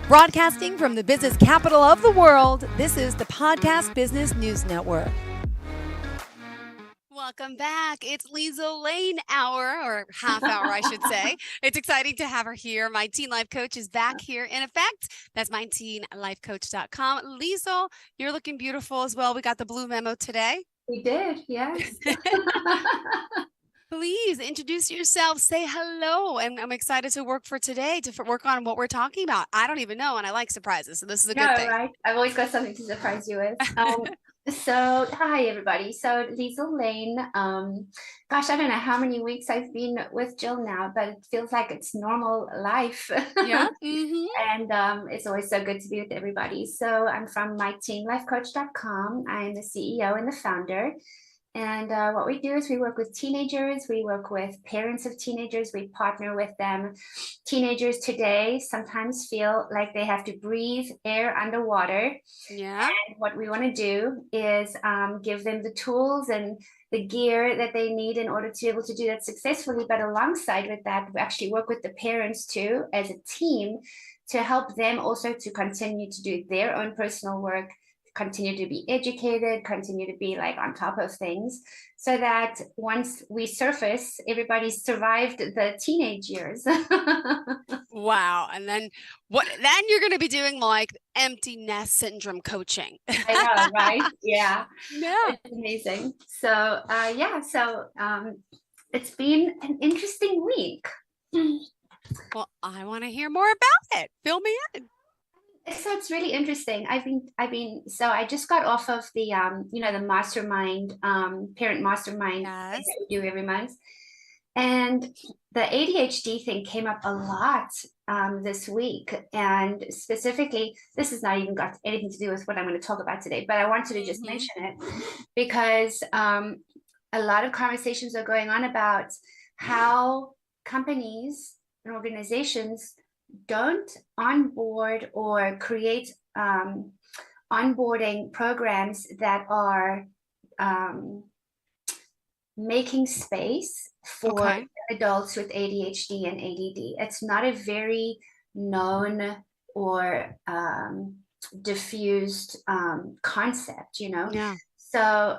Broadcasting from the business capital of the world, this is the Podcast Business News Network. Welcome back. It's Lisa Lane hour, or half hour, I should say. It's exciting to have her here. My teen life coach is back here in effect. That's myteenlifecoach.com. Lisa, you're looking beautiful as well. We got the blue memo today. We did, yes. Please introduce yourself, say hello, and I'm excited to work for today to work on what we're talking about. I don't even know, and I like surprises, so this is a good thing. Right? I've always got something to surprise you with. So, hi everybody. So, Lisa Lane. Gosh, I don't know how many weeks I've been with Jill now, but it feels like it's normal life. Yeah. And it's always so good to be with everybody. So, I'm from myteenlifecoach.com. I'm the CEO and the founder. And what we do is we work with teenagers, we work with parents of teenagers, we partner with them. Teenagers today sometimes feel like they have to breathe air underwater. Yeah. And what we want to do is give them the tools and the gear that they need in order to be able to do that successfully. But alongside with that, we actually work with the parents too, as a team, to help them also to continue to do their own personal work, continue to be educated, continue to be like on top of things, so that once we surface, everybody's survived the teenage years. Wow. And then then you're going to be doing like empty nest syndrome coaching. I know, right? Yeah. Yeah. It's amazing. So it's been an interesting week. Well, I want to hear more about it. Fill me in. So it's really interesting. So I just got off of the the mastermind, parent mastermind thing that we do every month. And the ADHD thing came up a lot this week. And specifically, this has not even got anything to do with what I'm going to talk about today, but I wanted to just mention it because a lot of conversations are going on about how companies and organizations don't onboard or create onboarding programs that are making space for adults with ADHD and ADD. It's not a very known or diffused concept, Yeah. So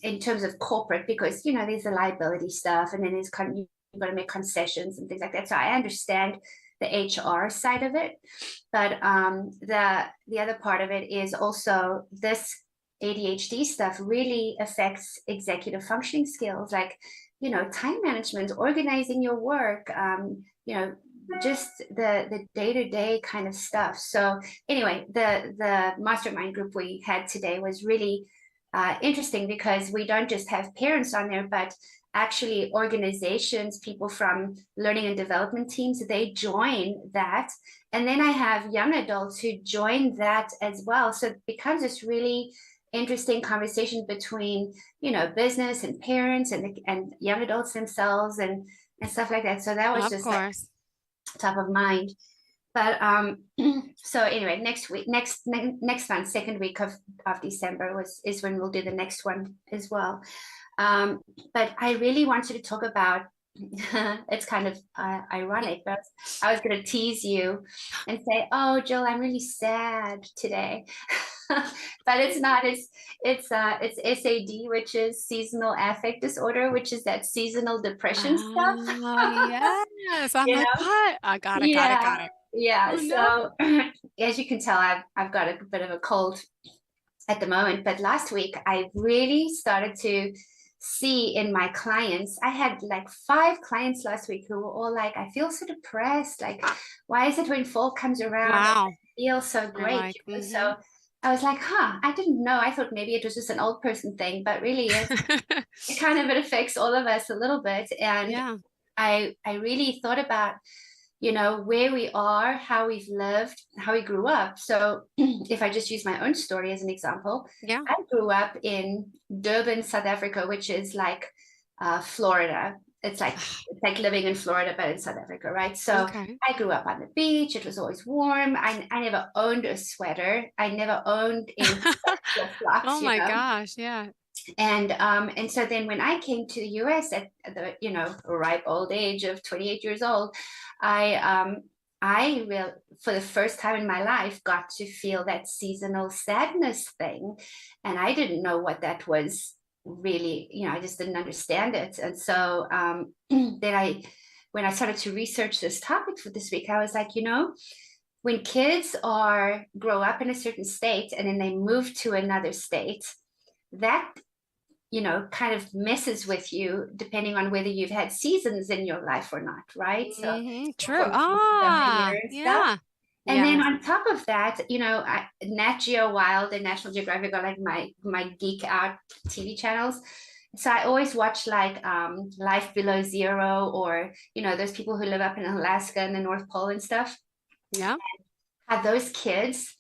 in terms of corporate, because there's the liability stuff, and then you've got to make concessions and things like that. So I understand the HR side of it, but the other part of it is also this ADHD stuff really affects executive functioning skills, like time management, organizing your work, just the day-to-day kind of stuff. So anyway, the mastermind group we had today was really interesting because we don't just have parents on there, but actually organizations, people from learning and development teams, they join that. And then I have young adults who join that as well. So it becomes this really interesting conversation between, business and parents and young adults themselves and stuff like that. So that was just like top of mind. But so anyway, next month, second week of December is when we'll do the next one as well. But I really wanted to talk about, it's kind of ironic, but I was going to tease you and say, oh, Jill, I'm really sad today. But it's not. It's SAD, which is seasonal affect disorder, which is that seasonal depression stuff. Yes, I'm like, what? I got it. Yeah. Oh, so as you can tell, I've got a bit of a cold at the moment. But last week, I really started to see in my clients, I had like 5 clients last week who were all like, I feel so depressed. Like, why is it when fall comes around, I feel so great? Like, So I was like, I didn't know. I thought maybe it was just an old person thing, but really it affects all of us a little bit. And I really thought about, where we are, how we've lived, how we grew up. So if I just use my own story as an example, I grew up in Durban, South Africa, which is like Florida. It's like living in Florida, but in South Africa, right? So I grew up on the beach. It was always warm. I never owned a sweater. I never owned any flip-flops. Oh my gosh, yeah. And so then when I came to the US at the ripe old age of 28 years old, I I real for the first time in my life got to feel that seasonal sadness thing, and I didn't know what that was really. I just didn't understand it. And so then when I started to research this topic for this week, I was like, when kids grow up in a certain state and then they move to another state, that kind of messes with you depending on whether you've had seasons in your life or not, right? So True. from season of the Ah, year and stuff. yeah. And then Yes. on top of that, Nat Geo Wild and National Geographic are like my geek out TV channels. So I always watch like Life Below Zero, or those people who live up in Alaska and the North Pole and stuff. Yeah. How those kids,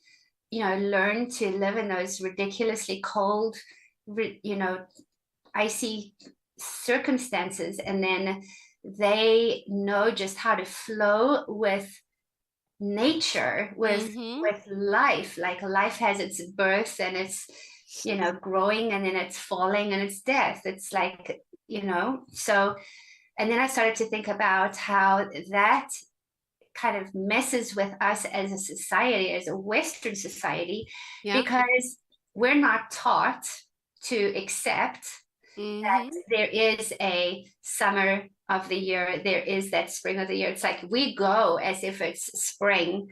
learn to live in those ridiculously cold, icy circumstances, and then they know just how to flow with nature, with life. Like life has its birth and it's growing, and then it's falling and it's death. It's like so. And then I started to think about how that kind of messes with us as a society, as a Western society, Yeah. because we're not taught to accept that there is a summer of the year, there is that spring of the year. It's like we go as if it's spring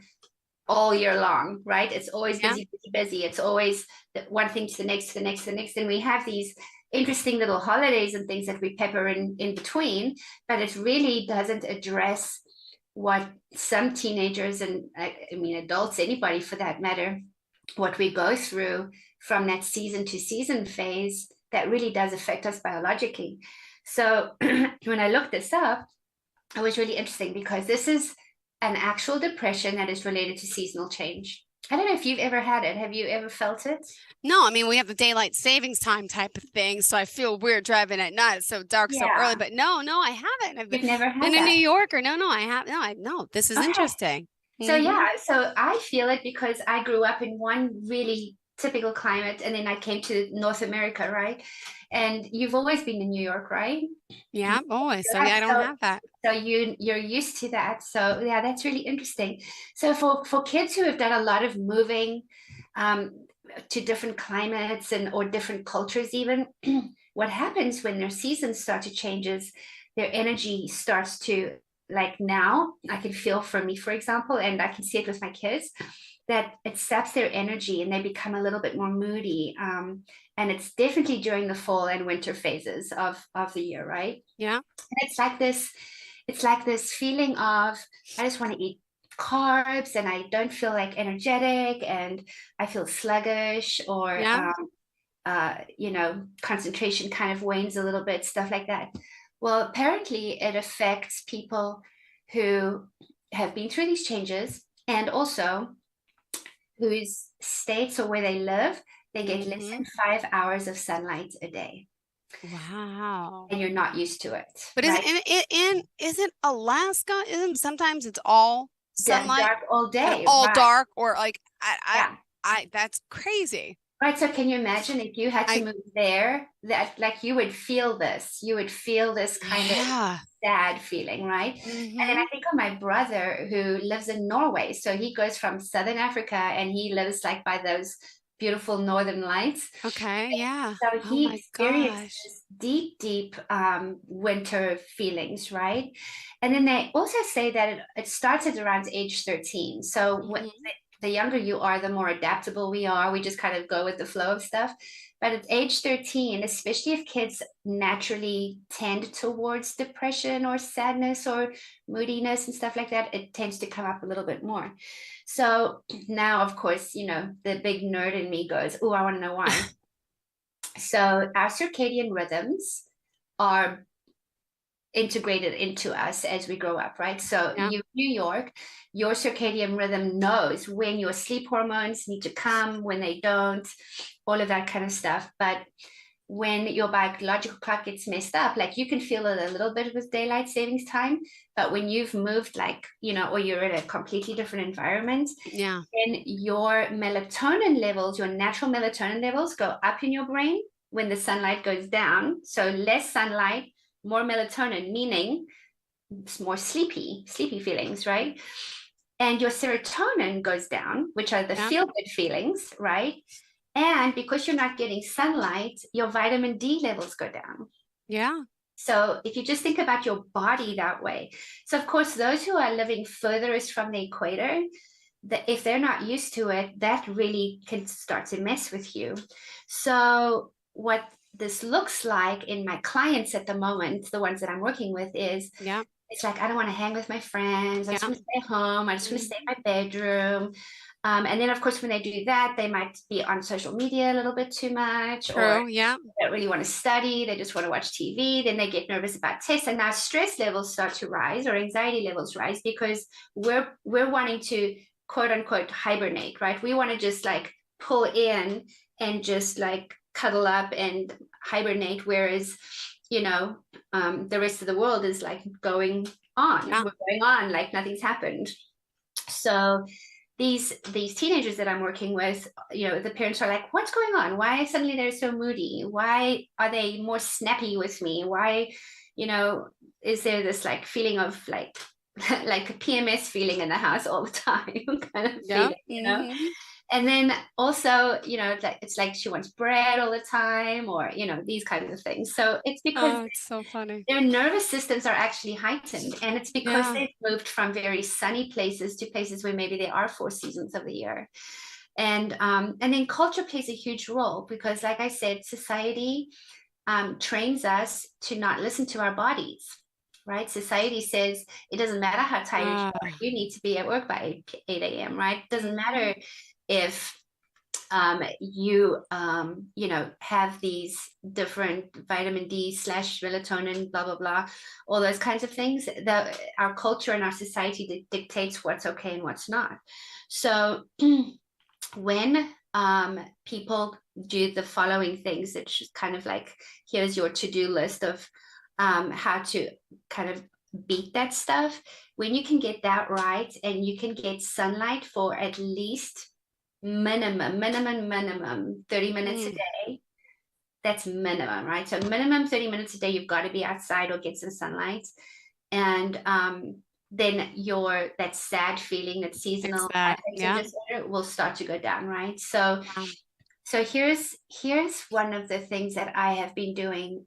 all year long, right? It's always Yeah. busy, busy, busy. It's always one thing to the next, to the next, to the next. And we have these interesting little holidays and things that we pepper in between, but it really doesn't address what some teenagers, and I mean adults, anybody for that matter, what we go through from that season to season phase that really does affect us biologically. So when I looked this up, it was really interesting because this is an actual depression that is related to seasonal change. I don't know if you've ever had it. Have you ever felt it? No, I mean, we have the daylight savings time type of thing, so I feel weird driving at night. It's so dark so early, Yeah. but no, I haven't. I've You've never had been a New that. Yorker. No, I have. No, this is Okay. interesting. So yeah, so I feel it because I grew up in one really typical climate, and then I came to North America, right? And you've always been in New York, right? Yeah, always. So yeah, Right. I don't have that. So you're used to that. So yeah, that's really interesting. So for kids who have done a lot of moving um, to different climates and or different cultures, even what happens when their seasons start to change is their energy starts to, like, now I can feel for me, for example, and I can see it with my kids, that it saps their energy and they become a little bit more moody. And it's definitely during the fall and winter phases of the year, right? Yeah. And it's like this feeling of, I just want to eat carbs and I don't feel like energetic and I feel sluggish, or Yeah. concentration kind of wanes a little bit, stuff like that. Well, apparently it affects people who have been through these changes, and also whose states or where they live, they get less than 5 hours of sunlight a day. Wow. And you're not used to it, But right? isn't Alaska? Isn't sometimes it's all sunlight Dark all and day, all right? dark, or like Yeah. that's crazy. Right. So can you imagine if you had to I move there, that like you would feel this, kind of Yeah. sad feeling, right? And then I think of my brother who lives in Norway. So he goes from Southern Africa and he lives like by those beautiful northern lights. Okay. Yeah. So Oh he my experienced gosh. this deep winter feelings, right? And then they also say that it starts at around age 13. So when the younger you are, the more adaptable we are. We just kind of go with the flow of stuff. But at age 13, especially if kids naturally tend towards depression or sadness or moodiness and stuff like that, it tends to come up a little bit more. So now, of course, the big nerd in me goes, oh, I want to know why. So our circadian rhythms are integrated into us as we grow up, right? So Yeah. New York, your circadian rhythm knows when your sleep hormones need to come, when they don't, all of that kind of stuff. But when your biological clock gets messed up, like you can feel it a little bit with daylight savings time, but when you've moved, like, or you're in a completely different environment, Yeah. then your melatonin levels, your natural melatonin levels go up in your brain when the sunlight goes down. So less sunlight, more melatonin, meaning it's more sleepy feelings, right? and your serotonin goes down, which are the Yeah. feel-good feelings, right? And because you're not getting sunlight, your vitamin D levels go down. Yeah. So if you just think about your body that way. So of course, those who are living furthest from the equator, that if they're not used to it, that really can start to mess with you. So what this looks like in my clients at the moment, the ones that I'm working with, is Yeah. it's like, I don't want to hang with my friends. I just Yeah. want to stay home. I just want to Mhm. stay in my bedroom. And then, of course, when they do that, they might be on social media a little bit too much, or True. Yeah. they don't really want to study. They just want to watch TV. Then they get nervous about tests, and now stress levels start to rise, or anxiety levels rise, because we're wanting to quote unquote hibernate, right? We want to just like pull in and just like cuddle up and hibernate, whereas the rest of the world is like going on. Yeah. We're going on like nothing's happened. So these teenagers that I'm working with, the parents are like, what's going on? Why suddenly they're so moody? Why are they more snappy with me? Why, is there this like feeling of like like a PMS feeling in the house all the time kind of Yeah. feeling. And then also, it's like she wants bread all the time, or, these kinds of things. So it's because Oh, it's so funny. their nervous systems are actually heightened. And it's because Yeah. they've moved from very sunny places to places where maybe there are 4 seasons of the year. And then culture plays a huge role, because, like I said, society trains us to not listen to our bodies, right? Society says it doesn't matter how tired you are, you need to be at work by 8 a.m., right? It doesn't matter if you have these different vitamin D / melatonin, blah, blah, blah, all those kinds of things. That our culture and our society dictates what's okay and what's not. So when people do the following things, it's just kind of like, here's your to-do list of how to kind of beat that stuff. When you can get that right, and you can get sunlight for at least minimum 30 minutes a day. That's minimum, right? So minimum 30 minutes a day, you've got to be outside or get some sunlight. And then that sad feeling, that seasonal affective disorder will start to go down, right? So here's one of the things that I have been doing,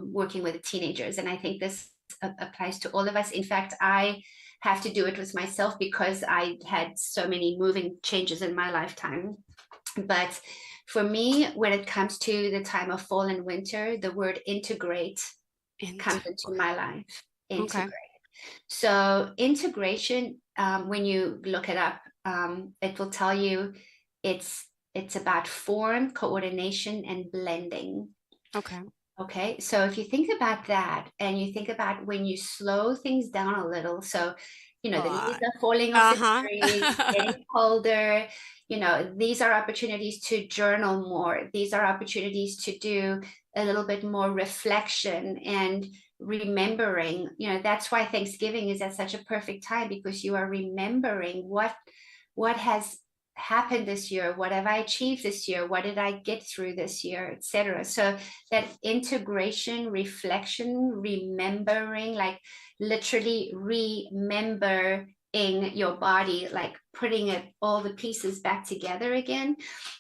working with teenagers, and I think this applies to all of us. In fact, I have to do it with myself because I had so many moving changes in my lifetime. But for me, when it comes to the time of fall and winter, the word integrate comes into my life. Integrate. Okay. So integration, when you look it up, it will tell you it's about form, coordination, and blending. Okay. So if you think about that, and you think about when you slow things down a little, so, the leaves are falling off the trees, getting colder, these are opportunities to journal more. These are opportunities to do a little bit more reflection and remembering. That's why Thanksgiving is at such a perfect time, because you are remembering what has happened this year, what have I achieved this year, what did I get through this year, etc. So that integration, reflection, remembering, like literally remembering your body, like putting all the pieces back together again,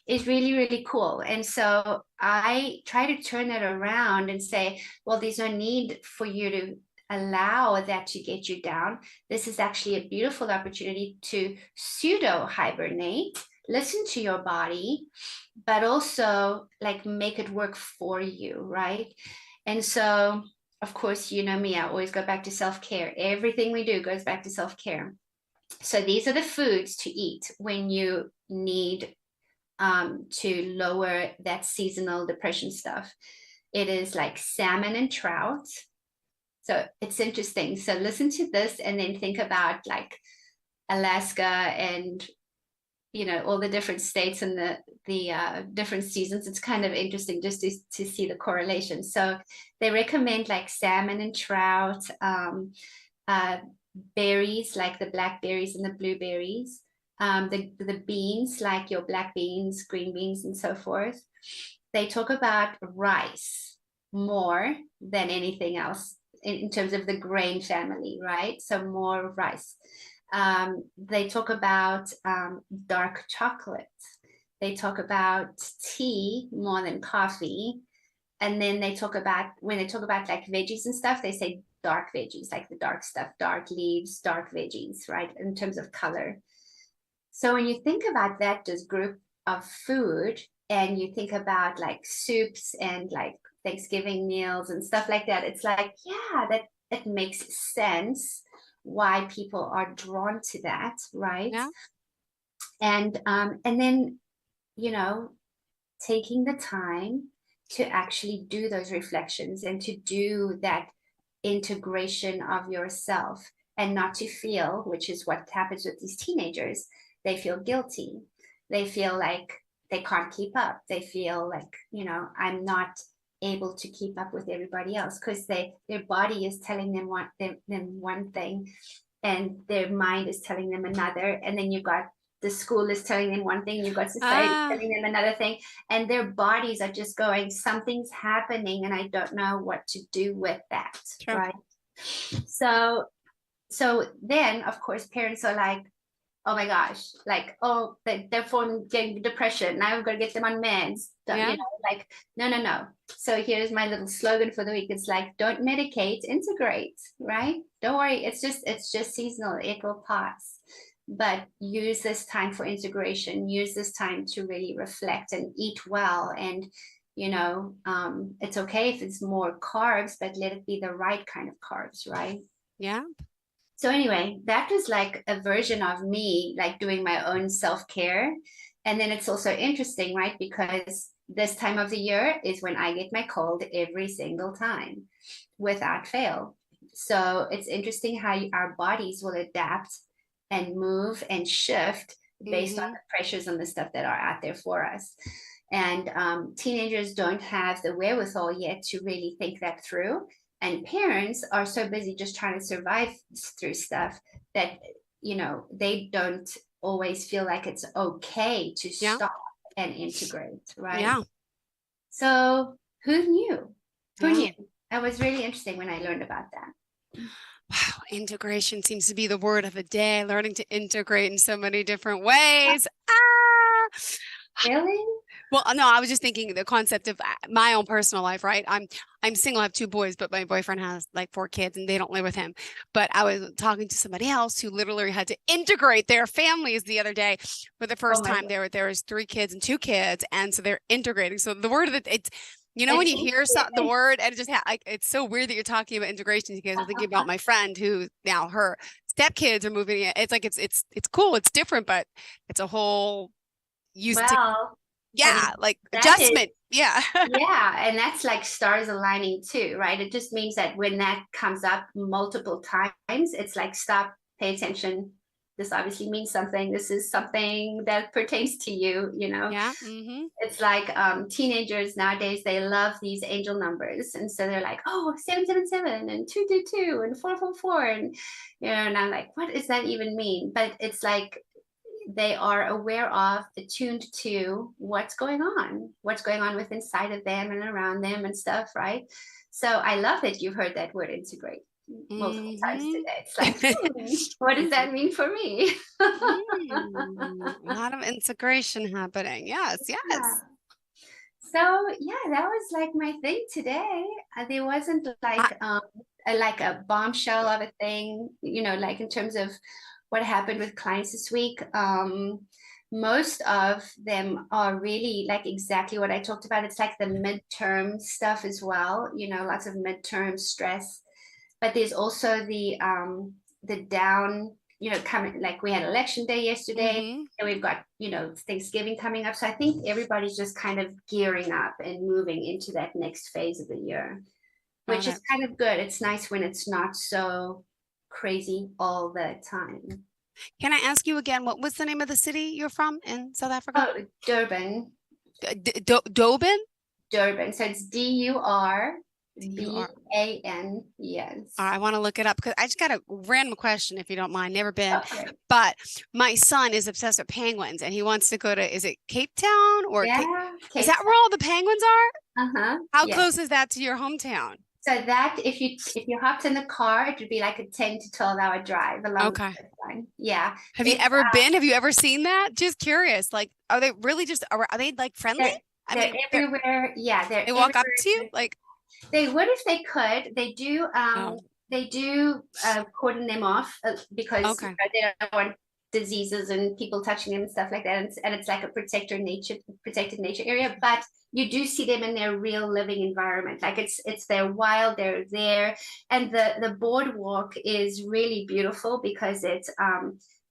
is really, really cool. And so I try to turn it around and say, well, there's no need for you to allow that to get you down. This is actually a beautiful opportunity to pseudo hibernate, listen to your body, but also like make it work for you, right? And so, of course, you know me, I always go back to self-care. Everything we do goes back to self-care. So these are the foods to eat when you need to lower that seasonal depression stuff. It is like salmon and trout. So it's interesting. So listen to this and then think about like Alaska and, all the different states and the different seasons. It's kind of interesting just to see the correlation. So they recommend like salmon and trout, berries like the blackberries and the blueberries, the beans like your black beans, green beans, and so forth. They talk about rice more than anything else in terms of the grain family, right? So more rice. They talk about dark chocolate. They talk about tea more than coffee. And then they talk about, when they talk about like veggies and stuff, they say dark veggies, like the dark stuff, dark leaves, dark veggies, right? In terms of color. So when you think about that, just group of food, and you think about like soups and like Thanksgiving meals and stuff like that, it's like, yeah, that it makes sense why people are drawn to that, right? Yeah. And then, you know, taking the time to actually do those reflections and to do that integration of yourself, and not to feel, which is what happens with these teenagers, they feel guilty. They feel like they can't keep up. They feel like, I'm not able to keep up with everybody else, because their body is telling them one thing, and their mind is telling them another. And then you've got the school is telling them one thing, you've got society telling them another thing, and their bodies are just going, something's happening and I don't know what to do with that. True. Right. So then of course parents are like, oh my gosh, like, oh, they're getting depression, now we've got to get them on meds. Yeah. Like, no. So here's my little slogan for the week. It's like, don't medicate, integrate, right? Don't worry, it's just seasonal, it will pass. But use this time for integration, use this time to really reflect and eat well. And it's okay if it's more carbs, but let it be the right kind of carbs, right? Yeah. So anyway, that was like a version of me, like doing my own self-care. And then it's also interesting, right? Because this time of the year is when I get my cold every single time without fail. So it's interesting how our bodies will adapt and move and shift based on the pressures and the stuff that are out there for us. And teenagers don't have the wherewithal yet to really think that through. And parents are so busy just trying to survive through stuff that, they don't always feel like it's okay to stop and integrate, right? Yeah. So who knew? Who knew? That was really interesting when I learned about that. Wow, integration seems to be the word of the day, learning to integrate in so many different ways. Really? Well, no, I was just thinking the concept of my own personal life, right? I'm single, I have 2 boys, but my boyfriend has like 4 kids and they don't live with him. But I was talking to somebody else who literally had to integrate their families the other day for the first time. There was 3 kids and 2 kids, and so they're integrating. So the word of it's when you hear the word, and it just it's so weird that you're talking about integration, because I'm thinking about my friend who now her stepkids are moving in. It's like it's cool, it's different, but it's a whole like adjustment. Yeah. And that's like stars aligning too, right? It just means that when that comes up multiple times, it's like, stop, pay attention. This obviously means something. This is something that pertains to you, Yeah. It's like teenagers nowadays, they love these angel numbers. And so they're like, oh, 777 and 222 and 444. And, and I'm like, what does that even mean? But it's like, they are aware of, attuned to what's going on with inside of them and around them and stuff, right? So I love that you've heard that word integrate multiple times today. It's like, what does that mean for me? A lot of integration happening. Yes. So that was like my thing today. There wasn't like a bombshell of a thing, like in terms of what happened with clients this week. Most of them are really like exactly what I talked about. It's like the midterm stuff as well, lots of midterm stress. But there's also the down, coming, like we had election day yesterday, and we've got, Thanksgiving coming up. So I think everybody's just kind of gearing up and moving into that next phase of the year, which is kind of good. It's nice when it's not so crazy all the time. Can I ask you again, what was the name of the city you're from in South Africa? Oh, Durban. Durban? Durban. So it's Durban. Yes. I want to look it up because I just got a random question, if you don't mind. Never been, but my son is obsessed with penguins and he wants to go to, is it Cape Town or is that where all the penguins are? How close is that to your hometown? So that if you hopped in the car, it would be like a 10 to 12 hour drive along the fun. Yeah. Have you ever been? Have you ever seen that? Just curious. Like, are they really just, are they like friendly? They're, I they're mean, everywhere. Yeah, they're they walk up to you everywhere. like, They would if they could. oh, They do cordon them off because okay. they don't want diseases and people touching them and stuff like that. And it's like a protected nature area. But you do see them in their real living environment. Like it's their wild, they're there. And the boardwalk is really beautiful because it's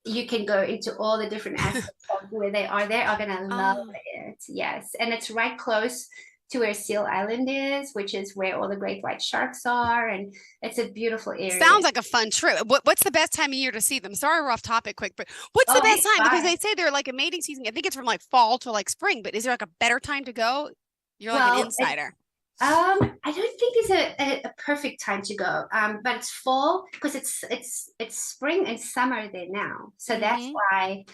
you can go into all the different aspects of where they are. They are gonna love Oh, it. Yes. And it's right close to where Seal Island is, which is where all the great white sharks are. And it's a beautiful area. sounds like a fun trip. What's the best time of year to see them? Sorry, we're off topic quick, but what's the Oh, best it's time? Because fun. they say they're like a mating season. I think it's from like fall to like spring, but is there like a better time to go? You're like an Well, insider. I don't think it's a perfect time to go. But it's fall because it's spring and summer there now. So that's Hmm. why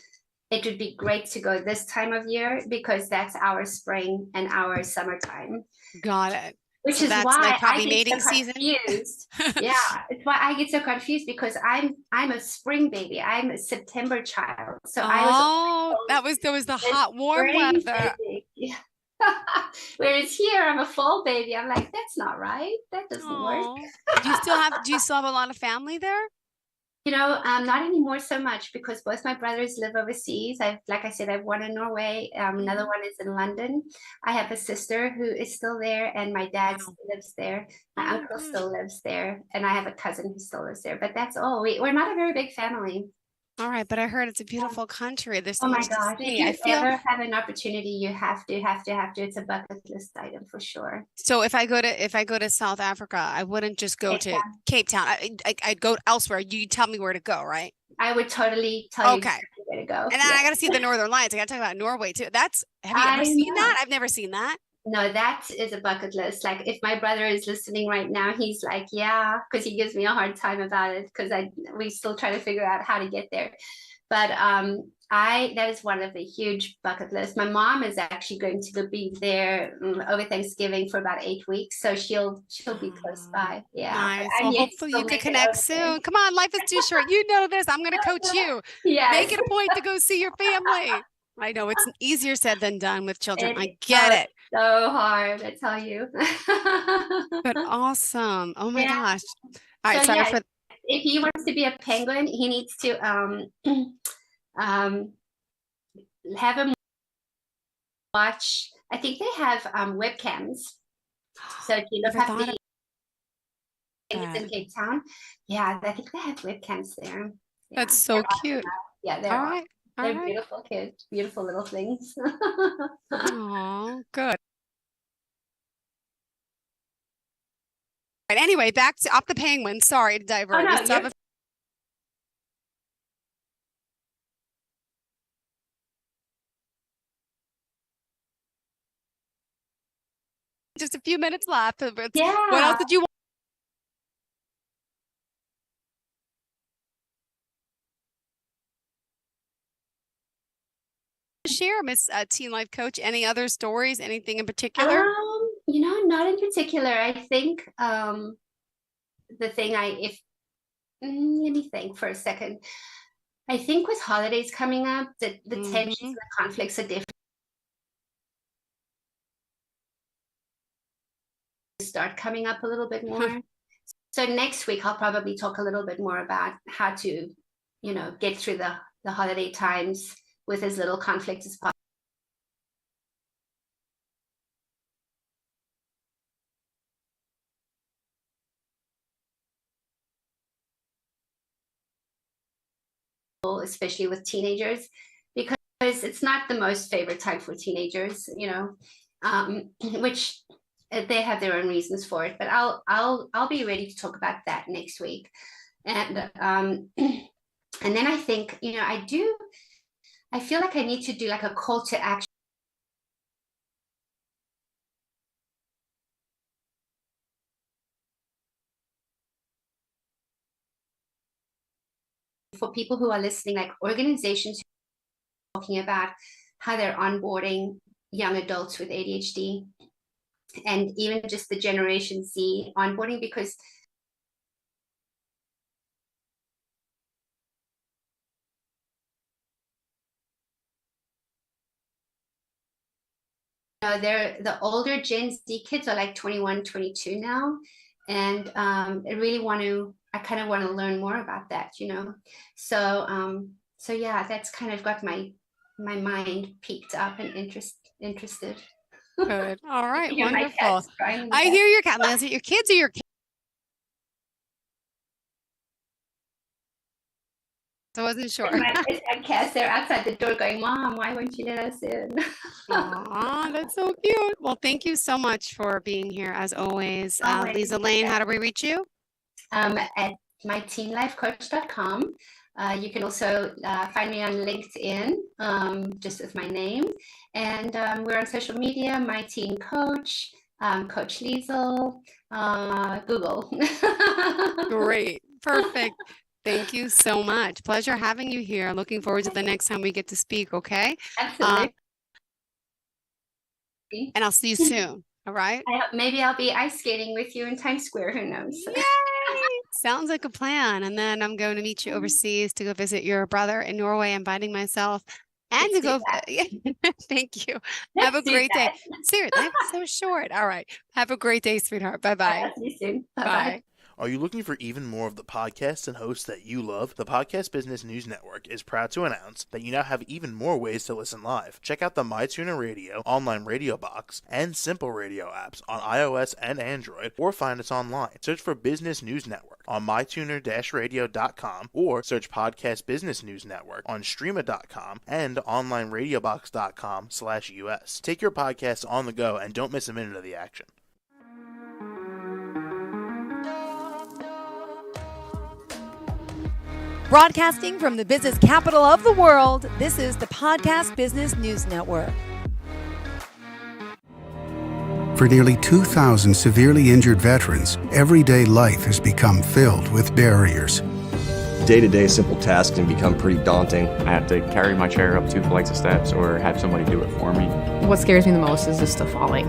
it would be great to go this time of year because that's our spring and our summertime. Got it. Which So is that's like why I probably get so mating season. confused. Yeah, it's why I get so confused because I'm a spring baby. I'm a September child. So I was Oh, always there was the told hot, warm spring weather. baby. Yeah. Whereas here I'm a fall baby. I'm like, that's not right. That doesn't work. Oh, do you still have a lot of family there? Not anymore so much because both my brothers live overseas. Like I said, I have one in Norway. Another Hmm. one is in London. I have a sister who is still there, and my dad Wow. still lives there. My Oh, uncle good. still lives there, and I have a cousin who still lives there. But that's all. We're not a very big family. All right, but I heard it's a beautiful country. There's so Oh my much to gosh. If see. I you feel ever have an opportunity, you have to. It's a bucket list item for sure. so if I go to South Africa, I wouldn't just go Cape to Town. Cape Town. I'd go elsewhere. You tell me where to go, right? I would totally tell you Okay. exactly where to go. And then Yeah. I got to see the Northern Lights. I got to talk about Norway too. Have you ever I seen know. that? I've never seen that. No, that is a bucket list. Like if my brother is listening right now, he's like, yeah, because he gives me a hard time about it because I we still try to figure out how to get there. But I that is one of the huge bucket lists. My mom is actually going to go be there over Thanksgiving for about 8 weeks, so she'll be close Oh, by. Yeah, but nice. I'm Well, yet to hopefully still you could make it connect over there. soon. Come on, life is too short. You know this. I'm going to coach you. Make Yes, it a point to go see your family. I know it's easier said than done with children. it I get it. it's so hard, I tell you. But awesome. Oh my Yeah. gosh. All So right, sorry yeah, for if he wants to be a penguin, he needs to um, have him watch. I think they have webcams. So if you look never up thought the of penguins in that. Cape Town, yeah, I think they have webcams there. That's Yeah, so cute. yeah, they're All awesome. right. All They're right. beautiful kids, beautiful little things. Oh, good. Right, anyway, back to off the penguins. Sorry to Oh divert. You no, still have just a few minutes left. But what else yeah. did you want to share, Miss Teen Life Coach? Any other stories? Anything in particular? Not in particular. I think the thing I if let me think for a second. I think with holidays coming up, the tensions Hmm. and the conflicts are definitely start coming up a little bit more. So next week I'll probably talk a little bit more about how to, get through the holiday times with as little conflict as possible, especially with teenagers, because it's not the most favorite time for teenagers, which they have their own reasons for it. But I'll be ready to talk about that next week, and and then I think I feel like I need to do like a call to action for people who are listening, like organizations talking about how they're onboarding young adults with ADHD and even just the Generation Z onboarding because they're the older Gen Z kids are like 21, 22 now. And I kind of want to learn more about that, So yeah, that's kind of got my mind peaked up and interested. Good. All right. Hear my Wonderful. cats crying in the I back. hear your cat. Is it your kids or your kids? I wasn't sure. My cats, they're outside the door going, Mom, why won't you let us in? Aw, that's so cute. Well, thank you so much for being here as always. Always. Lisa Lane, how do we reach you? At myteenlifecoach.com. You can also find me on LinkedIn, just with my name. And we're on social media, My Teen Coach, Coach Liesel, Google. Great. Perfect. Thank you so much. Pleasure having you here. Looking forward to the next time we get to speak, okay? Absolutely. And I'll see you soon. All right? Maybe I'll be ice skating with you in Times Square. Who knows? Yay! Sounds like a plan. And then I'm going to meet you overseas to go visit your brother in Norway, inviting myself and Let's to go. do that. Thank you. Let's Have a do great day. that. Seriously, life is so short. All right. Have a great day, sweetheart. Bye-bye. See you soon. Bye-bye. Bye. Are you looking for even more of the podcasts and hosts that you love? The Podcast Business News Network is proud to announce that you now have even more ways to listen live. Check out the MyTuner Radio, online radio box, and Simple Radio apps on iOS and Android, or find us online. Search for Business News Network on mytuner-radio.com, or search Podcast Business News Network on streama.com and onlineradiobox.com/US. Take your podcast on the go and don't miss a minute of the action. Broadcasting from the business capital of the world, this is the Podcast Business News Network. For nearly 2,000 severely injured veterans, everyday life has become filled with barriers. Day-to-day simple tasks can become pretty daunting. I have to carry my chair up 2 flights of steps or have somebody do it for me. What scares me the most is just the falling.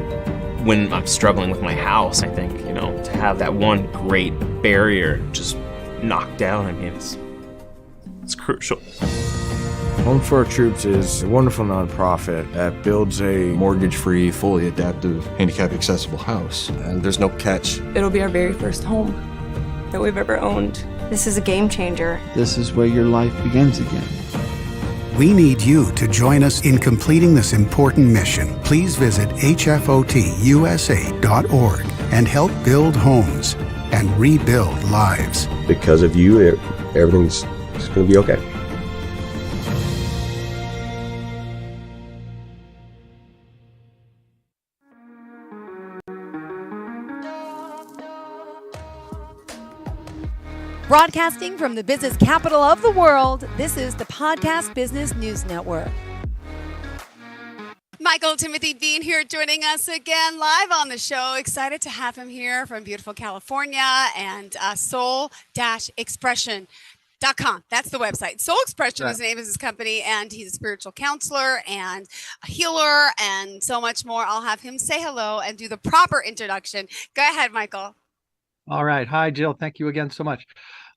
When I'm struggling with my house, I think, to have that one great barrier just knocked down, it's crucial. Home for Our Troops is a wonderful nonprofit that builds a mortgage-free, fully adaptive, handicap-accessible house. And there's no catch. It'll be our very first home that we've ever owned. This is a game changer. This is where your life begins again. We need you to join us in completing this important mission. Please visit hfotusa.org and help build homes and rebuild lives. Because of you, everything's going to be okay. Broadcasting from the business capital of the world, this is the Podcast Business News Network. Michael Timothy Bean here joining us again live on the show. Excited to have him here from beautiful California and soul-expression.com. That's the website. Soul Expression is the name of his company, and he's a spiritual counselor and a healer and so much more. I'll have him say hello and do the proper introduction. Go ahead, Michael. All right. Hi, Jill. Thank you again so much.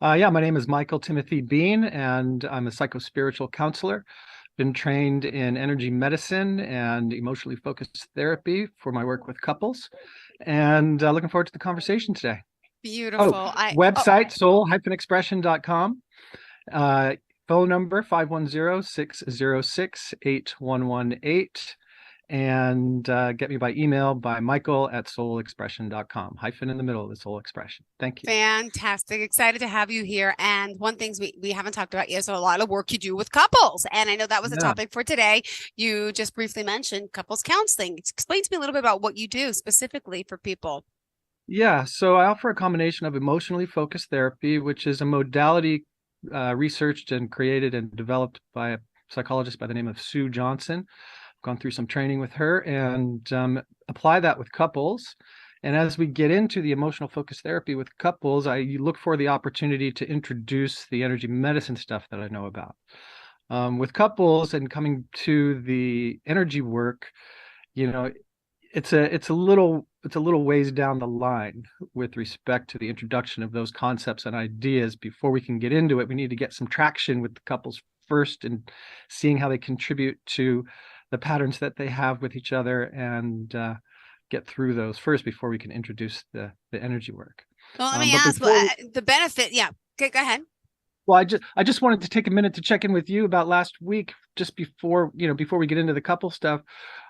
My name is Michael Timothy Bean, and I'm a psychospiritual counselor. Been trained in energy medicine and emotionally focused therapy for my work with couples, and looking forward to the conversation today. Beautiful. Website, soul-expression.com. Phone number 510-606-8118. And get me by email by michael@soulexpression.com. Hyphen in the middle of the Soul Expression. Thank you. Fantastic. Excited to have you here. And one thing we haven't talked about is a lot of work you do with couples. And I know that was a topic for today. You just briefly mentioned couples counseling. Explain to me a little bit about what you do specifically for people. Yeah, so I offer a combination of emotionally focused therapy, which is a modality researched and created and developed by a psychologist by the name of Sue Johnson. Gone through some training with her and apply that with couples. And as we get into the emotional focused therapy with couples, I look for the opportunity to introduce the energy medicine stuff that I know about. With couples and coming to the energy work, it's a little ways down the line with respect to the introduction of those concepts and ideas. Before we can get into it, we need to get some traction with the couples first and seeing how they contribute to the patterns that they have with each other and get through those first before we can introduce the energy work. Well, let me But ask, before the benefit. Yeah. Okay, go ahead. Well, I just wanted to take a minute to check in with you about last week, just before we get into the couple stuff.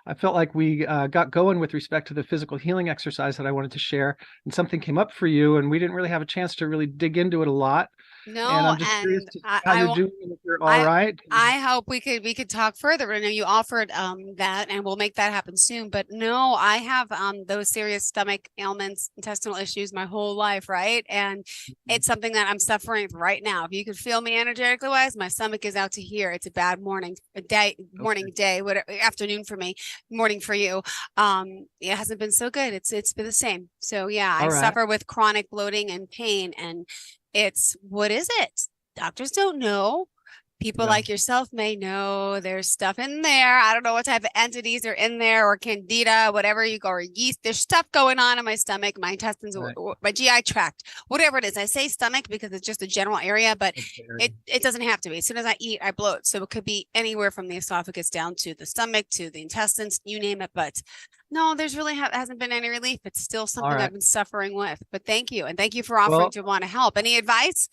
I felt like we got going with respect to the physical healing exercise that I wanted to share, and something came up for you, and we didn't really have a chance to really dig into it a lot. No, And I'm just curious and to how you're doing, and if you're all right. I hope we could talk further. I know you offered that, and we'll make that happen soon. But no, I have those serious stomach ailments, intestinal issues my whole life, right? And it's something that I'm suffering with right now. If you could feel me energetically wise, my stomach is out to here. It's a bad morning, day, whatever, afternoon for me, morning for you. It hasn't been so good. It's been the same. So yeah, I suffer with chronic bloating and pain, and what is it? Doctors don't know. People like yourself may know. There's stuff in there. I don't know what type of entities are in there, or candida, whatever you go, or yeast. There's stuff going on in my stomach, my intestines, my GI tract, whatever it is. I say stomach because it's just a general area, but it doesn't have to be. As soon as I eat, I bloat. So it could be anywhere from the esophagus down to the stomach, to the intestines, you name it. But no, there's really hasn't been any relief. It's still something I've been suffering with. But thank you. And thank you for offering to want to help. Any advice?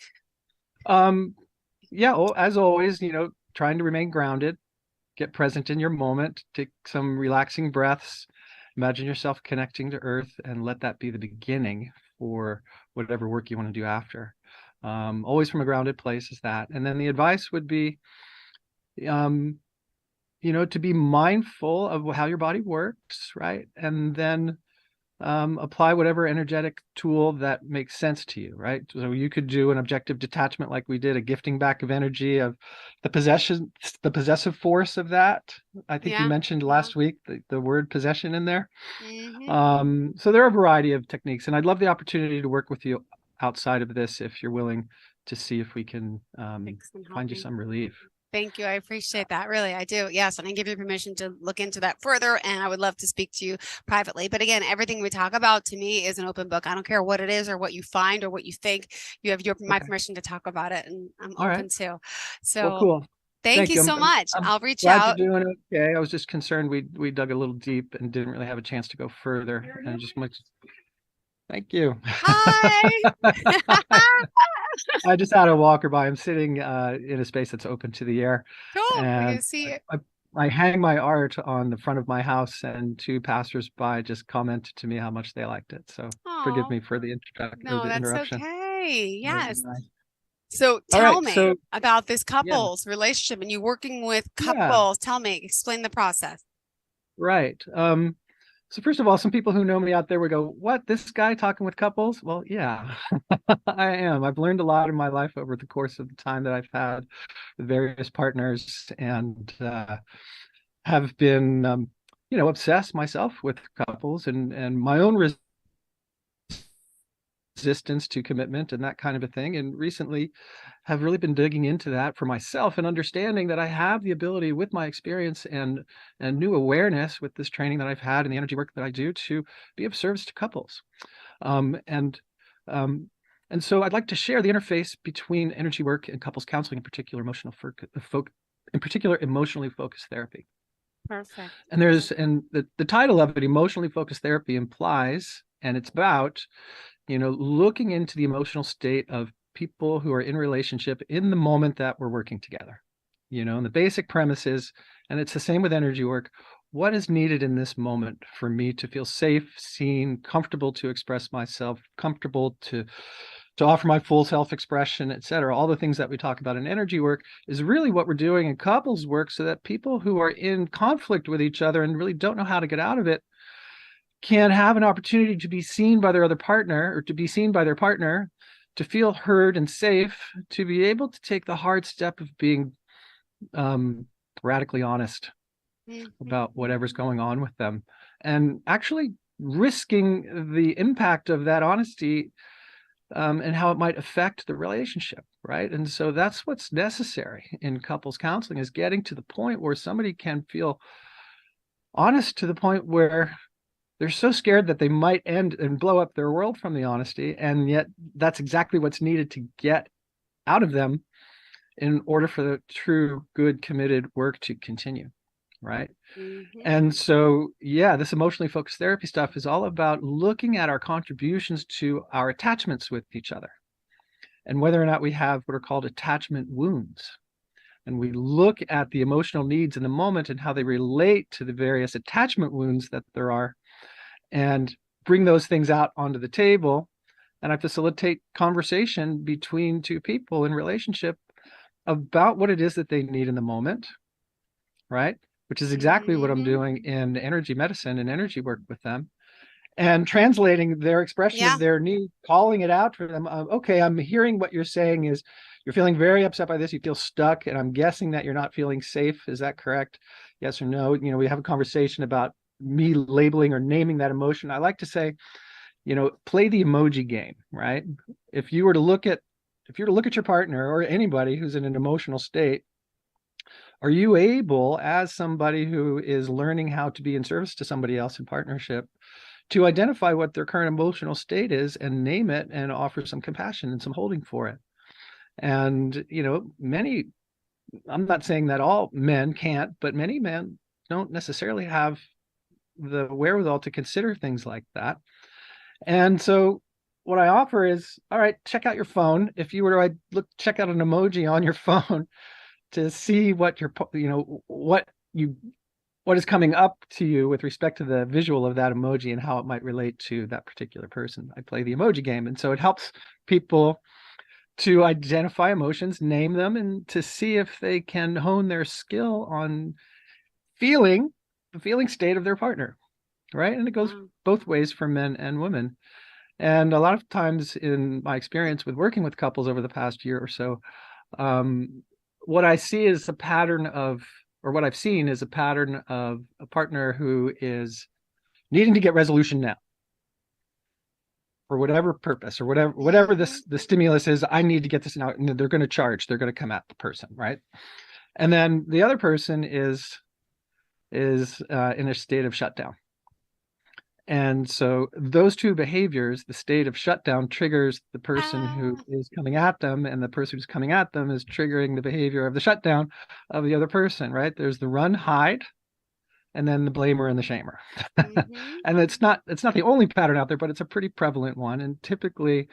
Yeah, well, as always, trying to remain grounded, get present in your moment, take some relaxing breaths, imagine yourself connecting to earth, and let that be the beginning for whatever work you want to do after. Always from a grounded place is that. And then the advice would be, to be mindful of how your body works, right? And then apply whatever energetic tool that makes sense to you, right? So you could do an objective detachment like we did, a gifting back of energy, of the possessive force of that. I think you mentioned last week the word possession in there. So there are a variety of techniques, and I'd love the opportunity to work with you outside of this if you're willing to see if we can find you some relief. Thank you. I appreciate that. Really, I do. Yes. And I give you permission to look into that further. And I would love to speak to you privately. But again, everything we talk about to me is an open book. I don't care what it is or what you find or what you think. You have my permission to talk about it. And I'm open to. So well, cool. Thank you so much. I'll reach glad out. You're doing okay. I was just concerned we dug a little deep and didn't really have a chance to go further. And just thank you. Hi. I just had a walker by. I'm sitting in a space that's open to the air. Cool. And we can see it. I hang my art on the front of my house, and two passersby just commented to me how much they liked it. So forgive me for the introduction. No, that's interruption. Okay. Yes. So tell me about this couples relationship and you working with couples. Tell me, explain the process. Right. So first of all, some people who know me out there would go, what, this guy talking with couples? Well, yeah, I am. I've learned a lot in my life over the course of the time that I've had with various partners, and have been, obsessed myself with couples and my own resistance to commitment and that kind of a thing. And recently have really been digging into that for myself and understanding that I have the ability with my experience and new awareness with this training that I've had and the energy work that I do to be of service to couples. And so I'd like to share the interface between energy work and couples counseling, in particular emotionally focused therapy. Perfect. And the title of it, emotionally focused therapy, implies, and it's about, looking into the emotional state of people who are in relationship in the moment that we're working together. And the basic premise is, and it's the same with energy work, what is needed in this moment for me to feel safe, seen, comfortable to express myself, comfortable to offer my full self-expression, etc. All the things that we talk about in energy work is really what we're doing in couples work, so that people who are in conflict with each other and really don't know how to get out of it can have an opportunity to be seen by their other partner, or to be seen by their partner, to feel heard and safe, to be able to take the hard step of being radically honest about whatever's going on with them, and actually risking the impact of that honesty and how it might affect the relationship, right? And so that's what's necessary in couples counseling, is getting to the point where somebody can feel honest to the point where they're so scared that they might end and blow up their world from the honesty, and yet that's exactly what's needed to get out of them in order for the true, good, committed work to continue. right? Mm-hmm. And so, yeah, this emotionally focused therapy stuff is all about looking at our contributions to our attachments with each other and whether or not we have what are called attachment wounds. And we look at the emotional needs in the moment and how they relate to the various attachment wounds that there are, and bring those things out onto the table. And I facilitate conversation between two people in relationship about what it is that they need in the moment, right? Which is exactly what I'm doing in energy medicine and energy work with them, and translating their expression of their need, calling it out for them. Okay, I'm hearing what you're saying is you're feeling very upset by this. You feel stuck, and I'm guessing that you're not feeling safe. Is that correct? Yes or no? You know, we have a conversation about me labeling or naming that emotion. I like to say, you know, play the emoji game, right? If you were to look at your partner or anybody who's in an emotional state, are you able, as somebody who is learning how to be in service to somebody else in partnership, to identify what their current emotional state is and name it and offer some compassion and some holding for it? And, you know, I'm not saying that all men can't, but many men don't necessarily have the wherewithal to consider things like that. And so what I offer is, all right, check out your phone. If you were to check out an emoji on your phone to see what what is coming up to you with respect to the visual of that emoji and how it might relate to that particular person. I play the emoji game. And so it helps people to identify emotions, name them, and to see if they can hone their skill on feeling the feeling state of their partner, right? And it goes both ways for men and women. And a lot of times in my experience with working with couples over the past year or so, what I see is a pattern of, or what I've seen is a pattern of a partner who is needing to get resolution now for whatever purpose or whatever the stimulus is. I need to get this now, and they're going to come at the person, right? And then the other person is in a state of shutdown. And so those two behaviors, the state of shutdown triggers the person who is coming at them, and the person who's coming at them is triggering the behavior of the shutdown of the other person, right? There's the run, hide, and then the blamer and the shamer. And it's not the only pattern out there, but it's a pretty prevalent one. And typically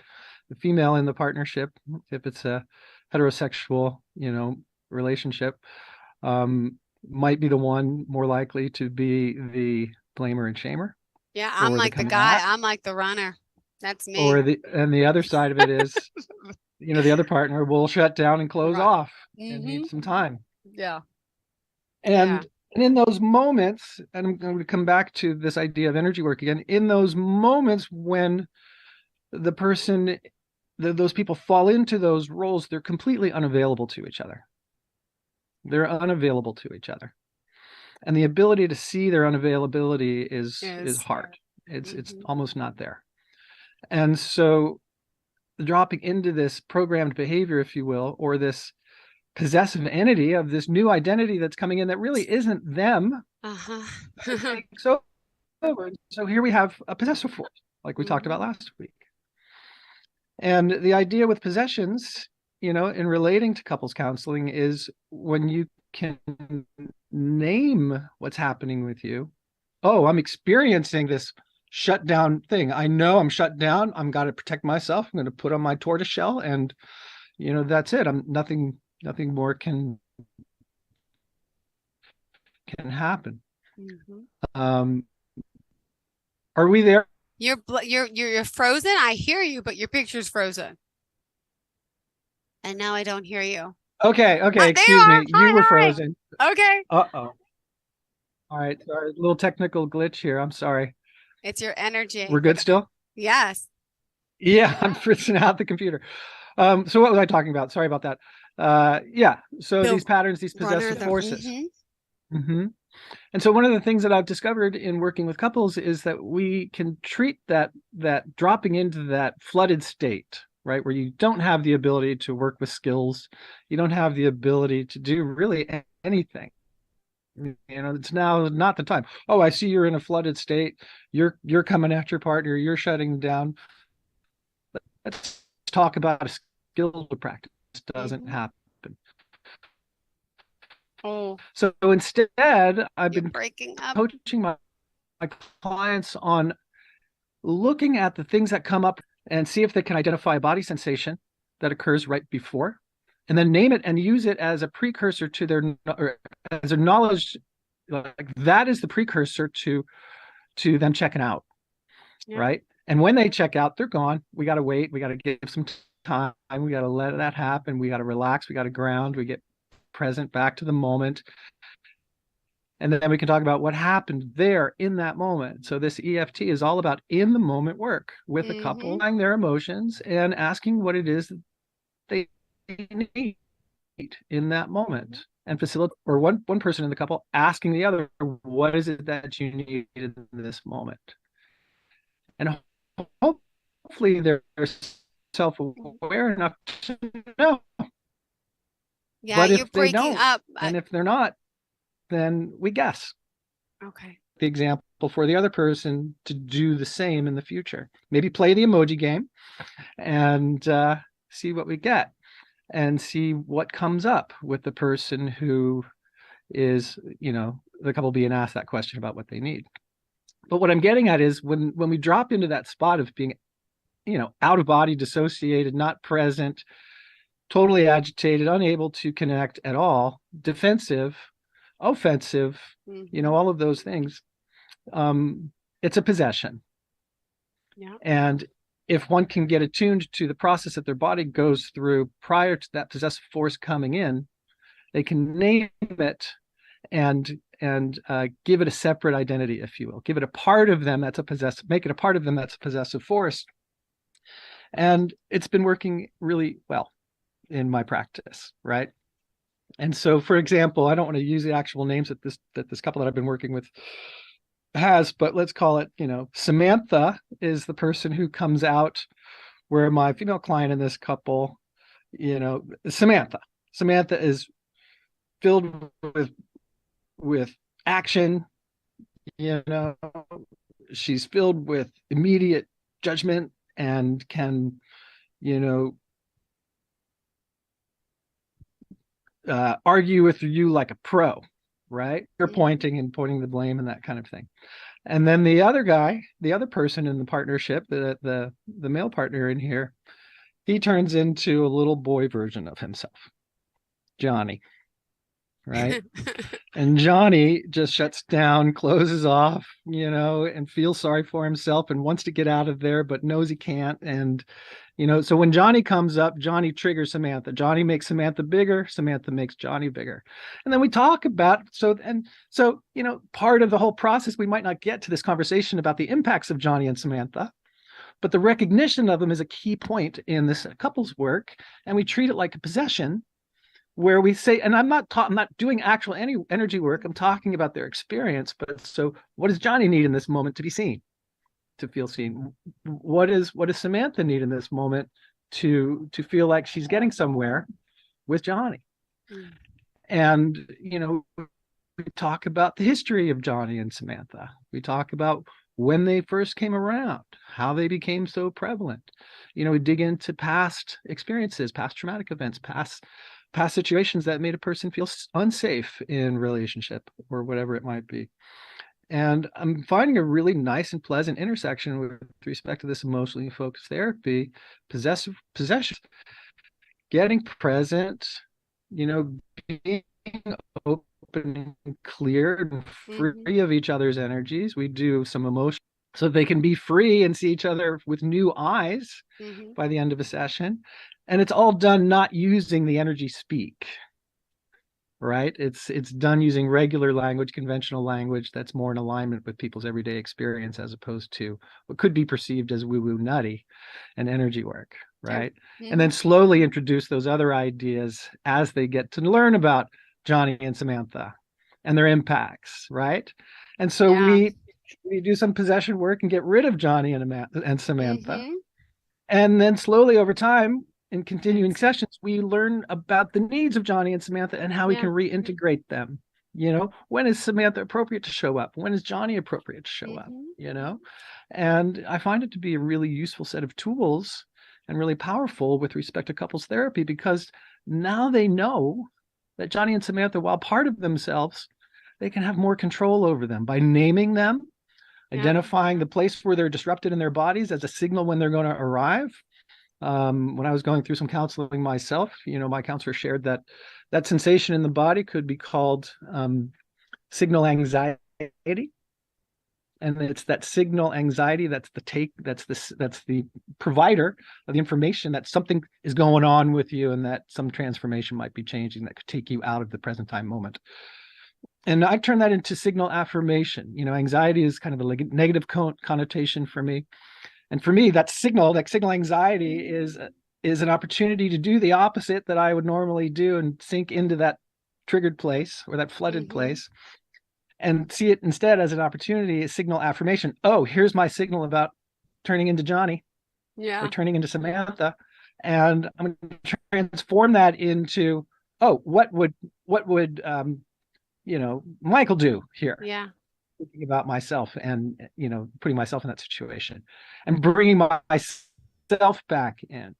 the female in the partnership, if it's a heterosexual, relationship, might be the one more likely to be the blamer and shamer. Yeah, I'm like the guy. I'm like the runner. That's me. And the other side of it is, the other partner will shut down and close off and need some time. Yeah. And in those moments, and I'm going to come back to this idea of energy work again, in those moments when the person, those people fall into those roles, they're completely unavailable to each other. They're unavailable to each other. And the ability to see their unavailability is hard. It's almost not there. And so dropping into this programmed behavior, if you will, or this possessive entity of this new identity that's coming in that really isn't them. So here we have a possessive force, like we talked about last week. And the idea with possessions, in relating to couples counseling, is when you can name what's happening with you. Oh, I'm experiencing this shutdown thing. I know I'm shut down. I'm got to protect myself. I'm going to put on my tortoise shell, and that's it. I'm nothing more can happen. Are we there? You're frozen. I hear you, but your picture's frozen. And now I don't hear you. Okay. Excuse me. You were frozen. Okay. Uh-oh. All right. Sorry, a little technical glitch here. I'm sorry. It's your energy. We're good still? Yes. Yeah, I'm fritzing out the computer. So what was I talking about? Sorry about that. So these patterns, these possessive forces. And so one of the things that I've discovered in working with couples is that we can treat that dropping into that flooded state, right, where you don't have the ability to work with skills, you don't have the ability to do really anything. It's now not the time. Oh, I see you're in a flooded state. You're coming at your partner. You're shutting down. Let's talk about a skill to practice. Doesn't happen. Oh, So instead, I've you're been breaking up. coaching my clients on looking at the things that come up and see if they can identify a body sensation that occurs right before, and then name it and use it as a precursor to their, or as a knowledge, like that is the precursor to them checking out. Yeah. Right. And when they check out, they're gone. We got to wait. We got to give some time. We got to let that happen. We got to relax. We got to ground. We get present, back to the moment. And then we can talk about what happened there in that moment. So this EFT is all about in the moment work with a couple, their emotions and asking what it is that they need in that moment, and facilitate, or one person in the couple asking the other, what is it that you need in this moment? And hopefully they're self-aware enough to know. Yeah, But you're if they breaking don't, up. and if they're not, then we guess Okay. the example for the other person to do the same in the future. Maybe play the emoji game and see what we get, and see what comes up with the person who is, the couple being asked that question about what they need. But what I'm getting at is when we drop into that spot of being, out of body, dissociated, not present, totally agitated, unable to connect at all, defensive, offensive, all of those things, it's a possession. Yeah. And if one can get attuned to the process that their body goes through prior to that possessive force coming in, they can name it and give it a separate identity, if you will. Give it a part of them that's a possessive, make it a part of them that's a possessive force. And it's been working really well in my practice, right? And so, for example, I don't want to use the actual names that this couple that I've been working with has, but let's call it, Samantha is the person who comes out, where my female client in this couple, Samantha is filled with action, she's filled with immediate judgment and can, argue with you like a pro, right? You're pointing the blame and that kind of thing. And then the other guy, the other person in the partnership, the male partner in here, he turns into a little boy version of himself, Johnny, right? And Johnny just shuts down, closes off, and feels sorry for himself and wants to get out of there, but knows he can't. And, so when Johnny comes up, Johnny triggers Samantha. Johnny makes Samantha bigger. Samantha makes Johnny bigger. And then we talk about, part of the whole process, we might not get to this conversation about the impacts of Johnny and Samantha, but the recognition of them is a key point in this couples work. And we treat it like a possession, where we say, and I'm not doing actual any energy work. I'm talking about their experience. But so what does Johnny need in this moment to be seen, to feel seen? What does Samantha need in this moment to feel like she's getting somewhere with Johnny? And, we talk about the history of Johnny and Samantha. We talk about when they first came around, how they became so prevalent. We dig into past experiences, past traumatic events, past situations that made a person feel unsafe in relationship or whatever it might be. And I'm finding a really nice and pleasant intersection with respect to this emotionally focused therapy, possession, getting present, being open and clear and free of each other's energies. We do some emotion so they can be free and see each other with new eyes by the end of a session. And it's all done not using the energy speak, right? It's done using regular language, conventional language that's more in alignment with people's everyday experience, as opposed to what could be perceived as woo-woo nutty and energy work, right? And then slowly introduce those other ideas as they get to learn about Johnny and Samantha and their impacts, right? And so we do some possession work and get rid of Johnny and Samantha. And then slowly over time, in continuing sessions, we learn about the needs of Johnny and Samantha and how we can reintegrate them. When is Samantha appropriate to show up? When is Johnny appropriate to show up? And I find it to be a really useful set of tools and really powerful with respect to couples therapy, because now they know that Johnny and Samantha, while part of themselves, they can have more control over them by naming them, identifying the place where they're disrupted in their bodies as a signal when they're going to arrive. When I was going through some counseling myself, my counselor shared that that sensation in the body could be called signal anxiety. And it's that signal anxiety that's the provider of the information that something is going on with you and that some transformation might be changing that could take you out of the present time moment. And I turn that into signal affirmation. Anxiety is kind of a negative connotation for me. And for me, that signal anxiety is an opportunity to do the opposite that I would normally do and sink into that triggered place or that flooded place and see it instead as an opportunity, a signal affirmation. Oh, here's my signal about turning into Johnny or turning into Samantha. And I'm going to transform that into, what would Michael do here? Yeah. Thinking about myself and, putting myself in that situation and bringing myself back in,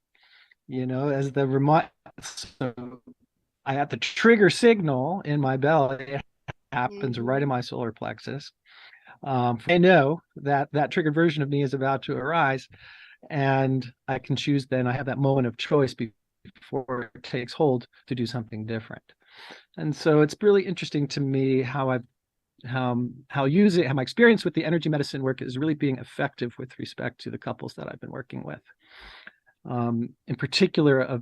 as the remote. So I got the trigger signal in my belly. It happens right in my solar plexus. I know that triggered version of me is about to arise, and I can choose. Then I have that moment of choice before it takes hold to do something different. And so it's really interesting to me how my experience with the energy medicine work is really being effective with respect to the couples that I've been working with. In particular,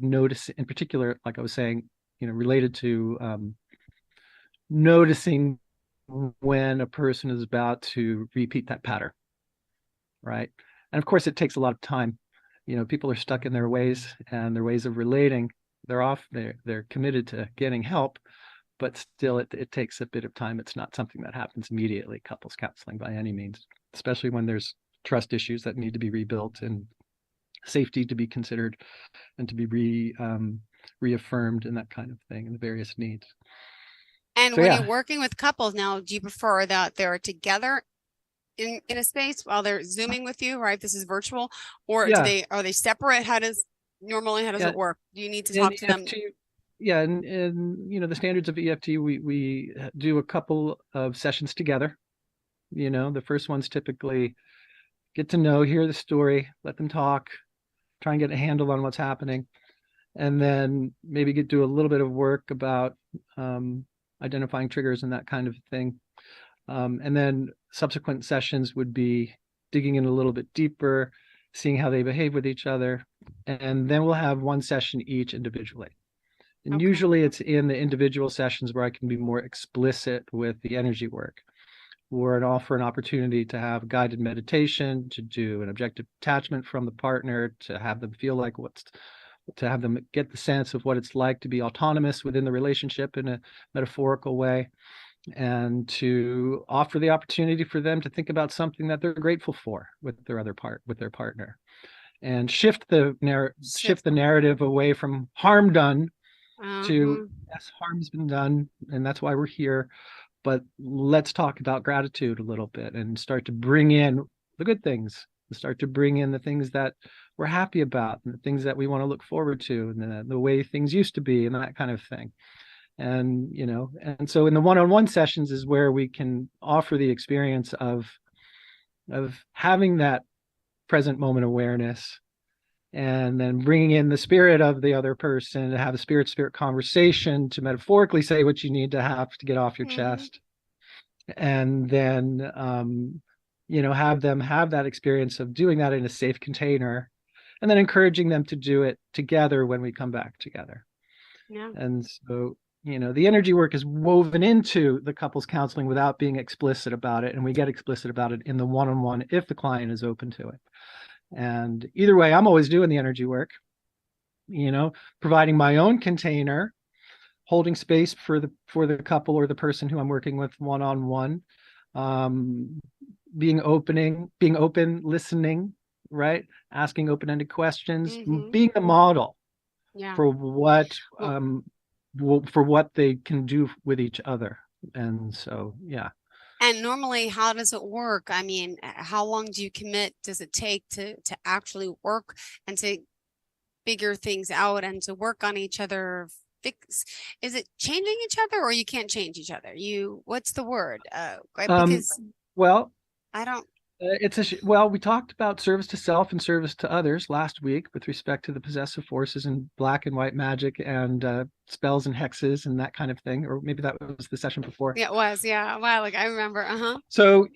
like I was saying, related to noticing when a person is about to repeat that pattern, right? And of course, it takes a lot of time. People are stuck in their ways and their ways of relating. They're committed to getting help, but still it takes a bit of time. It's not something that happens immediately, couples counseling by any means, especially when there's trust issues that need to be rebuilt and safety to be considered and to be reaffirmed and that kind of thing, and the various needs. And so, when you're working with couples now, do you prefer that they're together in a space while they're Zooming with you, right? This is virtual, or are they separate? How does it work? Do you need to talk to them? Yeah, and the standards of EFT, we do a couple of sessions together. The first one's typically get to know, hear the story, let them talk, try and get a handle on what's happening, and then maybe do a little bit of work about identifying triggers and that kind of thing. And then subsequent sessions would be digging in a little bit deeper, seeing how they behave with each other, and then we'll have one session each individually. And usually it's in the individual sessions where I can be more explicit with the energy work, or offer an opportunity to have guided meditation, to do an objective attachment from the partner, to have them feel like to have them get the sense of what it's like to be autonomous within the relationship in a metaphorical way, and to offer the opportunity for them to think about something that they're grateful for with their partner, and shift the narrative away from harm done to yes, harm's been done, and that's why we're here. But let's talk about gratitude a little bit and start to bring in the good things, and start to bring in the things that we're happy about and the things that we want to look forward to, and the way things used to be and that kind of thing. And, and so in the one-on-one sessions is where we can offer the experience of having that present moment awareness, and then bringing in the spirit of the other person to have a spirit conversation, to metaphorically say what you need to have to get off your chest, and then have them have that experience of doing that in a safe container, and then encouraging them to do it together when we come back together. And so the energy work is woven into the couples counseling without being explicit about it, and we get explicit about it in the one-on-one if the client is open to it. And either way, I'm always doing the energy work, providing my own container, holding space for the couple or the person who I'm working with one-on-one, being open, listening, right? Asking open-ended questions, being the model for what they can do with each other. And so, yeah. And normally, how does it work? I mean, how long do you commit? Does it take to actually work and to figure things out and to work on each other fix, is it changing each other, or you can't change each other? What's the word? Right, Um, because well, I don't. Well, we talked about service to self and service to others last week with respect to the possessive forces and black and white magic and spells and hexes and that kind of thing. Or maybe that was the session before. Yeah, it was. Yeah, a while ago. I remember. So,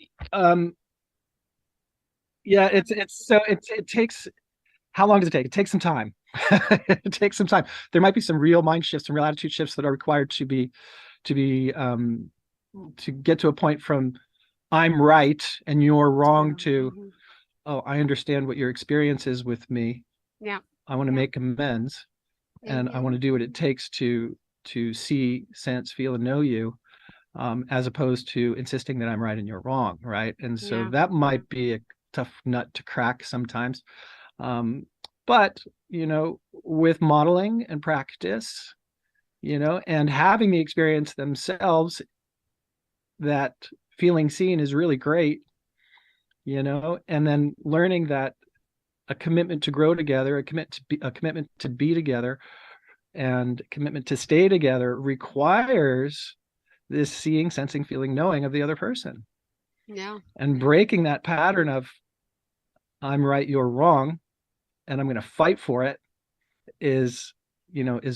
yeah, it takes. How long does it take? It takes some time. It takes some time. There might be some real mind shifts, some real attitude shifts that are required to get to a point from I'm right and you're wrong to, oh, I understand what your experience is with me. Yeah. I want to make amends, and I want to do what it takes to see, sense, feel, and know you, as opposed to insisting that I'm right and you're wrong, right? And so that might be a tough nut to crack sometimes. But, with modeling and practice, and having the experience themselves, that feeling seen is really great, and then learning that a commitment to grow together, a commitment to be together, and a commitment to stay together requires this seeing, sensing, feeling, knowing of the other person. Yeah. And breaking that pattern of I'm right, you're wrong, and I'm going to fight for it is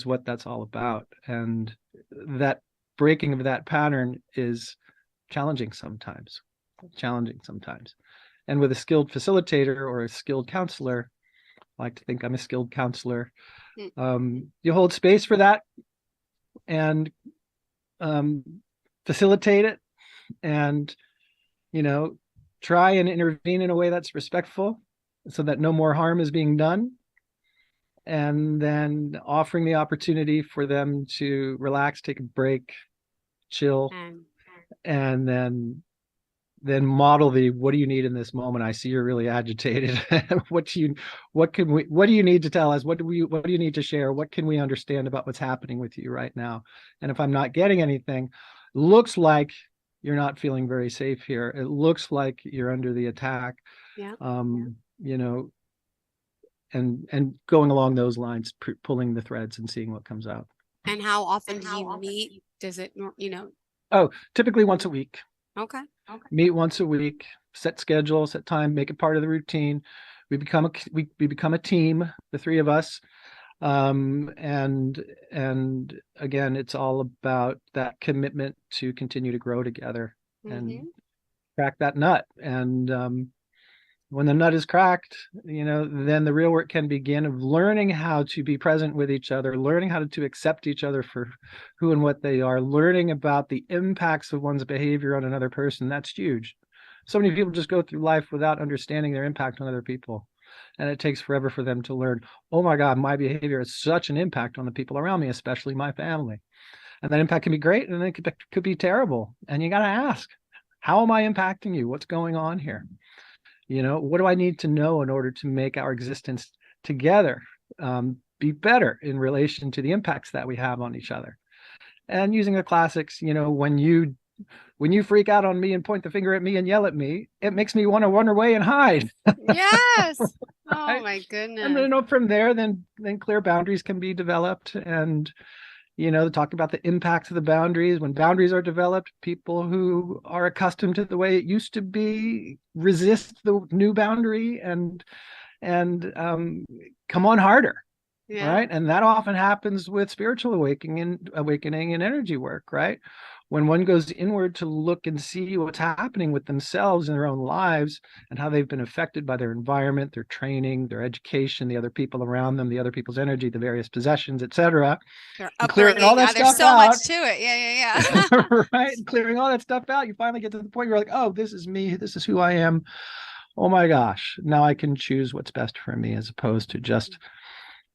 what that's all about. And that breaking of that pattern is challenging sometimes. And with a skilled facilitator or a skilled counselor, I like to think I'm a skilled counselor, you hold space for that and facilitate it, and try and intervene in a way that's respectful so that no more harm is being done, and then offering the opportunity for them to relax, take a break, chill, and then model what do you need in this moment? I see you're really agitated. What do you need to tell us? What do you need to share? What can we understand about what's happening with you right now? And if I'm not getting anything, looks like you're not feeling very safe here. It looks like you're under the attack. Yeah. And going along those lines, pulling the threads and seeing what comes out. And how often do you meet? Does it, Oh, typically once a week. Okay. Meet once a week, set schedule, set time, make it part of the routine. We become a team, the three of us. And again, it's all about that commitment to continue to grow together and crack that nut. And when the nut is cracked, then the real work can begin of learning how to be present with each other, learning how to accept each other for who and what they are, learning about the impacts of one's behavior on another person. That's huge. So many people just go through life without understanding their impact on other people. And it takes forever for them to learn, oh my God, my behavior has such an impact on the people around me, especially my family. And that impact can be great, and it could be terrible. And you got to ask, how am I impacting you? What's going on here? What do I need to know in order to make our existence together be better in relation to the impacts that we have on each other? And using the classics, when you freak out on me and point the finger at me and yell at me, it makes me want to run away and hide. Yes. Oh Right? my goodness. And then from there, then clear boundaries can be developed, and talk about the impacts of the boundaries. When boundaries are developed, people who are accustomed to the way it used to be resist the new boundary and come on harder. Yeah. Right. And that often happens with spiritual awakening and energy work, right? When one goes inward to look and see what's happening with themselves in their own lives and how they've been affected by their environment, their training, their education, the other people around them, the other people's energy, the various possessions, etc. Clearing all that stuff There's so out, much to it. Yeah. right? Clearing all that stuff out, you finally get to the point where you're like, oh, this is me. This is who I am. Oh my gosh. Now I can choose what's best for me, as opposed to just,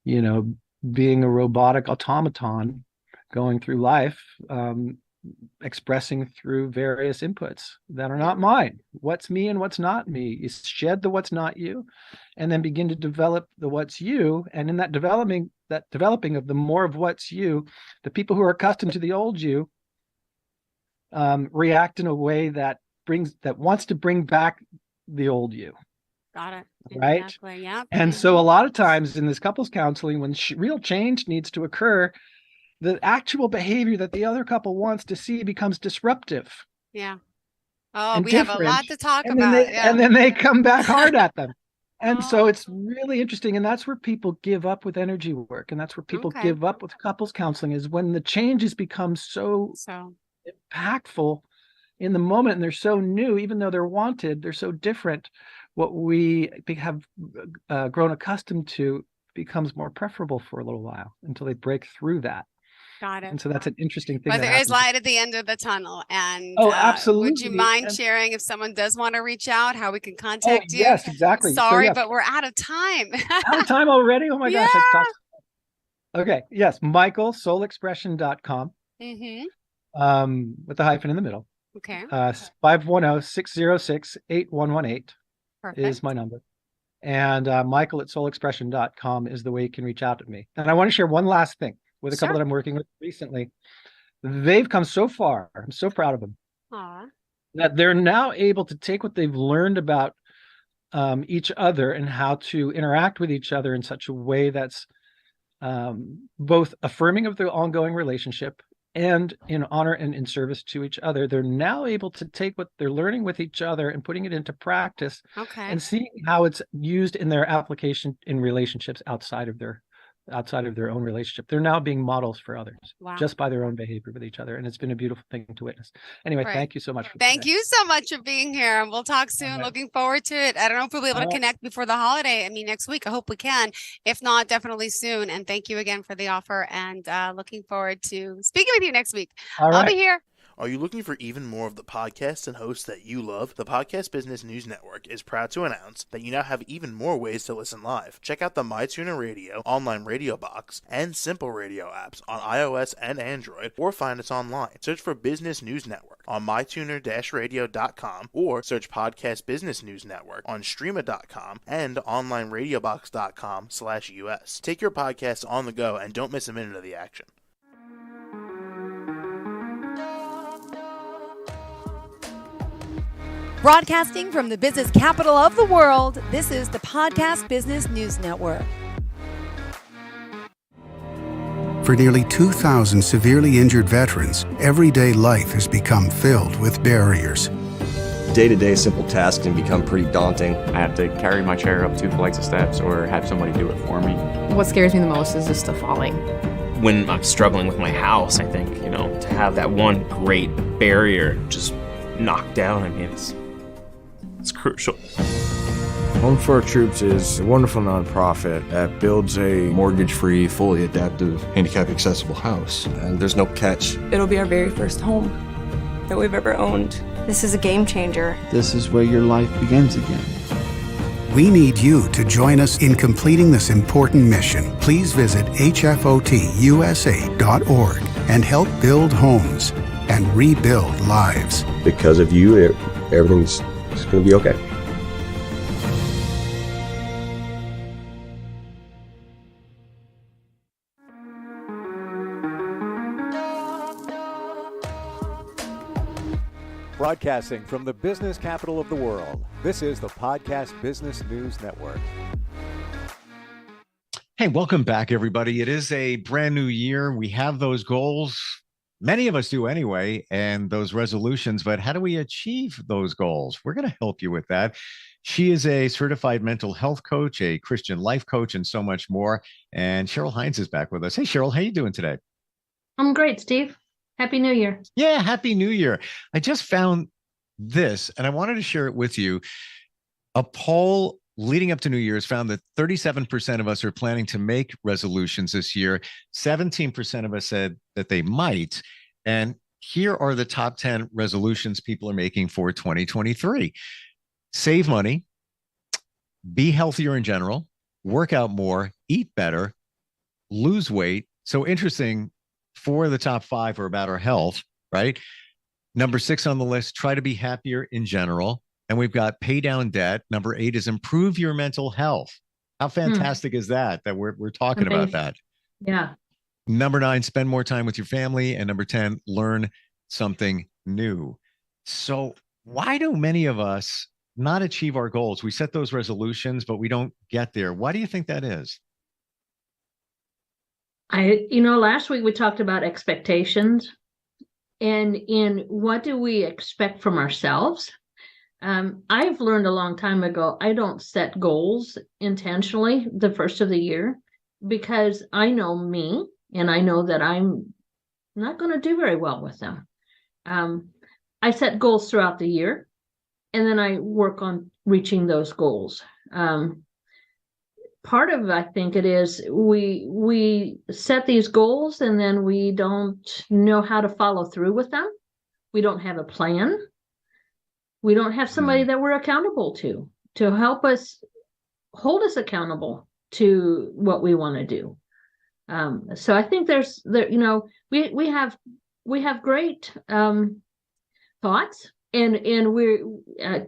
being a robotic automaton going through life, expressing through various inputs that are not mine. What's me and what's not me. You shed the what's not you, and then begin to develop the what's you. And in that developing of the more of what's you, the people who are accustomed to the old you react in a way that wants to bring back the old you. Got it. Right. Exactly. Yeah. And so a lot of times in this couples counseling, when real change needs to occur, the actual behavior that the other couple wants to see becomes disruptive. Yeah. Oh, And we have a different, lot to talk and then about. they, Yeah. and then they come back hard at them. And so Oh. it's really interesting. And that's where people give up with energy work. And that's where people Okay. give up with couples counseling, is when the changes become so impactful in the moment, and they're so new, even though they're wanted, they're so different. What we have grown accustomed to becomes more preferable for a little while until they break through that. Got it. And so that's an interesting thing. But that there is happens. light at the end of the tunnel. And Oh, absolutely. would you mind And- sharing, if someone does want to reach out, how we can contact you? Yes, exactly. Sorry, yeah. but we're out of time. Out of time already? Oh my Yeah. gosh. I talked. Okay. Yes. Michael, soulexpression.com. With the hyphen in the middle. Okay. 510-606-8118 Perfect. is my number. And Michael at soulexpression.com is the way you can reach out to me. And I want to share one last thing with a couple that I'm working with recently. They've come so far. I'm so proud of them. Aw. That they're now able to take what they've learned about each other and how to interact with each other in such a way that's both affirming of their ongoing relationship and in honor and in service to each other. They're now able to take what they're learning with each other and putting it into practice, and seeing how it's used in their application in relationships outside of their own relationship. They're now being models for others just by their own behavior with each other. And it's been a beautiful thing to witness. Anyway, thank you so much. Thank you so much for being here. And we'll talk soon. Looking forward to it. I don't know if we'll be able to connect before the holiday. I mean, next week. I hope we can. If not, definitely soon. And thank you again for the offer. And looking forward to speaking with you next week. I'll be here. Are you looking for even more of the podcasts and hosts that you love? The Podcast Business News Network is proud to announce that you now have even more ways to listen live. Check out the MyTuner Radio, online radio box, and Simple Radio apps on iOS and Android, or find us online. Search for Business News Network on mytuner-radio.com, or search Podcast Business News Network on streama.com and onlineradiobox.com/US. Take your podcast on the go and don't miss a minute of the action. Broadcasting from the business capital of the world, this is the Podcast Business News Network. For nearly 2,000 severely injured veterans, everyday life has become filled with barriers. Day-to-day simple tasks can become pretty daunting. I have to carry my chair up 2 flights of steps or have somebody do it for me. What scares me the most is just the falling. When I'm struggling with my house, I think, to have that one great barrier just knocked down, I mean, it's crucial. Home for Our Troops is a wonderful nonprofit that builds a Mortgage-free, fully adaptive, handicap-accessible house. And there's no catch. It'll be our very first home that we've ever owned. This is a game changer. This is where your life begins again. We need you to join us in completing this important mission. Please visit hfotusa.org and help build homes and rebuild lives. Because of you, everything's going to be okay. Broadcasting from the business capital of the world, this is the Podcast Business News Network. Hey, welcome back, everybody. It is a brand new year. We have those goals. Many of us do anyway, and those resolutions, but how do we achieve those goals? We're going to help you with that. She is a certified mental health coach, a Christian life coach, and so much more. And Cheryl Hines is back with us. Hey, Cheryl, how you doing today? I'm great, Steve. Happy New Year. Yeah, Happy New Year. I just found this, and I wanted to share it with you. A poll leading up to New Year's found that 37% of us are planning to make resolutions this year. 17% of us said that they might. And here are the top 10 resolutions people are making for 2023. Save money, be healthier in general, work out more, eat better, lose weight. So interesting, 4 of the top 5 are about our health, right? Number 6 on the list, try to be happier in general. And we've got pay down debt. Number 8 is improve your mental health. How fantastic is that we're talking about that? Yeah. Number 9, spend more time with your family. And number 10, learn something new. So why do many of us not achieve our goals? We set those resolutions, but we don't get there. Why do you think that is? Last week we talked about expectations and in what do we expect from ourselves. I've learned a long time ago, I don't set goals intentionally the first of the year because I know me and I know that I'm not going to do very well with them. I set goals throughout the year and then I work on reaching those goals. Part of I think it is we set these goals and then we don't know how to follow through with them. We don't have a plan. We don't have somebody that we're accountable to help us hold us accountable to what we want to do. So I think we have great thoughts and we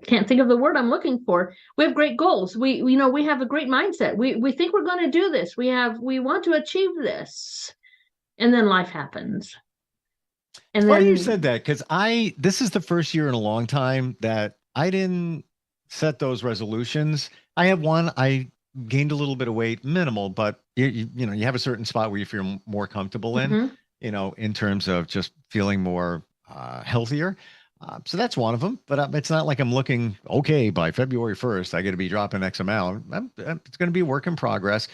can't think of the word I'm looking for. We have great goals. We have a great mindset. We think we're going to do this. We want to achieve this, and then life happens. And Funny then you said that because this is the first year in a long time that I didn't set those resolutions. I have one. I gained a little bit of weight, minimal, but you have a certain spot where you feel more comfortable in, in terms of just feeling more healthier. So that's one of them, but it's not like I'm looking, okay, by February 1st, I got to be dropping X amount. It's going to be a work in progress.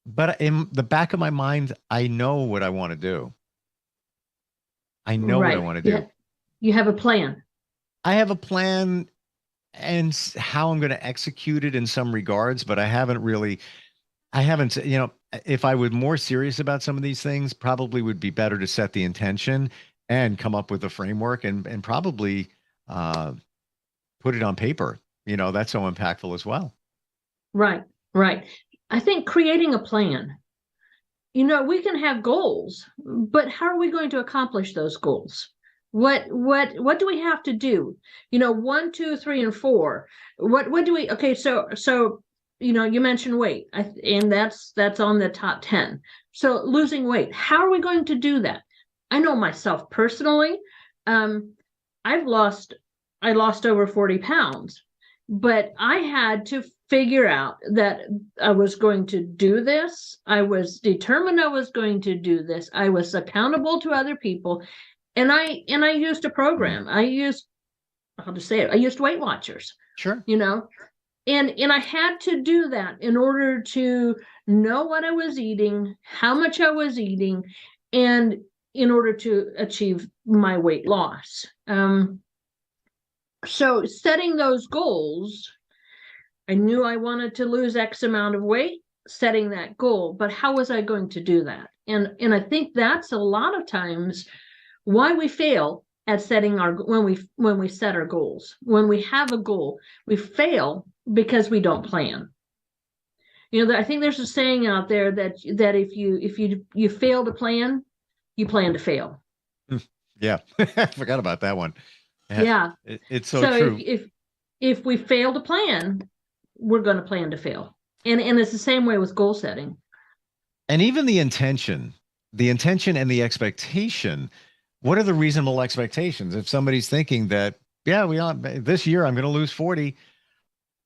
But in the back of my mind, I know what I want to do. I know what I want to do. You have a plan. I have a plan and how I'm going to execute it in some regards, but I haven't, if I were more serious about some of these things, probably would be better to set the intention and come up with a framework and probably put it on paper. That's so impactful as well. Right. I think creating a plan, we can have goals, but how are we going to accomplish those goals? What do we have to do? 1, 2, 3, and 4. What do we? Okay, so you mentioned weight, and that's on the top 10. So losing weight, how are we going to do that? I know myself personally. I lost over 40 pounds, but I had to figure out that I was going to do this. I was determined I was going to do this. I was accountable to other people. And I used a program. I'll just say it. I used Weight Watchers. Sure. And I had to do that in order to know what I was eating, how much I was eating, and in order to achieve my weight loss. So setting those goals, I knew I wanted to lose X amount of weight, setting that goal, but how was I going to do that? And I think that's a lot of times why we fail at setting when we set our goals. When we have a goal, we fail because we don't plan. I think there's a saying out there that if you fail to plan, you plan to fail. Yeah, I forgot about that one. Yeah. It's so true. If we fail to plan, we're going to plan to fail. And it's the same way with goal setting. And even the intention and the expectation. What are the reasonable expectations? If somebody's thinking that, this year I'm going to lose 40,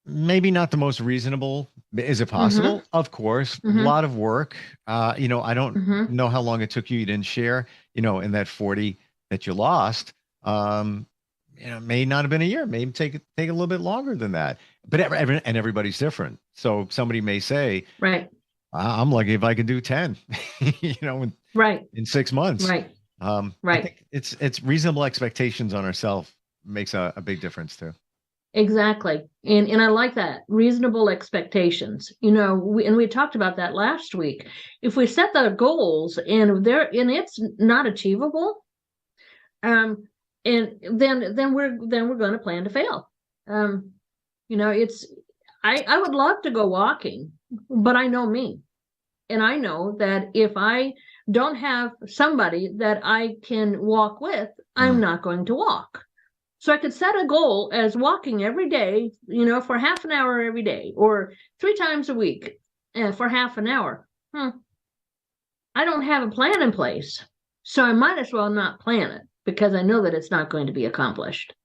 maybe not the most reasonable. Is it possible? Of course. A lot of work. I don't know how long it took you. You didn't share, in that 40 that you lost. May not have been a year, maybe take a little bit longer than that, but everybody's different. So somebody may say, right, I'm lucky if I could do 10, in 6 months. Right. I think it's reasonable expectations on ourselves makes a big difference too. Exactly. And I like that. Reasonable expectations. We talked about that last week. If we set the goals and it's not achievable, and then we're going to plan to fail. I would love to go walking, but I know me. And I know that if I don't have somebody that I can walk with, I'm not going to walk. So I could set a goal as walking every day, for half an hour every day, or 3 times a week for half an hour. I don't have a plan in place, so I might as well not plan it because I know that it's not going to be accomplished.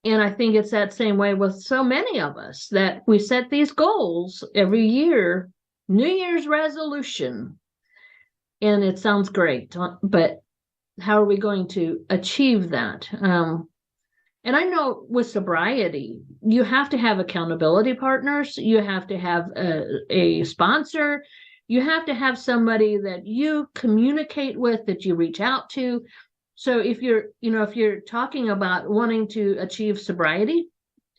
And I think it's that same way with so many of us that we set these goals every year, New Year's resolution. and it sounds great, but how are we going to achieve that? And I know with sobriety, you have to have accountability partners. You have to have a sponsor. You have to have somebody that you communicate with, that you reach out to. So if you're talking about wanting to achieve sobriety,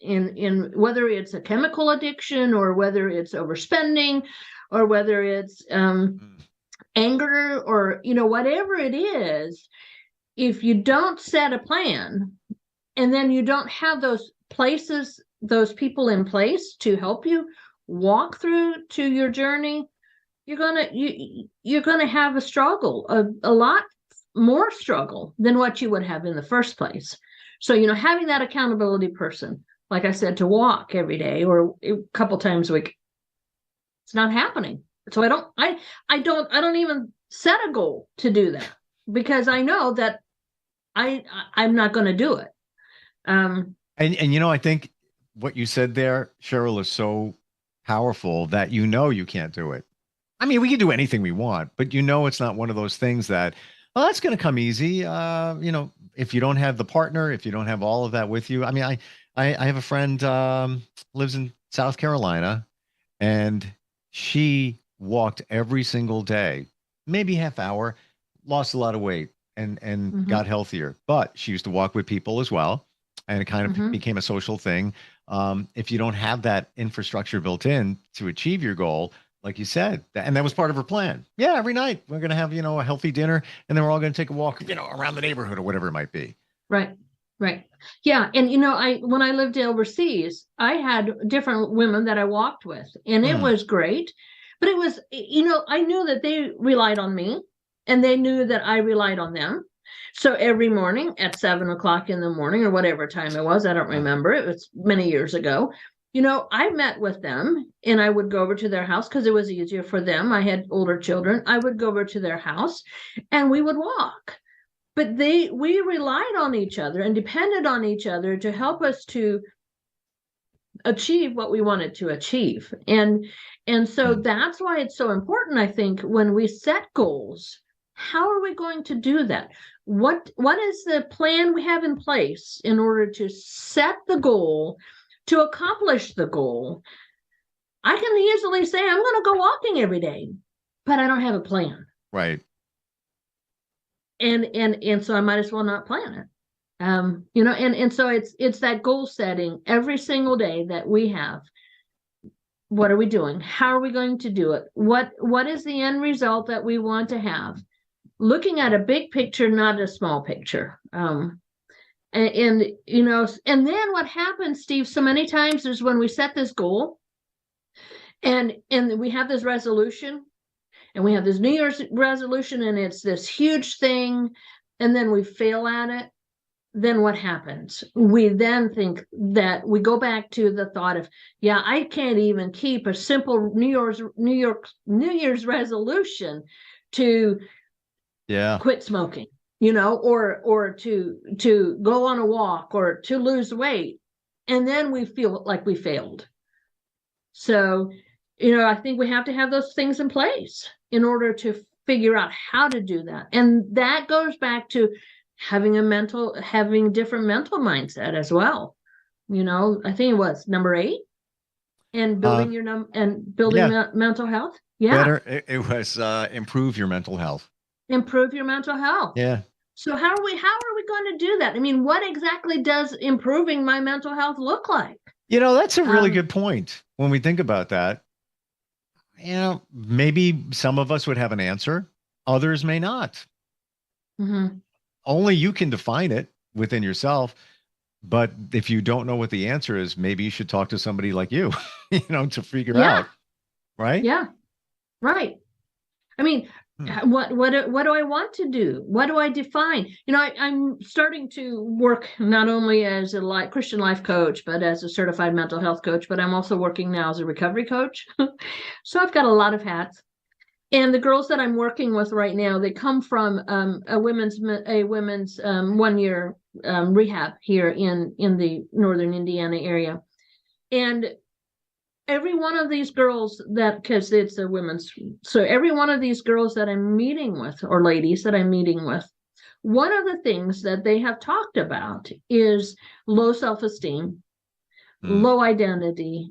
in whether it's a chemical addiction or whether it's overspending or whether it's anger or whatever it is, if you don't set a plan, and then you don't have those people in place to help you walk through to your journey, you're gonna have a struggle, a lot more struggle than what you would have in the first place. So having that accountability person, like I said, to walk every day or a couple times a week, it's not happening. So I don't even set a goal to do that, because I know that I'm not going to do it. And I think what you said there, Cheryl, is so powerful that you can't do it. I mean, we can do anything we want, but it's not one of those things that, well, that's going to come easy. If you don't have the partner, if you don't have all of that with you. I mean, I have a friend lives in South Carolina, and she walked every single day, maybe half hour, lost a lot of weight and got healthier. But she used to walk with people as well. And it kind of became a social thing. If you don't have that infrastructure built in to achieve your goal, like you said, and that was part of her plan. Yeah, every night we're going to have, a healthy dinner, and then we're all going to take a walk, around the neighborhood or whatever it might be. Right. Yeah. And, when I lived overseas, I had different women that I walked with, and it was great. But it was, I knew that they relied on me, and they knew that I relied on them. So every morning at 7 o'clock in the morning, or whatever time it was, I don't remember, it was many years ago, I met with them, and I would go over to their house because it was easier for them. I had older children. I would go over to their house and we would walk. But we relied on each other and depended on each other to help us to achieve what we wanted to achieve. And so that's why it's so important, I think, when we set goals. How are we going to do that? What is the plan we have in place in order to set the goal, to accomplish the goal? I can easily say I'm going to go walking every day, but I don't have a plan. Right. And so I might as well not plan it. And so it's that goal setting every single day that we have. What are we doing? How are we going to do it? What is the end result that we want to have? Looking at a big picture, not a small picture. And then what happens, Steve, so many times is when we set this goal and we have this resolution, and we have this New Year's resolution, and it's this huge thing, and then we fail at it. Then what happens? We then think that we go back to the thought of, yeah, I can't even keep a simple New Year's resolution to quit smoking, or to go on a walk or to lose weight. And then we feel like we failed. So, I think we have to have those things in place in order to figure out how to do that. And that goes back to having different mental mindset as well. I think it was number 8, and building mental health. Yeah. Better. It was improve your mental health. Improve your mental health. Yeah. So how are we going to do that? I mean, what exactly does improving my mental health look like? That's a really good point. When we think about that, maybe some of us would have an answer. Others may not. Only you can define it within yourself. But if you don't know what the answer is, maybe you should talk to somebody like you, to figure out. Right? Yeah. Right. I mean, what do I want to do? What do I define? I'm starting to work not only as a Christian life coach, but as a certified mental health coach, but I'm also working now as a recovery coach. So I've got a lot of hats. And the girls that I'm working with right now, they come from a women's 1-year rehab here in the northern Indiana area. And every one of these girls because it's a women's, so every one of these girls that I'm meeting with, or ladies that I'm meeting with, one of the things that they have talked about is low self-esteem, low identity.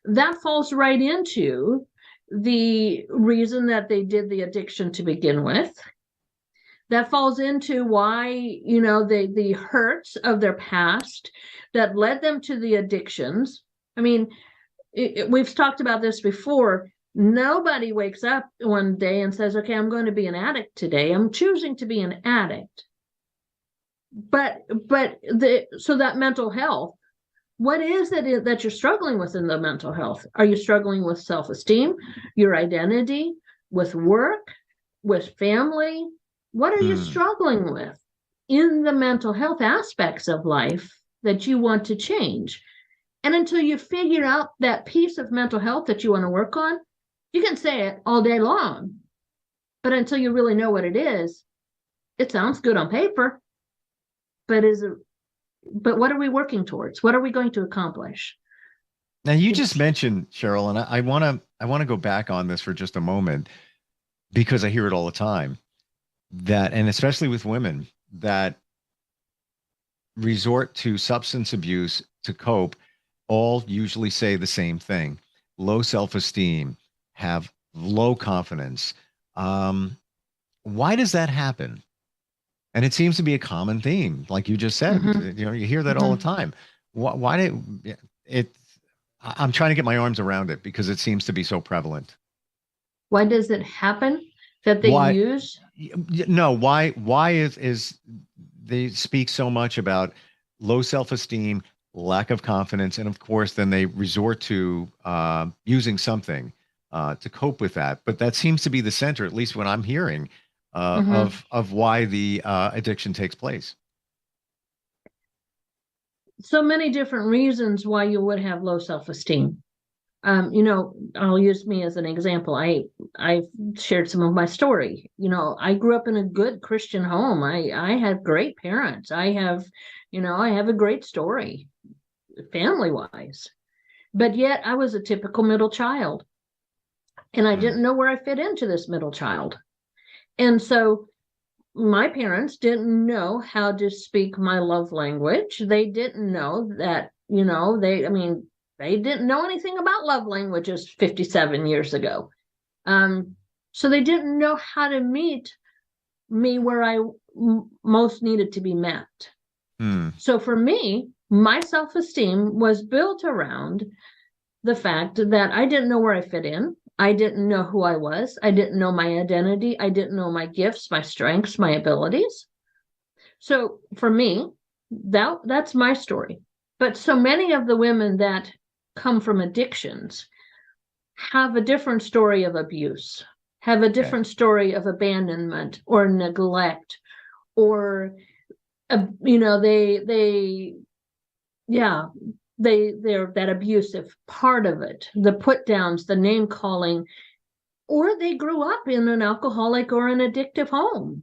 That falls right into the reason that they did the addiction to begin with. That falls into why, the hurts of their past that led them to the addictions. I mean, we've talked about this before. Nobody wakes up one day and says, okay, I'm going to be an addict today. I'm choosing to be an addict. So that mental health, what is it that you're struggling with in the mental health? Are you struggling with self-esteem, your identity, with work, with family? What are you struggling with in the mental health aspects of life that you want to change? And until you figure out that piece of mental health that you want to work on, you can say it all day long. But until you really know what it is, it sounds good on paper. But what are we working towards? What are we going to accomplish? Now, you just mentioned, Cheryl, and I want to go back on this for just a moment, because I hear it all the time, that, and especially with women that resort to substance abuse to cope, all usually say the same thing: low self-esteem, have low confidence. Why does that happen? And it seems to be a common theme, like you just said. You hear that all the time. Why did it? I'm trying to get my arms around it because it seems to be so prevalent. Why does it happen that they use? No, why is they speak so much about low self-esteem, lack of confidence, and of course, then they resort to using something to cope with that. But that seems to be the center, at least when I'm hearing, of why the addiction takes place. So many different reasons why you would have low self-esteem. I'll use me as an example. I've shared some of my story. I grew up in a good Christian home. I had great parents. I have a great story, family-wise. But yet I was a typical middle child. And I didn't know where I fit into this middle child. And so my parents didn't know how to speak my love language. They didn't know that, they didn't know anything about love languages 57 years ago. So they didn't know how to meet me where I most needed to be met. So for me, my self-esteem was built around the fact that I didn't know where I fit in. I didn't know who I was. I didn't know my identity. I didn't know my gifts, my strengths, my abilities. So for me, that's my story. But so many of the women that come from addictions have a different story of abuse, have a different story of abandonment or neglect, or they're that abusive part of it, the put downs, the name calling, or they grew up in an alcoholic or an addictive home.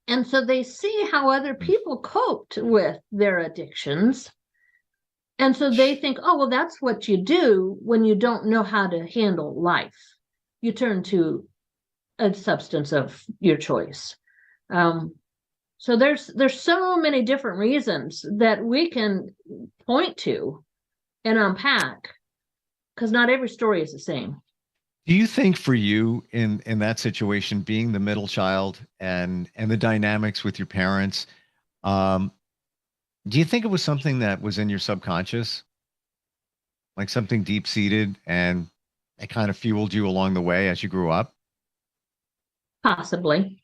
And so they see how other people coped with their addictions. And so they think, oh, well, that's what you do when you don't know how to handle life. You turn to a substance of your choice. So there's so many different reasons that we can point to and unpack, because not every story is the same. Do you think for you in that situation, being the middle child and the dynamics with your parents, do you think it was something that was in your subconscious, like something deep seated, and it kind of fueled you along the way as you grew up? Possibly.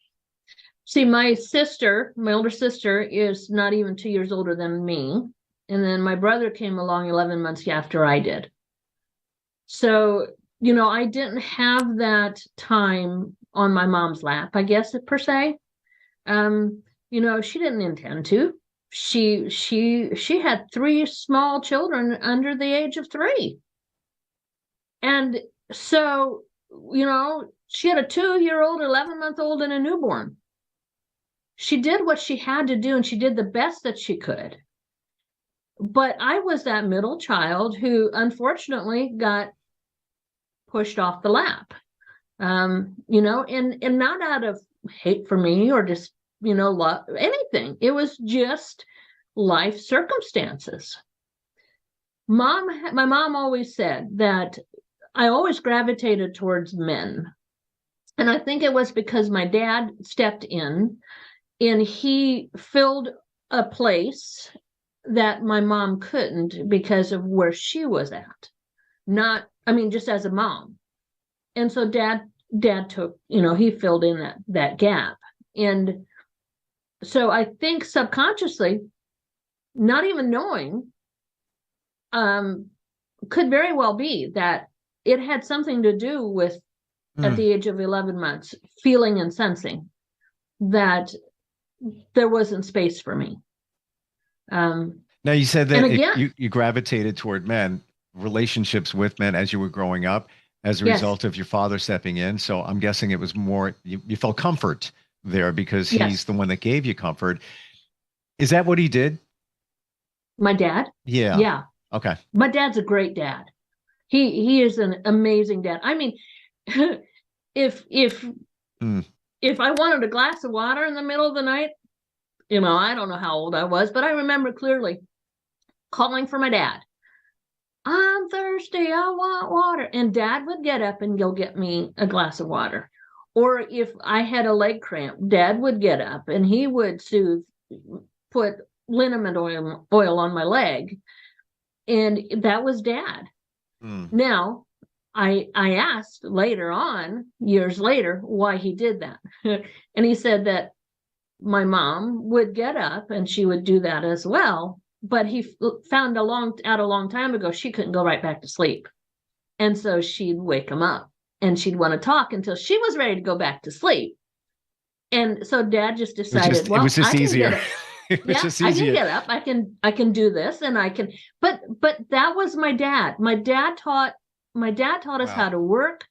See, my older sister is not even 2 years older than me. And then my brother came along 11 months after I did. So, I didn't have that time on my mom's lap, I guess, per se. She didn't intend to. She had 3 small children under the age of 3. And so, she had a 2-year-old, 11-month-old, and a newborn. She did what she had to do, and she did the best that she could. But I was that middle child who unfortunately got pushed off the lap. You know, and not out of hate for me or just, you know, love, anything. It was just life circumstances. My mom always said that I always gravitated towards men. And I think it was because my dad stepped in and he filled a place that my mom couldn't because of where she was at. Not, I mean, just as a mom. And so dad took, you know, he filled in that gap. And so I think subconsciously, not even knowing, could very well be that it had something to do with, at the age of 11 months, feeling and sensing that there wasn't space for me. Now you said that again, you gravitated toward men, relationships with men as you were growing up as a result of your father stepping in. So I'm guessing it was more, you felt comfort there because he's the one that gave you comfort. Is that what he did? My dad? Yeah. Yeah. Okay. My dad's a great dad. He is an amazing dad. I mean, if I wanted a glass of water in the middle of the night, you know, I don't know how old I was, but I remember clearly calling for my dad. I'm thirsty, I want water. And dad would get up and go get me a glass of water. Or if I had a leg cramp, dad would get up and he would put liniment oil on my leg. And that was dad. Now, I asked later on, years later, why he did that. And he said that my mom would get up and she would do that as well. But he found a long time ago, she couldn't go right back to sleep. And so she'd wake him up and she'd want to talk until she was ready to go back to sleep. And so dad just decided, it was just easier. I can get up. I can do this and I can, but that was my dad. My dad taught us how to work.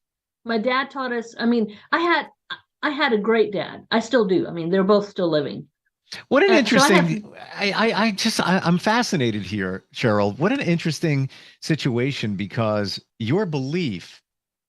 My dad taught us, I mean, I had a great dad. I still do. I mean, they're both still living. What an interesting, I'm fascinated here, Cheryl. What an interesting situation, because your belief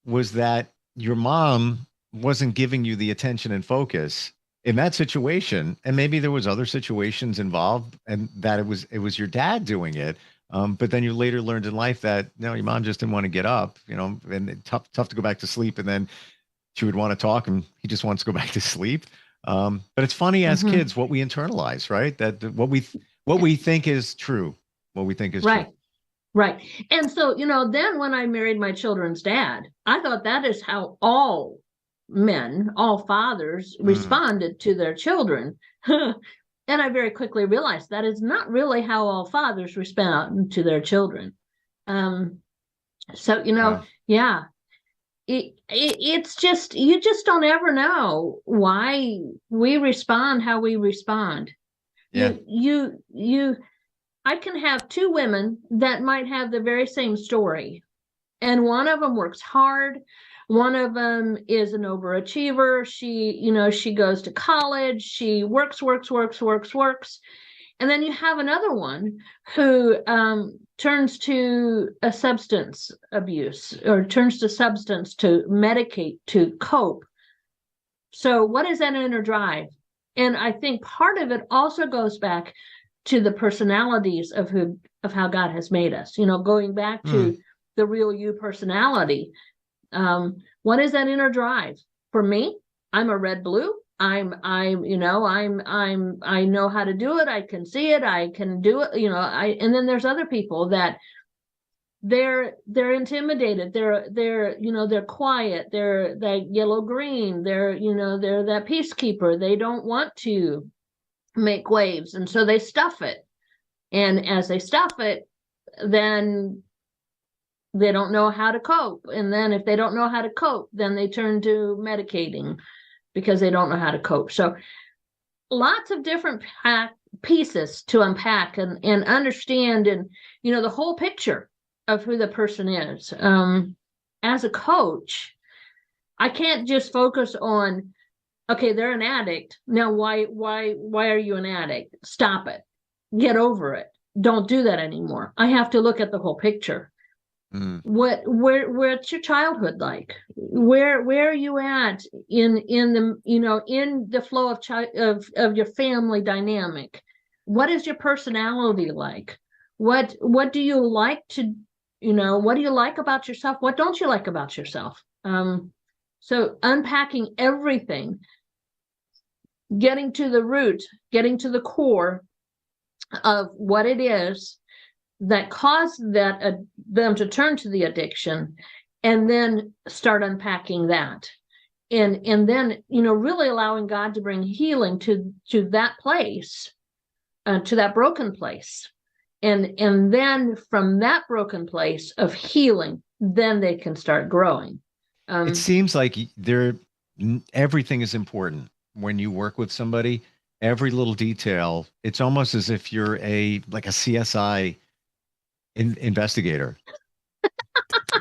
was that your mom wasn't giving you the attention and focus in that situation. And maybe there was other situations involved and that it was your dad doing it. But then you later learned in life that, no, your mom just didn't want to get up, you know, and tough to go back to sleep. And then she would want to talk and he just wants to go back to sleep. But it's funny as kids, what we internalize, right? That what we think is true, true. Right. And so, you know, then when I married my children's dad, I thought that is how all men, all fathers responded to their children. And I very quickly realized that is not really how all fathers respond to their children. So, you know, it's just, you just don't ever know why we respond how we respond. Yeah. I can have two women that might have the very same story, and one of them works hard. One of them is an overachiever. She goes to college. She works. And then you have another one who turns to a substance abuse or turns to substance to medicate, to cope. So what is that inner drive? And I think part of it also goes back to the personalities of how God has made us, you know, going back to the real you personality. What is that inner drive? For me, I'm a red blue. I know how to do it. I can see it. I can do it. You know, and then there's other people that they're intimidated. They're quiet. They're that yellow green. They're that peacekeeper. They don't want to make waves. And so they stuff it. And as they stuff it, then they don't know how to cope. And then if they don't know how to cope, then they turn to medicating because they don't know how to cope. So lots of different pieces to unpack and understand, and, you know, the whole picture of who the person is. As a coach, I can't just focus on, okay, they're an addict. Now, why are you an addict? Stop it. Get over it. don't do that anymore. I have to look at the whole picture. What's your childhood like? Where are you at in the flow of your family dynamic? What is your personality like? What do you like to, what do you like about yourself? What don't you like about yourself? So unpacking everything, getting to the root, getting to the core of what it is that caused them to turn to the addiction, and then start unpacking that, and then really allowing God to bring healing to that place, to that broken place, and then from that broken place of healing, then they can start growing. It seems like everything is important when you work with somebody. Every little detail. It's almost as if you're like a CSI investigator.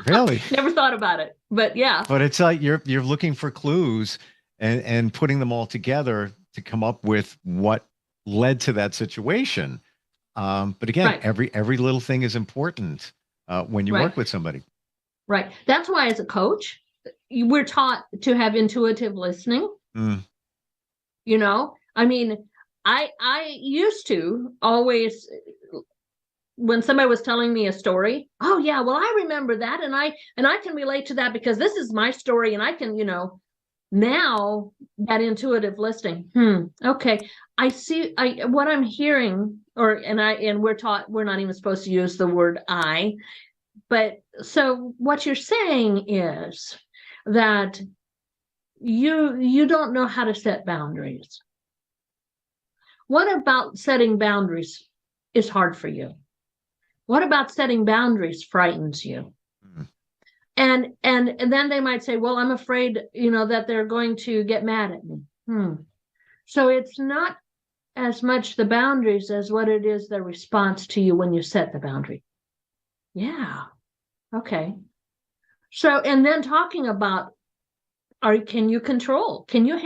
Really? Never thought about it, but yeah. But it's like you're looking for clues and putting them all together to come up with what led to that situation. But again, Right. every little thing is important when you Right. work with somebody. Right. That's why as a coach, we're taught to have intuitive listening. I mean, I used to always, when somebody was telling me a story, oh yeah, well, I remember that, and I can relate to that because this is my story, and I can, now that intuitive listening. Okay, I see. What I'm hearing, and we're taught we're not even supposed to use the word I, but so what you're saying is that you don't know how to set boundaries. What about setting boundaries is hard for you? What about setting boundaries frightens you? And then they might say, well, I'm afraid, that they're going to get mad at me. So it's not as much the boundaries as what it is the response to you when you set the boundary. Yeah. Okay. So, and then talking about, can you control? Can you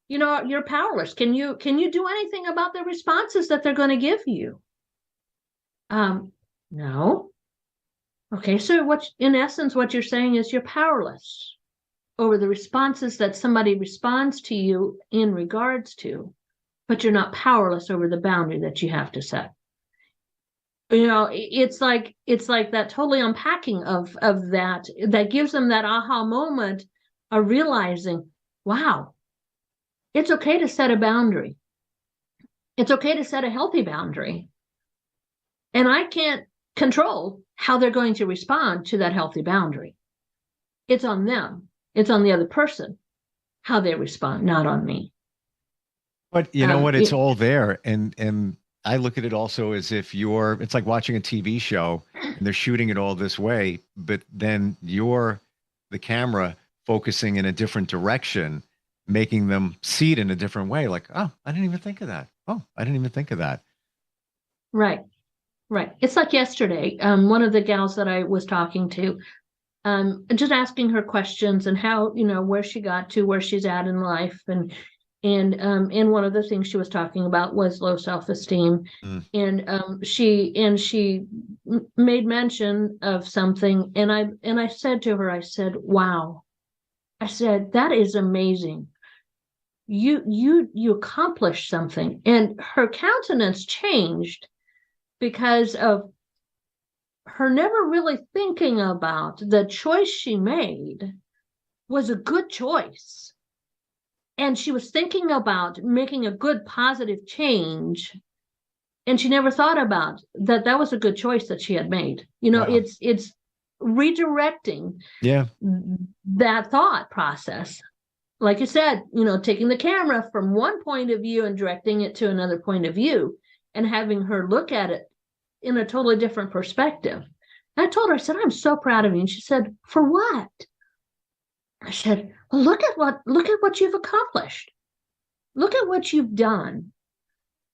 you're powerless. Can you do anything about the responses that they're going to give you? No. Okay, so in essence, what you're saying is you're powerless over the responses that somebody responds to you in regards to, but you're not powerless over the boundary that you have to set. It's like that totally unpacking of that gives them that aha moment of realizing, wow, it's okay to set a boundary. It's okay to set a healthy boundary. And I can't control how they're going to respond to that healthy boundary. It's on them. It's on the other person, how they respond, not on me. But you know what? It's all there. And I look at it also as if it's like watching a TV show and they're shooting it all this way, but then you're the camera focusing in a different direction, making them see it in a different way. Like, oh, I didn't even think of that. Oh, I didn't even think of that. Right. It's like yesterday, one of the gals that I was talking to, just asking her questions and how, where she got to, where she's at in life. And one of the things she was talking about was low self-esteem. And she made mention of something. And I said to her, I said, wow. I said, that is amazing. You accomplished something. And her countenance changed because of her never really thinking about the choice she made was a good choice. And she was thinking about making a good, positive change. And she never thought about that was a good choice that she had made. Wow. It's redirecting that thought process. Like you said, taking the camera from one point of view and directing it to another point of view and having her look at it in a totally different perspective. And I told her, I said, I'm so proud of you. And she said, for what? I said, well, look at what you've accomplished. Look at what you've done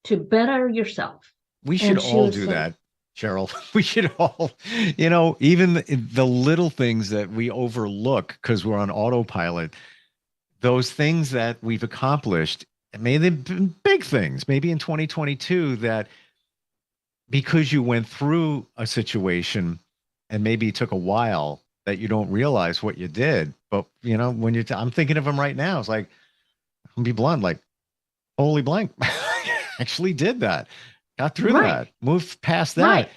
to better yourself. We should all do that, Cheryl. We should all, even the little things that we overlook because we're on autopilot, those things that we've accomplished, maybe big things, maybe in 2022, that because you went through a situation and maybe it took a while, that you don't realize what you did. But, you know, when I'm thinking of them right now, it's like, I'm gonna be blunt, like, holy blank, actually did that, got through that, moved past that. Right.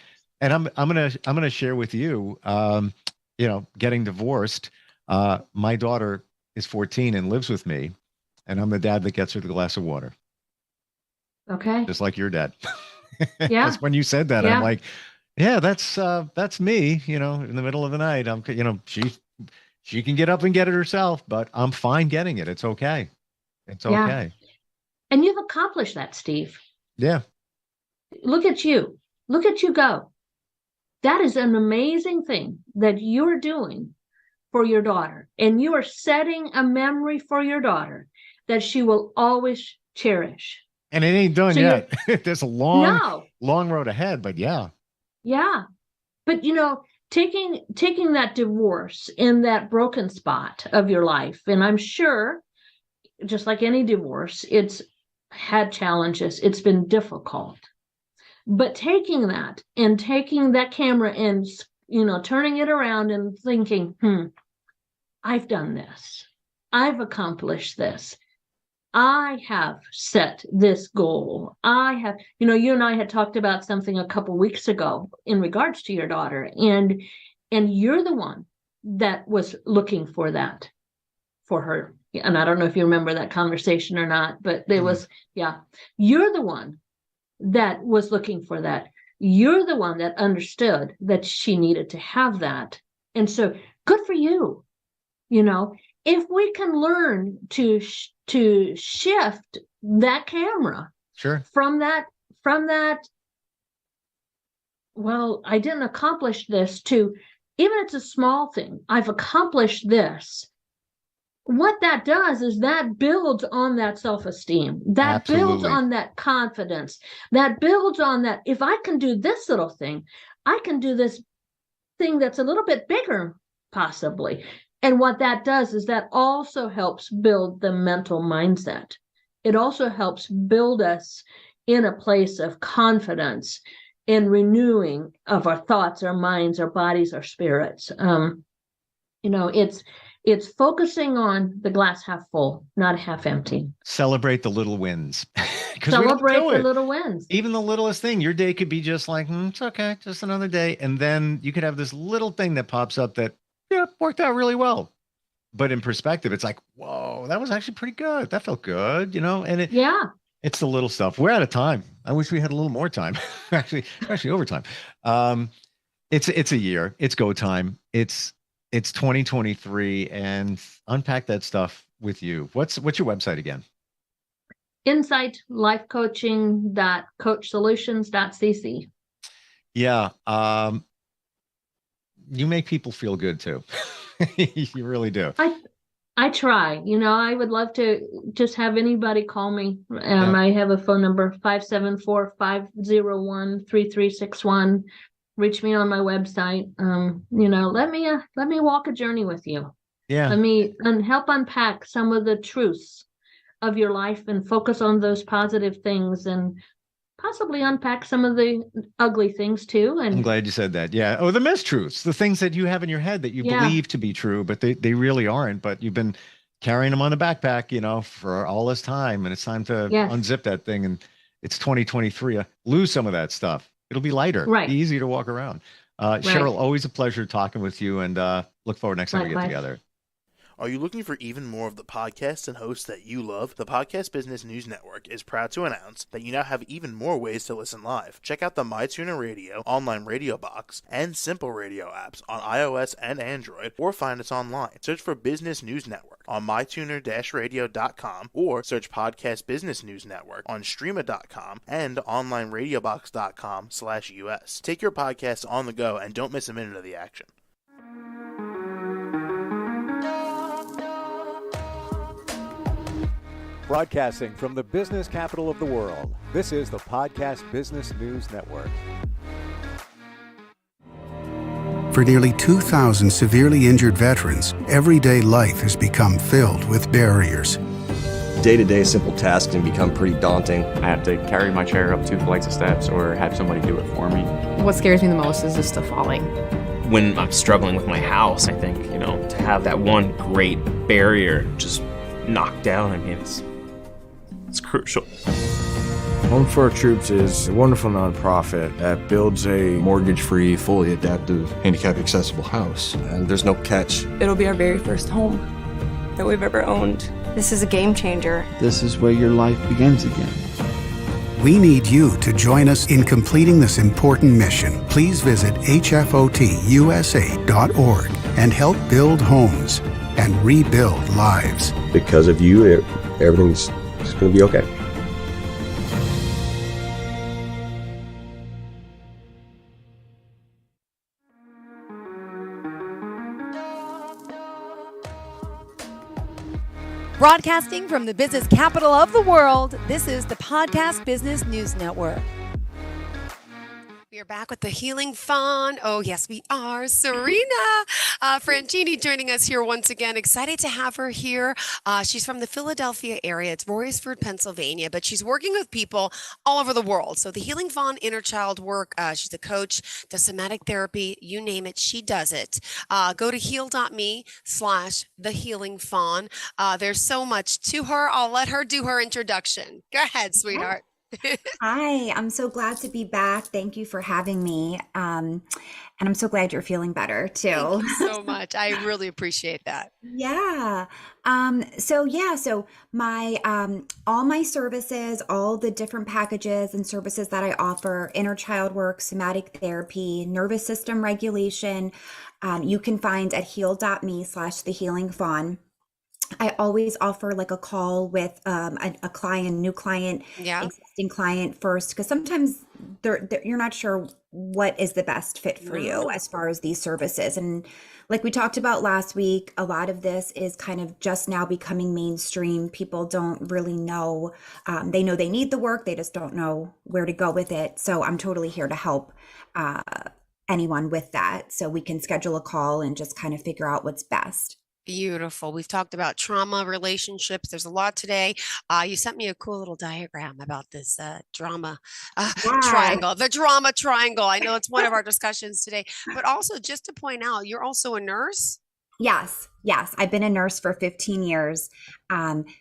And I'm gonna share with you, you know, getting divorced. My daughter is 14 and lives with me, and I'm the dad that gets her the glass of water. Okay. Just like your dad. Yeah. Because when you said that, Yeah. I'm like, yeah, that's me. You know, in the middle of the night, you know, she can get up and get it herself, but I'm fine getting it. It's okay. It's Yeah. okay. And you've accomplished that, Steve. Yeah. Look at you. Look at you go. That is an amazing thing that you're doing for your daughter. And you are setting a memory for your daughter that she will always cherish. And it ain't done So yet. There's a long No. road ahead, but yeah. Yeah. But you know, taking that divorce in that broken spot of your life, and I'm sure, just like any divorce, it's had challenges, it's been difficult. But taking that camera and, you know, turning it around and thinking, I've done this, I've accomplished this, I have set this goal. I have, you know, you and I had talked about something a couple weeks ago in regards to your daughter, and you're the one that was looking for that for her. And I don't know if you remember that conversation or not, but there was, you're the one that was looking for that. You're the one that understood that she needed to have that. And so good for you. You know, if we can learn to shift that camera from that, well, I didn't accomplish this, to even it's a small thing, I've accomplished this. What that does is that builds on that self-esteem, that builds on that confidence, that builds on that. If I can do this little thing, I can do this thing that's a little bit bigger, possibly. And what that does is that also helps build the mental mindset. It also helps build us in a place of confidence and renewing of our thoughts, our minds, our bodies, our spirits. You know, it's focusing on the glass half full, not half empty. Celebrate the little wins. Celebrate the little wins. Even the littlest thing. Your day could be just like, it's okay, just another day. And then you could have this little thing that pops up that, worked out really well. But in perspective, it's like, whoa, that was actually pretty good. That felt good, you know? And it's the little stuff. We're out of time. I wish we had a little more time. actually overtime. It's a year. It's go time. It's 2023, and unpack that stuff with you. What's your website again? insightlifecoaching.coachsolutions.cc. Yeah. You make people feel good too. You really do. I try, you know, I would love to just have anybody call me. I have a phone number, 574-501-3361. Reach me on my website. You know, let me walk a journey with you. Yeah. Let me help unpack some of the truths of your life and focus on those positive things, and possibly unpack some of the ugly things too. And I'm glad you said that. Yeah. Oh, the mistruths, the things that you have in your head that you believe to be true, but they really aren't. But you've been carrying them on the backpack, you know, for all this time, and it's time to unzip that thing. And it's 2023. Lose some of that stuff. It'll be lighter. Be easy to walk around. Cheryl, always a pleasure talking with you, and look forward next time we get together. Are you looking for even more of the podcasts and hosts that you love? The Podcast Business News Network is proud to announce that you now have even more ways to listen live. Check out the MyTuner Radio, online radio box, and Simple Radio apps on iOS and Android, or find us online. Search for Business News Network on mytuner-radio.com, or search Podcast Business News Network on streama.com and onlineradiobox.com/US. Take your podcast on the go and don't miss a minute of the action. Broadcasting from the business capital of the world, this is the Podcast Business News Network. For nearly 2,000 severely injured veterans, everyday life has become filled with barriers. day-to-day simple tasks can become pretty daunting. I have to carry my chair up 2 flights of steps or have somebody do it for me. What scares me the most is just the falling. When I'm struggling with my house, I think, to have that one great barrier just knocked down, I mean, it's crucial. Home for Our Troops is a wonderful nonprofit that builds a Mortgage-free, fully adaptive, handicap-accessible house, and there's no catch. It'll be our very first home that we've ever owned. This is a game changer. This is where your life begins again. We need you to join us in completing this important mission. Please visit hfotusa.org and help build homes and rebuild lives. Because of you, everything's just going to be okay. Broadcasting from the business capital of the world, this is the Podcast Business News Network. We are back with the Healing Fawn. Oh, yes, we are. Serena Francini joining us here once again. Excited to have her here. She's from the Philadelphia area. It's Royersford, Pennsylvania, but she's working with people all over the world. So the Healing Fawn inner child work, she's a coach, does somatic therapy, you name it, she does it. Go to heal.me/the Healing Fawn. There's so much to her. I'll let her do her introduction. Go ahead, sweetheart. Hi, I'm so glad to be back. Thank you for having me. And I'm so glad you're feeling better too. Thank you so much. I really appreciate that. Yeah. So my all my services, all the different packages and services that I offer, inner child work, somatic therapy, nervous system regulation, you can find at heal.me/the Healing Fawn. I always offer like a call with a client, new client, existing client first, because sometimes you're not sure what is the best fit for you as far as these services. And like we talked about last week, a lot of this is kind of just now becoming mainstream. People don't really know. They know they need the work. They just don't know where to go with it. So I'm totally here to help anyone with that. So we can schedule a call and just kind of figure out what's best. Beautiful. We've talked about trauma, relationships. There's a lot today. You sent me a cool little diagram about this drama triangle, the drama triangle. I know it's one of our discussions today, but also just to point out, you're also a nurse. Yes. I've been a nurse for 15 years.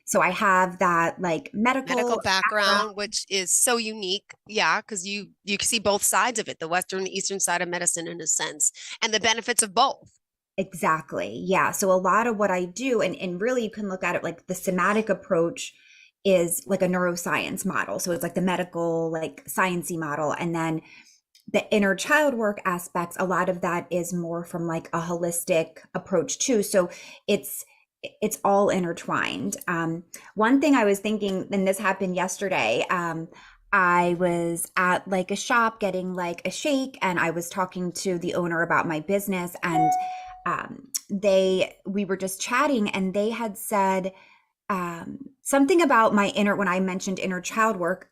So I have that like medical background, which is so unique. Yeah. Because you can see both sides of it, the Western and Eastern side of medicine in a sense, and the benefits of both. Exactly. Yeah. So a lot of what I do, and really you can look at it like the somatic approach is like a neuroscience model. So it's like the medical, like sciencey model. And then the inner child work aspects, a lot of that is more from like a holistic approach too. So it's all intertwined. One thing I was thinking, and this happened yesterday, I was at like a shop getting like a shake, and I was talking to the owner about my business, and we were just chatting, and they had said something about my when I mentioned inner child work,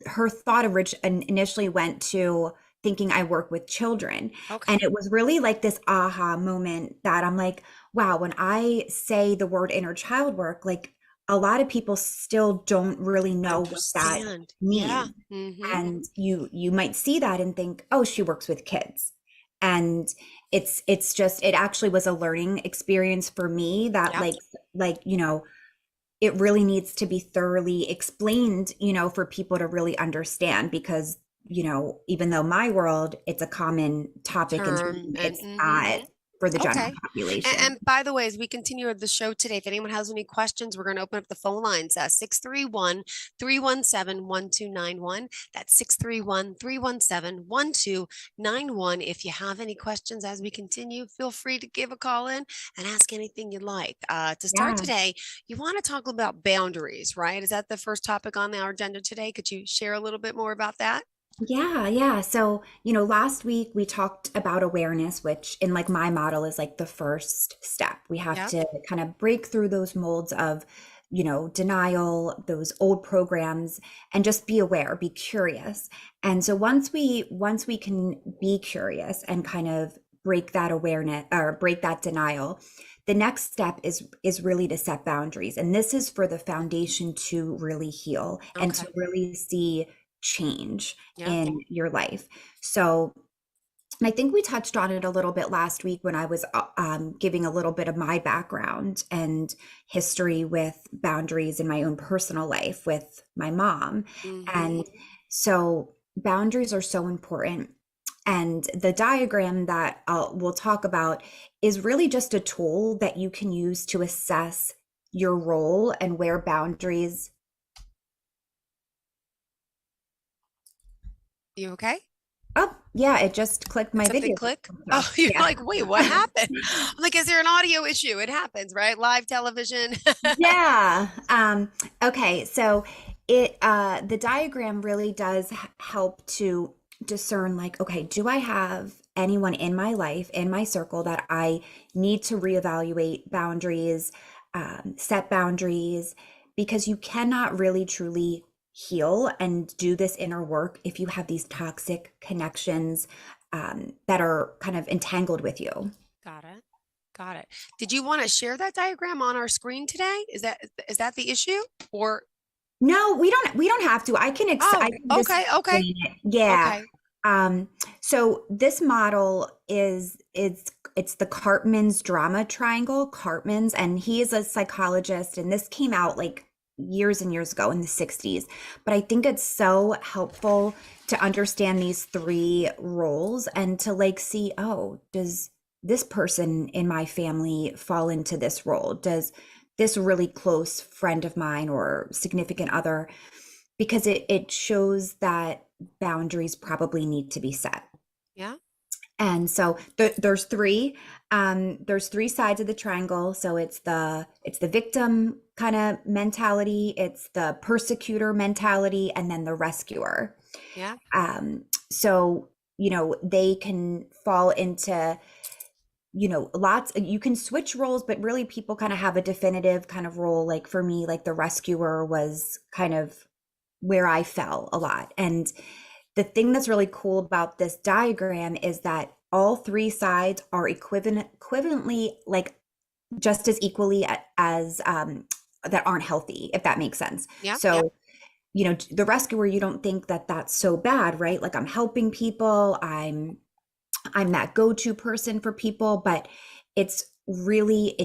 her thought initially went to thinking I work with children. Okay. And it was really like this aha moment that I'm like, wow, when I say the word inner child work, like a lot of people still don't really know what that means. Yeah. Mm-hmm. And you might see that and think, oh, she works with kids. And it's just, it actually was a learning experience for me that it really needs to be thoroughly explained, for people to really understand, because, even though my world, it's a common topic and it's not for the general population. And by the way, as we continue the show today, if anyone has any questions, we're going to open up the phone lines, 631-317-1291. That's 631-317-1291. If you have any questions as we continue, feel free to give a call in and ask anything you'd like. To start today, you want to talk about boundaries, right? Is that the first topic on our agenda today? Could you share a little bit more about that? Yeah. So, last week we talked about awareness, which in like my model is like the first step. We have to kind of break through those molds of, denial, those old programs, and just be aware, be curious. And so once we can be curious and kind of break that awareness or break that denial, the next step is really to set boundaries. And this is for the foundation to really heal and to really see change in your life. So, and I think we touched on it a little bit last week when I was giving a little bit of my background and history with boundaries in my own personal life with my mom. And so boundaries are so important. And the diagram that we'll talk about is really just a tool that you can use to assess your role and where boundaries. You okay? Oh, yeah, it just clicked my Something video. click? Oh, you're like, wait, what happened? I'm like, is there an audio issue? It happens, right? Live television. Yeah. Okay. So the diagram really does help to discern, like, okay, do I have anyone in my life, in my circle, that I need to reevaluate boundaries, set boundaries, because you cannot really truly heal and do this inner work if you have these toxic connections that are kind of entangled with you. Got it. Got it. Did you want to share that diagram on our screen today? Is that the issue? Or no, we don't have to. I can okay. explain it. Yeah. Okay. So this model it's the Cartman's drama triangle, Cartman's, and he is a psychologist, and this came out like years and years ago in the 60s. But I think it's so helpful to understand these three roles and to like see, oh, does this person in my family fall into this role? Does this really close friend of mine or significant other? Because it shows that boundaries probably need to be set. Yeah. And so there's three sides of the triangle. So it's the victim kind of mentality, it's the persecutor mentality, and then the rescuer. Yeah. So, they can fall into, you can switch roles, but really people kind of have a definitive kind of role. Like for me, like the rescuer was kind of where I fell a lot. And the thing that's really cool about this diagram is that all three sides are equivalently, like just as equally as that aren't healthy, if that makes sense. Yeah. So, the rescuer, you don't think that that's so bad, right? Like I'm helping people, I'm that go-to person for people, but it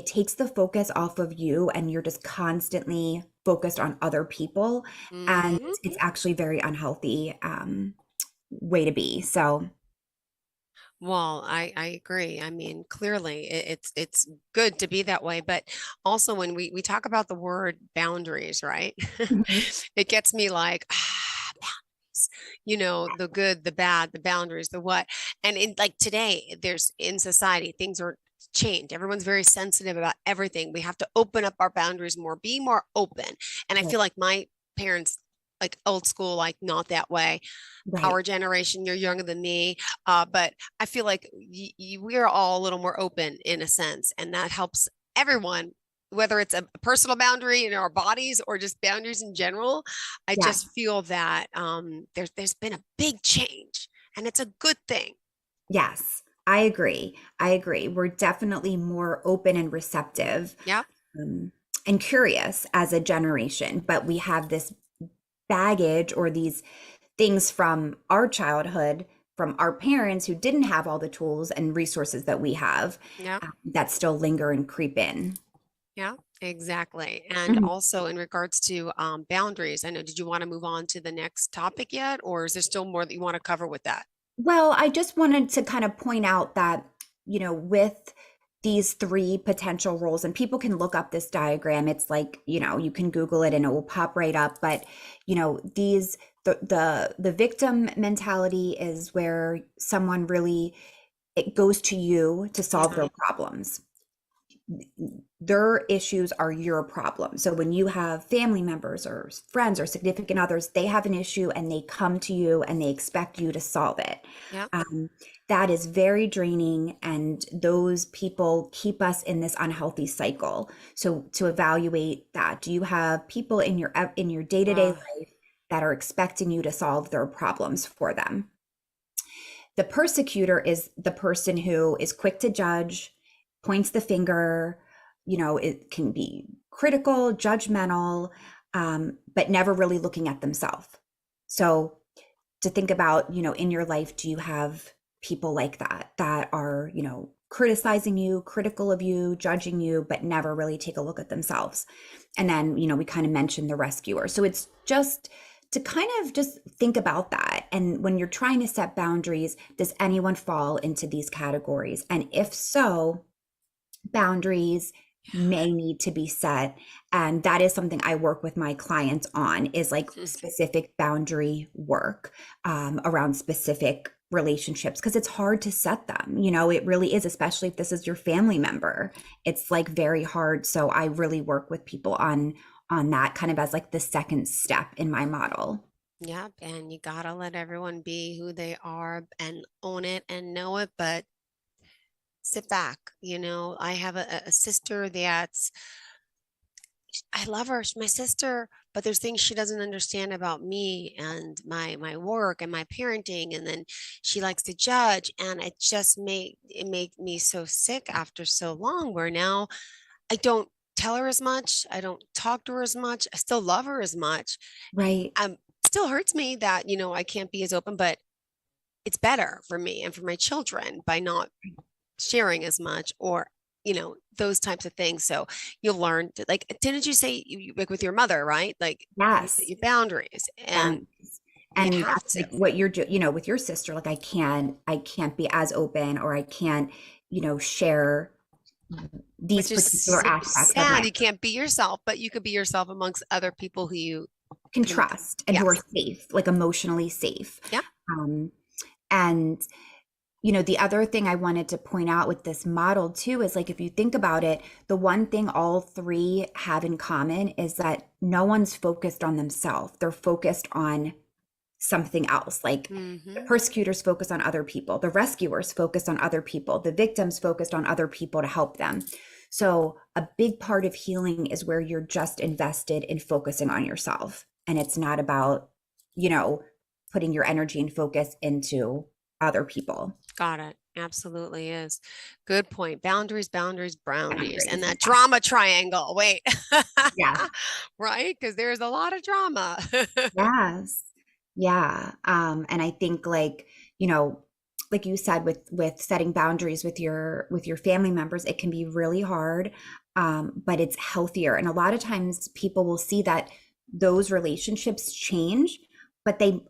takes the focus off of you and you're just constantly focused on other people. And it's actually very unhealthy way to be. So well, I agree. I mean, clearly it's good to be that way, but also when we talk about the word boundaries, right? It gets me like boundaries, the good, the bad, the boundaries, the what. And in like today, there's in society, things are changed. Everyone's very sensitive about everything. We have to open up our boundaries more, be more open. And I feel like my parents, like old school, like not that way. Right. Our generation, you're younger than me, but I feel like we are all a little more open in a sense, and that helps everyone, whether it's a personal boundary in our bodies or just boundaries in general. I just feel that there's been a big change, and it's a good thing. Yes, I agree. We're definitely more open and receptive. Yeah. And curious as a generation, but we have this baggage or these things from our childhood, from our parents who didn't have all the tools and resources that we have, that still linger and creep in. Yeah, exactly. And also in regards to boundaries, I know, did you want to move on to the next topic yet, or is there still more that you want to cover with that? Well, I just wanted to kind of point out that, with these three potential roles, and people can look up this diagram. It's like, you can Google it and it will pop right up. But, the victim mentality is where someone really, it goes to you to solve their problems. Their issues are your problem. So when you have family members or friends or significant others, they have an issue and they come to you and they expect you to solve it. Yeah. That is very draining, and those people keep us in this unhealthy cycle. So to evaluate that, do you have people in your day-to-day life that are expecting you to solve their problems for them? The persecutor is the person who is quick to judge, points the finger, it can be critical, judgmental, but never really looking at themselves. So to think about, in your life, do you have people like that are, criticizing you, critical of you, judging you, but never really take a look at themselves? And then, we kind of mentioned the rescuer. So it's just to kind of just think about that. And when you're trying to set boundaries, does anyone fall into these categories? And if so, boundaries may need to be set. And that is something I work with my clients on, is like specific boundary work around specific relationships, because it's hard to set them. It really is, especially if this is your family member. It's like very hard. So I really work with people on that kind of as like the second step in my model. Yep. And you gotta let everyone be who they are and own it and know it, but sit back. I have a sister that's, I love her, she's my sister, but there's things she doesn't understand about me and my work and my parenting, and then she likes to judge, and it just made me so sick after so long, where now I don't tell her as much, I don't talk to her as much, I still love her as much. Right. Still hurts me that I can't be as open, but it's better for me and for my children by not sharing as much, or those types of things. So you'll learn to, like, didn't you say like with your mother, right? Like, yes, your boundaries, and you have to. Like what you're doing, with your sister, like I can't be as open, or I can't, share these particular aspects of sad. You can't be yourself, but you could be yourself amongst other people who you can trust and who are safe, like emotionally safe. Yeah. And the other thing I wanted to point out with this model too is, like, if you think about it, the one thing all three have in common is that no one's focused on themselves. They're focused on something else. Like the persecutors focus on other people, the rescuers focus on other people, the victims focused on other people to help them. So a big part of healing is where you're just invested in focusing on yourself. And it's not about, putting your energy and focus into other people. Got it. Absolutely is. Good point. Boundaries, boundaries, boundaries. And that drama triangle. Wait. Yeah. Right? Because there's a lot of drama. Yes. Yeah. And I think, like, like you said, with setting boundaries with your family members, it can be really hard. But it's healthier. And a lot of times people will see that those relationships change, but they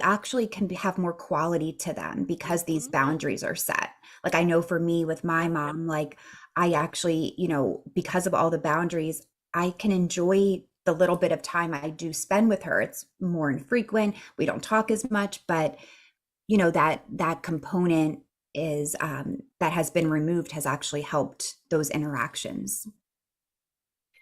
actually can have more quality to them because these boundaries are set. Like, I know for me with my mom, like, I actually, because of all the boundaries, I can enjoy the little bit of time I do spend with her. It's more infrequent. We don't talk as much, but that component is that has been removed has actually helped those interactions.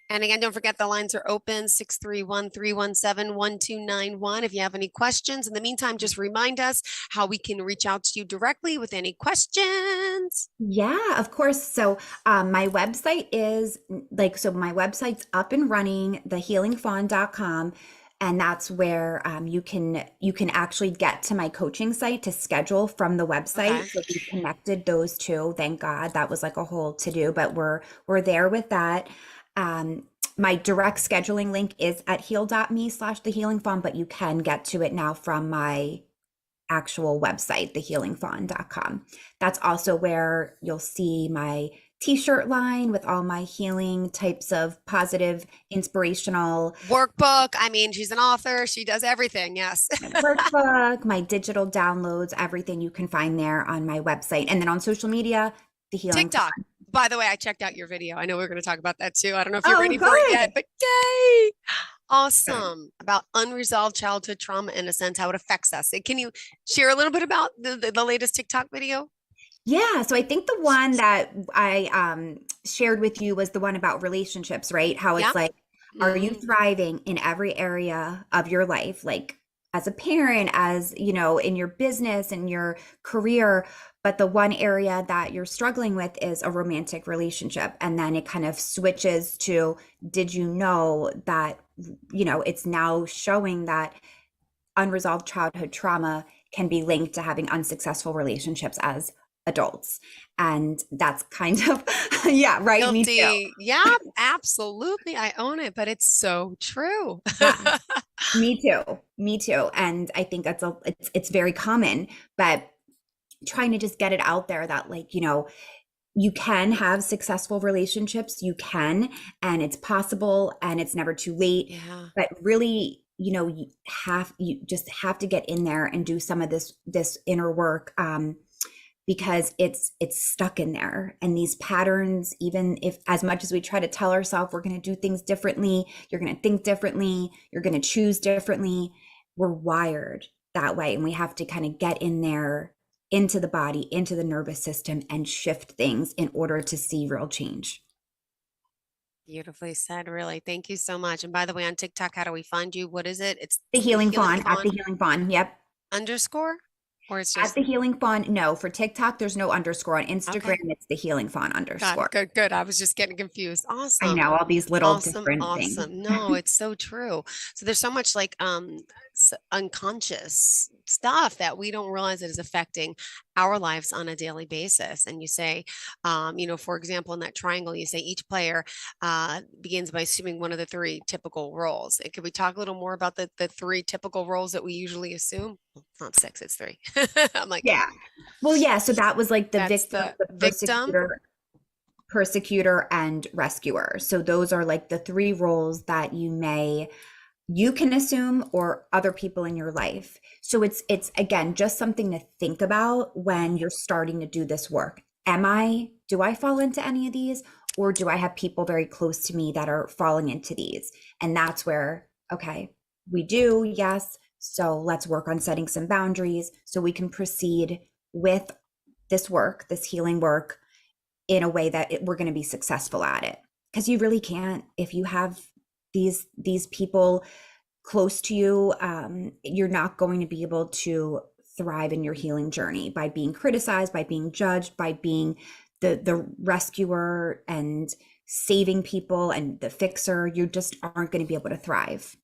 And again, don't forget the lines are open, 631-317-1291. If you have any questions. In the meantime, just remind us how we can reach out to you directly with any questions. Yeah, of course. So my website is my website's up and running, thehealingfawn.com. And that's where you can actually get to my coaching site to schedule from the website. Okay. So we connected those two. Thank God. That was like a whole to do, but we're there with that. My direct scheduling link is at heal.me/thehealingfawn, but you can get to it now from my actual website, thehealingfawn.com. That's also where you'll see my t-shirt line with all my healing types of positive, inspirational workbook. I mean, she's an author. She does everything. Yes. Workbook, my digital downloads, everything you can find there on my website. And then on social media, the Healing TikTok. Fawn. By the way, I checked out your video. I know we're going to talk about that too. I don't know if you're ready for it yet, but yay. Awesome. About unresolved childhood trauma, in a sense, how it affects us. Can you share a little bit about the latest TikTok video? Yeah. So I think the one that I shared with you was the one about relationships, right? How it's like, are you thriving in every area of your life? Like as a parent, as, in your business and your career, but the one area that you're struggling with is a romantic relationship. And then it kind of switches to, did you know that, it's now showing that unresolved childhood trauma can be linked to having unsuccessful relationships as adults. And that's kind of, yeah, right. Me too. Guilty. Yeah, absolutely. I own it, but it's so true. Yeah, me too. Me too. And I think it's very common, but trying to just get it out there that, like, you can have successful relationships, you can, and it's possible, and it's never too late. Yeah. But really, you just have to get in there and do some of this inner work, because it's stuck in there. And these patterns, even if, as much as we try to tell ourselves we're going to do things differently, you're going to think differently, you're going to choose differently, we're wired that way. And we have to kind of get in there, into the body, into the nervous system, and shift things in order to see real change. Beautifully said, really. Thank you so much. And by the way, on TikTok, how do we find you? What is it? It's The Healing Fawn, at The Healing Fawn. Yep. Underscore? Or it's just At The Healing Fawn. No, for TikTok, there's no underscore. On Instagram, it's The Healing Fawn underscore. Good. I was just getting confused. Awesome. I know, all these little different things. No, it's so true. So there's so much like unconscious stuff that we don't realize that is affecting our lives on a daily basis. And you say, for example, in that triangle, you say each player begins by assuming one of the three typical roles. And could we talk a little more about the three typical roles that we usually assume? Well, it's not six, it's three. I'm like, yeah. Well, yeah. So that was like the victim, persecutor, and rescuer. So those are like the three roles that you can assume, or other people in your life. So it's again, just something to think about when you're starting to do this work. Do I fall into any of these, or do I have people very close to me that are falling into these? And that's where, okay, we do, yes. So let's work on setting some boundaries so we can proceed with this work, this healing work, in a way that we're going to be successful at it. Because you really can't, if you have these people close to you, you're not going to be able to thrive in your healing journey by being criticized, by being judged, by being the rescuer and saving people and the fixer. You just aren't going to be able to thrive.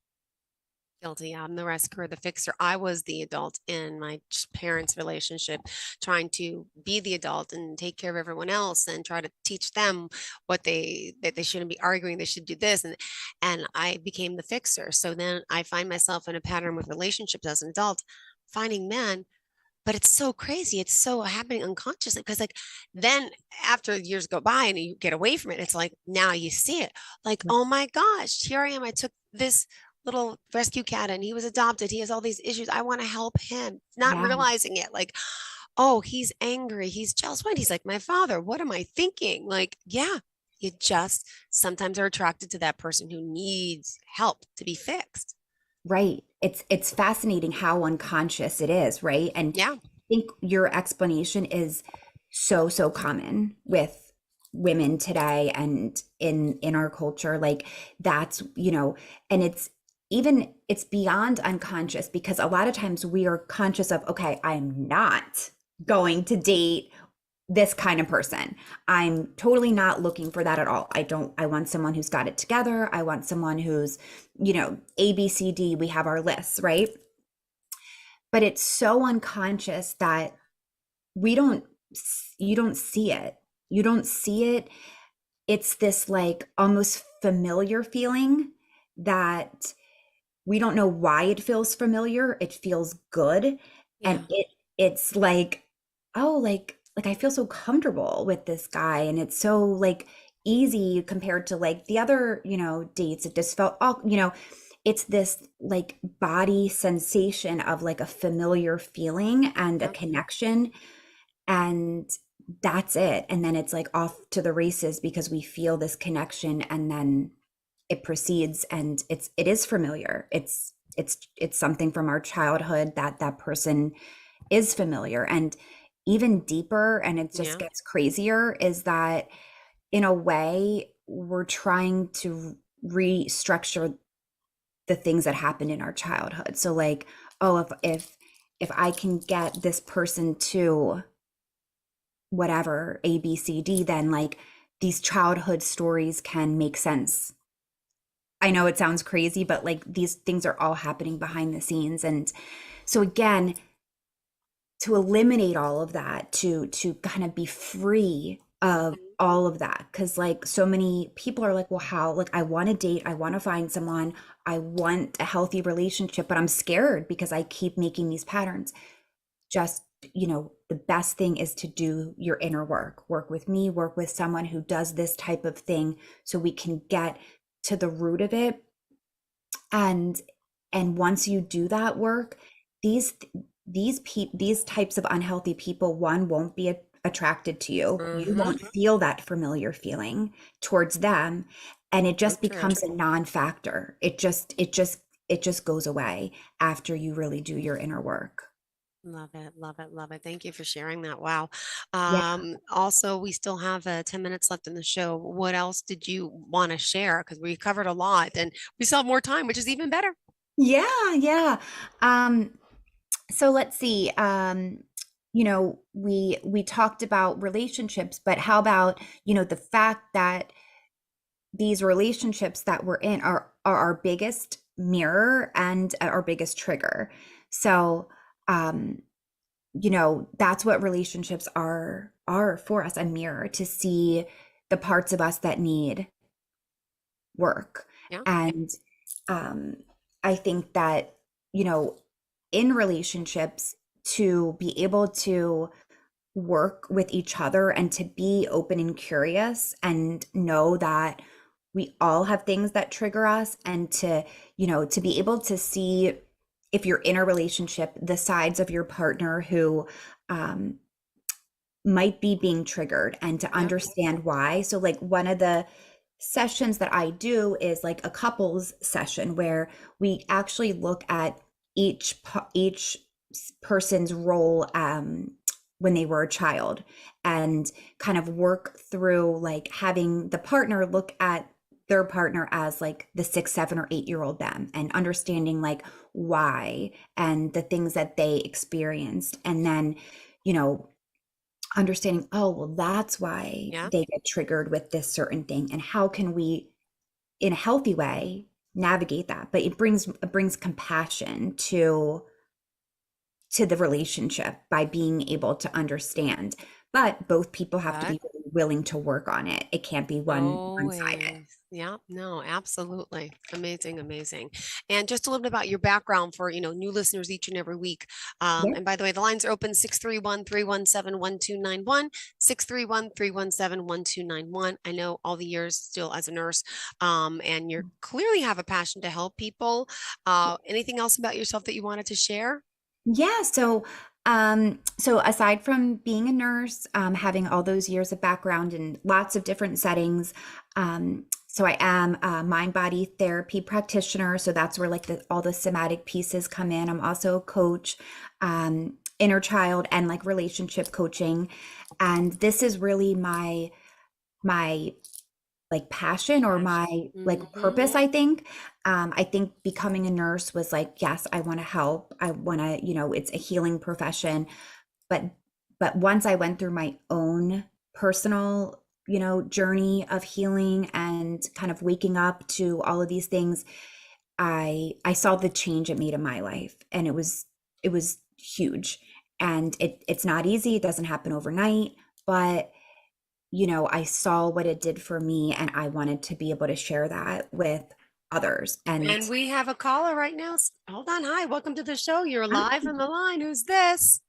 Guilty. I'm the rescuer, the fixer. I was the adult in my parents' relationship, trying to be the adult and take care of everyone else and try to teach them that they shouldn't be arguing, they should do this. And I became the fixer. So then I find myself in a pattern with relationships as an adult, finding men. But it's so crazy. It's so happening unconsciously, because like then after years go by and you get away from it, it's like now you see it like, oh my gosh, here I am. I took this little rescue cat and he was adopted. He has all these issues. I want to help him, not realizing it. Like, oh, he's angry. He's jealous. What? He's like my father. What am I thinking? Like, yeah, you just sometimes are attracted to that person who needs help to be fixed. Right. It's fascinating how unconscious it is, right? And yeah, I think your explanation is so common with women today and in our culture. Like that's, and it's beyond unconscious, because a lot of times we are conscious of, okay, I'm not going to date this kind of person. I'm totally not looking for that at all. I want someone who's got it together. I want someone who's, A, B, C, D, we have our lists, right? But it's so unconscious that you don't see it. You don't see it. It's this like almost familiar feeling that we don't know why it feels familiar. It feels good. Yeah. And it's like, oh, like I feel so comfortable with this guy, and it's so like easy compared to like the other, dates. It just felt, it's this like body sensation of like a familiar feeling and a connection, and that's it. And then it's like off to the races because we feel this connection, and then it proceeds, and it is familiar. It's something from our childhood that person is familiar. And even deeper, and it just gets crazier, is that in a way we're trying to restructure the things that happened in our childhood. So like, oh, if I can get this person to whatever, A, B, C, D, then like these childhood stories can make sense. I know it sounds crazy, but like these things are all happening behind the scenes. And so again, eliminate all of that, to kind of be free of all of that. Because like so many people are like, well, how, like, I want to date, I want to find someone, I want a healthy relationship, but I'm scared because I keep making these patterns. Just, the best thing is to do your inner work with me, work with someone who does this type of thing, so we can get to the root of it. And once you do that work, these types of unhealthy people, one, won't be attracted to you. You won't feel that familiar feeling towards them, and it just becomes a non-factor. It just goes away after you really do your inner work. Love it, love it, love it. Thank you for sharing that. Wow. Yeah. Also, we still have 10 minutes left in the show. What else did you want to share? Because we covered a lot and we still have more time, which is even better. Yeah. So let's see. We talked about relationships, but how about, the fact that these relationships that we're in are our biggest mirror and our biggest trigger. So, that's what relationships are for us, a mirror to see the parts of us that need work. Yeah. And I think that, in relationships, to be able to work with each other and to be open and curious and know that we all have things that trigger us, and to be able to see, if you're in a relationship, the sides of your partner who might be being triggered, and to understand why. So like one of the sessions that I do is like a couples session where we actually look at each person's role when they were a child, and kind of work through like having the partner look at their partner as like the 6, 7, or 8-year-old them, and understanding like why and the things that they experienced, and then understanding, oh well, that's why they get triggered with this certain thing, and how can we in a healthy way navigate that. But it brings compassion to the relationship by being able to understand. But both people have to be willing to work on it. It can't be one-sided. Yeah, no, absolutely. Amazing, amazing. And just a little bit about your background for, new listeners each and every week. And by the way, the lines are open 631-317-1291, 631-317-1291. I know all the years still as a nurse, and you clearly have a passion to help people. Anything else about yourself that you wanted to share? Yeah. So aside from being a nurse, having all those years of background in lots of different settings, so I am a mind-body therapy practitioner. So that's where like all the somatic pieces come in. I'm also a coach, inner child and like relationship coaching. And this is really my like passion, or my like purpose, I think. I think becoming a nurse was like, yes, I want to help. I want to, it's a healing profession. But once I went through my own personal, journey of healing and kind of waking up to all of these things, I saw the change it made in my life. And it was huge. And it's not easy. It doesn't happen overnight, but I saw what it did for me, and I wanted to be able to share that with others. And we have a caller right now. Hold on. Hi, welcome to the show. You're live on the line. Who's this?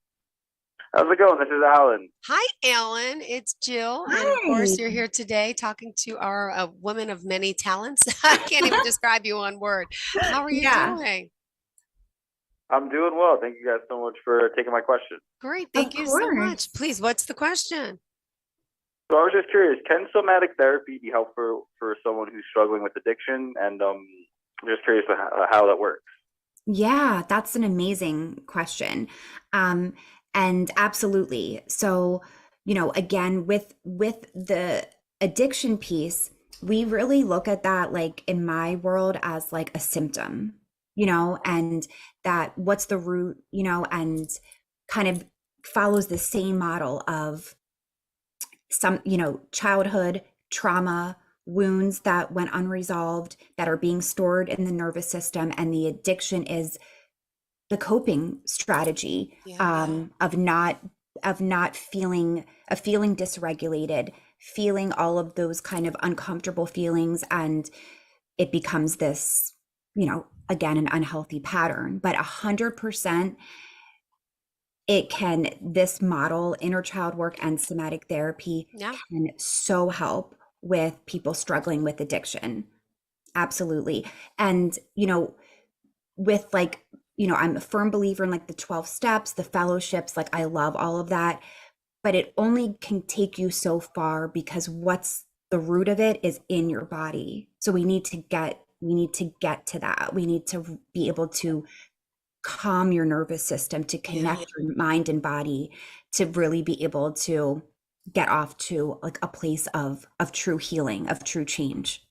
How's it going? This is Alan. Hi, Alan. It's Jill. Hi. And of course, you're here today talking to our woman of many talents. I can't even describe you one word. How are you doing? I'm doing well. Thank you guys so much for taking my question. Great. Thank you so much. Please, what's the question? So I was just curious, can somatic therapy be helpful for someone who's struggling with addiction? And just curious how that works. Yeah, that's an amazing question. And absolutely. So, again, with the addiction piece, we really look at that, like in my world, as like a symptom, and that what's the root, and kind of follows the same model of some, childhood trauma, wounds that went unresolved, that are being stored in the nervous system. And the addiction is coping strategy of not feeling dysregulated, feeling all of those kind of uncomfortable feelings, and it becomes this, again, an unhealthy pattern. But 100%, this model, inner child work and somatic therapy, can so help with people struggling with addiction. Absolutely. And, with I'm a firm believer in the 12 steps, the fellowships, I love all of that, but it only can take you so far, because what's the root of it is in your body. So we need to get to that. We need to be able to calm your nervous system, to connect your mind and body, to really be able to get off to a place of true healing, of true change.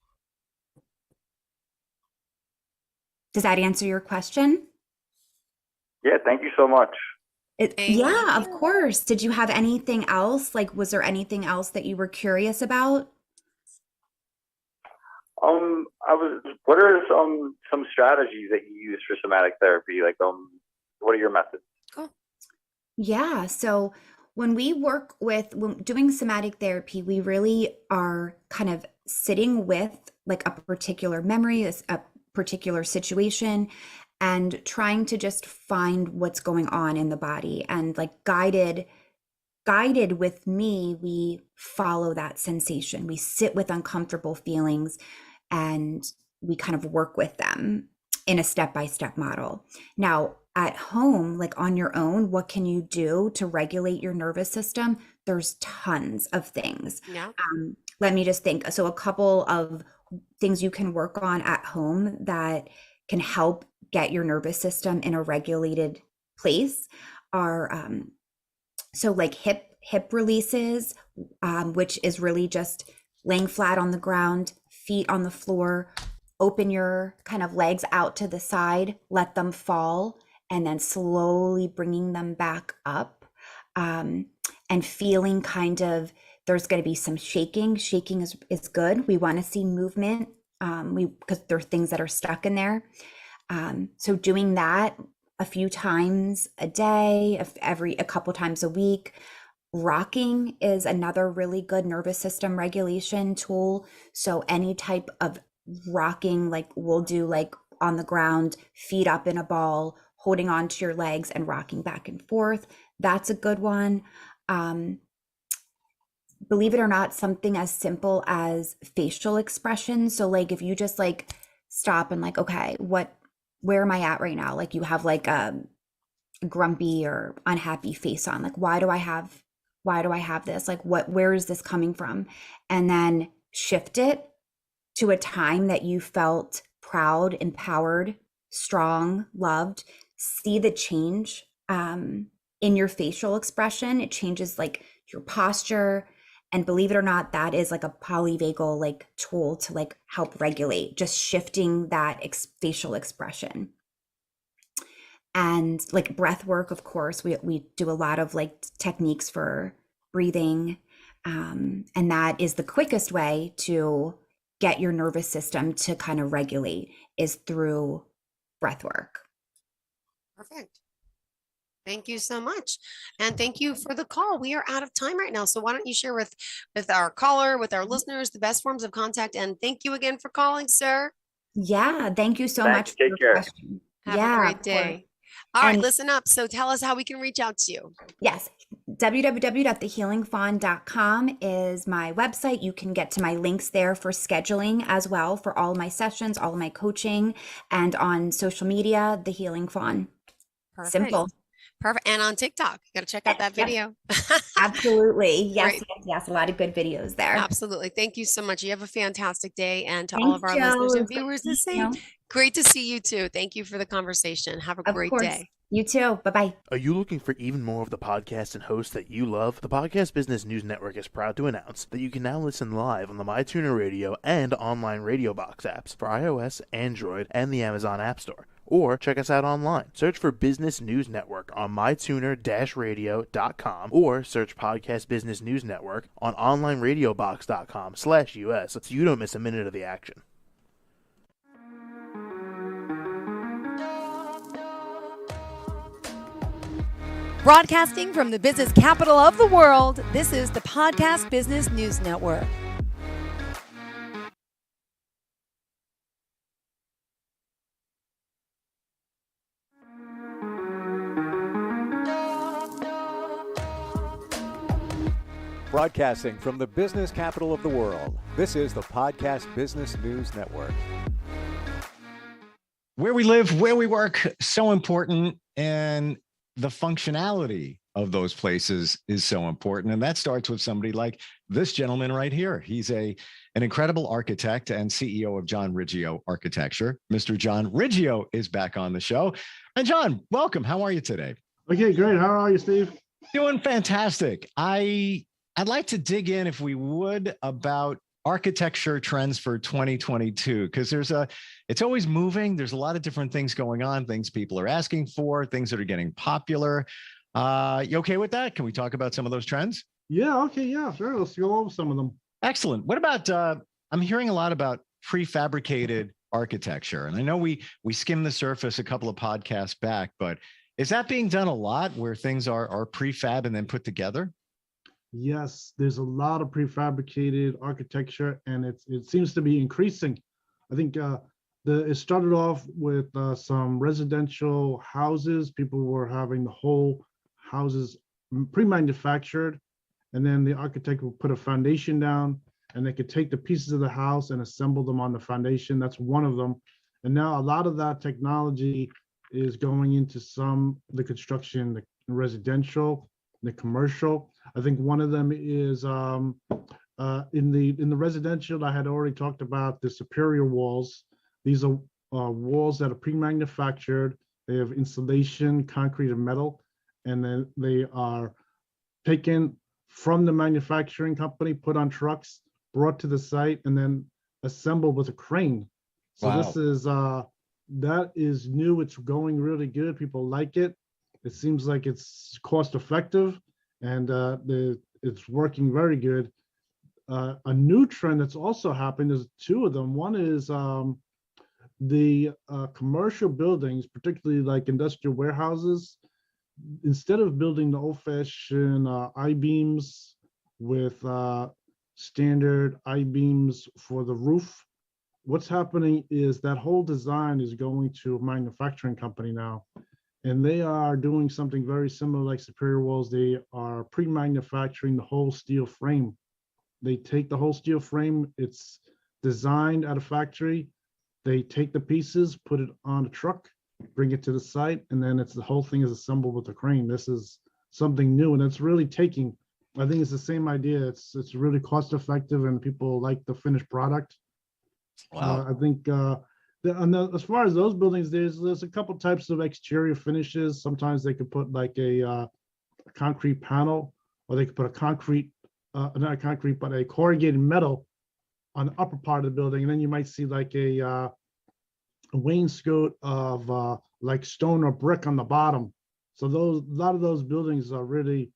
Does that answer your question? Yeah, thank you so much. Yeah, of course. Did you have anything else? Was there anything else that you were curious about? What are some strategies that you use for somatic therapy? What are your methods? Cool. Yeah. So when doing somatic therapy, we really are kind of sitting with a particular memory, a particular situation, and trying to just find what's going on in the body. And guided with me, we follow that sensation. We sit with uncomfortable feelings and we kind of work with them in a step-by-step model. Now, at home, on your own, what can you do to regulate your nervous system? There's tons of things. Yeah. Let me just think. So a couple of things you can work on at home that can help get your nervous system in a regulated place are hip releases, which is really just laying flat on the ground, feet on the floor, open your kind of legs out to the side, let them fall, and then slowly bringing them back up, and feeling there's going to be some shaking. Shaking is good. We want to see movement, because there are things that are stuck in there. So doing that a few times a day, a couple times a week. Rocking is another really good nervous system regulation tool. So any type of rocking, we'll do on the ground, feet up in a ball, holding onto your legs and rocking back and forth. That's a good one. Believe it or not, something as simple as facial expression. So if you just stop and okay, where am I at right now? You have a grumpy or unhappy face on. Why do I have this? Where is this coming from? And then shift it to a time that you felt proud, empowered, strong, loved. See the change in your facial expression. It changes your posture. And believe it or not, that is a polyvagal tool to help regulate, just shifting that facial expression. And breath work, of course, we do a lot of techniques for breathing. And that is the quickest way to get your nervous system to kind of regulate, is through breath work. Perfect. Thank you so much. And thank you for the call. We are out of time right now. So why don't you share with our caller, with our listeners, the best forms of contact. And thank you again for calling, sir. Yeah. Thank you so much for your question. Have a great day. All right, listen up. So tell us how we can reach out to you. Yes. www.thehealingfawn.com is my website. You can get to my links there for scheduling as well, for all my sessions, all of my coaching, and on social media, The Healing Fawn. Perfect. Simple. Perfect. And on TikTok, you got to check out that video. Absolutely. Yes, yes. A lot of good videos there. Absolutely. Thank you so much. You have a fantastic day. And to all of our listeners and viewers, the same. Great to see you too. Thank you for the conversation. Have a great day. You too. Bye-bye. Are you looking for even more of the podcasts and hosts that you love? The Podcast Business News Network is proud to announce that you can now listen live on the MyTuner Radio and online Radio Box apps for iOS, Android, and the Amazon App Store. Or check us out online. Search for Business News Network on mytuner-radio.com or search Podcast Business News Network on onlineradiobox.com/US so you don't miss a minute of the action. Broadcasting from the business capital of the world, this is the Podcast Business News Network. Broadcasting from the business capital of the world, this is the Podcast Business News Network. Where we live, where we work, so important. And the functionality of those places is so important. And that starts with somebody like this gentleman right here. He's an incredible architect and CEO of John Riggio Architecture. Mr. John Riggio is back on the show. And John, welcome. How are you today? Okay, great. How are you, Steve? Doing fantastic. I'd like to dig in, if we would, about architecture trends for 2022, because it's always moving. There's a lot of different things going on, things people are asking for, things that are getting popular. You okay with that? Can we talk about some of those trends? Yeah, okay, yeah, sure. Let's go over some of them. Excellent. What about, I'm hearing a lot about prefabricated architecture. And I know we skimmed the surface a couple of podcasts back, but is that being done a lot where things are prefab and then put together? Yes, there's a lot of prefabricated architecture, and it seems to be increasing. I think it started off with some residential houses. People were having the whole houses pre-manufactured, and then the architect will put a foundation down, and they could take the pieces of the house and assemble them on the foundation. That's one of them. And now a lot of that technology is going into the construction, the residential, the commercial. I think one of them is in the residential. I had already talked about the superior walls. These are walls that are pre-manufactured. They have insulation, concrete, and metal, and then they are taken from the manufacturing company, put on trucks, brought to the site, and then assembled with a crane. So Wow. This is that is new. It's going really good. People like it. It seems like it's cost effective, and it's working very good. A new trend that's also happened is two of them. One is the commercial buildings, particularly like industrial warehouses. Instead of building the old-fashioned I-beams with standard I-beams for the roof, what's happening is that whole design is going to a manufacturing company now. And they are doing something very similar like Superior Walls. They are pre-manufacturing the whole steel frame. They take the whole steel frame, it's designed at a factory. They take the pieces, put it on a truck, bring it to the site, and then the whole thing is assembled with a crane. This is something new, and it's really taking, I think it's the same idea. It's really cost effective, and people like the finished product. Wow. I think as far as those buildings, there's a couple types of exterior finishes. Sometimes they could put like a concrete panel, or they could put not a concrete, but a corrugated metal on the upper part of the building, and then you might see like a wainscot of like stone or brick on the bottom. So a lot of those buildings are really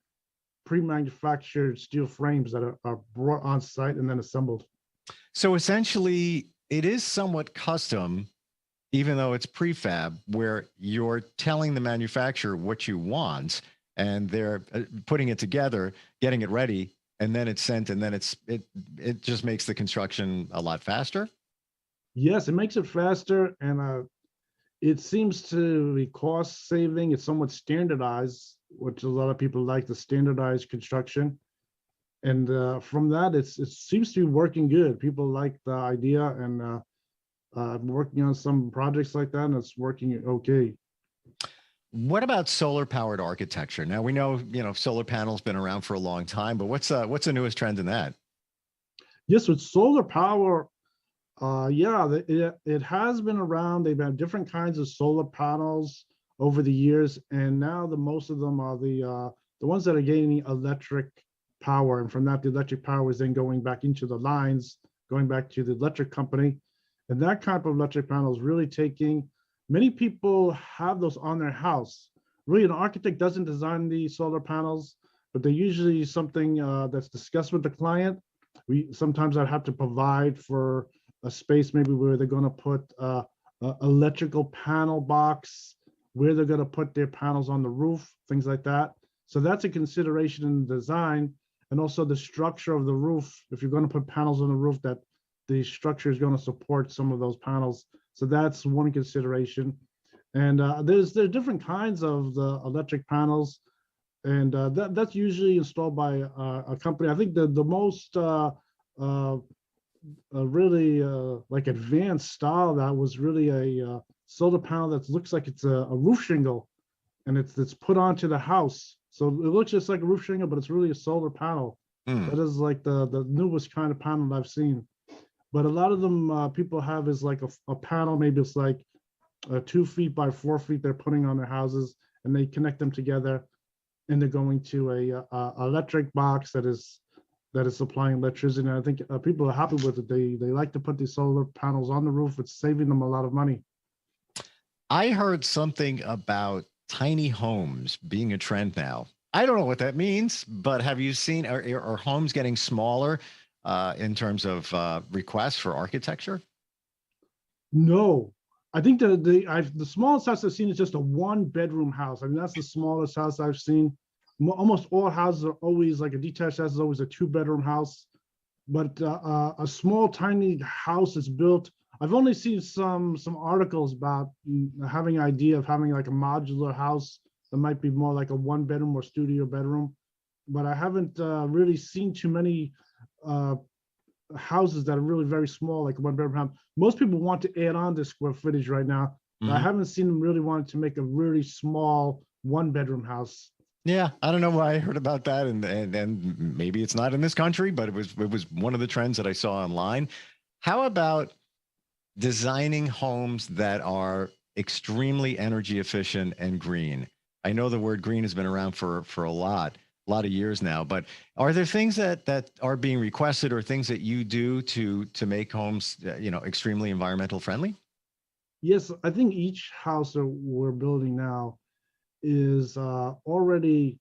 pre-manufactured steel frames that are brought on site and then assembled. So essentially, it is somewhat custom, even though it's prefab, where you're telling the manufacturer what you want, and they're putting it together, getting it ready, and then it's sent, and then it just makes the construction a lot faster. Yes, it makes it faster, and it seems to be cost saving. It's somewhat standardized, which a lot of people like, the standardized construction. And from that, it seems to be working good. People like the idea, and I'm working on some projects like that, and it's working okay. What about solar powered architecture? Now we know, solar panels been around for a long time, but what's the newest trend in that? Yes, with solar power, it has been around. They've had different kinds of solar panels over the years, and now most of them are the ones that are gaining electric power, and from that, the electric power is then going back into the lines, going back to the electric company, and that type of electric panel is really taking. Many people have those on their house. Really, an architect doesn't design the solar panels, but they're usually something that's discussed with the client. Sometimes I'd have to provide for a space maybe where they're going to put a electrical panel box where they're going to put their panels on the roof, things like that. So that's a consideration in the design, and also the structure of the roof. If you're going to put panels on the roof, that the structure is going to support some of those panels. So that's one consideration. And there's different kinds of the electric panels, and that's usually installed by a company. I think the most really like advanced style that was really a solar panel that looks like it's a roof shingle, and it's put onto the house. So it looks just like a roof shingle, but it's really a solar panel. That is like the newest kind of panel I've seen. But a lot of them people have is like a panel, maybe it's like 2 feet by 4 feet they're putting on their houses, and they connect them together, and they're going to a electric box that is supplying electricity. And I think people are happy with it. They like to put these solar panels on the roof. It's saving them a lot of money. I heard something about tiny homes being a trend now. I don't know what that means, but have you seen, are homes getting smaller in terms of requests for architecture? No, I think the smallest house I've seen is just a 1-bedroom house. I mean, that's the smallest house I've seen. Almost all houses are always like a detached house is always a 2-bedroom house, but a small tiny house is built. I've only seen some articles about having an idea of having like a modular house that might be more like a 1-bedroom or studio bedroom, but I haven't really seen too many houses that are really very small, like a 1-bedroom house. Most people want to add on the square footage right now. I haven't seen them really want to make a really small 1-bedroom house. Yeah, I don't know why I heard about that, and maybe it's not in this country, but it was one of the trends that I saw online. How about designing homes that are extremely energy efficient and green? I know the word green has been around for a lot of years now, but are there things that are being requested or things that you do to make homes extremely environmental friendly? Yes, I think each house that we're building now is already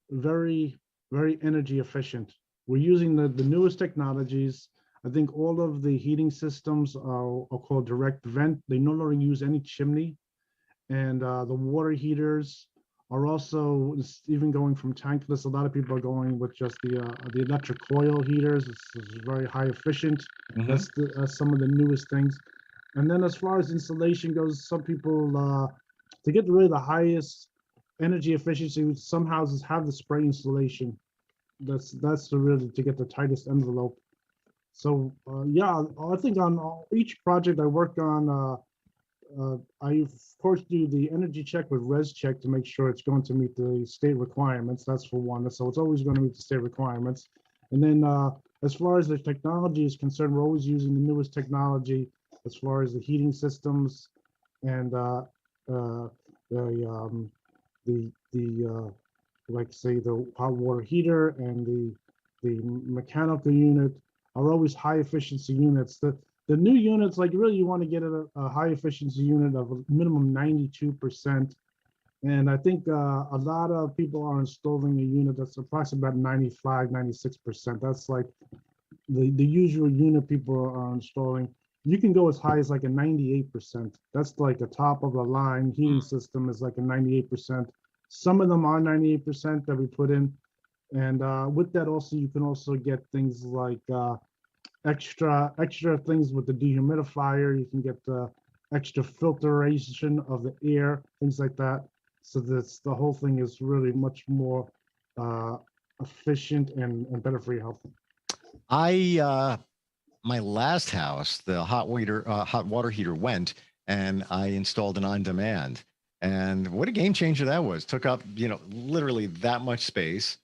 very, very energy efficient. We're using the newest technologies. I think all of the heating systems are called direct vent. They no longer use any chimney. And the water heaters are also even going from tankless. A lot of people are going with just the electric coil heaters. It's very high efficient. That's some of the newest things. And then as far as insulation goes, some people, to get really the highest energy efficiency, some houses have the spray insulation. That's really to get the tightest envelope. So yeah, I think on each project I work on, I of course do the energy check with res check to make sure it's going to meet the state requirements. That's for one. So it's always going to meet the state requirements. And then as far as the technology is concerned, we're always using the newest technology as far as the heating systems and like say the hot water heater and the mechanical unit are always high efficiency units. The new units, like really you want to get a high efficiency unit of a minimum 92%. And I think a lot of people are installing a unit that's approximately about 95, 96%. That's like the usual unit people are installing. You can go as high as like a 98%. That's like the top of the line heating system is like a 98%. Some of them are 98% that we put in. And with that also, you can also get things like extra things with the dehumidifier. You can get the extra filtration of the air, things like that. So that's the whole thing is really much more efficient and better for your health. My last house, the hot water heater went, and I installed an on-demand. And what a game changer that was. Took up, literally that much space.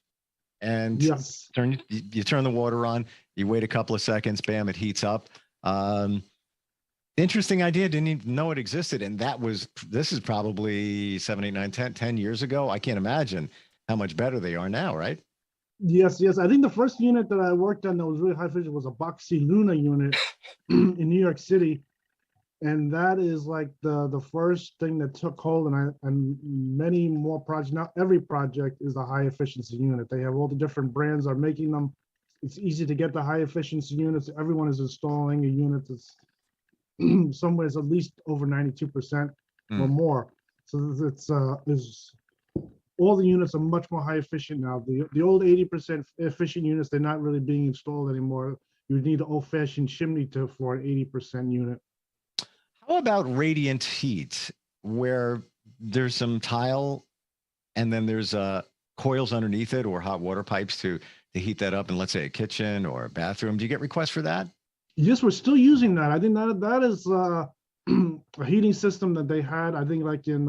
And yes, you turn the water on, you wait a couple of seconds, bam, it heats up. Interesting idea. Didn't even know it existed. And this is probably 7, 8, 9, 10 years ago. I can't imagine how much better they are now, right? Yes. I think the first unit that I worked on that was really high efficient was a Boxy Luna unit in New York City. And that is like the first thing that took hold, and many more projects. Now every project is a high efficiency unit. They have all the different brands are making them. It's easy to get the high efficiency units. Everyone is installing a unit that's somewhere at least over 92% or more. So it's all the units are much more high efficient now. The old 80% efficient units, they're not really being installed anymore. You would need an old-fashioned chimney for an 80% unit. How about radiant heat, where there's some tile and then there's coils underneath it or hot water pipes to heat that up in, let's say, a kitchen or a bathroom? Do you get requests for that? Yes, we're still using that. I think that is a heating system that they had. I think like in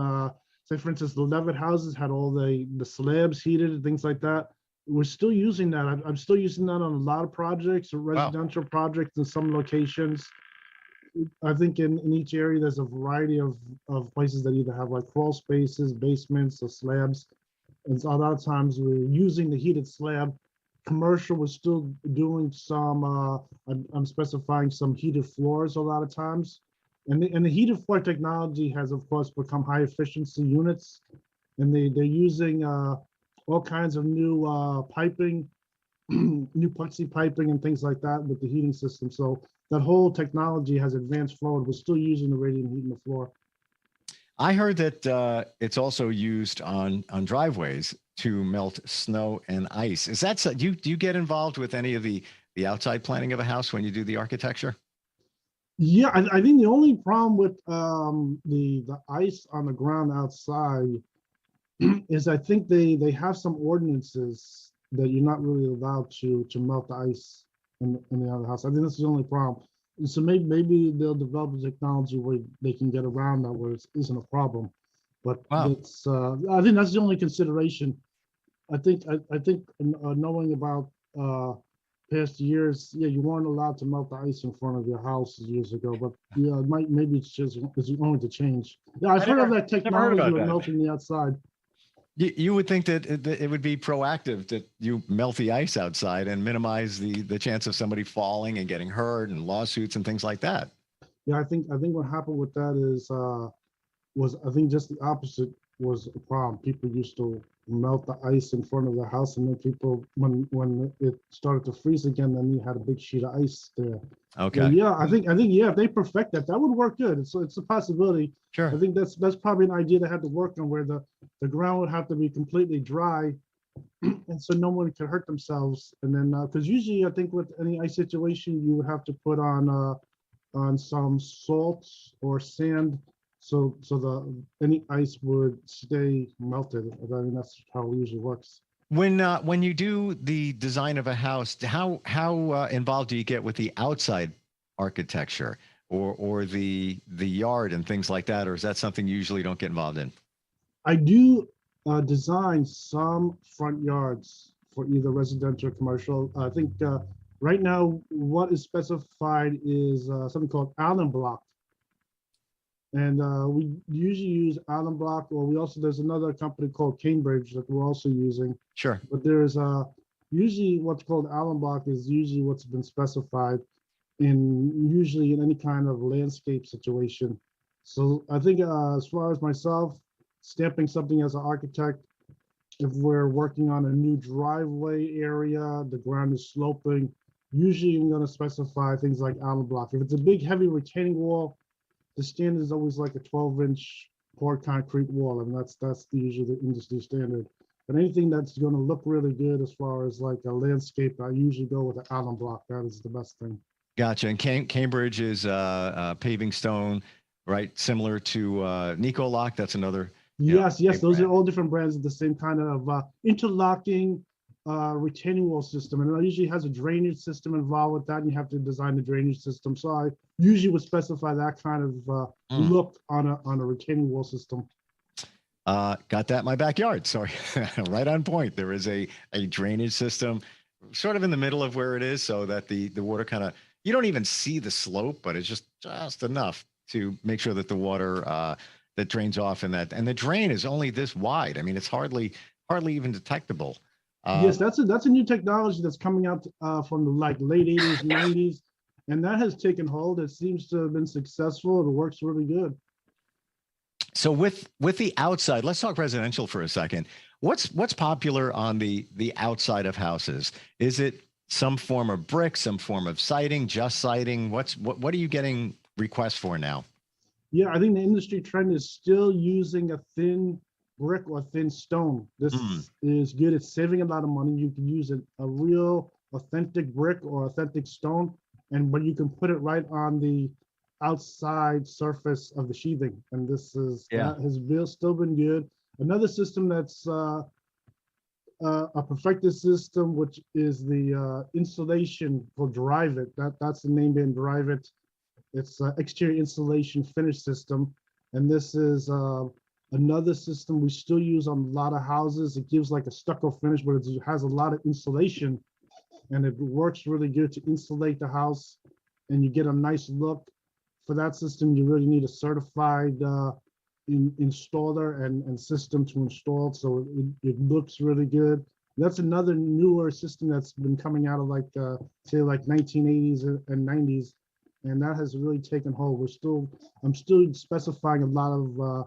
say for instance, the Levitt houses had all the slabs heated and things like that. We're still using that. I'm still using that on a lot of projects or residential projects in some locations. I think in each area there's a variety of places that either have like crawl spaces, basements, or slabs. And so a lot of times we're using the heated slab. Commercial was still doing some, I'm specifying some heated floors a lot of times. And the heated floor technology has, of course, become high efficiency units. And they're using all kinds of new piping, new plexi piping and things like that with the heating system. So that whole technology has advanced forward. We're still using the radiant heat in the floor. I heard that it's also used on driveways to melt snow and ice. Is that so? Do you get involved with any of the outside planning of a house when you do the architecture? Yeah, I think the only problem with the ice on the ground outside is I think they have some ordinances that you're not really allowed to melt the ice in the other house. I think that's the only problem. So maybe they'll develop a technology where they can get around that where it isn't a problem. But it's I think that's the only consideration. I think knowing about past years, yeah, you weren't allowed to melt the ice in front of your house years ago, but yeah, maybe it's going to change. Yeah, I've heard of that technology of melting the outside. You would think that it would be proactive that you melt the ice outside and minimize the chance of somebody falling and getting hurt and lawsuits and things like that. Yeah, I think what happened with that is was I think just the opposite was a problem. People used to melt the ice in front of the house, and then people when it started to freeze again, then you had a big sheet of ice there. Okay. Yeah, I think yeah, if they perfect that, that would work good. It's a possibility. Sure. I think that's probably an idea they had to work on, where the ground would have to be completely dry, and so no one could hurt themselves. And then because usually I think with any ice situation, you would have to put on some salt or sand, so any ice would stay melted. I mean, that's how it usually works. When you do the design of a house, how involved do you get with the outside architecture or the yard and things like that, or is that something you usually don't get involved in? I do design some front yards for either residential or commercial. I think right now what is specified is something called Allen block. And we usually use Allen block, or there's another company called Cambridge that we're also using. Sure. But there's usually what's called Allen block is usually what's been specified usually in any kind of landscape situation. So I think as far as myself, stamping something as an architect, if we're working on a new driveway area, the ground is sloping, usually I'm going to specify things like Allen block. If it's a big, heavy retaining wall, the standard is always like a 12-inch poured concrete wall, and that's usually the industry standard. But anything that's going to look really good as far as like a landscape, I usually go with the Allen block. That is the best thing. Gotcha. And Cambridge is paving stone, right? Similar to Nico Lock. That's another. Yes, those are all different brands of the same kind of interlocking retaining wall system, and it usually has a drainage system involved with that, and you have to design the drainage system. So I usually would specify that kind of look on a retaining wall system. Got that in my backyard. Sorry, right on point. There is a drainage system sort of in the middle of where it is, so that the water kind of, you don't even see the slope, but it's just enough to make sure that the water that drains off and the drain is only this wide. I mean, it's hardly even detectable. Yes, that's a new technology that's coming out from the late 80s, 90s, and that has taken hold. It seems to have been successful. It works really good. So with the outside, let's talk residential for a second. What's popular on the outside of houses? Is it some form of brick, some form of siding, just siding? What are you getting requests for now? Yeah, I think the industry trend is still using a thin brick or thin stone. This is good. It's saving a lot of money. You can use a real authentic brick or authentic stone, but you can put it right on the outside surface of the sheathing. And that has still been good. Another system that's a perfected system, which is the insulation for Drive It. That's the name being Drive It. It's exterior insulation finish system, and this is another system we still use on a lot of houses. It gives like a stucco finish, but it has a lot of insulation, and it works really good to insulate the house, and you get a nice look. For that system, you really need a certified installer and system to install, so it looks really good. That's another newer system that's been coming out of say 1980s and 90s, and that has really taken hold. I'm still specifying a lot of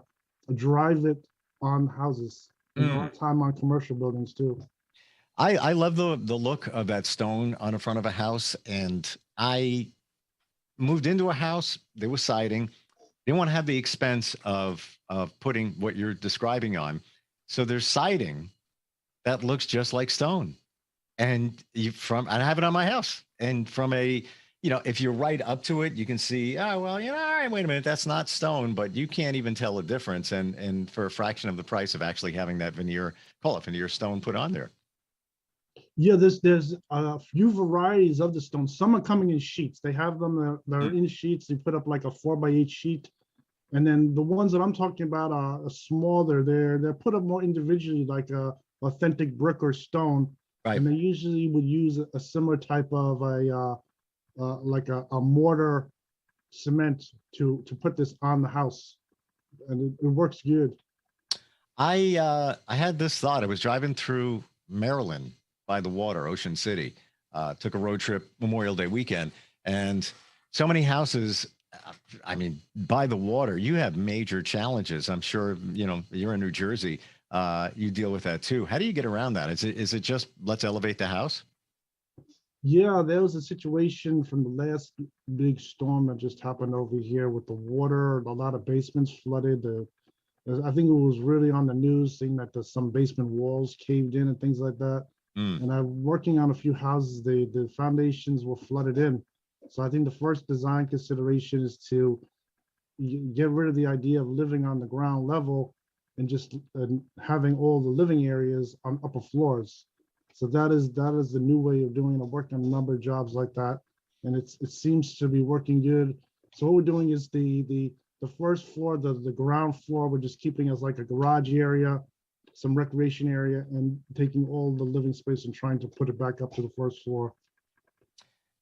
Drive It on houses, and all the time on commercial buildings too. I love the look of that stone on the front of a house, and I moved into a house. There was siding. Didn't want to have the expense of putting what you're describing on, so there's siding that looks just like stone, and I have it on my house, and from a if you're right up to it, you can see, oh, well, all right, wait a minute, that's not stone, but you can't even tell the difference. And for a fraction of the price of actually having that call it veneer stone put on there. Yeah, there's a few varieties of the stone. Some are coming in sheets. They have them that are in sheets. You put up like a 4x8 sheet. And then the ones that I'm talking about are smaller. They're put up more individually, like a authentic brick or stone. Right. And they usually would use a similar type of like a mortar cement to put this on the house, and it works good. I had this thought. I was driving through Maryland by the water, Ocean City, took a road trip Memorial Day weekend, and so many houses. I mean, by the water, you have major challenges. I'm sure you're in New Jersey. You deal with that too. How do you get around that? Is it just let's elevate the house? Yeah, there was a situation from the last big storm that just happened over here with the water. A lot of basements flooded. I think it was really on the news, seeing that there's some basement walls caved in and things like that. And I'm working on a few houses. The foundations were flooded in. So I think the first design consideration is to get rid of the idea of living on the ground level and just having all the living areas on upper floors. So that is the new way of doing it. I'm working on a number of jobs like that, and it seems to be working good. So what we're doing is the first floor, the ground floor, we're just keeping as like a garage area, some recreation area, and taking all the living space and trying to put it back up to the first floor.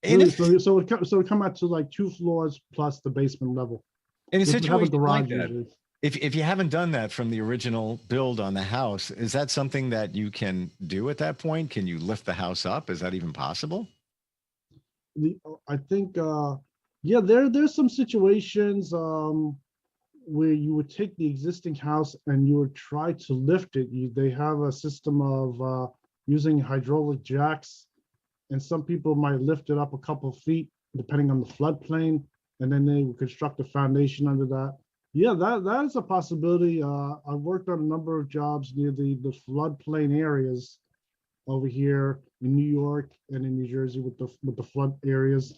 Really, so it come out to like 2 floors plus the basement level. In a situation like that, if you haven't done that from the original build on the house, is that something that you can do at that point? Can you lift the house up? Is that even possible? I think, yeah, there's some situations where you would take the existing house and you would try to lift it. They have a system of using hydraulic jacks, and some people might lift it up a couple of feet depending on the floodplain, and then they would construct a foundation under that. Yeah, that is a possibility. I've worked on a number of jobs near the floodplain areas over here in New York and in New Jersey with the flood areas,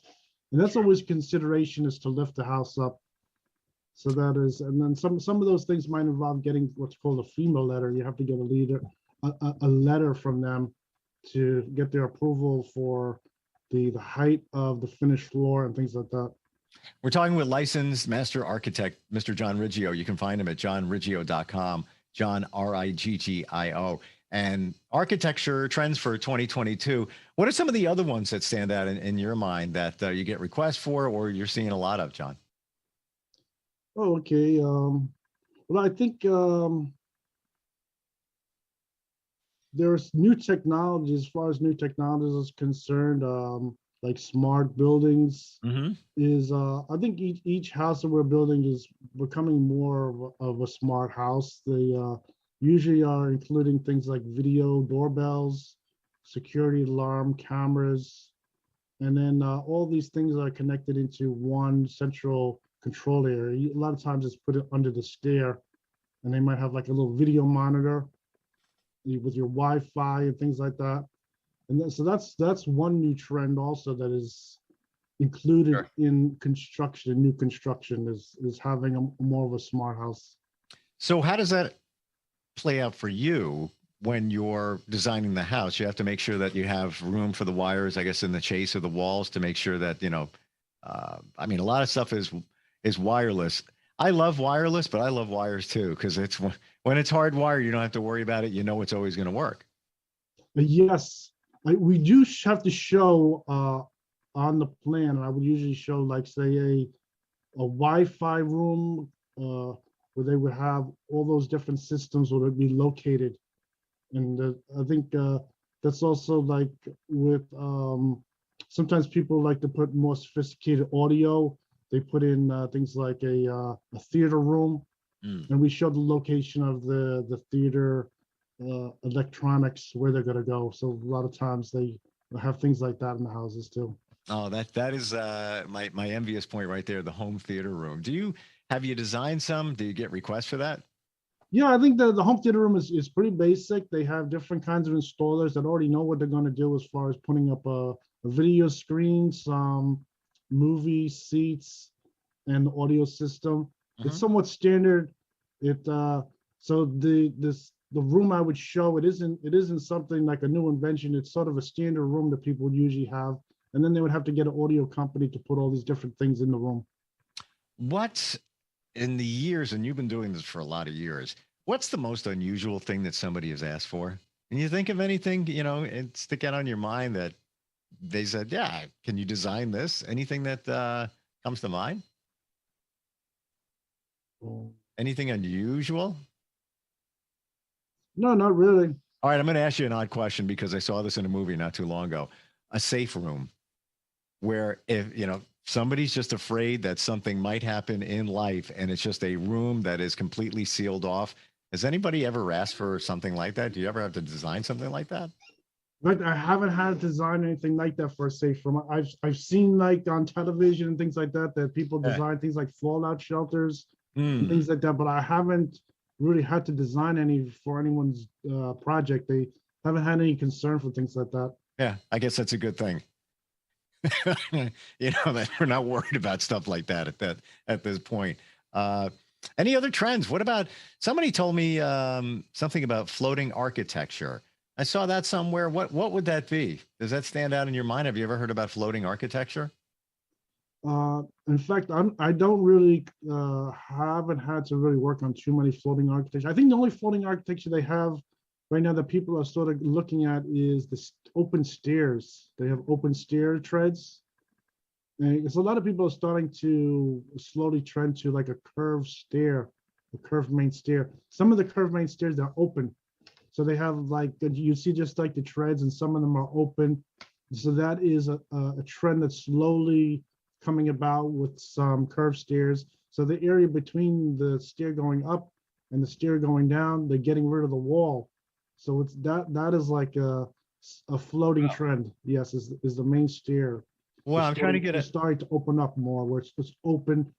and that's always consideration, is to lift the house up. So that is, and then some of those things might involve getting what's called a FEMA letter. You have to get a letter from them to get their approval for the height of the finished floor and things like that. We're talking with licensed master architect, Mr. John Riggio. You can find him at johnriggio.com, John Riggio. And architecture trends for 2022. What are some of the other ones that stand out in your mind that you get requests for, or you're seeing a lot of, John? Oh, okay. Well, I think there's new technology. As far as new technologies is concerned, like smart buildings is, I think each house that we're building is becoming more of a smart house. They usually are including things like video doorbells, security alarm cameras, and then all these things are connected into one central control area. A lot of times it's put it under the stair, and they might have like a little video monitor with your Wi-Fi and things like that. And then, so that's one new trend also that is included in construction, new construction is having a more of a smart house. So how does that play out for you when you're designing the house? You have to make sure that you have room for the wires, I guess, in the chase of the walls to make sure that, I mean, a lot of stuff is wireless. I love wireless, but I love wires too, because it's when it's hardwired, you don't have to worry about it. You know it's always going to work. Yes, we do have to show on the plan. I would usually show, like, say, a Wi-Fi room where they would have all those different systems where they'd be located. And I think that's also like with sometimes people like to put more sophisticated audio. They put in things like a theater room, and we show the location of the theater electronics, where they're going to go. So a lot of times they have things like that in the houses too. Oh, that is my envious point right there, the home theater room. Have you designed some? Do you get requests for that? Yeah, I think the home theater room is pretty basic. They have different kinds of installers that already know what they're going to do as far as putting up a video screen, some movie seats, and the audio system. It's somewhat standard. So the room I would show, it isn't something like a new invention. It's sort of a standard room that people would usually have, and then they would have to get an audio company to put all these different things in the room. What's in the years, and you've been doing this for a lot of years, what's the most unusual thing that somebody has asked for? And you think of anything, and stick out on your mind that they said, yeah, can you design this? Anything that comes to mind? Anything unusual? No, not really. All right, I'm going to ask you an odd question because I saw this in a movie not too long ago. A safe room where if, somebody's just afraid that something might happen in life and it's just a room that is completely sealed off. Has anybody ever asked for something like that? Do you ever have to design something like that? But I haven't had to design anything like that for a safe room. I've seen, like, on television and things like that people design things like fallout shelters and things like that, but I haven't really had to design any for anyone's project. They haven't had any concern for things like that. Yeah, I guess that's a good thing. That we're not worried about stuff like that at this point. Any other trends? What about, somebody told me something about floating architecture. I saw that somewhere. What would that be? Does that stand out in your mind? Have you ever heard about floating architecture? In fact, I don't really haven't had to really work on too many floating architecture. I think the only floating architecture they have right now that people are sort of looking at is the open stairs. They have open stair treads. And so a lot of people are starting to slowly trend to like a curved stair, a curved main stair. Some of the curved main stairs are open. So they have, like, you see just like the treads, and some of them are open. So that is a trend that's slowly coming about with some curved stairs. So the area between the stair going up and the stair going down, they're getting rid of the wall. So it's that is like a floating trend. Yes, is the main stair. Well, I'm trying to get it's starting to open up more, where it's just open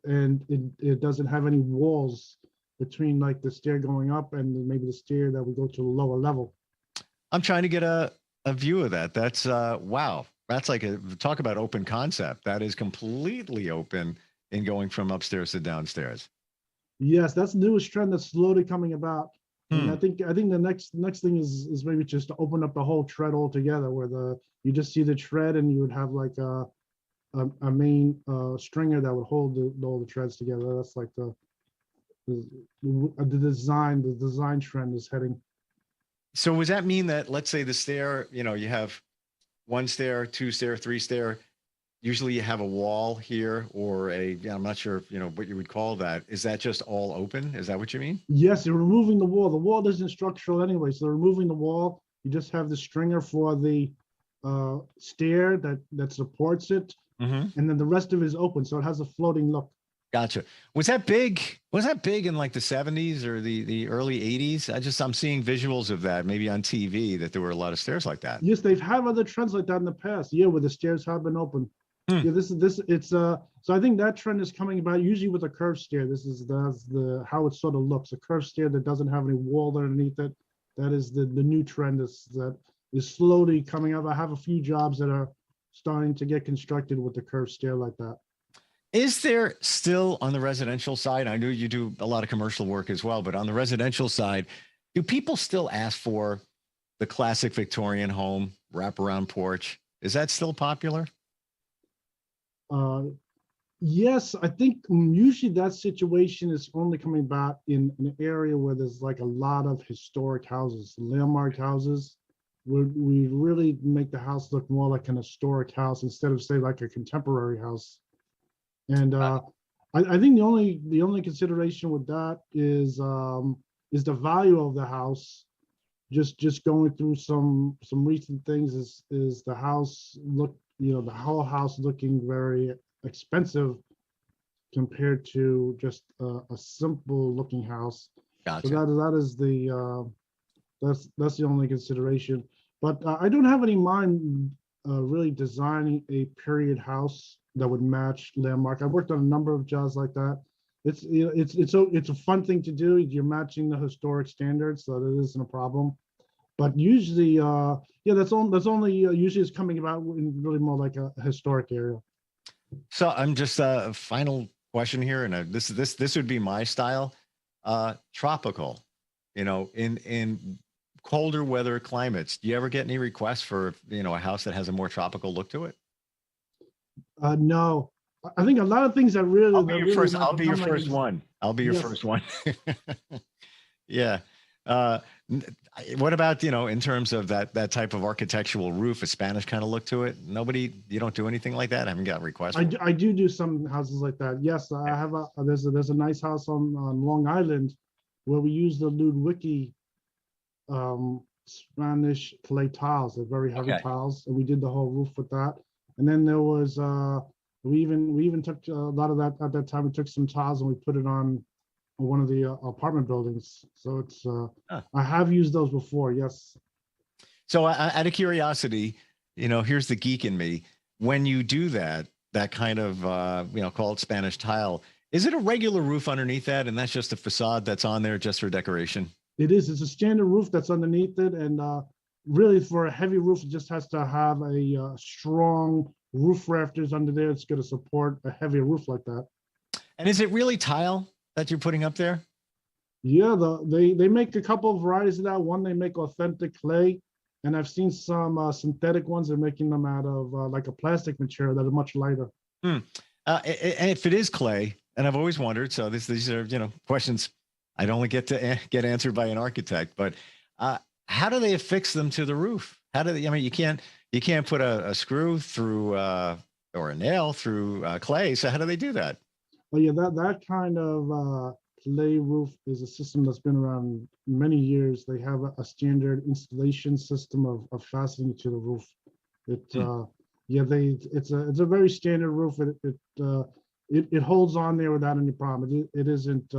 and it doesn't have any walls between, like, the stair going up and maybe the stair that would go to a lower level. I'm trying to get a view of that. That's wow. That's like talk about open concept. That is completely open in going from upstairs to downstairs. Yes, that's the newest trend that's slowly coming about. And I think the next thing is maybe just to open up the whole tread altogether, where you just see the tread and you would have like a main stringer that would hold all the treads together. That's like the design trend is heading. So does that mean that, let's say the stair, you have one stair, two stair, three stair, usually you have a wall here or I'm not sure, what you would call that. Is that just all open? Is that what you mean? Yes, you're removing the wall. The wall isn't structural anyway, so they're removing the wall. You just have the stringer for the stair that supports it, and then the rest of it is open, so it has a floating look. Gotcha. Was that big in like the 70s or the early 80s? I'm seeing visuals of that, maybe on TV, that there were a lot of stairs like that. Yes, they've had other trends like that in the past. Yeah, where the stairs have been open. Yeah, so I think that trend is coming about usually with a curved stair. That's the how it sort of looks. A curved stair that doesn't have any wall underneath it. That is the new trend that is slowly coming up. I have a few jobs that are starting to get constructed with the curved stair like that. Is there still on the residential side? I know you do a lot of commercial work as well, but on the residential side, do people still ask for the classic Victorian home, wraparound porch? Is that still popular? Yes, I think usually that situation is only coming about in an area where there's like a lot of historic houses, landmark houses, where we really make the house look more like an historic house instead of say like a contemporary house. And I think the only consideration with that is the value of the house. Just going through some recent things is the house the whole house looking very expensive compared to just a simple looking house. Gotcha. So that's the only consideration. But I don't have any mind really designing a period house that would match landmark. I've worked on a number of jobs like that. It's a fun thing to do. You're matching the historic standards, so that isn't a problem. But usually, that's only usually is coming about in really more like a historic area. So I'm just a final question here, and this would be my style. Tropical, in colder weather climates. Do you ever get any requests for a house that has a more tropical look to it? No, I think a lot of things that really. I'll be your first. I'll be your first one. I'll be your first one. Yeah. What about in terms of that type of architectural roof, a Spanish kind of look to it? You don't do anything like that? I haven't got requests. I do some houses like that. Yes, I have there's a nice house on Long Island where we use the Ludwicki Spanish clay tiles. They're very heavy tiles, and we did the whole roof with that. And then there was we even took a lot of that at that time. We took some tiles and we put it on one of the apartment buildings. So it's I have used those before. Yes. So out of curiosity, here's the geek in me. When you do that kind of call it Spanish tile, is it a regular roof underneath that, and that's just a facade that's on there just for decoration? It is. It's a standard roof that's underneath it, and really for a heavy roof, it just has to have a strong roof rafters under there. It's going to support a heavy roof like that. And is it really tile that you're putting up there? Yeah, they make a couple of varieties of that. One, they make authentic clay, and I've seen some synthetic ones. They're making them out of like a plastic material that are much lighter. And if it is clay, and I've always wondered, so these are questions I'd only get to get answered by an architect, but how do they affix them to the roof? How do they? I mean, you can't put a screw through or a nail through clay. So how do they do that? Well, yeah, that kind of clay roof is a system that's been around many years. They have a standard installation system of fastening to the roof. It's a very standard roof. It holds on there without any problem. It isn't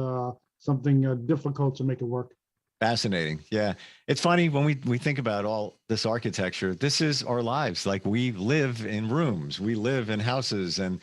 something difficult to make it work. Fascinating. Yeah. It's funny when we think about all this architecture, this is our lives. Like, we live in rooms, we live in houses, and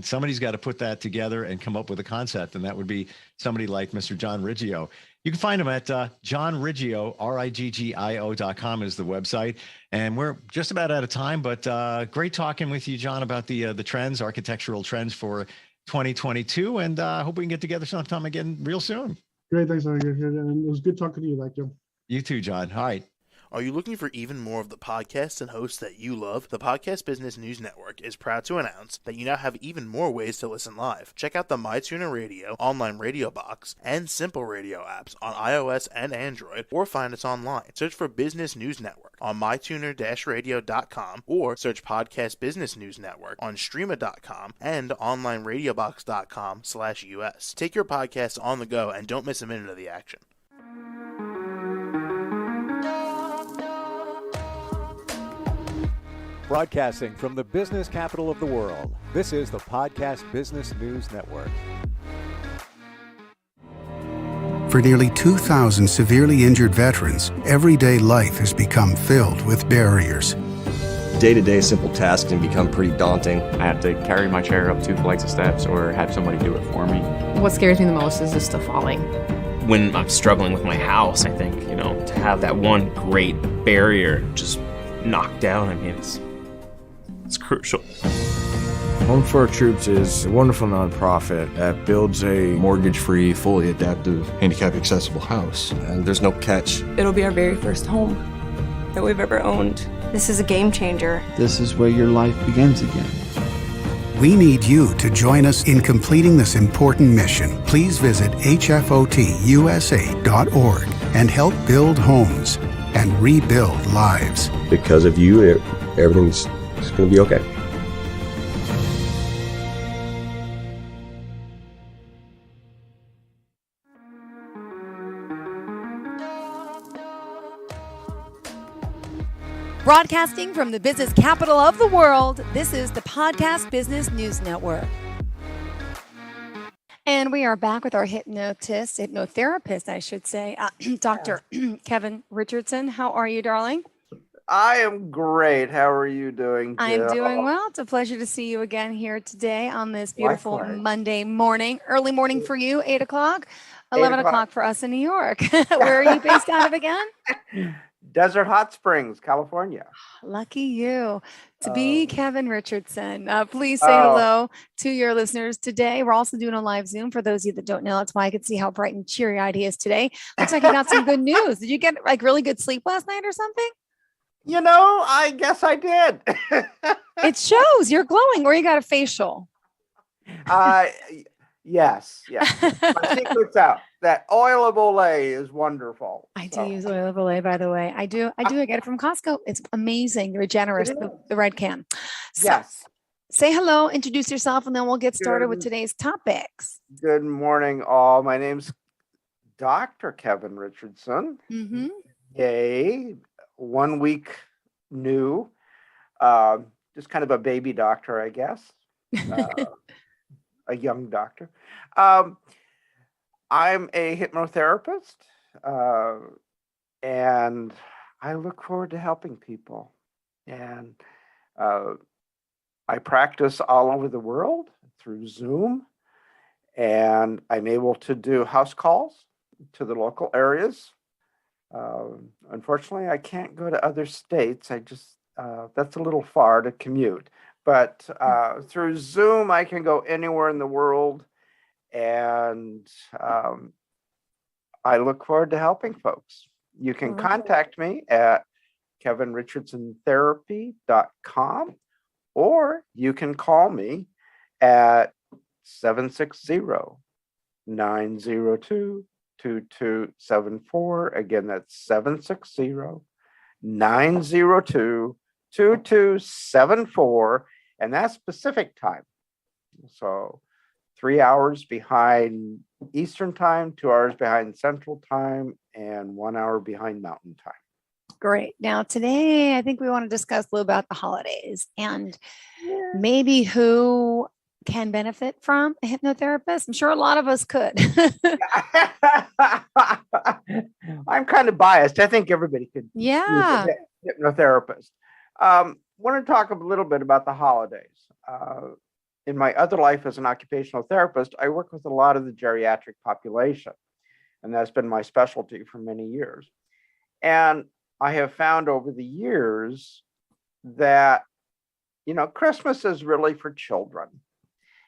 somebody's got to put that together and come up with a concept. And that would be somebody like Mr. John Riggio. You can find him at John Riggio, RIGGIO.com is the website. And we're just about out of time, but great talking with you, John, about the trends, architectural trends for 2022. And I hope we can get together sometime again real soon. Great. Thanks, and it was good talking to you. Thank you. You too, John. All right. Are you looking for even more of the podcasts and hosts that you love? The Podcast Business News Network is proud to announce that you now have even more ways to listen live. Check out the MyTuner Radio, online radio box, and Simple Radio apps on iOS and Android, or find us online. Search for Business News Network on mytuner-radio.com, or search Podcast Business News Network on streama.com and onlineradiobox.com/US. Take your podcast on the go and don't miss a minute of the action. Broadcasting from the business capital of the world, this is the Podcast Business News Network. For nearly 2,000 severely injured veterans, everyday life has become filled with barriers. day-to-day simple tasks can become pretty daunting. I have to carry my chair up 2 flights of steps or have somebody do it for me. What scares me the most is just the falling. When I'm struggling with my house, I think, to have that one great barrier just knocked down, I mean, it's crucial. Home for Our Troops is a wonderful nonprofit that builds a Mortgage-free, fully adaptive, handicap-accessible house, and there's no catch. It'll be our very first home that we've ever owned. This is a game changer. This is where your life begins again. We need you to join us in completing this important mission. Please visit hfotusa.org and help build homes and rebuild lives. Because of you, everything's going to be okay. Broadcasting from the business capital of the world, this is the Podcast Business News Network. And we are back with our hypnotherapist, I should say, Dr. Kevin Richardson. How are you, darling? I am great. How are you doing, Jill? I'm doing well. It's a pleasure to see you again here today on this beautiful Monday morning. Early morning for you, 8 o'clock, 11 o'clock for us in New York. Where are you based out of again? Desert Hot Springs, California. Lucky you to be Kevin Richardson. Please say hello to your listeners today. We're also doing a live Zoom for those of you that don't know. That's why I can see how bright and cheery-eyed he is today. Looks like you got some good news. Did you get really good sleep last night or something? I guess I did. It shows you're glowing, or you got a facial. Yes. My secret's out. That oil of Olay is wonderful. I do use oil of Olay, by the way. I do. I get it from Costco. It's amazing. The Regenerous, the red can. So, yes. Say hello, introduce yourself, and then we'll get started with today's topics. Good morning, all. My name's Dr. Kevin Richardson. Mm-hmm. Yay. 1 week new. Just kind of a baby doctor, I guess. A young doctor. I'm a hypnotherapist, and I look forward to helping people. And I practice all over the world through Zoom, and I'm able to do house calls to the local areas. Unfortunately, I can't go to other states. That's a little far to commute. But through Zoom, I can go anywhere in the world, and I look forward to helping folks. You can contact me at kevinrichardsontherapy.com, or you can call me at 760-902-2274. Again, that's 760-902-2274. And that's Pacific time. So 3 hours behind Eastern time, 2 hours behind Central time, and 1 hour behind Mountain time. Great. Now, today, I think we want to discuss a little about the holidays and maybe who can benefit from a hypnotherapist. I'm sure a lot of us could. I'm kind of biased. I think everybody could use a hypnotherapist. Want to talk a little bit about the holidays. In my other life as an occupational therapist, I work with a lot of the geriatric population, and that's been my specialty for many years. And I have found over the years that, Christmas is really for children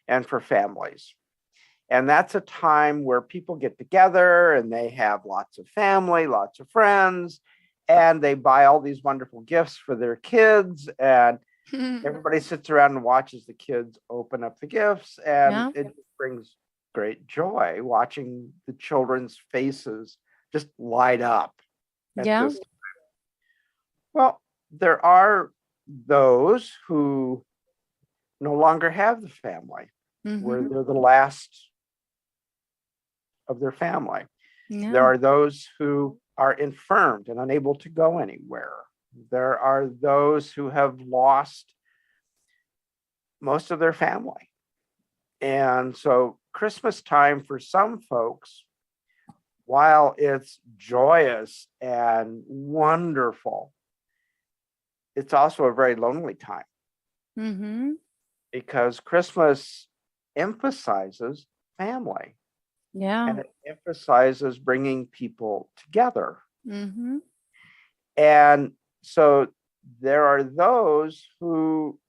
and for families. And that's a time where people get together and they have lots of family, lots of friends, and they buy all these wonderful gifts for their kids, and everybody sits around and watches the kids open up the gifts, and it brings great joy watching the children's faces just light up. Well, there are those who no longer have the family, where they're the last of their family. There are those who are infirmed and unable to go anywhere. There are those who have lost most of their family. And so Christmas time for some folks, while it's joyous and wonderful, it's also a very lonely time Mm-hmm. because Christmas emphasizes family Yeah. and it emphasizes bringing people together. Mm-hmm. And so there are those who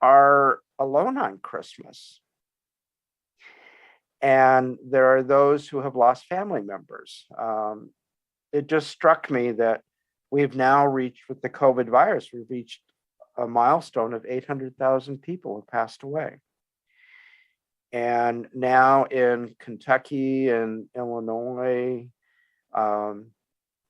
are alone on Christmas. And there are those who have lost family members. It just struck me that we've now reached, with the COVID virus, we've reached a milestone of 800,000 people have passed away. And now in Kentucky and Illinois,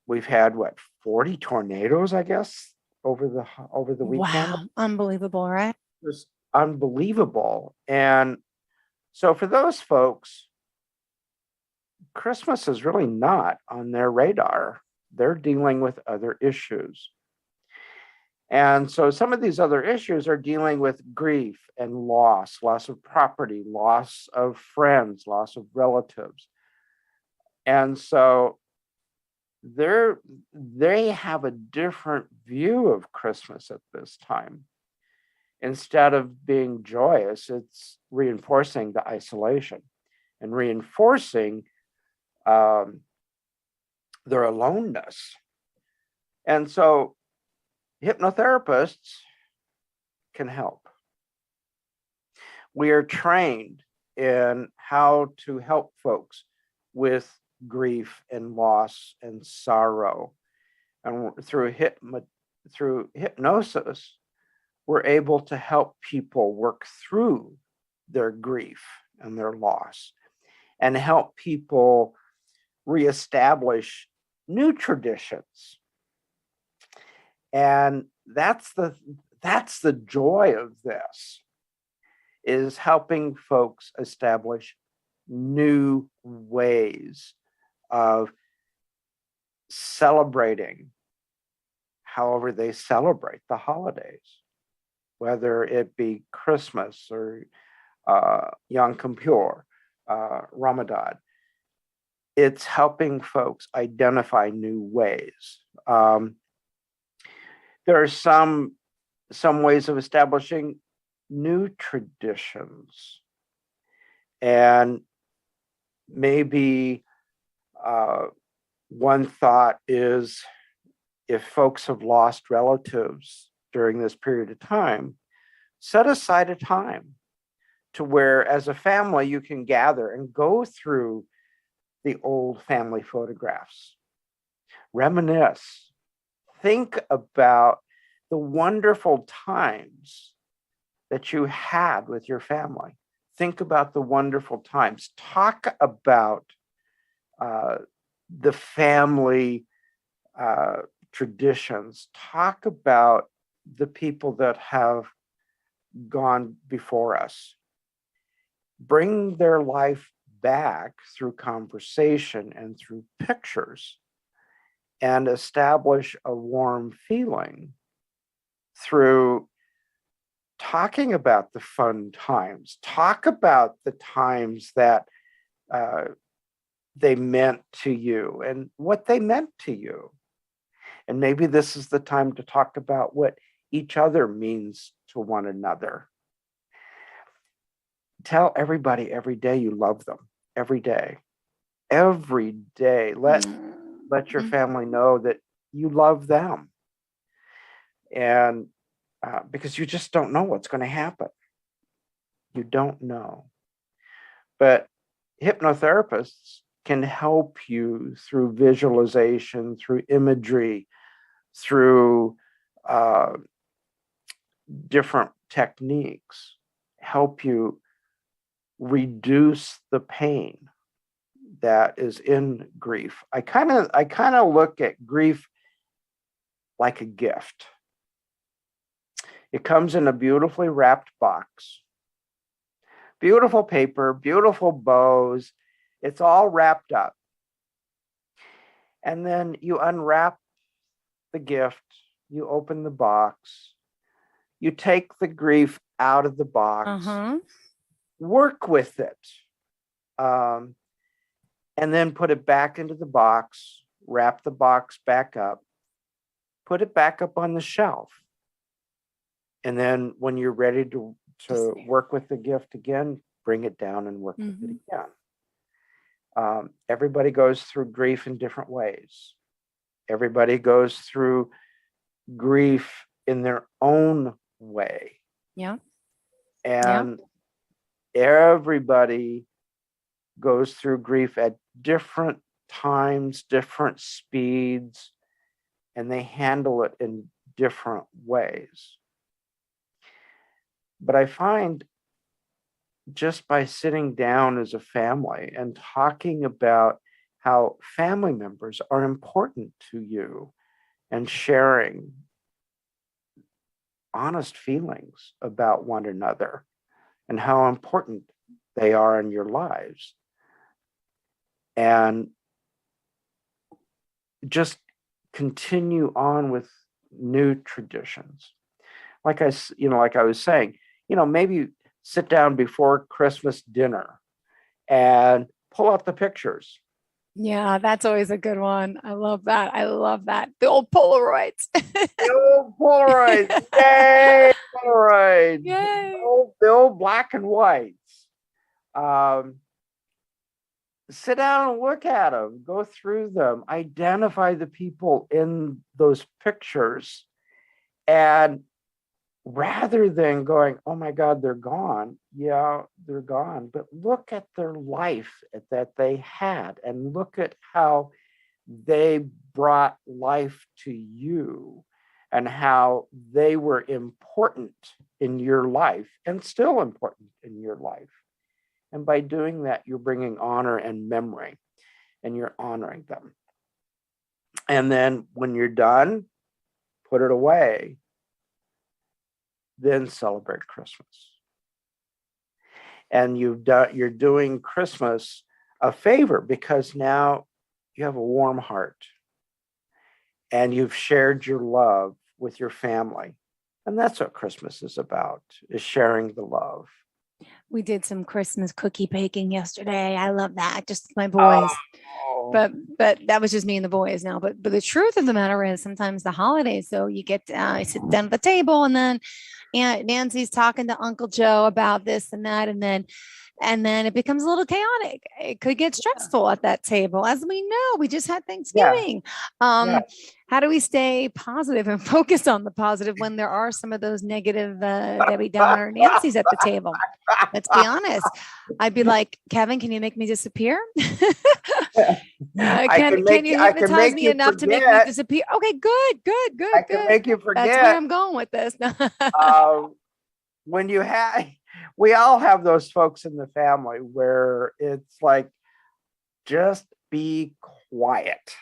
we've had 40 tornadoes, I guess, over the weekend. Wow. Unbelievable, right? Just unbelievable. And so for those folks, Christmas is really not on their radar. They're dealing with other issues. And so some of these other issues are dealing with grief and loss of property, loss of friends, loss of relatives. And so they have a different view of Christmas at this time. Instead of being joyous, it's reinforcing the isolation and reinforcing their aloneness. And so hypnotherapists can help. We are trained in how to help folks with grief and loss and sorrow. And through hypnosis, we're able to help people work through their grief and their loss and help people reestablish new traditions. And that's the joy of this, is helping folks establish new ways of celebrating however they celebrate the holidays, whether it be Christmas or Yom Kippur, Ramadan. It's helping folks identify new ways. There are some ways of establishing new traditions. And maybe one thought is, if folks have lost relatives during this period of time, set aside a time to where, as a family, you can gather and go through the old family photographs, reminisce, think about the wonderful times that you had with your family. Think about the wonderful times. Talk about the family traditions. Talk about the people that have gone before us. Bring their life back through conversation and through pictures, and establish a warm feeling through talking about the fun times. Talk about the times that they meant to you and what they meant to you. And maybe this is the time to talk about what each other means to one another. Tell everybody every day you love them. Every day. Every day. Let your family know that you love them. And because you just don't know what's going to happen. You don't know. But hypnotherapists can help you through visualization, through imagery, through different techniques, help you reduce the pain that is in grief. I kind of look at grief like a gift. It comes in a beautifully wrapped box. Beautiful paper, beautiful bows. It's all wrapped up. And then you unwrap the gift, you open the box, you take the grief out of the box, work with it, and then put it back into the box, wrap the box back up, put it back up on the shelf. And then when you're ready to work with the gift again, bring it down and work with it again. Everybody goes through grief in different ways. Everybody goes through grief in their own way. Yeah. And everybody goes through grief at different times, different speeds, and they handle it in different ways. But I find just by sitting down as a family and talking about how family members are important to you and sharing honest feelings about one another and how important they are in your lives, and just continue on with new traditions. Like I was saying, maybe sit down before Christmas dinner and pull out the pictures. Yeah, that's always a good one. I love that. I love that. The old Polaroids. The old Polaroids. Yay! Polaroids. Yay. The old black and whites. Sit down and look at them, go through them, identify the people in those pictures, and rather than going, oh my God, they're gone. Yeah, they're gone. But look at their life that they had and look at how they brought life to you and how they were important in your life and still important in your life. And by doing that, you're bringing honor and memory and you're honoring them. And then when you're done, put it away. Then celebrate Christmas. And you're doing Christmas a favor because now you have a warm heart and you've shared your love with your family. And that's what Christmas is about, is sharing the love. We did some Christmas cookie baking yesterday. I love that. Just my boys. But that was just me and the boys now. But the truth of the matter is sometimes the holidays, so you get I sit down at the table and then Aunt Nancy's talking to Uncle Joe about this and that, and then it becomes a little chaotic. It could get stressful at that table. As we know, we just had Thanksgiving. How do we stay positive and focus on the positive when there are some of those negative Debbie Downer Nancy's at the table? Let's be honest. I'd be like, Kevin, can you make me disappear? Can you hypnotize me enough to make me disappear? Okay, good. I can make you forget. That's where I'm going with this. We all have those folks in the family where it's like, just be quiet.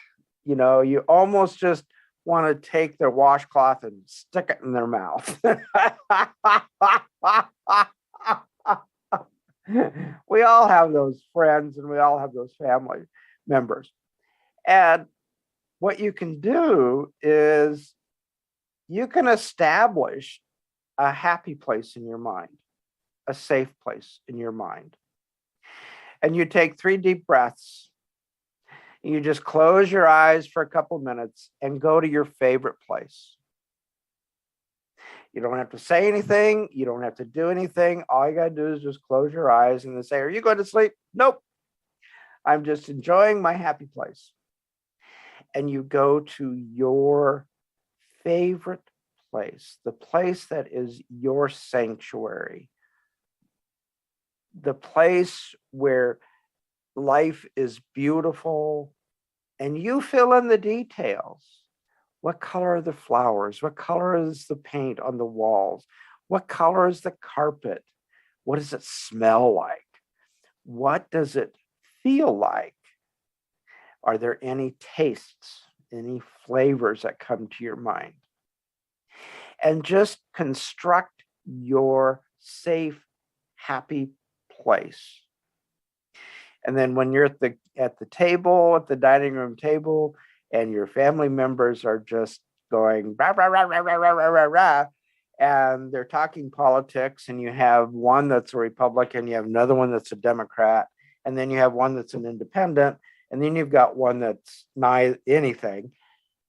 You almost just want to take their washcloth and stick it in their mouth. We all have those friends and we all have those family members. And what you can do is you can establish a happy place in your mind, a safe place in your mind. And you take 3 deep breaths. You just close your eyes for a couple of minutes and go to your favorite place. You don't have to say anything. You don't have to do anything. All you got to do is just close your eyes and then say, are you going to sleep? Nope. I'm just enjoying my happy place. And you go to your favorite place, the place that is your sanctuary, the place where life is beautiful, and you fill in the details. What color are the flowers? What color is the paint on the walls? What color is the carpet? What does it smell like? What does it feel like? Are there any tastes, any flavors that come to your mind? And just construct your safe, happy place. And then when you're at the table, at the dining room table, and your family members are just going rah, rah, rah, rah, rah, rah, rah, rah, rah, and they're talking politics, and you have one that's a Republican, you have another one that's a Democrat, and then you have one that's an independent, and then you've got one that's not anything.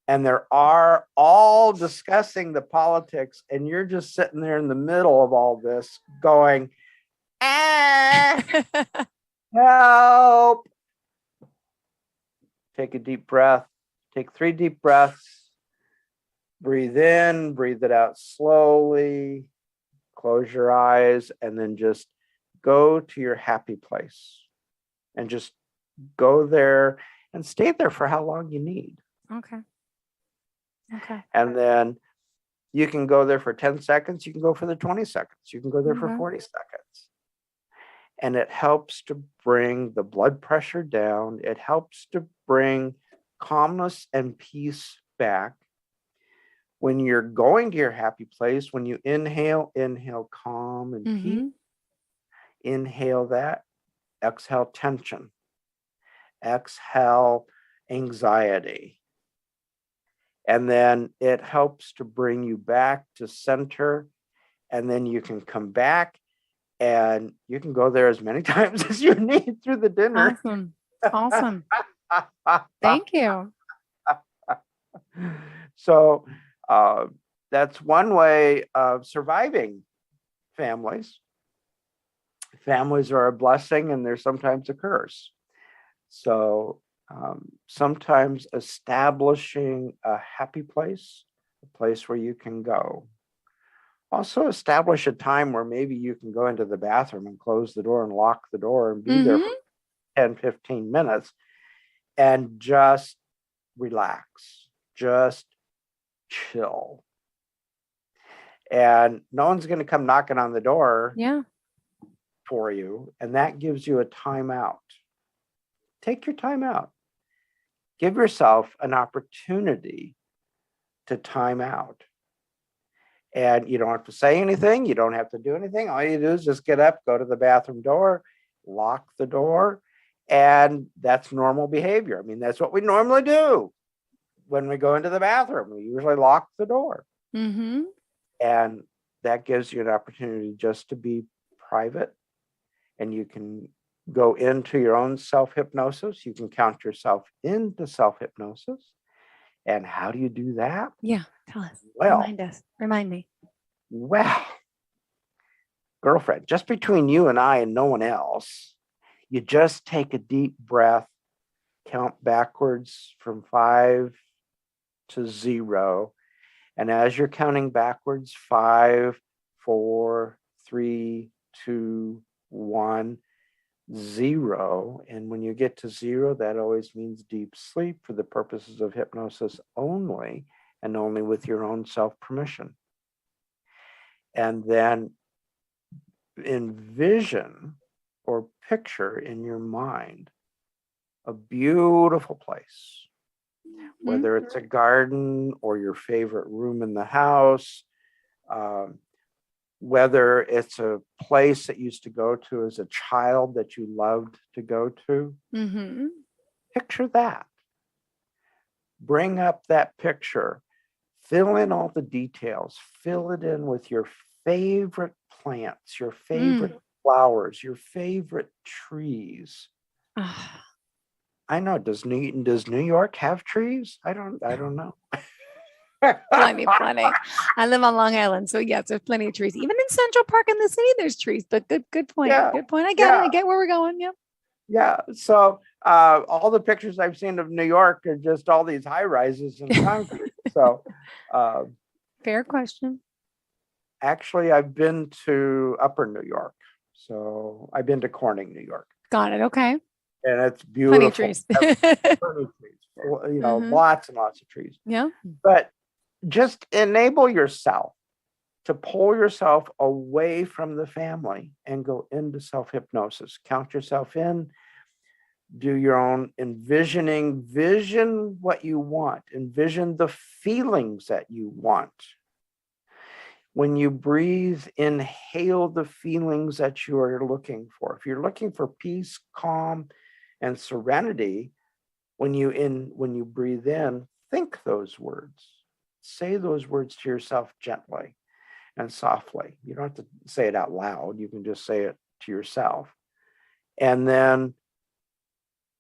and they're all discussing the politics, and you're just sitting there in the middle of all this going, help. Take a deep breath. Take 3 deep breaths. Breathe in, breathe it out slowly. Close your eyes, and then just go to your happy place. And just go there and stay there for how long you need. Okay. And then you can go there for 10 seconds. You can go for the 20 seconds. You can go there for 40 seconds. And it helps to bring the blood pressure down. It helps to bring calmness and peace back. When you're going to your happy place, when you inhale calm and peace. Inhale that. Exhale tension. Exhale anxiety. And then it helps to bring you back to center. And then you can come back and you can go there as many times as you need through the dinner. Awesome. Thank you. So that's one way of surviving families. Families are a blessing, and they're sometimes a curse. So sometimes establishing a happy place, a place where you can go. Also establish a time where maybe you can go into the bathroom and close the door and lock the door and be there for 10, 15 minutes and just relax, just chill. And no one's going to come knocking on the door for you. And that gives you a timeout. Take your time out. Give yourself an opportunity to time out. And you don't have to say anything. You don't have to do anything. All you do is just get up, go to the bathroom door, lock the door. And that's normal behavior. I mean, that's what we normally do when we go into the bathroom. We usually lock the door. And that gives you an opportunity just to be private. And you can go into your own self-hypnosis. You can count yourself into self-hypnosis. And how do you do that? Yeah, tell us. Well, Remind us. Remind me. Well, girlfriend, just between you and I and no one else, you just take a deep breath, count backwards from 5 to 0. And as you're counting backwards, 5, 4, 3, 2, 1, 0. And when you get to 0, that always means deep sleep for the purposes of hypnosis only, and only with your own self-permission. And then envision or picture in your mind a beautiful place, whether it's a garden or your favorite room in the house, whether it's a place that you used to go to as a child that you loved to go to. Picture that. Bring up that picture. Fill in all the details. Fill it in with your favorite plants, your favorite flowers, your favorite trees. I know. Does New York have trees? I don't know. Plenty. I live on Long Island, so yes, there's plenty of trees. Even in Central Park in the city, there's trees. But good point. Yeah. Good point. I get it. I get where we're going. Yep. Yeah. So all the pictures I've seen of New York are just all these high rises and concrete. So fair question. Actually, I've been to Upper New York. So I've been to Corning, New York. Got it. Okay. And it's beautiful. Plenty of trees. Plenty of trees. You know, lots and lots of trees. Yeah. But just enable yourself to pull yourself away from the family and go into self-hypnosis. Count yourself in, do your own envisioning, vision what you want, envision the feelings that you want. When you breathe, inhale the feelings that you are looking for. If you're looking for peace, calm, and serenity, when you breathe in, think those words. Say those words to yourself gently and softly. You don't have to say it out loud. You can just say it to yourself. And then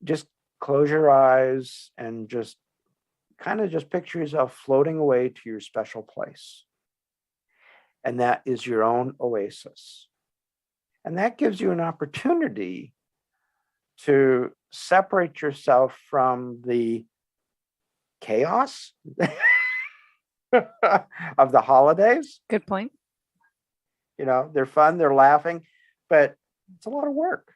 just close your eyes and just kind of just picture yourself floating away to your special place. And that is your own oasis. And that gives you an opportunity to separate yourself from the chaos of the holidays. Good point. You know, they're fun, they're laughing, but it's a lot of work.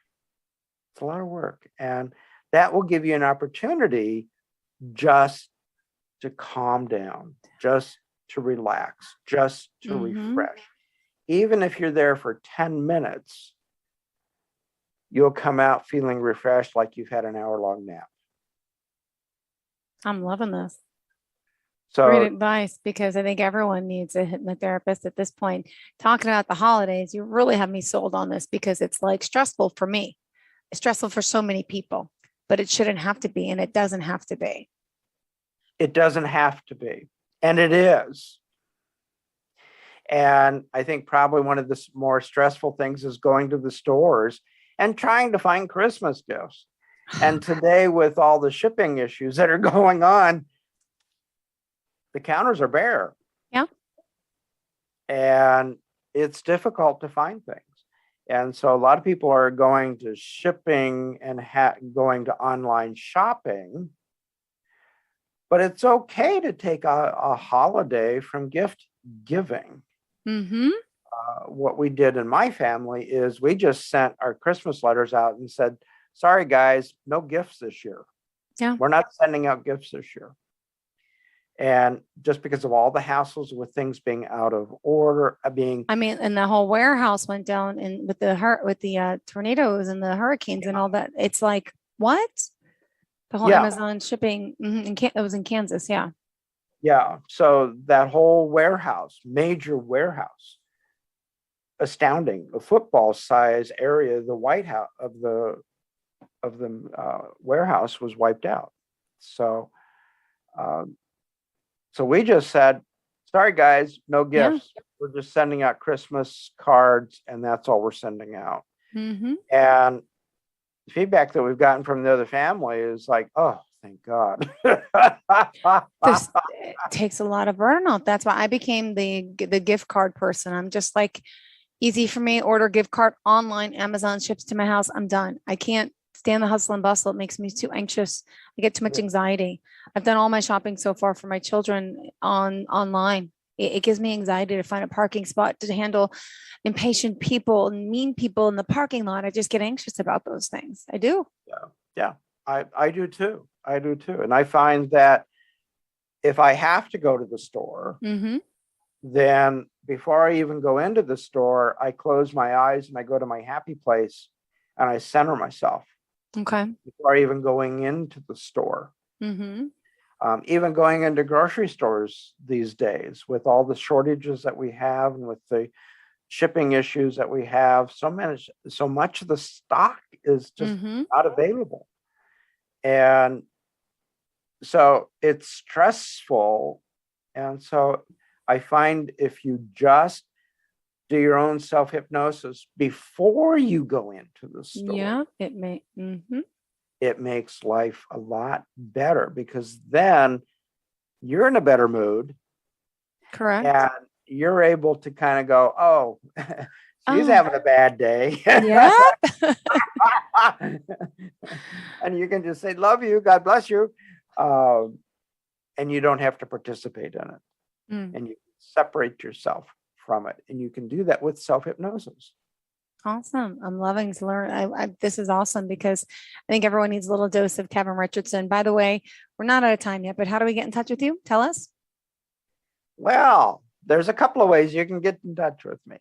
It's a lot of work. And that will give you an opportunity just to calm down, just to relax, just to refresh. Even if you're there for 10 minutes, you'll come out feeling refreshed like you've had an hour-long nap. I'm loving this. So Great advice, because I think everyone needs a hypnotherapist at this point. Talking about the holidays, you really have me sold on this, because it's like stressful for me. It's stressful for so many people, but it shouldn't have to be, and it doesn't have to be. it doesn't have to be, and it is. And I think probably one of the more stressful things is going to the stores and trying to find Christmas gifts. And today, with all the shipping issues that are going on, the counters are bare. Yeah. And it's difficult to find things. And so a lot of people are going to shipping and going to online shopping. But it's okay to take a holiday from gift giving. Mm-hmm. What we did in my family is we just sent our Christmas letters out and said, sorry, guys, no gifts this year. Yeah. We're not sending out gifts this year. And just because of all the hassles with things being out of order, I mean, and the whole warehouse went down and with the tornadoes and the hurricanes and all that. It's like, what? The whole Amazon shipping, it was in Kansas. Yeah. Yeah. So that whole warehouse, major warehouse, astounding, a football size area, the White House of the warehouse was wiped out. So, so we just said, sorry, guys, no gifts. Yeah. We're just sending out Christmas cards, and that's all we're sending out. Mm-hmm. And the feedback that we've gotten from the other family is like, oh, thank God. This takes a lot of burden off. That's why I became the gift card person. I'm just like, easy for me. Order gift card online. Amazon ships to my house. I'm done. I can't stand the hustle and bustle. It makes me too anxious. I get too much anxiety. I've done all my shopping so far for my children online. It gives me anxiety to find a parking spot, to handle impatient people and mean people in the parking lot. I just get anxious about those things. I do. Yeah. I do too. I do too. And I find that if I have to go to the store, then before I even go into the store, I close my eyes and I go to my happy place and I center myself. Okay. Before even going into the store. Even going into grocery stores these days, with all the shortages that we have and with the shipping issues that we have, so much of the stock is just not available. And so it's stressful. And so I find if you just do your own self-hypnosis before you go into the store, it makes life a lot better, because then you're in a better mood. Correct. And you're able to kind of go, oh, she's having a bad day. Yeah. And you can just say, love you, God bless you. And you don't have to participate in it. And you separate yourself from it. And you can do that with self-hypnosis. Awesome. I'm loving to learn. This is awesome, because I think everyone needs a little dose of Kevin Richardson. By the way, we're not out of time yet, but how do we get in touch with you? Tell us. Well, there's a couple of ways you can get in touch with me.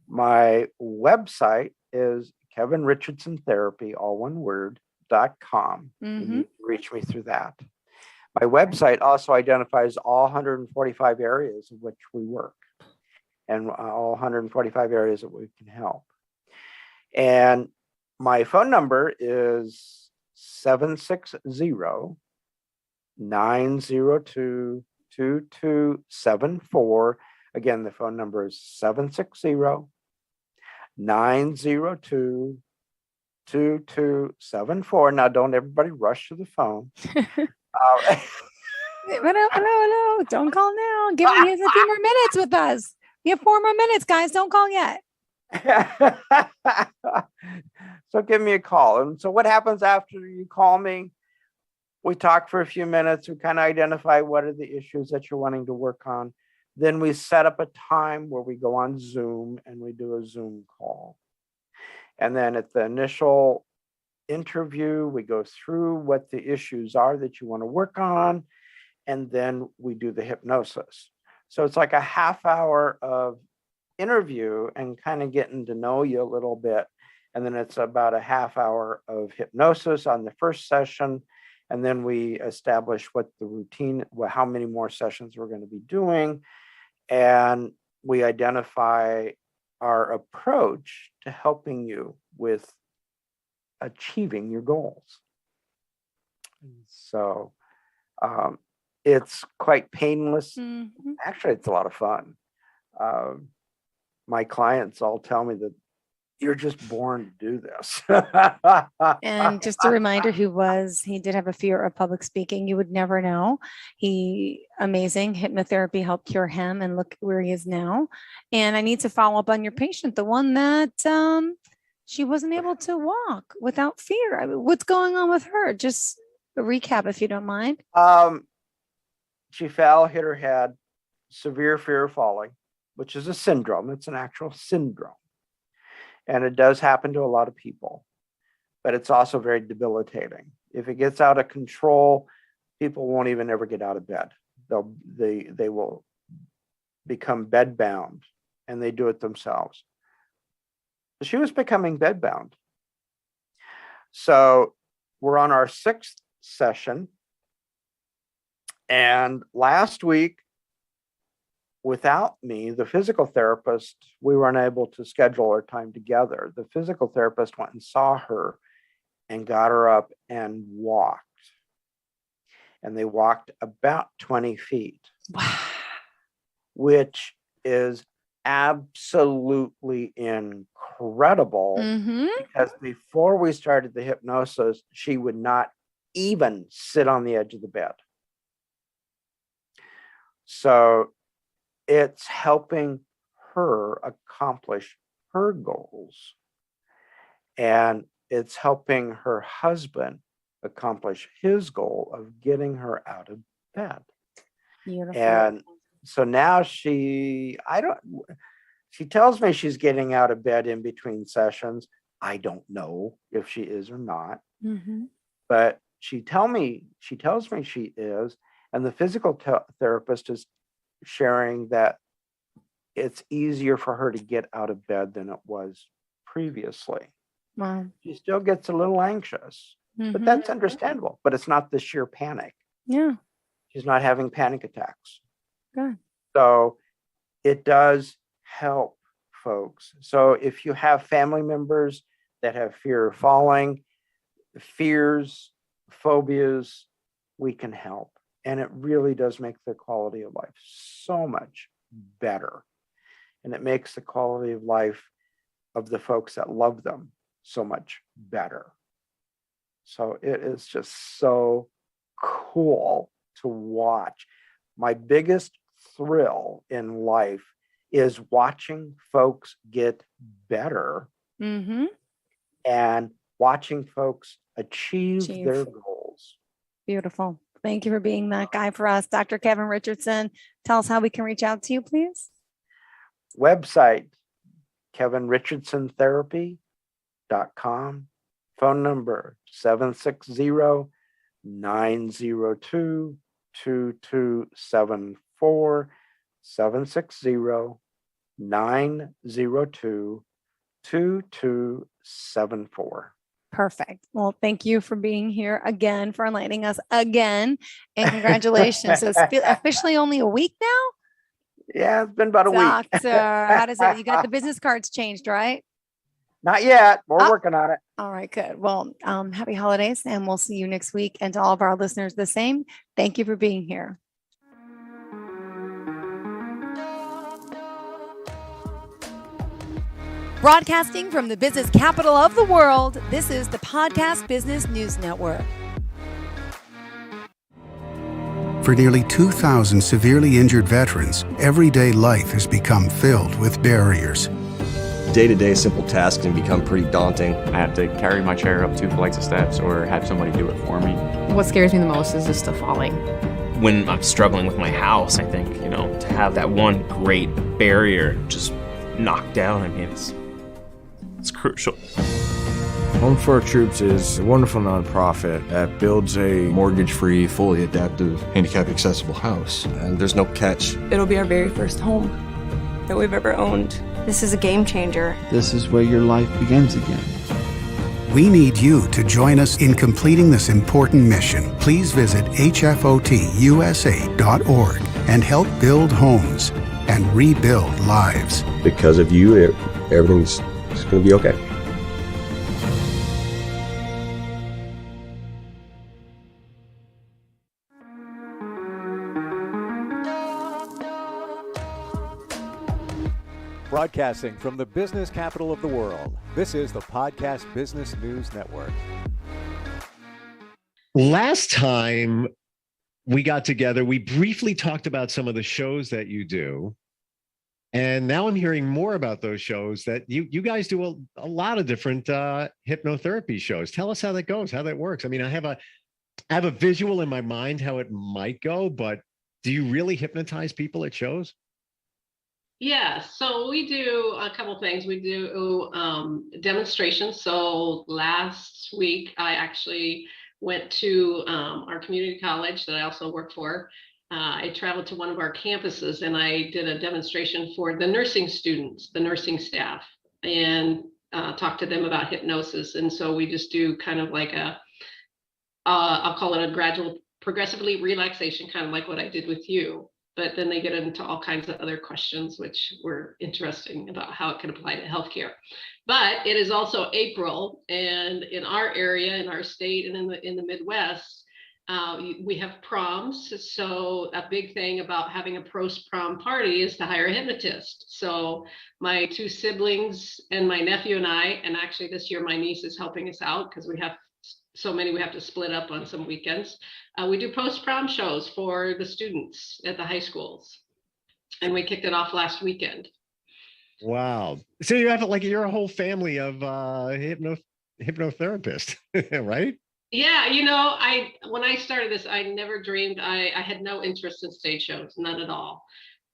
My website is Kevin Richardson Therapy, all one word, .com. You can reach me through that. My website also identifies all 145 areas in which we work and all 145 areas that we can help. And my phone number is 760-902-2274. Again, the phone number is 760-902-2274. Now, don't everybody rush to the phone. Hello. Don't call now. Give me a few more minutes with us. We have 4 more minutes, guys. Don't call yet. So give me a call. And so what happens after you call me? We talk for a few minutes. We kind of identify what are the issues that you're wanting to work on. Then we set up a time where we go on Zoom and we do a Zoom call. And then at the initial interview, we go through what the issues are that you want to work on. And then we do the hypnosis. So it's like a half hour of interview and kind of getting to know you a little bit. And then it's about a half hour of hypnosis on the first session. And then we establish what the routine, how many more sessions we're going to be doing. And we identify our approach to helping you with achieving your goals. So it's quite painless. Mm-hmm. Actually, it's a lot of fun. My clients all tell me that you're just born to do this. And just a reminder, he did have a fear of public speaking. You would never know. Amazing hypnotherapy helped cure him, and look where he is now. And I need to follow up on your patient, the one that she wasn't able to walk without fear. I mean, what's going on with her? Just a recap, if you don't mind. She fell, hit her head, severe fear of falling, which is a syndrome. It's an actual syndrome. And it does happen to a lot of people, but it's also very debilitating. If it gets out of control, people won't even ever get out of bed. They will become bedbound, and they do it themselves. She was becoming bedbound. So we're on our 6th session. And last week, without me, the physical therapist, we were unable to schedule our time together. The physical therapist went and saw her and got her up and walked. And they walked about 20 feet. Wow. Which is absolutely incredible. Mm-hmm. Because before we started the hypnosis, she would not even sit on the edge of the bed. So it's helping her accomplish her goals. And it's helping her husband accomplish his goal of getting her out of bed. Beautiful. And so now she tells me she's getting out of bed in between sessions. I don't know if she is or not, Mm-hmm. but she tells me she is. And the physical therapist is sharing that it's easier for her to get out of bed than it was previously. Wow. She still gets a little anxious, but that's understandable. But it's not the sheer panic. Yeah. She's not having panic attacks. Good. So it does help folks. So if you have family members that have fear of falling, fears, phobias, we can help. And it really does make their quality of life so much better. And it makes the quality of life of the folks that love them so much better. So it is just so cool to watch. My biggest thrill in life is watching folks get better Mm-hmm. and watching folks achieve their goals. Beautiful. Thank you for being that guy for us. Dr. Kevin Richardson, tell us how we can reach out to you, please. Website, kevinrichardsontherapy.com. Phone number, 760-902-2274. 760-902-2274. Perfect. Well, thank you for being here again, for enlightening us again. And congratulations. So it's officially only a week now? Yeah, it's been about a week. Doctor, how does it? You got the business cards changed, right? Not yet. We're working on it. All right, good. Well, happy holidays, and we'll see you next week. And to all of our listeners, the same. Thank you for being here. Broadcasting from the business capital of the world, this is the Podcast Business News Network. For nearly 2,000 severely injured veterans, everyday life has become filled with barriers. Day-to-day simple tasks can become pretty daunting. I have to carry my chair up 2 flights of steps or have somebody do it for me. What scares me the most is just the falling. When I'm struggling with my house, I think, to have that one great barrier just knocked down, I mean, it's crucial. Home for Our Troops is a wonderful nonprofit that builds a Mortgage-free, fully adaptive, handicap-accessible house. And there's no catch. It'll be our very first home that we've ever owned. This is a game changer. This is where your life begins again. We need you to join us in completing this important mission. Please visit hfotusa.org and help build homes and rebuild lives. Because of you, everything's just going to be okay. Broadcasting from the business capital of the world, this is the Podcast Business News Network. Last time we got together, we briefly talked about some of the shows that you do. And now I'm hearing more about those shows that you guys do a lot of different hypnotherapy shows. Tell us how that goes, how that works. I mean, I have a visual in my mind how it might go, but do you really hypnotize people at shows? Yeah, so we do a couple things. We do demonstrations. So last week, I actually went to our community college that I also work for. I traveled to one of our campuses and I did a demonstration for the nursing students, the nursing staff, and talked to them about hypnosis. And so we just do kind of like I'll call it a gradual, progressively relaxation, kind of like what I did with you. But then they get into all kinds of other questions, which were interesting about how it can apply to healthcare. But it is also April, and in our area, in our state, and in the Midwest, we have proms. So a big thing about having a post-prom party is to hire a hypnotist. So my 2 siblings and my nephew and I, and actually this year my niece is helping us out because we have so many we have to split up on some weekends. We do post-prom shows for the students at the high schools. And we kicked it off last weekend. Wow. So you have you're a whole family of hypnotherapists, right? Yeah, when I started this, I never dreamed, I had no interest in stage shows, none at all.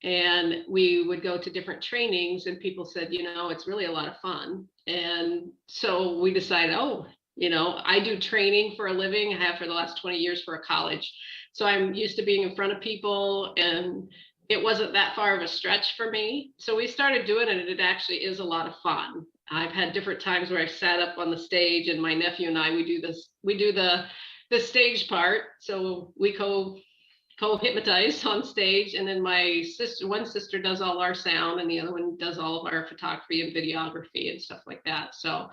And we would go to different trainings and people said, it's really a lot of fun. And so we decided, I do training for a living. I have for the last 20 years for a college. So I'm used to being in front of people and it wasn't that far of a stretch for me. So we started doing it and it actually is a lot of fun. I've had different times where I've sat up on the stage and my nephew and I, we do the stage part. So we co-hypnotize on stage. And then one sister does all our sound and the other one does all of our photography and videography and stuff like that. So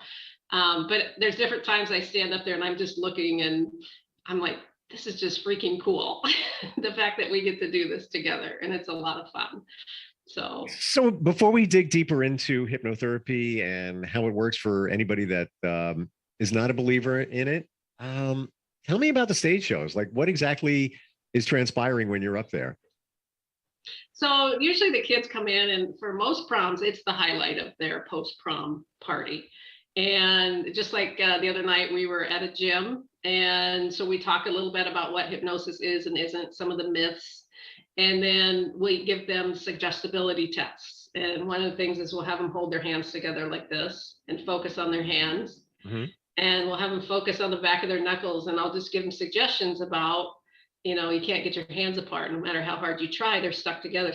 but there's different times I stand up there and I'm just looking and I'm like, this is just freaking cool. The fact that we get to do this together and it's a lot of fun. So before we dig deeper into hypnotherapy and how it works for anybody that is not a believer in it, tell me about the stage shows. Like what exactly is transpiring when you're up there? So usually the kids come in and for most proms, it's the highlight of their post-prom party. And just like the other night, we were at a gym. And so we talk a little bit about what hypnosis is and isn't, some of the myths. And then we give them suggestibility tests. And one of the things is we'll have them hold their hands together like this and focus on their hands. Mm-hmm. And we'll have them focus on the back of their knuckles. And I'll just give them suggestions about, you can't get your hands apart. No matter how hard you try, they're stuck together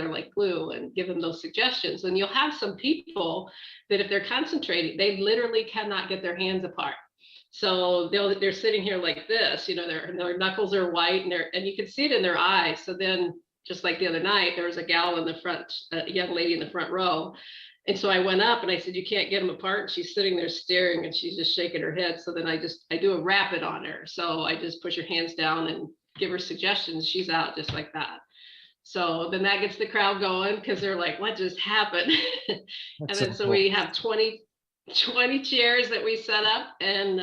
like glue, and give them those suggestions. And you'll have some people that if they're concentrating, they literally cannot get their hands apart. So they're sitting here like this, their knuckles are white and you can see it in their eyes. So then just like the other night, there was a gal in the front, a young lady in the front row. And so I went up and I said, you can't get them apart. And she's sitting there staring and she's just shaking her head. So then I do a rapid on her. So I just push her hands down and give her suggestions. She's out just like that. So then that gets the crowd going because they're like, what just happened? And then so we have 20 chairs that we set up and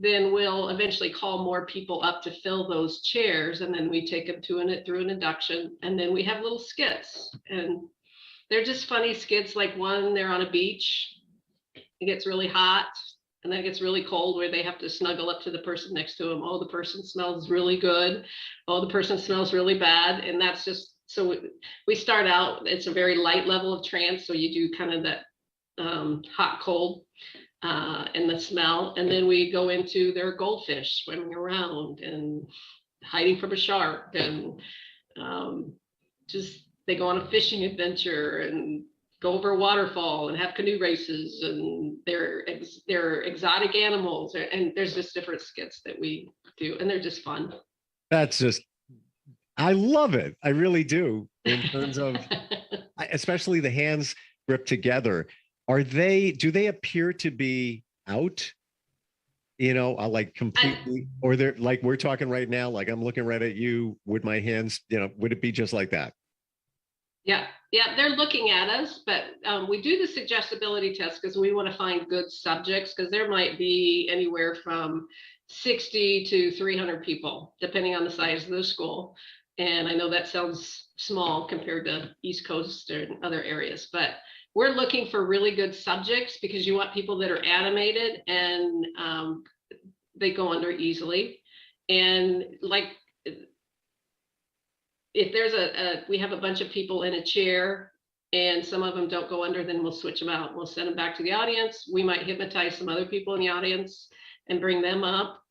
then we'll eventually call more people up to fill those chairs, and then we take them through an induction, and then we have little skits, and they're just funny skits. Like one, they're on a beach, it gets really hot, and then it gets really cold, where they have to snuggle up to the person next to them. Oh, the person smells really good. Oh, the person smells really bad. And that's just, so we start out, it's a very light level of trance, so you do kind of that hot, cold, and the smell, and then we go into their goldfish swimming around and hiding from a shark, and just they go on a fishing adventure and go over a waterfall and have canoe races, and they're exotic animals, and there's just different skits that we do, and they're just fun. That's just, I love it. I really do. In terms of, especially the hands gripped together. Do they appear to be out? You know, like completely, or they're like, we're talking right now, like I'm looking right at you with my hands, you know, would it be just like that? Yeah, they're looking at us, but we do the suggestibility test because we want to find good subjects, because there might be anywhere from 60 to 300 people, depending on the size of the school. And I know that sounds small compared to East Coast or other areas, but we're looking for really good subjects, because you want people that are animated and they go under easily. And like, if there's we have a bunch of people in a chair and some of them don't go under, then we'll switch them out. We'll send them back to the audience. We might hypnotize some other people in the audience and bring them up.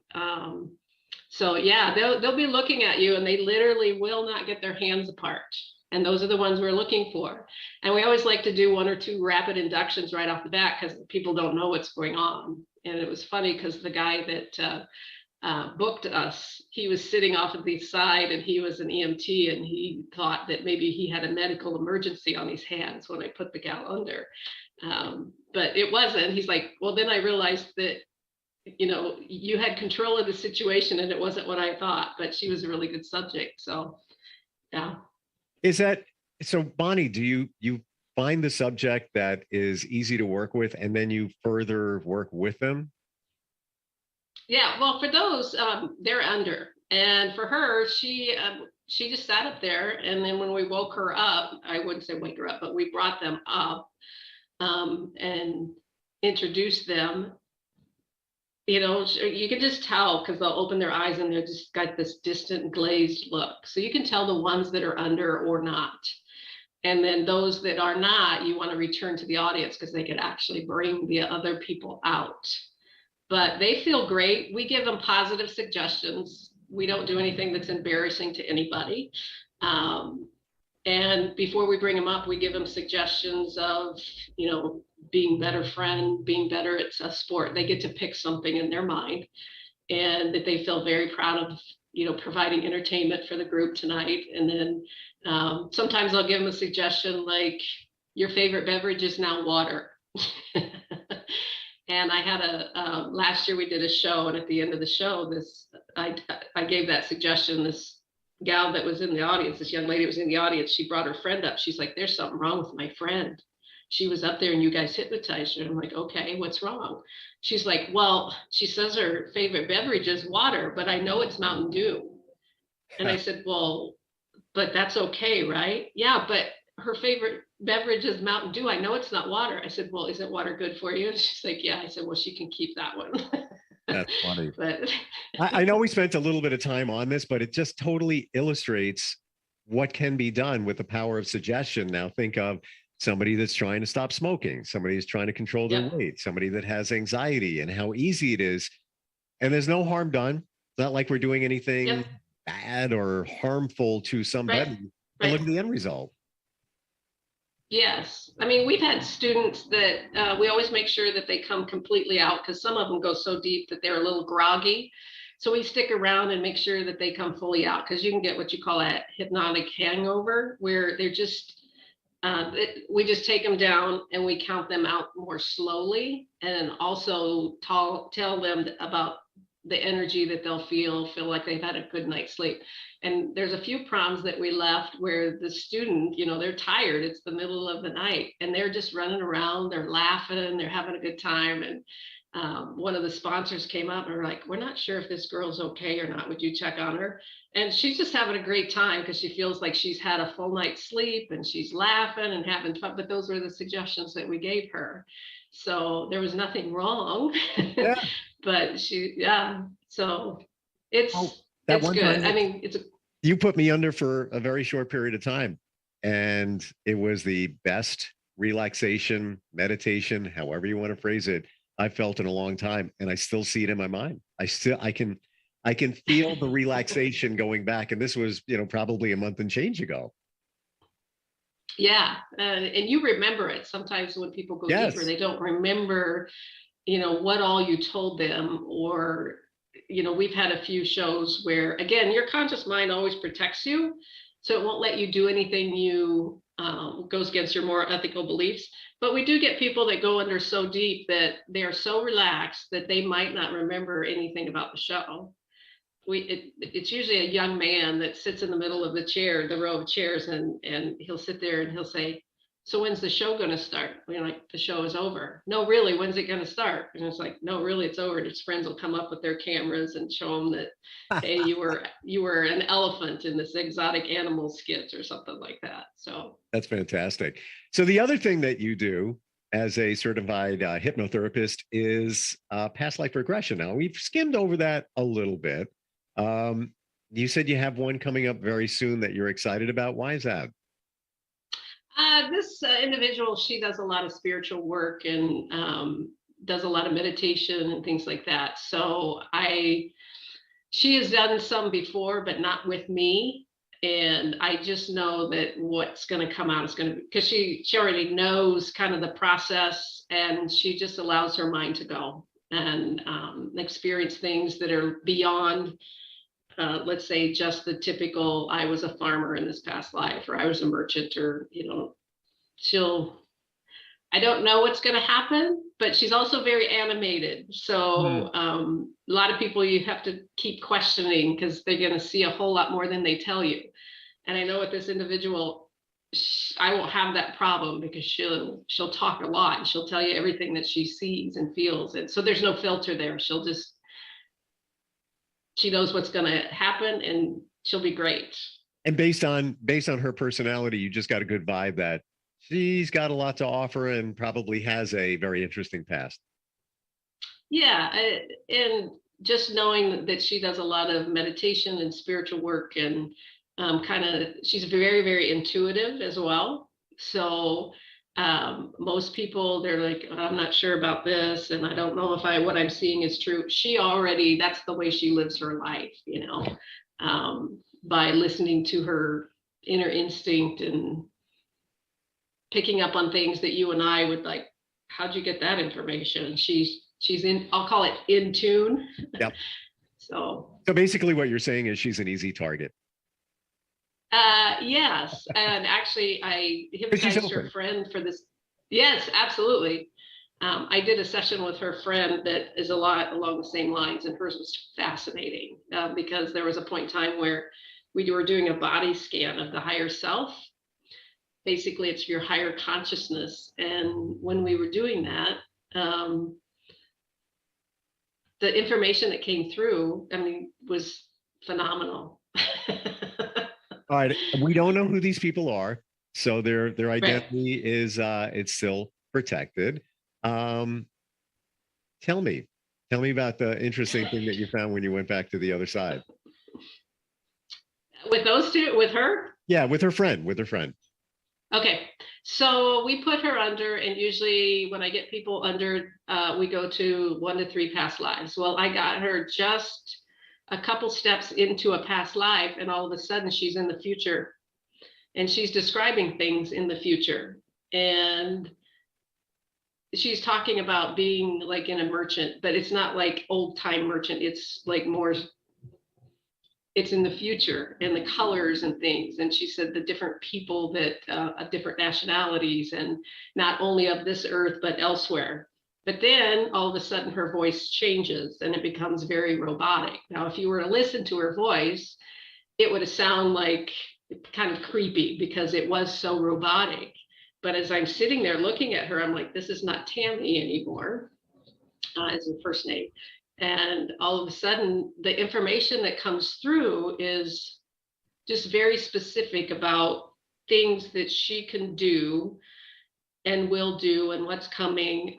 So yeah, they'll be looking at you, and they literally will not get their hands apart. And those are the ones we're looking for. And we always like to do 1 or 2 rapid inductions right off the bat, because people don't know what's going on. And it was funny because the guy that booked us, he was sitting off of the side, and he was an EMT, and he thought that maybe he had a medical emergency on his hands when I put the gal under. But it wasn't. He's like, well, then I realized that, you know, you had control of the situation, and it wasn't what I thought, but she was a really good subject. So yeah. Is that so, Bonnie? Do you find the subject that is easy to work with, and then you further work with them? Yeah, well, for those, they're under, and for her, she just sat up there, and then when we woke her up, I wouldn't say wake her up, but we brought them up and introduced them. You know, you can just tell, because they'll open their eyes and they're just got this distant glazed look. So you can tell the ones that are under or not. And then those that are not, you want to return to the audience, because they could actually bring the other people out. But they feel great. We give them positive suggestions. We don't do anything that's embarrassing to anybody. And before we bring them up, we give them suggestions of, you know, being better friend, being better at a sport. They get to pick something in their mind, and that they feel very proud of, you know, providing entertainment for the group tonight. And then sometimes I'll give them a suggestion like, your favorite beverage is now water. And I had last year we did a show, and at the end of the show, I gave that suggestion. This gal that was in the audience, this young lady was in the audience, she brought her friend up. She's like, there's something wrong with my friend. She was up there and you guys hypnotized her. I'm like, okay, what's wrong? She's like, well, she says her favorite beverage is water, but I know it's Mountain Dew. And I said, well, but that's okay, right? Yeah, but her favorite beverage is Mountain Dew. I know it's not water. I said, well, isn't water good for you? And she's like, yeah. I said, well, she can keep that one. That's funny. But I know we spent a little bit of time on this, but it just totally illustrates what can be done with the power of suggestion. Now think of somebody that's trying to stop smoking, somebody who's trying to control their weight, somebody that has anxiety, and how easy it is. And there's no harm done. It's not like we're doing anything bad or harmful to somebody. Right. And look at the end result. Yes. I mean, we've had students that we always make sure that they come completely out, because some of them go so deep that they're a little groggy. So we stick around and make sure that they come fully out, because you can get what you call a hypnotic hangover, where they're just, we just take them down and we count them out more slowly, and also tell them about the energy that they'll feel like they've had a good night's sleep. And there's a few proms that we left where the student, you know, they're tired, it's the middle of the night, and they're just running around, they're laughing, they're having a good time. And one of the sponsors came up and were like, we're not sure if this girl's okay or not. Would you check on her? And she's just having a great time because she feels like she's had a full night's sleep and she's laughing and having fun. But those were the suggestions that we gave her. So there was nothing wrong. Yeah. But so it's that it's one good. time I mean, you put me under for a very short period of time, and it was the best relaxation, meditation, however you want to phrase it, I felt in a long time, and I still see it in my mind. I can feel the relaxation going back, and this was, probably a month and change ago. yeah, and you remember it. Sometimes when people go Yes. deeper, they don't remember, what all you told them, or we've had a few shows where, again, your conscious mind always protects you, so it won't let you do anything goes against your more ethical beliefs. But we do get people that go under so deep that they are so relaxed that they might not remember anything about the show. It's usually a young man that sits in the middle of the row of chairs, and he'll sit there and he'll say, so when's the show going to start? We're like, the show is over. No, really, when's it going to start? And it's like, no, really, it's over. And his friends will come up with their cameras and show him that, hey, you were an elephant in this exotic animal skit or something like that. So That's fantastic. So the other thing that you do as a certified hypnotherapist is past life regression. Now, we've skimmed over that a little bit. You said you have one coming up very soon that you're excited about. Why is that? This individual, she does a lot of spiritual work and does a lot of meditation and things like that. So she has done some before, but not with me. And I just know that what's going to come out is going to be, because she already knows kind of the process, and she just allows her mind to go and experience things that are beyond, let's say, just the typical, I was a farmer in this past life, or I was a merchant, or, I don't know what's going to happen, but she's also very animated. So a lot of people you have to keep questioning because they're going to see a whole lot more than they tell you. And I know with this individual, I won't have that problem because she'll talk a lot and she'll tell you everything that she sees and feels. And so there's no filter there. She knows what's going to happen, and she'll be great. And based on her personality, you just got a good vibe that she's got a lot to offer and probably has a very interesting past. Yeah, and just knowing that she does a lot of meditation and spiritual work, and she's very, very intuitive as well. So most people, they're like, I'm not sure about this, and I don't know if what I'm seeing is true. That's the way she lives her life, by listening to her inner instinct and picking up on things that you and I would like, how'd you get that information? She's in, I'll call it in tune. Yep. So basically what you're saying is she's an easy target. Yes. And actually I hypnotized her friend for this. Yes, absolutely. I did a session with her friend that is a lot along the same lines, and hers was fascinating because there was a point in time where we were doing a body scan of the higher self. Basically, it's your higher consciousness. And when we were doing that, the information that came through, was phenomenal. All right. We don't know who these people are, so their identity is it's still protected. Tell me about the interesting thing that you found when you went back to the other side. With those two, with her? Yeah, with her friend. Okay, so we put her under, and usually when I get people under, we go to 1 to 3 past lives. Well, I got her just a couple steps into a past life, and all of a sudden she's in the future, and she's describing things in the future. And she's talking about being like in a merchant, but it's not like old time merchant. It's like more, it's in the future, and the colors and things. And she said the different people that different nationalities, and not only of this earth, but elsewhere. But then all of a sudden her voice changes and it becomes very robotic. Now, if you were to listen to her voice, it would sound like kind of creepy because it was so robotic. But as I'm sitting there looking at her, I'm like, this is not Tammy anymore. as her first name. And all of a sudden, the information that comes through is just very specific about things that she can do and will do and what's coming,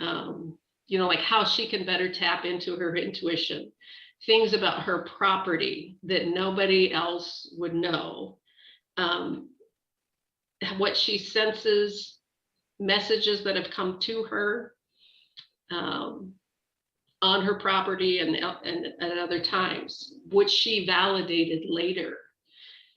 like how she can better tap into her intuition, things about her property that nobody else would know, what she senses, messages that have come to her on her property and at other times, which she validated later.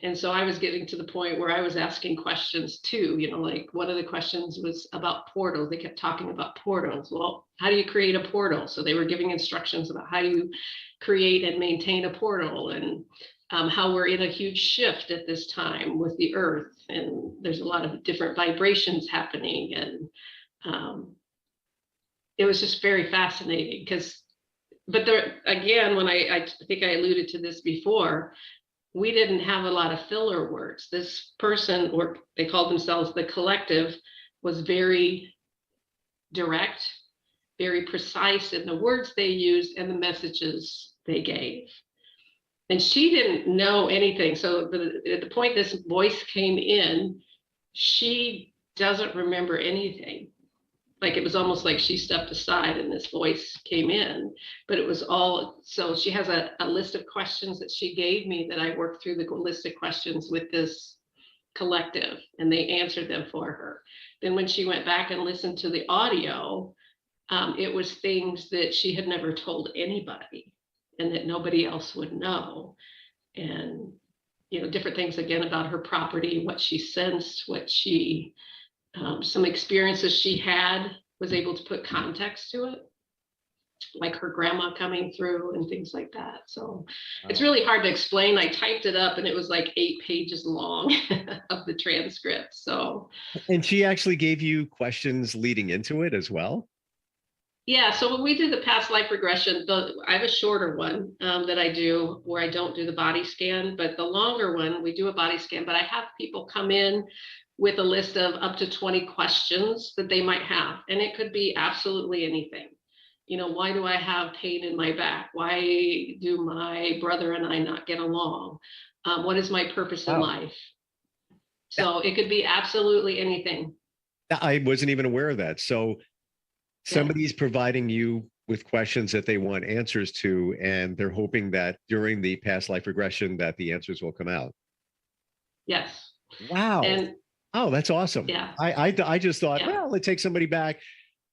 And so I was getting to the point where I was asking questions too, like one of the questions was about portals. They kept talking about portals. Well, how do you create a portal? So they were giving instructions about how you create and maintain a portal, and how we're in a huge shift at this time with the earth. And there's a lot of different vibrations happening. And it was just very fascinating but there, again, when I think I alluded to this before, we didn't have a lot of filler words. This person, or they called themselves the collective, was very direct, very precise in the words they used and the messages they gave. And she didn't know anything. So at the point this voice came in, she doesn't remember anything. Like it was almost like she stepped aside and this voice came in, but it was all, so she has a list of questions that she gave me that I worked through the list of questions with this collective, and they answered them for her. Then when she went back and listened to the audio, it was things that she had never told anybody and that nobody else would know. And, different things again about her property, what she sensed, what she, some experiences she had, was able to put context to it, like her grandma coming through and things like that. So it's really hard to explain. I typed it up and it was like 8 pages long of the transcript. So. And she actually gave you questions leading into it as well? Yeah, so when we do the past life regression, I have a shorter one that I do where I don't do the body scan, but the longer one, we do a body scan, but I have people come in with a list of up to 20 questions that they might have. And it could be absolutely anything. Why do I have pain in my back? Why do my brother and I not get along? What is my purpose in life? So it could be absolutely anything. I wasn't even aware of that. So somebody's providing you with questions that they want answers to, and they're hoping that during the past life regression that the answers will come out. Yes. Wow. And oh, that's awesome. Yeah. I just thought, well, let's take somebody back.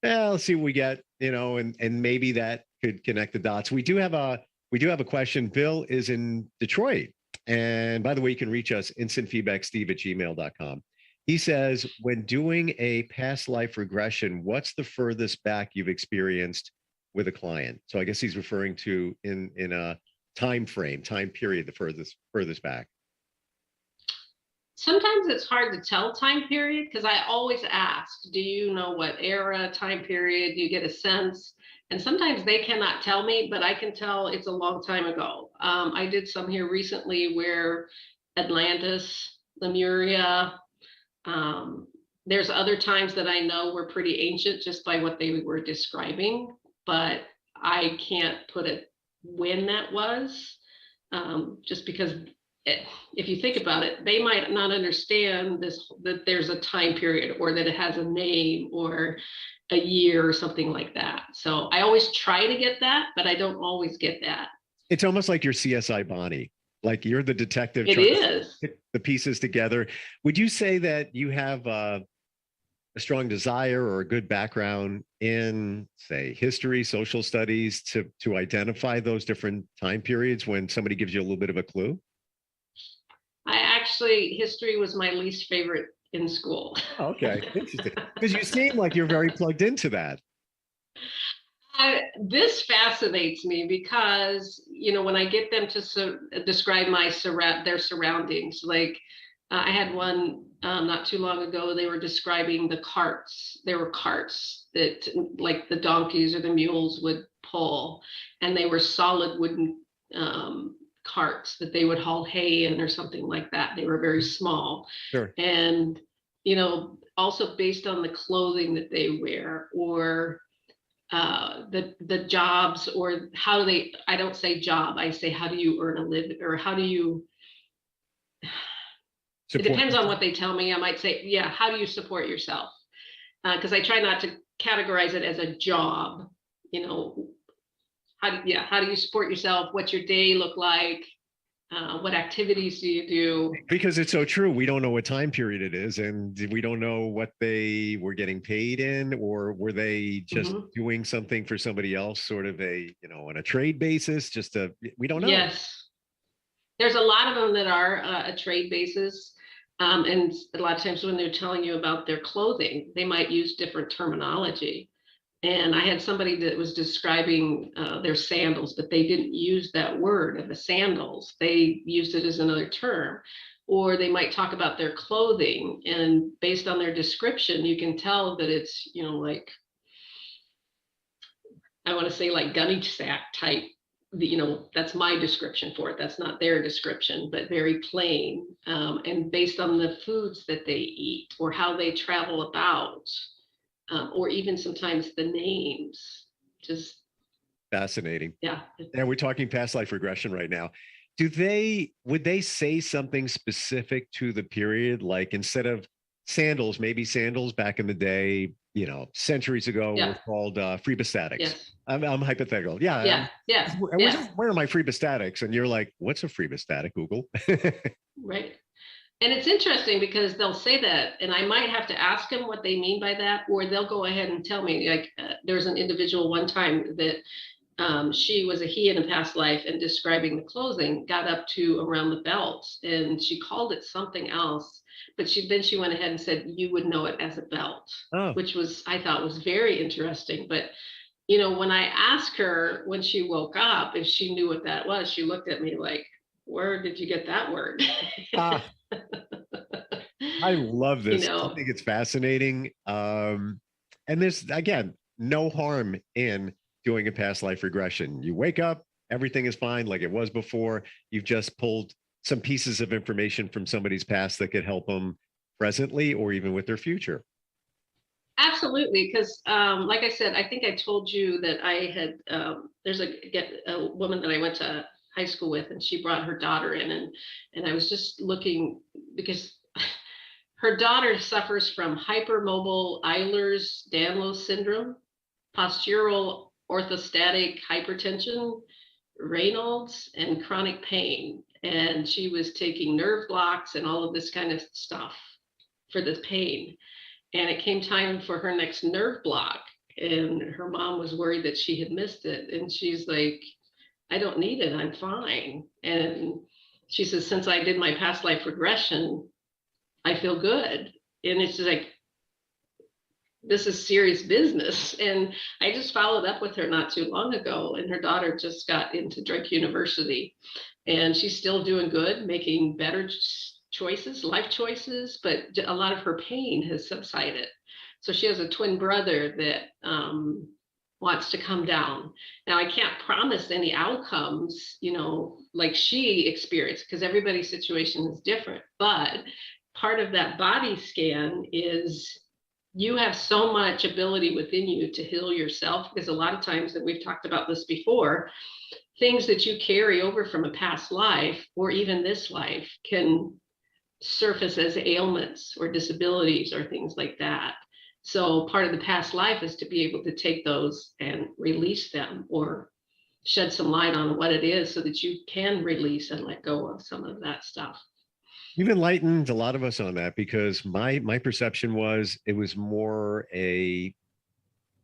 Let's see what we get, and maybe that could connect the dots. We do have a question. Bill is in Detroit. And by the way, you can reach us instantfeedbacksteve@gmail.com. He says, when doing a past life regression, what's the furthest back you've experienced with a client? So I guess he's referring to in a time period, the furthest back. Sometimes it's hard to tell time period because I always ask, do you know what era, time period? Do you get a sense? And sometimes they cannot tell me, but I can tell it's a long time ago. I did some here recently where Atlantis, Lemuria, there's other times that I know were pretty ancient just by what they were describing, but I can't put it when that was, just because if you think about it, they might not understand that there's a time period or that it has a name or a year or something like that. So I always try to get that, but I don't always get that. It's almost like you're CSI Bonnie. Like you're the detective. It is. To put the pieces together. Would you say that you have a strong desire or a good background in, say, history, social studies to identify those different time periods when somebody gives you a little bit of a clue? History was my least favorite in school. Okay, interesting. Because you seem like you're very plugged into that. This fascinates me because, when I get them to describe their surroundings, like I had one not too long ago, they were describing the carts. There were carts that like the donkeys or the mules would pull, and they were solid wooden carts that they would haul hay in or something like that. They were very small. Sure. And, also based on the clothing that they wear, or the jobs, or how do they, I don't say job, I say, how do you earn a living, or how do you, it depends on what they tell me. I might say, yeah, how do you support yourself? Because I try not to categorize it as a job, you know, how do you support yourself? What's your day look like? What activities do you do? Because it's so true. We don't know what time period it is, and we don't know what they were getting paid in, or were they just doing something for somebody else, sort of a, you know, on a trade basis, we don't know. Yes. There's a lot of them that are a trade basis. And a lot of times when they're telling you about their clothing, they might use different terminology. And I had somebody that was describing their sandals, but they didn't use that word of the sandals. They used it as another term. Or they might talk about their clothing, and based on their description, you can tell that it's, you know, like, I want to say like gunny sack type. You know, that's my description for it. That's not their description, but very plain. And based on the foods that they eat, or how they travel about, or even sometimes the names. Just fascinating. Yeah. And we're talking past life regression right now. Would they say something specific to the period? Like, instead of sandals, maybe sandals back in the day, you know, centuries ago, were called freebastatics. Yes. I'm hypothetical. Yeah. Yeah. I was just wearing my freebastatics, and you're like, what's a freebastatic, Google? Right. And it's interesting because they'll say that, and I might have to ask them what they mean by that, or they'll go ahead and tell me. Like, there's an individual one time that she was a he in a past life, and describing the clothing got up to around the belt, and she called it something else, but then she went ahead and said, you would know it as a belt, which I thought was very interesting. But, you know, when I asked her when she woke up if she knew what that was, she looked at me like, where did you get that word? I love this. You know? I think it's fascinating. And there's, again, no harm in doing a past life regression. You wake up, everything is fine like it was before. You've just pulled some pieces of information from somebody's past that could help them presently, or even with their future. Absolutely, because like I said, I think I told you that I had, there's a woman that I went to high school with, and she brought her daughter in, and I was just looking, because her daughter suffers from hypermobile Ehlers-Danlos syndrome, postural orthostatic hypertension, Raynaud's, and chronic pain. And she was taking nerve blocks and all of this kind of stuff for the pain. And it came time for her next nerve block, and her mom was worried that she had missed it. And she's like, I don't need it, I'm fine. And she says, since I did my past life regression, I feel good. And it's just like, this is serious business. And I just followed up with her not too long ago, and her daughter just got into Drake University, and she's still doing good, making better choices, life choices, but a lot of her pain has subsided. So she has a twin brother that wants to come down. Now, I can't promise any outcomes, you know, like she experienced, because everybody's situation is different. But part of that body scan is you have so much ability within you to heal yourself, because a lot of times, that we've talked about this before, things that you carry over from a past life or even this life can surface as ailments or disabilities or things like that. So part of the past life is to be able to take those and release them, or shed some light on what it is, so that you can release and let go of some of that stuff. You've enlightened a lot of us on that, because my perception was it was more a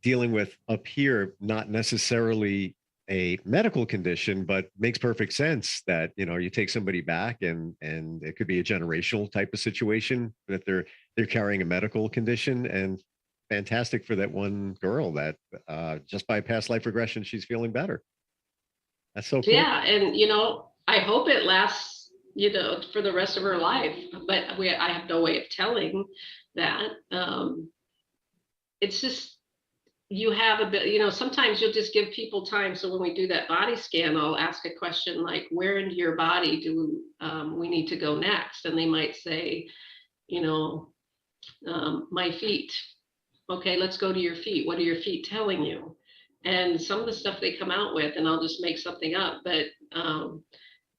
dealing with up here, not necessarily a medical condition, but makes perfect sense that, you know, you take somebody back, and it could be a generational type of situation that they're carrying a medical condition. And fantastic for that one girl that just by past life regression, she's feeling better. That's so cool. Yeah, and you know, I hope it lasts, you know, for the rest of her life, but I have no way of telling that. It's just, you have a bit, you know, sometimes you'll just give people time. So when we do that body scan, I'll ask a question like, where in your body do we need to go next? And they might say, you know, my feet. Okay, let's go to your feet. What are your feet telling you? And some of the stuff they come out with, and I'll just make something up, but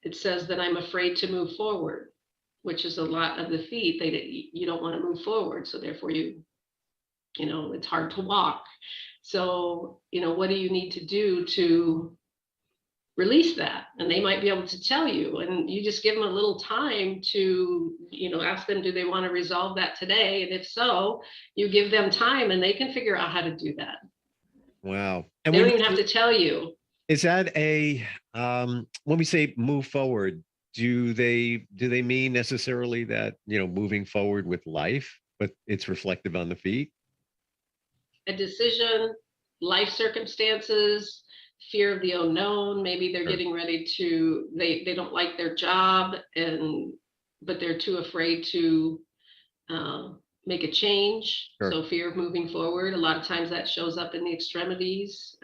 it says that I'm afraid to move forward, which is a lot of the feet. You don't want to move forward. So therefore it's hard to walk. So, what do you need to do to release that? And they might be able to tell you, and you just give them a little time to, ask them, do they want to resolve that today? And if so, you give them time and they can figure out how to do that. Wow. And they don't even have to tell you. Is that when we say move forward, do they mean necessarily that, moving forward with life, but it's reflective on the feet? A decision, life circumstances, fear of the unknown. Maybe they're getting ready to, they don't like their job, but they're too afraid to make a change. Sure. So fear of moving forward. A lot of times that shows up in the extremities.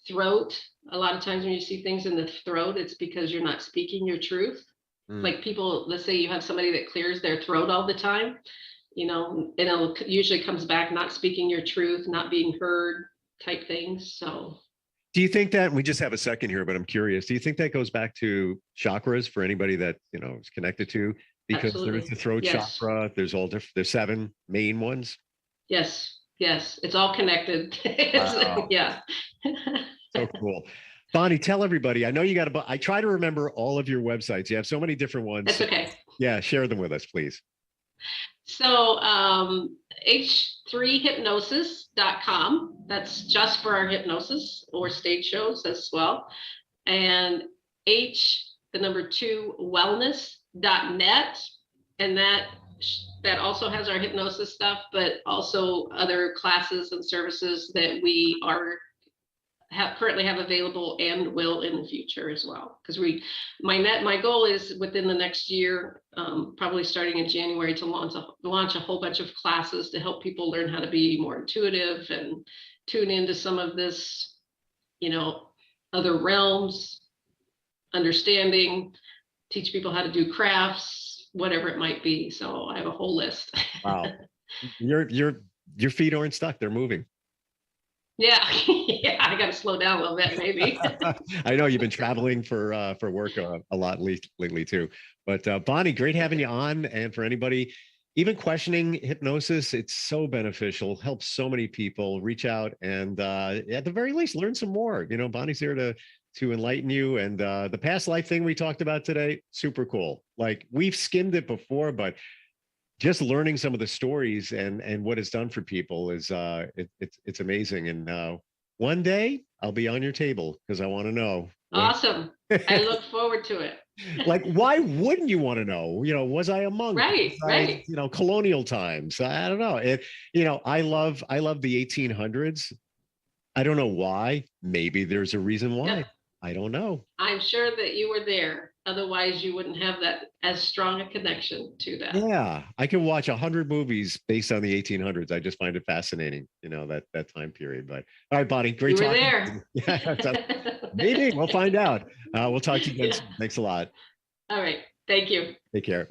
Throat. A lot of times when you see things in the throat, it's because you're not speaking your truth. Like people, let's say you have somebody that clears their throat all the time, and it usually comes back not speaking your truth, not being heard type things. So do you think that, we just have a second here, but I'm curious, do you think that goes back to chakras for anybody that, is connected to? Because Absolutely. There is the throat chakra. There's all different, there's 7 main ones. Yes. It's all connected. Wow. Yeah. So cool. Bonnie, tell everybody, I know you I try to remember all of your websites. You have so many different ones. That's okay. Yeah. Share them with us, please. So h3hypnosis.com. That's just for our hypnosis or stage shows as well. And wellness.net. And that also has our hypnosis stuff, but also other classes and services that we currently have available and will in the future as well. Because my goal is within the next year, probably starting in January, to launch a whole bunch of classes to help people learn how to be more intuitive and tune into some of this, other realms, understanding, teach people how to do crafts, whatever it might be. So I have a whole list. Wow. Your feet aren't stuck. They're moving. Yeah. I got to slow down a little bit, maybe. I know you've been traveling for work a lot lately too. But Bonnie, great having you on. And for anybody even questioning hypnosis, it's so beneficial. Helps so many people. Reach out and at the very least, learn some more. Bonnie's here to enlighten you. And the past life thing we talked about today, super cool. Like, we've skimmed it before, but just learning some of the stories and what it's done for people is it's amazing. And one day I'll be on your table because I want to know. Awesome. I look forward to it. Like, why wouldn't you want to know? Was I a monk? Right. Colonial times. I don't know. I love the 1800s. I don't know why. Maybe there's a reason why. Yep. I don't know. I'm sure that you were there. Otherwise, you wouldn't have that as strong a connection to that. Yeah, I can watch 100 movies based on the 1800s. I just find it fascinating, that time period. But all right, Bonnie, great talking. You were there. Yeah, maybe we'll find out. We'll talk to you again. Yeah. Thanks a lot. All right. Thank you. Take care.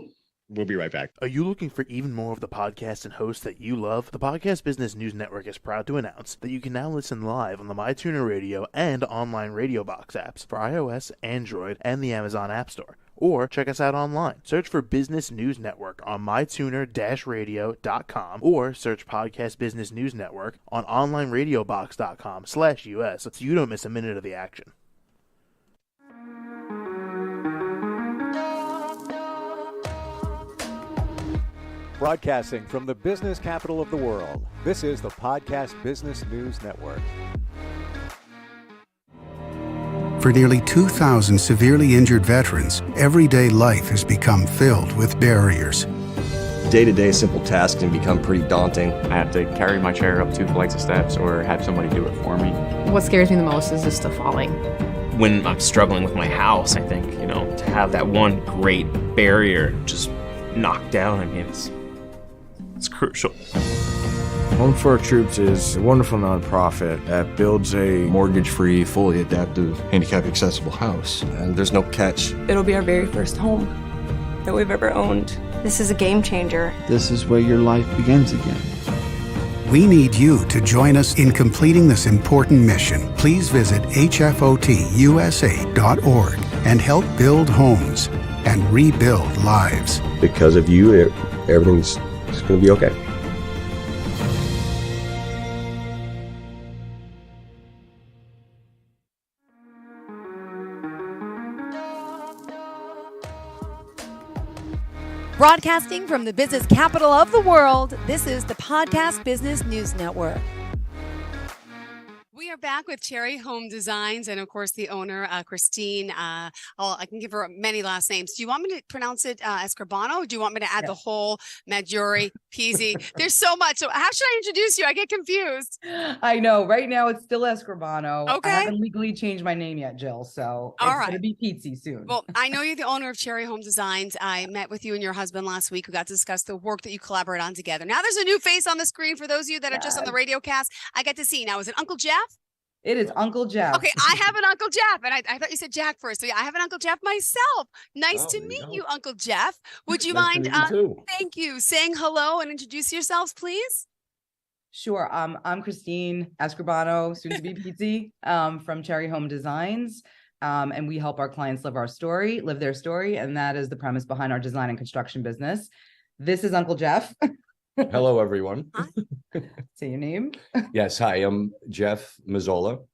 We'll be right back. Are you looking for even more of the podcasts and hosts that you love? The Podcast Business News Network is proud to announce that you can now listen live on the MyTuner Radio and online Radio Box apps for iOS, Android, and the Amazon App Store. Or check us out online. Search for Business News Network on mytuner-radio.com or search Podcast Business News Network on onlineradiobox.com/US so you don't miss a minute of the action. Broadcasting from the business capital of the world, this is the Podcast Business News Network. For nearly 2,000 severely injured veterans, everyday life has become filled with barriers. Day-to-day simple tasks can become pretty daunting. I have to carry my chair up 2 flights of steps or have somebody do it for me. What scares me the most is just the falling. When I'm struggling with my house, I think, to have that one great barrier just knocked down, it's crucial. Home for Our Troops is a wonderful nonprofit that builds a mortgage-free, fully adaptive, handicap-accessible house. And there's no catch. It'll be our very first home that we've ever owned. This is a game changer. This is where your life begins again. We need you to join us in completing this important mission. Please visit hfotusa.org and help build homes and rebuild lives. Because of you, everything's going to be okay. Broadcasting from the business capital of the world, this is the Podcast Business News Network. We are back with Cherry Home Designs and, of course, the owner, Christine. I can give her many last names. Do you want me to pronounce it Escribano? Or do you want me to add the whole Maggiore, Pizzi? There's so much. So how should I introduce you? I get confused. I know. Right now, it's still Escribano. Okay. I haven't legally changed my name yet, Jill. So it's going to be Pizzi soon. Well, I know you're the owner of Cherry Home Designs. I met with you and your husband last week. We got to discuss the work that you collaborate on together. Now there's a new face on the screen for those of you that are just on the radio cast. I get to see. Now, is it Uncle Jeff? It is Uncle Jeff. Okay, I have an Uncle Jeff, and I thought you said Jack first. So yeah, I have an Uncle Jeff myself. Nice to meet you, Uncle Jeff. Would you mind? Thank you. Saying hello and introduce yourselves, please. Sure. I'm Christine Escribano, soon to be Pizzi, from Cherry Home Designs. And we help our clients live their story. And that is the premise behind our design and construction business. This is Uncle Jeff. Hello, everyone. Say your name. Yes. Hi, I'm Jeff Mazzola,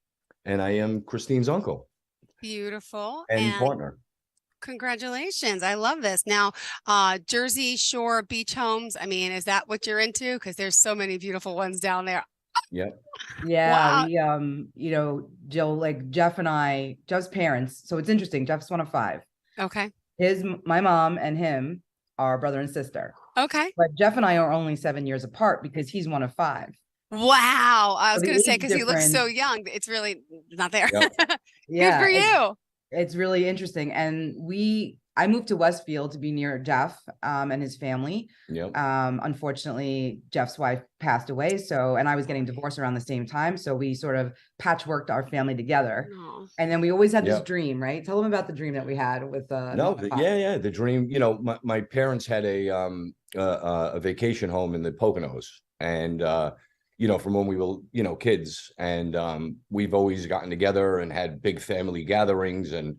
and I am Christine's uncle. Beautiful. And partner. Congratulations. I love this. Now, Jersey Shore beach homes. I mean, is that what you're into? Because there's so many beautiful ones down there. Yep. Yeah. Wow. We, Jill, like Jeff's parents. So it's interesting. Jeff's one of 5. Okay. My mom and him are brother and sister. Okay. But Jeff and I are only 7 years apart because he's one of 5. Wow. I was going to say, because he looks so young, it's really not there. Yep. Good for you. It's really interesting. And I moved to Westfield to be near Jeff and his family. Yep. Unfortunately, Jeff's wife passed away. And I was getting divorced around the same time. So we sort of patchworked our family together. Aww. And then we always had this dream, right? Tell them about the dream that we had with the dream. My parents had a vacation home in the Poconos, and from when we were kids, and we've always gotten together and had big family gatherings, and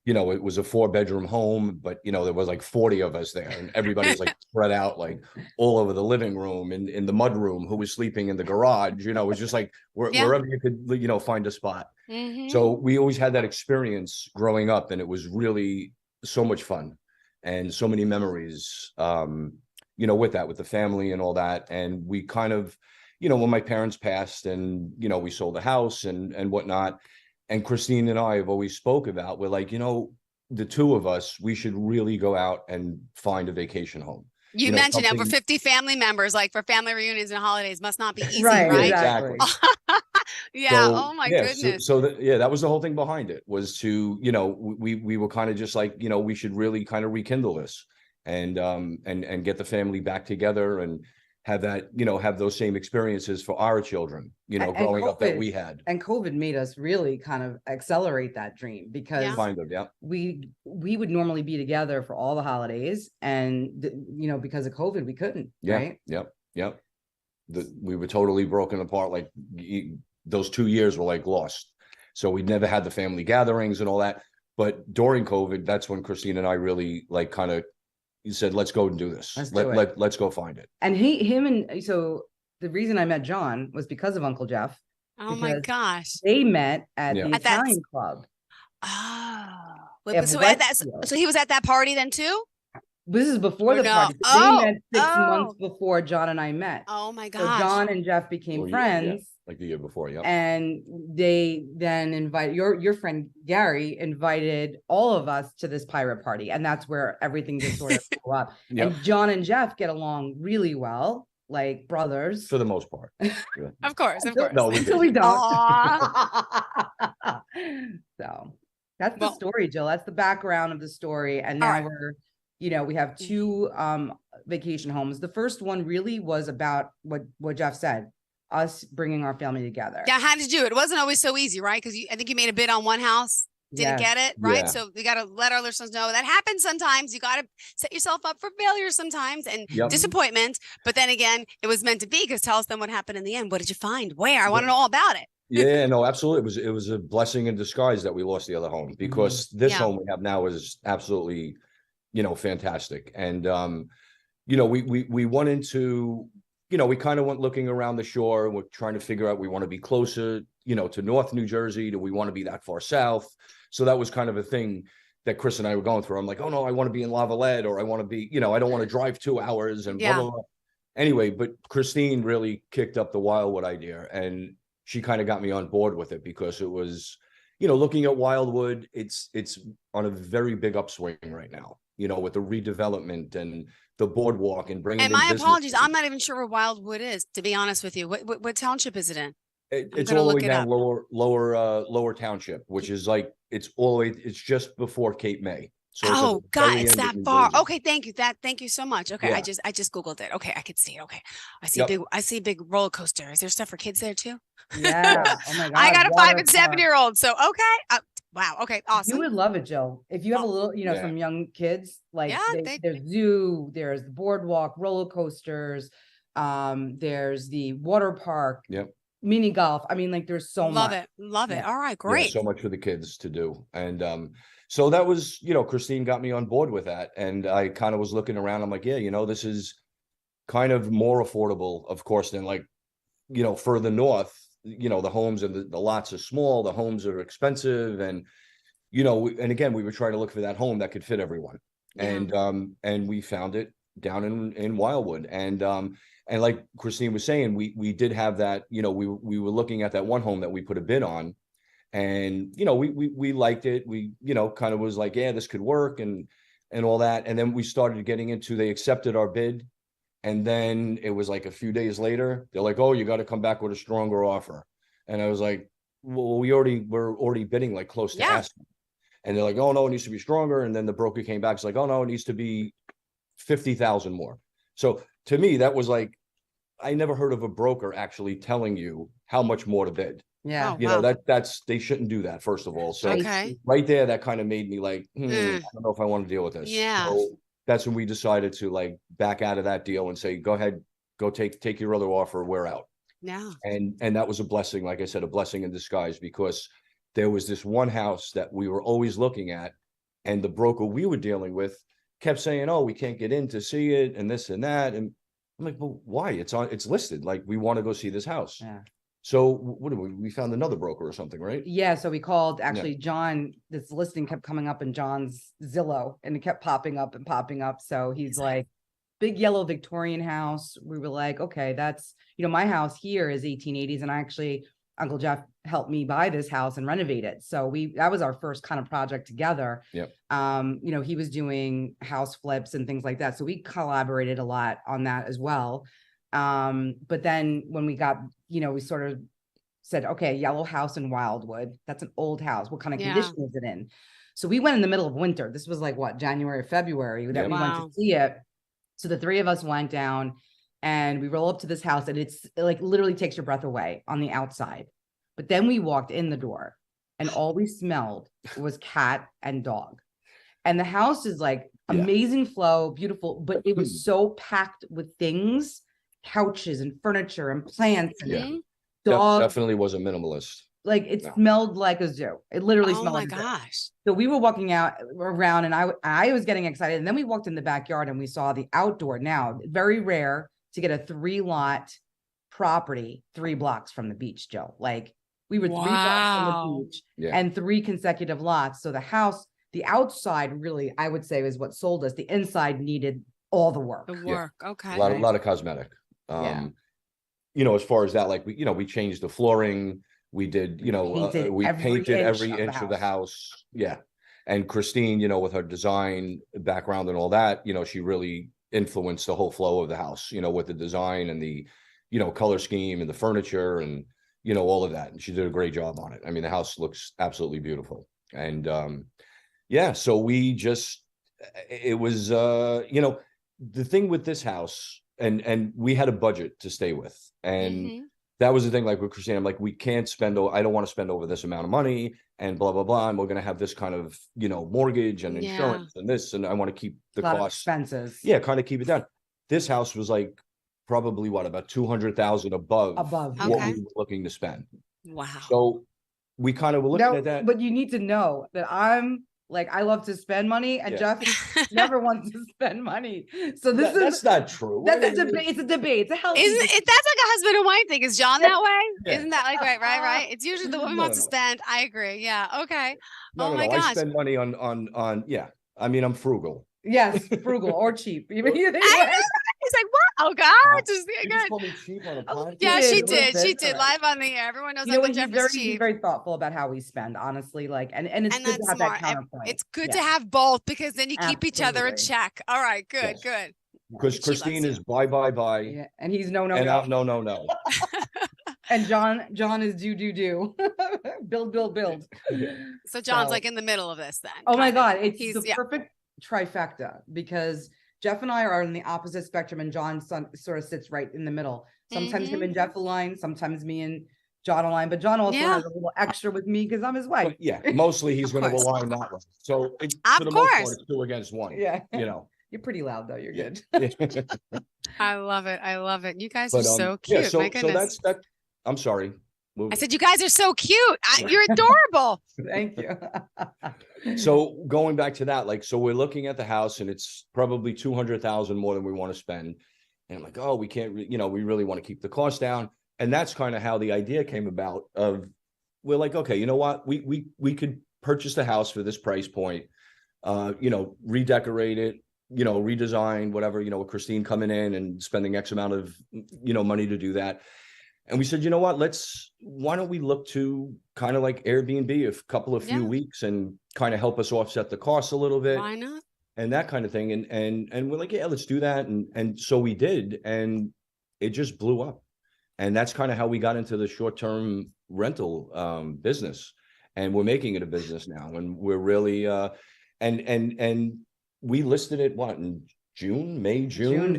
it was a 4-bedroom home, but there was like 40 of us there, and everybody was like spread out like all over the living room and in the mud room, who was sleeping in the garage. It was just like wherever you could find a spot. Mm-hmm. So we always had that experience growing up, and it was really so much fun and so many memories with the family and all that. And we kind of when my parents passed, and we sold the house and whatnot, and Christine and I have always spoke about, we're like, the two of us, we should really go out and find a vacation home. You mentioned that for 50 family members, like for family reunions and holidays, must not be easy, right? Exactly. Yeah. So, oh my goodness. So that was the whole thing behind it, was to, we were kind of just like, we should really kind of rekindle this and get the family back together and have that, have those same experiences for our children, growing up that we had. And COVID made us really kind of accelerate that dream, because we would normally be together for all the holidays, and because of COVID, we couldn't. Right. Yep. We were totally broken apart. Like those 2 years were like lost. So we'd never had the family gatherings and all that. But during COVID, that's when Christine and I really like kind of said, let's go and do this. Let's go find it. And so the reason I met John was because of Uncle Jeff. Oh my gosh. They met at the Italian club. Oh. So he was at that party then too? This is before the party. They met 6 months before John and I met. Oh my gosh. So John and Jeff became friends. Like the year before, And they then invited your friend Gary invited all of us to this pirate party, and that's where everything just sort of blew up. And John and Jeff get along really well, like brothers for the most part. Of course. No, until we don't. So that's the story, Jill. That's the background of the story, and now we have 2 vacation homes. The first one really was about what Jeff said. Us bringing our family together. Yeah, how did you do it? It wasn't always so easy, right? Because I think you made a bid on one house. didn't get it, right? So we got to let our listeners know that happens sometimes. You got to set yourself up for failure sometimes and disappointment. But then again, it was meant to be, because tell us then what happened in the end. What did you find? Where? I want to know all about it. Yeah, no, absolutely. It was a blessing in disguise that we lost the other home, because this home we have now is absolutely, fantastic. And we went into, we kind of went looking around the shore. We're trying to figure out, we want to be closer, to North New Jersey. Do we want to be that far south? So that was kind of a thing that Chris and I were going through. I'm like, oh no, I want to be in Lavalette, or I want to be, I don't want to drive 2 hours and blah, blah, blah. Anyway, but Christine really kicked up the Wildwood idea, and she kind of got me on board with it, because it was, looking at Wildwood, it's on a very big upswing right now, with the redevelopment and the boardwalk and bringing. And my apologies, I'm not even sure where Wildwood is, to be honest with you. What township is it in? It's all the way down lower township, which is like, it's just before Cape May. So God, it's that far. Okay, thank you. Thank you so much. Okay, I just Googled it. Okay, I could see it. Okay. I see a big roller coaster. Is there stuff for kids there too? Yeah. Oh my God. I got a 5 and 7-year-old. So okay. Wow. Okay. Awesome. You would love it, Jill. If you have a little, some young kids, like there's zoo, there's the boardwalk, roller coasters, there's the water park. Mini golf. I mean, like there's so much. Love it. All right, great. So much for the kids to do. And so that was, Christine got me on board with that. And I kind of was looking around. I'm like, yeah, this is kind of more affordable, of course, than like, further north, the homes and the lots are small, the homes are expensive. And, and again, we were trying to look for that home that could fit everyone. And we found it down in Wildwood. And like Christine was saying, we did have that, we were looking at that one home that we put a bid on, and, we liked it. We, kind of was like, yeah, this could work and all that. And then we started getting into, they accepted our bid. And then it was like a few days later, they're like, oh, you got to come back with a stronger offer. And I was like, well, we're already bidding like close to asking. And they're like, oh no, it needs to be stronger. And then the broker came back. It's like, oh no, it needs to be 50,000 more. So to me, that was like, I never heard of a broker actually telling you how much more to bid. Yeah. That's, they shouldn't do that, first of all. So right there, that kind of made me like, I don't know if I want to deal with this. Yeah. So that's when we decided to like back out of that deal and say, go ahead, go take your other offer. We're out. Yeah. And that was a blessing. Like I said, a blessing in disguise, because there was this one house that we were always looking at, and the broker we were dealing with kept saying, oh, we can't get in to see it and this and that. And I'm like, well, why? It's listed. Like, we want to go see this house. Yeah. So what did we found another broker or something, right? Yeah. So we called, actually, John, this listing kept coming up in John's Zillow, and it kept popping up and popping up. So he's like, big yellow Victorian house. We were like, okay, that's, my house here is 1880s. And actually, Uncle Jeff helped me buy this house and renovate it. So that was our first kind of project together. Yep. He was doing house flips and things like that. So we collaborated a lot on that as well. But then when we got, we sort of said, okay, yellow house in Wildwood, that's an old house. What kind of condition is it in? So we went in the middle of winter. This was like what, January or February that we went to see it. So the three of us went down and we roll up to this house, and it's like literally takes your breath away on the outside. But then we walked in the door, and all we smelled was cat and dog. And the house is like amazing flow, beautiful, but it was so packed with things, couches and furniture and plants. And dogs. Definitely was a minimalist. Like it smelled like a zoo. It literally smelled like a zoo. Oh my gosh. So we were walking out around, and I was getting excited. And then we walked in the backyard and we saw the outdoor. Now, very rare to get a 3-lot property 3 blocks from the beach, Jill. Like we were 3 blocks from the beach and 3 consecutive lots. So the house, the outside really, I would say, is what sold us. The inside needed all the work. Okay. A lot of cosmetic. As far as that, like we changed the flooring. We did, we painted every inch of the house. Yeah. And Christine, with her design background and all that, she really influenced the whole flow of the house, with the design and the, color scheme and the furniture and, all of that. And she did a great job on it. I mean, the house looks absolutely beautiful. And, so we just, it was, the thing with this house, and we had a budget to stay with. And that was the thing, like with Christine, I'm like, we can't spend, I don't want to spend over this amount of money and blah, blah, blah. And we're going to have this kind of, mortgage and insurance and this, and I want to keep the costs. Expenses. Yeah, kind of keep it down. This house was like probably about 200,000 above what we were looking to spend. Wow. So we kind of were looking at that. But you need to know that I'm like, I love to spend money, and Jeff never wants to spend money. So that's not true. That's a debate. It's a debate. It's a healthy. That's like a husband and wife thing. Is John that way? Isn't that like right? It's usually the woman wants to spend. I agree. Yeah. Okay. Oh my gosh. I spend money on. Yeah. I mean, I'm frugal. Yes, frugal or cheap. He's like, what? Oh God, just good. Told me cheap on a podcast. Yeah, she did. She did live on the air. Everyone knows that Jeff is cheap. He's very thoughtful about how we spend, honestly. Like, and it's good to have that counterpoint. It's good to have both, because then you keep each other in check. All right, good. Because Christine is buy, yeah, and he's no. No. And John is do. build. So John's like in the middle of this then. Oh my God, it's the perfect trifecta, because Jeff and I are on the opposite spectrum, and John sort of sits right in the middle. Sometimes him and Jeff align, sometimes me and John align, but John also has a little extra with me because I'm his wife. But yeah, mostly he's going to align that way. So for the most part, it's 2 against 1. Yeah, you're pretty loud though. You're good. I love it. You guys are so cute. So, my goodness. So that's. I'm sorry. I said, you guys are so cute. You're adorable. Thank you. So going back to that, so we're looking at the house, and it's probably 200,000 more than we want to spend. And I'm like, oh, we can't, we really want to keep the cost down. And that's kind of how the idea came about. We're like, okay, you know what? We could purchase the house for this price point, redecorate it, redesign, whatever, with Christine coming in and spending X amount of, money to do that. And we said, you know what, why don't we look to kind of like Airbnb a couple of few weeks and kind of help us offset the costs a little bit. Why not? And that kind of thing. And we're like, yeah, let's do that. And so we did, and it just blew up. And that's kind of how we got into the short-term rental business. And we're making it a business now. And we're really, and we listed it, in June,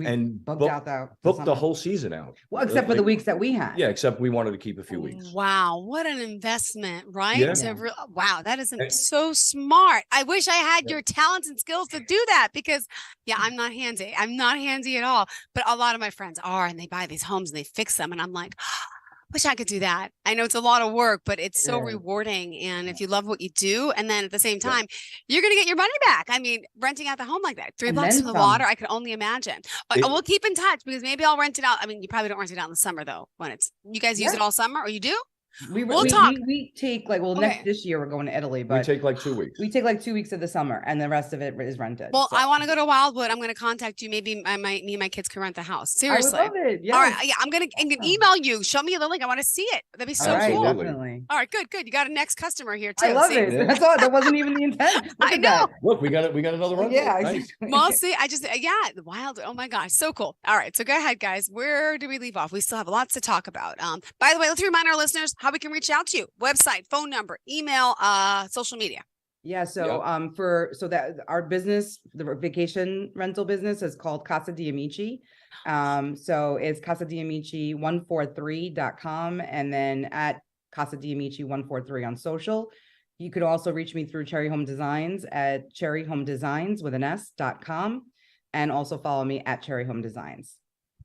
and booked the whole season out. Well, except for the weeks that we had. Yeah, except we wanted to keep a few weeks. Wow, what an investment, right? Yeah. Wow, that is so smart. I wish I had your talents and skills to do that, because I'm not handy. I'm not handy at all. But a lot of my friends are, and they buy these homes and they fix them, and I'm like, wish I could do that. I know it's a lot of work, but it's so rewarding. And if you love what you do, and then at the same time, you're going to get your money back. I mean, renting out the home like that, 3 blocks from the water, I could only imagine. We'll keep in touch, because maybe I'll rent it out. I mean, you probably don't rent it out in the summer though, when you guys use it all summer, or you do? We'll talk. We take this year we're going to Italy, but we take 2 weeks. We take 2 weeks of the summer, and the rest of it is rented. Well, I want to go to Wildwood. I'm going to contact you. Maybe me and my kids can rent the house. Seriously. I would love it. Yes. All right. Yeah, I'm gonna email you. Show me the link. I want to see it. That'd be so cool. Definitely. All right, good. You got a next customer here too. I love it. That's all. That wasn't even the intent. I know. Look, we got another one. Yeah. Nice. Well, see, the wild. Oh my gosh, so cool. All right, so go ahead, guys. Where do we leave off? We still have lots to talk about. By the way, let's remind our listeners how we can reach out to you. Website, phone number, email, social media. Yeah. So that our business, the vacation rental business, is called Casa di Amici. So it's casadiamici143.com, and then at Casa di Amici 143 on social. You could also reach me through Cherry Home Designs at cherryhomedesigns.com, and also follow me at Cherry Home Designs.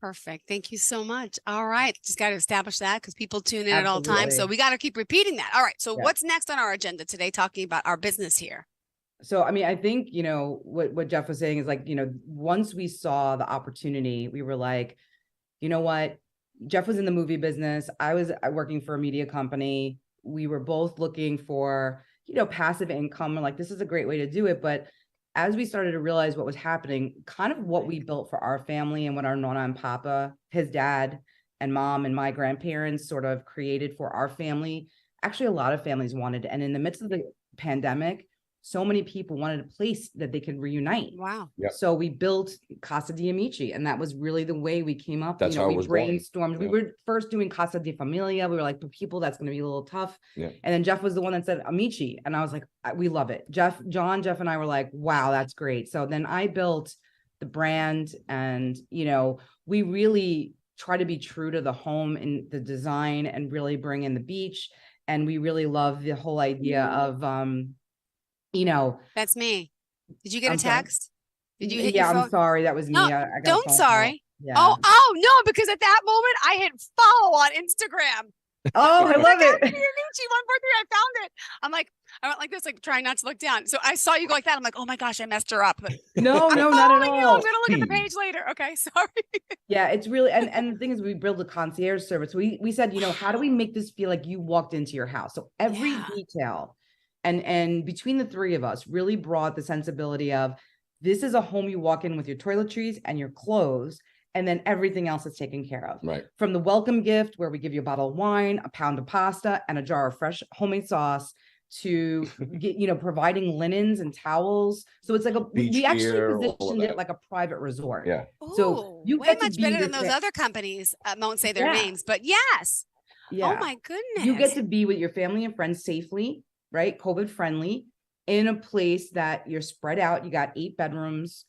Perfect. Thank you so much. All right. Just got to establish that, because people tune in at all times. So we got to keep repeating that. All right. So what's next on our agenda today, talking about our business here? So, I mean, I think, what Jeff was saying is once we saw the opportunity, we were like, you know what? Jeff was in the movie business. I was working for a media company. We were both looking for, passive income. And this is a great way to do it. But as we started to realize what was happening, kind of what we built for our family and what our nonna and papa, his dad and mom and my grandparents sort of created for our family, actually a lot of families wanted. And in the midst of the pandemic, so many people wanted a place that they could reunite. Wow. Yep. So we built Casa di Amici, and that was really the way we came up. That's how it was brainstormed. born. We were first doing Casa di Familia. We were like, for people, that's going to be a little tough. Yeah. And then Jeff was the one that said Amici. And I was like, we love it. Jeff and I were like, wow, that's great. So then I built the brand, and, we really try to be true to the home and the design and really bring in the beach. And we really love the whole idea of, That's me. Did you get a text? Did you hit yeah, your phone? I'm sorry. That was me. No, I got a don't phone sorry. call. Yeah. Oh, no, because at that moment I hit follow on Instagram. Oh, I love it. Amici 143. I found it. I went like this, like trying not to look down. So I saw you go like that. I'm like, oh my gosh, I messed her up. But No, I'm not at following you. all. I'm gonna look at the page later. Okay, sorry. Yeah, it's really, and the thing is, we build a concierge service. We said, how do we make this feel like you walked into your house? So every detail, and between the three of us, really brought the sensibility of this is a home you walk in with your toiletries and your clothes, and then everything else is taken care of. Right. From the welcome gift, where we give you a bottle of wine, a pound of pasta, and a jar of fresh homemade sauce, to get, providing linens and towels. So it's like we actually positioned it like a private resort. Yeah. So you way get to much be better with than those other companies. I won't say their names, but yes. Yeah. Oh my goodness. You get to be with your family and friends safely, right? COVID friendly, in a place that you're spread out. You got 8 bedrooms,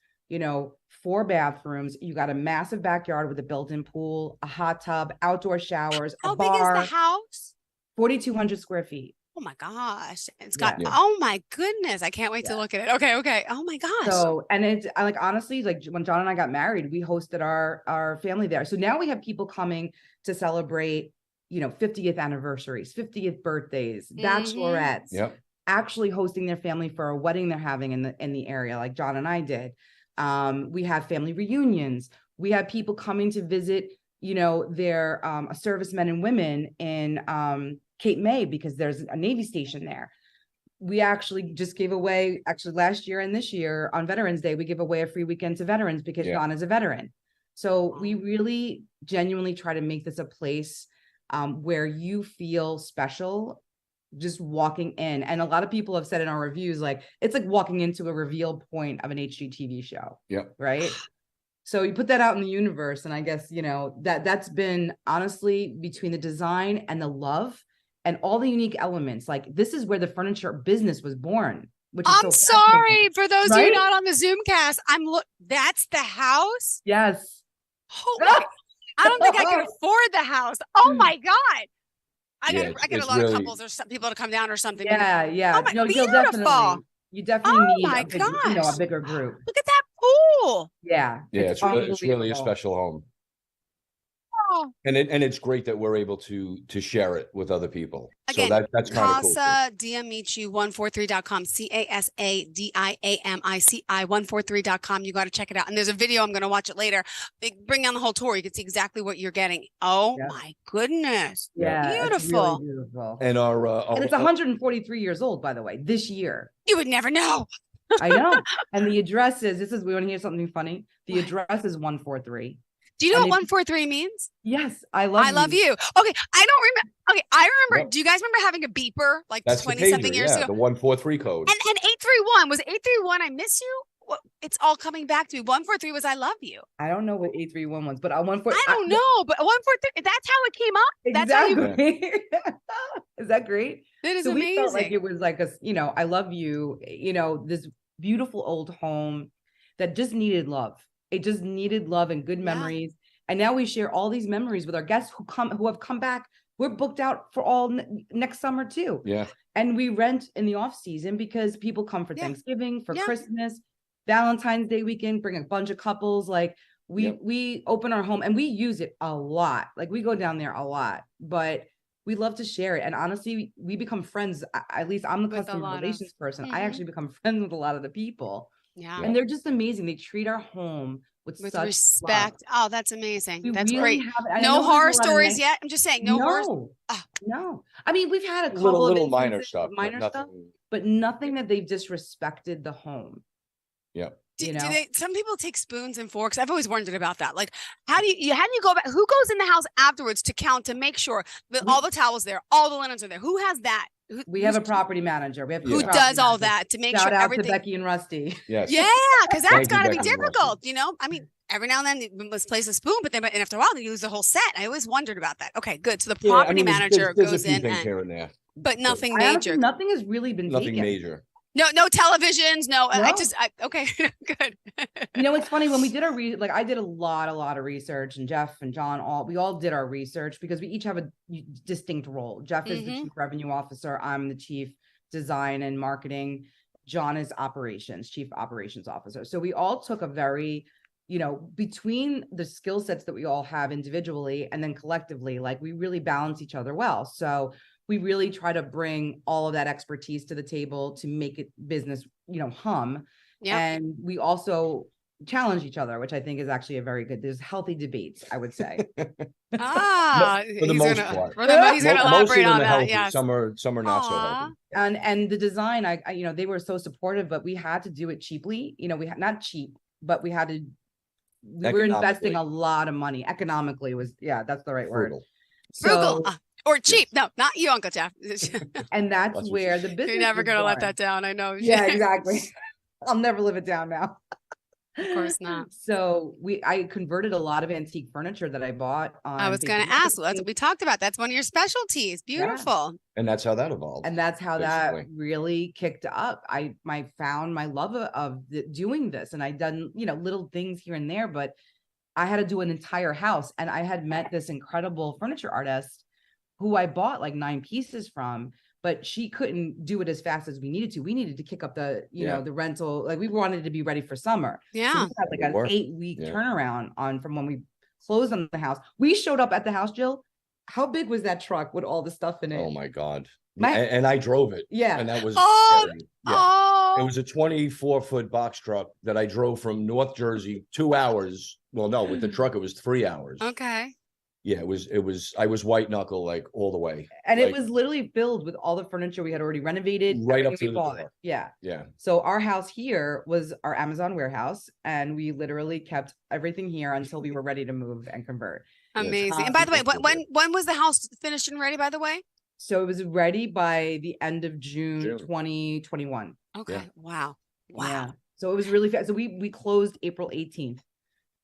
4 bathrooms. You got a massive backyard with a built-in pool, a hot tub, outdoor showers, How a bar. big is the house? 4,200 square feet. Oh my gosh. It's got, oh my goodness. I can't wait to look at it. Okay. Oh my gosh. So, and it's honestly, like when John and I got married, we hosted our family there. So now we have people coming to celebrate, 50th anniversaries, 50th birthdays, bachelorettes, actually hosting their family for a wedding they're having in the area, like John and I did. We have family reunions. We have people coming to visit, their servicemen and women in Cape May, because there's a Navy station there. We actually just gave away, last year and this year on Veterans Day, we give away a free weekend to veterans because John is a veteran. So we really genuinely try to make this a place where you feel special just walking in. And a lot of people have said in our reviews, like, it's like walking into a reveal point of an HGTV show. Yeah. Right. So you put that out in the universe. And I guess, that's been honestly between the design and the love and all the unique elements. Like, this is where the furniture business was born, which is I'm sorry for those of you not on the Zoomcast. That's the house. Yes. Oh, I don't think I can afford the house. Oh my God. I get a lot of couples or some people to come down or something. Yeah. Oh my, no, beautiful. You definitely need my a bigger group. Look at that pool. Yeah. Yeah. It's really a special home. Oh. And it's great that we're able to share it with other people. Again, so that's kind of cool. CasaDiamici143.com, CasaDiamici143.com. You got to check it out. And there's a video. I'm going to watch it later. Bring down the whole tour. You can see exactly what you're getting. Oh my goodness. Yeah. Beautiful. It's really beautiful. And and it's 143 years old, by the way, this year. You would never know. I know. And the address is, we want to hear something funny. The address is 143. Do you know what 143 means? Yes, I love you. Okay, I don't remember. Okay, I remember. Do you guys remember having a beeper like 20-something years ago? The 143 code. And 831 was 831. I miss you. Well, it's all coming back to me. 143 was I love you. I don't know what 831 was, but 143. I don't know, but 143. That's how it came up. Exactly. That's how Is that great? That is so amazing. We felt like it was like I love you. This beautiful old home that just needed love. It just needed love and good memories. And now we share all these memories with our guests who have come back. We're booked out for all next summer too. Yeah. And we rent in the off season because people come for Thanksgiving, for Christmas, Valentine's Day weekend, bring a bunch of couples. Like we open our home and we use it a lot. Like we go down there a lot, but we love to share it. And honestly, we become friends. At least I'm the customer relations person. I actually become friends with a lot of the people. Yeah. And they're just amazing. They treat our home with such respect. Love. Oh, that's amazing. We That's really great. No horror stories yet. I'm just saying, no horror. No. I mean, we've had a couple little of minor stuff, but nothing that they've disrespected the home. Yeah. Do they? Some people take spoons and forks. I've always wondered about that. Like, how do you go back? Who goes in the house afterwards to count to make sure that all the towels there, all the linens are there? Who has that? We have a property manager. We have who does all that to make sure everything. Shout out to Becky and Rusty. Yes. Yeah, because that's got to be difficult. I mean, every now and then they misplace a spoon, but then after a while they use the whole set. I always wondered about that. Okay, good. So the property manager there's goes a few in things here and there, but nothing major. Nothing has really been nothing taken. major. No televisions. No, No. Okay, good. You know, it's funny when we did our I did a lot of research, and Jeff and John, we all did our research because we each have a distinct role. Jeff is the chief revenue officer. I'm the chief design and marketing. John is chief operations officer. So we all took a very, between the skill sets that we all have individually and then collectively, like we really balance each other well. So we really try to bring all of that expertise to the table to make it business, hum. Yeah. And we also challenge each other, which I think is actually there's healthy debates, I would say. For the most part. He's going to elaborate on that. Healthy. Yes. Some are not so healthy. And the design, they were so supportive, but we had to do it cheaply. We had not cheap, but we were investing a lot of money. Economically that's the right word. Frugal. Or cheap. No, not you, Uncle Jeff. And that's where the business. You're never going to let that down. I know. Yeah, exactly. I'll never live it down now. Of course not. So I converted a lot of antique furniture that I bought. I was going to ask. That's what we talked about. That's one of your specialties. Beautiful. Yeah. And that's how that evolved. And that's how that really kicked up. I found my love of doing this, and I'd done, little things here and there, but I had to do an entire house. And I had met this incredible furniture artist who I bought like 9 pieces from, but she couldn't do it as fast as we needed to. We needed to kick up the, the rental. Like we wanted to be ready for summer. Yeah. So we had like an 8-week turnaround from when we closed on the house. We showed up at the house, Jill. How big was that truck with all the stuff in it? Oh my God. And I drove it. Yeah. And that was scary. It was a 24-foot box truck that I drove from North Jersey 2 hours. Well, no, with the truck, it was 3 hours. Okay. Yeah, I was white knuckle like all the way. And it was literally filled with all the furniture we had already renovated. Right up to the door. Yeah. Yeah. So our house here was our Amazon warehouse, and we literally kept everything here until we were ready to move and convert. Amazing. And by the way, when was the house finished and ready, by the way? So it was ready by the end of June. 2021. Okay. Yeah. Wow. Yeah. So it was really fast. So we closed April 18th.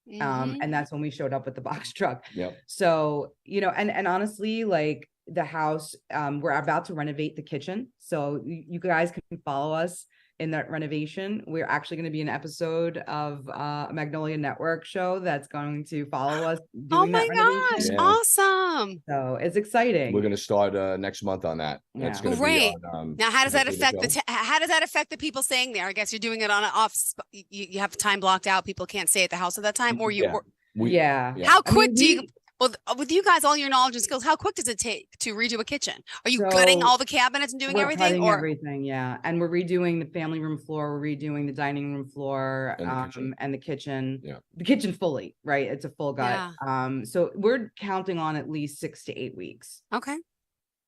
And that's when we showed up with the box truck. Yep. So, and honestly, like the house, we're about to renovate the kitchen. So you guys can follow us in that renovation. We're actually going to be an episode of a Magnolia Network show that's going to follow us doing that renovation. Yeah. Awesome. So it's exciting. We're going to start next month on that. Yeah. That's going to Great. be on, now, how does that affect how does that affect the people staying there? I guess you're doing it on an off. You have time blocked out. People can't stay at the house at that time, or you. Yeah. How quick do you? Well, with you guys, all your knowledge and skills, how quick does it take to redo a kitchen? Are you gutting all the cabinets and doing everything? Everything, yeah. And we're redoing the family room floor. We're redoing the dining room floor and the kitchen. Yeah. The kitchen fully, right? It's a full gut. Yeah. So we're counting on at least 6 to 8 weeks. Okay.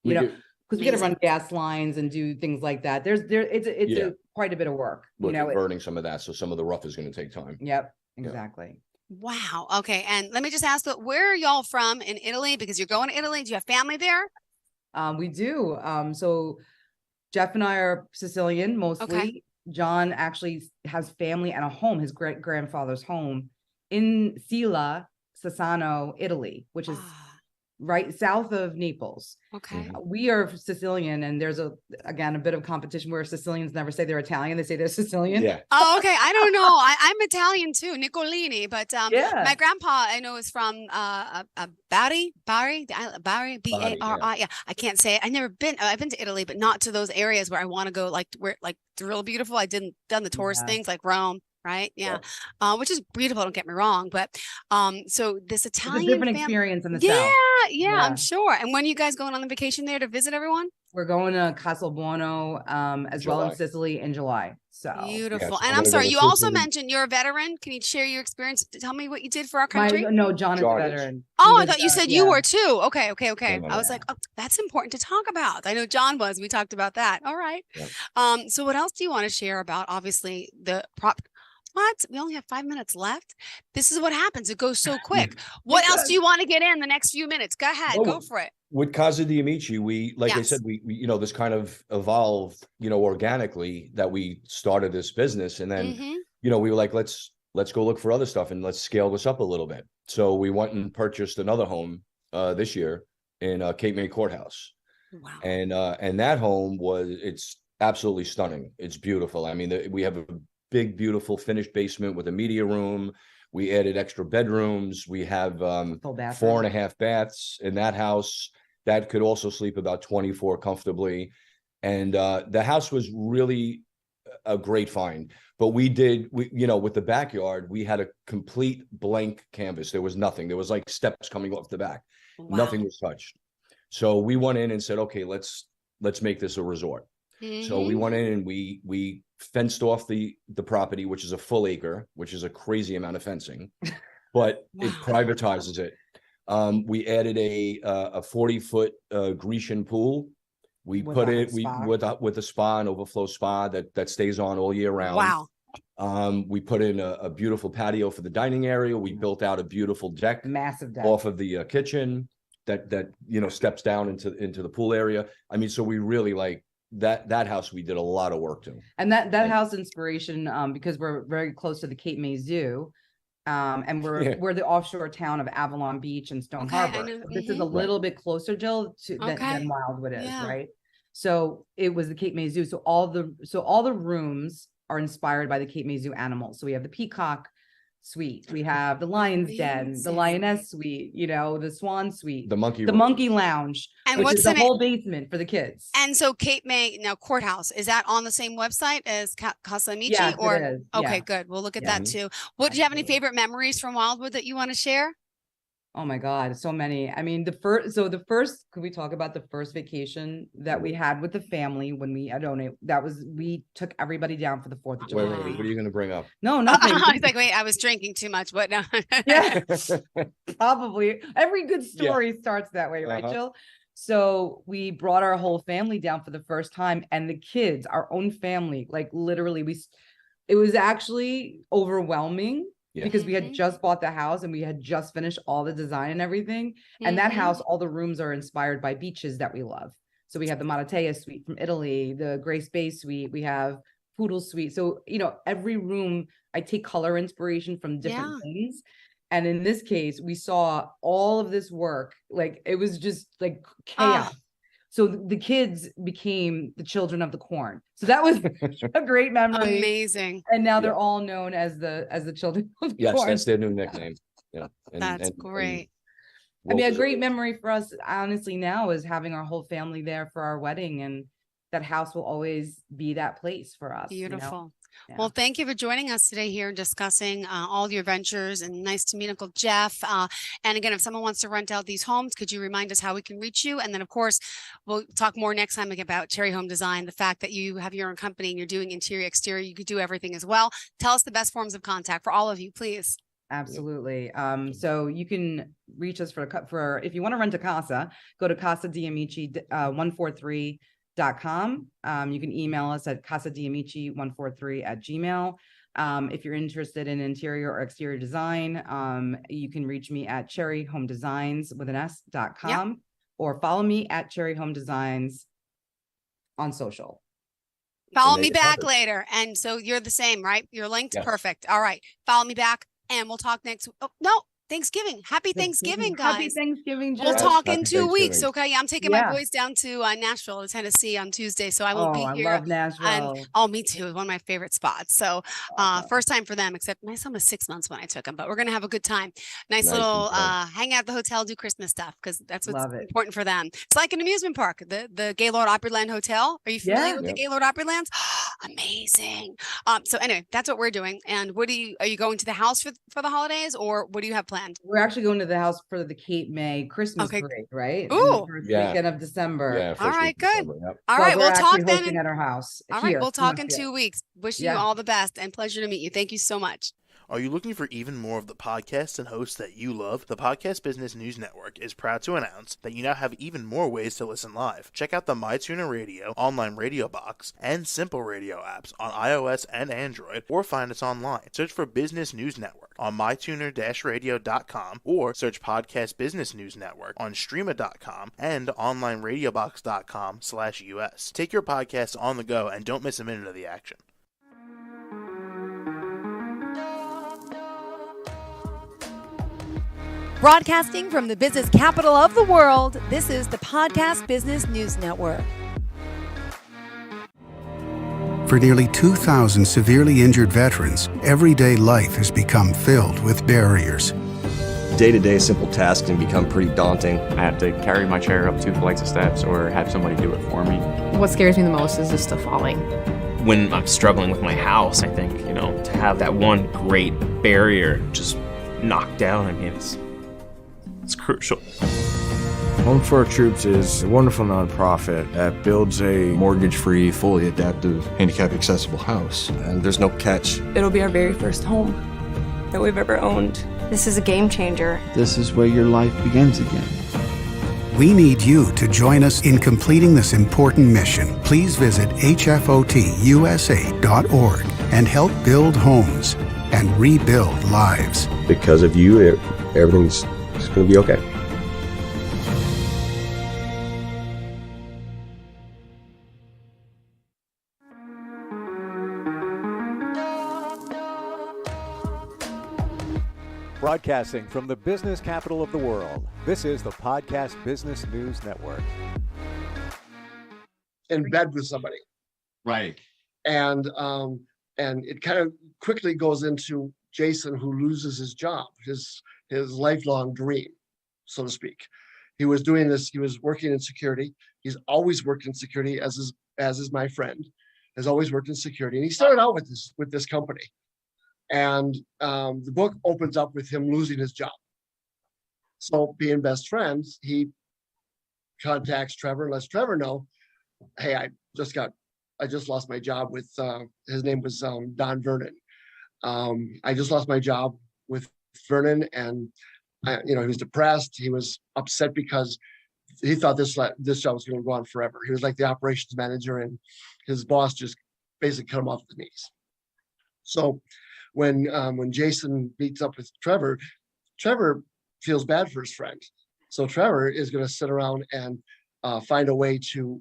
Because we got to run gas lines and do things like that. It's quite a bit of work. We're converting some of that, so some of the rough is going to take time. Yep. Exactly. Yeah. Wow. Okay. And let me just ask, where are y'all from in Italy? Because you're going to Italy. Do you have family there? We do. So Jeff and I are Sicilian mostly. Okay. John actually has family and a home, his great grandfather's home in Sila, Sassano, Italy, which is right south of Naples. Okay. We are Sicilian, and there's a bit of competition where Sicilians never say they're Italian. They say they're Sicilian. Yeah. Oh, okay. I don't know. I'm Italian too, Nicolini, but my grandpa I know is from Bari, Bari, B-A-R-I. Yeah, I can't say it. I've been to Italy, but not to those areas where I want to go, like where it's real beautiful. I done the tourist things like Rome. Right. Yeah. Which is beautiful. Don't get me wrong. But so this Italian it's a different experience in the South. Yeah, I'm sure. And when are you guys going on the vacation there to visit everyone? We're going to Castelbuono as well in Sicily in July. So beautiful. And I'm sorry, you also mentioned you're a veteran. Can you share your experience? Tell me what you did for our country. No, John is a veteran. Oh, I thought you said you were too. Okay. I was like, oh, that's important to talk about. I know John was. We talked about that. All right. Yeah. So what else do you want to share about? Obviously, the prop. What? We only have 5 minutes left. This is what happens. It goes so quick. What else do you want to get in the next few minutes? Go ahead. Go for it. With Casa di Amici, I said, we this kind of evolved, organically, that we started this business. And then, we were like, let's go look for other stuff and let's scale this up a little bit. So we went and purchased another home this year in Cape May Courthouse. Wow. And that home it's absolutely stunning. It's beautiful. I mean, we have a big, beautiful finished basement with a media room. We added extra bedrooms. We have 4.5 baths in that house. That could also sleep about 24 comfortably. And the house was really a great find. But we, with the backyard, we had a complete blank canvas. There was nothing. There was like steps coming off the back. Wow. Nothing was touched. So we went in and said, okay, let's make this a resort. So we went in and we fenced off the property, which is a full acre, which is a crazy amount of fencing, but it privatizes it. We added a 40-foot Grecian pool. We put it with a spa, an overflow spa that stays on all year round. Wow. We put in a beautiful patio for the dining area. We built out a beautiful deck, massive deck off of the kitchen that steps down into the pool area. I mean, so we really like that house. We did a lot of work to. And that house inspiration, because we're very close to the Cape May Zoo. And we're the offshore town of Avalon Beach and Stone Harbor. This is a little bit closer, Jill, than Wildwood is, right? So it was the Cape May Zoo. So all the rooms are inspired by the Cape May Zoo animals. So we have the peacock suite, we have the lion's den, the lioness suite, the swan suite, the monkey lounge, and which is the whole basement for the kids. And so Cape May now courthouse, is that on the same website as Casa Amici? Yes, or it is. Okay, good. We'll look at that too. Do you have any favorite memories from Wildwood that you want to share? Oh my God, so many. I mean, could we talk about the first vacation that we had with the family when we we took everybody down for the 4th of July. Wait, what are you going to bring up? No, nothing. I was like, wait, I was drinking too much, but no. Yeah, probably. Every good story starts that way, right, Jill? So we brought our whole family down for the first time, and the kids, our own family, like literally it was actually overwhelming. Because we had just bought the house and we had just finished all the design and everything. And that house, all the rooms are inspired by beaches that we love. So we have the Maratea suite from Italy, the Grace Bay suite, we have Poodle suite. So, every room, I take color inspiration from different things. And in this case, we saw all of this work, like it was just like chaos. So the kids became the children of the corn. So that was a great memory. Amazing. And now they're all known as the children of the corn. Yes, that's their new nickname. Yeah. That's great. I mean, a great memory for us, honestly, now is having our whole family there for our wedding, and that house will always be that place for us. Beautiful. Well, thank you for joining us today here and discussing all your ventures, and nice to meet Uncle Jeff. And again, if someone wants to rent out these homes, could you remind us how we can reach you? And then, of course, we'll talk more next time about Cherry Home Design, the fact that you have your own company and you're doing interior, exterior, you could do everything as well. Tell us the best forms of contact for all of you, please. Absolutely. So you can reach us for if you want to rent a casa, go to Casa Diamici 143.com. You can email us at casadiamici143@gmail. If you're interested in interior or exterior design, you can reach me at cherryhomedesigns.com or follow me at Cherry Home Designs on social. Follow me back later. And so you're the same, right? You're linked. Yes. Perfect. All right. Follow me back and we'll talk next. Oh, no. Thanksgiving. Happy Thanksgiving, guys. Happy Thanksgiving, Jill. We'll talk in 2 weeks. Okay. I'm taking my boys down to Nashville, Tennessee on Tuesday. So I won't be here. I love Nashville. Me too. One of my favorite spots. So first time for them, except my son was 6 months when I took him, but we're going to have a good time. Nice little hang out at the hotel, do Christmas stuff, because that's what's important for them. It's like an amusement park, the Gaylord Opryland Hotel. Are you familiar with the Gaylord Oprylands? Amazing. So anyway, that's what we're doing. And are you going to the house for the holidays, or what do you have planned? We're actually going to the house for the Cape May Christmas parade, right? Ooh, weekend of December. Yeah, all right, good. Yep. All right, we'll talk then at our house. All right, we'll talk in 2 weeks. Wishing you all the best and pleasure to meet you. Thank you so much. Are you looking for even more of the podcasts and hosts that you love? The Podcast Business News Network is proud to announce that you now have even more ways to listen live. Check out the MyTuner Radio, online radio box, and Simple Radio apps on iOS and Android, or find us online. Search for Business News Network on mytuner-radio.com, or search Podcast Business News Network on streama.com and onlineradiobox.com/US. Take your podcast on the go and don't miss a minute of the action. Broadcasting from the business capital of the world, this is the Podcast Business News Network. For nearly 2,000 severely injured veterans, everyday life has become filled with barriers. Day-to-day simple tasks can become pretty daunting. I have to carry my chair up 2 flights of steps or have somebody do it for me. What scares me the most is just the falling. When I'm struggling with my house, I think, to have that one great barrier just knocked down, I mean, it's crucial. Home for Our Troops is a wonderful nonprofit that builds a Mortgage-free, fully adaptive, handicap-accessible house. And there's no catch. It'll be our very first home that we've ever owned. This is a game changer. This is where your life begins again. We need you to join us in completing this important mission. Please visit hfotusa.org and help build homes and rebuild lives. Because of you, everything's just going to be okay. Broadcasting from the business capital of the world, this is the Podcast Business News Network. In bed with somebody. Right. And it kind of quickly goes into Jason, who loses his job, his lifelong dream, so to speak. He was doing this, he was working in security. He's always worked in security, as is my friend, has always worked in security. And he started out with this company. And the book opens up with him losing his job. So being best friends, he contacts Trevor and lets Trevor know, hey, I just lost my job with, his name was Don Vernon. I just lost my job with Vernon, and he was depressed. He was upset because he thought this job was going to go on forever. He was like the operations manager, and his boss just basically cut him off the knees. So when Jason meets up with Trevor, Trevor feels bad for his friend. So Trevor is going to sit around and find a way to,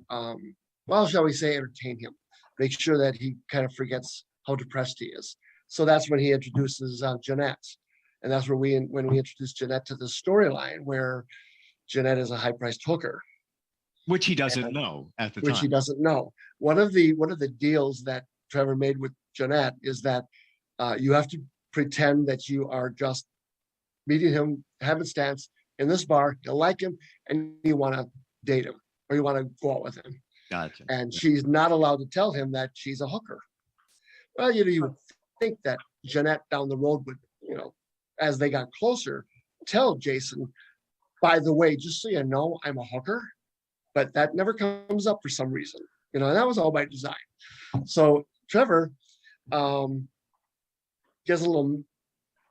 shall we say, entertain him, make sure that he kind of forgets how depressed he is. So that's when he introduces Jeanette. And that's where when we introduce Jeanette to the storyline, where Jeanette is a high-priced hooker. Which he doesn't know at the time. Which he doesn't know. One of the deals that Trevor made with Jeanette is that you have to pretend that you are just meeting him, happenstance in this bar, you like him, and you want to date him, or you want to go out with him. Gotcha. And she's not allowed to tell him that she's a hooker. Well, you would think that Jeanette down the road would, as they got closer, tell Jason, by the way, just so you know, I'm a hooker. But that never comes up for some reason, and that was all by design. So Trevor gets a little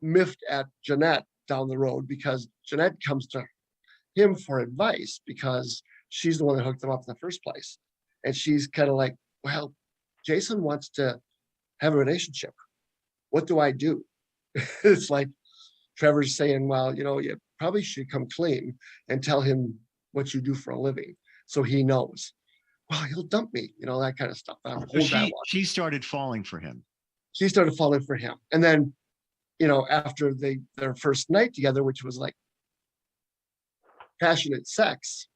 miffed at Jeanette down the road, because Jeanette comes to him for advice because she's the one that hooked them up in the first place. And she's kind of like, well, Jason wants to have a relationship. What do I do? It's like Trevor's saying, well, you probably should come clean and tell him what you do for a living, so he knows. Well, he'll dump me, that kind of stuff. So she started falling for him. She started falling for him. And then, after their first night together, which was like passionate sex,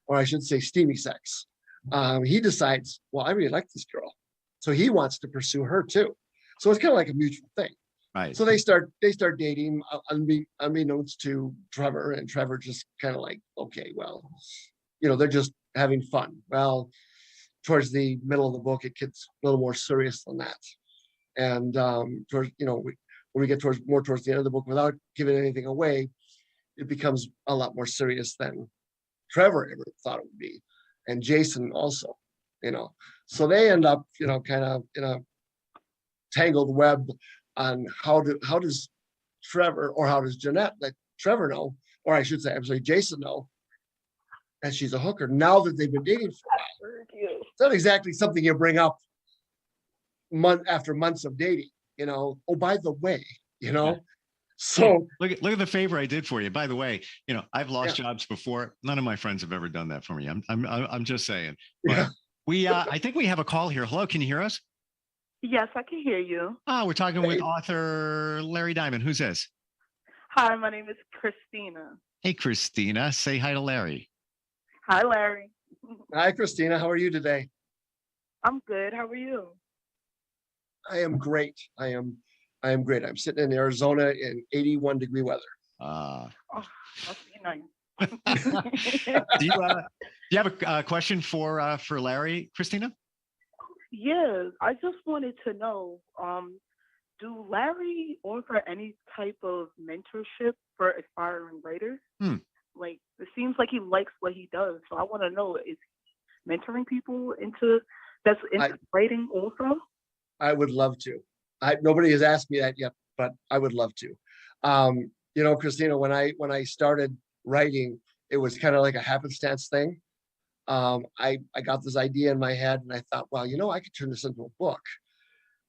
or I should say steamy sex, he decides, well, I really like this girl. So he wants to pursue her too. So it's kind of like a mutual thing. Right. So they start dating unbeknownst to Trevor, and Trevor just kind of like, okay, well, they're just having fun. Well, towards the middle of the book, it gets a little more serious than that. And towards, when we get towards the end of the book, without giving anything away, it becomes a lot more serious than Trevor ever thought it would be, and Jason also. So they end up, kind of in a tangled web on how does Trevor, or how does Jeanette let Trevor know, or I should say, Jason know that she's a hooker now that they've been dating for a while. It's not exactly something you bring up month after months of dating, oh, by the way, So look at the favor I did for you. By the way, I've lost jobs before. None of my friends have ever done that for me. I'm just saying. But I think we have a call here. Hello, can you hear us? Yes, I can hear you. Oh, we're talking with author Larry Diamond. Who's this? Hi, my name is Christina. Hey, Christina. Say hi to Larry. Hi, Larry. Hi, Christina. How are you today? I'm good. How are you? I am great. I am great. I'm sitting in Arizona in 81-degree weather. Oh, must be nice. Do you have a question for Larry, Christina? Yes, I just wanted to know, do Larry offer any type of mentorship for aspiring writers? Like, it seems like he likes what he does. So I want to know, is he mentoring people into writing also? I would love to. Nobody has asked me that yet, but I would love to. Christina, when I started writing, it was kind of like a happenstance thing. I got this idea in my head and I thought, well, I could turn this into a book.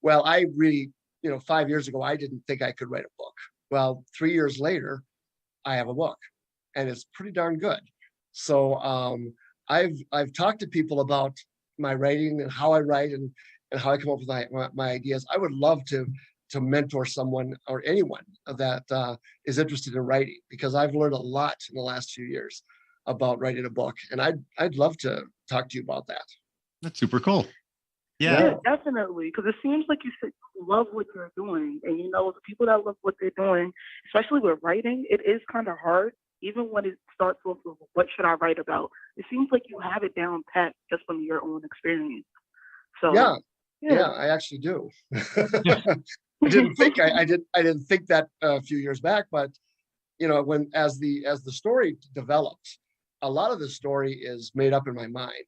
Well, I really, 5 years ago, I didn't think I could write a book. Well, 3 years later, I have a book and it's pretty darn good. So I've talked to people about my writing and how I write and how I come up with my ideas. I would love to mentor someone or anyone that is interested in writing, because I've learned a lot in the last few years about writing a book, and I'd love to talk to you about that. That's super cool. Yeah, definitely. Because it seems like you love what you're doing. And, the people that love what they're doing, especially with writing, it is kind of hard. Even when it starts off with what should I write about, it seems like you have it down pat just from your own experience. So yeah, I actually do. I didn't think I didn't think that a few years back, but when as the story develops, a lot of the story is made up in my mind,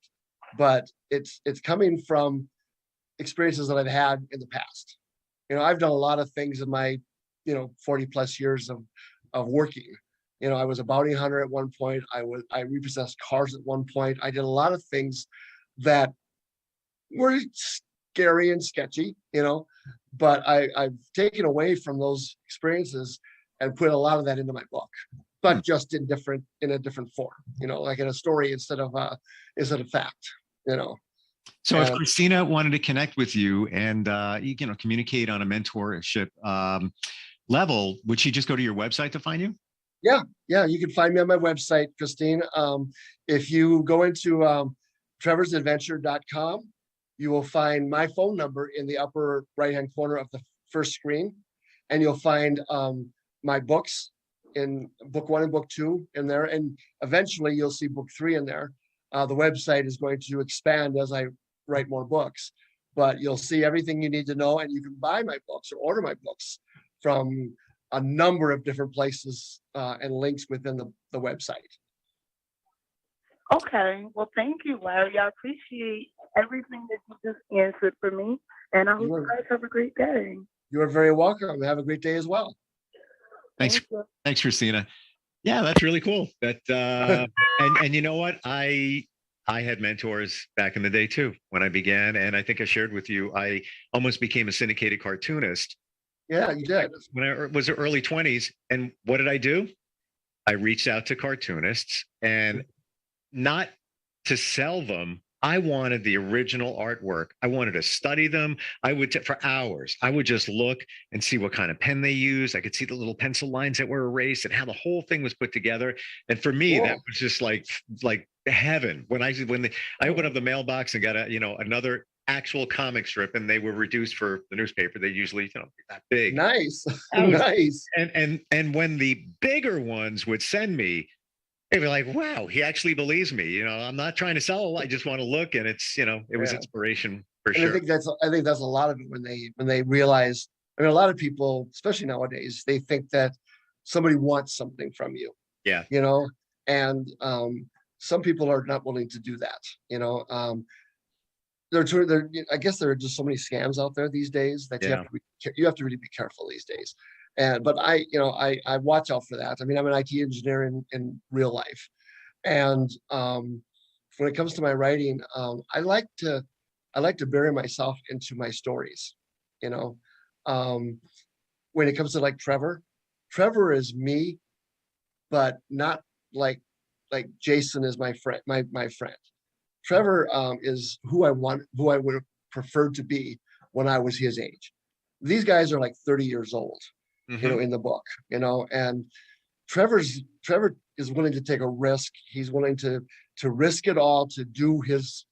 but it's coming from experiences that I've had in the past. I've done a lot of things in my 40 plus years of working. I was a bounty hunter at one point. I repossessed cars at one point. I did a lot of things that were scary and sketchy, but I've taken away from those experiences and put a lot of that into my book, but just in a different form, like in a story instead of fact, So if Christina wanted to connect with you and communicate on a mentorship level, would she just go to your website to find you? Yeah, you can find me on my website, Christine. If you go into trevorsadventure.com, you will find my phone number in the upper right-hand corner of the first screen, and you'll find my books in book 1 and book 2 in there, and eventually you'll see book 3 in there. The website is going to expand as I write more books, but you'll see everything you need to know, and you can buy my books or order my books from a number of different places and links within the website. Okay. Well, thank you, Larry. I appreciate everything that you just answered for me. And I hope you guys have a great day. You are very welcome. Have a great day as well. Thanks, Christina. Yeah, that's really cool. That and you know what? I had mentors back in the day too when I began, and I think I shared with you, I almost became a syndicated cartoonist. Yeah, you did. When I was early 20s, and what did I do? I reached out to cartoonists, and not to sell them. I wanted the original artwork. I wanted to study them. I would, for hours, I would just look and see what kind of pen they used. I could see the little pencil lines that were erased and how the whole thing was put together. And for me, that was just like heaven. When I opened up the mailbox and got another actual comic strip, and they were reduced for the newspaper. They usually, that big. Nice. Nice. And when the bigger ones would send me, they'd be like, wow, he actually believes me. I'm not trying to sell. I just want to look. And it's, it was inspiration for sure. I think that's a lot of it when they realize, a lot of people, especially nowadays, they think that somebody wants something from you. Yeah. And some people are not willing to do that. I guess there are just so many scams out there these days that you have to really be careful these days. But I watch out for that. I'm an IT engineer in real life. And when it comes to my writing, I like to bury myself into my stories. When it comes to like Trevor is me, but not like Jason is my friend, my friend. Trevor is who I would have preferred to be when I was his age. These guys are like 30 years old. In the book, and Trevor is willing to take a risk. He's willing to risk it all to do his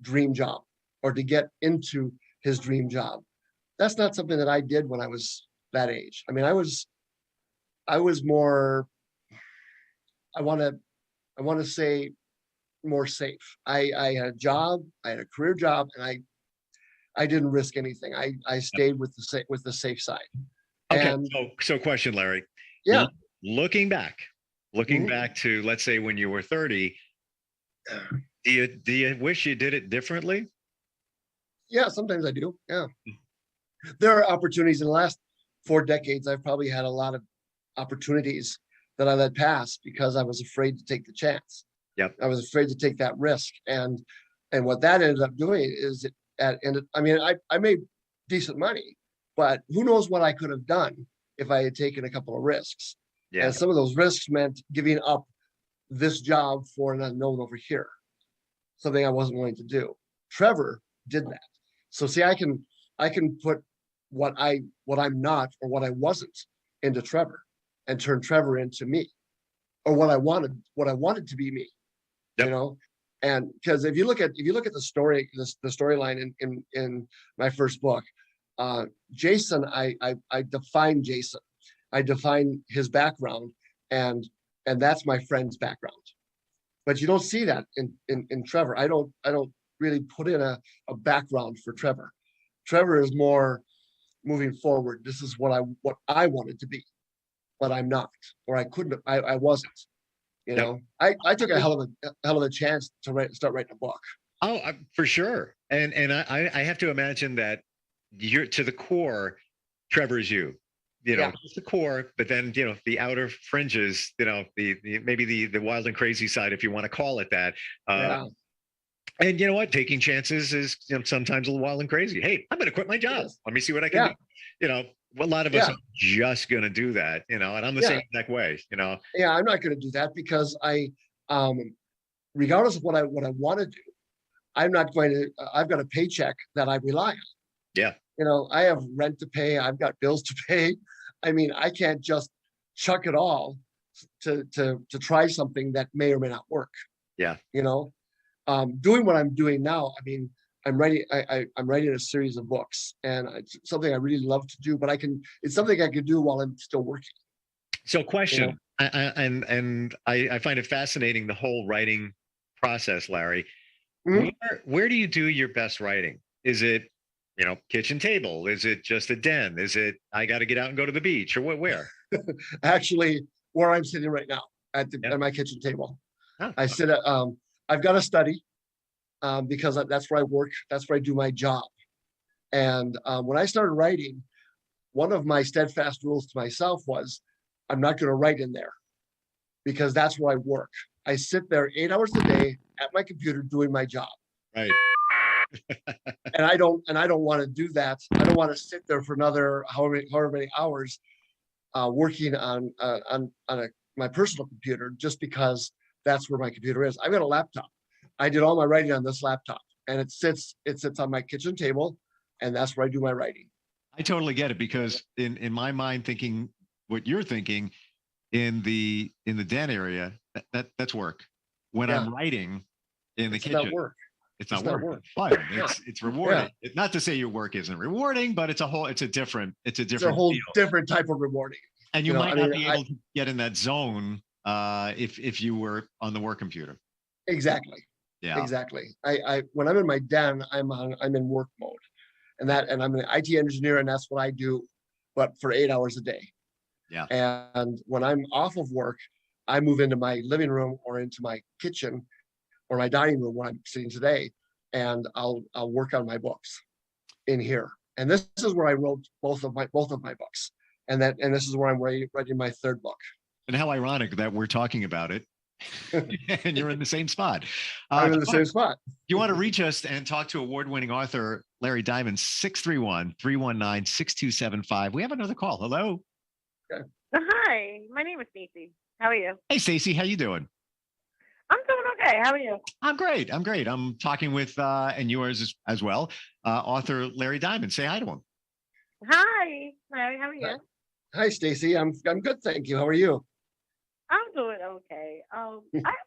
dream job, or to get into his dream job. That's not something that I did when I was that age. I mean, I was more, I want to say more safe. I had a job, I had a career job, and I didn't risk anything. I stayed with the safe side. Okay. And, So question, Larry. Yeah. Looking back to, let's say, when you were 30, do you wish you did it differently? Yeah, sometimes I do. Yeah. There are opportunities in the last 4 decades. I've probably had a lot of opportunities that I let pass because I was afraid to take the chance. Yep. I was afraid to take that risk. And what that ended up doing is I made decent money, but who knows what I could have done if I had taken a couple of risks. Yeah. And some of those risks meant giving up this job for an unknown over here, something I wasn't willing to do. Trevor did that. So see, I can put what I'm not or what I wasn't into Trevor, and turn Trevor into me, or what I wanted to be me. Yep. You know, and because if you look at the storyline in my first book, Jason, I define Jason. I define his background, and that's my friend's background. But you don't see that in Trevor. I don't really put in a background for Trevor. Trevor is more moving forward. This is what I wanted to be, but I'm not, or I couldn't. I wasn't. You know, I took a hell of a chance to start writing a book. Oh, for sure. And I have to imagine that you're, to the core, Trevor's you. You know, just the core, but then, you know, the outer fringes, you know, maybe the wild and crazy side, if you want to call it that. And you know what? Taking chances is, you know, sometimes a little wild and crazy. Hey, I'm going to quit my job. Let me see what I can do. You know, a lot of us are just going to do that, you know, and I'm the same exact way, you know. Yeah, I'm not going to do that because regardless of what I want to do, I'm not going to, I've got a paycheck that I rely on. Yeah. You know, I have rent to pay. I've got bills to pay. I mean, I can't just chuck it all to try something that may or may not work. Yeah. You know, doing what I'm doing now. I mean, I'm writing a series of books, and it's something I really love to do, but it's something I could do while I'm still working. So question, you know? I find it fascinating, the whole writing process, Larry. Mm-hmm. Where do you do your best writing? Is it, you know, kitchen table? Is it just a den? Is it, I got to get out and go to the beach, or where? Actually, where I'm sitting right now at my kitchen table. I sit at, I've got a study because that's where I work. That's where I do my job. And when I started writing, one of my steadfast rules to myself was, I'm not going to write in there because that's where I work. I sit there 8 hours a day at my computer doing my job. Right. and I don't want to do that. I don't want to sit there for another however many hours working on my personal computer just because that's where my computer is. I've got a laptop. I did all my writing on this laptop, and it sits on my kitchen table, and that's where I do my writing. I totally get it, because in my mind, thinking what you're thinking in the den area, that's work. When I'm writing in the kitchen, not work. It's not work. Fun. It's rewarding. Not to say your work isn't rewarding, but it's a different whole different type of rewarding. And you might not be able to get in that zone if you were on the work computer. Exactly. Yeah. Exactly. I when I'm in my den, I'm in work mode, and I'm an IT engineer, and that's what I do, but for 8 hours a day. Yeah. And when I'm off of work, I move into my living room or into my kitchen or my dining room where I'm sitting today, and I'll work on my books in here. And this is where I wrote both of my books. And this is where I'm writing my third book. And how ironic that we're talking about it and you're in the same spot. I'm in the same spot. You want to reach us and talk to award-winning author Larry Diamond, 631-319-6275. We have another call. Hello. Okay. Hi, my name is Stacy. How are you? Hey, Stacy, how you doing? I'm doing okay. How are you? I'm great. I'm talking with, and yours as well, author Larry Diamond. Say hi to him. Hi, Larry. How are you? Hi, Stacy. I'm good, thank you. How are you? I'm doing okay. I have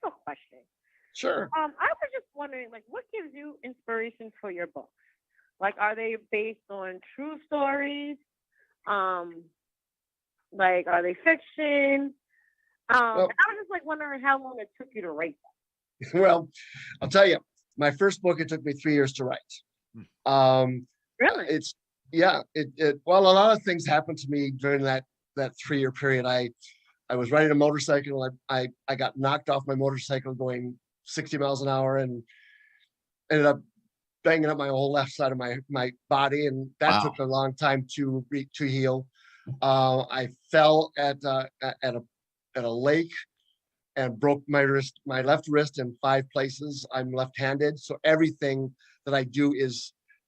a question. Sure. I was just wondering, like, what gives you inspiration for your books? Like, are they based on true stories? Like, are they fiction? And I was just like wondering how long it took you to write them. Well, I'll tell you, my first book, it took me 3 years to write. Really? Well, a lot of things happened to me during that 3-year period. I was riding a motorcycle. I got knocked off my motorcycle going 60 miles an hour and ended up banging up my whole left side of my body, and that took a long time to heal. I fell at a lake and broke my left wrist in 5 places. I'm left-handed, so everything that I do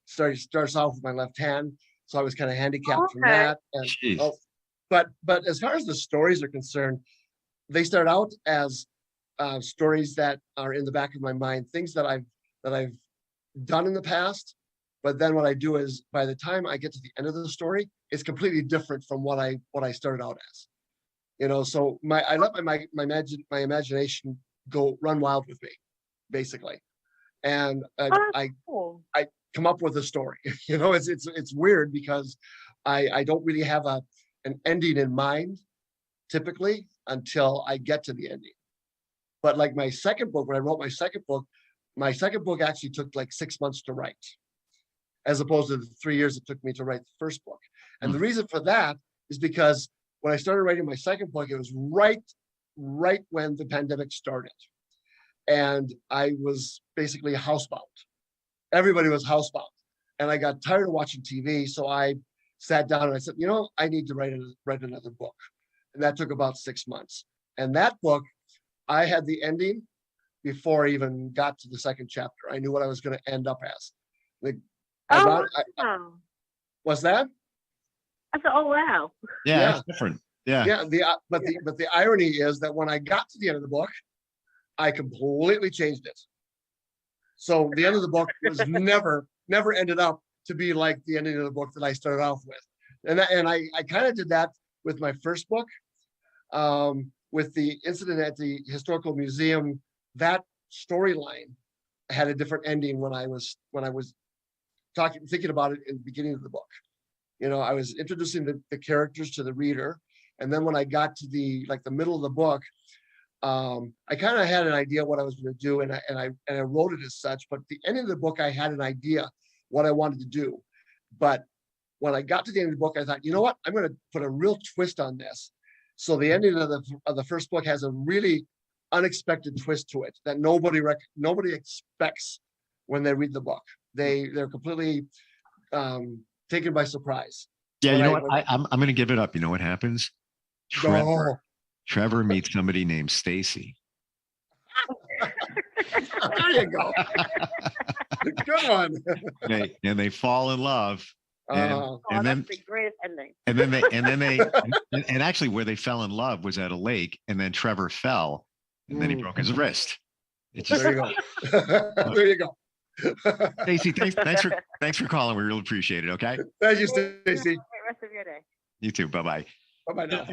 starts off with my left hand. So I was kind of handicapped from that. And but as far as the stories are concerned, they start out as stories that are in the back of my mind, things that I've done in the past. But then what I do is, by the time I get to the end of the story, it's completely different from what I started out as. So I let my imagination run wild with me, basically, and I come up with a story. It's weird because I don't really have an ending in mind typically until I get to the ending. But like my second book, when I wrote my second book actually took like 6 months to write, as opposed to the 3 years it took me to write the first book. And the reason for that is because when I started writing my second book, it was right when the pandemic started. And I was basically housebound. Everybody was housebound. And I got tired of watching TV. So I sat down and I said, I need to write another book. And that took about 6 months. And that book, I had the ending before I even got to the second chapter. I knew what I was going to end up as. What's that? I said, oh wow. Yeah, that's different. Yeah. But the irony is that when I got to the end of the book, I completely changed it. So the end of the book was never ended up to be like the ending of the book that I started off with. And I kind of did that with my first book, with the incident at the historical museum. That storyline had a different ending when I was thinking about it in the beginning of the book. I was introducing the characters to the reader, and then when I got to the middle of the book, I kind of had an idea what I was going to do, and I wrote it as such. But at the end of the book, I had an idea what I wanted to do. But when I got to the end of the book, I thought, you know what? I'm going to put a real twist on this. So the ending of the first book has a really unexpected twist to it that nobody expects when they read the book. They're completely taken by surprise. Yeah, I'm going to give it up. You know what happens? Trevor meets somebody named Stacy. There you go. Good one. And they fall in love. And then that's the greatest ending. And actually where they fell in love was at a lake, and then Trevor fell and then he broke his wrist. There you go. There you go. Stacy, thanks for calling. We really appreciate it. Okay. Thank you, Stacy. Great rest of your day. You too. Bye-bye. Bye-bye now.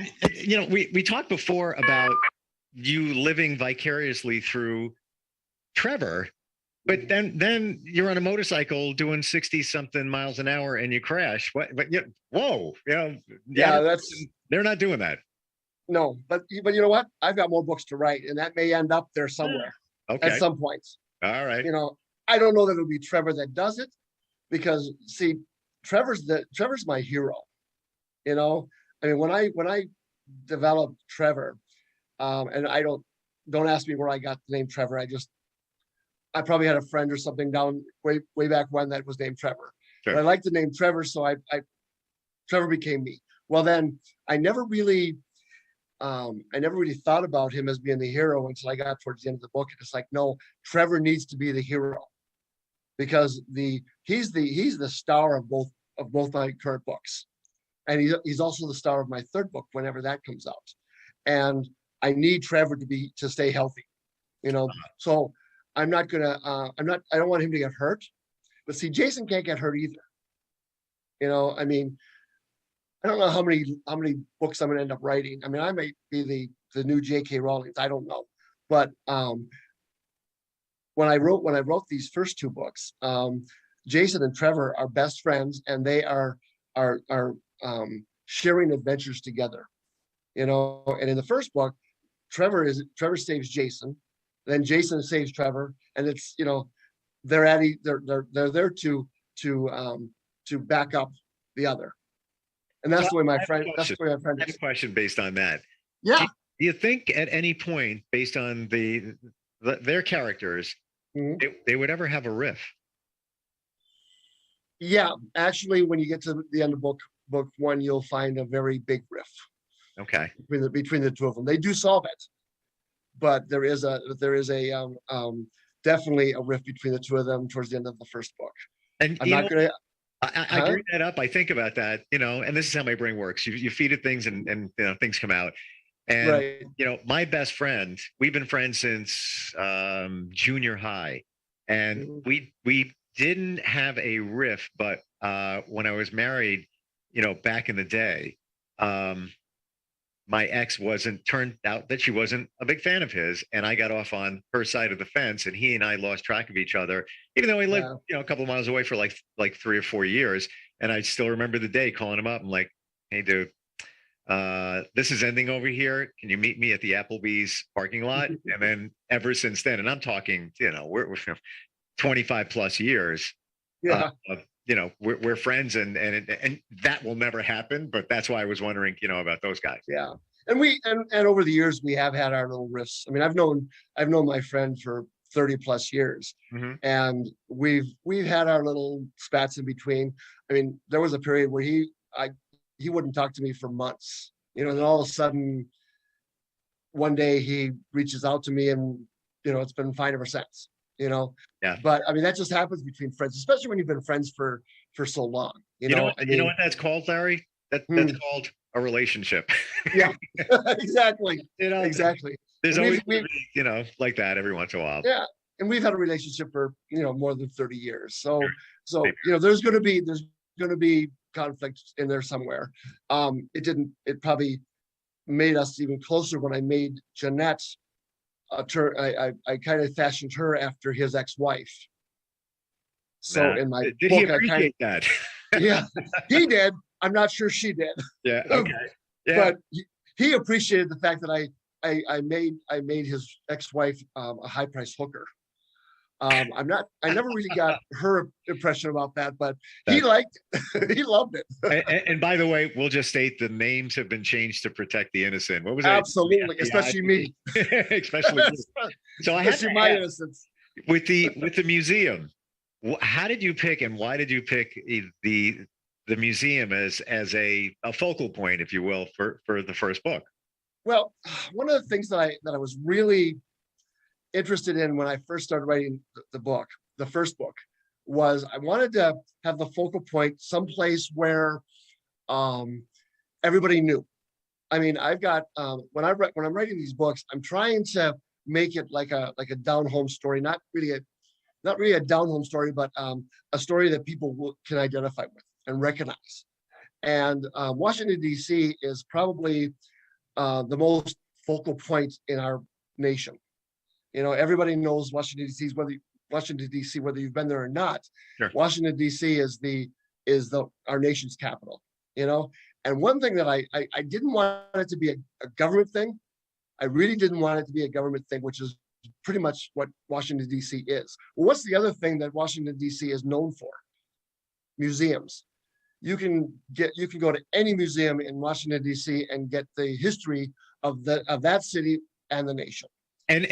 We talked before about you living vicariously through Trevor, but then you're on a motorcycle doing 60 something miles an hour and you crash. Whoa. They're not doing that. No, but you know what? I've got more books to write, and that may end up there somewhere at some point. All right. I don't know that it'll be Trevor that does it, because see, Trevor's my hero. I mean, when I developed Trevor, and don't ask me where I got the name Trevor. I probably had a friend or something down way back when that was named Trevor. Sure. But I liked the name Trevor, so Trevor became me. Well, then I never really thought about him as being the hero until I got towards the end of the book. And it's like, no, Trevor needs to be the hero, because he's the star of both my current books, and he's also the star of my third book whenever that comes out. And I need Trevor to stay healthy, So I don't want him to get hurt, but see, Jason can't get hurt either. I mean, I don't know how many books I'm going to end up writing. I mean, I may be the new J.K. Rowling. I don't know, but when I wrote these first two books, Jason and Trevor are best friends, and they are sharing adventures together. And in the first book, Trevor saves Jason, then Jason saves Trevor, and it's they're there to back up the other. And that's the way my friend. That's the way my friend. I have a question based on that. Yeah. Do you think at any point, based on their characters, they would ever have a riff? Yeah, actually, when you get to the end of book one, you'll find a very big riff. Okay. Between the two of them, they do solve it, but there is a definitely a rift between the two of them towards the end of the first book. And I'm not gonna. I bring that up. I think about that, and this is how my brain works. You feed it things, and things come out. And right. My best friend, we've been friends since junior high, and we didn't have a riff, but when I was married, back in the day, my ex turned out that she wasn't a big fan of his, and I got off on her side of the fence, and he and I lost track of each other, even though we lived, a couple of miles away for like 3 or 4 years. And I still remember the day calling him up. I'm like, "Hey, dude, this is ending over here. Can you meet me at the Applebee's parking lot?" And then ever since then, and I'm talking, we're 25 plus years. Yeah. We're friends, and that will never happen. But that's why I was wondering, about those guys. Yeah, and over the years we have had our little rifts. I mean, I've known my friend for 30 plus years, and we've had our little spats in between. I mean, there was a period where he wouldn't talk to me for months, and then all of a sudden, one day he reaches out to me, and it's been fine ever since. Yeah. But I mean, that just happens between friends, especially when you've been friends for so long. You know what that's called, Larry? That's called a relationship. Yeah, exactly. Exactly. There's always, like that every once in a while. Yeah, and we've had a relationship for more than 30 years. So there's going to be conflict in there somewhere. It probably made us even closer when I made Jeanette. I kind of fashioned her after his ex-wife. So in my did book, he appreciate that? Yeah, he did. I'm not sure she did. Yeah. Okay. Yeah. But he appreciated the fact that I made his ex-wife a high-priced hooker. I never really got her impression about that, but he liked it. He loved it. And by the way, we'll just state the names have been changed to protect the innocent. What was Absolutely, especially me. Especially me. So I especially my innocence. With the museum, how did you pick, and why did you pick the museum as a focal point, if you will, for the first book? Well, one of the things that I was really interested in when I first started writing the first book, was I wanted to have the focal point someplace where everybody knew. I mean, I've got when I'm writing these books, I'm trying to make it like a down home story, not really a down home story, but a story that people can identify with and recognize. And Washington, D.C. is probably the most focal point in our nation. Everybody knows Washington, D.C., whether you've been there or not. Sure. Washington, D.C. is our nation's capital. And one thing that I didn't want it to be a government thing. I really didn't want it to be a government thing, which is pretty much what Washington, D.C. is. Well, what's the other thing that Washington, D.C. is known for? Museums. You can go to any museum in Washington, D.C. and get the history of that city and the nation. And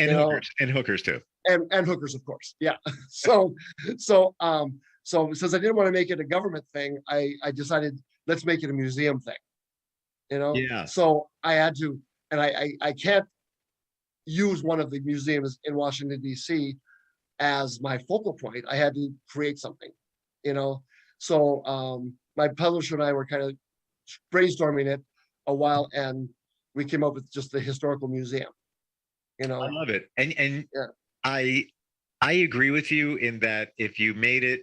hookers too. And hookers, of course. Yeah. So since I didn't want to make it a government thing, I decided let's make it a museum thing. Yeah. So I had to, and I can't use one of the museums in Washington, D.C. as my focal point. I had to create something, So my publisher and I were kind of brainstorming it a while, and we came up with just the historical museum. I love it. And yeah. I agree with you in that if you made it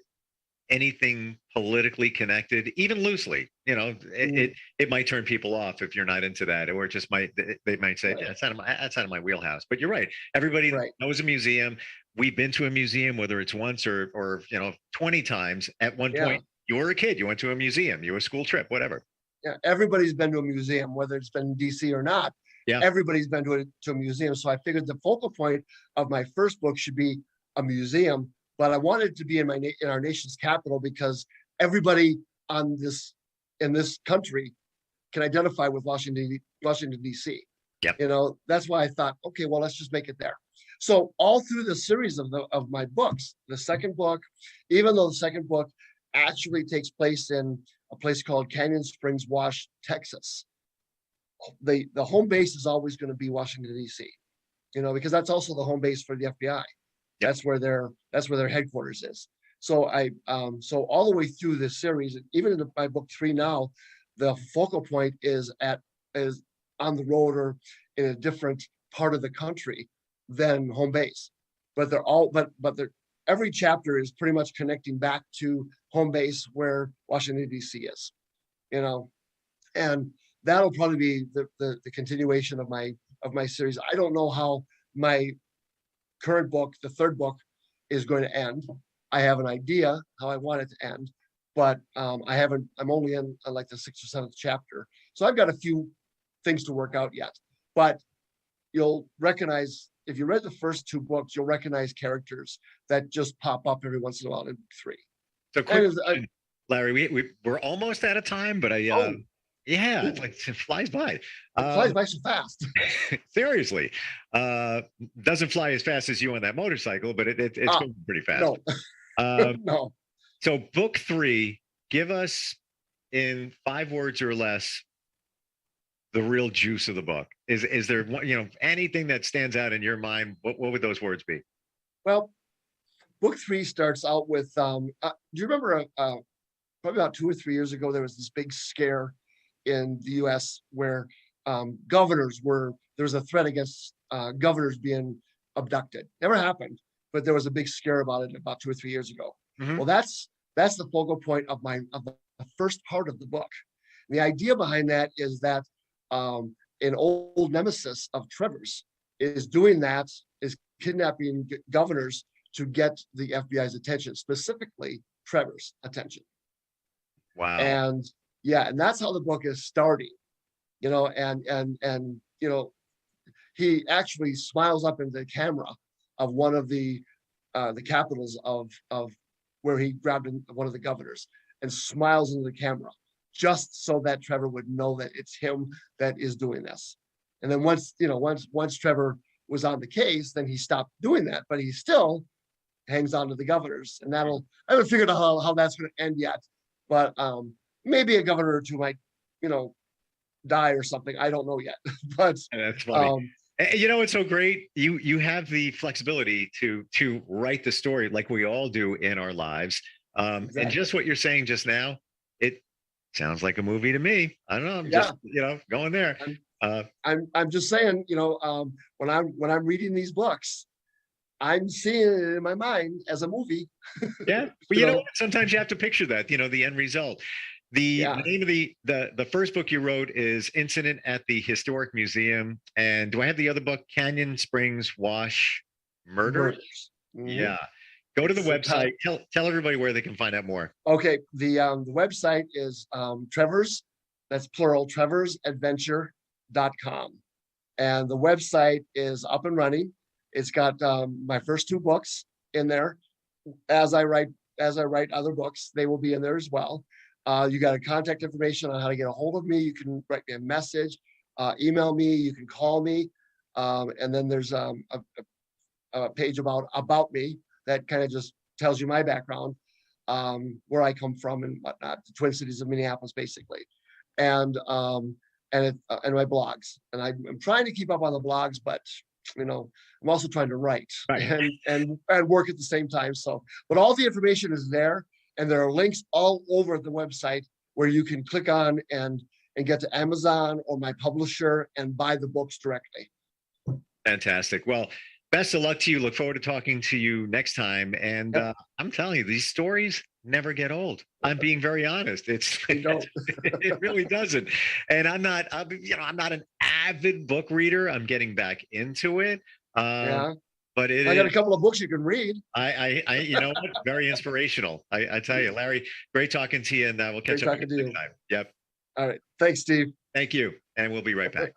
anything politically connected, even loosely. You know, it might turn people off if you're not into that, or it just might, they might say, that's out of my wheelhouse. But you're right. Everybody knows a museum. We've been to a museum, whether it's once or 20 times. At one point, you were a kid, you went to a museum, you were a school trip, whatever. Yeah, everybody's been to a museum, whether it's been in DC or not. Yeah, everybody's been to a museum. So I figured the focal point of my first book should be a museum, but I wanted it to be in our nation's capital, because everybody in this country can identify with Washington DC. Yep. That's why I thought, okay, well, let's just make it there. So all through the series of my books, the second book, even though the second book actually takes place in a place called Canyon Springs, Texas, the home base is always going to be Washington DC, because that's also the home base for the FBI. Yep. That's where their headquarters is. So so all the way through this series, even in my book 3 now, the focal point is on the road or in a different part of the country than home base. But every chapter is pretty much connecting back to home base where Washington DC is, and that'll probably be the continuation of my series. I don't know how my current book, the third book, is going to end. I have an idea how I want it to end, but I'm only in like the 6th or 7th chapter. So I've got a few things to work out yet, but you'll recognize, if you read the first 2 books, you'll recognize characters that just pop up every once in a while in 3. So quick, Larry, we're almost out of time, but it flies by. It flies by so fast. Seriously, doesn't fly as fast as you on that motorcycle, but it's going pretty fast. No. No. So book 3, give us in 5 words or less the real juice of the book. Is there anything that stands out in your mind? What would those words be? Well, book 3 starts out with do you remember probably about 2 or 3 years ago, there was this big scare in the US where there was a threat against governors being abducted. Never happened, but there was a big scare about it about 2 or 3 years ago. Mm-hmm. Well, that's the focal point of the first part of the book. The idea behind that is that an old nemesis of Trevor's is kidnapping governors to get the FBI's attention, specifically Trevor's attention. Wow. And that's how the book is starting, and he actually smiles up into the camera of one of the capitals of where he grabbed one of the governors, and smiles into the camera just so that Trevor would know that it's him that is doing this. And then once Trevor was on the case, then he stopped doing that, but he still hangs on to the governors. And I haven't figured out how that's going to end yet, but maybe a governor or 2 might, die or something. I don't know yet, but that's funny. It's so great. You have the flexibility to write the story like we all do in our lives. Exactly. And just what you're saying just now, it sounds like a movie to me. I don't know. I'm just, going there. I'm just saying, when I'm reading these books, I'm seeing it in my mind as a movie. Yeah. But sometimes you have to picture that, the end result. The name of the first book you wrote is Incident at the Historic Museum. And do I have the other book, Canyon Springs Wash Murders? Mm-hmm. Yeah. Go to the website. Tell everybody where they can find out more. Okay. The website is Trevor's, that's plural, trevorsadventure.com. And the website is up and running. It's got my first 2 books in there. As I write other books, they will be in there as well. You got a contact information on how to get a hold of me. You can write me a message, email me, you can call me. And then there's a page about me that kind of just tells you my background, where I come from and whatnot, the Twin Cities of Minneapolis, basically. And my blogs. And I'm trying to keep up on the blogs, but I'm also trying to write and work at the same time. So, but all the information is there, and there are links all over the website where you can click on and get to Amazon or my publisher and buy the books directly. Fantastic. Well, Best of luck to you. Look forward to talking to you next time. And I'm telling you, these stories never get old. I'm being very honest. It really doesn't. And I'm not an avid book reader. I'm getting back into it. Yeah. But I got a couple of books you can read. You know what? Very inspirational. I tell you, Larry, great talking to you, and we'll catch up next time. Yep. All right. Thanks, Steve. Thank you. And we'll be right back.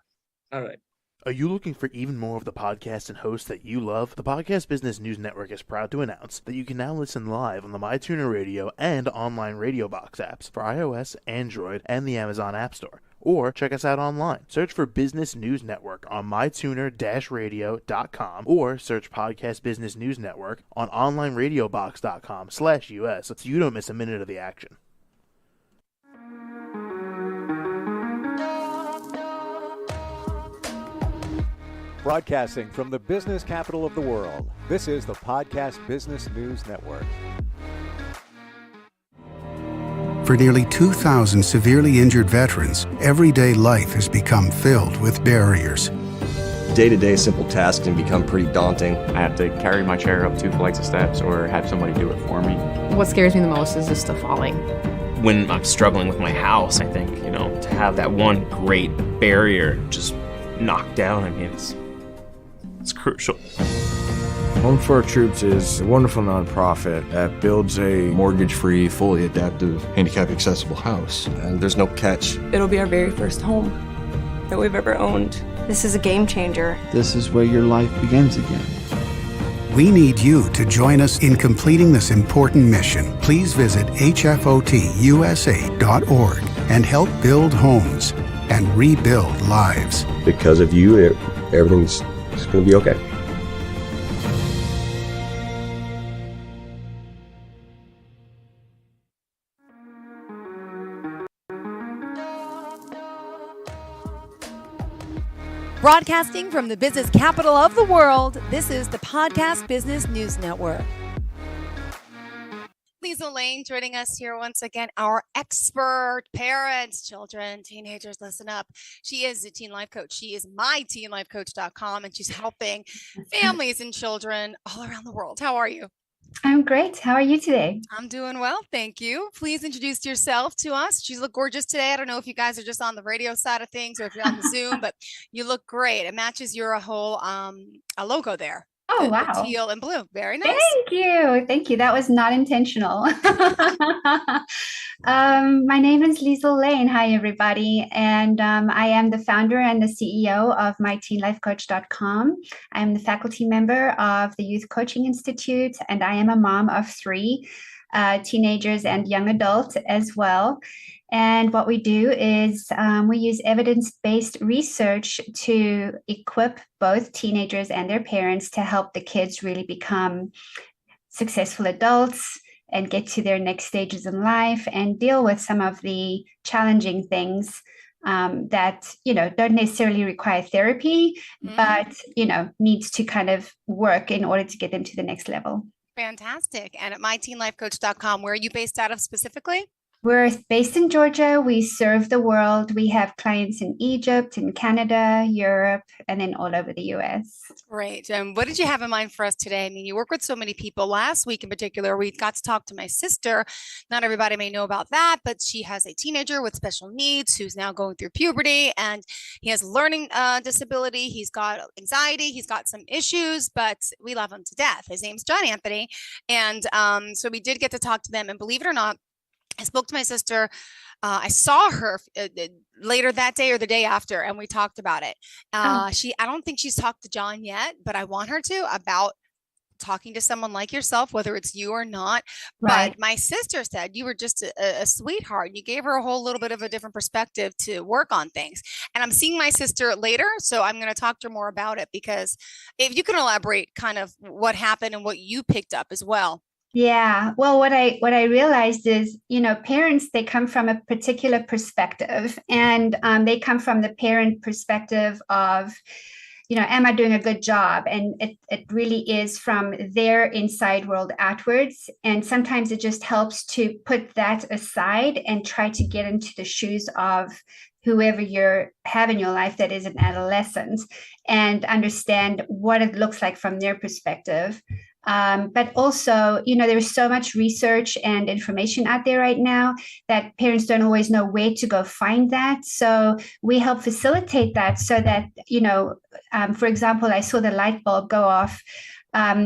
All right. Are you looking for even more of the podcasts and hosts that you love? The Podcast Business News Network is proud to announce that you can now listen live on the MyTuner Radio and online Radio Box apps for iOS, Android, and the Amazon App Store. Or check us out online. Search for Business News Network on mytuner-radio.com or search Podcast Business News Network on onlineradiobox.com/US so you don't miss a minute of the action. Broadcasting from the business capital of the world, this is the Podcast Business News Network. For nearly 2,000 severely injured veterans, everyday life has become filled with barriers. Day-to-day simple tasks can become pretty daunting. I have to carry my chair up 2 flights of steps or have somebody do it for me. What scares me the most is just the falling. When I'm struggling with my house, I think, to have that one great barrier just knocked down, I mean, it's crucial. Home for Our Troops is a wonderful nonprofit that builds a mortgage-free, fully adaptive, handicap-accessible house. And there's no catch. It'll be our very first home that we've ever owned. This is a game changer. This is where your life begins again. We need you to join us in completing this important mission. Please visit hfotusa.org and help build homes and rebuild lives. Because of you, everything's just going to be okay. Broadcasting from the business capital of the world, this is the Podcast Business News Network. Lisa Lane joining us here once again, our expert parents, children, teenagers, listen up. She is a teen life coach. She is myteenlifecoach.com, and she's helping families and children all around the world. How are you? I'm great. How are you today? I'm doing well. Thank you. Please introduce yourself to us. You look gorgeous today. I don't know if you guys are just on the radio side of things or if you're on the Zoom, but you look great. It matches your whole a logo there. Oh, the wow. teal and blue. Very nice. Thank you. Thank you. That was not intentional. My name is Lisa Lane. Hi, everybody. And I am the founder and the CEO of myteenlifecoach.com. I'm the faculty member of the Youth Coaching Institute, and I am a mom of 3 teenagers and young adults as well. And what we do is we use evidence-based research to equip both teenagers and their parents to help the kids really become successful adults and get to their next stages in life and deal with some of the challenging things that, don't necessarily require therapy, but, needs to kind of work in order to get them to the next level. Fantastic. And at myteenlifecoach.com, where are you based out of specifically? We're based in Georgia. We serve the world. We have clients in Egypt, in Canada, Europe, and then all over the US. Great. And what did you have in mind for us today? I mean, you work with so many people. Last week in particular, we got to talk to my sister. Not everybody may know about that, but she has a teenager with special needs who's now going through puberty, and he has learning disability. He's got anxiety. He's got some issues, but we love him to death. His name's John Anthony. And so we did get to talk to them, and believe it or not, I spoke to my sister. I saw her later that day or the day after, and we talked about it. I don't think she's talked to John yet, but I want her to about talking to someone like yourself, whether it's you or not. Right. But my sister said you were just a sweetheart. You gave her a whole little bit of a different perspective to work on things. And I'm seeing my sister later, so I'm going to talk to her more about it, because if you can elaborate kind of what happened and what you picked up as well. Yeah. Well, what I realized is, parents, they come from a particular perspective, and they come from the parent perspective of, am I doing a good job? And it really is from their inside world outwards. And sometimes it just helps to put that aside and try to get into the shoes of whoever you have in your life that is an adolescent and understand what it looks like from their perspective. But also, there's so much research and information out there right now that parents don't always know where to go find that. So we help facilitate that so that, for example, I saw the light bulb go off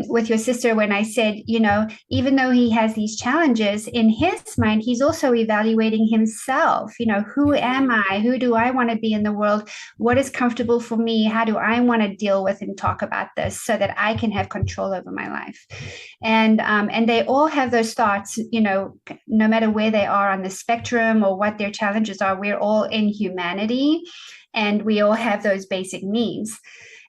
with your sister when I said, even though he has these challenges in his mind, he's also evaluating himself. Who am I? Who do I want to be in the world? What is comfortable for me? How do I want to deal with and talk about this so that I can have control over my life? And they all have those thoughts, no matter where they are on the spectrum or what their challenges are. We're all in humanity and we all have those basic needs.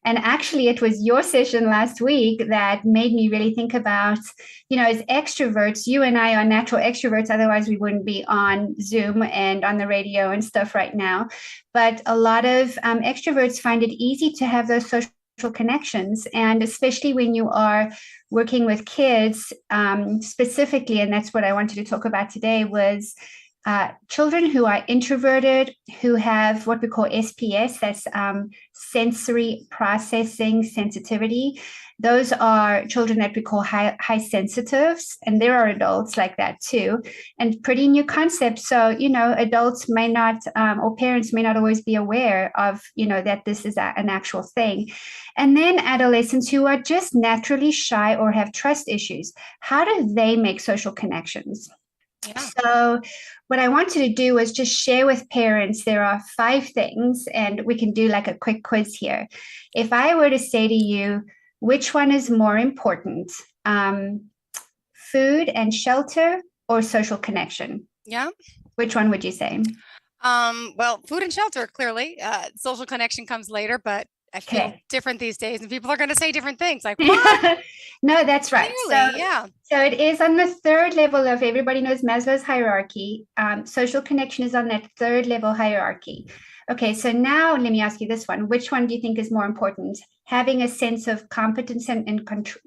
And actually, it was your session last week that made me really think about, as extroverts, you and I are natural extroverts. Otherwise, we wouldn't be on Zoom and on the radio and stuff right now. But a lot of extroverts find it easy to have those social connections. And especially when you are working with kids specifically, and that's what I wanted to talk about today, was children who are introverted, who have what we call SPS, that's sensory processing sensitivity. Those are children that we call high sensitives, and there are adults like that too. And pretty new concept. So, adults may not, or parents may not always be aware of, that this is an actual thing. And then adolescents who are just naturally shy or have trust issues. How do they make social connections? Yeah. So what I wanted to do was just share with parents, there are 5 things, and we can do like a quick quiz here. If I were to say to you, which one is more important, food and shelter or social connection? Yeah. Which one would you say? Well, food and shelter, clearly. Social connection comes later, but I feel different these days, and people are going to say different things. Like, what? No, that's right. Clearly, So it is on the 3rd level of, everybody knows Maslow's hierarchy. Social connection is on that 3rd level hierarchy. Okay, so now let me ask you this one. Which one do you think is more important? Having a sense of competence and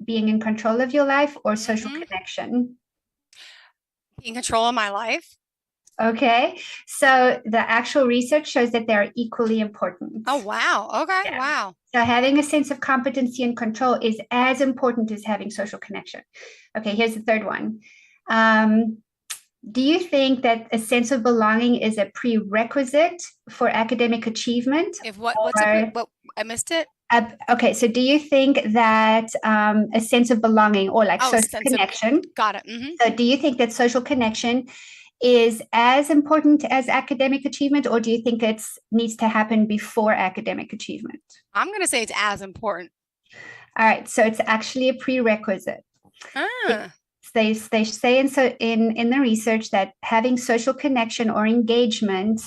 being in control of your life, or social connection? Being in control of my life. Okay, so the actual research shows that they're equally important. Oh, wow. Okay, yeah. Wow. So having a sense of competency and control is as important as having social connection. Okay, here's the 3rd one. Do you think that a sense of belonging is a prerequisite for academic achievement? I missed it. Okay, so do you think that a sense of belonging or like social connection? Got it. Mm-hmm. So do you think that social connection is as important as academic achievement, or do you think it needs to happen before academic achievement? I'm going to say it's as important. All right, so it's actually a prerequisite. They say in the research that having social connection or engagement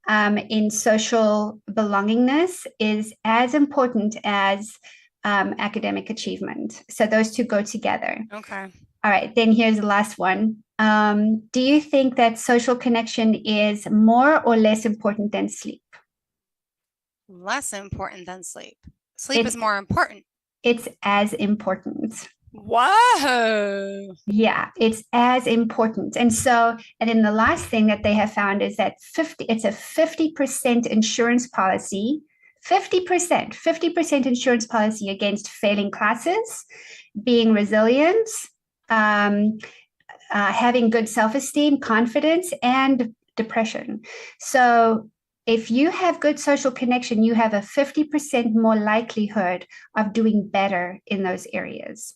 in social belongingness is as important as academic achievement. So those two go together. Okay. All right, then here's the last one. Do you think that social connection is more or less important than sleep? Less important than sleep. Sleep is more important. It's as important. Whoa. Yeah, it's as important. And then the last thing that they have found is that it's a 50% insurance policy, 50% insurance policy against failing classes, being resilient, having good self-esteem, confidence, and depression. So if you have good social connection, you have a 50% more likelihood of doing better in those areas.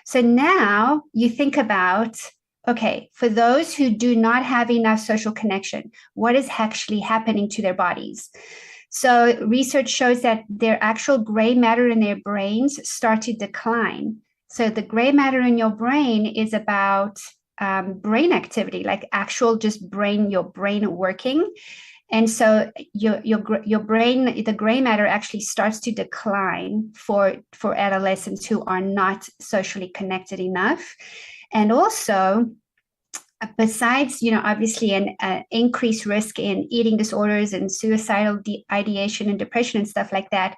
So now you think about, okay, for those who do not have enough social connection, what is actually happening to their bodies? So research shows that their actual gray matter in their brains start to decline. So the gray matter in your brain is about brain activity, like actual just your brain working. And so your brain, the gray matter actually starts to decline for adolescents who are not socially connected enough. And also, besides, obviously an increased risk in eating disorders and suicidal ideation and depression and stuff like that,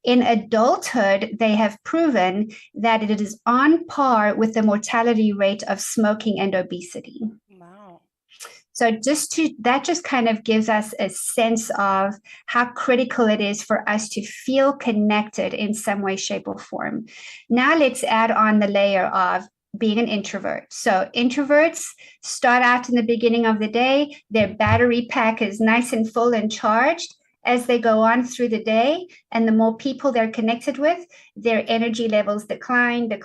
in adulthood, they have proven that it is on par with the mortality rate of smoking and obesity. Wow. So that just kind of gives us a sense of how critical it is for us to feel connected in some way, shape, or form. Now let's add on the layer of being an introvert. So introverts start out in the beginning of the day, their battery pack is nice and full and charged. As they go on through the day, and the more people they're connected with, their energy levels decline. So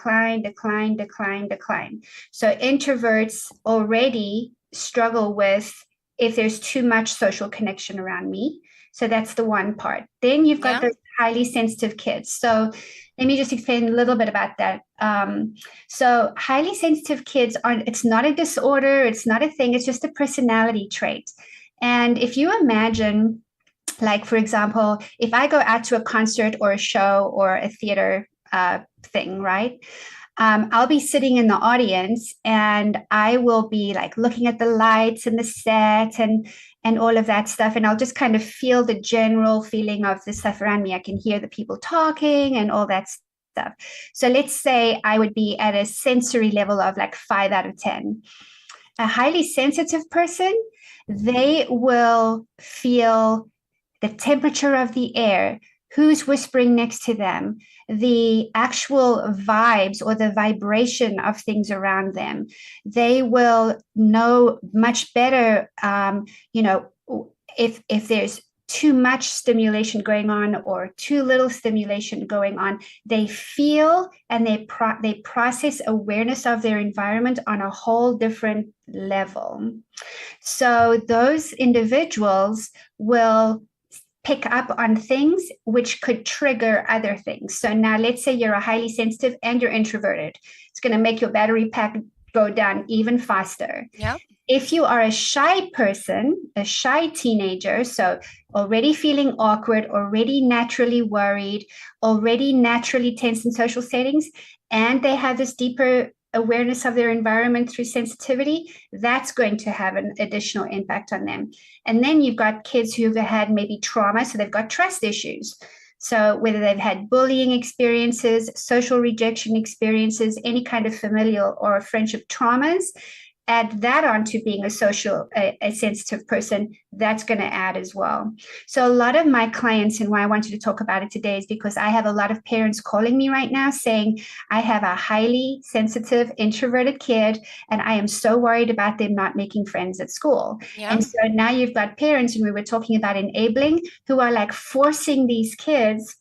introverts already struggle with if there's too much social connection around me. So that's the one part. Then you've got those highly sensitive kids. So let me just explain a little bit about that. So highly sensitive kids it's not a disorder, it's not a thing, it's just a personality trait. And if you imagine, like, for example, if I go out to a concert or a show or a theater thing, right? I'll be sitting in the audience and I will be like looking at the lights and the set and all of that stuff. And I'll just kind of feel the general feeling of the stuff around me. I can hear the people talking and all that stuff. So let's say I would be at a sensory level of like 5 out of 10. A highly sensitive person, they will feel the temperature of the air, who's whispering next to them, the actual vibes or the vibration of things around them. They will know much better, if there's too much stimulation going on or too little stimulation going on. They feel and they process awareness of their environment on a whole different level. So those individuals will pick up on things which could trigger other things. So now let's say you're a highly sensitive and you're introverted. It's going to make your battery pack go down even faster. Yeah. If you are a shy person, a shy teenager, so already feeling awkward, already naturally worried, already naturally tense in social settings, and they have this deeper awareness of their environment through sensitivity, that's going to have an additional impact on them. And then you've got kids who've had maybe trauma, so they've got trust issues. So whether they've had bullying experiences, social rejection experiences, any kind of familial or friendship traumas, add that on to being a sensitive person, that's going to add as well. So a lot of my clients, and why I wanted to talk about it today, is because I have a lot of parents calling me right now saying, I have a highly sensitive, introverted kid, and I am so worried about them not making friends at school. Yeah. And so now you've got parents, and we were talking about enabling, who are like forcing these kids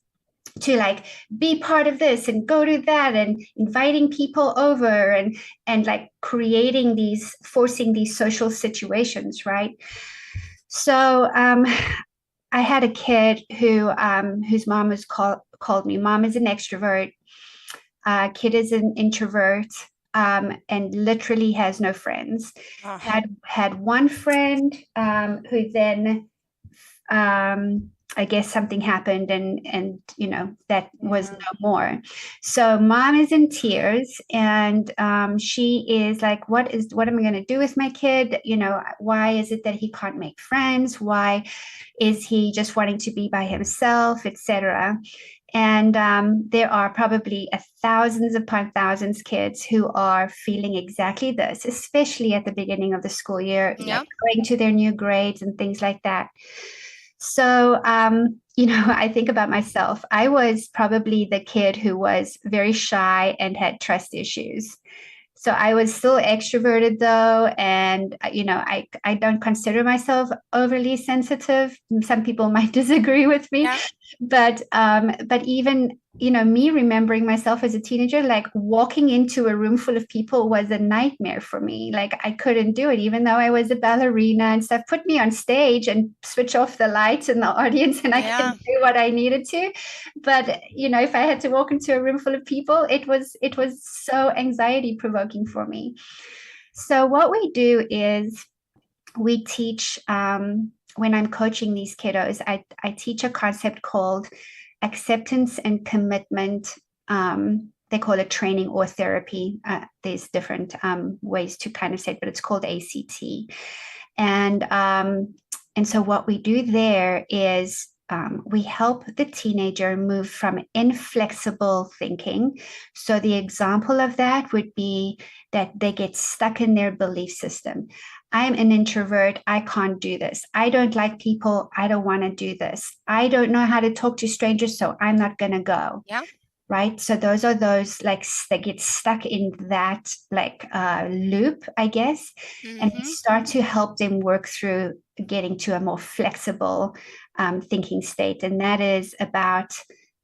to like be part of this and go to that and inviting people over and like forcing these social situations, right? So I had a kid whose mom was called me. Mom is an extrovert. Kid is an introvert. And literally has no friends. Had one friend who then I guess something happened and that was no more. So mom is in tears and she is like, what am I going to do with my kid? Why is it that he can't make friends? Why is he just wanting to be by himself, etc.? And there are probably thousands upon thousands kids who are feeling exactly this, especially at the beginning of the school year, like going to their new grades and things like that. So, I think about myself. I was probably the kid who was very shy and had trust issues. So I was still extroverted though. And, I don't consider myself overly sensitive. Some people might disagree with me, but even, me remembering myself as a teenager, like walking into a room full of people was a nightmare for me. Like I couldn't do it, even though I was a ballerina and stuff. Put me on stage and switch off the lights in the audience and I could do what I needed to. But, if I had to walk into a room full of people, it was so anxiety provoking for me. So what we do is we teach, when I'm coaching these kiddos, I teach a concept called acceptance and commitment. They call it training or therapy. There's different ways to kind of say it, but it's called ACT. And so what we do there is we help the teenager move from inflexible thinking. So the example of that would be that they get stuck in their belief system. I'm an introvert. I can't do this. I don't like people. I don't want to do this. I don't know how to talk to strangers, so I'm not going to go. Yeah. Right. So those are those like they get stuck in that loop, I guess, and we start to help them work through getting to a more flexible thinking state. And that is about,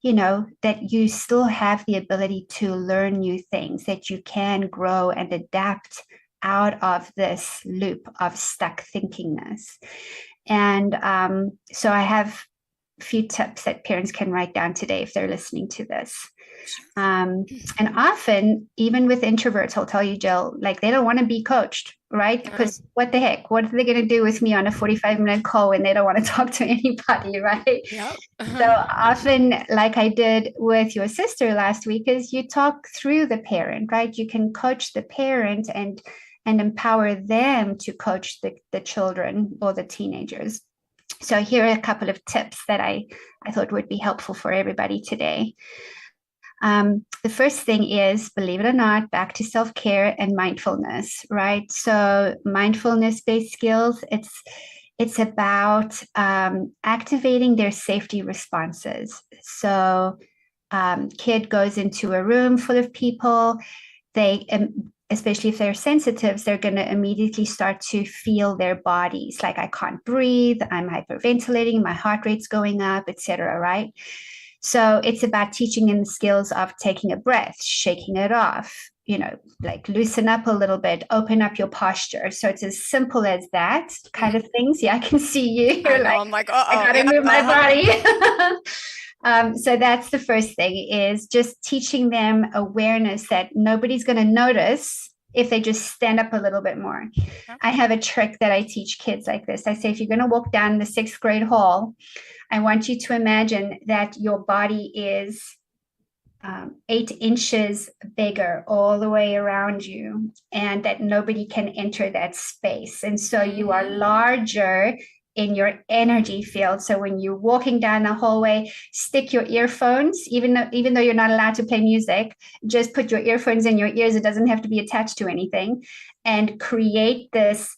that you still have the ability to learn new things, that you can grow and adapt out of this loop of stuck thinkingness. And so I have a few tips that parents can write down today if they're listening to this. And often, even with introverts, I'll tell you, Jill, like they don't want to be coached, right? Because what the heck? What are they going to do with me on a 45-minute call when they don't want to talk to anybody, right? Yep. So often, like I did with your sister last week, is you talk through the parent, right? You can coach the parent and empower them to coach the children or the teenagers. So here are a couple of tips that I thought would be helpful for everybody today. The first thing is, believe it or not, back to self-care and mindfulness, right? So mindfulness-based skills, it's about activating their safety responses. So kid goes into a room full of people, they especially if they're sensitives, they're going to immediately start to feel their bodies, like I can't breathe, I'm hyperventilating, my heart rate's going up, etc., right? So it's about teaching them the skills of taking a breath, shaking it off, like loosen up a little bit, open up your posture. So it's as simple as that kind of things. Yeah, I can see you. You're like, I'm like, I gotta move my body. So that's the first thing, is just teaching them awareness that nobody's going to notice if they just stand up a little bit more. I have a trick that I teach kids like this. I say, if you're going to walk down the 6th grade hall, I want you to imagine that your body is 8 inches bigger all the way around you, and that nobody can enter that space. And so you are larger in your energy field. So when you're walking down the hallway, stick your earphones, even though you're not allowed to play music, just put your earphones in your ears. It doesn't have to be attached to anything, and create this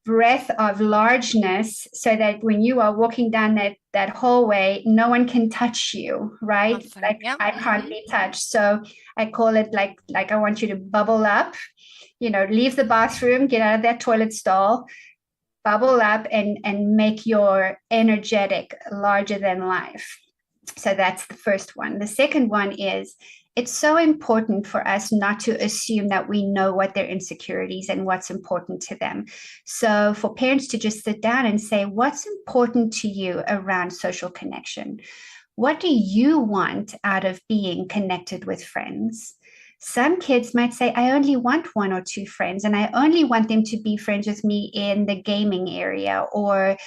breath of largeness so that when you are walking down that hallway, no one can touch you, right? Awesome. Like Yep. I can't be touched. So I call it like I want you to bubble up, leave the bathroom, get out of that toilet stall, bubble up and make your energetic larger than life. So that's the first one. The second one is, it's so important for us not to assume that we know what their insecurities and what's important to them. So for parents to just sit down and say, what's important to you around social connection? What do you want out of being connected with friends? Some kids might say, I only want 1 or 2 friends, and I only want them to be friends with me in the gaming area, or,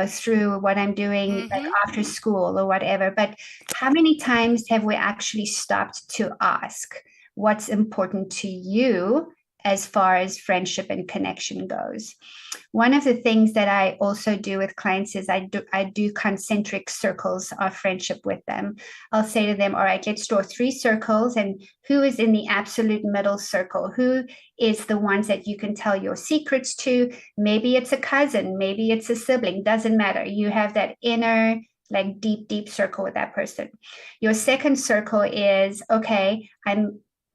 through what I'm doing like after school or whatever. But how many times have we actually stopped to ask what's important to you as far as friendship and connection goes? One of the things that I also do with clients is I do concentric circles of friendship with them. I'll say to them, all right, let's draw 3 circles, and who is in the absolute middle circle? Who is the ones that you can tell your secrets to? Maybe it's a cousin, maybe it's a sibling, doesn't matter. You have that inner, like deep circle with that person. Your second circle is, okay,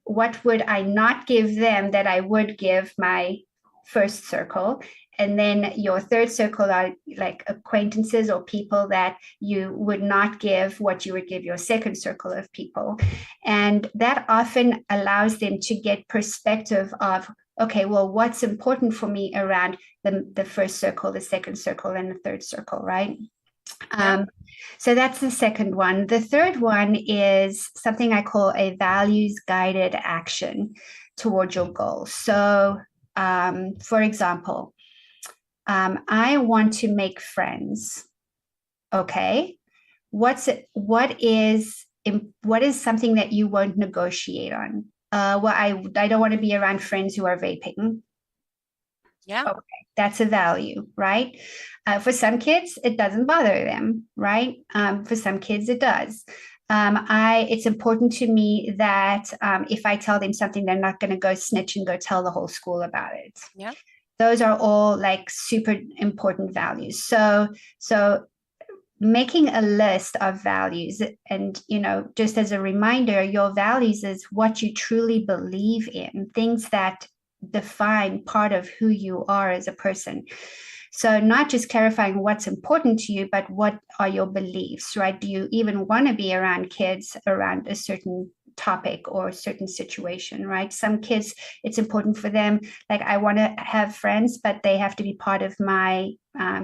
what would I not give them that I would give my first circle? And then your third circle are like acquaintances or people that you would not give what you would give your second circle of people. And that often allows them to get perspective of, okay, well, what's important for me around the first circle, the second circle, and the third circle, right? So that's the second one. The third one is something I call a values-guided action toward your goals. So, for example, I want to make friends. Okay, what is something that you won't negotiate on? Well, I don't want to be around friends who are vaping. Yeah. Okay, that's a value, right? For some kids, it doesn't bother them, right? For some kids, it does. It's important to me that if I tell them something, they're not going to go snitch and go tell the whole school about it. Yeah. Those are all like super important values. So making a list of values, and just as a reminder, your values is what you truly believe in, things that define part of who you are as a person. So not just clarifying what's important to you, but what are your beliefs, right? Do you even want to be around kids around a certain topic or a certain situation, right? Some kids, it's important for them, like, I want to have friends, but they have to be part of my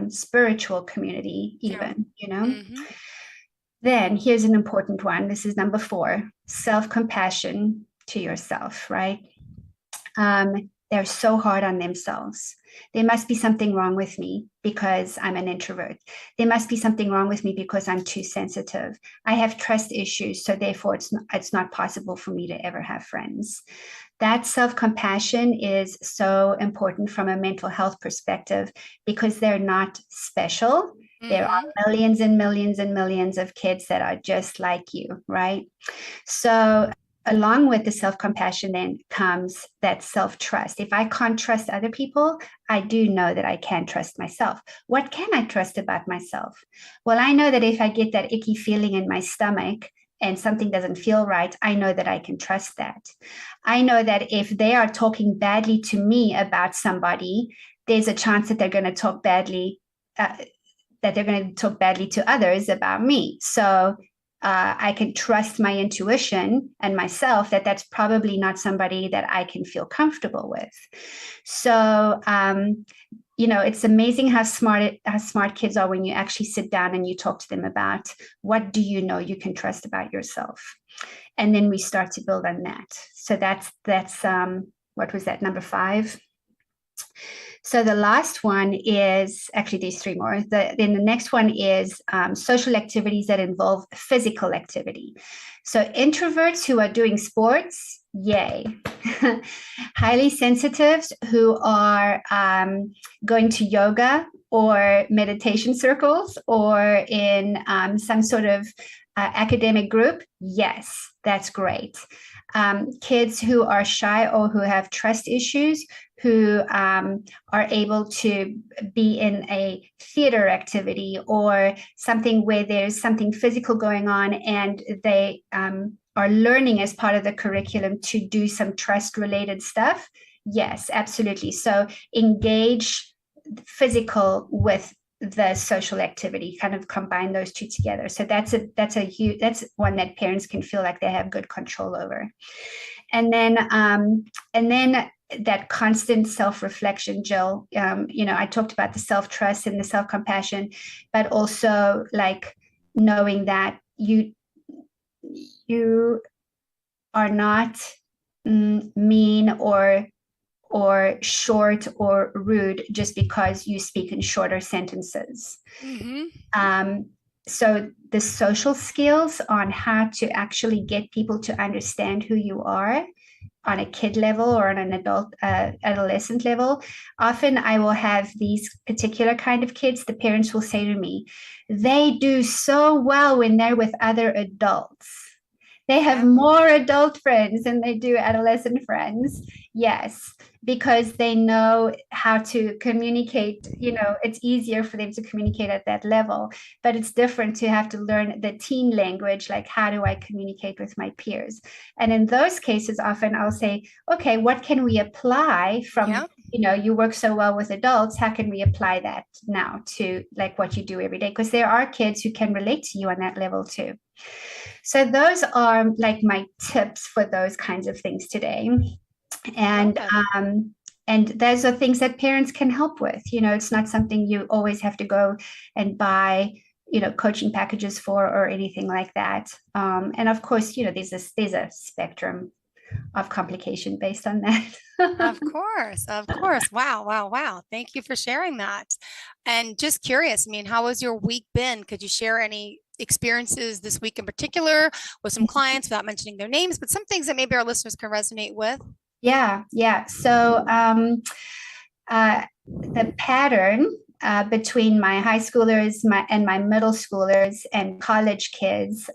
spiritual community even, Then here's an important one. This is number 4, self-compassion to yourself, right? They're so hard on themselves. There must be something wrong with me because I'm an introvert. There must be something wrong with me because I'm too sensitive. I have trust issues, so therefore it's not possible for me to ever have friends. That self-compassion is so important from a mental health perspective because they're not special. There are millions and millions and millions of kids that are just like you, right? So along with the self-compassion then comes that self-trust. If I can't trust other people, I do know that I can't trust myself. What can I trust about myself? Well, I know that if I get that icky feeling in my stomach and something doesn't feel right, I know that I can trust that. I know that if they are talking badly to me about somebody, there's a chance that they're going to talk badly to others about me. So I can trust my intuition and myself that that's probably not somebody that I can feel comfortable with. So, it's amazing how smart kids are when you actually sit down and you talk to them about what do you know you can trust about yourself. And then we start to build on that. So that's what was that, number 5? So the last one is, actually there's 3 more. Then the next one is social activities that involve physical activity. So introverts who are doing sports, yay. Highly sensitives who are going to yoga or meditation circles or in some sort of academic group, yes, that's great. Kids who are shy or who have trust issues, who are able to be in a theater activity or something where there's something physical going on and they are learning as part of the curriculum to do some trust-related stuff. Yes, absolutely. So engage physical with the social activity, kind of combine those two together. So that's one that parents can feel like they have good control over. And then that constant self-reflection, Jill, I talked about the self-trust and the self-compassion, but also like knowing that you are not mean or short or rude just because you speak in shorter sentences. So the social skills on how to actually get people to understand who you are on a kid level or on an adolescent level. Often I will have these particular kind of kids. The parents will say to me, they do so well when they're with other adults. They have more adult friends than they do adolescent friends. Yes, because they know how to communicate. It's easier for them to communicate at that level, but it's different to have to learn the teen language, like how do I communicate with my peers? And in those cases, often I'll say, okay, what can we apply from, you work so well with adults, how can we apply that now to like what you do every day? Because there are kids who can relate to you on that level too. So those are like my tips for those kinds of things today. And those are things that parents can help with. It's not something you always have to go and buy, coaching packages for or anything like that. And of course, there's a spectrum of complication based on that. Of course. Wow. Thank you for sharing that. And just curious, how has your week been? Could you share any experiences this week in particular with some clients without mentioning their names, but some things that maybe our listeners can resonate with? Yeah. So the pattern between my high schoolers and my middle schoolers and college kids.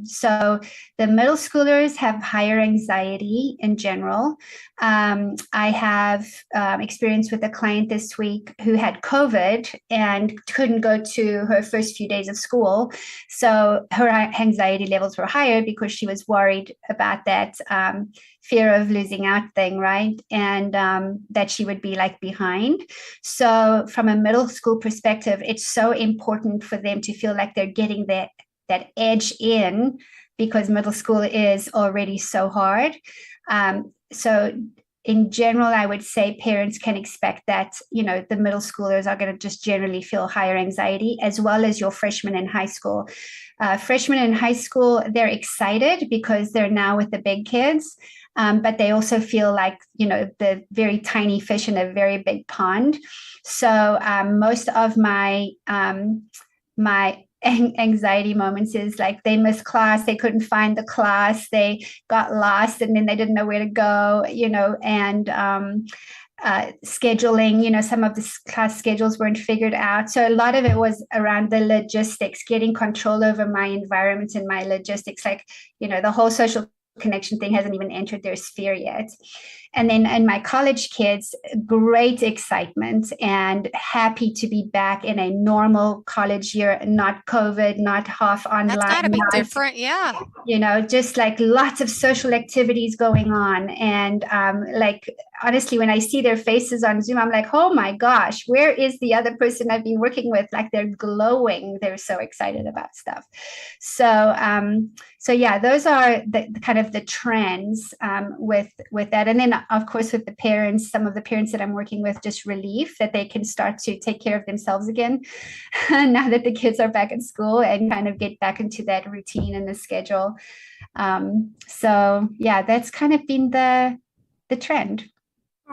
So the middle schoolers have higher anxiety in general. I have experience with a client this week who had COVID and couldn't go to her first few days of school. So her anxiety levels were higher because she was worried about that fear of losing out thing, right? And that she would be like behind. So from a middle school perspective, it's so important for them to feel like they're getting that edge in, because middle school is already so hard. So in general, I would say parents can expect that, the middle schoolers are going to just generally feel higher anxiety, as well as your freshmen in high school. Freshmen in high school, they're excited because they're now with the big kids. But they also feel like, the very tiny fish in a very big pond. So most of my anxiety moments is like they missed class, they couldn't find the class, they got lost, and then they didn't know where to go, and scheduling, some of the class schedules weren't figured out. So a lot of it was around the logistics, getting control over my environment and my logistics, like, the whole social connection thing hasn't even entered their sphere yet. And then in my college kids, great excitement and happy to be back in a normal college year, not COVID, not half online. That's gotta be different, yeah. Just like lots of social activities going on. And like, honestly, when I see their faces on Zoom, I'm like, oh my gosh, where is the other person I've been working with? Like, they're glowing. They're so excited about stuff. So yeah, those are the kind of the trends with that. And then, of course, with the parents, some of the parents that I'm working with, just relief that they can start to take care of themselves again now that the kids are back in school, and kind of get back into that routine and the schedule. So yeah, that's kind of been the trend.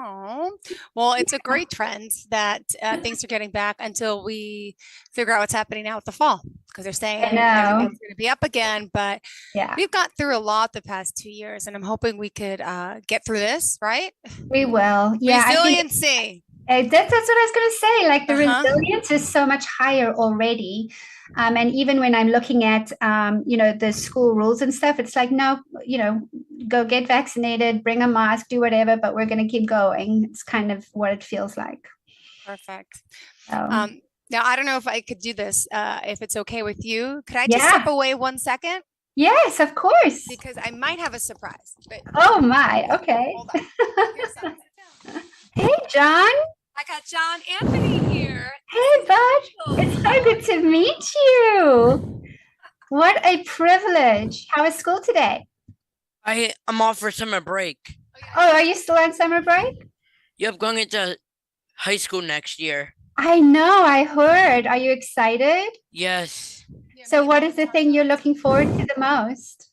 Oh, well, it's a great trend that things are getting back until we figure out what's happening now with the fall, because they're saying everything's going to be up again. But yeah, we've got through a lot the past 2 years, and I'm hoping we could get through this, right? We will. Yeah. Resiliency. That's what I was going to say. Like, the resilience is so much higher already. And even when I'm looking at, the school rules and stuff, it's like, no, go get vaccinated, bring a mask, do whatever, but we're going to keep going. It's kind of what it feels like. Perfect. Now, I don't know if I could do this, if it's okay with you. Could I just Yeah. step away 1 second? Yes, of course. Because I might have a surprise. But Oh my, okay. hold on. Here's something. Hey, John. I got John Anthony here. Hey, bud. It's so good to meet you. What a privilege. How was school today? I'm off for summer break. Oh, are you still on summer break? Yep, going into high school next year. I know, I heard. Are you excited? Yes. So what is the thing you're looking forward to the most?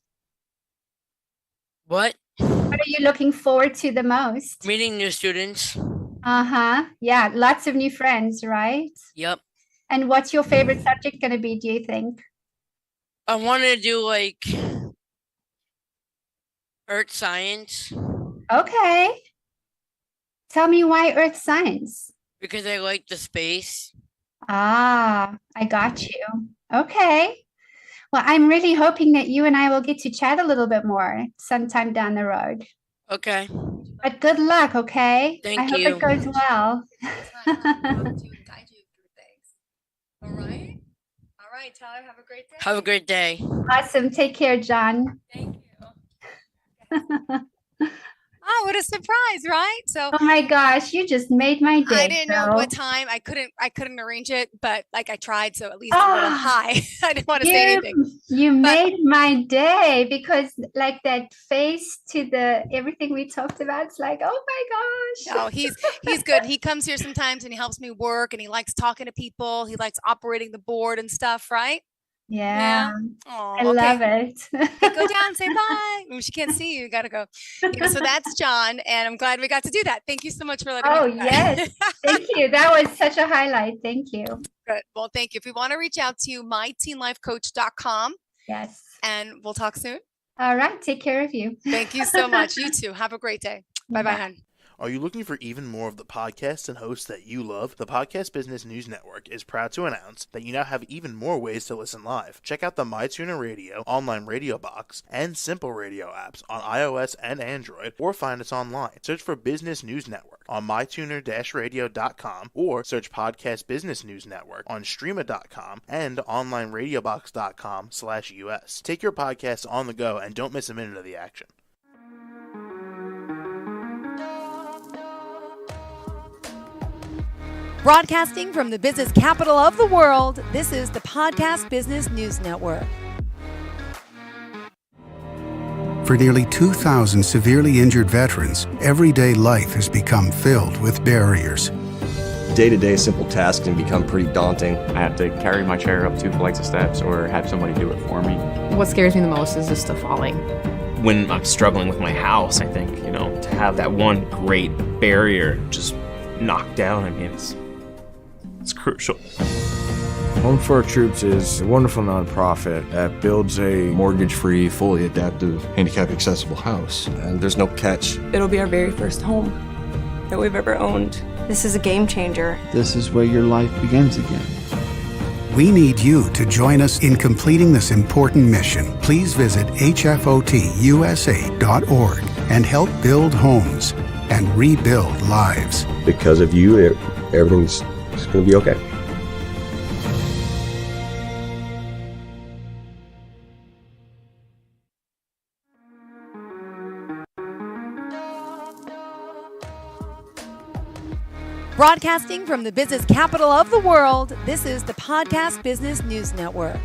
What? What are you looking forward to the most? Meeting new students. Uh-huh. Yeah, lots of new friends, right? Yep. And what's your favorite subject going to be, do you think? I wanted to do like earth science. Okay. Tell me why earth science. Because I like the space. Ah, I got you. Okay. Well, I'm really hoping that you and I will get to chat a little bit more sometime down the road. Okay. But good luck, okay? Thank I hope you. it goes well. All right. All right, Tyler, have a great day. Have a great day. Awesome. Take care, John. Thank you. Oh, what a surprise, right? So oh my gosh, you just made my day. I didn't know what time. I couldn't arrange it, but like I tried, so at least a little high. I didn't want to say anything. You made my day, because like that face to the everything we talked about, it's like, oh my gosh. No, he's good. He comes here sometimes and he helps me work, and he likes talking to people. He likes operating the board and stuff, right? Yeah. Oh, I love it. Okay, go down, say bye. She can't see you. You got to go. So that's John, and I'm glad we got to do that. Thank you so much for letting me do that. Yes. Thank you. That was such a highlight. Thank you. Good. Well, thank you. If you want to reach out to myteenlifecoach.com. Yes. And we'll talk soon. All right. Take care of you. Thank you so much. You too. Have a great day. Bye-bye, hon. Are you looking for even more of the podcasts and hosts that you love? The Podcast Business News Network is proud to announce that you now have even more ways to listen live. Check out the MyTuner Radio, online radio box, and Simple Radio apps on iOS and Android, or find us online. Search for Business News Network on mytuner-radio.com, or search Podcast Business News Network on streama.com and onlineradiobox.com/US. Take your podcast on the go and don't miss a minute of the action. Broadcasting from the business capital of the world, this is the Podcast Business News Network. For nearly 2,000 severely injured veterans, everyday life has become filled with barriers. Day-to-day simple tasks can become pretty daunting. I have to carry my chair up 2 flights of steps or have somebody do it for me. What scares me the most is just the falling. When I'm struggling with my house, I think, to have that one great barrier just knocked down, I mean, it's crucial. Home for Our Troops is a wonderful nonprofit that builds a Mortgage-free, fully adaptive, handicap-accessible house. And there's no catch. It'll be our very first home that we've ever owned. This is a game changer. This is where your life begins again. We need you to join us in completing this important mission. Please visit hfotusa.org and help build homes and rebuild lives. Because of you, everything's going to be okay. Broadcasting from the business capital of the world, this is the Podcast Business News Network.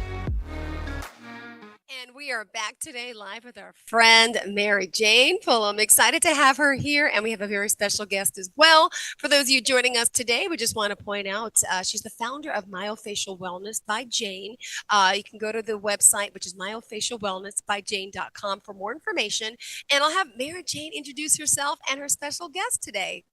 And we are back today live with our friend, Mary Jane Fulham. Excited to have her here, and we have a very special guest as well. For those of you joining us today, we just want to point out she's the founder of Myofacial Wellness by Jane. You can go to the website, which is myofacialwellnessbyjane.com for more information. And I'll have Mary Jane introduce herself and her special guest today.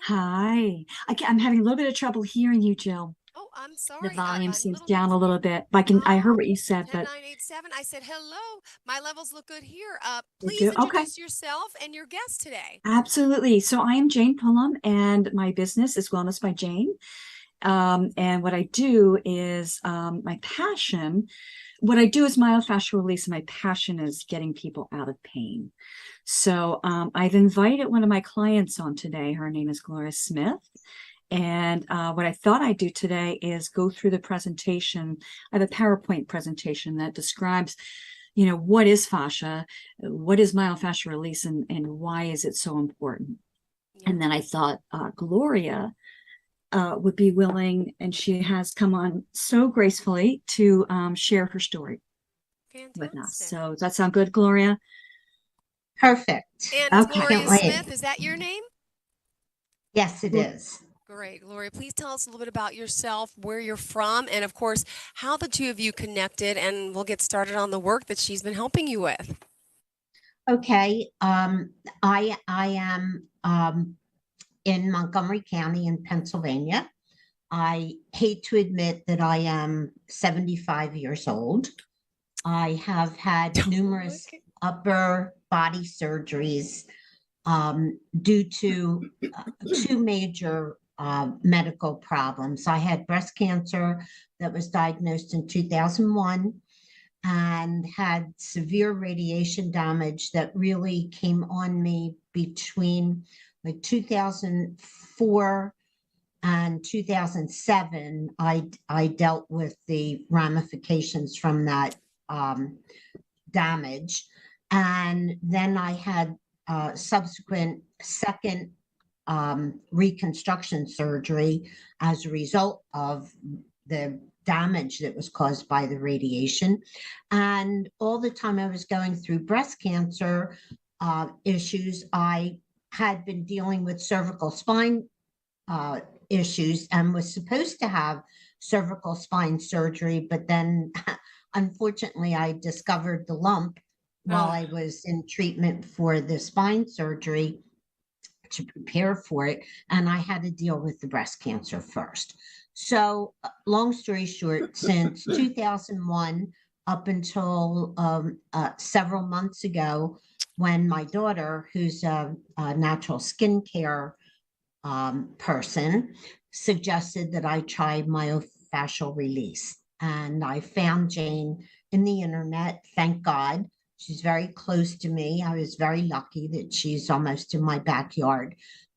Hi. I'm having a little bit of trouble hearing you, Jill. Oh, I'm sorry. The volume seems down a little bit. I heard what you said, but 10987. I said hello. My levels look good here. Please do? introduce Okay. yourself and your guest today. Absolutely. So I am Jane Pullum, and my business is Wellness by Jane. And what I do is my passion. What I do is myofascial release, and my passion is getting people out of pain. So I've invited one of my clients on today. Her name is Gloria Smith. And what I thought I'd do today is go through the presentation. I have a PowerPoint presentation that describes, what is fascia, what is myofascial release, and why is it so important. Yeah. And then I thought Gloria would be willing, and she has come on so gracefully to share her story with us. So does that sound good, Gloria? Perfect. And Gloria Smith, is that your name? Yes, it is. Great. Gloria, please tell us a little bit about yourself, where you're from, and of course, how the two of you connected, and we'll get started on the work that she's been helping you with. Okay. I am in Montgomery County in Pennsylvania. I hate to admit that I am 75 years old. I have had numerous upper body surgeries due to two major medical problems. I had breast cancer that was diagnosed in 2001 and had severe radiation damage that really came on me between 2004 and 2007. I dealt with the ramifications from that damage. And then I had subsequent second reconstruction surgery as a result of the damage that was caused by the radiation. And all the time I was going through breast cancer issues, I had been dealing with cervical spine issues and was supposed to have cervical spine surgery, but then unfortunately I discovered the lump while I was in treatment for the spine surgery to prepare for it, and I had to deal with the breast cancer first. So long story short, since 2001 up until several months ago, when my daughter, who's a natural skincare person, suggested that I try myofascial release. And I found Jane in the internet, thank God. She's very close to me. I was very lucky that she's almost in my backyard.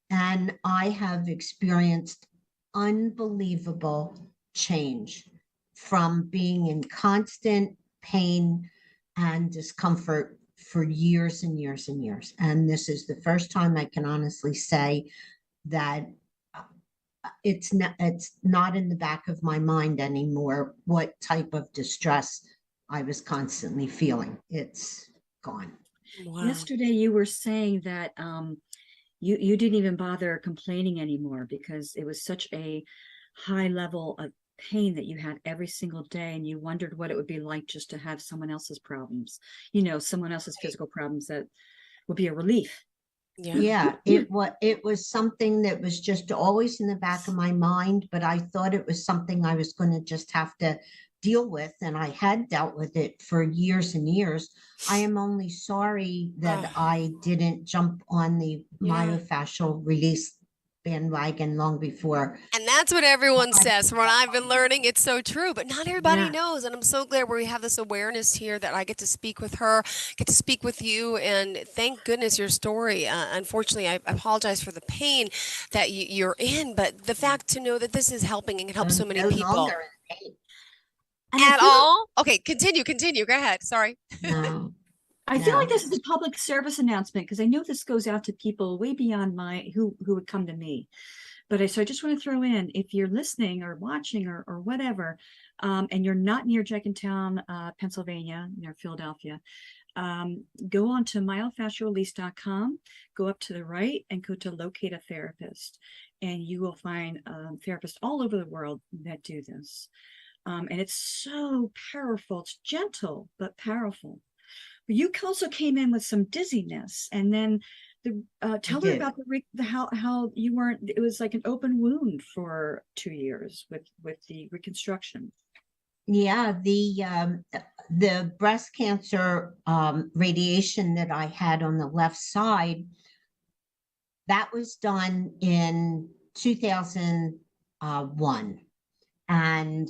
And I have experienced unbelievable change from being in constant pain and discomfort for years and years and years. And this is the first time I can honestly say that it's not in the back of my mind anymore what type of distress I was constantly feeling. It's gone. Wow. Yesterday you were saying that you didn't even bother complaining anymore because it was such a high level of pain that you had every single day, and you wondered what it would be like just to have someone else's problems, someone else's physical problems that would be a relief. Yeah, it was something that was just always in the back of my mind, but I thought it was something I was going to just have to deal with, and I had dealt with it for years and years. I am only sorry that I didn't jump on the myofascial release bandwagon long before. And that's what everyone says. From what I've been learning, it's so true, but not everybody knows. And I'm so glad we have this awareness here that I get to speak with her, get to speak with you, and thank goodness your story. Unfortunately, I apologize for the pain that you're in, but the fact to know that this is helping and can help so many people. At all? Okay, continue. Go ahead. Sorry. No. I feel like this is a public service announcement because I know this goes out to people way beyond who would come to me. But so I just want to throw in, if you're listening or watching or whatever, and you're not near Jenkintown, Pennsylvania, near Philadelphia, go on to myofascialrelease.com, go up to the right and go to locate a therapist. And you will find therapists all over the world that do this. And it's so powerful. It's gentle, but powerful. But you also came in with some dizziness, and then tell her about how you weren't. It was like an open wound for 2 years with the reconstruction. Yeah, the breast cancer radiation that I had on the left side, that was done in 2001, and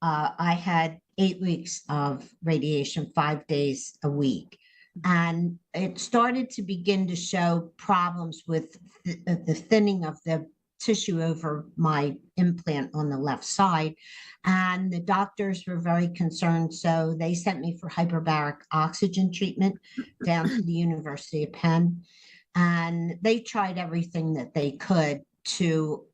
I had 8 weeks of radiation, 5 days a week. And it started to begin to show problems with the thinning of the tissue over my implant on the left side. And the doctors were very concerned. So they sent me for hyperbaric oxygen treatment down to the University of Penn. And they tried everything that they could to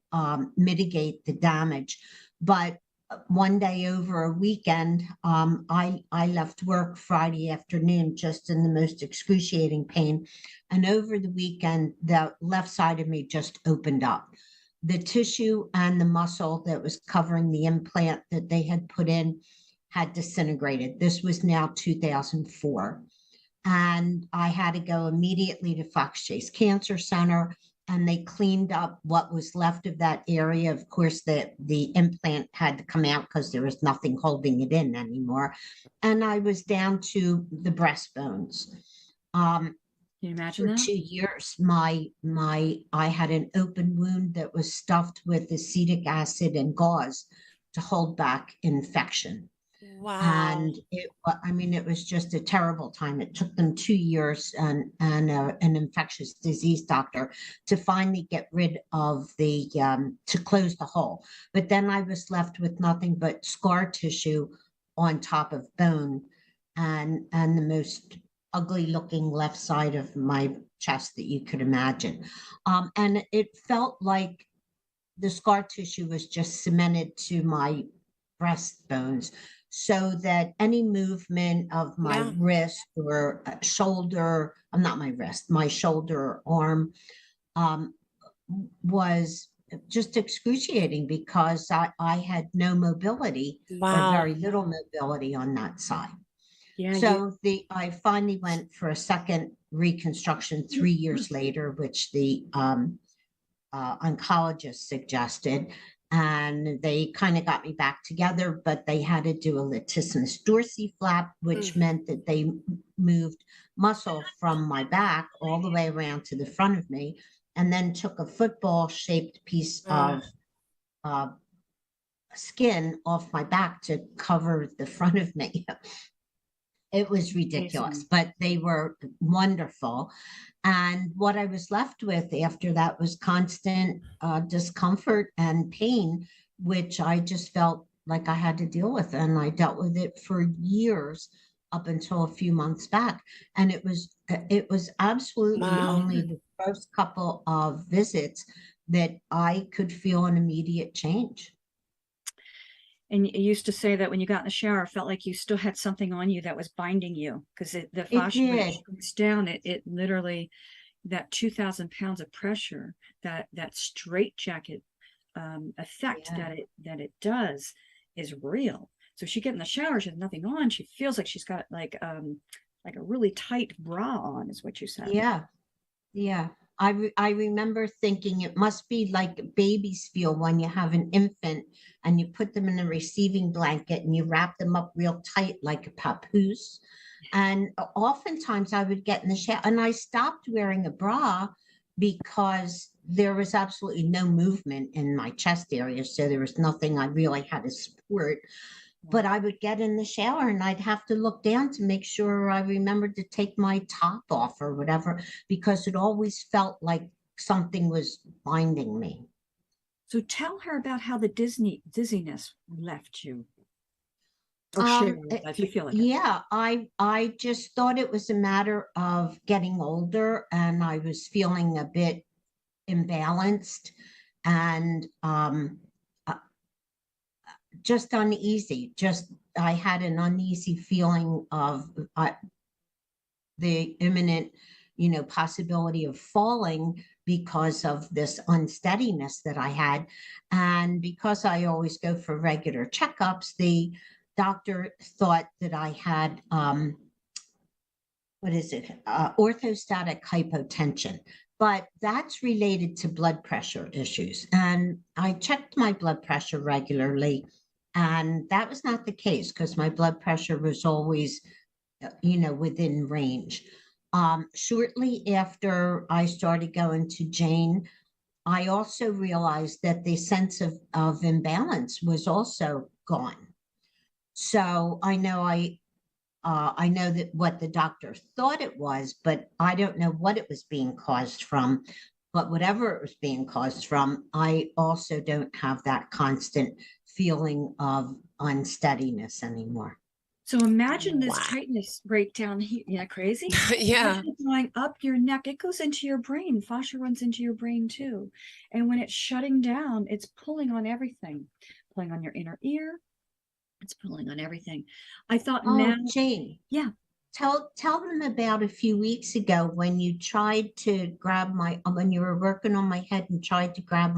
mitigate the damage. But one day over a weekend, I left work Friday afternoon just in the most excruciating pain. And over the weekend, the left side of me just opened up. The tissue and the muscle that was covering the implant that they had put in had disintegrated. This was now 2004. And I had to go immediately to Fox Chase Cancer Center, and they cleaned up what was left of that area. Of course, the implant had to come out because there was nothing holding it in anymore. And I was down to the breastbones. Can you imagine for that? 2 years, I had an open wound that was stuffed with acetic acid and gauze to hold back infection. Wow. And it was just a terrible time. It took them 2 years and an infectious disease doctor to finally get rid of to close the hole. But then I was left with nothing but scar tissue on top of bone and the most ugly looking left side of my chest that you could imagine. And it felt like the scar tissue was just cemented to my breastbones, so that any movement of my wrist or shoulder, not my wrist, my shoulder or arm, was just excruciating because I had no mobility or very little mobility on that side. Yeah, so I finally went for a second reconstruction 3 years later, which the oncologist suggested. and they kind of got me back together, but they had to do a latissimus dorsi flap, which meant that they moved muscle from my back all the way around to the front of me, and then took a football shaped piece of skin off my back to cover the front of me. It was ridiculous, but they were wonderful. And what I was left with after that was constant discomfort and pain, which I just felt like I had to deal with. And I dealt with it for years up until a few months back. And it was absolutely only the first couple of visits that I could feel an immediate change. And you used to say that when you got in the shower, it felt like you still had something on you that was binding you, because the fascia when it shrinks down, it literally, that 2,000 pounds of pressure, that straitjacket effect that it does is real. So she get in the shower, she has nothing on. She feels like she's got like a really tight bra on, is what you said. Yeah, yeah. I remember thinking it must be like babies feel when you have an infant and you put them in a receiving blanket and you wrap them up real tight like a papoose. And oftentimes I would get in the shower and I stopped wearing a bra because there was absolutely no movement in my chest area. So there was nothing I really had to support. But I would get in the shower and I'd have to look down to make sure I remembered to take my top off or whatever, because it always felt like something was binding me. So tell her about how the dizziness left you. Or share it, if you feel like it. Yeah, I just thought it was a matter of getting older and I was feeling a bit imbalanced and just uneasy. I had an uneasy feeling of the imminent, possibility of falling because of this unsteadiness that I had. And because I always go for regular checkups, the doctor thought that I had, orthostatic hypotension. But that's related to blood pressure issues. And I checked my blood pressure regularly. And that was not the case because my blood pressure was always, within range. Shortly after I started going to Jane, I also realized that the sense of imbalance was also gone. So I know that what the doctor thought it was, but I don't know what it was being caused from. But whatever it was being caused from, I also don't have that constant feeling of unsteadiness anymore. So imagine this tightness breakdown here. Isn't that crazy? Yeah. Going up your neck, it goes into your brain. Fascia runs into your brain too. And when it's shutting down, it's pulling on everything, pulling on your inner ear. It's pulling on everything. I thought, now, Jane. Yeah. Tell them about a few weeks ago when you tried to grab when you were working on my head and tried to grab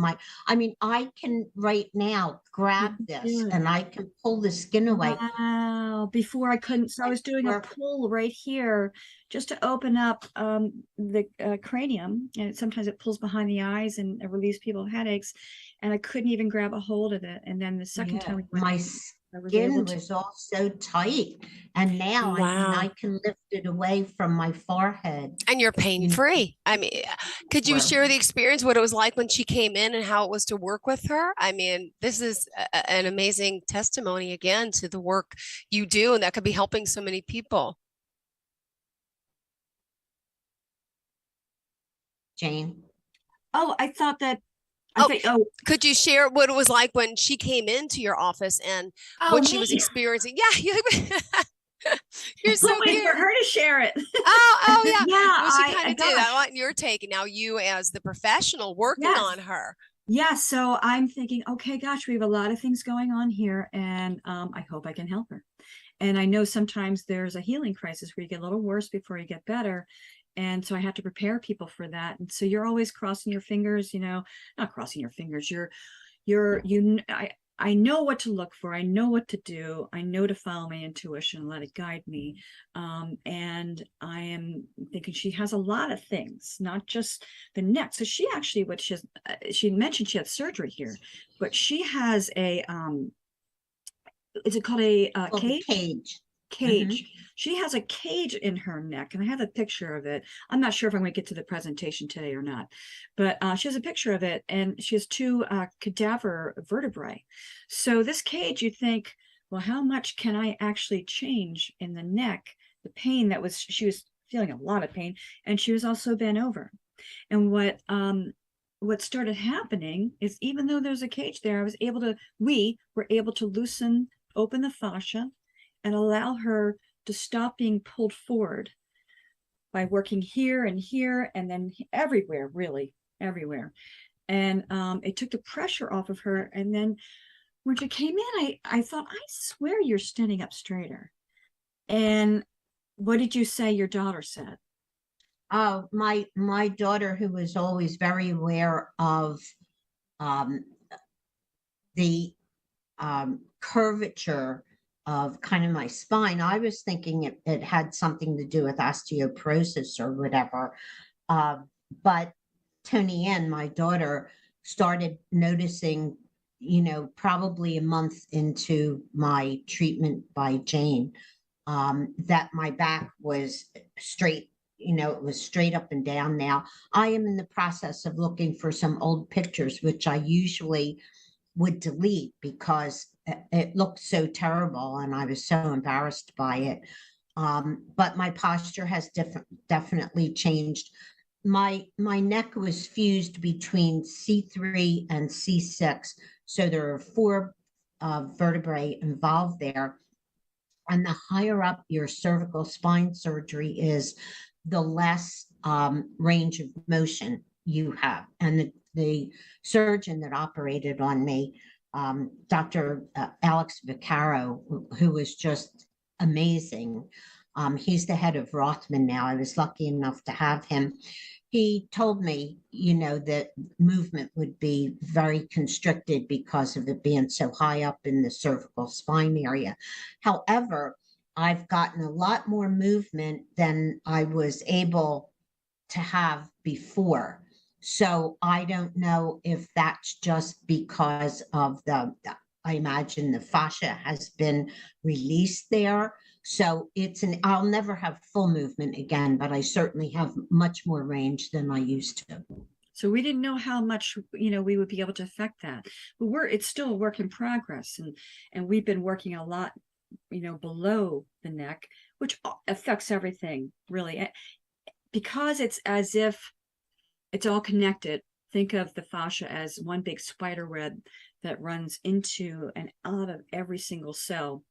I can right now grab this and I can pull the skin away. Wow. Before I couldn't. So I was doing a pull right here just to open up the cranium. And sometimes it pulls behind the eyes and it relieves people of headaches. And I couldn't even grab a hold of it. And then the second time my skin was all so tight, and now I can lift it away from my forehead. And you're pain free. I mean, could you share the experience, what it was like when she came in and how it was to work with her? I mean, this is an amazing testimony again to the work you do, and that could be helping so many people. Jane. Oh, I thought that. Could you share what it was like when she came into your office and what she was experiencing? Yeah, you're so waiting for her to share it. Oh yeah, yeah. Well, she kind of did. I want your take, and now you as the professional working on her. Yeah, so I'm thinking, okay, gosh, we have a lot of things going on here, and I hope I can help her. And I know sometimes there's a healing crisis where you get a little worse before you get better. And so I have to prepare people for that. And so you're always crossing your fingers, not crossing your fingers. I know what to look for. I know what to do. I know to follow my intuition and let it guide me. And I am thinking she has a lot of things, not just the neck. So she actually, she mentioned she had surgery here, but she has a, is it called a cage? Cage. She has a cage in her neck, and I have a picture of it. I'm not sure if I'm going to get to the presentation today or not, but she has a picture of it, and she has two cadaver vertebrae. So this cage, you think, well, how much can I actually change in the neck? The pain that was, she was feeling a lot of pain, and she was also bent over. And what started happening is, even though there's a cage there, we were able to open the fascia and allow her to stop being pulled forward by working here and then everywhere, really everywhere. And it took the pressure off of her. And then when she came in, I thought, I swear you're standing up straighter. And what did you say your daughter said? My daughter, who was always very aware of the curvature of kind of my spine, I was thinking it had something to do with osteoporosis or whatever. But Tony Ann, my daughter, started noticing, probably a month into my treatment by Jane, that my back was straight. It was straight up and down. Now I am in the process of looking for some old pictures, which I usually would delete because it looked so terrible and I was so embarrassed by it. But my posture has definitely changed. My neck was fused between C3 and C6, so there are 4 vertebrae involved there. And the higher up your cervical spine surgery is, the less range of motion you have. And the surgeon that operated on me, Dr. Alex Vaccaro, who was just amazing. He's the head of Rothman now. I was lucky enough to have him. He told me, that movement would be very constricted because of it being so high up in the cervical spine area. However, I've gotten a lot more movement than I was able to have before. So I don't know if that's just because of I imagine the fascia has been released there. So I'll never have full movement again, but I certainly have much more range than I used to. So we didn't know how much, we would be able to affect that. But it's still a work in progress. And we've been working a lot, below the neck, which affects everything, really. Because it's as if it's all connected. Think of the fascia as one big spider web that runs into and out of every single cell.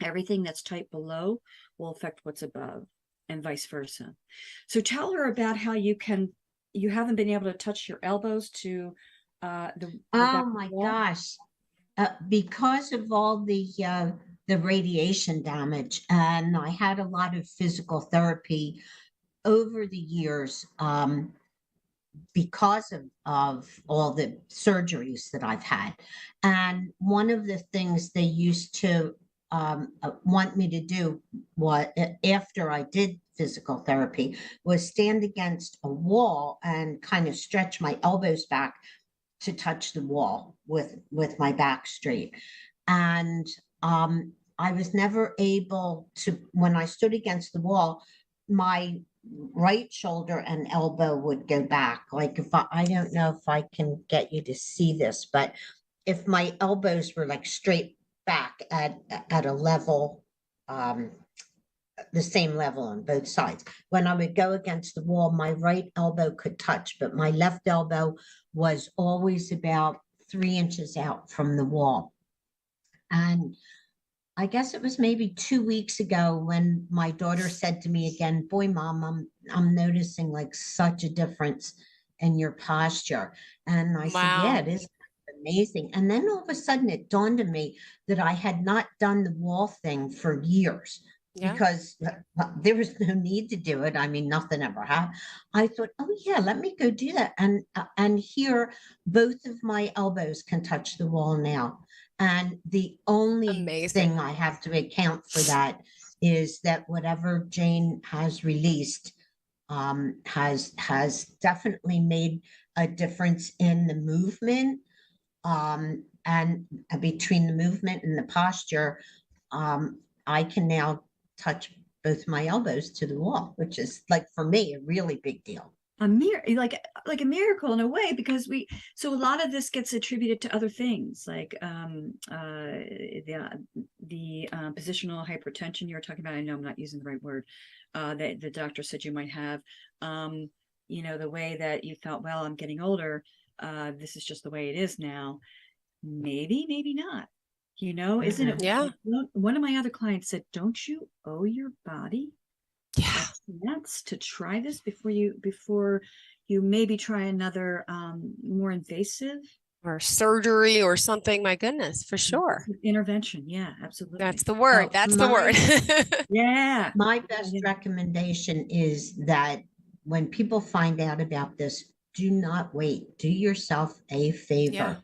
Everything that's tight below will affect what's above, and vice versa. So tell her about how you haven't been able to touch your elbows to oh my gosh. Because of all the radiation damage, and I had a lot of physical therapy over the years, because of all the surgeries that I've had. And one of the things they used to want me to do, after I did physical therapy, was stand against a wall and kind of stretch my elbows back to touch the wall with my back straight. And I was never able to, when I stood against the wall, my right shoulder and elbow would go back. Like if I don't know if I can get you to see this, but if my elbows were like straight back at a level, the same level on both sides, when I would go against the wall, my right elbow could touch, but my left elbow was always about 3 inches out from the wall. And I guess it was maybe 2 weeks ago when my daughter said to me again, "Boy, Mom, I'm noticing like such a difference in your posture." And I said, "Yeah, it is amazing." And then all of a sudden it dawned on me that I had not done the wall thing for years. Yeah. Because there was no need to do it. I mean, nothing ever happened. I thought, oh yeah, let me go do that. And here, both of my elbows can touch the wall now. And the only Amazing. thing I have to account for that is that whatever Jane has released has definitely made a difference in the movement, and between the movement and the posture. I can now touch both my elbows to the wall, which is, like, for me, a really big deal. Like a miracle in a way, because so a lot of this gets attributed to other things, like the positional hypertension you're talking about. I know I'm not using the right word, that the doctor said you might have. The way that you felt, well, I'm getting older, this is just the way it is now. Maybe not, isn't it? Yeah. One of my other clients said, don't you owe your body chance to try this before you maybe try another more invasive or surgery or something? My goodness, for sure. Intervention. Yeah, absolutely. That's the word. That's the word. Yeah. My best recommendation is that when people find out about this, do not wait. Do yourself a favor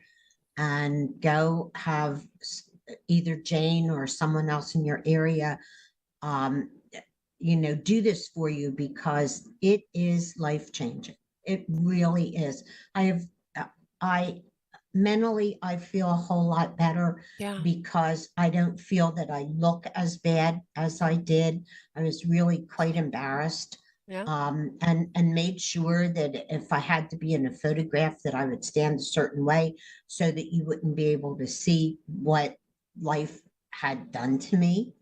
and go have either Jane or someone else in your area do this for you, because it is life-changing. It really is. I mentally, I feel a whole lot better because I don't feel that I look as bad as I did. I was really quite embarrassed. And made sure that if I had to be in a photograph, that I would stand a certain way so that you wouldn't be able to see what life had done to me.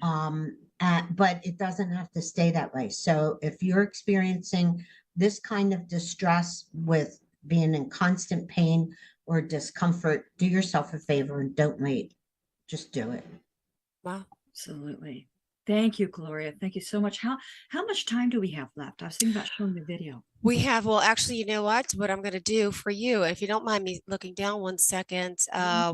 But it doesn't have to stay that way. So if you're experiencing this kind of distress with being in constant pain or discomfort, do yourself a favor and don't wait. Just do it. Wow. Absolutely. Thank you, Gloria. Thank you so much. How much time do we have left? I was thinking about showing the video. We have, well, actually, you know what I'm going to do for you, if you don't mind me looking down 1 second,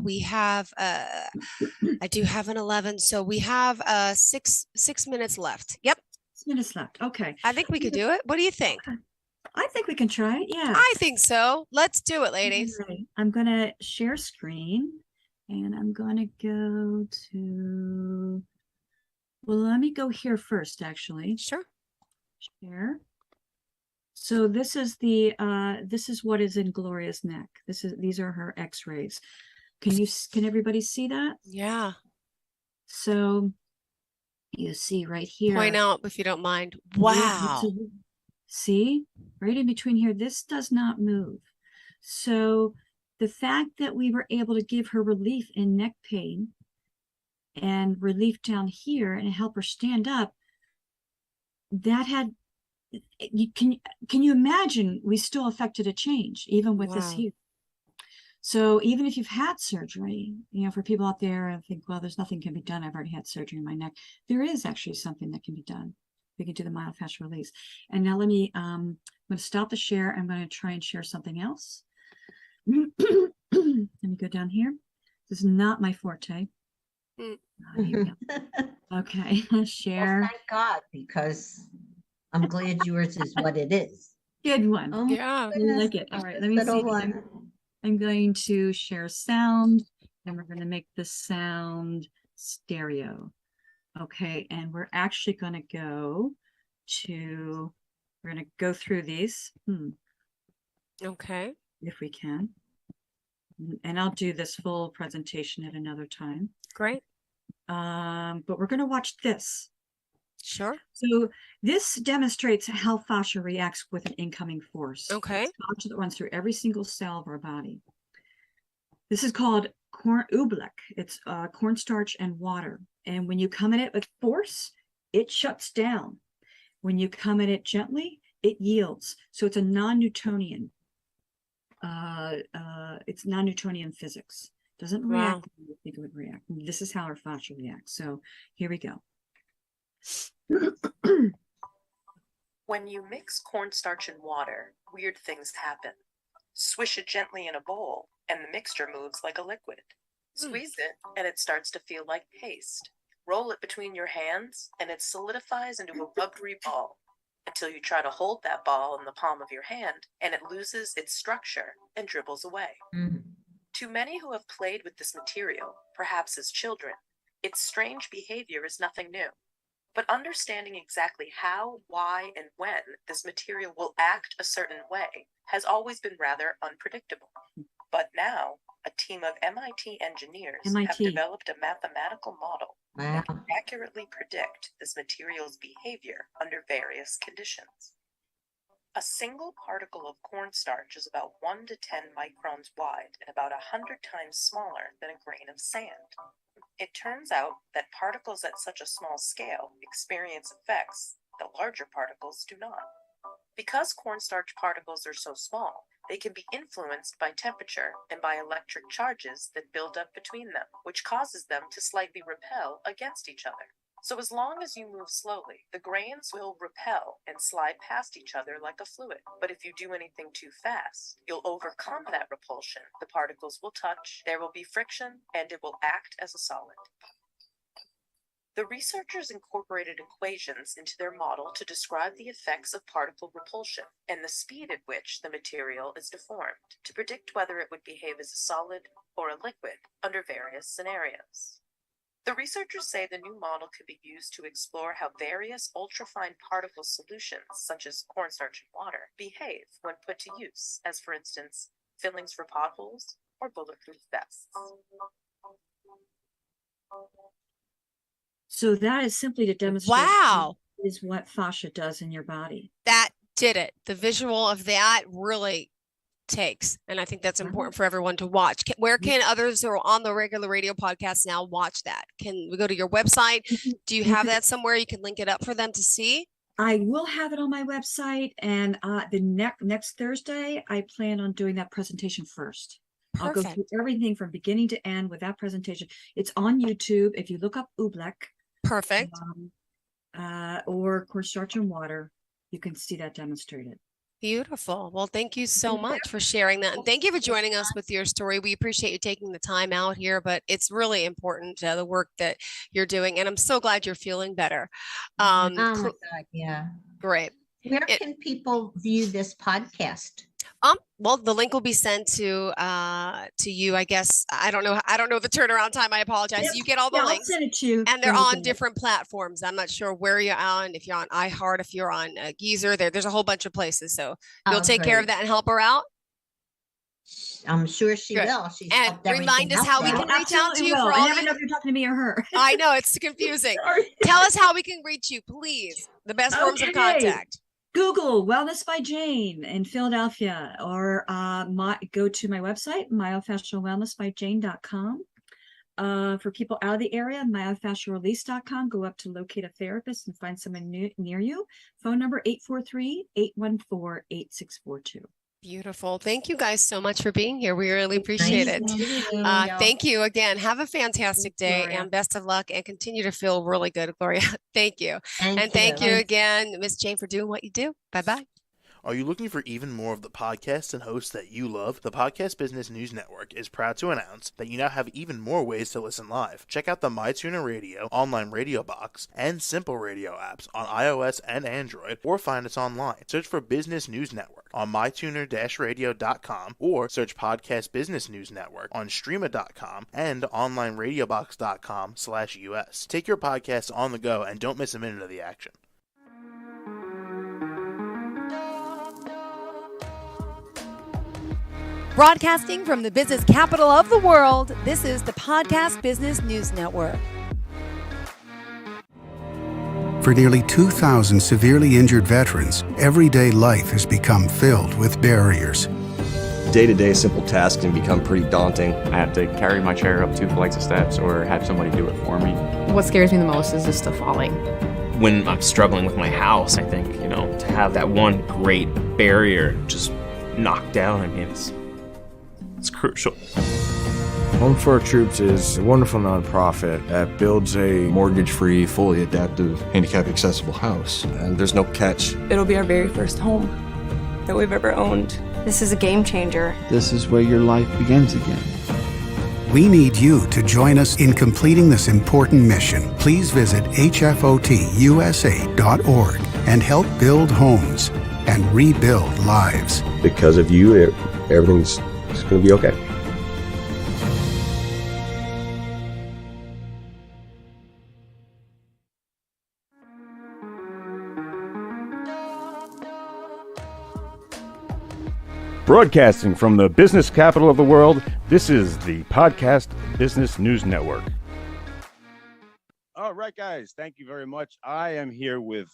we have, I do have an 11. So we have 6 minutes left. Yep. 6 minutes left. Okay. I think we could do it. What do you think? I think we can try it. Yeah. I think so. Let's do it, ladies. Right. I'm going to share screen and I'm going to go to, well, let me go here first, actually. Sure. Share. So this is what is in Gloria's neck. These are her x-rays. Can everybody see that? Yeah. So you see right here. Point out if you don't mind. Wow. See, right in between here, this does not move. So the fact that we were able to give her relief in neck pain and relief down here and help her stand up, that had, can you imagine, we still affected a change even with this here. So even if you've had surgery, for people out there and think, well, there's nothing can be done, I've already had surgery in my neck, there is actually something that can be done. We can do the myofascial release. And now let me, I'm going to stop the share. I'm going to try and share something else. Let me go down here. This is not my forte. Here we go. Okay, share. Well, thank God, because I'm glad yours is what it is. Good one. Oh, yeah, I like it. All right, let me see. I'm going to share sound, and we're going to make the sound stereo. Okay, and we're actually going to go to, we're going to go through these. Okay. If we can. And I'll do this full presentation at another time. Great. But we're going to watch this. Sure. So this demonstrates how fascia reacts with an incoming force. Okay. It's fascia that runs through every single cell of our body. This is called oobleck. It's cornstarch and water. And when you come at it with force, it shuts down. When you come at it gently, it yields. So it's a non-Newtonian. It's non-Newtonian physics. Doesn't react the way you think it would react. This is how our fascia reacts. So here we go. When you mix cornstarch and water, weird things happen. Swish it gently in a bowl, and the mixture moves like a liquid. Squeeze it, and it starts to feel like paste. Roll it between your hands, and it solidifies into a rubbery ball until you try to hold that ball in the palm of your hand, and it loses its structure and dribbles away. To many who have played with this material, perhaps as children, its strange behavior is nothing new. But understanding exactly how, why, and when this material will act a certain way has always been rather unpredictable. But now, a team of MIT engineers have developed a mathematical model that can accurately predict this material's behavior under various conditions. A single particle of cornstarch is about 1 to 10 microns wide and about 100 times smaller than a grain of sand. It turns out that particles at such a small scale experience effects that larger particles do not. Because cornstarch particles are so small, they can be influenced by temperature and by electric charges that build up between them, which causes them to slightly repel against each other. So as long as you move slowly, the grains will repel and slide past each other like a fluid. But if you do anything too fast, you'll overcome that repulsion. The particles will touch, there will be friction, and it will act as a solid. The researchers incorporated equations into their model to describe the effects of particle repulsion and the speed at which the material is deformed, to predict whether it would behave as a solid or a liquid under various scenarios. The researchers say the new model could be used to explore how various ultrafine particle solutions, such as cornstarch and water, behave when put to use, as for instance, fillings for potholes or bulletproof vests. So that is simply to demonstrate is what fascia does in your body. That did it. The visual of that really takes, and I think that's important for everyone to watch. Where can others who are on the regular radio podcast now watch that? Can we go to your website? Do you have that somewhere you can link it up for them to see? I will have it on my website, and the next Thursday I plan on doing that presentation first. Perfect. I'll go through everything from beginning to end with that presentation. It's on YouTube. If you look up Oobleck, perfect, or cornstarch and water, you can see that demonstrated. Beautiful. Well, thank you so much for sharing that. And thank you for joining us with your story. We appreciate you taking the time out here, but it's really important, the work that you're doing. And I'm so glad you're feeling better. Oh my God, yeah. Great. Where can people view this podcast? Well, the link will be sent to you, I guess. I don't know the turnaround time. I apologize. Yep. You get all the links. I'll send it to you. And they're on different platforms. I'm not sure where you're on, if you're on iHeart, if you're on Geezer, there's a whole bunch of places. So you'll take care of that and help her out. I'm sure she will. She's and remind us how we can reach out to you. For all I never know if you're talking to me or her. I know, it's confusing. Tell us how we can reach you, please. The best forms of contact. Google Wellness by Jane in Philadelphia, or go to my website, myofascialwellnessbyjane.com. For people out of the area, myofascialrelease.com. Go up to locate a therapist and find someone near you. Phone number 843-814-8642. Beautiful. Thank you guys so much for being here. We really appreciate it. Thank you again. Have a fantastic day and best of luck, and continue to feel really good, Gloria. Thank you. Thank you again, Miss Jane, for doing what you do. Bye-bye. Are you looking for even more of the podcasts and hosts that you love? The Podcast Business News Network is proud to announce that you now have even more ways to listen live. Check out the MyTuner Radio, online radio box, and Simple Radio apps on iOS and Android, or find us online. Search for Business News Network on mytuner-radio.com, or search Podcast Business News Network on streama.com and onlineradiobox.com/US. Take your podcast on the go and don't miss a minute of the action. Broadcasting from the business capital of the world, this is the Podcast Business News Network. For nearly 2,000 severely injured veterans, everyday life has become filled with barriers. Day-to-day simple tasks can become pretty daunting. I have to carry my chair up 2 flights of steps or have somebody do it for me. What scares me the most is just the falling. When I'm struggling with my house, I think, to have that one great barrier just knocked down, I mean, it's crucial. Home for Our Troops is a wonderful nonprofit that builds a mortgage-free, fully adaptive, handicap-accessible house. And there's no catch. It'll be our very first home that we've ever owned. This is a game changer. This is where your life begins again. We need you to join us in completing this important mission. Please visit hfotusa.org and help build homes and rebuild lives. Because of you, everything's going to be okay. Broadcasting from the business capital of the world, this is the Podcast Business News Network. All right, guys, thank you very much. I am here with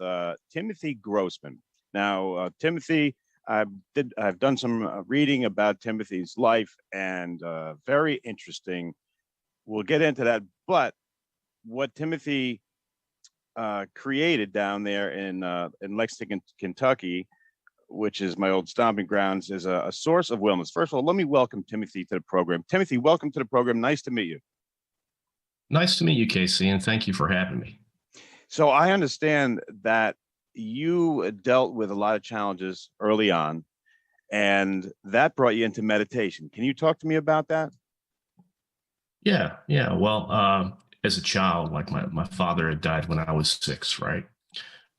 Timothy Grossman. Now, Timothy, I've done some reading about Timothy's life, and very interesting. We'll get into that. But what Timothy created down there in Lexington, Kentucky, which is my old stomping grounds, is a source of wellness. First of all, let me welcome Timothy to the program. Timothy, welcome to the program. Nice to meet you. Nice to meet you, Casey, and thank you for having me. So I understand that you dealt with a lot of challenges early on, and that brought you into meditation. Can you talk to me about that? Yeah. Well, as a child, like my father had died when I was 6, right?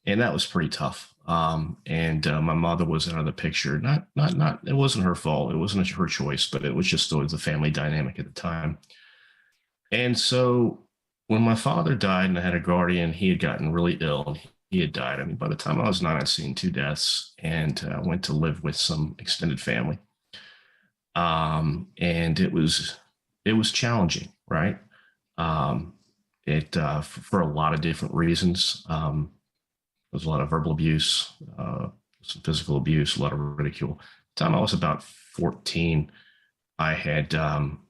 And that was pretty tough. And my mother was out of the picture. Not. It wasn't her fault. It wasn't her choice, but it was just the family dynamic at the time. And so when my father died and I had a guardian, he had gotten really ill and he had died. I mean, by the time I was 9, I'd seen 2 deaths and went to live with some extended family. And it was challenging, right? For a lot of different reasons. There was a lot of verbal abuse, some physical abuse, a lot of ridicule. By the time I was about 14, I had gone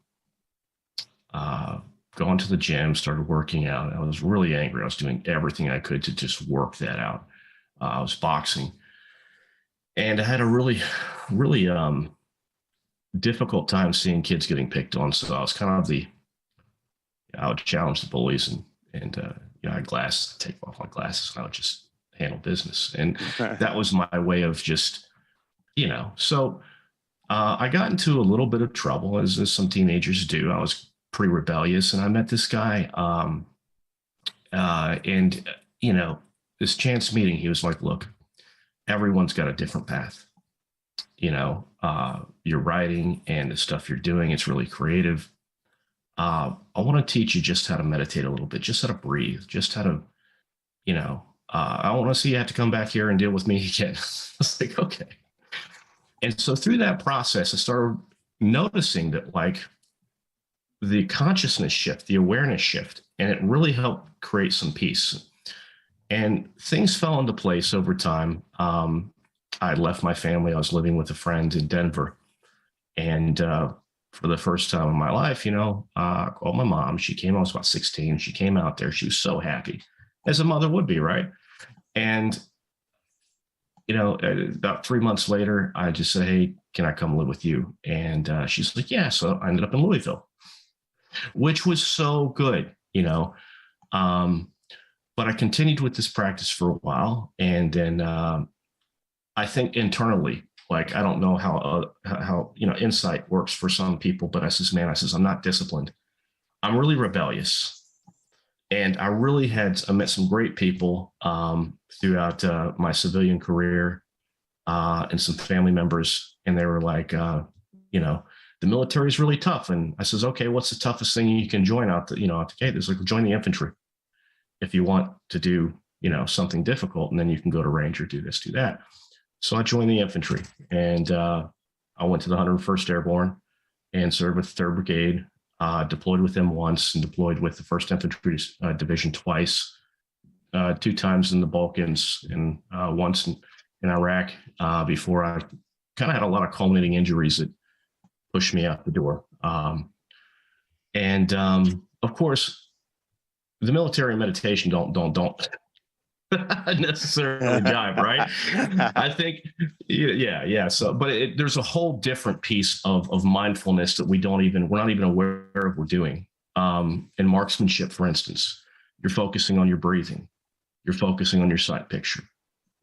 to the gym, started working out. I was really angry. I was doing everything I could to just work that out. I was boxing. And I had a really, really difficult time seeing kids getting picked on. So I was kind of I would challenge the bullies and I had glasses, I'd take off my glasses and I would just handle business. And that was my way of just, so I got into a little bit of trouble as some teenagers do. I was pretty rebellious and I met this guy and this chance meeting, he was like, look, everyone's got a different path. Your writing and the stuff you're doing, it's really creative. I want to teach you just how to meditate a little bit, just how to breathe, just how to, I want to see you have to come back here and deal with me again. I was like, okay. And so through that process, I started noticing that the consciousness shift, the awareness shift, and it really helped create some peace. And things fell into place over time. I left my family. I was living with a friend in Denver. And for the first time in my life, I called my mom. She came, I was about 16. She came out there. She was so happy, as a mother would be, right? And, about 3 months later, I just said, hey, can I come live with you? And she's like, yeah. So I ended up in Louisville, which was so good, but I continued with this practice for a while. And then I think internally, I don't know how insight works for some people, but I says, I'm not disciplined. I'm really rebellious. And I really I met some great people throughout my civilian career and some family members. And they were like, the military is really tough. And I says, okay, what's the toughest thing you can join out the gate? It's like, join the infantry if you want to do, something difficult. And then you can go to Ranger, do this, do that. So I joined the infantry and I went to the 101st Airborne and served with the 3rd Brigade, deployed with them once and deployed with the 1st Infantry Division twice, 2 times in the Balkans and once in Iraq before I kind of had a lot of culminating injuries that pushed me out the door. Of course, the military and meditation don't necessarily jive, right? I think, yeah. So, but there's a whole different piece of mindfulness that we're not even aware of we're doing. In marksmanship, for instance, you're focusing on your breathing, you're focusing on your sight picture,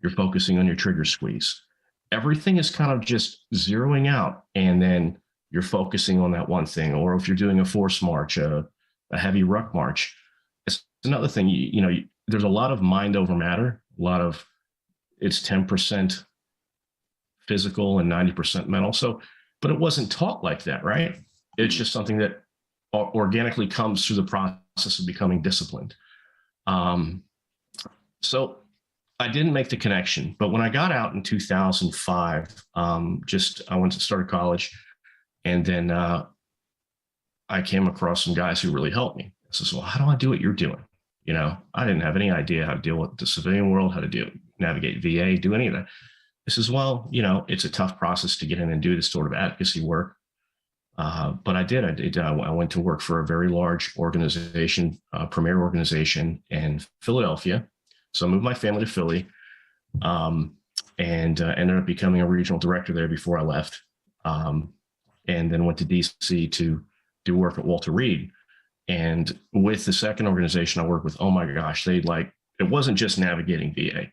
you're focusing on your trigger squeeze. Everything is kind of just zeroing out, and then you're focusing on that one thing. Or if you're doing a force march, a heavy ruck march, it's another thing. There's a lot of mind over matter. It's 10% physical and 90% mental. So, but it wasn't taught like that, right? It's just something that organically comes through the process of becoming disciplined. So I didn't make the connection, but when I got out in 2005, I went to start college, and then I came across some guys who really helped me. I said, well, how do I do what you're doing? I didn't have any idea how to deal with the civilian world, how to navigate VA, do any of that. I says, well, it's a tough process to get in and do this sort of advocacy work. But I did. I went to work for a very large organization, premier organization in Philadelphia. So I moved my family to Philly, and ended up becoming a regional director there before I left. And then went to DC to do work at Walter Reed. And with the second organization I worked with, oh my gosh, it wasn't just navigating VA.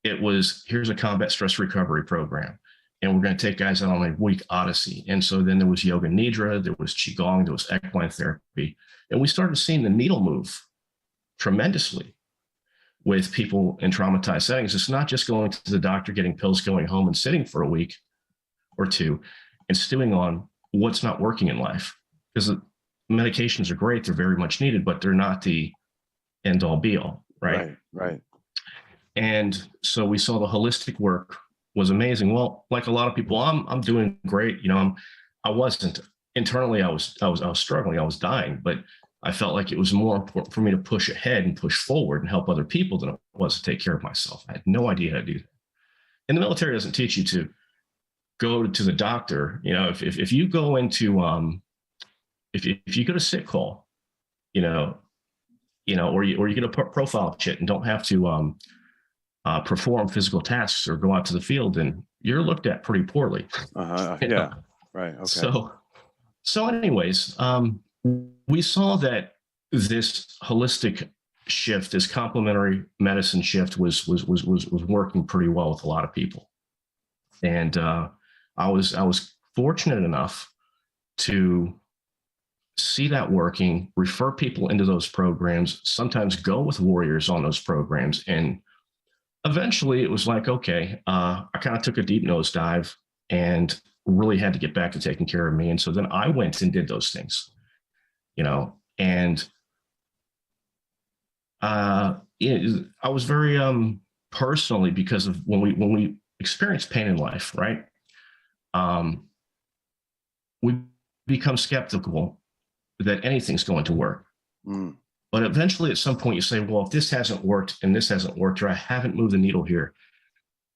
It was, here's a combat stress recovery program, and we're going to take guys out on a week odyssey. And so then there was yoga nidra, there was qigong, there was equine therapy, and we started seeing the needle move tremendously with people in traumatized settings. It's not just going to the doctor, getting pills, going home and sitting for a week or two and stewing on what's not working in life. Because the medications are great, they're very much needed, but they're not the end all be all, right? Right. And so we saw the holistic work was amazing. Well, like a lot of people, I'm doing great. I wasn't internally, I was struggling, I was dying, but I felt like it was more important for me to push ahead and push forward and help other people than it was to take care of myself. I had no idea how to do that. And the military doesn't teach you to go to the doctor. If you go into, if you go to sick call, or you get a profile chit and don't have to perform physical tasks or go out to the field, and you're looked at pretty poorly. Yeah. Right. Okay. So anyways, we saw that this holistic shift, this complementary medicine shift was working pretty well with a lot of people. And I was fortunate enough to see that working, refer people into those programs, sometimes go with warriors on those programs. And eventually it was like, okay, I kind of took a deep nosedive and really had to get back to taking care of me. And so then I went and did those things, and I was very personally, because of when we experience pain in life, right? We become skeptical that anything's going to work. But eventually at some point you say, well, if this hasn't worked and this hasn't worked, or I haven't moved the needle here,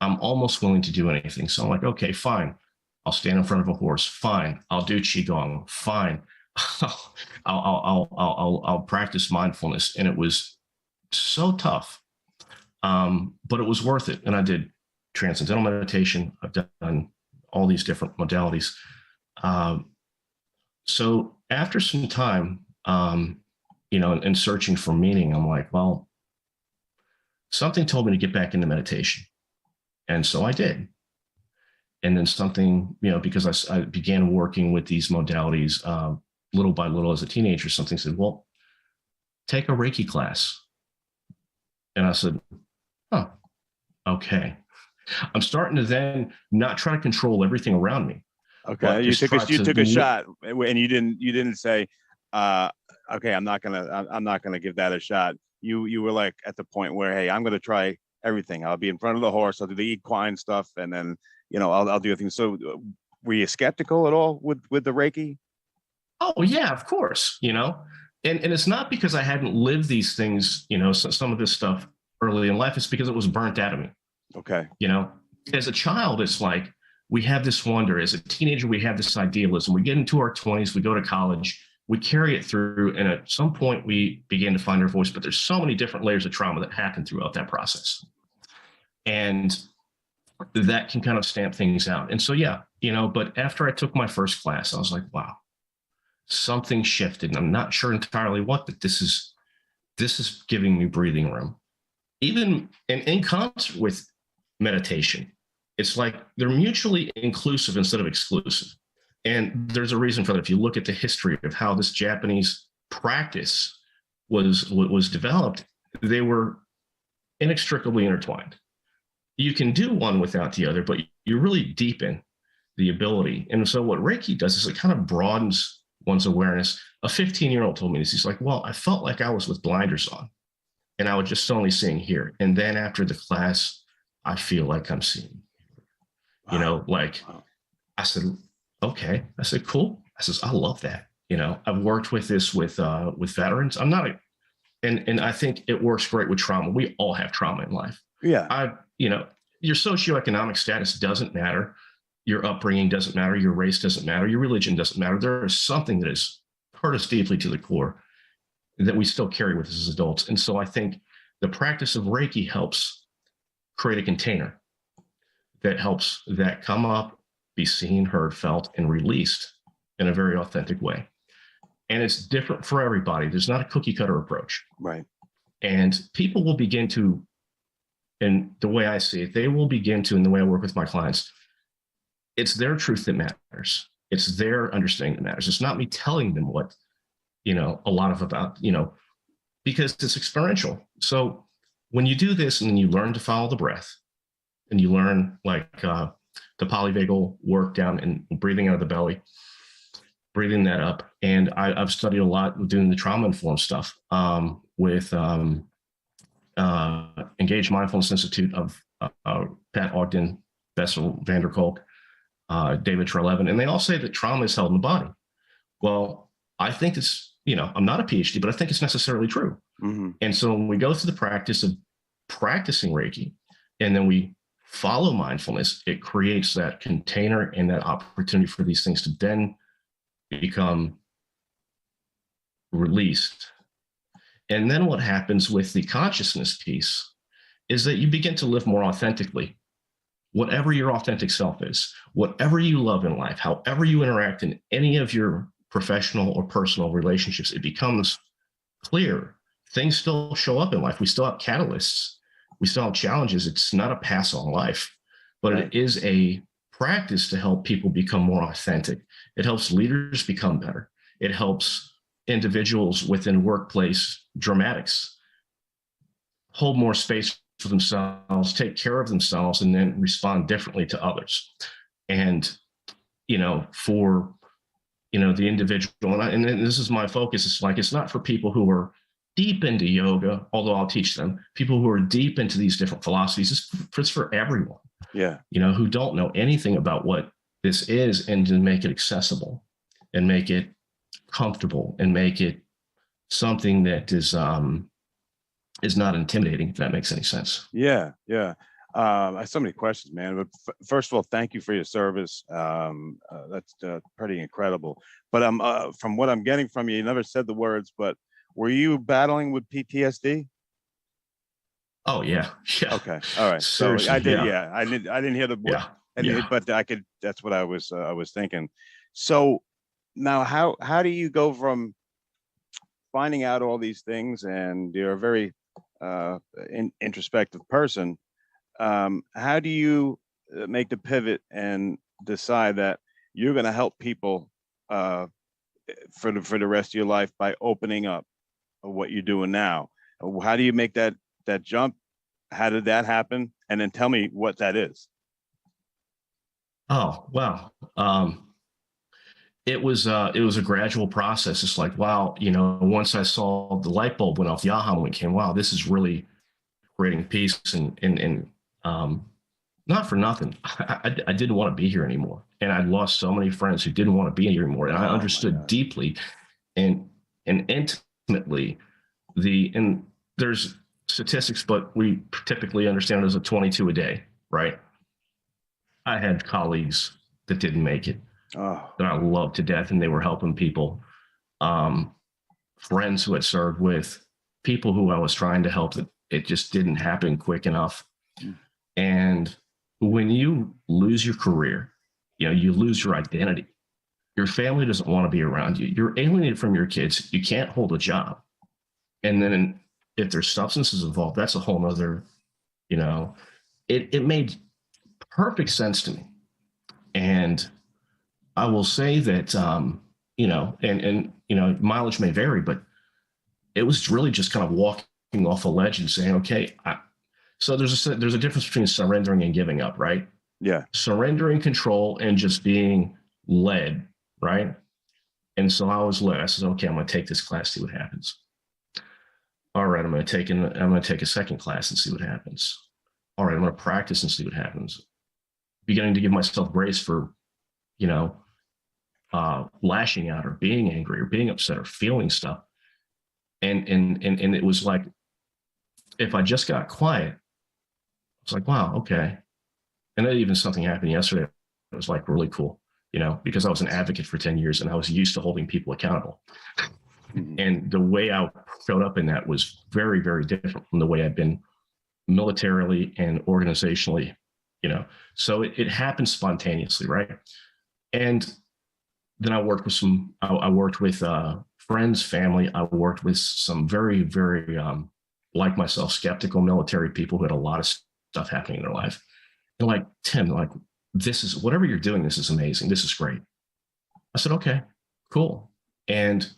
I'm almost willing to do anything. So I'm like, okay, fine. I'll stand in front of a horse. Fine. I'll do qigong. Fine. I'll practice mindfulness. And it was so tough, but it was worth it. And I did transcendental meditation. I've done all these different modalities. So after some time, and searching for meaning, I'm like, well, something told me to get back into meditation. And so I did. And then something, because I began working with these modalities little by little as a teenager, something said, well, take a Reiki class. And I said, oh, okay. I'm starting to then not try to control everything around me. Okay, you took a shot, and you didn't say, okay, I'm not gonna give that a shot. You were like at the point where, hey, I'm gonna try everything. I'll be in front of the horse. I'll do the equine stuff, and then I'll do things. So, were you skeptical at all with the Reiki? Oh yeah, of course. And it's not because I hadn't lived these things. Some of this stuff early in life. It's because it was burnt out of me. Okay. As a child, it's like we have this wonder. As a teenager, we have this idealism. We get into our 20s, we go to college, we carry it through, and at some point we begin to find our voice. But there's so many different layers of trauma that happen throughout that process. And that can kind of stamp things out. And so, yeah, but after I took my first class, I was like, wow, something shifted. And I'm not sure entirely what, but this is giving me breathing room. Even in concert with meditation, it's like they're mutually inclusive instead of exclusive. And there's a reason for that. If you look at the history of how this Japanese practice was developed, they were inextricably intertwined. You can do one without the other, but you really deepen the ability. And so what Reiki does is it kind of broadens one's awareness. A 15-year-old told me this. He's like, well, I felt like I was with blinders on. and I was just only seeing here. And then after the class, I feel like I'm seeing, you know, like I said, okay. I said, cool. I says, I love that. You know, I've worked with this with veterans. I'm not and I think it works great with trauma. We all have trauma in life. Yeah. You know, your socioeconomic status doesn't matter. Your upbringing doesn't matter. Your race doesn't matter. Your religion doesn't matter. There is something that has hurt us deeply to the core that we still carry with us as adults. And so I think the practice of Reiki helps create a container that helps that come up, be seen, heard, felt, and released in a very authentic way. And it's different for everybody. There's not a cookie cutter approach. Right. And people will begin to, and the way I see it, they will begin to, in the way I work with my clients, it's their truth that matters. It's their understanding that matters. It's not me telling them what, you know, a lot of about, you know, because it's experiential. So when you do this and then you learn to follow the breath and you learn like the polyvagal work down and breathing out of the belly, breathing that up. And I've studied a lot with doing the trauma-informed stuff with Engaged Mindfulness Institute of Pat Ogden, Bessel van der Kolk, David Trelevan, and they all say that trauma is held in the body. Well, I think it's, you know, I'm not a PhD, but I think it's necessarily true. Mm-hmm. And so when we go through the practice of practicing Reiki, and then we follow mindfulness, it creates that container and that opportunity for these things to then become released. And then what happens with the consciousness piece is that you begin to live more authentically. Whatever your authentic self is, whatever you love in life, however you interact in any of your professional or personal relationships, it becomes clear. Things still show up in life. We still have catalysts. We still have challenges. It's not a pass on life, but it is a practice to help people become more authentic. It helps leaders become better. It helps individuals within workplace dramatics hold more space for themselves, take care of themselves, and then respond differently to others. And, you know, for, you know, the individual, and this is my focus, it's like, it's not for people who are deep into yoga, although I'll teach them, people who are deep into these different philosophies, it's for everyone. Yeah. You know, who don't know anything about what this is, and to make it accessible and make it comfortable and make it something that is not intimidating, if that makes any sense. Yeah. Yeah. I have so many questions, man. But first of all, thank you for your service. That's pretty incredible. But from what I'm getting from you, you never said the words, but were you battling with PTSD? Oh yeah. Yeah. Okay. All right. Seriously, so I did. yeah. I didn't hear the word. Yeah. But I could. That's what I was thinking. So now, how do you go from finding out all these things, and you're a very introspective person? How do you make the pivot and decide that you're going to help people for the rest of your life by opening up what you're doing now? How do you make that jump? How did that happen? And then tell me what that is. Oh, wow. It was a gradual process. It's like, wow, you know, once I saw the light bulb went off, the aha moment came, wow, this is really creating peace and not for nothing. I didn't want to be here anymore. And I lost so many friends who didn't want to be here anymore. And I understood deeply and intimately and there's statistics, but we typically understand it as a 22 a day, right? I had colleagues that didn't make it, that I loved to death, and they were helping people. Friends who had served with, people who I was trying to help, that it just didn't happen quick enough. And when you lose your career, you know, you lose your identity. Your family doesn't want to be around you. You're alienated from your kids. You can't hold a job. And then if there's substances involved, that's a whole nother, you know, it made perfect sense to me. And I will say that, you know, and, you know, mileage may vary, but it was really just kind of walking off a ledge and saying, okay, so there's a difference between surrendering and giving up, right? Yeah. Surrendering control and just being led, right? And so I was led. I said, okay, I'm going to take this class, see what happens. All right, I'm going to take a second class and see what happens. All right, I'm going to practice and see what happens. Beginning to give myself grace for, you know, lashing out or being angry or being upset or feeling stuff. And it was like, if I just got quiet, it's like, wow, okay. And then even something happened yesterday. It was like really cool, you know, because I was an advocate for 10 years and I was used to holding people accountable. And the way I showed up in that was very, very different from the way I've been militarily and organizationally, you know. So it happened spontaneously, right? And then I worked with I worked with friends, family. I worked with some very, very, like myself, skeptical military people who had a lot of stuff happening in their life. And like, Tim, like, this is, whatever you're doing, this is amazing. This is great. I said, okay, cool. And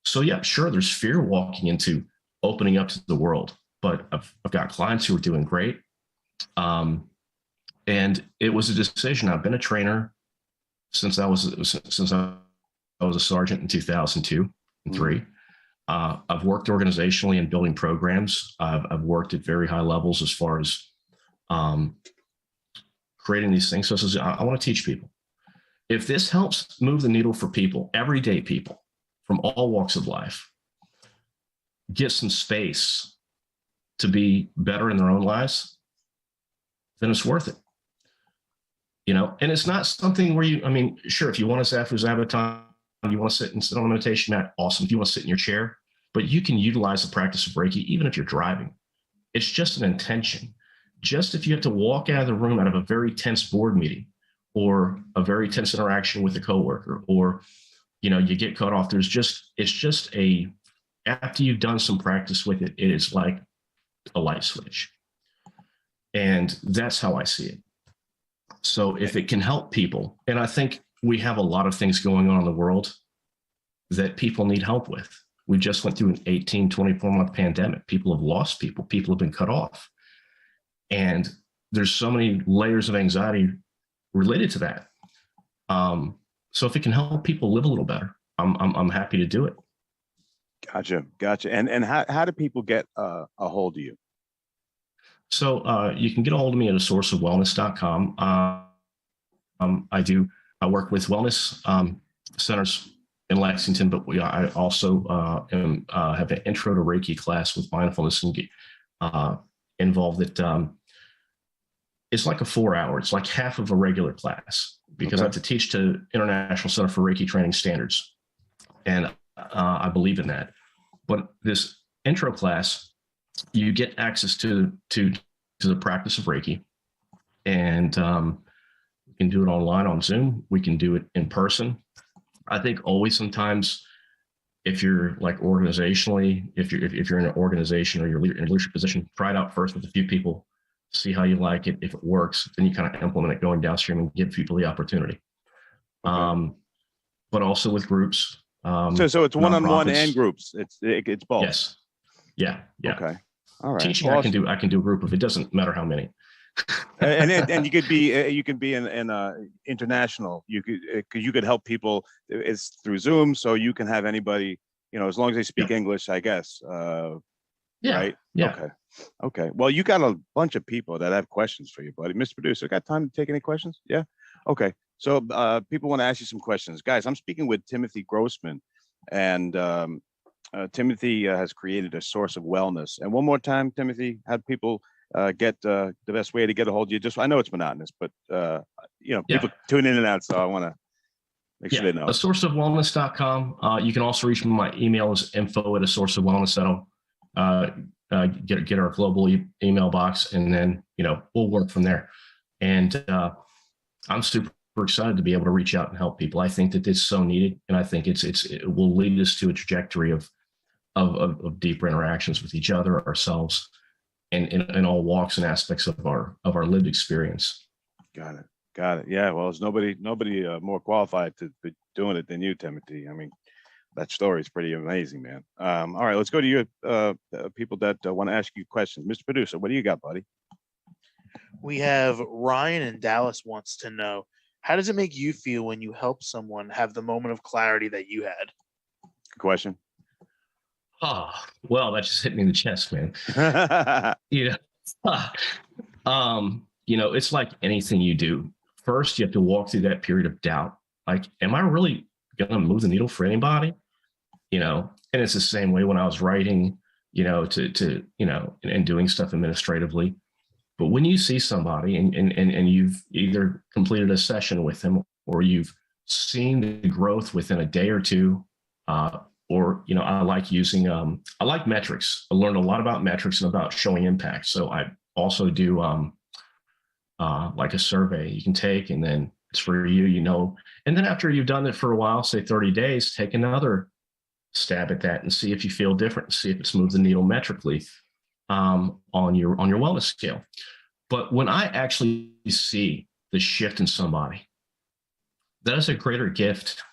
so, yeah, sure, there's fear walking into opening up to the world, but I've got clients who are doing great. And it was a decision. I've been a trainer since I was a sergeant in 2002 and 3. I've worked organizationally in building programs. I've worked at very high levels as far as creating these things. So I want to teach people. If this helps move the needle for people, everyday people from all walks of life, get some space to be better in their own lives, then it's worth it. You know, and it's not something where I mean, sure, if you want to sit after Zabaton, you want to sit on a meditation mat, awesome. If you want to sit in your chair, but you can utilize the practice of Reiki even if you're driving. It's just an intention. Just if you have to walk out of the room out of a very tense board meeting or a very tense interaction with a coworker, or, you know, you get cut off, it's just after you've done some practice with it, it is like a light switch. And that's how I see it. So if it can help people, and I think we have a lot of things going on in the world that people need help with. We just went through an 18, 24-month pandemic. People have lost people. People have been cut off. And there's so many layers of anxiety related to that. So if it can help people live a little better, I'm happy to do it. Gotcha. And how do people get a hold of you? So you can get a hold of me at asourceofwellness.com. I work with wellness centers in Lexington, but I also have an intro to Reiki class with mindfulness and get involved. It's like a 4-hour, it's like half of a regular class, because I have to teach to International Center for Reiki Training Standards. And I believe in that. But this intro class, you get access to the practice of Reiki, and we can do it online on Zoom. We can do it in person. I think always sometimes, if you're like organizationally, if you're in an organization or you're in a leadership position, try it out first with a few people, see how you like it. If it works, then you kind of implement it going downstream and give people the opportunity. But also with groups. So it's one-on-one and groups. It's both. Yes. Yeah. Okay. All right. Teaching, awesome. I can do a group if it doesn't matter how many. and you could be in international. You could help people. It's through Zoom, so you can have anybody, you know, as long as they speak English, I guess. Right. Yeah. Okay. Well, you got a bunch of people that have questions for you, buddy. Mr. Producer, got time to take any questions? Yeah. Okay. So people want to ask you some questions, guys. I'm speaking with Timothy Grossman, and Timothy has created a source of wellness. And one more time, Timothy, how do people get the best way to get a hold of you? Just, I know it's monotonous, but people tune in and out, so I want to make sure they know. A sourceofwellness.com. You can also reach me. My email is info@asourceofwellness. That'll get our global email box, and then we'll work from there. And I'm super excited to be able to reach out and help people. I think that it's so needed, and I think it will lead us to a trajectory of deeper interactions with each other, ourselves, and in all walks and aspects of our lived experience. Got it. Yeah. Well, there's nobody more qualified to be doing it than you, Timothy. I mean, that story is pretty amazing, man. All right, let's go to you, people that want to ask you questions. Mr. Producer, what do you got, buddy? We have Ryan in Dallas wants to know, how does it make you feel when you help someone have the moment of clarity that you had? Good question. Oh, well, that just hit me in the chest, man. It's like anything you do. First, you have to walk through that period of doubt. Like, am I really going to move the needle for anybody? And it's the same way when I was writing, and doing stuff administratively. But when you see somebody and you've either completed a session with them or you've seen the growth within a day or two, I like using, I like metrics. I learned a lot about metrics and about showing impact. So I also do like a survey you can take, and then it's for you, and then after you've done it for a while, say 30 days, take another stab at that and see if you feel different, see if it's moved the needle metrically on your wellness scale. But when I actually see the shift in somebody, that is a greater gift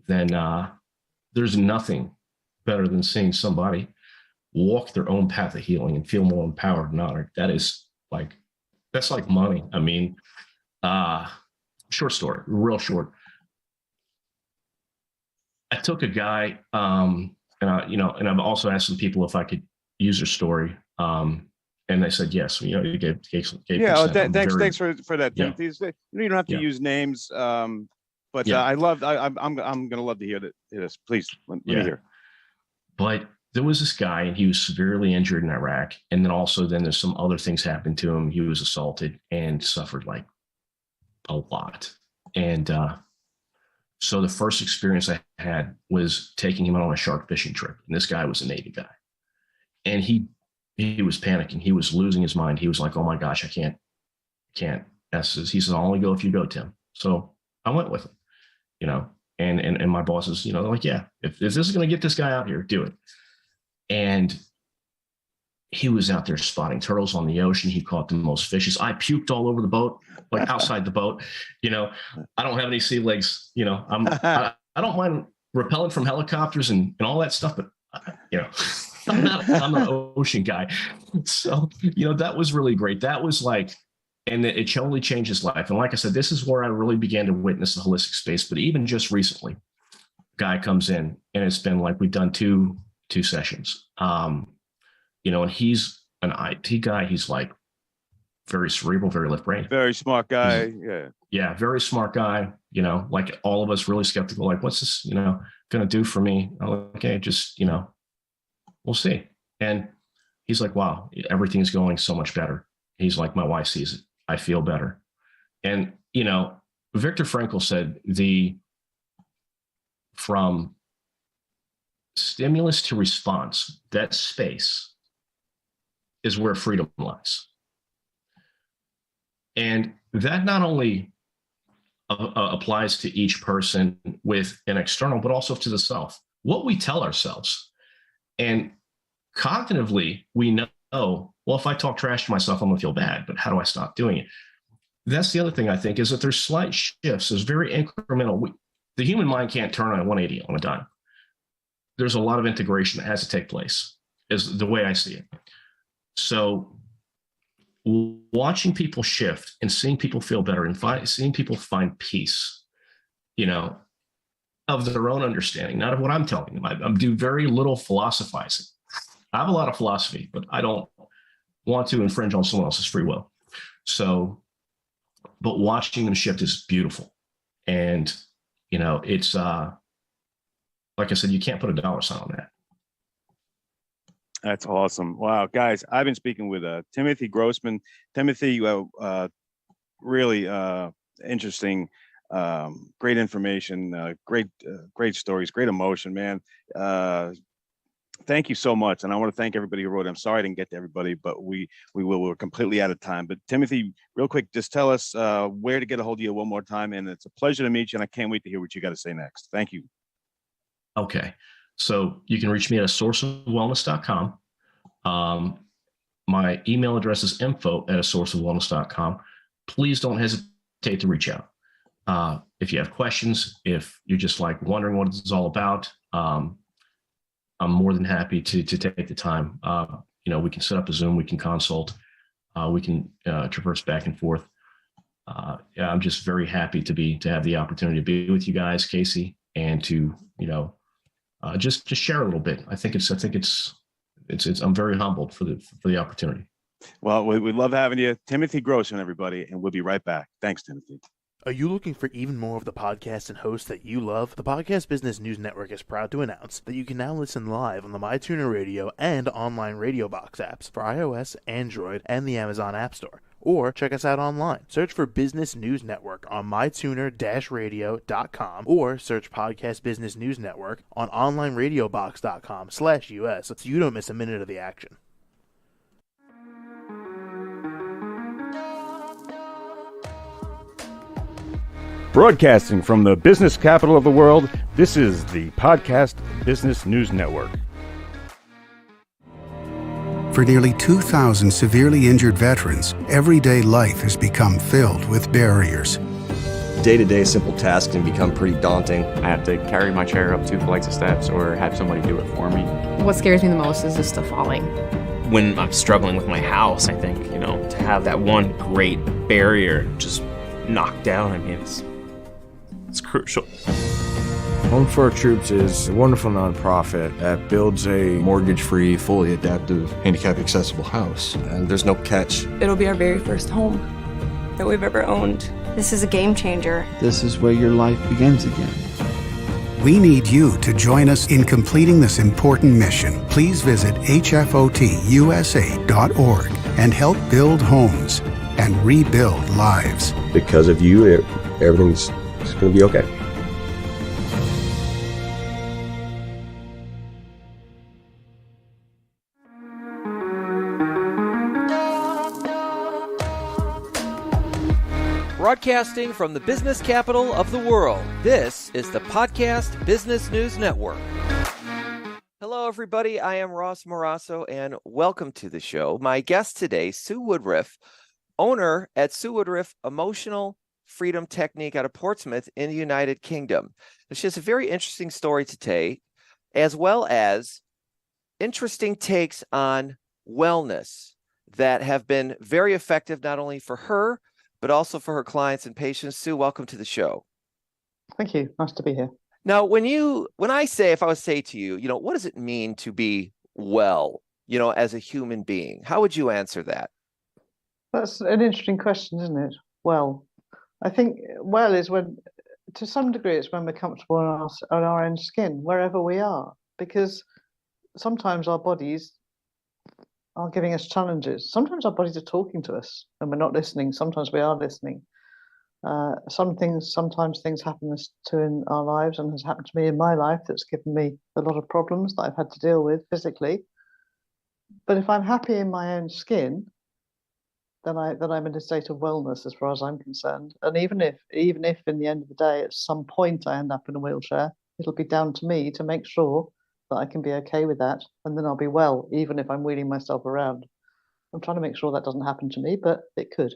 than there's nothing better than seeing somebody walk their own path of healing and feel more empowered and honored. That's like money. I mean, short story, real short. I took a guy, and I've also asked some people if I could use their story, and they said yes. You gave yeah. Thanks for that, Timothy. Yeah. You don't have to use names, but Yeah. I'm gonna love to hear this. Please let me hear. But there was this guy, and he was severely injured in Iraq, and then there's some other things happened to him. He was assaulted and suffered like a lot, and so the first experience I had was taking him on a shark fishing trip. And this guy was a Navy guy. And he was panicking. He was losing his mind. He was like, oh my gosh, I can't. He said, I'll only go if you go, Tim. So I went with him, and my bosses, they're like, yeah, if this is going to get this guy out here, do it. And he was out there spotting turtles on the ocean. He caught the most fishes. I puked all over the boat, like outside the boat. I don't have any sea legs. I don't mind rappelling from helicopters and all that stuff, but I'm an ocean guy. So, that was really great. That was like, and it totally changed his life. And like I said, this is where I really began to witness the holistic space. But even just recently, guy comes in, and it's been like, we've done two sessions. And he's an IT guy. He's like very cerebral, very left-brained. Very smart guy. Yeah. Yeah, very smart guy. Like all of us really skeptical, like, what's this, going to do for me? I'm like, okay, just, we'll see. And he's like, wow, everything's going so much better. He's like, my wife sees it. I feel better. And, Viktor Frankl said from stimulus to response, that space is where freedom lies. And that not only applies to each person with an external, but also to the self, what we tell ourselves. And cognitively, we know, well, if I talk trash to myself, I'm gonna feel bad, but how do I stop doing it? That's the other thing I think, is that there's slight shifts. There's very incremental. The human mind can't turn on a 180 on a dime. There's a lot of integration that has to take place, is the way I see it. So watching people shift and seeing people feel better and seeing people find peace, of their own understanding, not of what I'm telling them. I do very little philosophizing. I have a lot of philosophy, but I don't want to infringe on someone else's free will. So, but watching them shift is beautiful. And, it's, like I said, you can't put a dollar sign on that. That's awesome. Wow, guys, I've been speaking with Timothy Grossman. Timothy, really interesting, great information, great stories, great emotion, man. Thank you so much. And I want to thank everybody who wrote. I'm sorry I didn't get to everybody, but we're completely out of time. But Timothy, real quick, just tell us where to get a hold of you one more time. And it's a pleasure to meet you. And I can't wait to hear what you got to say next. Thank you. Okay. So you can reach me at asourceofwellness.com. My email address is info@asourceofwellness.com. Please don't hesitate to reach out. If you have questions, if you're just like wondering what it's all about, I'm more than happy to take the time. We can set up a Zoom, we can consult, we can traverse back and forth. I'm just very happy to have the opportunity to be with you guys, Casey, and to, just share a little bit. I think it's I'm very humbled for the opportunity. Well, we love having you, Timothy Grossman, everybody, and we'll be right back. Thanks, Timothy. Are you looking for even more of the podcasts and hosts that you love? The Podcast Business News Network is proud to announce that you can now listen live on the MyTuner Radio and online Radio Box apps for iOS, Android, and the Amazon App Store. Or check us out online. Search for Business News Network on mytuner-radio.com or search Podcast Business News Network on onlineradiobox.com/US so you don't miss a minute of the action. Broadcasting from the business capital of the world, this is the Podcast Business News Network. For nearly 2,000 severely injured veterans, everyday life has become filled with barriers. Day-to-day simple tasks can become pretty daunting. I have to carry my chair up 2 flights of steps or have somebody do it for me. What scares me the most is just the falling. When I'm struggling with my house, I think, to have that one great barrier just knocked down, I mean, it's crucial. Home for Our Troops is a wonderful nonprofit that builds a Mortgage-free, fully adaptive, handicap-accessible house. And there's no catch. It'll be our very first home that we've ever owned. This is a game changer. This is where your life begins again. We need you to join us in completing this important mission. Please visit hfotusa.org and help build homes and rebuild lives. Because of you, everything's going to be okay. Broadcasting from the business capital of the world, this is the Podcast Business News Network. Hello, everybody. I am Ross Morasso, and welcome to the show. My guest today, Sue Woodruff, owner at Sue Woodruff Emotional Freedom Technique out of Portsmouth in the United Kingdom. She has a very interesting story to tell, as well as interesting takes on wellness that have been very effective not only for her, but also for her clients and patients. Sue, welcome to the show. Thank you. Nice to be here. Now, if I was to say to you, what does it mean to be well, as a human being? How would you answer that? That's an interesting question, isn't it? Well, I think well is when, to some degree, it's when we're comfortable in our own skin, wherever we are, because sometimes our bodies are giving us challenges. Sometimes our bodies are talking to us and we're not listening. Sometimes we are listening. Sometimes things happen in our lives, and has happened to me in my life that's given me a lot of problems that I've had to deal with physically. But if I'm happy in my own skin, then I'm in a state of wellness as far as I'm concerned. And even if in the end of the day, at some point I end up in a wheelchair, it'll be down to me to make sure that I can be okay with that, and then I'll be well, even if I'm wheeling myself around. I'm trying to make sure that doesn't happen to me, but it could.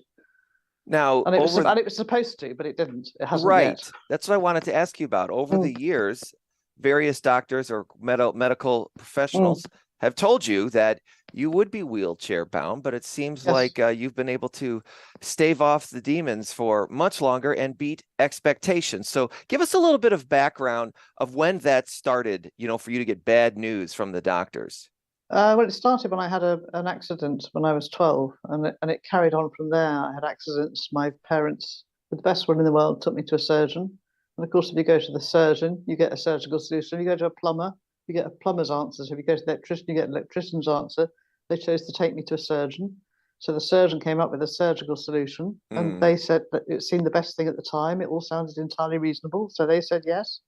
Now, and it was supposed to, but it didn't. It hasn't right. yet. That's what I wanted to ask you about. Over the years, various doctors or medical professionals have told you that you would be wheelchair bound, but it seems like you've been able to stave off the demons for much longer and beat expectations. So give us a little bit of background of when that started, for you to get bad news from the doctors. Well, it started when I had an accident when I was 12, and it carried on from there. I had accidents. My parents, the best one in the world, took me to a surgeon. And of course, if you go to the surgeon, you get a surgical solution. If you go to a plumber, you get a plumber's answer. So if you go to the electrician, you get an electrician's answer. They chose to take me to a surgeon. So the surgeon came up with a surgical solution, and they said that it seemed the best thing at the time. It all sounded entirely reasonable. So they said yes.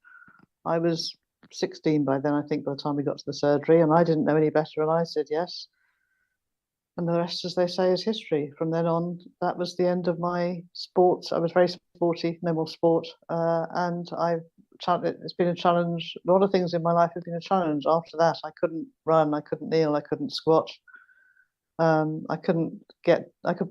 I was 16 by then, I think, by the time we got to the surgery, and I didn't know any better, and I said yes. And the rest, as they say, is history. From then on, that was the end of my sports. I was very sporty, no more sport, and it's been a challenge. A lot of things in my life have been a challenge. After that, I couldn't run, I couldn't kneel, I couldn't squat. I could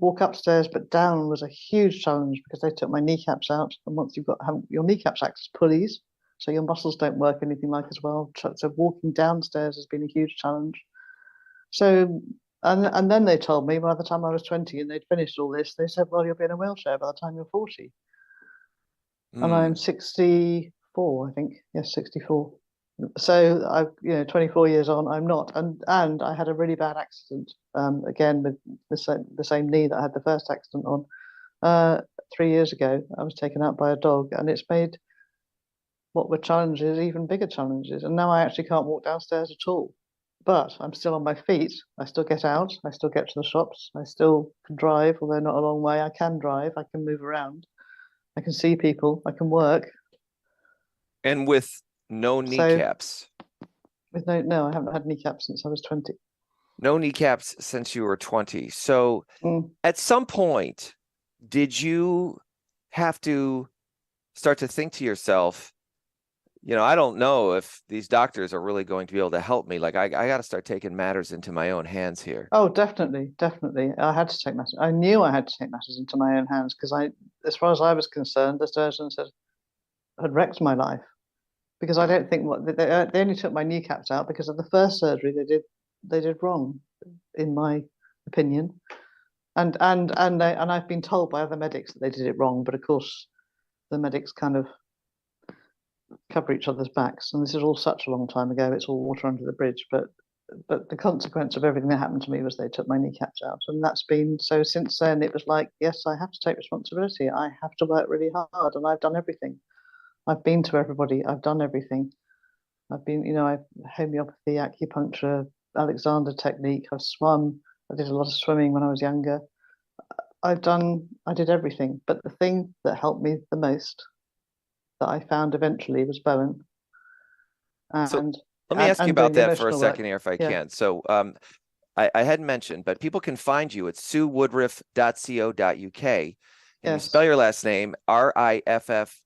walk upstairs, but down was a huge challenge because they took my kneecaps out. And once you've got your kneecaps act as pulleys, so your muscles don't work anything like as well. So walking downstairs has been a huge challenge. So, and then they told me by the time I was 20 and they'd finished all this, they said, well, you'll be in a wheelchair by the time you're 40. And I'm 64, I think. Yes, 64. So I, 24 years on, I'm not, and I had a really bad accident. Again with the same knee that I had the first accident on. 3 years ago, I was taken out by a dog, and it's made what were challenges even bigger challenges. And now I actually can't walk downstairs at all. But I'm still on my feet. I still get out. I still get to the shops. I still can drive, although not a long way. I can drive. I can move around. I can see people. I can work. And with no kneecaps. With no, I haven't had kneecaps since I was 20. No kneecaps since you were 20. So at some point, did you have to start to think to yourself, I don't know if these doctors are really going to be able to help me. Like I got to start taking matters into my own hands here. Oh, definitely. I had to take matters. I knew I had to take matters into my own hands because as far as I was concerned, the surgeons had wrecked my life. Because I don't think they only took my kneecaps out because of the first surgery they did wrong, in my opinion. And I've been told by other medics that they did it wrong, but of course the medics kind of cover each other's backs, and this is all such a long time ago. It's all water under the bridge, but the consequence of everything that happened to me was they took my kneecaps out, and that's been so since then. It was like, yes, I have to take responsibility. I have to work really hard, and I've done everything. I've been to everybody. I've done everything. I've been, I've homeopathy, acupuncture, Alexander technique. I've swum. I did a lot of swimming when I was younger. I did everything. But the thing that helped me the most that I found eventually was Bowen. And let me ask you about that for a second here, if I Yeah. can. So I hadn't mentioned, but people can find you at suewoodruff.co.uk. And you spell your last name RIFFE,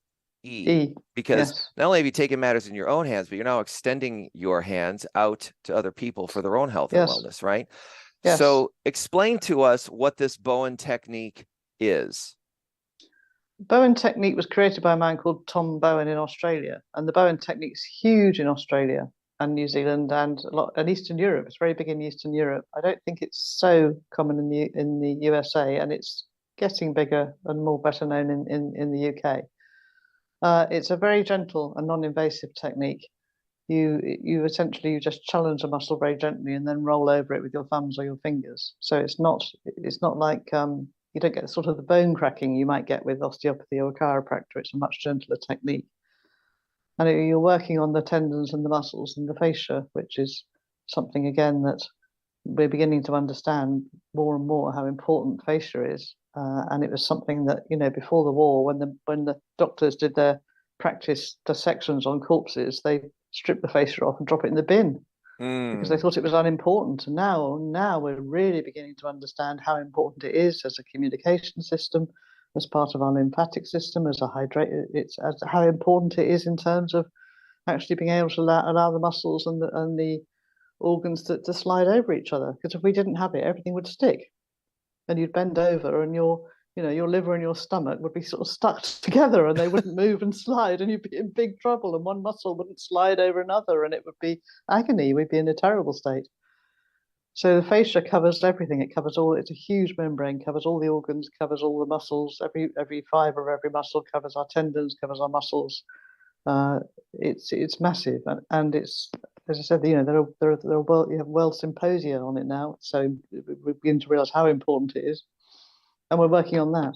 because not only have you taken matters in your own hands, but you're now extending your hands out to other people for their own health and wellness, right? Yes. So explain to us what this Bowen technique is. Bowen technique was created by a man called Tom Bowen in Australia, and the Bowen technique is huge in Australia and New Zealand and in Eastern Europe. It's very big in Eastern Europe. I don't think it's so common in the USA, and it's getting bigger and more better known in the UK. It's a very gentle and non-invasive technique. You essentially just challenge a muscle very gently and then roll over it with your thumbs or your fingers. So it's not like you don't get sort of the bone cracking you might get with osteopathy or a chiropractor. It's a much gentler technique. And you're working on the tendons and the muscles and the fascia, which is something, again, that we're beginning to understand more and more how important fascia is. And it was something that, before the war, when the doctors did their practice dissections on corpses, they stripped the fascia off and drop it in the bin because they thought it was unimportant. And now we're really beginning to understand how important it is as a communication system, as part of our lymphatic system, as how important it is in terms of actually being able to allow the muscles and the organs to slide over each other. Because if we didn't have it, everything would stick, and you'd bend over, and your liver and your stomach would be sort of stuck together, and they wouldn't move and slide, and you'd be in big trouble, and one muscle wouldn't slide over another, and it would be agony. We'd be in a terrible state. So the fascia covers everything. It covers all. It's a huge membrane, covers all the organs, covers all the muscles. Every fiber of every muscle covers our tendons, covers our muscles. It's massive, and it's, as I said, you have world symposia on it now. So we begin to realize how important it is, and we're working on that.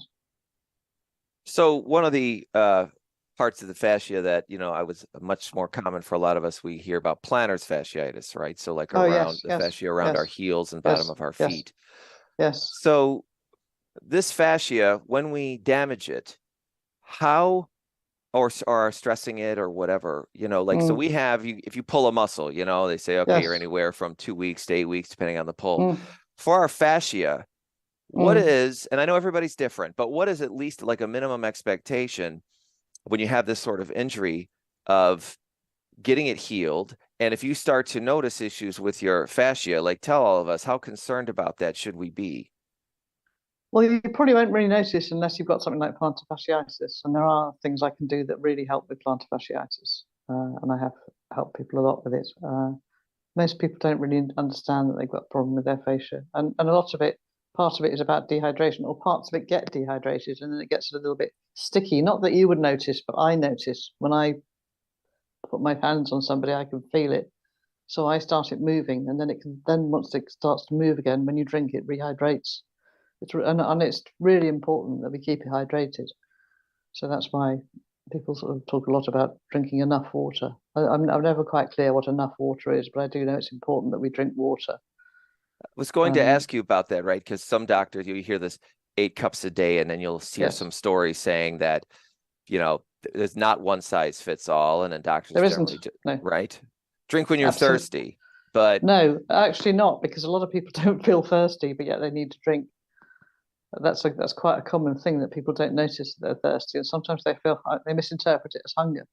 So one of the parts of the fascia that I was much more common for a lot of us, we hear about plantar fasciitis, right? So like around the fascia around our heels and bottom of our feet. Yes. So this fascia, when we damage it, how or are stressing it or whatever, so we have if you pull a muscle, they say, okay, you're anywhere from 2 weeks to 8 weeks, depending on the pull. For our fascia, what is, and I know everybody's different, but what is at least like a minimum expectation when you have this sort of injury of getting it healed? And if you start to notice issues with your fascia, like tell all of us, how concerned about that should we be? Well, you probably won't really notice unless you've got something like plantar fasciitis. And there are things I can do that really help with plantar fasciitis. And I have helped people a lot with it. Most people don't really understand that they've got a problem with their fascia. And a lot of it, part of it is about dehydration, or parts of it get dehydrated and then it gets a little bit sticky. Not that you would notice, but I notice when I put my hands on somebody, I can feel it. So I start it moving, and then once it starts to move again, when you drink it, rehydrates. And it's really important that we keep it hydrated. So that's why people sort of talk a lot about drinking enough water. I'm never quite clear what enough water is, but I do know it's important that we drink water. I was going to ask you about that, right? Because some doctors, you hear this 8 cups a day, and then you'll hear some stories saying that, there's not one size fits all, and then doctors there generally isn't, no. Right? Drink when you're Absolutely. thirsty, but no, actually not, because a lot of people don't feel thirsty, but yet they need to drink. That's quite a common thing, that people don't notice that they're thirsty, and sometimes they misinterpret it as hunger.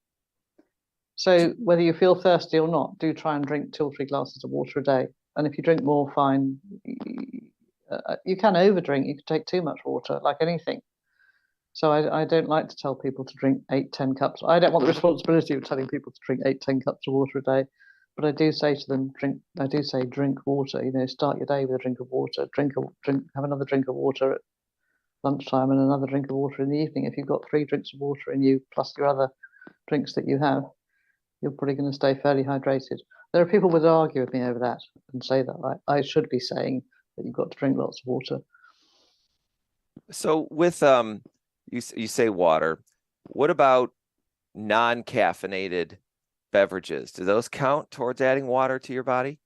So whether you feel thirsty or not, do try and drink 2 or 3 glasses of water a day. And if you drink more, fine. You can overdrink. You can take too much water, like anything. So I don't like to tell people to drink 8, 10 cups. I don't want the responsibility of telling people to drink 8, 10 cups of water a day. But I do say to them, drink water. Start your day with a drink of water. Have another drink of water at lunchtime, and another drink of water in the evening. If you've got 3 drinks of water in you, plus your other drinks that you have, you're probably going to stay fairly hydrated. There are people who would argue with me over that and say that I should be saying that you've got to drink lots of water. So with you say water, what about non-caffeinated beverages? Do those count towards adding water to your body?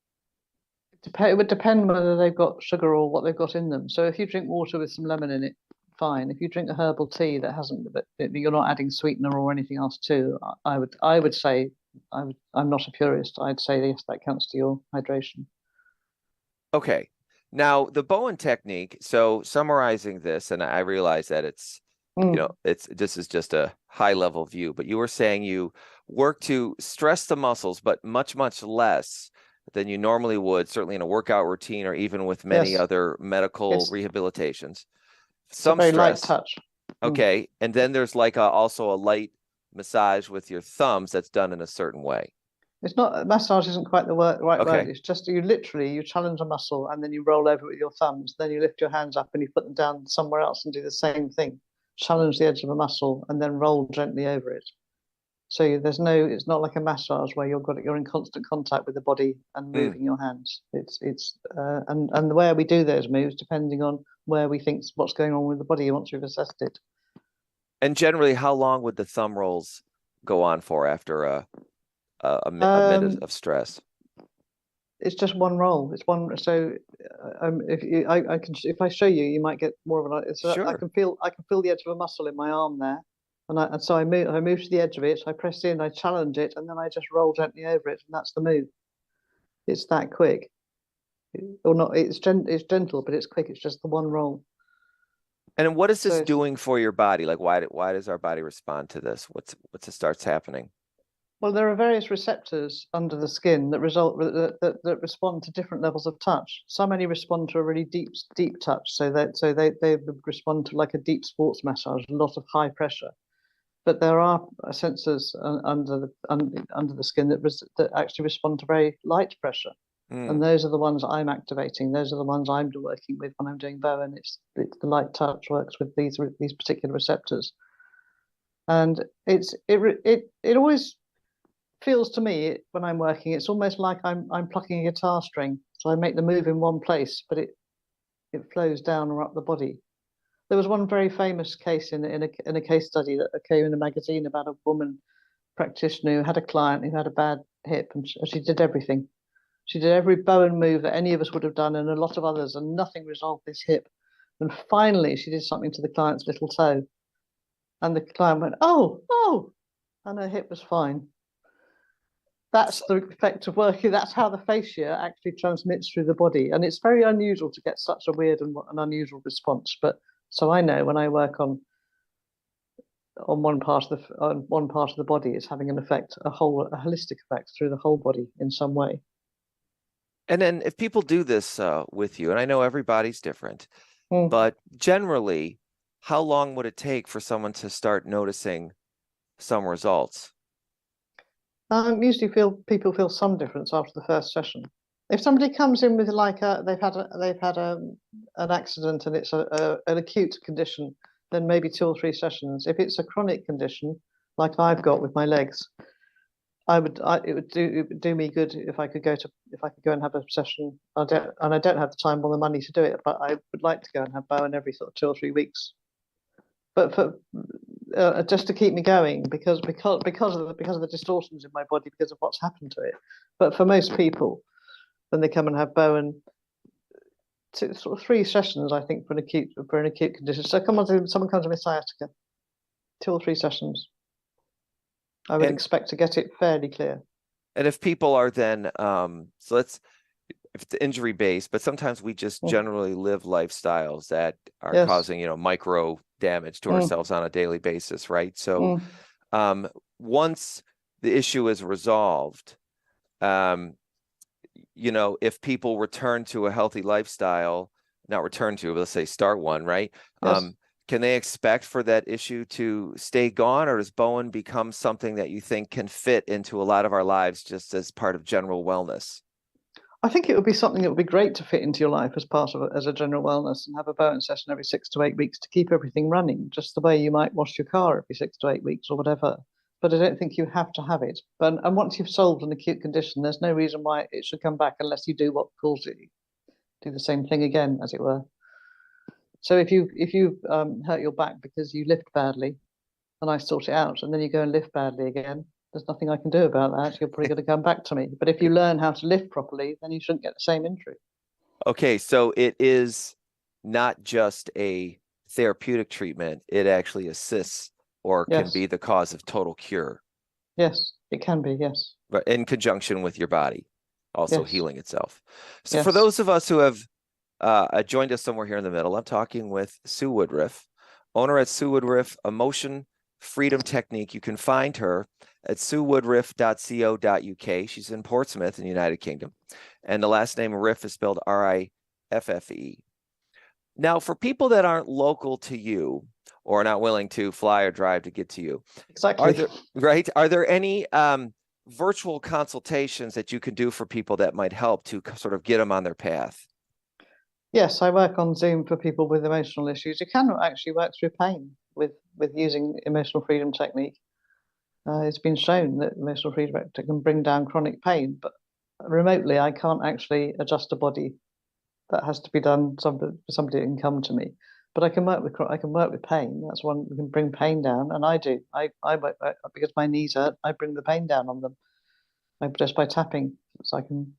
It would depend whether they've got sugar or what they've got in them. So if you drink water with some lemon in it, fine. If you drink a herbal tea that you're not adding sweetener or anything else to, I would say, I'm not a purist. I'd say yes, that counts to your hydration. Okay. Now the Bowen technique. So summarizing this, and I realize that it's this is just a high level view, but you were saying you work to stress the muscles, but much, much less than you normally would, certainly in a workout routine or even with many other medical rehabilitations. Some very stress. light touch. Okay. And then there's like also a light massage with your thumbs that's done in a certain way. It's not, massage isn't quite the right word. It's just you challenge a muscle, and then you roll over with your thumbs. Then you lift your hands up and you put them down somewhere else and do the same thing. Challenge the edge of a muscle and then roll gently over it. So it's not like a massage where you're in constant contact with the body and moving your hands. And where we do those moves, depending on where we think what's going on with the body once we've assessed it. And generally, how long would the thumb rolls go on for after a minute of stress? It's just one roll. It's one. So if I show you, you might get more of an. Sure. I can feel the edge of a muscle in my arm there, and so I move to the edge of it. I press in, I challenge it, and then I just roll gently over it, and that's the move. It's that quick, or not? It's gentle, but it's quick. It's just the one roll. And what is this doing for your body? Like, why does our body respond to this? What's it starts happening? Well, there are various receptors under the skin that respond to different levels of touch. Some only respond to a really deep touch, so they respond to like a deep sports massage, a lot of high pressure. But there are sensors under the skin that actually respond to very light pressure, and those are the ones I'm activating. Those are the ones I'm working with when I'm doing Bowen. It's the light touch works with these particular receptors, and it always feels to me when I'm working, it's almost like I'm plucking a guitar string. So I make the move in one place, but it flows down or up the body. There was one very famous case in a case study that came in a magazine about a woman practitioner who had a client who had a bad hip, and she did everything. She did every Bowen move that any of us would have done, and a lot of others, and nothing resolved this hip. And finally, she did something to the client's little toe, and the client went, "Oh," and her hip was fine. That's the effect of working. That's how the fascia actually transmits through the body, and it's very unusual to get such a weird and an unusual response. But so I know when I work on one part of the body, it's having an effect, a holistic effect through the whole body in some way. And then if people do this with you, and I know everybody's different, but generally, how long would it take for someone to start noticing some results? Usually people feel some difference after the first session. If somebody comes in with they've had an accident and it's an acute condition, then maybe 2 or 3 sessions. If it's a chronic condition, like I've got with my legs, it would do me good if I could go and have a session. I don't have the time or the money to do it, but I would like to go and have Bowen every sort of 2 or 3 weeks. But for just to keep me going, because of the distortions in my body, because of what's happened to it. But for most people, when they come and have Bowen, sort of 3 sessions, I think, for an acute condition. So someone comes with sciatica, 2 or 3 sessions. I would expect to get it fairly clear. And if people are then, if it's injury based, but sometimes we just generally live lifestyles that are causing, micro damage to ourselves on a daily basis, right? So once the issue is resolved, if people return to a healthy lifestyle, not return to, but let's say start one, right? Yes. Can they expect for that issue to stay gone, or does Bowen become something that you think can fit into a lot of our lives just as part of general wellness? I think it would be something that would be great to fit into your life as part of as a general wellness, and have a Bowen session every 6 to 8 weeks to keep everything running, just the way you might wash your car every 6 to 8 weeks or whatever. But I don't think you have to have it. And once you've solved an acute condition, there's no reason why it should come back unless you do what caused it. Do the same thing again, as it were. So if you hurt your back because you lift badly, and I sort it out, and then you go and lift badly again, there's nothing I can do about that. You're probably going to come back to me. But if you learn how to lift properly, then you shouldn't get the same injury. Okay, so it is not just a therapeutic treatment. It actually assists or can be the cause of total cure. Yes, it can be, yes. But in conjunction with your body also healing itself. So for Yes. those of us who have joined us somewhere here in the middle, I'm talking with Sue Woodruff, owner at Sue Woodruff Emotion Freedom Technique. You can find her at suewoodruff.co.uk. She's in Portsmouth in the United Kingdom. And the last name Riff is spelled Riffe. Now, for people that aren't local to you or not willing to fly or drive to get to you, exactly. Are there any virtual consultations that you can do for people that might help to sort of get them on their path? Yes, I work on Zoom for people with emotional issues. You can actually work through pain with using emotional freedom technique. It's been shown that emotional freedom can bring down chronic pain, but remotely I can't actually adjust a body. That has to be done. Somebody can come to me, but I can work with pain. That's one. We can bring pain down, and I do. I work because my knees hurt. I bring the pain down on them. Just by tapping, so I can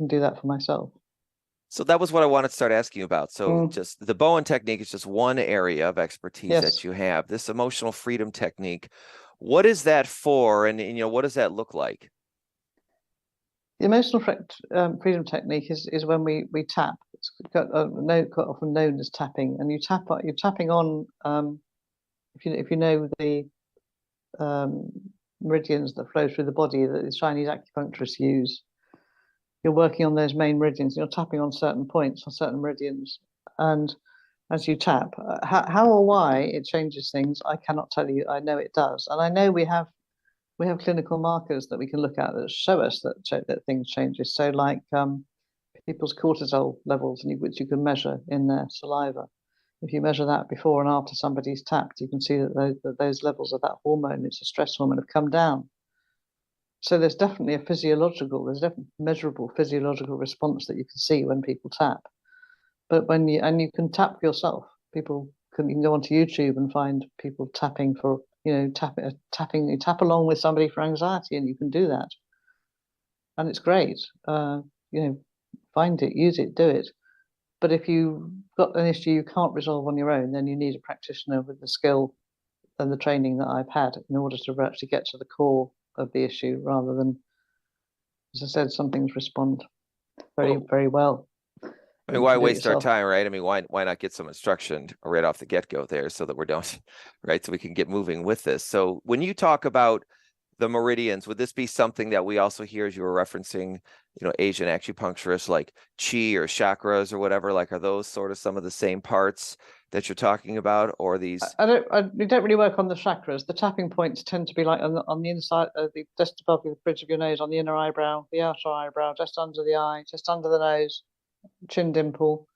do that for myself. So that was what I wanted to start asking you about. So just the Bowen technique is just one area of expertise that you have. This emotional freedom technique, what is that for? And what does that look like? The emotional freedom technique is when we tap. It's often known as tapping, and you're tapping on. If you know the meridians that flow through the body that the Chinese acupuncturists use, you're working on those main meridians. You're tapping on certain points on certain meridians, and as you tap, how or why it changes things, I cannot tell you. I know it does, and I know we have clinical markers that we can look at that show us that things changes. So like people's cortisol levels, which you can measure in their saliva. If you measure that before and after somebody's tapped, you can see that those levels of that hormone, it's a stress hormone, have come down. So there's definitely there's definitely measurable physiological response that you can see when people tap. But you can tap for yourself. You can go onto YouTube and find people tapping for, tapping. You tap along with somebody for anxiety, and you can do that, and it's great. Find it, use it, do it. But if you've got an issue you can't resolve on your own, then you need a practitioner with the skill and the training that I've had in order to actually get to the core of the issue, rather than, as I said, some things respond very well. I mean, why waste our time, right? I mean, why not get some instruction right off the get-go there so that right? So we can get moving with this. So when you talk about the meridians, would this be something that we also hear as you were referencing, Asian acupuncturists like chi or chakras or whatever? Like, are those sort of some of the same parts that you're talking about, or these? We don't really work on the chakras. The tapping points tend to be like on the inside, just above the bridge of your nose, on the inner eyebrow, the outer eyebrow, just under the eye, just under the nose, chin dimple,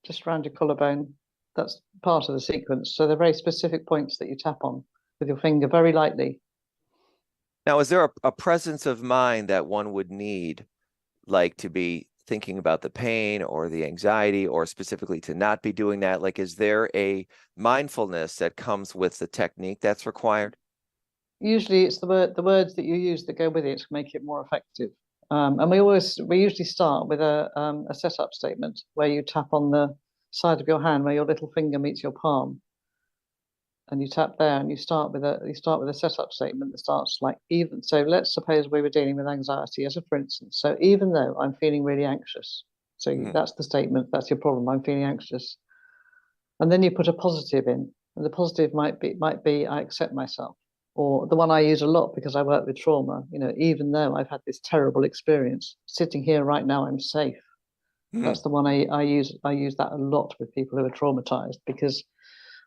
just around your collarbone. That's part of the sequence. So they're very specific points that you tap on with your finger very lightly. Now, is there a presence of mind that one would need, like to be thinking about the pain or the anxiety, or specifically to not be doing that? Like, is there a mindfulness that comes with the technique that's required? Usually it's the words that you use that go with it to make it more effective. And we usually start with a setup statement where you tap on the side of your hand where your little finger meets your palm, and you tap there, and you start with a setup statement that starts like, even so. Let's suppose we were dealing with anxiety as a for instance. So even though I'm feeling really anxious, so that's the statement. That's your problem. I'm feeling anxious, and then you put a positive in, and the positive might be I accept myself. Or the one I use a lot because I work with trauma, even though I've had this terrible experience, sitting here right now, I'm safe. That's the one I use. I use that a lot with people who are traumatized, because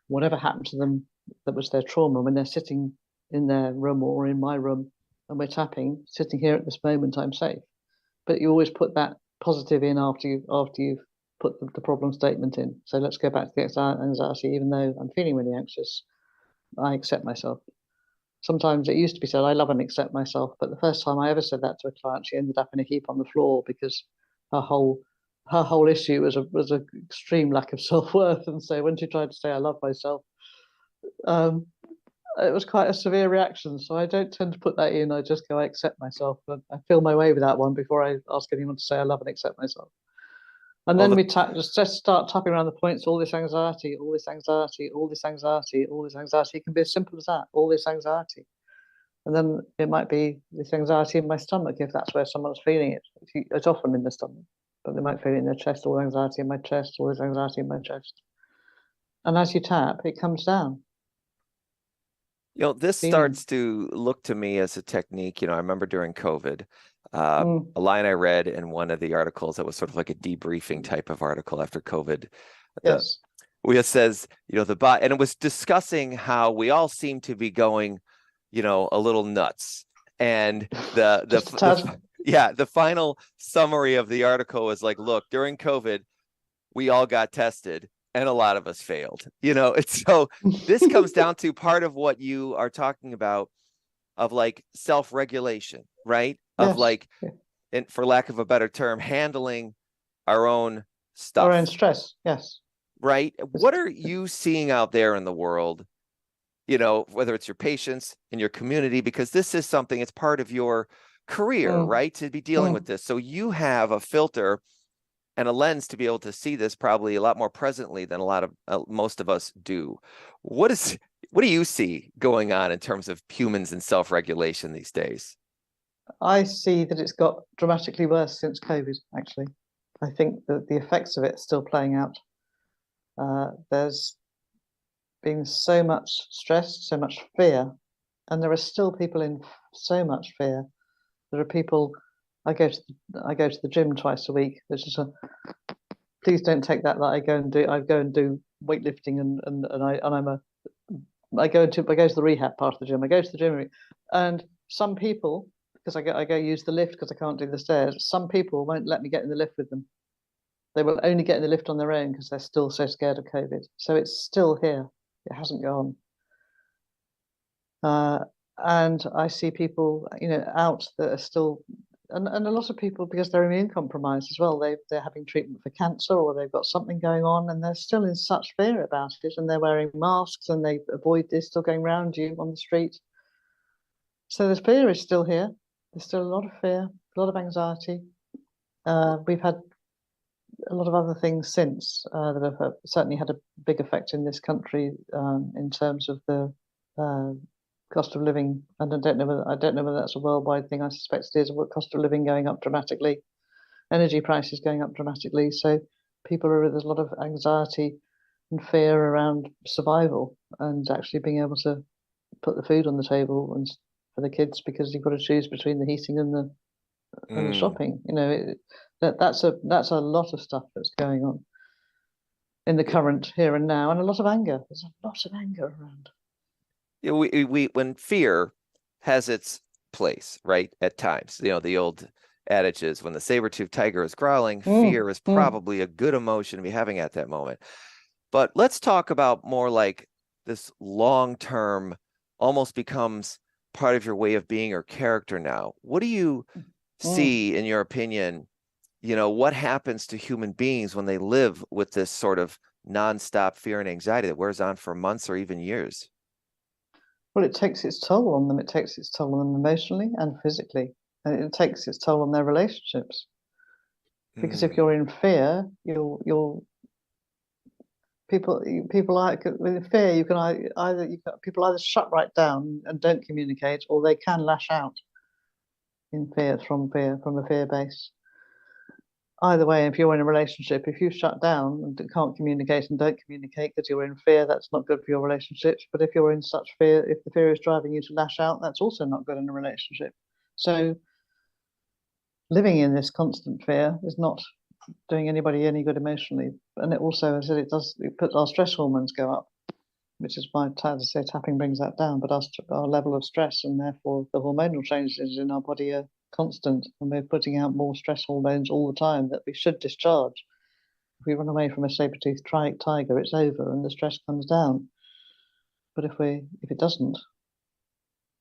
whatever happened to them that was their trauma, when they're sitting in their room or in my room and we're tapping, sitting here at this moment, I'm safe. But you always put that positive in after you've put the problem statement in. So let's go back to the anxiety. Even though I'm feeling really anxious, I accept myself. Sometimes it used to be said, I love and accept myself. But the first time I ever said that to a client, she ended up in a heap on the floor, because her whole issue was a extreme lack of self-worth. And so when she tried to say I love myself, it was quite a severe reaction. So I don't tend to put that in. I just go, I accept myself. But I feel my way with that one before I ask anyone to say I love and accept myself. And then we just start tapping around the points. All this anxiety, all this anxiety, all this anxiety, all this anxiety. It can be as simple as that. All this anxiety. And then it might be this anxiety in my stomach, if that's where someone's feeling it. It's often in the stomach, but they might feel it in their chest. All anxiety in my chest, all this anxiety in my chest. And as you tap, it comes down. This starts to look to me as a technique. I remember during COVID, a line I read in one of the articles that was sort of like a debriefing type of article after COVID. Yes. Where it says, the body, and it was discussing how we all seem to be going, a little nuts. And the final summary of the article was like, look, during COVID, we all got tested and a lot of us failed. It's so this comes down to part of what you are talking about, of like self-regulation, right? Yes. Of like, and for lack of a better term, handling our own stuff. Our own stress, yes. Right? What are you seeing out there in the world, whether it's your patients in your community, because this is something, it's part of your career, right? To be dealing with this. So you have a filter and a lens to be able to see this probably a lot more presently than most of us do. What do you see going on in terms of humans and self-regulation these days? I see that it's got dramatically worse since COVID, actually. I think that the effects of it are still playing out. There's been so much stress, so much fear, and there are still people in so much fear. There are people. I go to the gym twice a week. This is please don't take that I go and do weightlifting I go to the rehab part of the gym. I go to the gym, and some people, because I go use the lift because I can't do the stairs. Some people won't let me get in the lift with them. They will only get in the lift on their own because they're still so scared of COVID. So it's still here. It hasn't gone. And I see people, out that are still, and a lot of people, because they're immune compromised as well. They're having treatment for cancer, or they've got something going on, and they're still in such fear about it, and they're wearing masks, and they avoid this, still going around you on the street. So the fear is still here. There's still a lot of fear, a lot of anxiety. We've had a lot of other things since that have certainly had a big effect in this country in terms of the cost of living. And I don't know whether that's a worldwide thing. I suspect it is. Cost of living going up dramatically, energy prices going up dramatically. So there's a lot of anxiety and fear around survival and actually being able to put the food on the table and for the kids, because you've got to choose between the heating and the shopping. That's a lot of stuff that's going on in the current here and now, and a lot of anger. There's a lot of anger around. We when fear has its place, right? At times, the old adage is, when the saber-toothed tiger is growling, fear is probably a good emotion to be having at that moment. But let's talk about more like this long-term, almost becomes part of your way of being or character now. What do you see, in your opinion, what happens to human beings when they live with this sort of nonstop fear and anxiety that wears on for months or even years? Well, it takes its toll on them. It takes its toll on them emotionally and physically. And it takes its toll on their relationships. Because if you're in fear, you'll people like with fear, you can people either shut right down and don't communicate, or they can lash out in fear from a fear base. Either way, if you're in a relationship, if you shut down and can't communicate and don't communicate because you're in fear, that's not good for your relationships. But if you're in such fear, if the fear is driving you to lash out, that's also not good in a relationship. So living in this constant fear is not doing anybody any good emotionally. And it also, as I said, it puts our stress hormones go up, which is why, as I say, tapping brings that down. But our level of stress and therefore the hormonal changes in our body are constant, and we're putting out more stress hormones all the time that we should discharge. If we run away from a saber-toothed tiger, it's over and the stress comes down. But if it doesn't,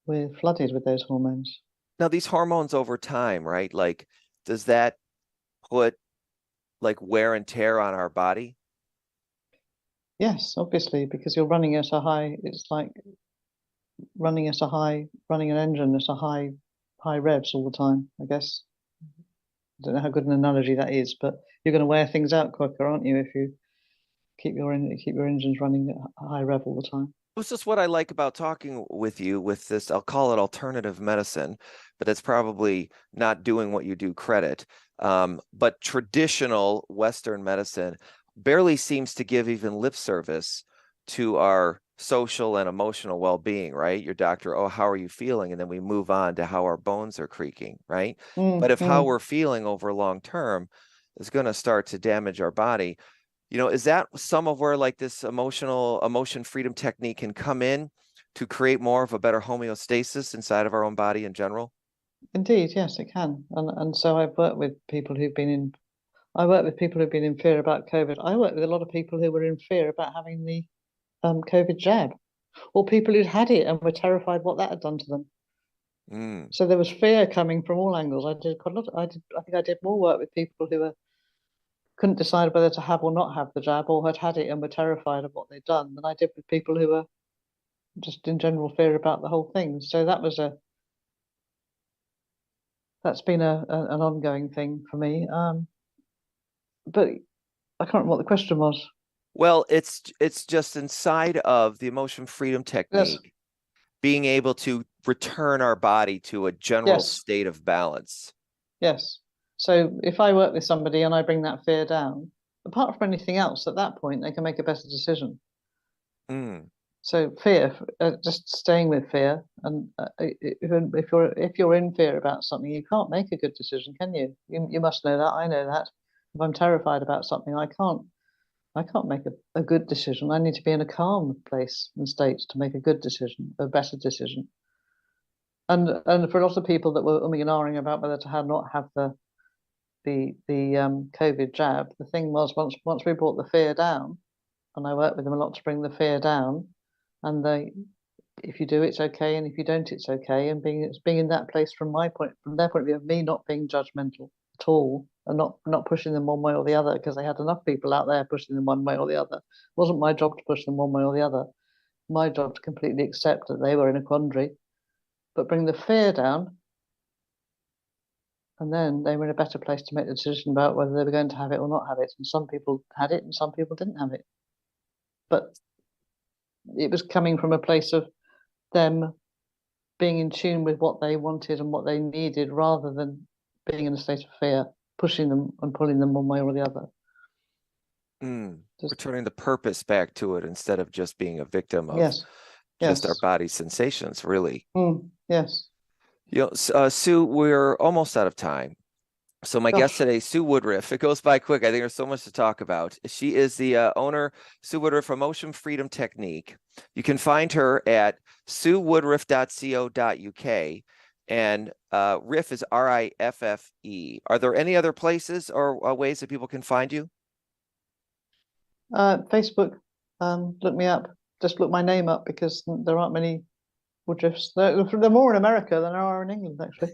we're flooded with those hormones. Now, these hormones over time, right? Like, does that put like wear and tear on our body? Yes, obviously, because you're running at a high. It's like running an engine at a high revs all the time, I guess. I don't know how good an analogy that is, but you're going to wear things out quicker, aren't you, if you keep your engines running at high rev all the time. This is what I like about talking with you with this, I'll call it alternative medicine, but it's probably not doing what you do credit. But traditional Western medicine barely seems to give even lip service to our social and emotional well-being, right? Your doctor, oh, how are you feeling? And then we move on to how our bones are creaking, right? But if how we're feeling over long term is going to start to damage our body, is that some of where like this emotion freedom technique can come in to create more of a better homeostasis inside of our own body in general? Indeed, yes, it can. And so I've worked with people who've been in fear about COVID. I work with a lot of people who were in fear about having the COVID jab, or people who'd had it and were terrified what that had done to them. So there was fear coming from all angles. I did quite a lot. I think I did more work with people who couldn't decide whether to have or not have the jab, or had had it and were terrified of what they'd done, than I did with people who were just in general fear about the whole thing. So that's been an ongoing thing for me. But I can't remember what the question was. Well, it's just inside of the emotion freedom technique, being able to return our body to a general state of balance. Yes. So if I work with somebody and I bring that fear down, apart from anything else, at that point they can make a better decision. So fear, just staying with fear, and if you're in fear about something, you can't make a good decision, can you? You must know that. I know that. If I'm terrified about something, I can't make a good decision. I need to be in a calm place and state to make a good decision, a better decision. And for a lot of people that were umming and ahhing about whether to not have the COVID jab, the thing was once we brought the fear down, and I worked with them a lot to bring the fear down, and if you do, it's okay, and if you don't, it's okay, and being in that place from their point of view, of me not being judgmental at all, and not pushing them one way or the other, because they had enough people out there pushing them one way or the other. It wasn't my job to push them one way or the other. My job to completely accept that they were in a quandary, but bring the fear down, and then they were in a better place to make the decision about whether they were going to have it or not have it. And some people had it and some people didn't have it. But it was coming from a place of them being in tune with what they wanted and what they needed, rather than being in a state of fear, pushing them and pulling them one way or the other. Returning the purpose back to it instead of just being a victim of just our body's sensations, really. Yes. Sue, we're almost out of time. So my guest today, Sue Woodruff. It goes by quick. I think there's so much to talk about. She is the owner, Sue Woodruff, Emotion Freedom Technique. You can find her at suewoodruff.co.uk, and Riff is RIFFE. Are there any other places or ways that people can find you? Facebook. Look me up. Just look my name up, because there aren't many woodruffs. They're more in America than there are in England, actually.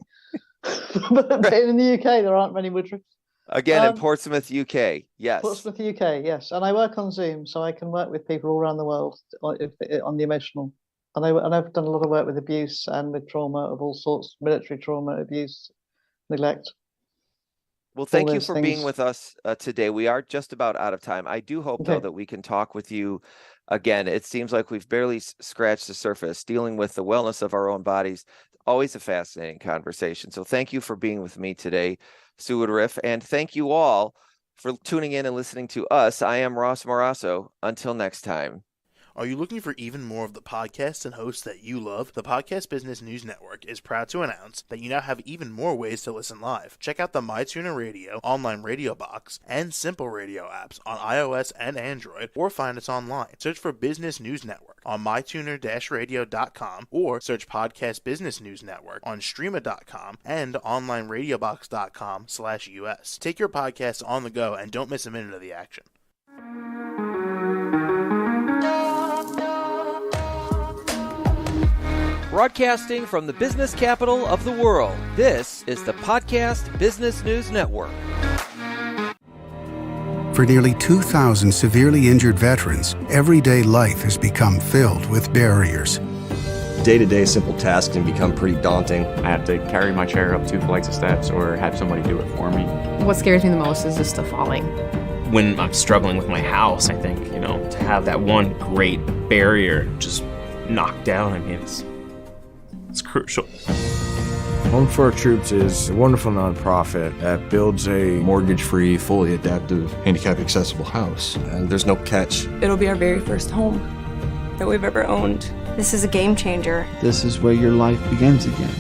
But in the UK, there aren't many woodruffs. Again, in Portsmouth, UK. Yes. Portsmouth, UK. Yes, and I work on Zoom, so I can work with people all around the world on the emotional. And I've done a lot of work with abuse and with trauma of all sorts, military trauma, abuse, neglect. Well, thank you for being with us today. We are just about out of time. I do hope, though, that we can talk with you again. It seems like we've barely scratched the surface. Dealing with the wellness of our own bodies, always a fascinating conversation. So thank you for being with me today, Sue Riff, and thank you all for tuning in and listening to us. I am Ross Morasso. Until next time. Are you looking for even more of the podcasts and hosts that you love? The Podcast Business News Network is proud to announce that you now have even more ways to listen live. Check out the MyTuner Radio, online radio box, and Simple Radio apps on iOS and Android, or find us online. Search for Business News Network on mytuner-radio.com, or search Podcast Business News Network on streama.com and onlineradiobox.com/US. Take your podcast on the go and don't miss a minute of the action. Broadcasting from the business capital of the world, this is the Podcast Business News Network. For nearly 2,000 severely injured veterans, everyday life has become filled with barriers. Day-to-day simple tasks can become pretty daunting. I have to carry my chair up 2 flights of steps or have somebody do it for me. What scares me the most is the stuff falling. When I'm struggling with my house, I think, to have that one great barrier just knocked down, it's crucial. Home for Our Troops is a wonderful nonprofit that builds a mortgage-free, fully adaptive, handicap-accessible house. And there's no catch. It'll be our very first home that we've ever owned. This is a game changer. This is where your life begins again.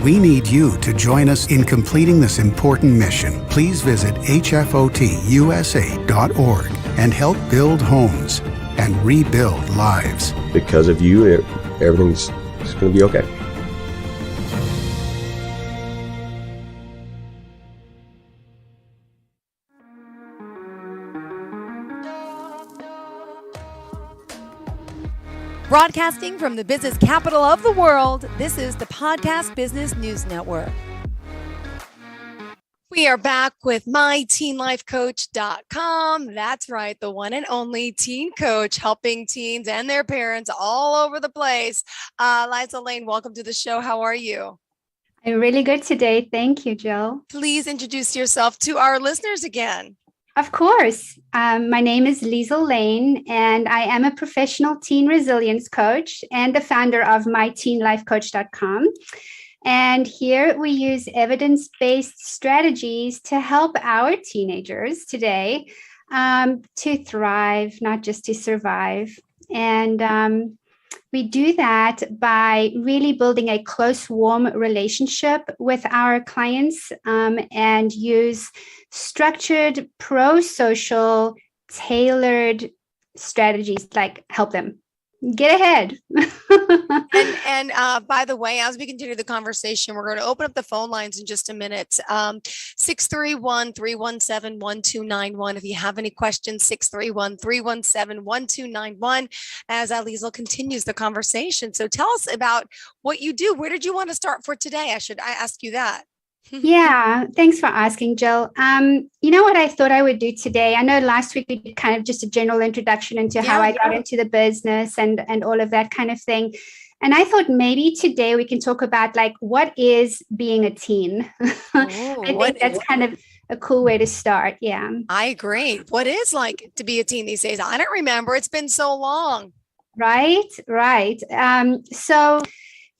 We need you to join us in completing this important mission. Please visit hfotusa.org and help build homes and rebuild lives. Because of you, everything's going to be okay. Broadcasting from the business capital of the world, this is the Podcast Business News Network. We are back with myteenlifecoach.com. That's right, the one and only teen coach helping teens and their parents all over the place. Liza Lane, welcome to the show. How are you? I'm really good today. Thank you, Jill. Please introduce yourself to our listeners again. Of course. My name is Liesl Lane, and I am a professional teen resilience coach and the founder of myteenlifecoach.com. And here we use evidence-based strategies to help our teenagers today to thrive, not just to survive. And we do that by really building a close, warm relationship with our clients and use structured, pro-social, tailored strategies like help them get ahead. And by the way, as we continue the conversation, we're going to open up the phone lines in just a minute. 631-317-1291. If you have any questions, 631-317-1291 as Liesl continues the conversation. So tell us about what you do. Where did you want to start for today? I ask you that. Yeah, thanks for asking, Jill. You know what I thought I would do today? I know last week we did kind of just a general introduction into how I got into the business and all of that kind of thing. And I thought maybe today we can talk about like what is being a teen. I think that's kind of a cool way to start. Yeah, I agree. What is like to be a teen these days? I don't remember. It's been so long. Right. So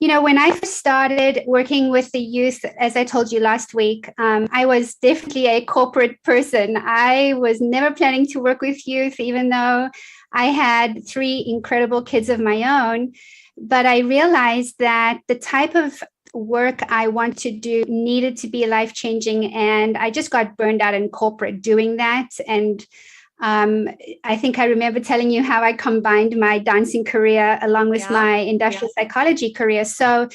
when I first started working with the youth, as I told you last week, I was definitely a corporate person. I was never planning to work with youth, even though I had 3 incredible kids of my own. But I realized that the type of work I want to do needed to be life-changing. And I just got burned out in corporate doing that. And I think I remember telling you how I combined my dancing career along with my industrial psychology career. So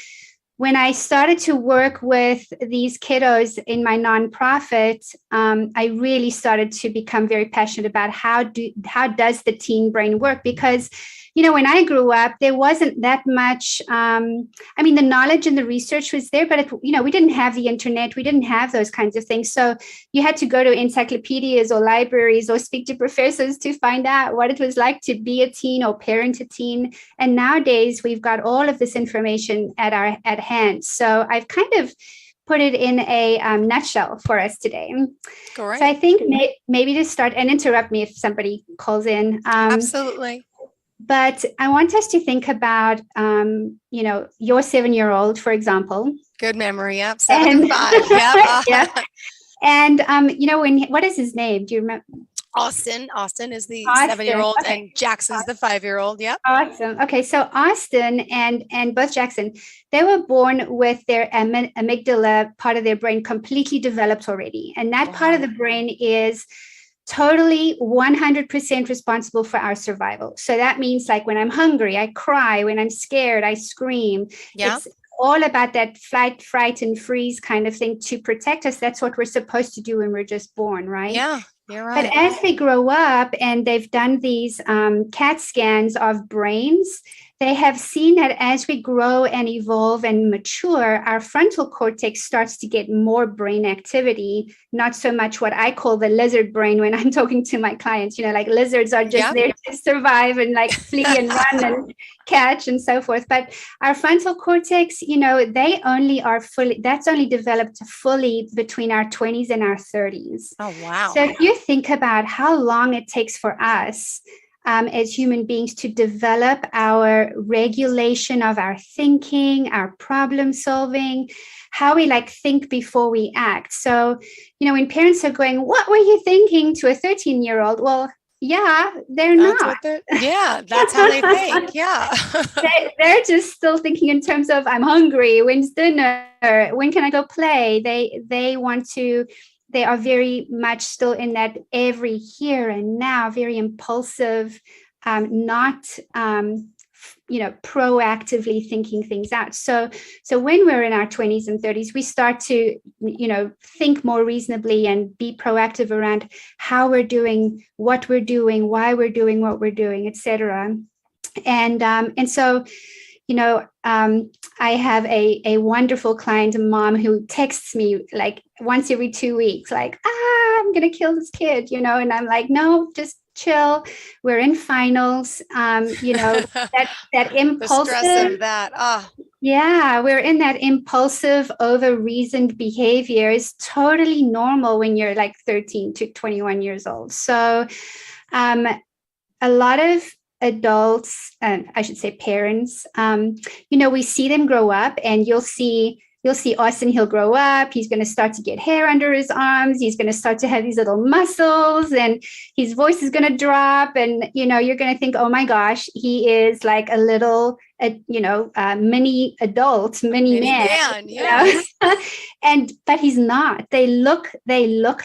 when I started to work with these kiddos in my nonprofit, I really started to become very passionate about how does the teen brain work? Because, when I grew up, there wasn't that much, the knowledge and the research was there, but, we didn't have the internet. We didn't have those kinds of things. So you had to go to encyclopedias or libraries or speak to professors to find out what it was like to be a teen or parent a teen. And nowadays we've got all of this information at hand. So I've kind of put it in a nutshell for us today. Great. So I think maybe to start, and interrupt me if somebody calls in. Absolutely. But I want us to think about, your 7-year-old, for example. Good memory. Yep. 7 and 5. Yep. Yeah. And, what is his name? Do you remember? Austin is the 7-year-old, okay. And Jackson's the 5-year-old. Yep. Awesome. Okay. So Austin and both Jackson, they were born with their amygdala part of their brain completely developed already. And that part of the brain is totally 100% responsible for our survival. So that means like when I'm hungry, I cry. When I'm scared, I scream. Yeah. It's all about that flight, fright, and freeze kind of thing to protect us. That's what we're supposed to do when we're just born, right? Yeah. You're right. But as they grow up and they've done these CAT scans of brains, they have seen that as we grow and evolve and mature, our frontal cortex starts to get more brain activity, not so much what I call the lizard brain when I'm talking to my clients. Like lizards are just there to survive and like flee and run and catch and so forth. But our frontal cortex, they only are that's only developed fully between our 20s and our 30s. Oh, wow. So if you think about how long it takes for us as human beings to develop our regulation of our thinking, our problem solving, how we think before we act. So, when parents are going, "What were you thinking?" to a 13-year-old, well, yeah, they're not. That's how they think. Yeah. They're just still thinking in terms of, I'm hungry, when's dinner, when can I go play? They are very much still in that every here and now, very impulsive, not, proactively thinking things out. So when we're in our 20s and 30s, we start to, think more reasonably and be proactive around how we're doing, what we're doing, why we're doing what we're doing, etc. And so, I have a wonderful client, a mom who texts me like once every 2 weeks, like, I'm going to kill this kid, and I'm like, no, just chill. We're in finals. That impulsive, the stress of that. Yeah, we're in that impulsive, over-reasoned behavior is totally normal when you're like 13 to 21 years old. So a lot of adults, I should say parents, we see them grow up, and you'll see Austin, he'll grow up, he's going to start to get hair under his arms, he's going to start to have these little muscles, and his voice is going to drop, and you're going to think, oh my gosh, he is like a little mini adult, mini man, yes. But he's not. They look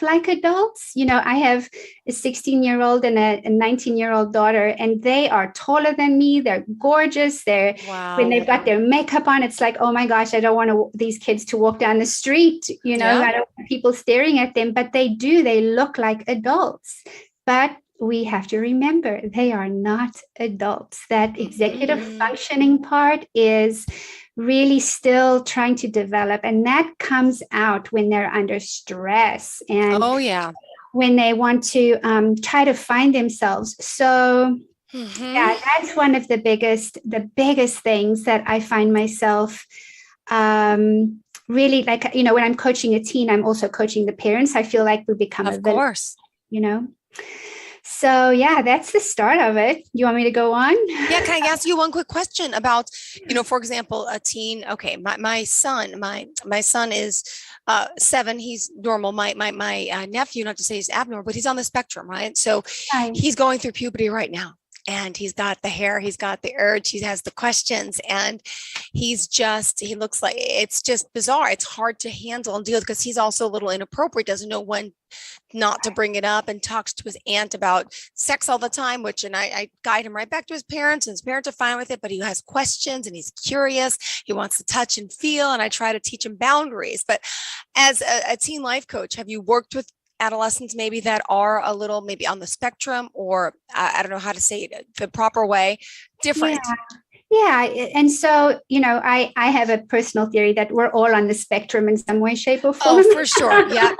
like adults. I have a 16-year-old and a 19-year-old daughter, and they are taller than me. They're gorgeous. When they've got their makeup on, it's like, oh my gosh, I don't want these kids to walk down the street. I don't want people staring at them, but they do. They look like adults, but we have to remember they are not adults. That executive functioning part is really still trying to develop, and that comes out when they're under stress and when they want to try to find themselves. So yeah, that's one of the biggest things that I find myself really like, when I'm coaching a teen, I'm also coaching the parents. I feel like we become of course. So yeah, that's the start of it. You want me to go on? Yeah. Can I ask you one quick question about, for example, a teen? Okay. My son is 7. He's normal. My nephew, not to say he's abnormal, but he's on the spectrum, right? So he's going through puberty right now. And he's got the hair, he's got the urge, he has the questions, and he looks like, it's just bizarre. It's hard to handle and deal with because he's also a little inappropriate, doesn't know when not to bring it up, and talks to his aunt about sex all the time, and I guide him right back to his parents, and his parents are fine with it, but he has questions and he's curious. He wants to touch and feel, and I try to teach him boundaries. But as a teen life coach, have you worked with adolescents maybe that are a little maybe on the spectrum, or I don't know how to say it the proper way, different. Yeah. And so, I have a personal theory that we're all on the spectrum in some way, shape, or form. Oh, for sure. Yeah.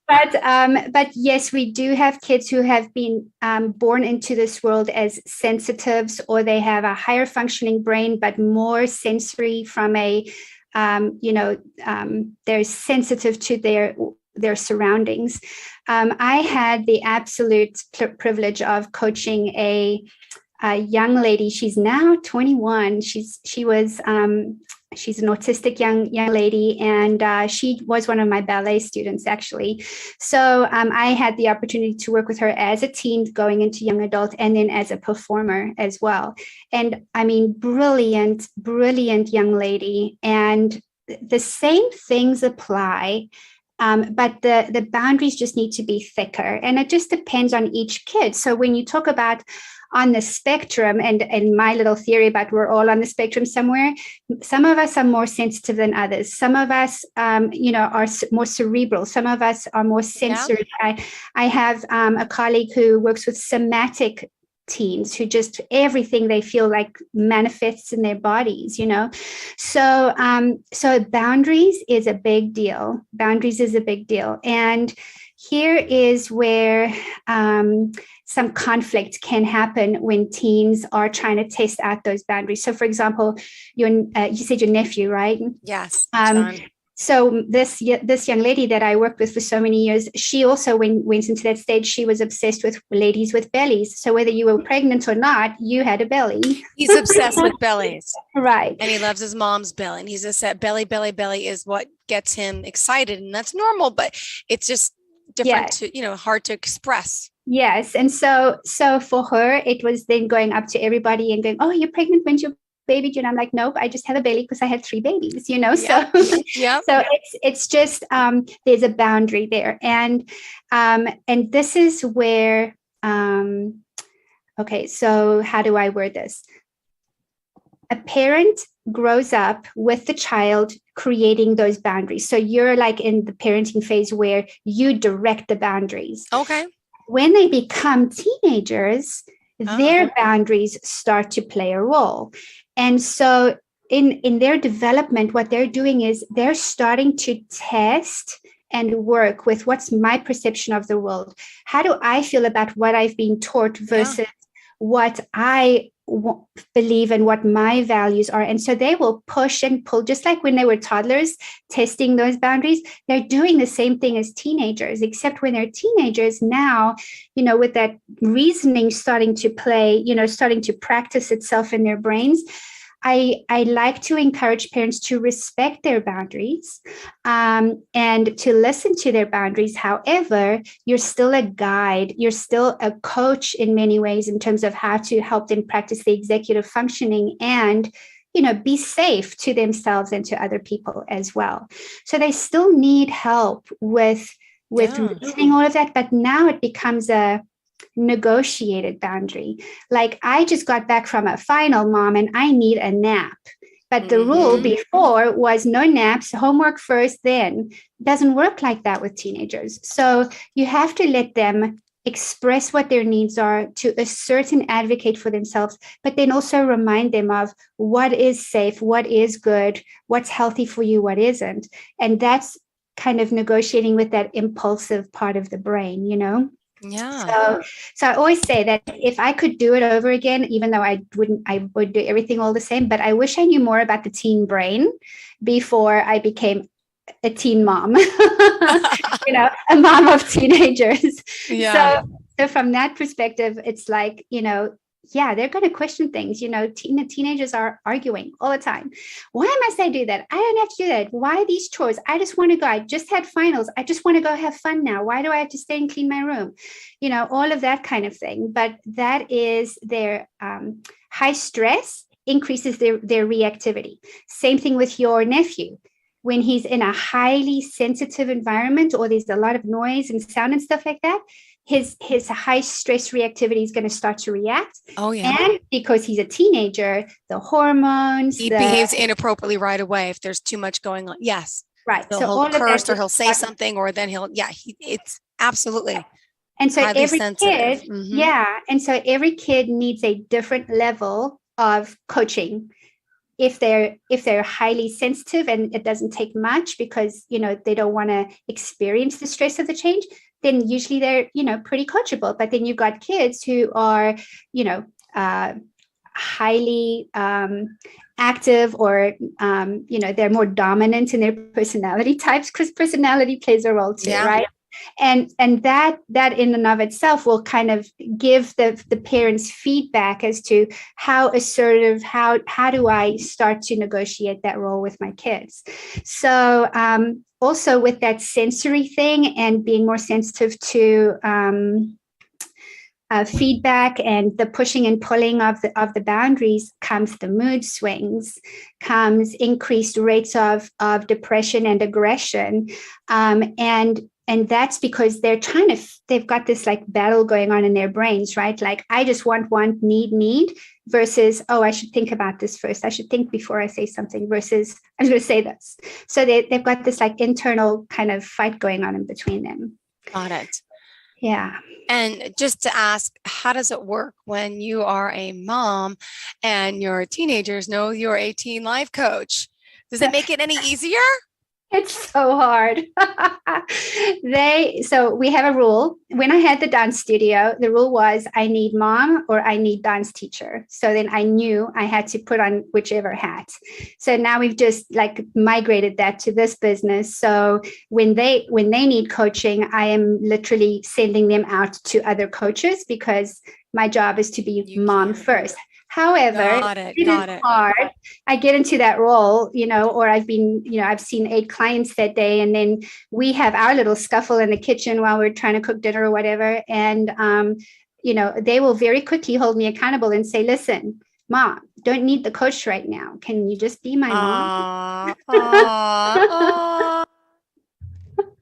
But yes, we do have kids who have been born into this world as sensitives, or they have a higher functioning brain, but more sensory from a, they're sensitive to their surroundings. I had the absolute privilege of coaching a young lady. She's now 21. She's an autistic young lady, and she was one of my ballet students, actually. So I had the opportunity to work with her as a teen going into young adult, and then as a performer as well. And I mean, brilliant young lady. And the same things apply. But the boundaries just need to be thicker, and it just depends on each kid. So when you talk about on the spectrum, and my little theory about we're all on the spectrum somewhere, some of us are more sensitive than others. Some of us, are more cerebral. Some of us are more sensory. Yeah. I have a colleague who works with somatic teens who just everything they feel like manifests in their bodies, so boundaries is a big deal. And here is where some conflict can happen when teens are trying to test out those boundaries. So for example, you said your nephew, right? Yes. So this young lady that I worked with for so many years, she also went into that stage. She was obsessed with ladies with bellies. So whether you were pregnant or not, you had a belly. He's obsessed with bellies. Right. And he loves his mom's belly. And he's just that belly is what gets him excited. And that's normal, but it's just different to, hard to express. Yes. And so for her, it was then going up to everybody and going, oh, you're pregnant, when's your baby due? And I'm like, nope, I just had a baby because I had 3 babies, Yeah. So it's just there's a boundary there. And this is where okay, so how do I word this? A parent grows up with the child creating those boundaries. So you're like in the parenting phase where you direct the boundaries. Okay. When they become teenagers, their boundaries start to play a role. And so in their development, what they're doing is they're starting to test and work with what's my perception of the world. How do I feel about what I've been taught versus what I believe and what my values are? And so they will push and pull, just like when they were toddlers testing those boundaries. They're doing the same thing as teenagers, except when they're teenagers now, with that reasoning starting to play, starting to practice itself in their brains. I like to encourage parents to respect their boundaries and to listen to their boundaries. However, you're still a guide. You're still a coach in many ways in terms of how to help them practice the executive functioning and, be safe to themselves and to other people as well. So they still need help with listening, all of that. But now it becomes a negotiated boundary. Like, I just got back from a final, Mom, and I need a nap. But the rule before was no naps, homework first, then. It doesn't work like that with teenagers. So you have to let them express what their needs are, to assert and advocate for themselves, but then also remind them of what is safe, what is good, what's healthy for you, what isn't. And that's kind of negotiating with that impulsive part of the brain, Yeah. So I always say that if I could do it over again, even though I would do everything all the same, but I wish I knew more about the teen brain before I became a teen mom, a mom of teenagers. Yeah. So from that perspective, it's like, they're going to question things. Teenagers are arguing all the time. Why must I do that? I don't have to do that. Why these chores? I just want to go. I just had finals. I just want to go have fun now. Why do I have to stay and clean my room? All of that kind of thing. But that is their high stress increases their reactivity. Same thing with your nephew. When he's in a highly sensitive environment, or there's a lot of noise and sound and stuff like that, his high stress reactivity is going to start to react. Oh, yeah. And because he's a teenager, the hormones. He behaves inappropriately right away if there's too much going on. Yes. Right. So he'll curse, or he'll say something, or then it's Absolutely. And so Highly every sensitive. kid, Mhm. yeah. And so every kid needs a different level of coaching. If they're highly sensitive and it doesn't take much because, they don't want to experience the stress of the change, then usually they're, pretty coachable. But then you've got kids who are, highly active, or they're more dominant in their personality types, because personality plays a role too, right? And that in and of itself will kind of give the parents feedback as to how assertive, how do I start to negotiate that role with my kids. So also with that sensory thing and being more sensitive to feedback and the pushing and pulling of the boundaries comes the mood swings, comes increased rates of depression and aggression, and that's because they've got this like battle going on in their brains, right? Like, I just want, need, versus, oh, I should think about this first. I should think before I say something, versus I'm going to say this. So they've got this like internal kind of fight going on in between them. Got it. Yeah. And just to ask, how does it work when you are a mom and your teenagers know you're a teen life coach? Does it make it any easier? It's so hard. So we have a rule. When I had the dance studio, the rule was I need mom or I need dance teacher. So then I knew I had to put on whichever hat. So now we've just like migrated that to this business. So when they need coaching, I am literally sending them out to other coaches, because my job is to be mom first. However, Got it. hard. I get into that role, or I've seen 8 clients that day, and then we have our little scuffle in the kitchen while we're trying to cook dinner or whatever. And, they will very quickly hold me accountable and say, listen, Mom, don't need the coach right now. Can you just be my mom?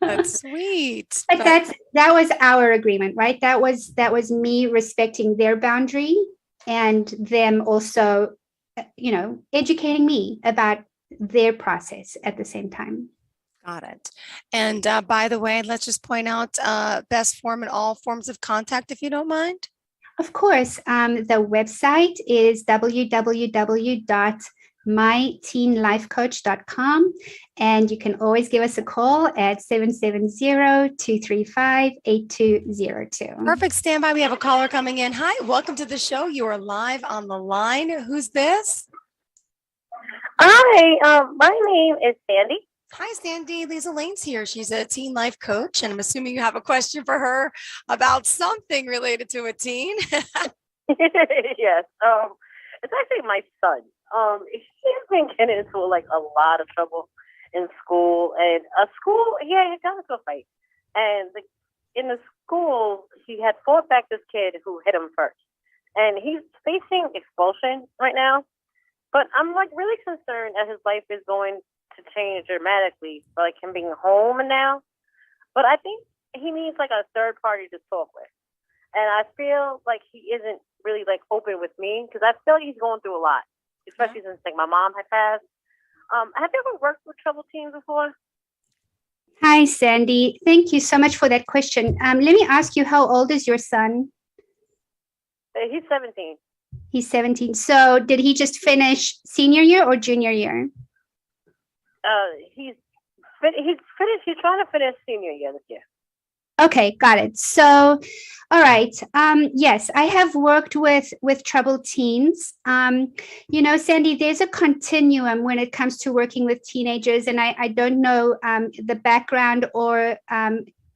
That's sweet. But that was our agreement, right? That was me respecting their boundary, and them also, educating me about their process at the same time. Got it. And by the way, let's just point out best form in all forms of contact, if you don't mind. Of course. The website is www.myteenlifecoach.com, and you can always give us a call at 770-235-8202. Perfect. Stand by. We have a caller coming in. Hi, welcome to the show. You are live on the line. Who's this? Hi, my name is Sandy. Hi, Sandy. Lisa Lane's here. She's a teen life coach, and I'm assuming you have a question for her about something related to a teen. Yes. It's actually my son. He's been getting into like a lot of trouble in school, and he got into a fight, and in the school he had fought back this kid who hit him first, and he's facing expulsion right now. But I'm like really concerned that his life is going to change dramatically, for like him being home now. But I think he needs like a third party to talk with, and I feel like he isn't really like open with me, because I feel like he's going through a lot, especially since like my mom had passed. Have you ever worked with troubled teens before? Hi, Sandy. Thank you so much for that question. Let me ask you, how old is your son? He's 17. He's 17. So did he just finish senior year or junior year? He's finished. He's trying to finish senior year this year. Okay, got it. So, all right. Yes, I have worked with troubled teens. Sandy, there's a continuum when it comes to working with teenagers, and I don't know the background or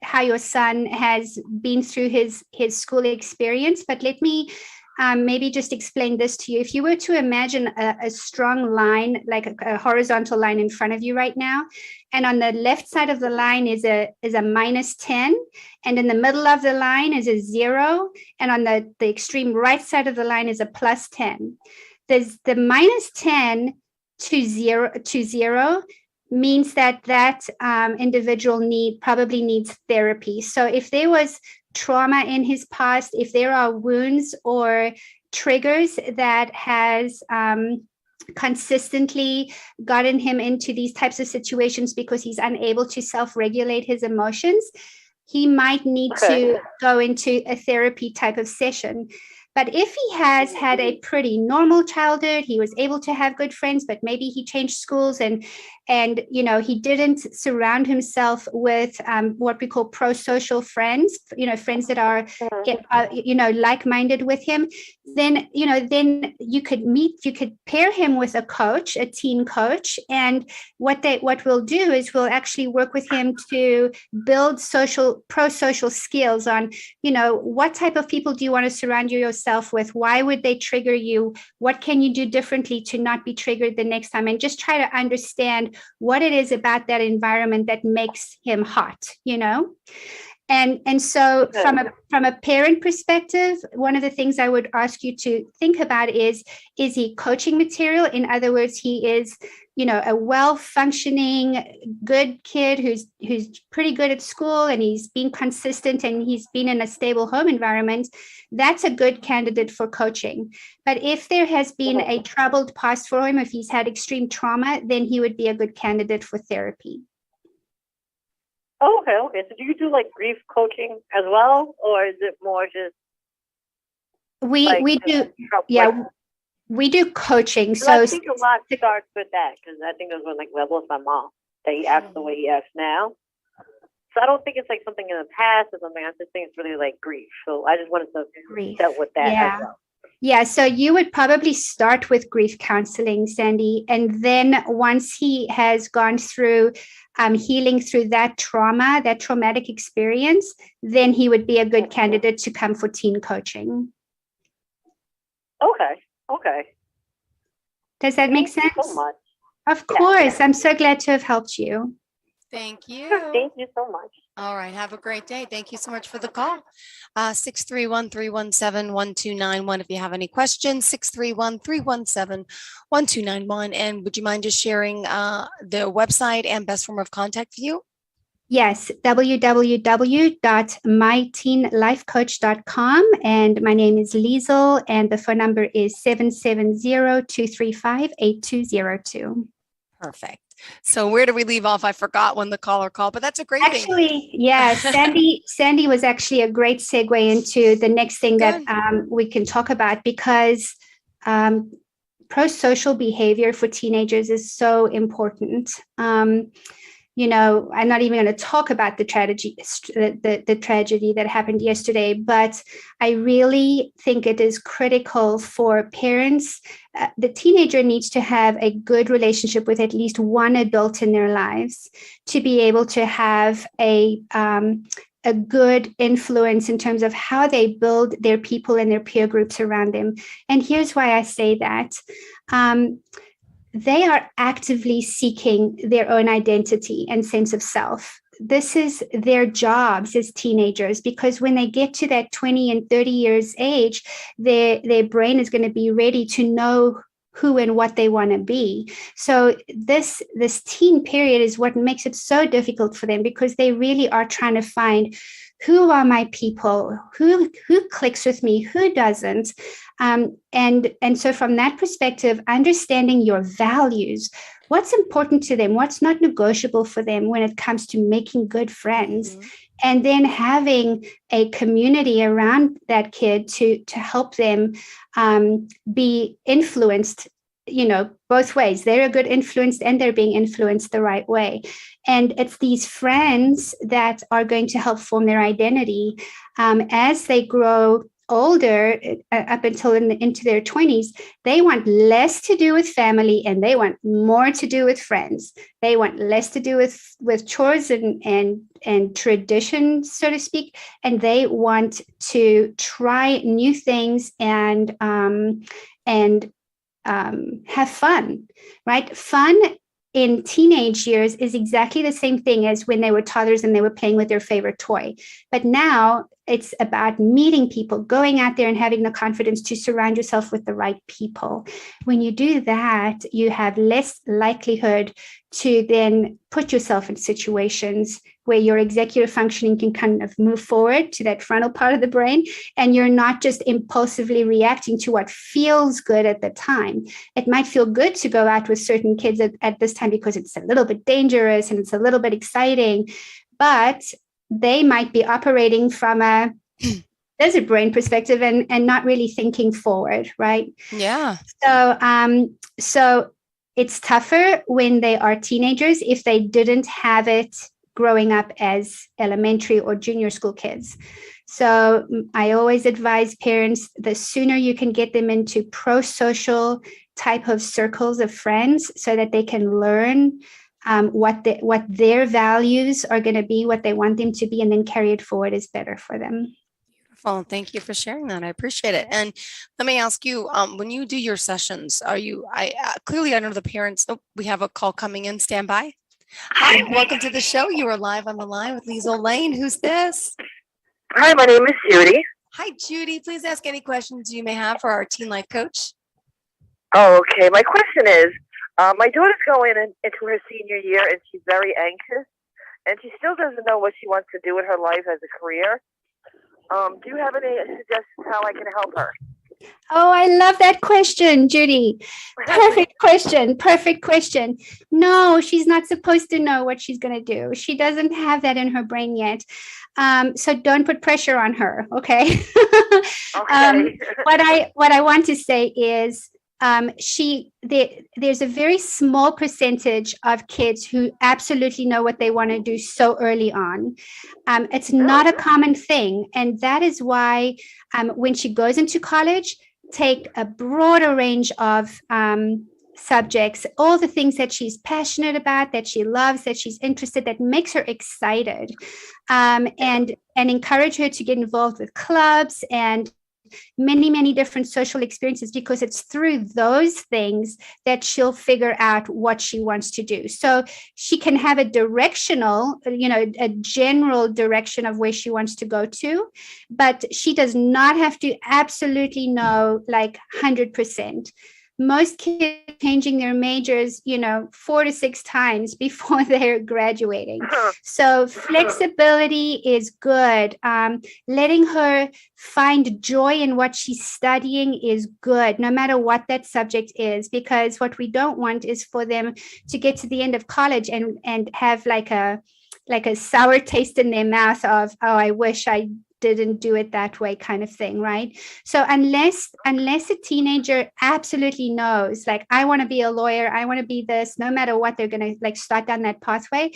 how your son has been through his school experience, but let me maybe just explain this to you. If you were to imagine a strong line, like a horizontal line in front of you right now, and on the left side of the line is a -10, and in the middle of the line is a 0, and on the extreme right side of the line is a +10. There's the -10 to 0 means that individual probably needs therapy. So if there was trauma in his past, if there are wounds or triggers that has consistently gotten him into these types of situations because he's unable to self-regulate his emotions, he might need to go into a therapy type of session. But if he has had a pretty normal childhood, he was able to have good friends, but maybe he changed schools and he didn't surround himself with what we call pro-social friends, friends that are like-minded with him, then you could pair him with a teen coach, and what we'll do is we'll actually work with him to build pro-social skills on, what type of people do you want to surround yourself with? Why would they trigger you? What can you do differently to not be triggered the next time? And just try to understand what it is about that environment that makes him hot, And so from a parent perspective, one of the things I would ask you to think about is he coaching material? In other words, he is, a well-functioning, good kid who's pretty good at school, and he's been consistent, and he's been in a stable home environment. That's a good candidate for coaching. But if there has been a troubled past for him, if he's had extreme trauma, then he would be a good candidate for therapy. Oh, okay. So do you do like grief coaching as well, or is it more just we do coaching. So I think a lot starts with that, because I think it was when that was my mom that he acts the way he acts now. So I don't think it's like something in the past or something. I just think it's really like grief. So I just wanted to deal with that as well. Yeah, so you would probably start with grief counseling, Sandy, and then once he has gone through healing through that trauma, that traumatic experience, then he would be a good candidate to come for teen coaching. Okay. Does that make sense? Thank you so much. Of course. I'm so glad to have helped you. Thank you. Thank you so much. All right. Have a great day. Thank you so much for the call. 631-317-1291. If you have any questions, 631-317-1291. And would you mind just sharing the website and best form of contact for you? Yes, www.myteenlifecoach.com. And my name is Liesel, and the phone number is 770-235-8202. Perfect. So where do we leave off? I forgot when the caller called, but that's a great thing. Actually, yeah, Sandy was actually a great segue into the next thing that we can talk about, because pro-social behavior for teenagers is so important. I'm not even going to talk about the tragedy that happened yesterday, but I really think it is critical for parents. The teenager needs to have a good relationship with at least one adult in their lives to be able to have a good influence in terms of how they build their people and their peer groups around them. And here's why I say that. They are actively seeking their own identity and sense of self. This is their jobs as teenagers, because when they get to that 20 and 30 years age, their brain is going to be ready to know who and what they want to be. So this teen period is what makes it so difficult for them, because they really are trying to find, who are my people? Who clicks with me? Who doesn't? And so from that perspective, understanding your values, what's important to them, what's not negotiable for them when it comes to making good friends, and then having a community around that kid to help them be influenced, both ways. They're a good influence and they're being influenced the right way. And it's these friends that are going to help form their identity as they grow older, up until into their 20s. They want less to do with family and they want more to do with friends. They want less to do with chores and tradition, so to speak, and they want to try new things and have fun, right? Fun in teenage years is exactly the same thing as when they were toddlers and they were playing with their favorite toy. But now it's about meeting people, going out there and having the confidence to surround yourself with the right people. When you do that, you have less likelihood to then put yourself in situations where your executive functioning can kind of move forward to that frontal part of the brain, and you're not just impulsively reacting to what feels good at the time. It might feel good to go out with certain kids at this time because it's a little bit dangerous and it's a little bit exciting, but they might be operating from a desert brain perspective and not really thinking forward, right? Yeah. So it's tougher when they are teenagers if they didn't have it growing up as elementary or junior school kids. So I always advise parents, the sooner you can get them into pro-social type of circles of friends so that they can learn what their values are going to be, what they want them to be, and then carry it forward is better for them. Well, thank you for sharing that. I appreciate it. And let me ask you, when you do your sessions, clearly I know the parents, we have a call coming in, stand by. Hi, welcome to the show. You are live on the line with Liesl Lane. Who's this? Hi, my name is Judy. Hi, Judy. Please ask any questions you may have for our teen life coach. Oh, okay. My question is, my daughter's going into her senior year and she's very anxious and she still doesn't know what she wants to do with her life as a career. Do you have any suggestions how I can help her? Oh, I love that question, Judy. Perfect question. No, she's not supposed to know what she's going to do. She doesn't have that in her brain yet. So don't put pressure on her, okay? Okay. What I want to say is there's a very small percentage of kids who absolutely know what they want to do so early on. It's not a common thing. And that is why when she goes into college, take a broader range of subjects, all the things that she's passionate about, that she loves, that she's interested, that makes her excited, and encourage her to get involved with clubs and many different social experiences, because it's through those things that she'll figure out what she wants to do. So she can have a directional, a general direction of where she wants to go to, but she does not have to absolutely know like 100%. Most kids changing their majors, 4 to 6 times before they're graduating. So flexibility is good. Letting her find joy in what she's studying is good, no matter what that subject is, because what we don't want is for them to get to the end of college and have like a sour taste in their mouth of, oh, I wish I didn't do it that way kind of thing, right? So unless a teenager absolutely knows, like, I want to be a lawyer, I want to be this, no matter what, they're going to start down that pathway,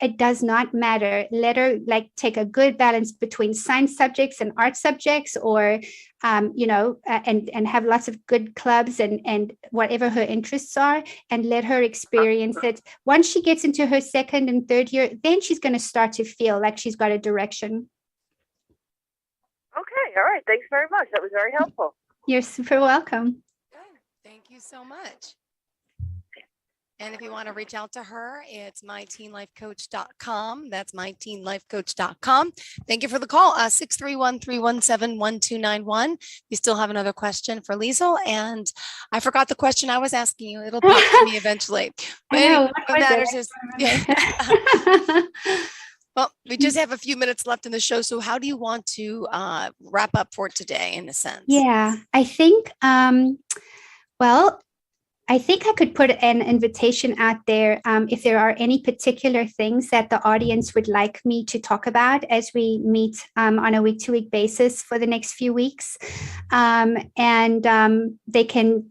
it does not matter. Let her take a good balance between science subjects and art subjects, or and have lots of good clubs and whatever her interests are, and let her experience it. Once she gets into her second and third year, then she's going to start to feel like she's got a direction. Okay, all right. Thanks very much. That was very helpful. You're super welcome. Good. Thank you so much. And if you want to reach out to her, it's myteenlifecoach.com. That's myteenlifecoach.com. Thank you for the call. 631-317-1291. You still have another question for Liesl, and I forgot the question I was asking you. It'll pop to me eventually. But anyway, what matters is well, we just have a few minutes left in the show. So how do you want to wrap up for today, in a sense? Yeah, I think, I think I could put an invitation out there if there are any particular things that the audience would like me to talk about as we meet on a week-to-week basis for the next few weeks. And they can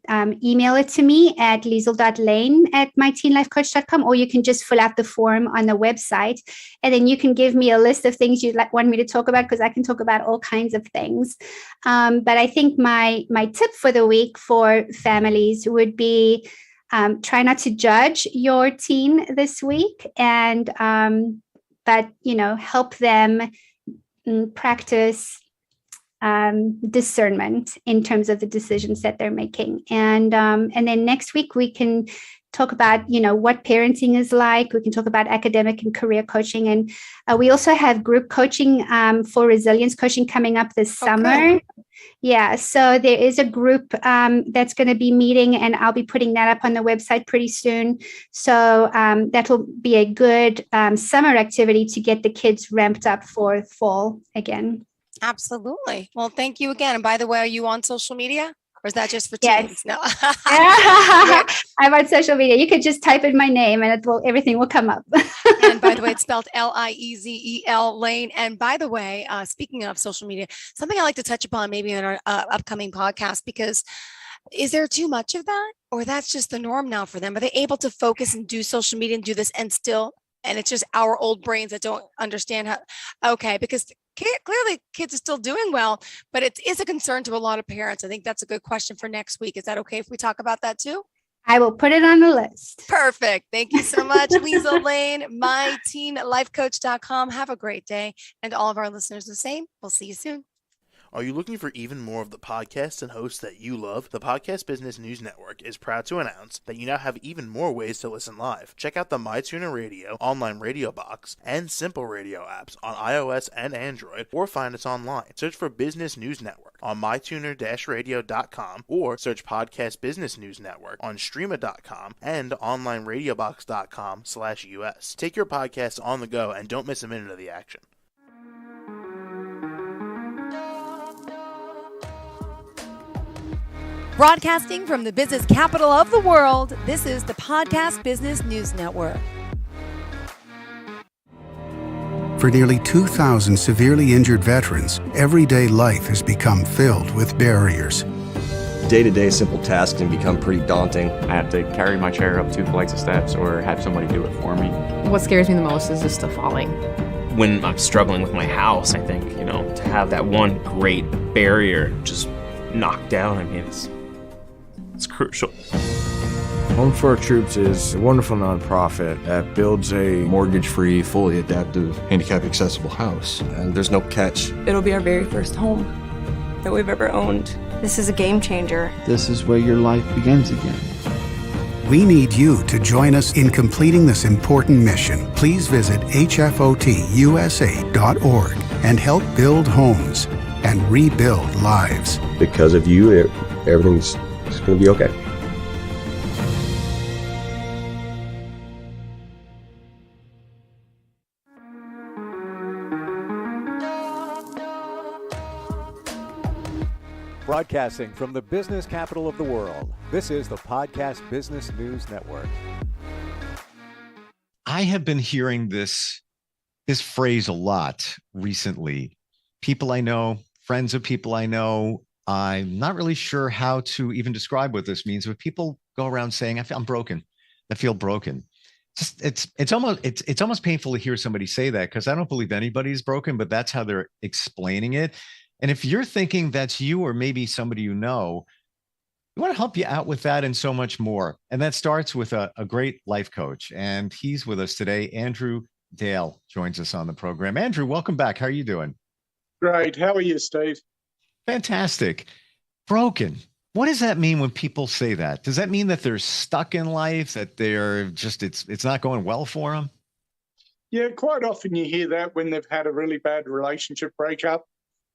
email it to me at liesl.lane@myteenlifecoach.com, or you can just fill out the form on the website. And then you can give me a list of things you'd want me to talk about, because I can talk about all kinds of things. But I think my tip for the week for families would be, try not to judge your teen this week, and but help them practice discernment in terms of the decisions that they're making. And then next week we can talk about what parenting is like. We can talk about academic and career coaching, and we also have group coaching for resilience coaching coming up this summer. Yeah, so there is a group that's going to be meeting, and I'll be putting that up on the website pretty soon. So that will be a good summer activity to get the kids ramped up for fall again. Absolutely. Well, thank you again. And by the way, are you on social media? Or is that just for Yes. teens? No. I'm on social media. You could just type in my name and everything will come up. And by the way, it's spelled Liezel Lane. And by the way, speaking of social media, something I like to touch upon maybe in our upcoming podcast, because is there too much of that, or that's just the norm now for them? Are they able to focus and do social media and do this and still, and it's just our old brains that don't understand how, okay, because clearly kids are still doing well, but it is a concern to a lot of parents. I think that's a good question for next week. Is that okay if we talk about that too? I will put it on the list. Perfect. Thank you so much, Liesl Lane, myteenlifecoach.com. Have a great day. And to all of our listeners the same. We'll see you soon. Are you looking for even more of the podcasts and hosts that you love? The Podcast Business News Network is proud to announce that you now have even more ways to listen live. Check out the MyTuner Radio, online radio box, and Simple Radio apps on iOS and Android, or find us online. Search for Business News Network on mytuner-radio.com, or search Podcast Business News Network on streama.com and onlineradiobox.com/US. Take your podcast on the go and don't miss a minute of the action. Broadcasting from the business capital of the world, this is the Podcast Business News Network. For nearly 2,000 severely injured veterans, everyday life has become filled with barriers. Day-to-day simple tasks can become pretty daunting. I have to carry my chair up 2 flights of steps or have somebody do it for me. What scares me the most is just the falling. When I'm struggling with my house, I think, to have that one great barrier just knocked down, I mean, it's crucial. Home for Our Troops is a wonderful nonprofit that builds a mortgage-free, fully adaptive, handicap-accessible house. And there's no catch. It'll be our very first home that we've ever owned. This is a game changer. This is where your life begins again. We need you to join us in completing this important mission. Please visit hfotusa.org and help build homes and rebuild lives. Because of you, everything's going to be okay. Broadcasting from the business capital of the world, this is the Podcast Business News Network. I have been hearing this phrase a lot recently. People I know, friends of people I know, I'm not really sure how to even describe what this means, but people go around saying, I'm broken. I feel broken. It's almost painful to hear somebody say that, because I don't believe anybody's broken, but that's how they're explaining it. And if you're thinking that's you or maybe somebody you know, we want to help you out with that and so much more. And that starts with a great life coach. And he's with us today. Andrew Dale joins us on the program. Andrew, welcome back. How are you doing? Great. How are you, Steve? Fantastic. Broken. What does that mean when people say that? Does that mean that they're stuck in life, that they're just, it's not going well for them? Yeah, quite often you hear that when they've had a really bad relationship breakup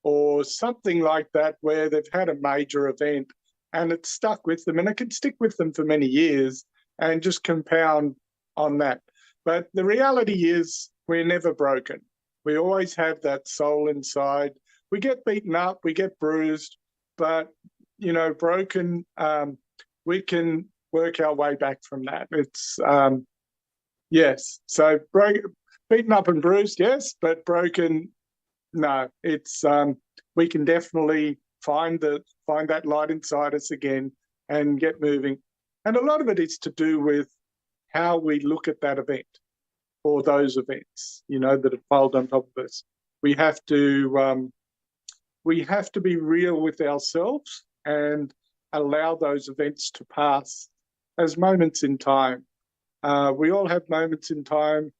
or something like that, where they've had a major event and it's stuck with them, and it can stick with them for many years and just compound on that. But the reality is we're never broken. We always have that soul inside. We get beaten up, we get bruised, but, broken, we can work our way back from that. It's, yes. So beaten up and bruised, yes, but broken, no. It's, we can definitely find that light inside us again and get moving. And a lot of it is to do with how we look at that event or those events, that have piled on top of us. We have to be real with ourselves and allow those events to pass as moments in time. We all have moments in time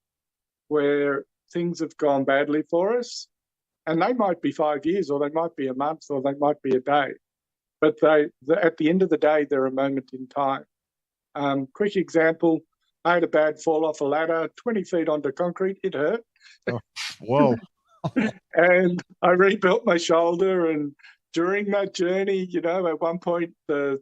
where things have gone badly for us, and they might be 5 years, or they might be a month, or they might be a day. But at the end of the day, they're a moment in time. Quick example, I had a bad fall off a ladder, 20 feet onto concrete. It hurt. Oh, whoa. And I rebuilt my shoulder. And during that journey, at one point, the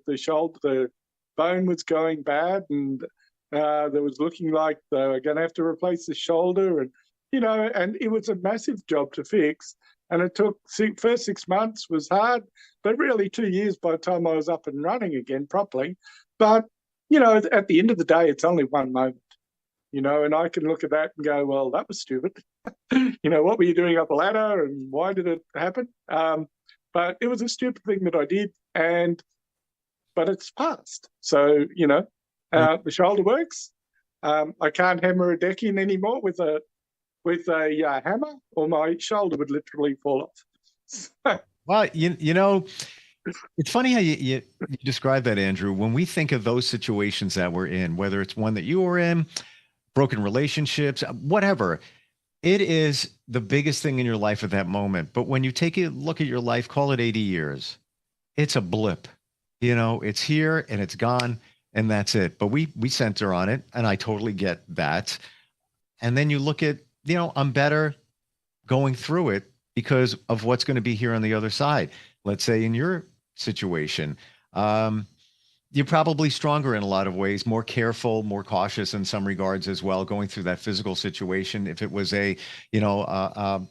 bone was going bad, and there was looking like they were going to have to replace the shoulder. And, and it was a massive job to fix. And it took, first 6 months was hard, but really 2 years by the time I was up and running again properly. But, you know, at the end of the day, it's only one moment, you know, and I can look at that and go, well, that was stupid. You know, what were you doing up a ladder and why did it happen? But it was a stupid thing that I did, but it's past. So, you know, the shoulder works. I can't hammer a deck in anymore with a hammer, or my shoulder would literally fall off. Well, you know, it's funny how you describe that, Andrew. When we think of those situations that we're in, whether it's one that you were in, broken relationships, whatever, it is the biggest thing in your life at that moment. But when you take a look at your life, call it 80 years, it's a blip. You know, it's here and it's gone and that's it. But we center on it, and I totally get that. And then you look at, you know, I'm better going through it because of what's going to be here on the other side. Let's say in your situation, you're probably stronger in a lot of ways, more careful, more cautious in some regards as well, going through that physical situation. If it was a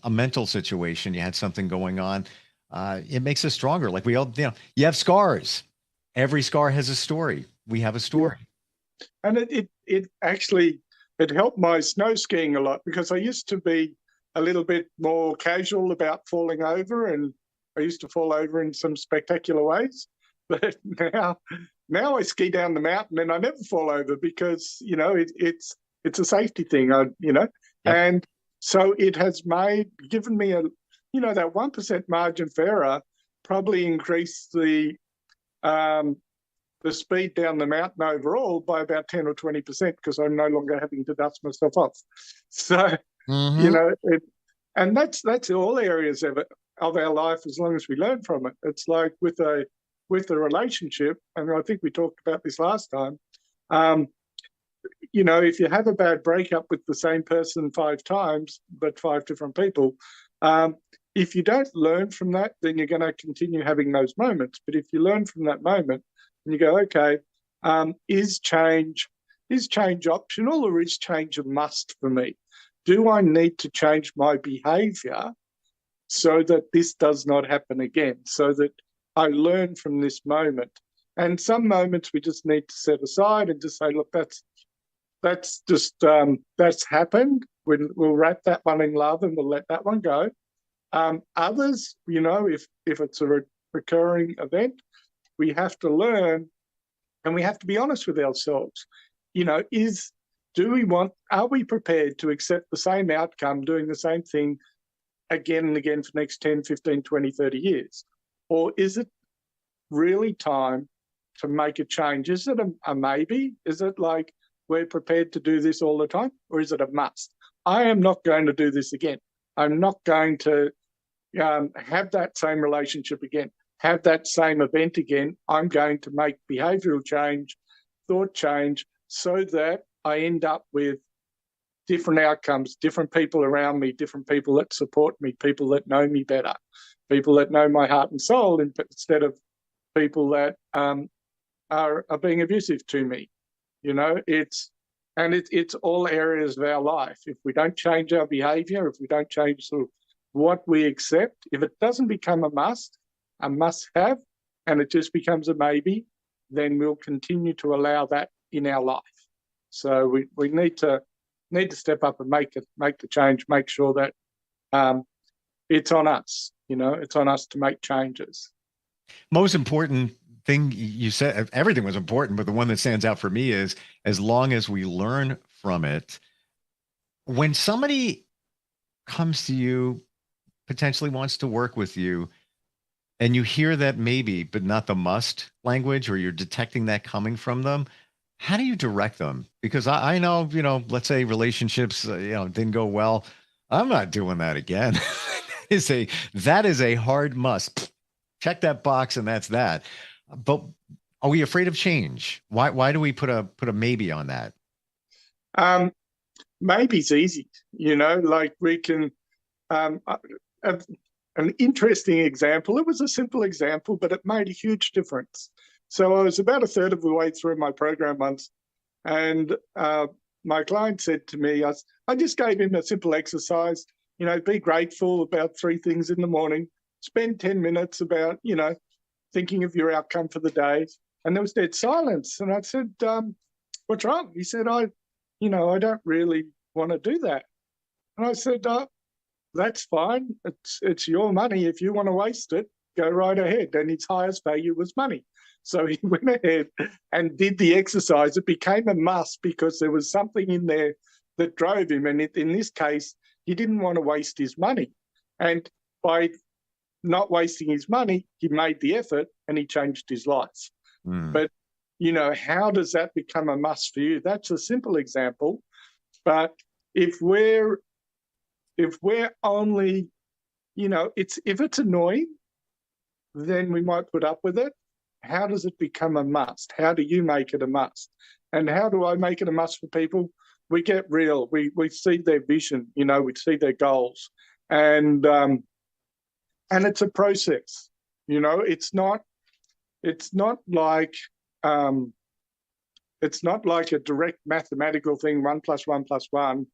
mental situation, you had something going on, it makes us stronger. Like we all, you know, you have scars. Every scar has a story. We have a story. Yeah. And it actually, it helped my snow skiing a lot, because I used to be a little bit more casual about falling over, and I used to fall over in some spectacular ways. But now I ski down the mountain and I never fall over, because, you know, it's a safety thing, you know. Yep. And so it has given me that 1% margin for error probably increased the speed down the mountain overall by about 10 or 20%, because I'm no longer having to dust myself off. So, you know, and that's all areas of our life, as long as we learn from it. It's like with a relationship, and I think we talked about this last time, you know, if you have a bad breakup with the same person 5 times, but 5 different people, if you don't learn from that, then you're going to continue having those moments. But if you learn from that moment and you go, okay, is change optional, or is change a must for me? Do I need to change my behavior so that this does not happen again, so that I learn from this moment? And some moments we just need to set aside and just say, look, that's happened. We'll wrap that one in love and we'll let that one go. Others, you know, if it's a recurring event, we have to learn, and we have to be honest with ourselves. You know, are we prepared to accept the same outcome, doing the same thing again and again for the next 10, 15, 20, 30 years? Or is it really time to make a change? Is it a maybe? Is it like we're prepared to do this all the time? Or is it a must? I am not going to do this again. I'm not going to have that same relationship again, have that same event again. I'm going to make behavioral change, thought change, so that I end up with different outcomes, different people around me, different people that support me, people that know me better, people that know my heart and soul, instead of people that are being abusive to me. You know, it's all areas of our life. If we don't change our behavior, if we don't change what we accept, if it doesn't become a must have, and it just becomes a maybe, then we'll continue to allow that in our life. So we need to step up and make the change, make sure that it's on us. You know, it's on us to make changes. Most important thing you said, everything was important, but the one that stands out for me is, as long as we learn from it, when somebody comes to you, potentially wants to work with you, and you hear that maybe, but not the must language, or you're detecting that coming from them, how do you direct them? Because I know, you know, let's say relationships, didn't go well. I'm not doing that again. That is a hard must. Check that box, and that's that. But are we afraid of change? Why do we put a maybe on that? Maybe's easy, you know, like we can, an interesting example. It was a simple example, but it made a huge difference. So I was about a third of the way through my program once, and my client said to me, I just gave him a simple exercise. be grateful about 3 things in the morning, spend 10 minutes about, thinking of your outcome for the day. And there was dead silence. And I said, what's wrong? He said, I don't really want to do that. And I said, that's fine. It's your money. If you want to waste it, go right ahead. And his highest value was money. So he went ahead and did the exercise. It became a must because there was something in there that drove him. And in this case, he didn't want to waste his money. And by not wasting his money, he made the effort and he changed his life. But, how does that become a must for you? That's a simple example. But if we're only, if it's annoying, then we might put up with it. How does it become a must? How do you make it a must? And how do I make it a must for people? We get real. We see their vision, we see their goals. And it's a process, it's not like a direct mathematical thing, 1 + 1 + 1.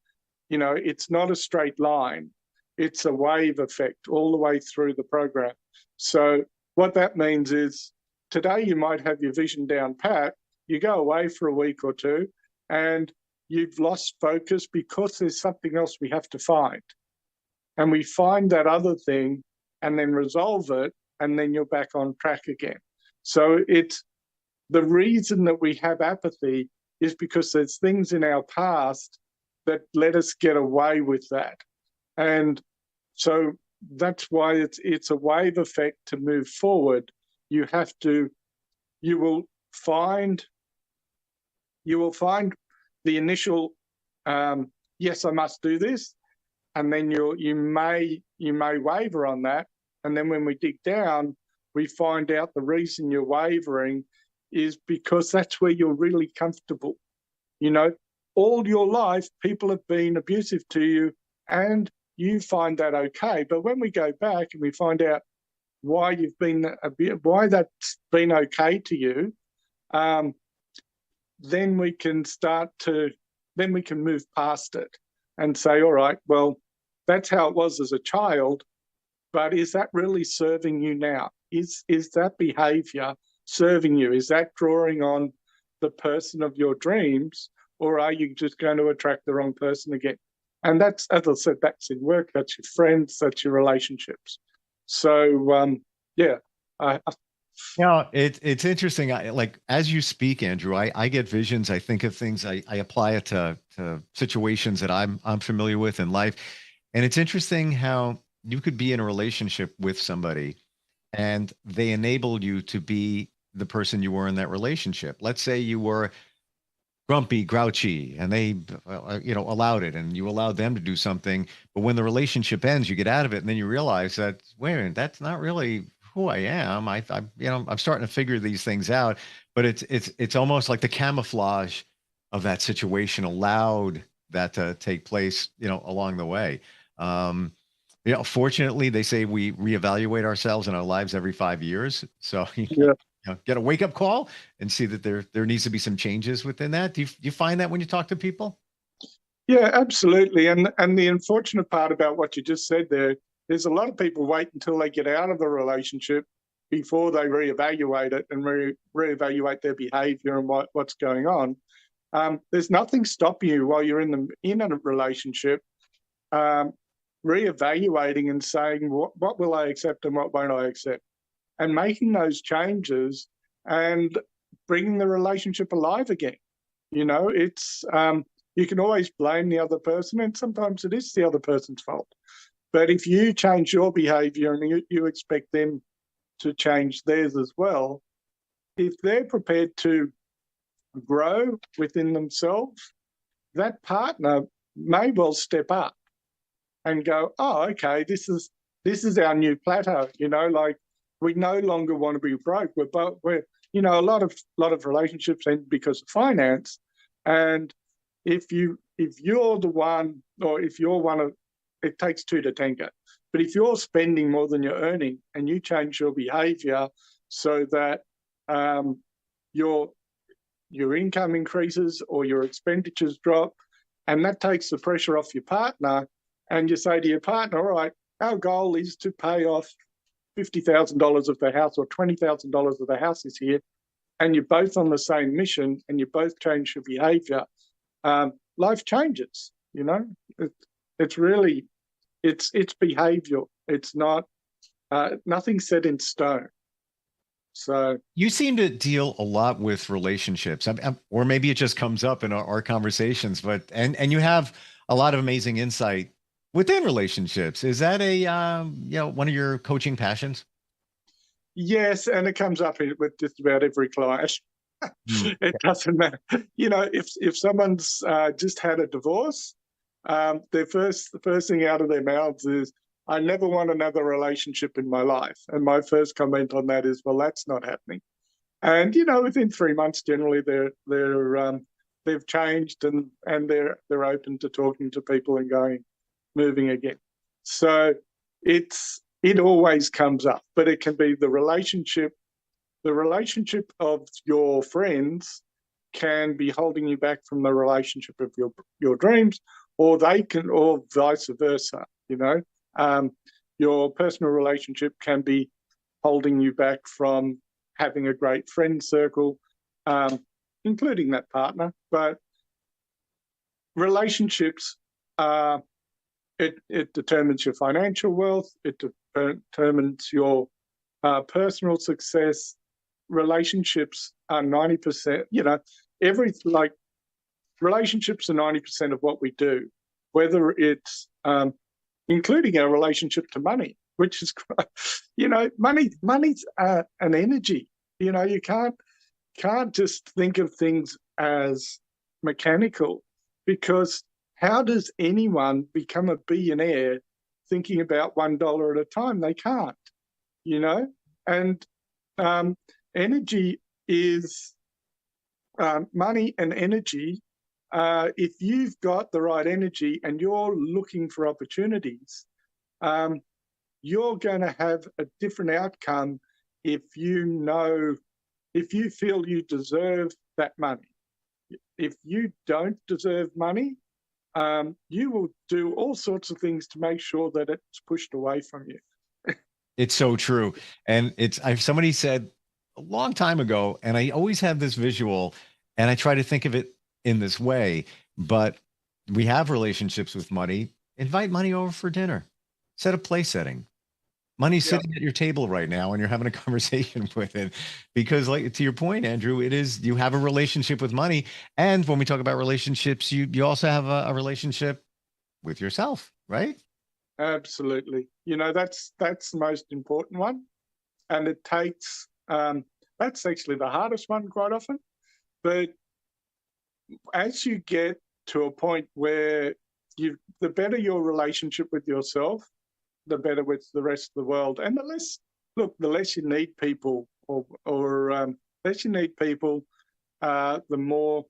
It's not a straight line. It's a wave effect all the way through the program. So what that means is today you might have your vision down pat, you go away for a week or two, and you've lost focus because there's something else we have to find. And we find that other thing and then resolve it, and then you're back on track again. So it's the reason that we have apathy is because there's things in our past that let us get away with that. And so that's why it's a wave effect to move forward. You will find the initial, yes, I must do this. And then you may waver on that. And then when we dig down, we find out the reason you're wavering is because that's where you're really comfortable. All your life, people have been abusive to you and you find that okay. But when we go back and we find out why that's been okay to you, then we can move past it and say, all right, well, that's how it was as a child, but is that really serving you now? Is that behavior serving you? Is that drawing on the person of your dreams, or are you just going to attract the wrong person again? And that's, as I said, that's in work, that's your friends, that's your relationships. So, it's interesting. As you speak, Andrew, I get visions. I think of things. I apply it to situations that I'm familiar with in life, and it's interesting how you could be in a relationship with somebody, and they enabled you to be the person you were in that relationship. Let's say you were grumpy, grouchy, and they, allowed it, and you allowed them to do something. But when the relationship ends, you get out of it, and then you realize that, wait a minute, that's not really who I am. I'm starting to figure these things out. But it's almost like the camouflage of that situation allowed that to take place, along the way. Fortunately, they say we reevaluate ourselves in our lives every 5 years. So get a wake up call and see that there needs to be some changes within that. Do you find that when you talk to people? Yeah, absolutely. And the unfortunate part about what you just said there's a lot of people wait until they get out of a relationship before they reevaluate it and reevaluate their behavior and what's going on. There's nothing stopping you while you're in a relationship, reevaluating and saying, what will I accept and what won't I accept? And making those changes and bringing the relationship alive again. It's you can always blame the other person, and sometimes it is the other person's fault. But if you change your behavior and you expect them to change theirs as well, if they're prepared to grow within themselves, that partner may well step up and go, oh, okay, this is our new plateau. We no longer want to be broke. We're a lot of relationships end because of finance. And if you're the one, or if you're one of, it takes two to tango. But if you're spending more than you're earning and you change your behavior so that your income increases or your expenditures drop, and that takes the pressure off your partner, and you say to your partner, all right, our goal is to pay off $50,000 of the house or $20,000 of the house this year, and you're both on the same mission and you both change your behavior, life changes. It's really, it's behavioral. It's not, nothing set in stone. So you seem to deal a lot with relationships, or maybe it just comes up in our conversations, but, and you have a lot of amazing insight within relationships. Is that one of your coaching passions? Yes, and it comes up with just about every client. It doesn't matter. If someone's just had a divorce, the first thing out of their mouths is, I never want another relationship in my life. And my first comment on that is, well, that's not happening. And within 3 months, generally they've changed and they're open to talking to people and moving again. So it always comes up, but it can be the relationship of your friends can be holding you back from the relationship of your dreams, or vice versa. Your personal relationship can be holding you back from having a great friend circle, including that partner. But relationships, it determines your financial wealth. It determines your personal success. Relationships are 90%. Relationships are 90% of what we do, whether it's including our relationship to money, which is, money's an energy. You can't just think of things as mechanical, because how does anyone become a billionaire thinking about $1 at a time? They can't, and energy is money and energy. If you've got the right energy and you're looking for opportunities, you're going to have a different outcome if you feel you deserve that money. If you don't deserve money, you will do all sorts of things to make sure that it's pushed away from you. It's so true. And somebody said a long time ago, and I always have this visual, and I try to think of it in this way, but we have relationships with money. Invite money over for dinner. Set a place setting. Money's sitting at your table right now and you're having a conversation with it, because to your point, Andrew, you have a relationship with money. And when we talk about relationships, you also have a relationship with yourself, right? Absolutely. That's the most important one. And it takes, that's actually the hardest one quite often. But as you get to a point where the better your relationship with yourself, the better with the rest of the world. And the less you need people, the more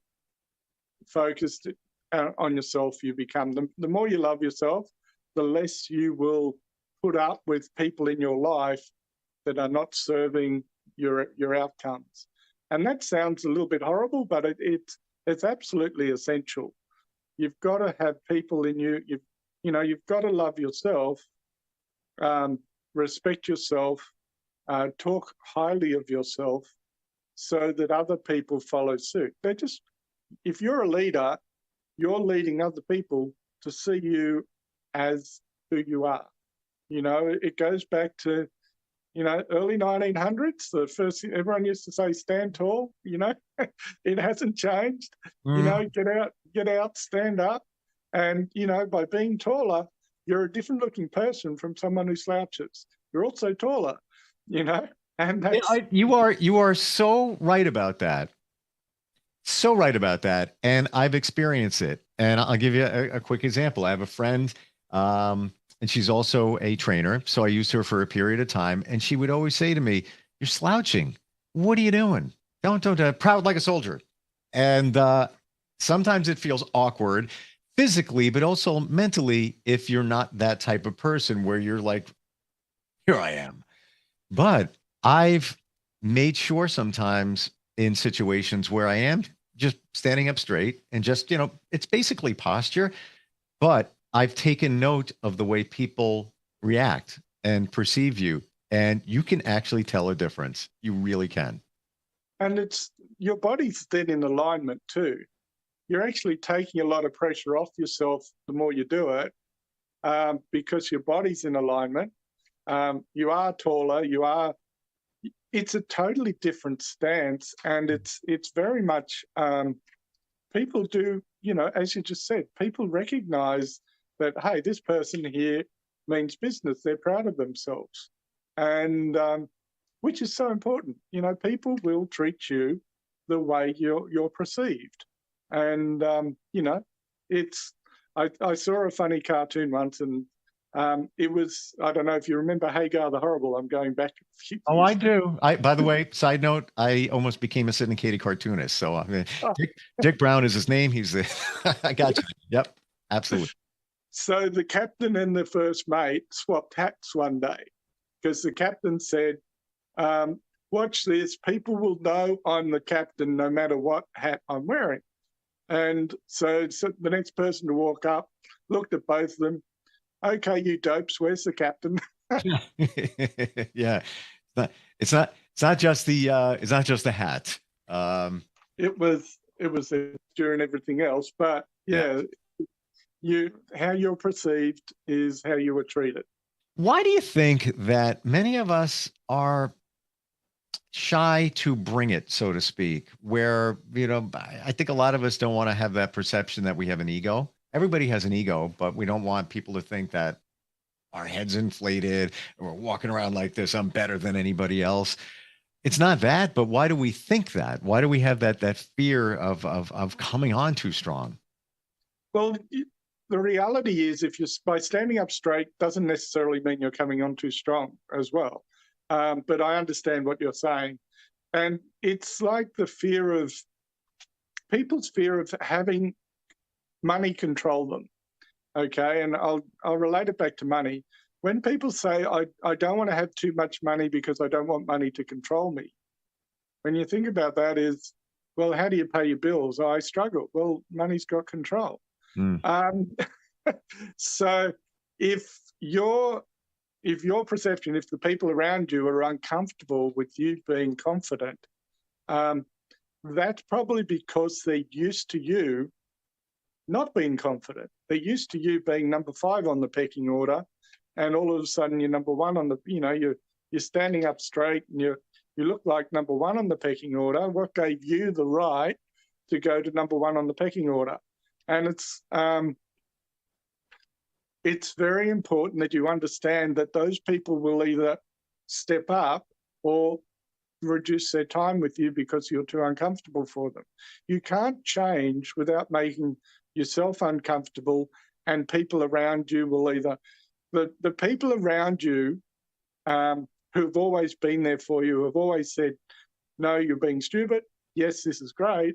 focused on yourself you become. The more you love yourself, the less you will put up with people in your life that are not serving your outcomes. And that sounds a little bit horrible, but it's absolutely essential. You've got to have people in you. You've got to love yourself, respect yourself, talk highly of yourself, so that other people follow suit. If you're a leader, you're leading other people to see you as who you are. It goes back to, early 1900s. The first thing everyone used to say, stand tall. It hasn't changed. Get out, stand up. And, by being taller, you're a different looking person from someone who slouches. You're also taller, and that's... You are so right about that. So right about that. And I've experienced it. And I'll give you a quick example. I have a friend, and she's also a trainer. So I used her for a period of time. And she would always say to me, you're slouching. What are you doing? Don't proud like a soldier. And sometimes it feels awkward physically, but also mentally, if you're not that type of person where you're like, here I am. But I've made sure sometimes in situations where I am just standing up straight and just, it's basically posture, but I've taken note of the way people react and perceive you, and you can actually tell a difference. You really can. And it's your body's then in alignment too. You're actually taking a lot of pressure off yourself the more you do it, because your body's in alignment. You are taller. It's a totally different stance, and it's very much people do, as you just said, people recognize that, hey, this person here means business. They're proud of themselves, and which is so important. People will treat you the way you're perceived, and it's. I saw a funny cartoon once, and it was, I don't know if you remember Hagar the Horrible. I'm going back a few years. Oh, I do. By the way, side note, I almost became a syndicated cartoonist. So Dick Brown is his name. He's the, I got you. Yep, absolutely. So the captain and the first mate swapped hats one day because the captain said, watch this, people will know I'm the captain no matter what hat I'm wearing. And so the next person to walk up looked at both of them. Okay, you dopes, where's the captain? Yeah, it's not just the hat. It was during everything else, but yeah, how you're perceived is how you were treated. Why do you think that many of us are shy to bring it, so to speak? Where, I think a lot of us don't want to have that perception that we have an ego. Everybody has an ego, but we don't want people to think that our head's inflated and we're walking around like this. I'm better than anybody else. It's not that, but why do we think that? Why do we have that fear of coming on too strong? Well, the reality is, by standing up straight doesn't necessarily mean you're coming on too strong as well. But I understand what you're saying. And it's like people's fear of having money control them. Okay, and I'll relate it back to money. When people say, I don't want to have too much money because I don't want money to control me. When you think about that is, well, how do you pay your bills? I struggle. Well, money's got control. So if your perception, if the people around you are uncomfortable with you being confident, that's probably because they're used to you not being confident. They're used to you being number 5 on the pecking order, and all of a sudden you're number 1 on the, you're standing up straight and you look like number 1 on the pecking order. What gave you the right to go to number 1 on the pecking order? And it's very important that you understand that those people will either step up or reduce their time with you because you're too uncomfortable for them. You can't change without making yourself uncomfortable, and people around you will either, the people around you who've always been there for you, have always said, no, you're being stupid, yes, this is great,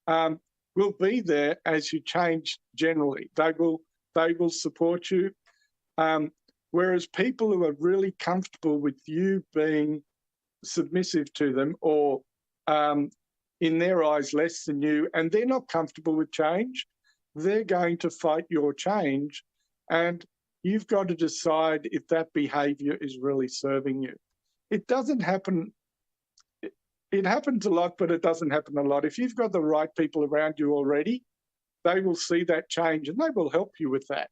will be there as you change generally. They will support you. Whereas people who are really comfortable with you being submissive to them, or in their eyes less than you, and they're not comfortable with change, they're going to fight your change, and you've got to decide if that behavior is really serving you. It doesn't happen. It happens a lot, but it doesn't happen a lot. If you've got the right people around you already, they will see that change and they will help you with that.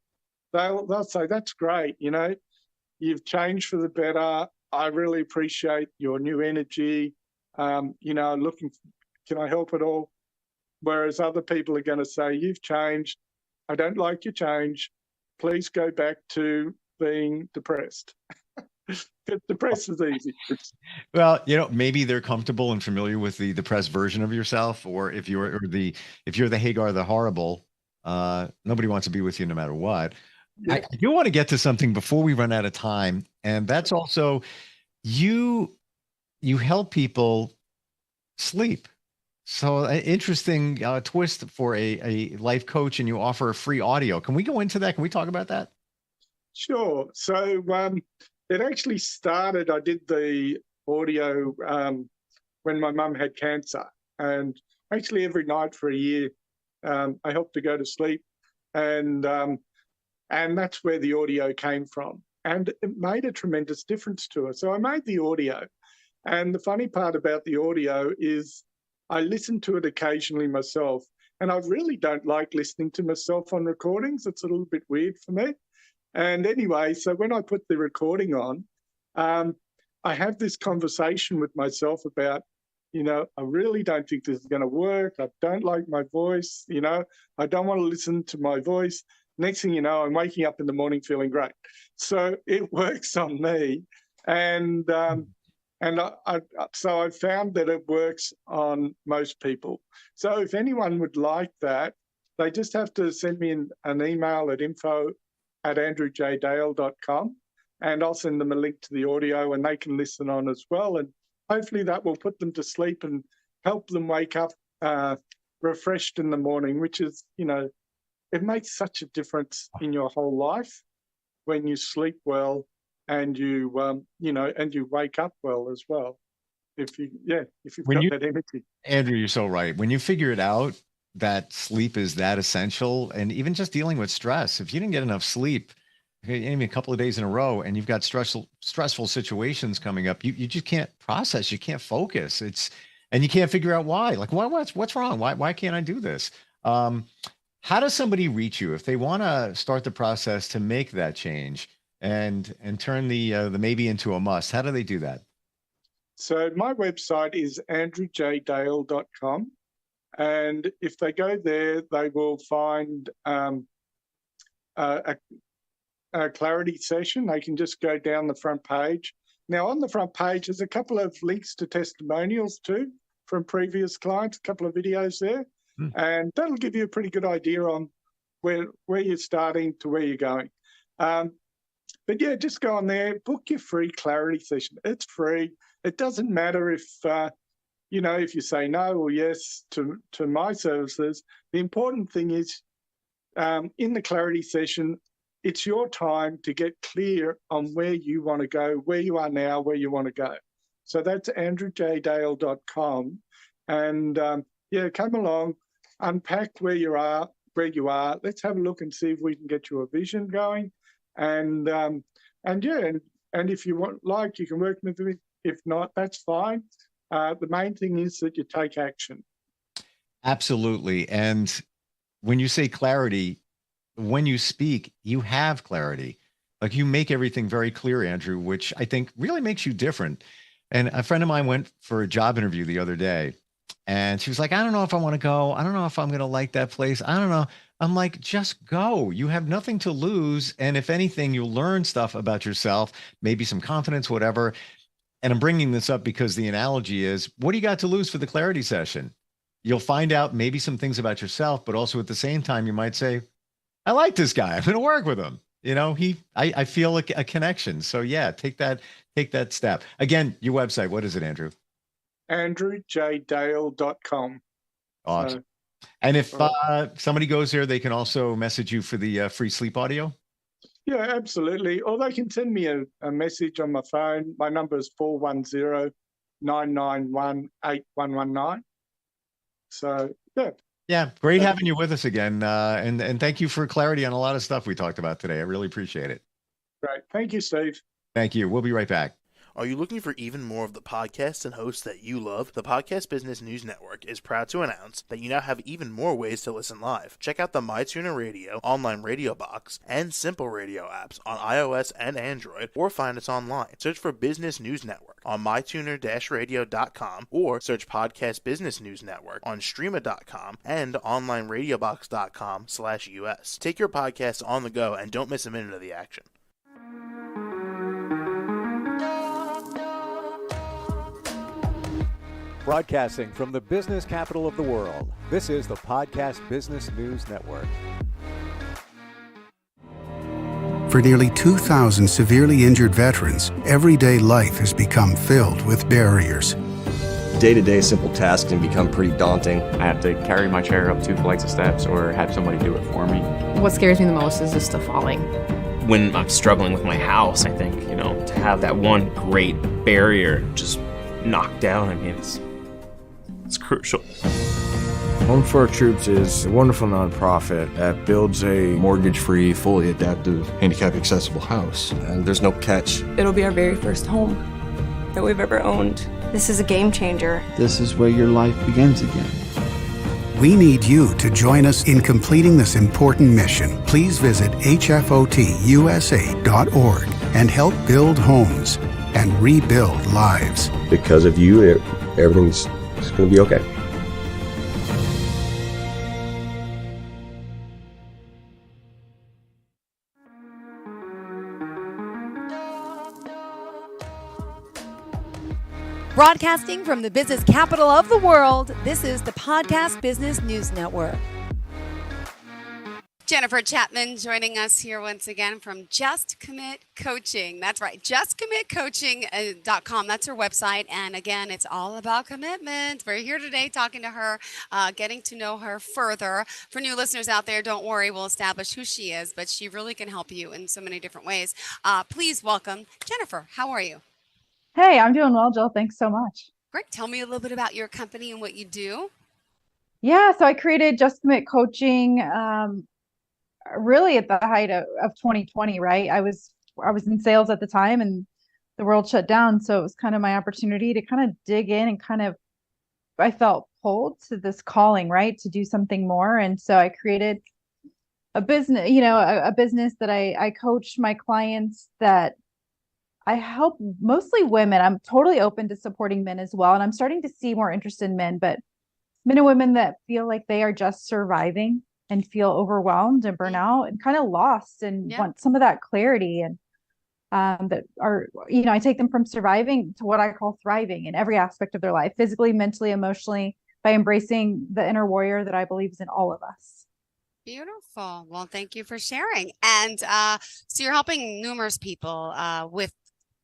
They'll say, that's great, you've changed for the better. I really appreciate your new energy. Can I help at all? Whereas other people are going to say, you've changed. I don't like your change. Please go back to being depressed. Depressed is easy. Well, maybe they're comfortable and familiar with the depressed version of yourself, or if you're the Hagar the Horrible, nobody wants to be with you no matter what. Yeah. I do want to get to something before we run out of time, and that's also you help people sleep. So an interesting twist for a life coach, and you offer free audio. Can we go into that? Can we talk about that? Sure. So it actually started, I did the audio when my mum had cancer, and actually every night for a year, I helped her go to sleep. And And that's where the audio came from. And it made a tremendous difference to her. So I made the audio. And the funny part about the audio is I listen to it occasionally myself. And I really don't like listening to myself on recordings. It's a little bit weird for me. And anyway, so when I put the recording on, I have this conversation with myself about, I really don't think this is going to work. I don't like my voice. I don't want to listen to my voice. Next thing you know, I'm waking up in the morning feeling great. So it works on me. And so I found that it works on most people. So if anyone would like that, they just have to send me an email at info@andrewjdale.com, and I'll send them a link to the audio and they can listen on as well. And hopefully that will put them to sleep and help them wake up refreshed in the morning, which is, it makes such a difference in your whole life when you sleep well and you wake up well as well. If you've got that energy. Andrew, you're so right. When you figure it out that sleep is that essential, and even just dealing with stress, if you didn't get enough sleep, even a couple of days in a row, and you've got stressful situations coming up, you just can't process, you can't focus. And you can't figure out why. Like, what's wrong? Why can't I do this? How does somebody reach you if they want to start the process to make that change and turn the maybe into a must? How do they do that? So my website is andrewjdale.com, and if they go there, they will find a clarity session. They can just go down the front page. Now, on the front page, there's a couple of links to testimonials too from previous clients, a couple of videos there. And that'll give you a pretty good idea on where you're starting to where you're going. But yeah, just go on there, book your free clarity session. It's free. It doesn't matter if you say no or yes to my services. The important thing is in the clarity session, it's your time to get clear on where you want to go, where you are now, where you want to go. So that's andrewjdale.com. And come along, unpack where you are. Let's have a look and see if we can get you a vision going. And if you want, you can work with me. If not, that's fine. The main thing is that you take action. Absolutely. And when you say clarity, when you speak, you have clarity. Like, you make everything very clear, Andrew, which I think really makes you different. And a friend of mine went for a job interview the other day, and she was like, I don't know if I want to go. I don't know if I'm going to like that place. I don't know. I'm like, just go. You have nothing to lose. And if anything, you'll learn stuff about yourself, maybe some confidence, whatever. And I'm bringing this up because the analogy is, what do you got to lose for the clarity session? You'll find out maybe some things about yourself, but also at the same time, you might say, I like this guy. I'm going to work with him. I feel a connection. So yeah, take that step. Again, your website, what is it, Andrew? andrewjdale.com. Awesome. And if somebody goes there, they can also message you for the free sleep audio? Yeah, absolutely. Or they can send me a message on my phone. My number is 410-991-8119. So, yeah. Yeah, great having you with us again. And thank you for clarity on a lot of stuff we talked about today. I really appreciate it. Great. Thank you, Steve. Thank you. We'll be right back. Are you looking for even more of the podcasts and hosts that you love? The Podcast Business News Network is proud to announce that you now have even more ways to listen live. Check out the MyTuner Radio, online radio box, and Simple Radio apps on iOS and Android, or find us online. Search for Business News Network on mytuner-radio.com, or search Podcast Business News Network on streama.com and onlineradiobox.com/US. Take your podcast on the go and don't miss a minute of the action. Broadcasting from the business capital of the world, this is the Podcast Business News Network. For nearly 2,000 severely injured veterans, everyday life has become filled with barriers. Day-to-day simple tasks can become pretty daunting. I have to carry my chair up 2 flights of steps or have somebody do it for me. What scares me the most is just the falling. When I'm struggling with my house, I think, to have that one great barrier just knocked down, it's crucial. Home for Our Troops is a wonderful nonprofit that builds a mortgage-free, fully adaptive, handicap-accessible house. And there's no catch. It'll be our very first home that we've ever owned. This is a game changer. This is where your life begins again. We need you to join us in completing this important mission. Please visit hfotusa.org and help build homes and rebuild lives. Because of you, everything's going to be okay. Broadcasting from the business capital of the world, this is the Podcast Business News Network. Jennifer Chapman joining us here once again from Just Commit Coaching. That's right, justcommitcoaching.com. That's her website. And again, it's all about commitment. We're here today talking to her, getting to know her further. For new listeners out there, don't worry, we'll establish who she is, but she really can help you in so many different ways. Please welcome Jennifer. How are you? Hey, I'm doing well, Jill. Thanks so much. Great. Tell me a little bit about your company and what you do. Yeah, so I created Just Commit Coaching really at the height of 2020, right? I was in sales at the time and the world shut down. So it was kind of my opportunity to kind of dig in and I felt pulled to this calling, right? To do something more. And so I created a business, a business that I coach my clients, that I help mostly women. I'm totally open to supporting men as well. And I'm starting to see more interest in men, but men and women that feel like they are just surviving and feel overwhelmed and burnout and kind of lost and want some of that clarity. And that are, I take them from surviving to what I call thriving in every aspect of their life, physically, mentally, emotionally, by embracing the inner warrior that I believe is in all of us. Beautiful. Well, thank you for sharing. And so you're helping numerous people with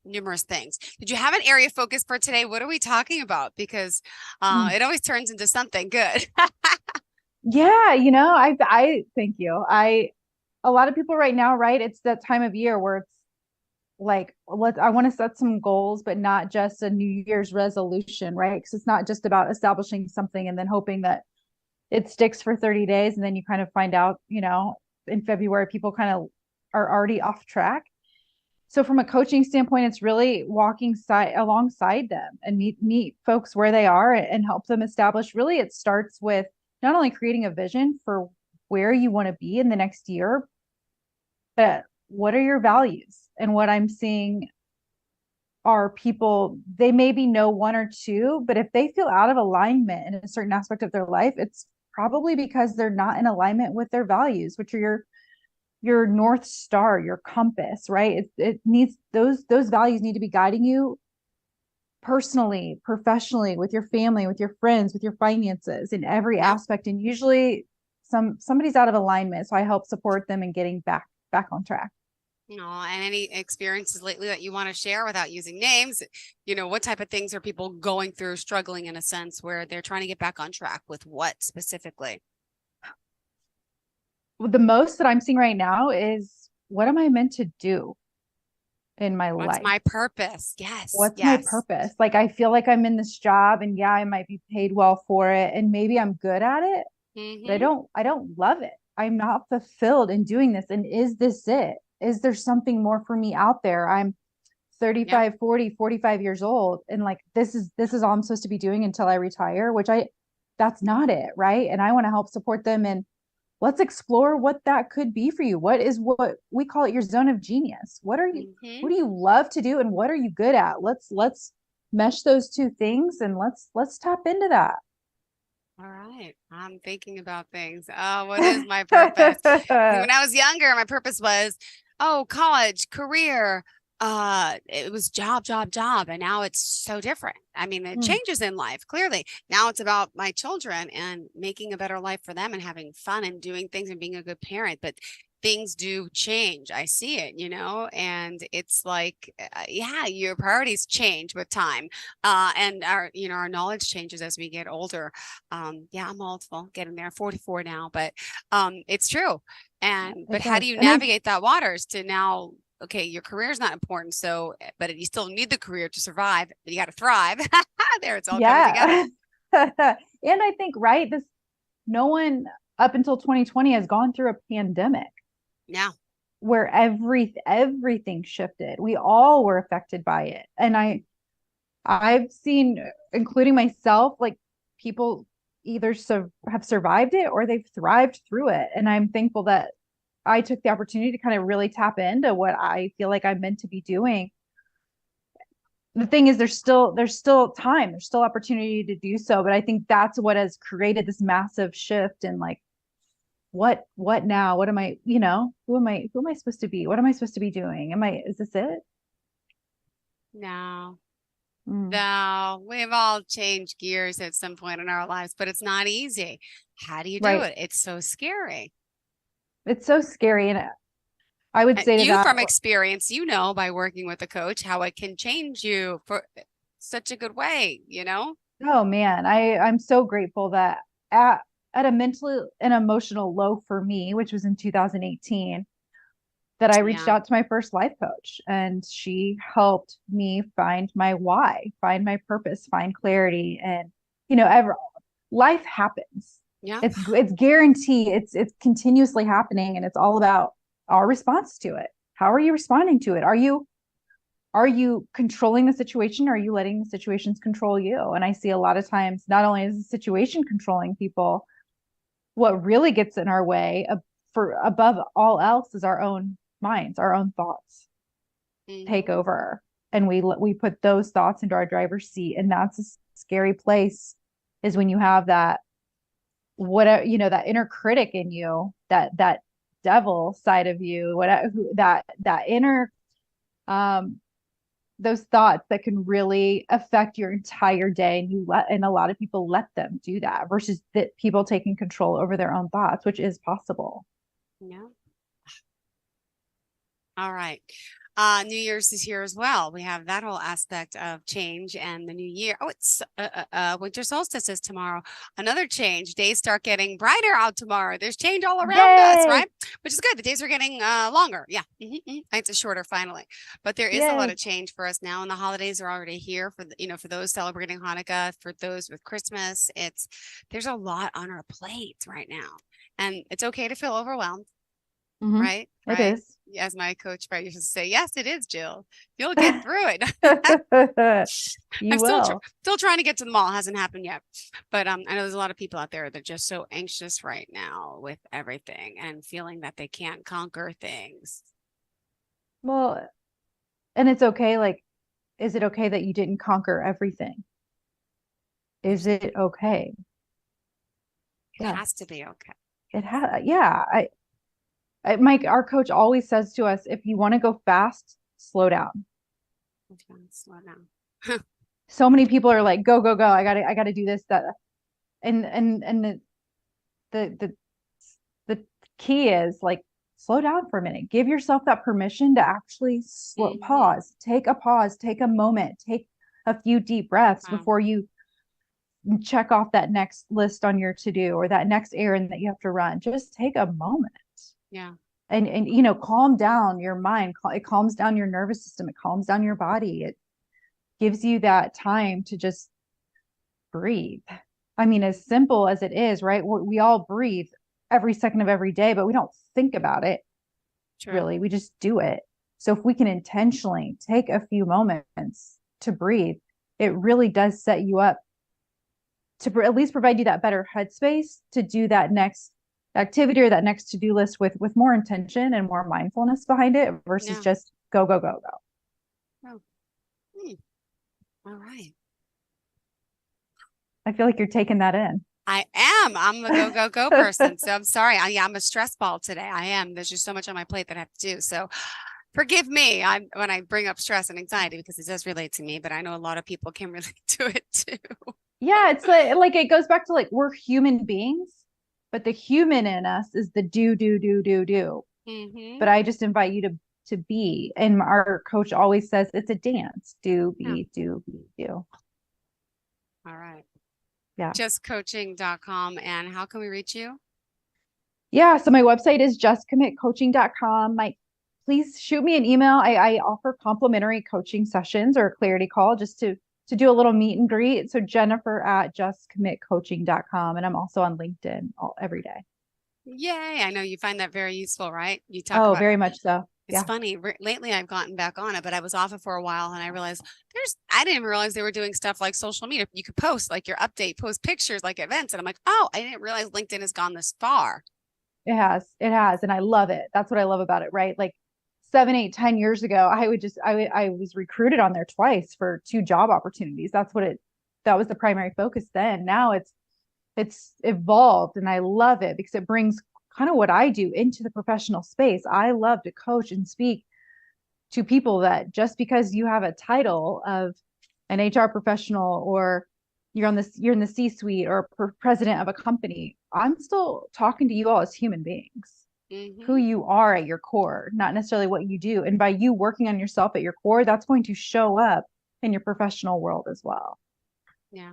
numerous things. Did you have an area of focus for today? What are we talking about? Because it always turns into something good. Yeah, I thank you. A lot of people right now, right? It's that time of year where it's like, I want to set some goals, but not just a New Year's resolution, right? Because it's not just about establishing something and then hoping that it sticks for 30 days. And then you kind of find out, in February, people kind of are already off track. So from a coaching standpoint, it's really walking alongside them and meet folks where they are and help them establish. Really, it starts with not only creating a vision for where you want to be in the next year, but what are your values? And what I'm seeing are people, they maybe know one or two, but if they feel out of alignment in a certain aspect of their life, it's probably because they're not in alignment with their values, which are your North Star, your compass, right? It needs those values need to be guiding you personally, professionally, with your family, with your friends, with your finances, in every aspect. And usually somebody's out of alignment. So I help support them in getting back on track. And any experiences lately that you want to share without using names? What type of things are people going through, struggling in a sense where they're trying to get back on track with what specifically? The most that I'm seeing right now is, what am I meant to do in my life? What's my purpose? Yes. What's my purpose? Like, I feel like I'm in this job and I might be paid well for it and maybe I'm good at it, but I don't love it. I'm not fulfilled in doing this. And is this it? Is there something more for me out there? I'm 35, 40, 45 years old. And like, this is all I'm supposed to be doing until I retire, that's not it. Right. And I want to help support them. And let's explore what that could be for you. What we call it your zone of genius. What do you love to do? And what are you good at? Let's mesh those two things and let's tap into that. All right. I'm thinking about things. Oh, what is my purpose? When I was younger, my purpose was, college, career. It was job. And now it's so different. I mean, it changes in life. Clearly now it's about my children and making a better life for them and having fun and doing things and being a good parent. But things do change. I see it, and it's like, your priorities change with time. And our knowledge changes as we get older. I'm multiple, getting there, 44 now, but it's true. But how do you navigate that waters to now, okay, your career is not important. So, but you still need the career to survive, but you got to thrive. There, it's all coming together. And I think, right, no one up until 2020 has gone through a pandemic. Yeah. Where everything shifted. We all were affected by it. And I've seen, including myself, like people either have survived it or they've thrived through it. And I'm thankful that I took the opportunity to kind of really tap into what I feel like I'm meant to be doing. The thing is, there's still time, there's still opportunity to do so. But I think that's what has created this massive shift in like, what now? What am I, who am I supposed to be? What am I supposed to be doing? Is this it? No. No, we've all changed gears at some point in our lives, but it's not easy. How do you do it? It's so scary. It's so scary. And I would say to you that, from experience, by working with a coach, how it can change you for such a good way, Oh man, I'm so grateful that at a mental and emotional low for me, which was in 2018, that I reached out to my first life coach, and she helped me find my why, find my purpose, find clarity. And, life happens. Yeah. It's guaranteed. It's continuously happening, and it's all about our response to it. How are you responding to it? Are you controlling the situation? Or are you letting the situations control you? And I see a lot of times, not only is the situation controlling people, what really gets in our way for above all else is our own minds, our own thoughts take over, and we put those thoughts into our driver's seat. And that's a scary place, is when you have that, whatever, that inner critic in you, that devil side of you, whatever, that inner, those thoughts that can really affect your entire day. And a lot of people let them do that, versus that people taking control over their own thoughts, which is possible. Yeah. All right. New Year's is here as well. We have that whole aspect of change and the new year. Oh, it's winter solstice is tomorrow. Another change. Days start getting brighter out tomorrow. There's change all around us, right? Which is good. The days are getting longer. Yeah. Nights are shorter finally. But there is a lot of change for us now, and the holidays are already here for for those celebrating Hanukkah, for those with Christmas. There's a lot on our plates right now, and it's okay to feel overwhelmed. Right? It is. As my coach used to say, yes, it is, Jill. You'll get through it. You I'm will. still trying to get to the mall. It hasn't happened yet. But I know there's a lot of people out there that are just so anxious right now with everything and feeling that they can't conquer things. Well, and it's okay. Like, is it okay that you didn't conquer everything? Is it okay? It has to be okay. It has. Yeah. Mike, our coach always says to us, if you want to go fast, slow down. Slow down. So many people are like, go, go, go. I gotta do this, that. And the key is like, slow down for a minute. Give yourself that permission to actually pause, take a moment, take a few deep breaths before you check off that next list on your to-do or that next errand that you have to run. Just take a moment. Yeah. And calm down your mind. It calms down your nervous system. It calms down your body. It gives you that time to just breathe. I mean, as simple as it is, right? We all breathe every second of every day, but we don't think about it. Really. We just do it. So if we can intentionally take a few moments to breathe, it really does set you up to at least provide you that better headspace to do that next activity or that next to-do list with more intention and more mindfulness behind it versus just go, go, go, go. Oh. All right. I feel like you're taking that in. I am. I'm a go, go, go person. So I'm sorry. I'm a stress ball today. I am. There's just so much on my plate that I have to do. So forgive me when I bring up stress and anxiety, because it does relate to me, but I know a lot of people can relate to it too. Yeah. It's like it goes back to like, we're human beings. But the human in us is the do. But I just invite you to be. And our coach always says it's a dance. Do, be, do, be, do. All right. Yeah. Justcoaching.com. And how can we reach you? Yeah. So my website is justcommitcoaching.com. Mike, please shoot me an email. I offer complimentary coaching sessions or a clarity call just to to do a little meet and greet. So Jennifer at justcommitcoaching.com. And I'm also on LinkedIn every day. Yay. I know you find that very useful, right? You talk Oh, about very much so. It's funny. Lately, I've gotten back on it, but I was off it for a while, and I realized I didn't realize they were doing stuff like social media. You could post like your update, post pictures like events, and I'm like, oh, I didn't realize LinkedIn has gone this far. It has, and I love it. That's what I love about it, right? Like 7, 8, 10 years ago, I was recruited on there twice for 2 job opportunities. That was the primary focus then. Now it's evolved, and I love it because it brings kind of what I do into the professional space. I love to coach and speak to people that just because you have a title of an HR professional or you're in the C-suite or president of a company, I'm still talking to you all as human beings, who you are at your core, not necessarily what you do. And by you working on yourself at your core, that's going to show up in your professional world as well. Yeah.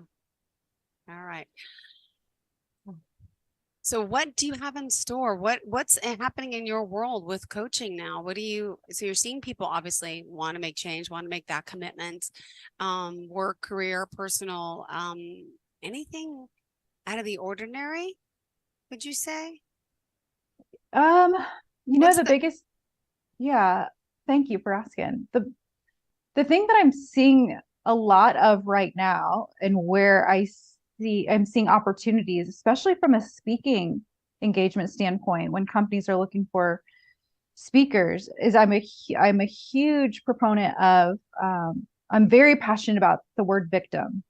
All right. So what do you have in store? What's happening in your world with coaching now? So you're seeing people obviously want to make change, want to make that commitment, work, career, personal, anything out of the ordinary, would you say? Biggest, yeah, thank you for asking. The thing that I'm seeing a lot of right now and where I'm seeing opportunities, especially from a speaking engagement standpoint, when companies are looking for speakers, is I'm a huge proponent of, I'm very passionate about the word victim.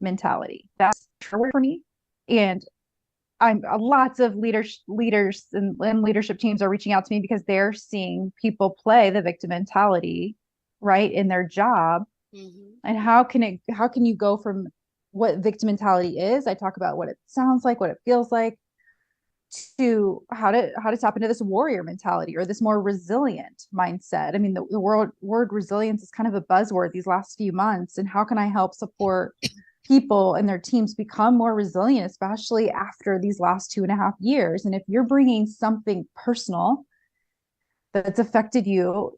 Mentality. That's a word for me. And lots of leaders and leadership teams are reaching out to me because they're seeing people play the victim mentality right in their job. And how can you go from what victim mentality is? I talk about what it sounds like, what it feels like, to how to tap into this warrior mentality or this more resilient mindset. I mean, the word resilience is kind of a buzzword these last few months. And how can I help support people and their teams become more resilient, especially after these last 2.5 years? And if you're bringing something personal that's affected you,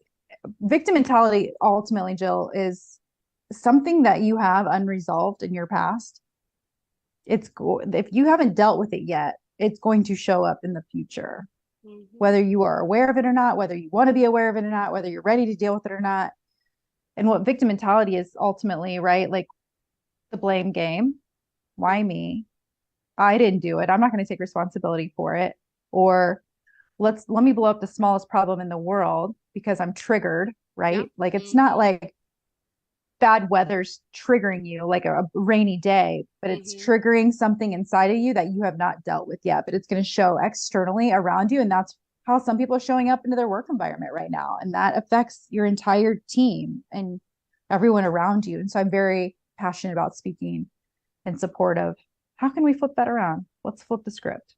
victim mentality ultimately, Jill, is something that you have unresolved in your past. If you haven't dealt with it yet, it's going to show up in the future, whether you are aware of it or not, whether you want to be aware of it or not, whether you're ready to deal with it or not. And what victim mentality is ultimately, right? Like the blame game. Why me? I didn't do it. I'm not going to take responsibility for it. Or let me blow up the smallest problem in the world because I'm triggered, right? Like it's not like bad weather's triggering you like a rainy day, but it's triggering something inside of you that you have not dealt with yet, but it's going to show externally around you. And that's how some people are showing up into their work environment right now. And that affects your entire team and everyone around you. And so I'm very passionate about speaking in support of how can we flip that around? Let's flip the script.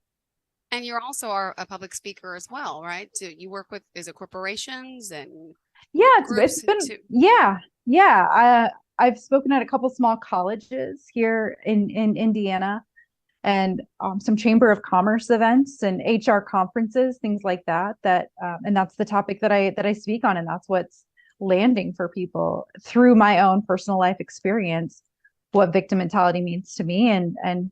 And you're also a public speaker as well, right? So you work with, is it corporations and it's been I've spoken at a couple small colleges here in Indiana, and some chamber of commerce events and HR conferences, things like that. And that's the topic that I speak on, and that's what's landing for people through my own personal life experience, what victim mentality means to me, and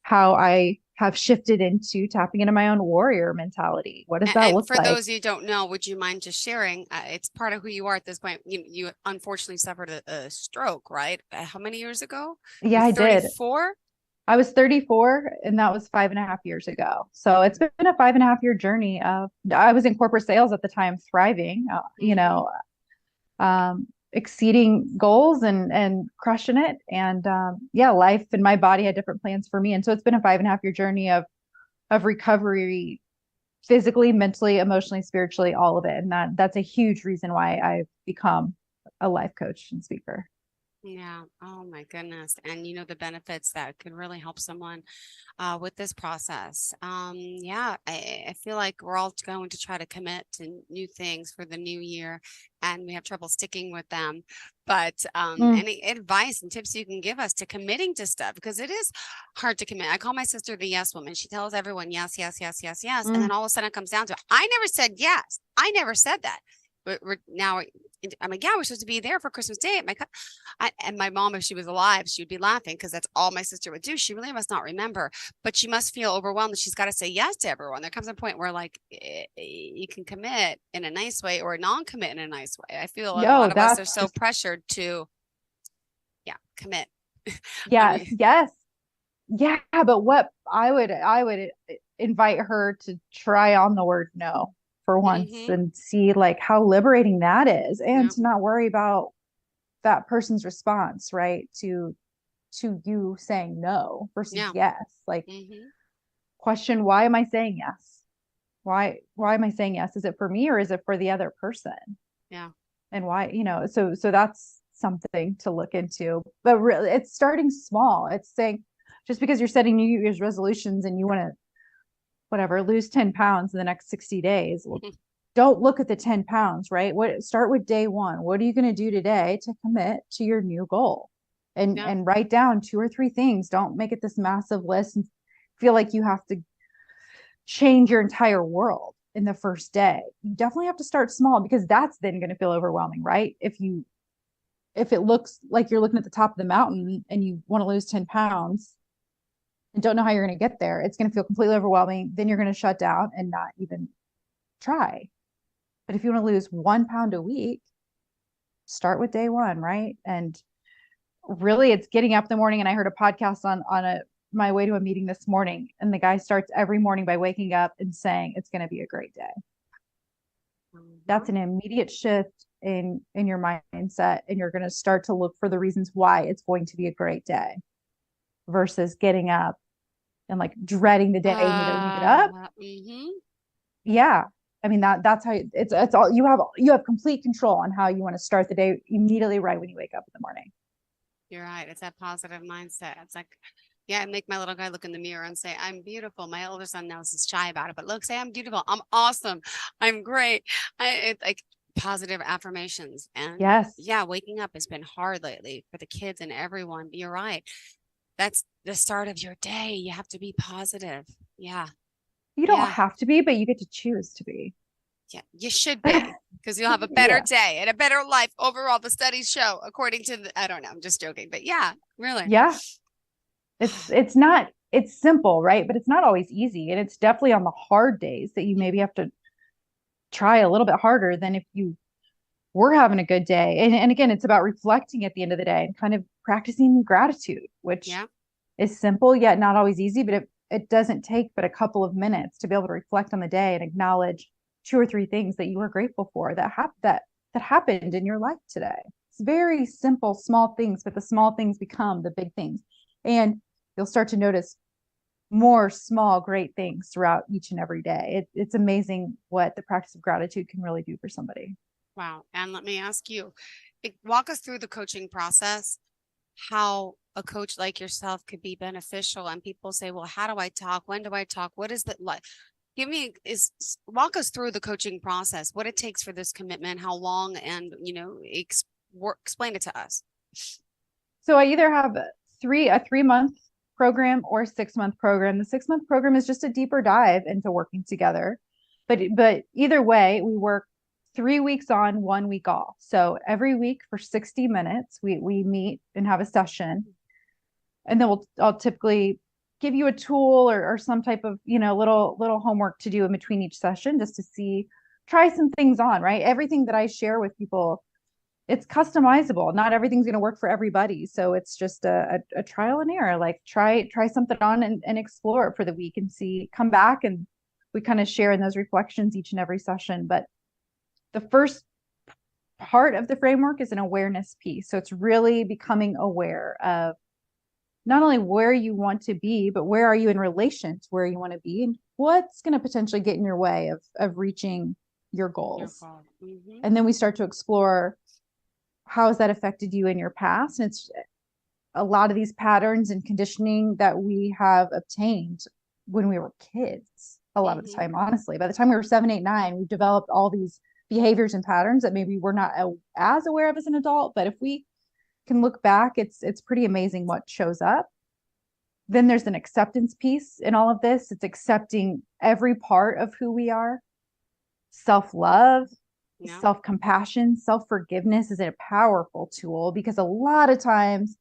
how I have shifted into tapping into my own warrior mentality. What does that look like? For those you don't know, would you mind just sharing? It's part of who you are at this point. You unfortunately suffered a stroke, right? How many years ago? Yeah, I did. 34? I was 34, and that was 5.5 years ago. So it's been a 5.5 year journey of, I was in corporate sales at the time, thriving, exceeding goals and crushing it. And life and my body had different plans for me. And so it's been a 5.5 year journey of recovery, physically, mentally, emotionally, spiritually, all of it. And that's a huge reason why I've become a life coach and speaker. Yeah. Oh my goodness. And the benefits that could really help someone with this process. I feel like we're all going to try to commit to new things for the new year, and we have trouble sticking with them. But any advice and tips you can give us to committing to stuff, because it is hard to commit. I call my sister the yes woman. She tells everyone yes, yes, yes, yes, yes. And then all of a sudden it comes down to, I never said yes. I never said that. we're now, I'm like, yeah, we're supposed to be there for Christmas Day at and my mom, if she was alive, she would be laughing because that's all my sister would do. She really must not remember, but she must feel overwhelmed that she's got to say yes to everyone. There comes a point where like you can commit in a nice way or non-commit in a nice way. I feel like a lot of us are so pressured to, commit. Yes, yes. Yeah, but what I would invite her to try on the word no for once and see like how liberating that is, and to not worry about that person's response, right? To you saying no versus yes. Like question, why am I saying yes? Why am I saying yes? Is it for me or is it for the other person? Yeah. And why, so that's something to look into. But really, it's starting small. It's saying, just because you're setting New Year's resolutions and you want to, whatever, lose 10 pounds in the next 60 days, well, don't look at the 10 pounds, right? Start with day one. What are you going to do today to commit to your new goal? And write down 2 or 3 things. Don't make it this massive list and feel like you have to change your entire world in the first day. You definitely have to start small, because that's then going to feel overwhelming, right? If it looks like you're looking at the top of the mountain and you want to lose 10 pounds and don't know how you're going to get there, it's going to feel completely overwhelming. Then you're going to shut down and not even try. But if you want to lose 1 pound a week, start with day one, right? And really, it's getting up in the morning. And I heard a podcast on my way to a meeting this morning, and the guy starts every morning by waking up and saying it's going to be a great day. That's an immediate shift in your mindset, and you're going to start to look for the reasons why it's going to be a great day, versus getting up and like dreading the day immediately when you get up. Yeah. I mean, that's how it's all, you have complete control on how you want to start the day immediately right when you wake up in the morning. You're right. It's that positive mindset. It's like, I make my little guy look in the mirror and say, I'm beautiful. My older son now is shy about it, but look, say I'm beautiful. I'm awesome. I'm great. It's like positive affirmations. And waking up has been hard lately for the kids and everyone. You're right. That's the start of your day. You have to be positive. Yeah. You don't have to be, but you get to choose to be. Yeah, you should be, because you'll have a better day and a better life overall. The studies show, according to I don't know, I'm just joking, but yeah, really. Yeah. It's simple, right? But it's not always easy. And it's definitely on the hard days that you maybe have to try a little bit harder than if you were having a good day. And again, it's about reflecting at the end of the day and kind of practicing gratitude, which is simple, yet not always easy, but it doesn't take but a couple of minutes to be able to reflect on the day and acknowledge 2 or 3 things that you were grateful for that happened in your life today. It's very simple, small things, but the small things become the big things. And you'll start to notice more small, great things throughout each and every day. It's amazing what the practice of gratitude can really do for somebody. Wow. And let me ask you, walk us through the coaching process, how a coach like yourself could be beneficial. And people say, well, how do I talk? When do I talk? What is that like? Walk us through the coaching process, what it takes for this commitment, how long, and, explain it to us. So I either have a 3-month program or a 6-month program. The 6-month program is just a deeper dive into working together. But either way, we work 3 weeks on, 1 week off. So every week for 60 minutes, we meet and have a session. And then I'll typically give you a tool or some type of, little homework to do in between each session, just to try some things on, right? Everything that I share with people, it's customizable. Not everything's going to work for everybody. So it's just a trial and error. Like try something on and explore it for the week and come back, and we kind of share in those reflections each and every session. But the first part of the framework is an awareness piece. So it's really becoming aware of not only where you want to be, but where are you in relation to where you want to be, and what's going to potentially get in your way of reaching your goals. And then we start to explore, how has that affected you in your past? And it's a lot of these patterns and conditioning that we have obtained when we were kids. A lot of the time, honestly, by the time we were 7, 8, 9, we've developed all these behaviors and patterns that maybe we're not as aware of as an adult. But if we can look back, it's pretty amazing what shows up. Then there's an acceptance piece in all of this. It's accepting every part of who we are, self-love, Yeah. Self-compassion, self-forgiveness is a powerful tool, because a lot of times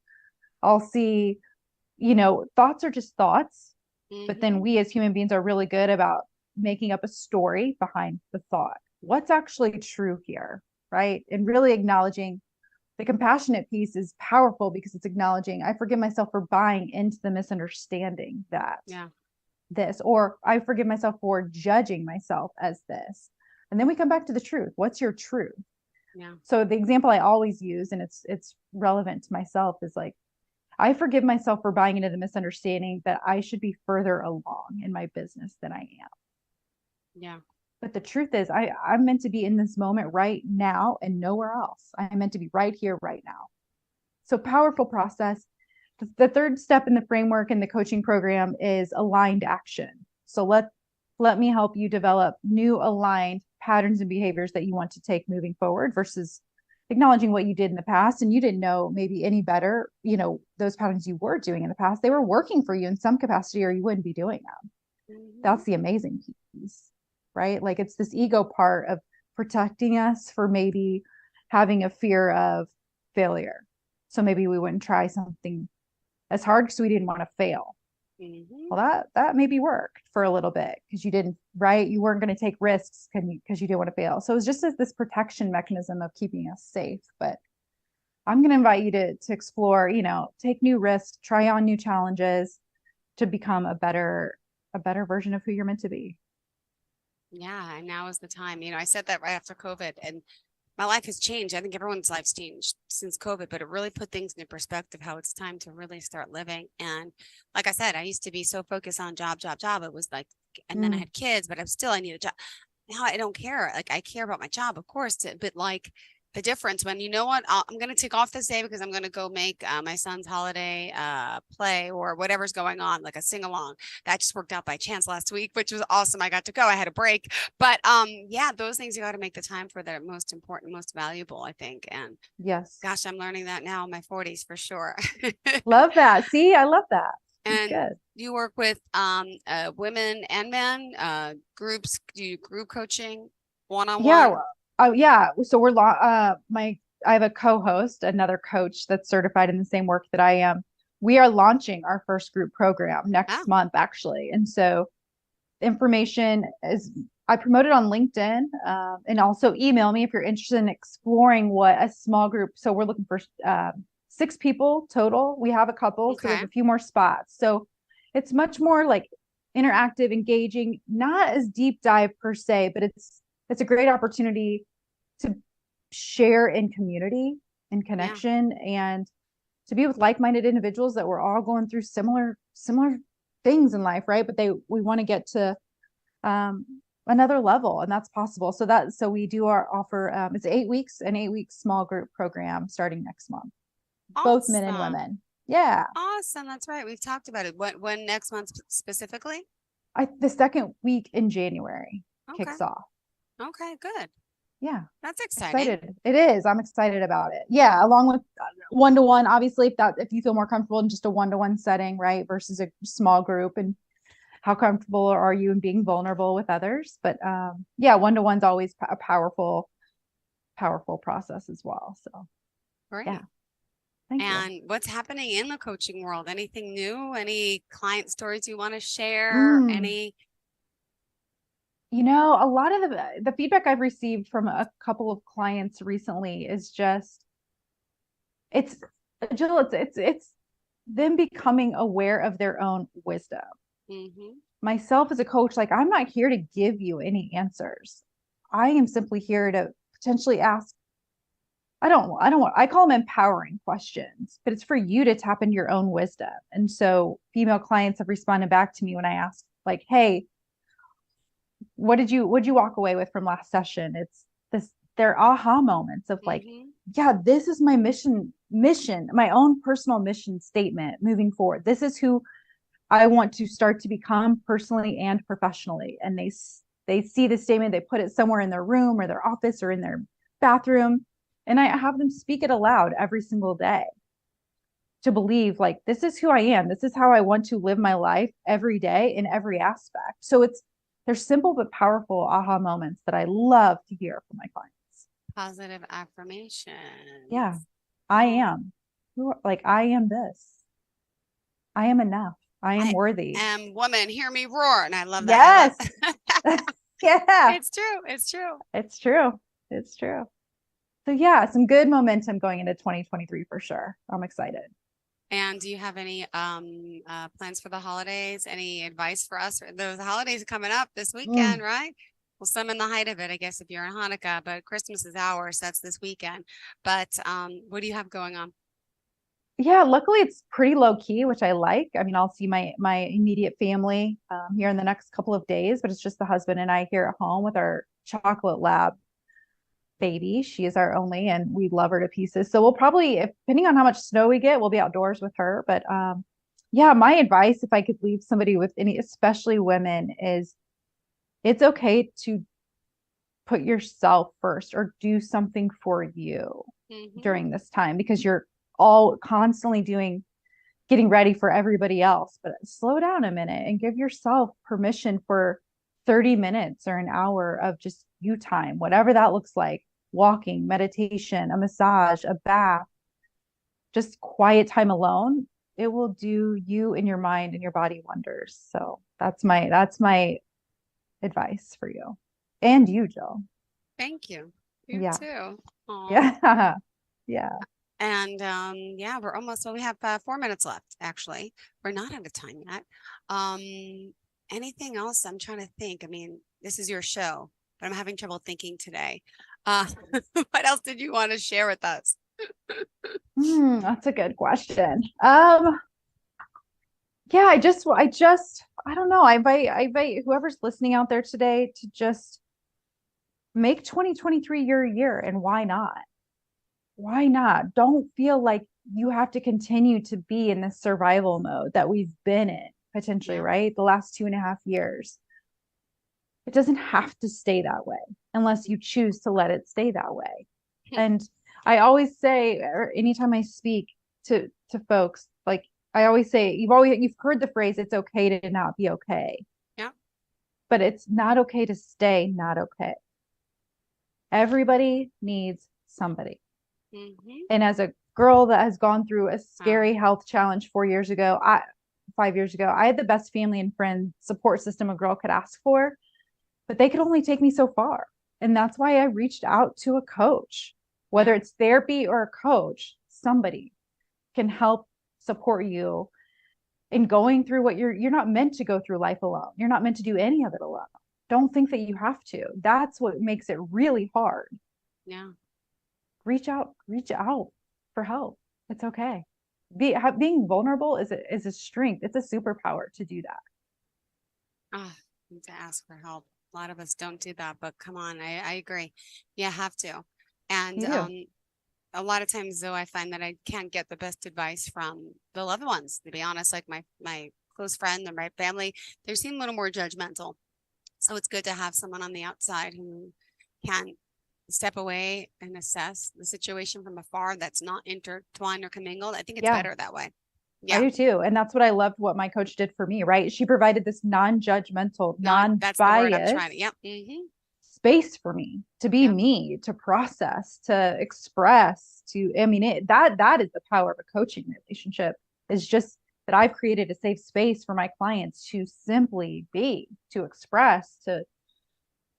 I'll see, thoughts are just thoughts, but then we as human beings are really good about making up a story behind the thought. What's actually true here, right? And really acknowledging the compassionate piece is powerful, because it's acknowledging, I forgive myself for buying into the misunderstanding that this, or I forgive myself for judging myself as this. And then we come back to the truth. What's your truth? Yeah. So the example I always use, and it's relevant to myself, is like, I forgive myself for buying into the misunderstanding that I should be further along in my business than I am. Yeah. But the truth is, I'm meant to be in this moment right now and nowhere else. I'm meant to be right here, right now. So powerful process. The third step in the framework in the coaching program is aligned action. So let me help you develop new aligned patterns and behaviors that you want to take moving forward, versus acknowledging what you did in the past and you didn't know maybe any better. Those patterns you were doing in the past, they were working for you in some capacity, or you wouldn't be doing them. That's the amazing piece, right? Like, it's this ego part of protecting us for maybe having a fear of failure. So maybe we wouldn't try something as hard because we didn't want to fail. Well, that maybe worked for a little bit, because you didn't, right? You weren't going to take risks because you didn't want to fail. So it's just as this protection mechanism of keeping us safe. But I'm going to invite you to explore, take new risks, try on new challenges to become a better version of who you're meant to be. Yeah. And now is the time. I said that right after COVID, and my life has changed. I think everyone's life's changed since COVID, but it really put things into perspective, how it's time to really start living. And like I said, I used to be so focused on job. It was like, and then I had kids, but I need a job. Now I don't care. Like, I care about my job, of course, but like the difference when, I'm going to take off this day because I'm going to go make my son's holiday play or whatever's going on, like a sing along. That just worked out by chance last week, which was awesome. I got to go. I had a break, but those things you got to make the time for that are most important, most valuable, I think. And yes, gosh, I'm learning that now in my 40s for sure. Love that. See, I love that. And good. You work with women and men groups. Do you group coaching one-on-one? Yeah. Oh yeah. So we're I have a co-host, another coach that's certified in the same work that I am. We are launching our first group program next month, actually. And so information I promote it on LinkedIn, and also email me if you're interested in exploring what a small group. So we're looking for 6 people total. We have a couple, so there's a few more spots. So it's much more like interactive, engaging, not as deep dive per se, but it's a great opportunity to share in community and connection, and to be with like-minded individuals that we're all going through similar things in life, right? But we want to get to another level, and that's possible. So we do our offer. It's 8 weeks, an 8-week small group program starting next month. Awesome. Both men and women. Yeah. Awesome. That's right. We've talked about it. When next month specifically? The second week in January kicks off. Okay, good. Yeah. That's exciting. Excited. It is. I'm excited about it. Yeah. Along with one-to-one, obviously, if you feel more comfortable in just a one-to-one setting, right, versus a small group, and how comfortable are you in being vulnerable with others? But one-to-one's always a powerful process as well. So great. Yeah. Thank and you. What's happening in the coaching world? Anything new? Any client stories you want to share? Any? A lot of the feedback I've received from a couple of clients recently is just, it's them becoming aware of their own wisdom. Myself as a coach, like, I'm not here to give you any answers. I am simply here to potentially ask. I call them empowering questions, but it's for you to tap into your own wisdom. And so female clients have responded back to me when I ask, like, hey, what'd you walk away with from last session? It's their aha moments of like, yeah, this is my mission, my own personal mission statement moving forward. This is who I want to start to become personally and professionally. And they see the statement, they put it somewhere in their room or their office or in their bathroom. And I have them speak it aloud every single day to believe, like, this is who I am. This is how I want to live my life every day in every aspect. So they're simple but powerful aha moments that I love to hear from my clients. Positive affirmation. Yeah. I am. Like, I am this. I am enough. I am worthy. Woman, hear me roar. And I love Yes. that. Yeah. It's true. It's true. It's true. It's true. So yeah, some good momentum going into 2023 for sure. I'm excited. And do you have any plans for the holidays? Any advice for us? The holidays are coming up this weekend, right? Well, some in the height of it, I guess, if you're in Hanukkah, but Christmas is ours. That's this weekend. But what do you have going on? Yeah, luckily it's pretty low key, which I like. I mean, I'll see my immediate family here in the next couple of days, but it's just the husband and I here at home with our chocolate lab baby. She is our only, and we love her to pieces. So we'll probably, depending on how much snow we get, we'll be outdoors with her. But yeah, my advice, if I could leave somebody with any, especially women, is it's okay to put yourself first or do something for you during this time, because you're all constantly getting ready for everybody else. But slow down a minute and give yourself permission for 30 minutes or an hour of just you time, whatever that looks like. Walking, meditation, a massage, a bath, just quiet time alone. It will do you and your mind and your body wonders. So that's my advice for you and you, Jill. Thank you. You too. Aww. Yeah. Yeah. And yeah, we're almost, well, we have 4 minutes left, actually. We're not out of time yet. Anything else? I'm trying to think. I mean, this is your show, but I'm having trouble thinking today. What else did you want to share with us? That's a good question. Yeah, I don't know. I invite whoever's listening out there today to just make 2023 your year. And why not? Why not? Don't feel like you have to continue to be in this survival mode that we've been in potentially, right? The last 2.5 years. It doesn't have to stay that way unless you choose to let it stay that way. And I always say, or anytime I speak to folks, like I always say, you've heard the phrase, it's okay to not be okay. Yeah. But it's not okay to stay not okay. Everybody needs somebody. And as a girl that has gone through a scary health challenge 5 years ago, I had the best family and friend support system a girl could ask for, but they could only take me so far. And that's why I reached out to a coach, whether it's therapy or a coach. Somebody can help support you in going through what you're not meant to go through life alone. You're not meant to do any of it alone. Don't think that you have to. That's what makes it really hard. Yeah. Reach out for help. It's okay. Being vulnerable is a strength. It's a superpower to do that. Need to ask for help. A lot of us don't do that, but come on, I agree. You have to. And a lot of times though, I find that I can't get the best advice from the loved ones, to be honest. Like my close friend and my family, they seem a little more judgmental. So it's good to have someone on the outside who can step away and assess the situation from afar, that's not intertwined or commingled. I think it's better that way. Yeah. I do too. And that's what I loved what my coach did for me, right? She provided this non-judgmental, that's the word I'm non-biased trying to, yep. space for me to be me, to process, to express, that is the power of a coaching relationship, is just that I've created a safe space for my clients to simply be, to express, to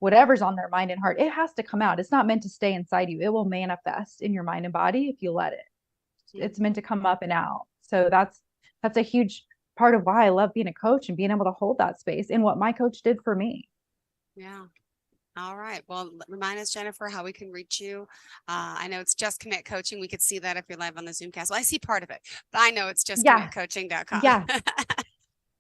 whatever's on their mind and heart. It has to come out. It's not meant to stay inside you. It will manifest in your mind and body if you let it. It's meant to come up and out. So that's a huge part of why I love being a coach and being able to hold that space, and what my coach did for me. Yeah. All right. Well, remind us, Jennifer, how we can reach you. I know it's Just Commit Coaching. We could see that if you're live on the Zoomcast. Well, I see part of it, but I know it's justcommitcoaching.com. Yeah.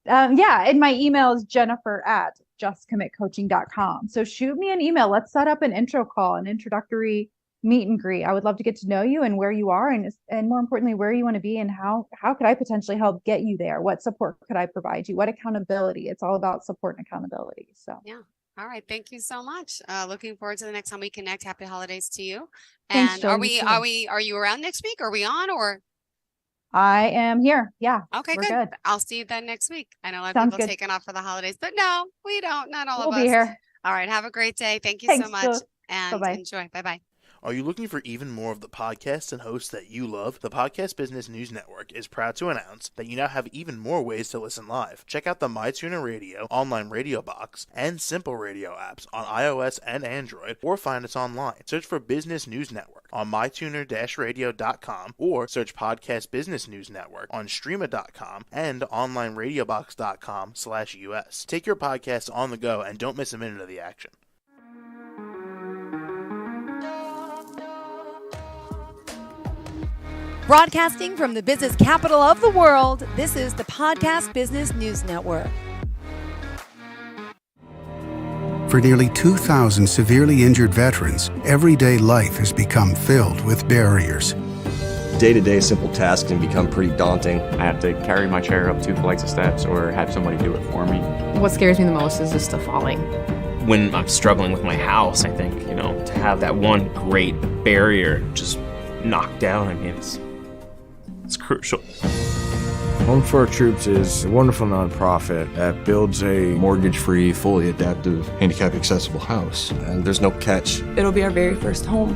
Yeah. And my email is jennifer@justcommitcoaching.com. So shoot me an email. Let's set up an intro call, an introductory meet and greet. I would love to get to know you and where you are, and more importantly, where you want to be, and how could I potentially help get you there? What support could I provide you? What accountability? It's all about support and accountability. So yeah. All right. Thank you so much. Looking forward to the next time we connect. Happy holidays to you. Thanks, And Jill, are you around next week? Are we on, or? I am here. Yeah. Okay, good. I'll see you then next week. I know a lot of people taking off for the holidays, but no, we don't. Not all of us. We'll be here. All right. Have a great day. Thank you so much. Jill. And Bye-bye. enjoy. Bye-bye. Are you looking for even more of the podcasts and hosts that you love? The Podcast Business News Network is proud to announce that you now have even more ways to listen live. Check out the MyTuner Radio, online radio box, and Simple Radio apps on iOS and Android, or find us online. Search for Business News Network on mytuner-radio.com, or search Podcast Business News Network on streama.com and onlineradiobox.com/US. Take your podcast on the go and don't miss a minute of the action. Broadcasting from the business capital of the world, this is the Podcast Business News Network. For nearly 2,000 severely injured veterans, everyday life has become filled with barriers. Day-to-day simple tasks can become pretty daunting. I have to carry my chair up 2 flights of steps or have somebody do it for me. What scares me the most is just the falling. When I'm struggling with my house, I think, to have that one great barrier just knocked down, it's crucial. Home for Our Troops is a wonderful nonprofit that builds a mortgage-free, fully adaptive, handicap-accessible house. And there's no catch. It'll be our very first home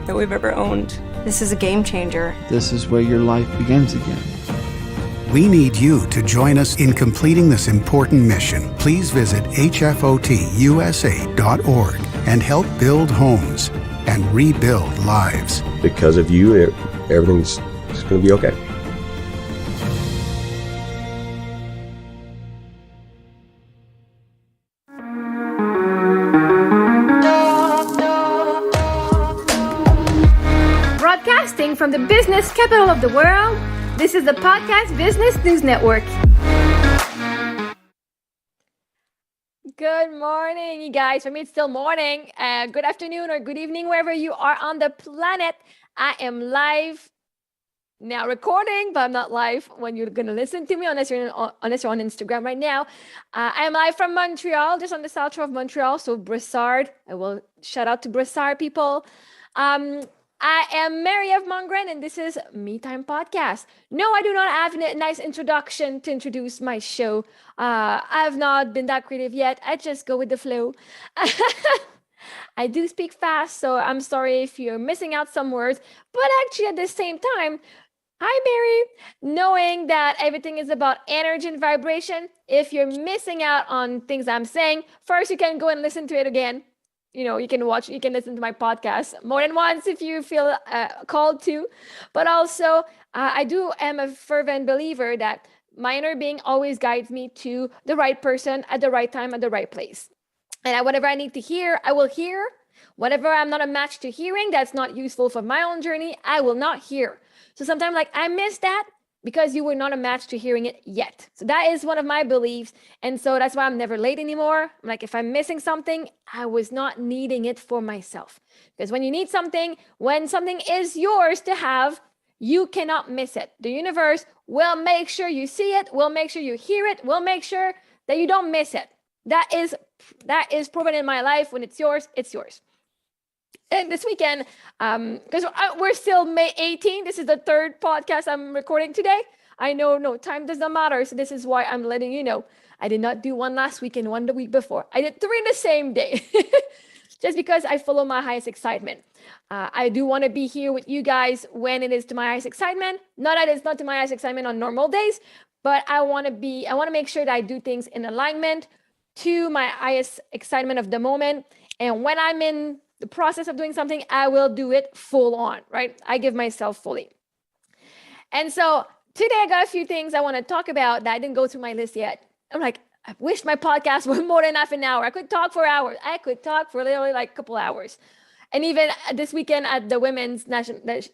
that we've ever owned. This is a game changer. This is where your life begins again. We need you to join us in completing this important mission. Please visit hfotusa.org and help build homes and rebuild lives. Because of you, everything's going to be okay. Broadcasting from the business capital of the world, this is the Podcast Business News Network. Good morning, you guys. For me, it's still morning. Good afternoon or good evening, wherever you are on the planet. I am live now recording, but I'm not live when you're going to listen to me unless you're on Instagram right now. I am live from Montreal, just on the south shore of Montreal. So Brossard, I will shout out to Brossard people. I am Mary Eve Mongren, and this is Me Time Podcast. No, I do not have a nice introduction to introduce my show. I've not been that creative yet. I just go with the flow. I do speak fast, so I'm sorry if you're missing out some words. But actually, at the same time, hi, Mary. Knowing that everything is about energy and vibration, if you're missing out on things I'm saying, first you can go and listen to it again. You can listen to my podcast more than once if you feel called to. But also, I am a fervent believer that my inner being always guides me to the right person at the right time, at the right place. And whatever I need to hear, I will hear. Whatever I'm not a match to hearing, that's not useful for my own journey, I will not hear. So sometimes I miss that because you were not a match to hearing it yet. So that is one of my beliefs. And so that's why I'm never late anymore. If I'm missing something, I was not needing it for myself. Because when you need something, when something is yours to have, you cannot miss it. The universe will make sure you see it, will make sure you hear it, will make sure that you don't miss it. That is proven in my life. When it's yours, it's yours. And this weekend, because we're still May 18, this is the third podcast I'm recording today. I know, no, time does not matter. So this is why I'm letting you know. I did not do one last week and one the week before. I did 3 the same day. Just because I follow my highest excitement. I do want to be here with you guys when it is to my highest excitement. Not that it's not to my highest excitement on normal days, but I want to make sure that I do things in alignment to my highest excitement of the moment. And when I'm in the process of doing something, I will do it full on, right? I give myself fully. And so today I got a few things I want to talk about that I didn't go through my list yet. I'm like, I wish my podcast were more than half an hour. I could talk for hours. I could talk for literally a couple hours. And even this weekend at the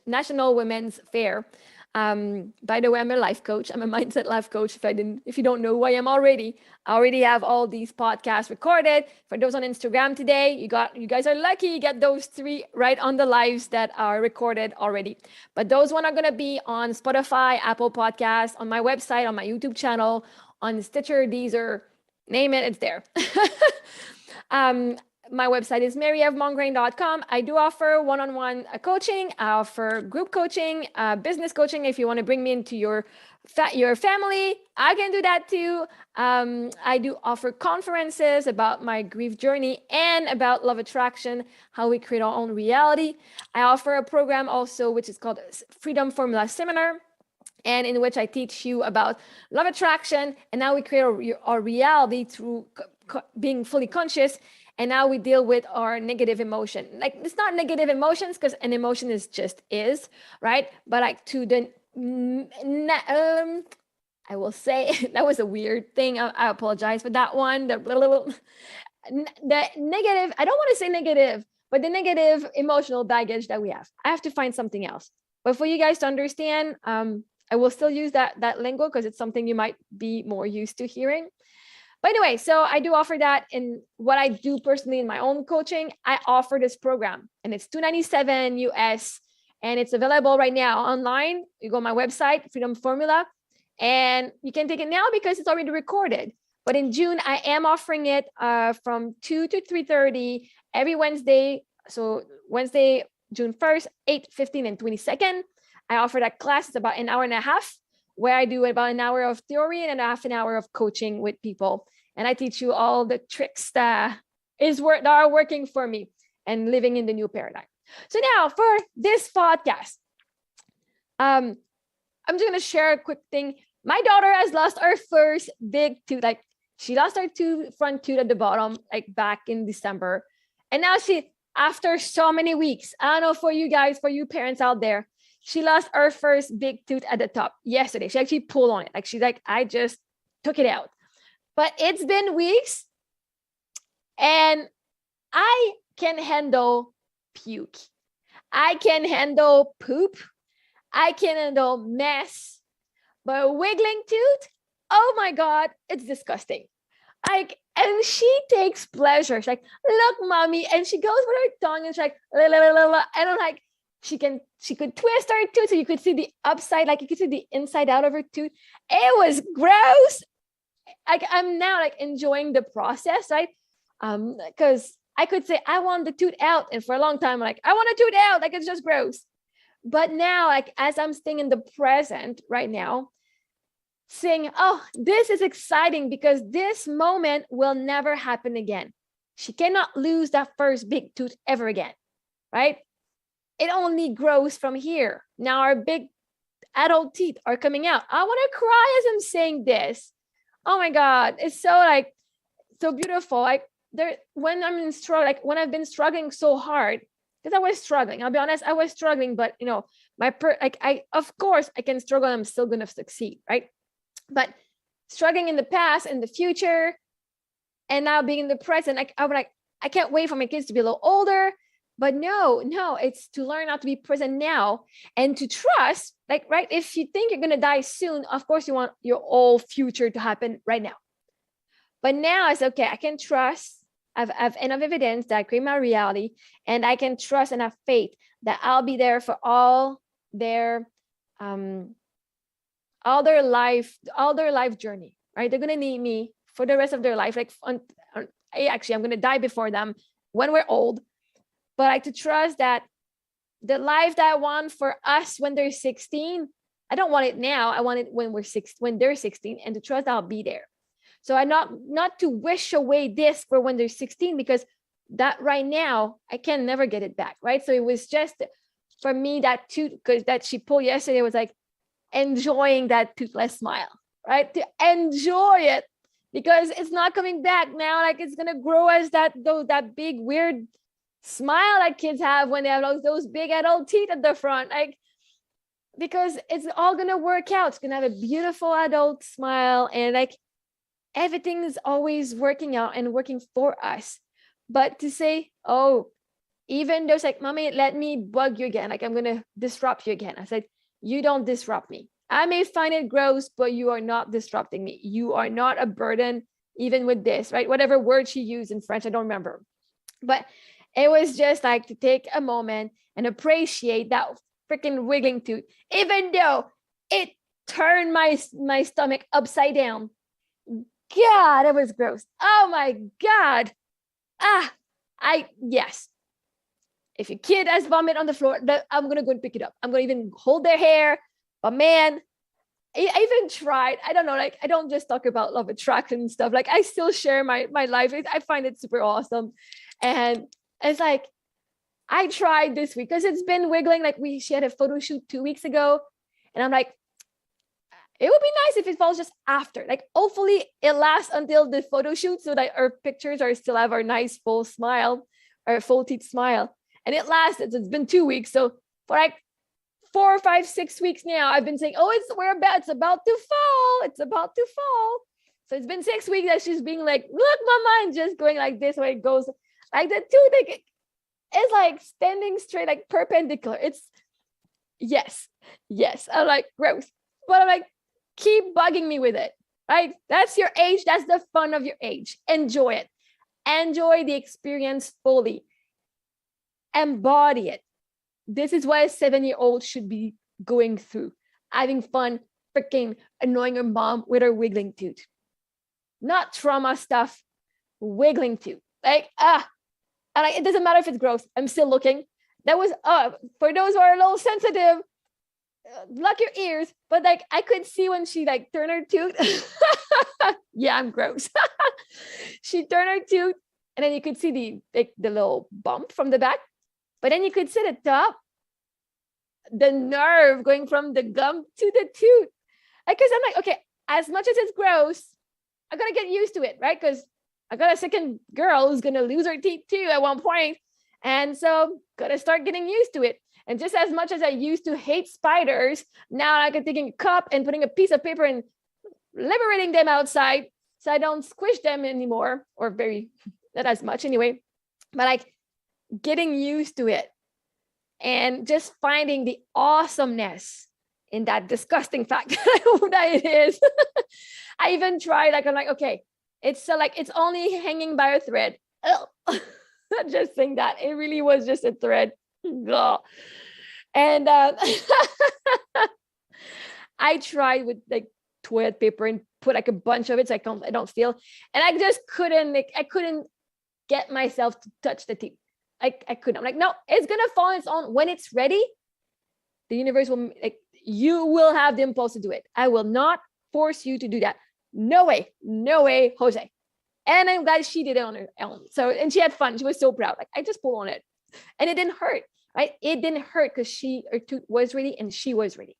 National Women's Fair. By the way, I'm a life coach. I'm a mindset life coach. If you don't know who I am already, I already have all these podcasts recorded. For those on Instagram today, you guys are lucky. You get those 3 right on the lives that are recorded already. But those one are going to be on Spotify, Apple Podcasts, on my website, on my YouTube channel, on Stitcher, Deezer, name it, it's there. my website is maryevmongrain.com. I do offer one-on-one coaching. I offer group coaching, business coaching. If you want to bring me into your family, I can do that too. I do offer conferences about my grief journey and about love attraction, how we create our own reality. I offer a program also, which is called Freedom Formula Seminar, and in which I teach you about love attraction and how we create our reality through being fully conscious, and how we deal with our negative emotion. Like, it's not negative emotions, because an emotion is, right? But like to the I will say that was a weird thing. I apologize for that one. The negative, I don't want to say negative, but the negative emotional baggage that we have. I have to find something else. But for you guys to understand, I will still use that lingo because it's something you might be more used to hearing. But anyway, so I do offer that in what I do personally in my own coaching. I offer this program, and it's $297 US, and it's available right now online. You go on my website, Freedom Formula, and you can take it now because it's already recorded. But in June, I am offering it from 2 to 3:30 every Wednesday. So Wednesday, June 1st, 8, 15, and 22nd. I offer that class. It's about an hour and a half, where I do about an hour of theory and a half an hour of coaching with people. And I teach you all the tricks that are working for me and living in the new paradigm. So now for this podcast, I'm just going to share a quick thing. My daughter has lost her first big tooth. Like, she lost her front tooth at the bottom, like back in December. And now after so many weeks, I don't know, for you guys, for you parents out there, she lost her first big tooth at the top yesterday. She actually pulled on it. Like, she's like, I just took it out. But it's been weeks, and I can handle puke. I can handle poop. I can handle mess. But wiggling tooth, oh my God, it's disgusting. Like, and she takes pleasure. She's like, look, mommy. And she goes with her tongue and she's like, la, la, la, la, la. And I'm like, she could twist her tooth so you could see the upside, like you could see the inside out of her tooth. It was gross. Like, I'm now like enjoying the process, right? Because I could say I want the tooth out, and for a long time I'm like, I want a tooth out, like it's just gross. But now, like, as I'm staying in the present right now, saying, oh, this is exciting because this moment will never happen again. She cannot lose that first big tooth ever again, right? It only grows from here. Now our big adult teeth are coming out. I want to cry as I'm saying this. Oh my God, it's so beautiful. Like, when I'm in struggle, like when I've been struggling so hard, because I was struggling. I'll be honest, I was struggling, but you know, of course I can struggle. I'm still gonna succeed, right? But struggling in the past and the future, and now being in the present, I can't wait for my kids to be a little older. But no, it's to learn how to be present now and to trust, like, right? If you think you're gonna die soon, of course you want your whole future to happen right now. But now it's okay. I can trust. I have enough evidence that I create my reality, and I can trust and have faith that I'll be there for all their life journey, right? They're gonna need me for the rest of their life. Like, actually, I'm gonna die before them when we're old. But like, to trust that the life that I want for us when they're 16, I don't want it now. I want it when they're 16, and to trust I'll be there. So I not to wish away this for when they're 16, because that right now I can never get it back, right? So it was just for me that tooth, because that she pulled yesterday was like enjoying that toothless smile, right? To enjoy it, because it's not coming back now. Like, it's gonna grow as that big weird smile that kids have when they have those big adult teeth at the front, like, because it's all gonna work out. It's gonna have a beautiful adult smile, and like, everything is always working out and working for us. But to say, oh, even though it's like, mommy, let me bug you again, like I'm gonna disrupt you again. I said, you don't disrupt me. I may find it gross, but you are not disrupting me. You are not a burden, even with this, right? Whatever word she used in French, I don't remember. But it was just like to take a moment and appreciate that freaking wiggling tooth, even though it turned my stomach upside down. God, it was gross. Oh my God. Yes. If your kid has vomit on the floor, I'm going to go and pick it up. I'm going to even hold their hair. But man, I even tried. I don't know, like, I don't just talk about love attraction and stuff. Like, I still share my life. I find it super awesome. And it's like, I tried this week because it's been wiggling. Like, she had a photo shoot 2 weeks ago. And I'm like, it would be nice if it falls just after. Like, hopefully it lasts until the photo shoot so that our pictures still have our nice full smile, our full teeth smile. And it lasted. It's been 2 weeks. So for like 4 or 5, 6 weeks now, I've been saying, oh, it's about to fall. It's about to fall. So it's been 6 weeks that she's being like, look, mama, and just going like this when it goes like the tooth. It's like standing straight, like perpendicular. It's yes. I'm like, gross. But I'm like, keep bugging me with it, right? That's your age. That's the fun of your age. Enjoy it. Enjoy the experience fully. Embody it. This is what a 7-year-old should be going through. Having fun, freaking annoying her mom with her wiggling tooth. Not trauma stuff, wiggling tooth. Like, and it doesn't matter if it's gross. I'm still looking. That was, for those who are a little sensitive, block your ears. But like, I could see when she like turned her tooth. Yeah, I'm gross. She turned her tooth, and then you could see the little bump from the back. But then you could see the top, the nerve going from the gum to the tooth. Because I'm like, okay, as much as it's gross, I gotta get used to it, right? Because I got a second girl who's gonna lose her teeth too at one point. And so gotta start getting used to it. And just as much as I used to hate spiders, now I can taking a cup and putting a piece of paper and liberating them outside so I don't squish them anymore, or not as much anyway. But like, getting used to it and just finding the awesomeness in that disgusting fact that it is. I even tried, like, I'm like, okay, it's it's only hanging by a thread. Just saying that it really was just a thread. And I tried with like toilet paper and put like a bunch of it so I don't feel, and I just couldn't get myself to touch the teeth. I couldn't. I'm like, no, it's gonna fall on its own when it's ready. The universe will, like, you will have the impulse to do it. I will not force you to do that. No way, Jose. And I'm glad she did it on her own. So, and she had fun. She was so proud. Like, I just pulled on it, and it didn't hurt. Right? It didn't hurt because her tooth was ready and she was ready.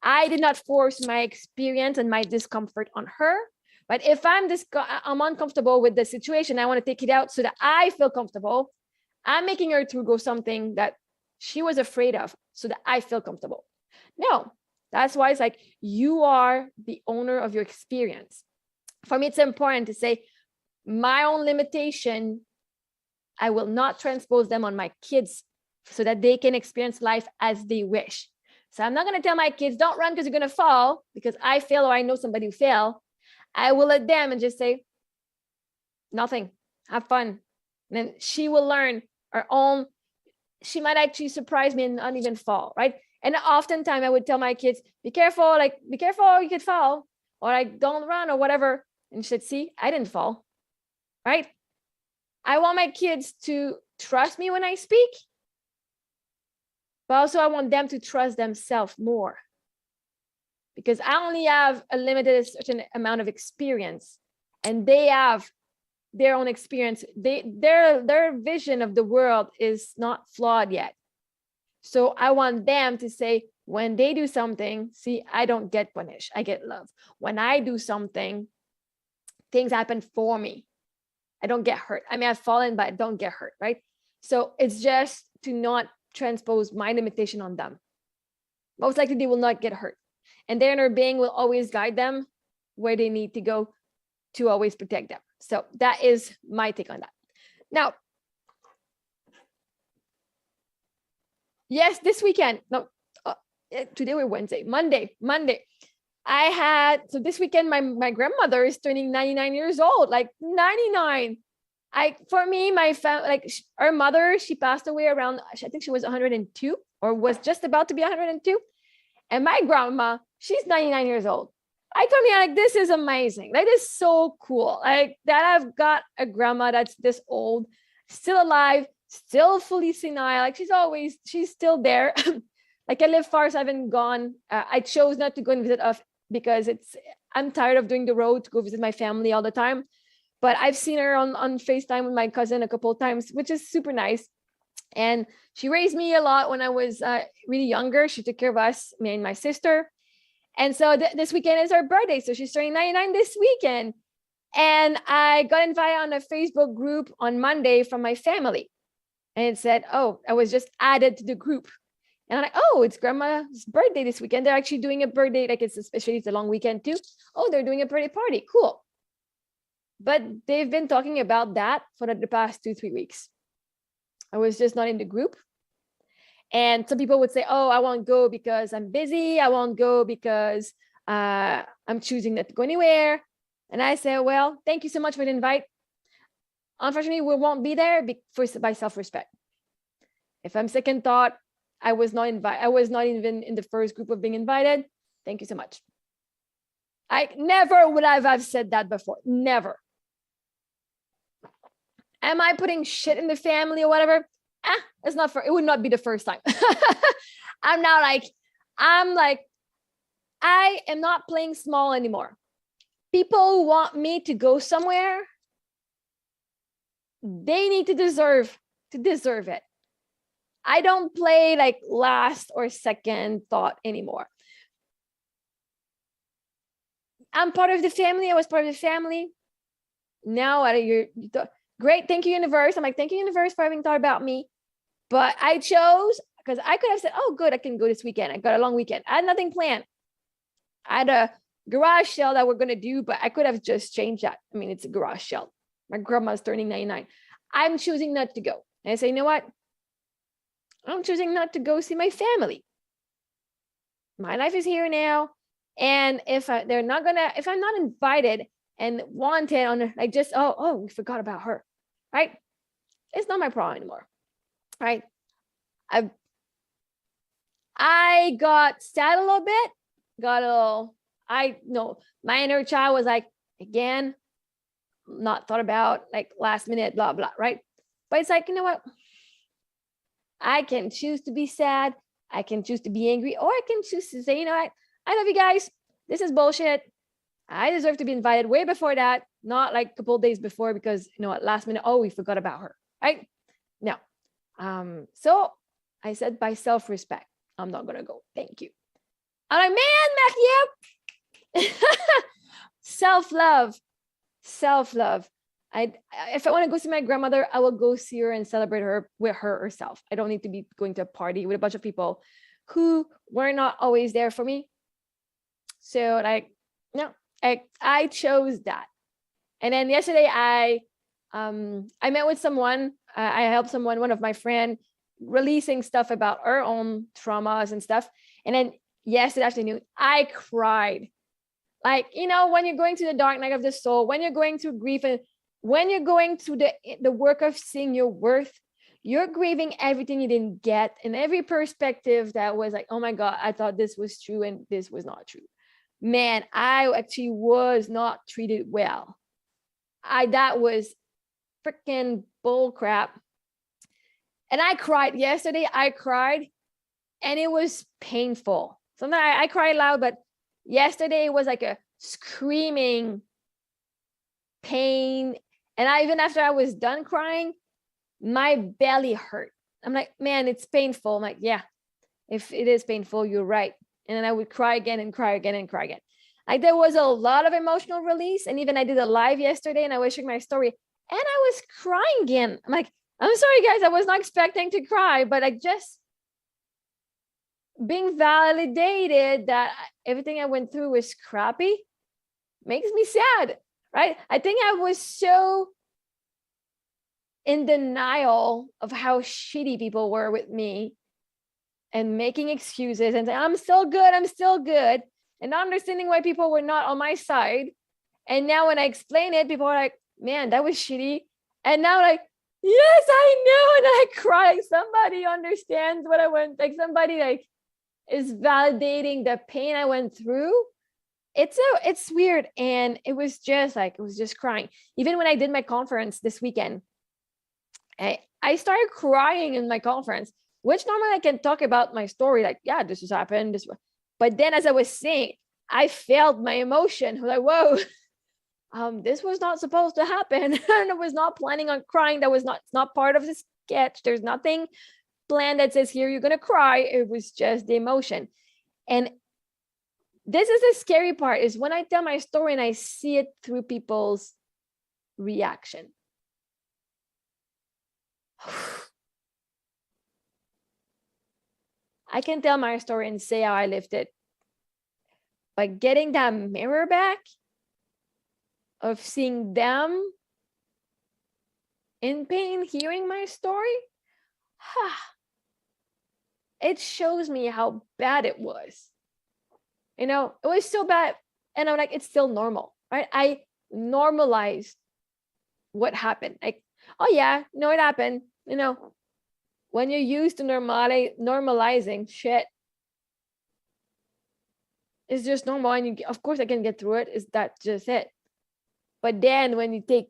I did not force my experience and my discomfort on her. But if I'm uncomfortable with the situation, I want to take it out so that I feel comfortable. I'm making her to go something that she was afraid of so that I feel comfortable. No, that's why it's like, you are the owner of your experience. For me, it's important to say my own limitation, I will not transpose them on my kids so that they can experience life as they wish. So I'm not going to tell my kids, don't run because you're going to fall because I fail or I know somebody who fail. I will let them and just say, nothing, have fun. And then she will learn her own. She might actually surprise me and not even fall, right? And oftentimes I would tell my kids, be careful, you could fall, or like, don't run or whatever. And she said, see, I didn't fall, right? I want my kids to trust me when I speak, but also I want them to trust themselves more, because I only have a limited certain amount of experience, and they have their own experience. Their vision of the world is not flawed yet. So I want them to say, when they do something, see, I don't get punished, I get love. When I do something, things happen for me. I don't get hurt. I mean, I've fallen, but I don't get hurt, right? So it's just to not transpose my limitation on them. Most likely they will not get hurt. And their inner being will always guide them where they need to go to always protect them. So that is my take on that. Now, yes, this weekend, today we're Wednesday, Monday. So this weekend, my grandmother is turning 99 years old, like 99. For me, my family, like our mother, she passed away around, I think she was 102 or was just about to be 102. And my grandma, she's 99 years old. I told me, like, this is amazing. Like, this is so cool. Like that I've got a grandma that's this old, still alive, still fully senile. Like she's still there. Like I live far, so I haven't gone. I chose not to go and visit because I'm tired of doing the road to go visit my family all the time. But I've seen her on FaceTime with my cousin a couple of times, which is super nice. And she raised me a lot when I was really younger. She took care of us, me and my sister. And so this weekend is her birthday. So she's turning 99 this weekend. And I got invited on a Facebook group on Monday from my family. And it said, oh, I was just added to the group. And I'm like, oh, it's grandma's birthday this weekend. They're actually doing a birthday, like especially it's a long weekend too. Oh, they're doing a birthday party. Cool. But they've been talking about that for the past 2-3 weeks. I was just not in the group. And some people would say, oh, I won't go because I'm busy. I won't go because I'm choosing not to go anywhere. And I said, well, thank you so much for the invite. Unfortunately, we won't be there by self-respect. If I'm second thought, I was not even in the first group of being invited. Thank you so much. I never would have said that before. Never. Am I putting shit in the family or whatever? It would not be the first time. I'm like, I am not playing small anymore. People who want me to go somewhere, they need to deserve it. I don't play like last or second thought anymore. I'm part of the family. I was part of the family. Now you're great. Thank you, universe. I'm like, thank you, universe, for having thought about me. But I chose, because I could have said, oh, good, I can go this weekend. I got a long weekend. I had nothing planned. I had a garage sale that we're going to do, but I could have just changed that. I mean, it's a garage sale. My grandma's turning 99. I'm choosing not to go. And I say, you know what? I'm choosing not to go see my family. My life is here now. And if I'm not invited and wanted on like just, oh, we forgot about her, right? It's not my problem anymore, right? I got sad a little bit, my inner child was like, again, not thought about, like last minute, blah, blah, right? But it's like, you know what? I can choose to be sad. I can choose to be angry, or I can choose to say, you know what? I love you guys. This is bullshit. I deserve to be invited way before that, not like a couple of days before, because you know what, last minute, oh, we forgot about her, right? No. So I said, by self-respect, I'm not gonna go. Thank you. I'm like, man, Matthew. Self-love. If I want to go see my grandmother, I will go see her and celebrate her with her herself. I don't need to be going to a party with a bunch of people who were not always there for me. So I chose that. And then yesterday I met with someone. I helped someone, one of my friend, releasing stuff about her own traumas and stuff. And then yesterday afternoon, I cried. Like, you know, when you're going through the dark night of the soul, when you're going through grief, and when you're going through the work of seeing your worth, you're grieving everything you didn't get, and every perspective that was like, oh my God, I thought this was true and this was not true. Man, I actually was not treated well. That was freaking bull crap. And I cried yesterday. I cried and it was painful. Sometimes I cry loud, but yesterday it was like a screaming pain. And even after I was done crying, my belly hurt. I'm like, man, it's painful. I'm like, yeah, if it is painful, you're right. And then I would cry again and cry again and cry again. Like there was a lot of emotional release. And even I did a live yesterday and I was sharing my story and I was crying again. I'm like, I'm sorry guys, I was not expecting to cry, but I just being validated that everything I went through was crappy makes me sad, right? I think I was so in denial of how shitty people were with me and making excuses and saying, I'm still good, and not understanding why people were not on my side. And now when I explain it, people are like, man, that was shitty. And now like, yes, I know. And I cry. Somebody understands what I went, like somebody like is validating the pain I went through. It's weird. And it was just crying. Even when I did my conference this weekend, I started crying in my conference, which normally I can talk about my story, like, yeah, this has happened, but then as I was saying, I felt my emotion, like, whoa, this was not supposed to happen. And I was not planning on crying. It's not part of the sketch. There's nothing planned that says here you're gonna cry. It was just the emotion. And this is the scary part, is when I tell my story and I see it through people's reaction. I can tell my story and say how I lived it, but getting that mirror back of seeing them in pain, hearing my story, it shows me how bad it was. You know, it was so bad. And I'm like, it's still normal, right? I normalized what happened. Like, oh yeah, no, it happened. You know, when you're used to normalizing shit, it's just normal. And of course I can get through it. Is that just it? But then when you take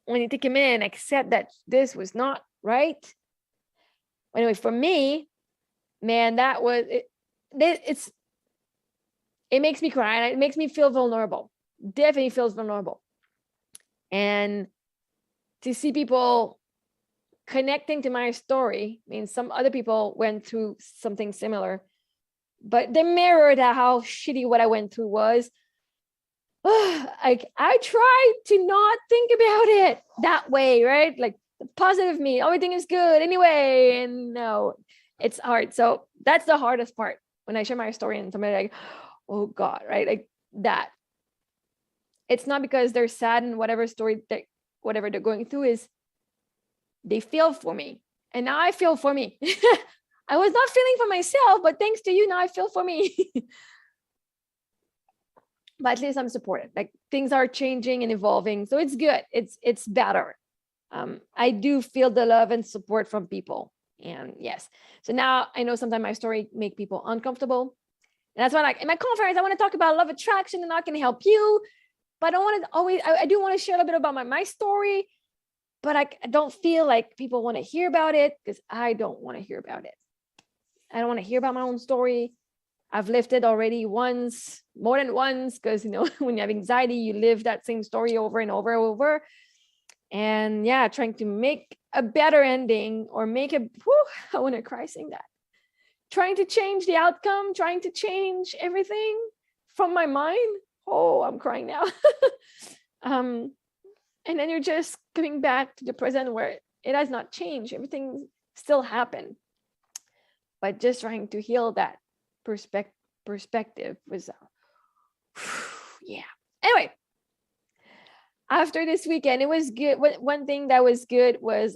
a minute and accept that this was not right. Anyway, for me, man, that was it. It makes me cry, and it makes me feel vulnerable. Definitely feels vulnerable. And to see people connecting to my story, I mean, some other people went through something similar, but they mirrored how shitty what I went through was. I try to not think about it that way, right? Like the positive me, everything is good anyway. And no, it's hard. So that's the hardest part when I share my story and somebody like, oh God, right? Like that. It's not because they're sad and whatever they're going through is, they feel for me. And now I feel for me. I was not feeling for myself, but thanks to you, now I feel for me. But at least I'm supported. Like things are changing and evolving. So it's good. It's better. I do feel the love and support from people. And yes. So now I know sometimes my story make people uncomfortable. And that's why, like in my conference, I want to talk about love attraction and I can help you. But I don't want to always, I do want to share a little bit about my story, but I don't feel like people want to hear about it because I don't want to hear about it. I don't want to hear about my own story. I've lived it already once, more than once, because, you know, when you have anxiety, you live that same story over and over and over. And yeah, trying to make a better ending or make a, I want to cry saying that. Trying to change the outcome, trying to change everything from my mind. Oh, I'm crying now. And then you're just coming back to the present where it has not changed. Everything still happened. But just trying to heal that perspective was, yeah. Anyway, after this weekend, it was good. One thing that was good was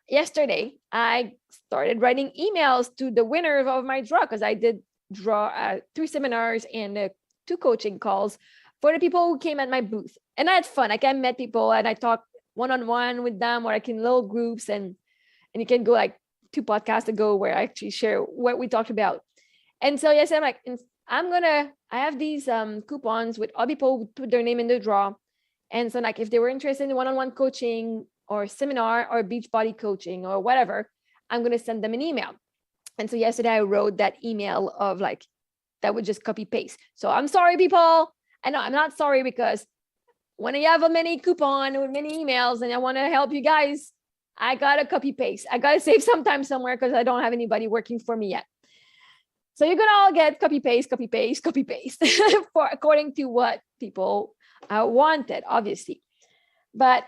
yesterday, I started writing emails to the winners of my draw, because I did draw 3 seminars and 2 coaching calls for the people who came at my booth. And I had fun. Like I met people and I talked one-on-one with them, or like in little groups, and you can go like 2 podcasts ago where I actually share what we talked about. And so yes, I'm like, I have these coupons with all people who put their name in the draw. And so like if they were interested in one-on-one coaching or seminar or beach body coaching or whatever, I'm going to send them an email. And so yesterday I wrote that email of like, that would just copy paste. So I'm sorry, people. I know I'm not sorry, because when you have a many coupon with many emails and I want to help you guys, I got to copy paste. I got to save some time somewhere because I don't have anybody working for me yet. So you're going to all get copy paste for according to what people wanted, obviously. But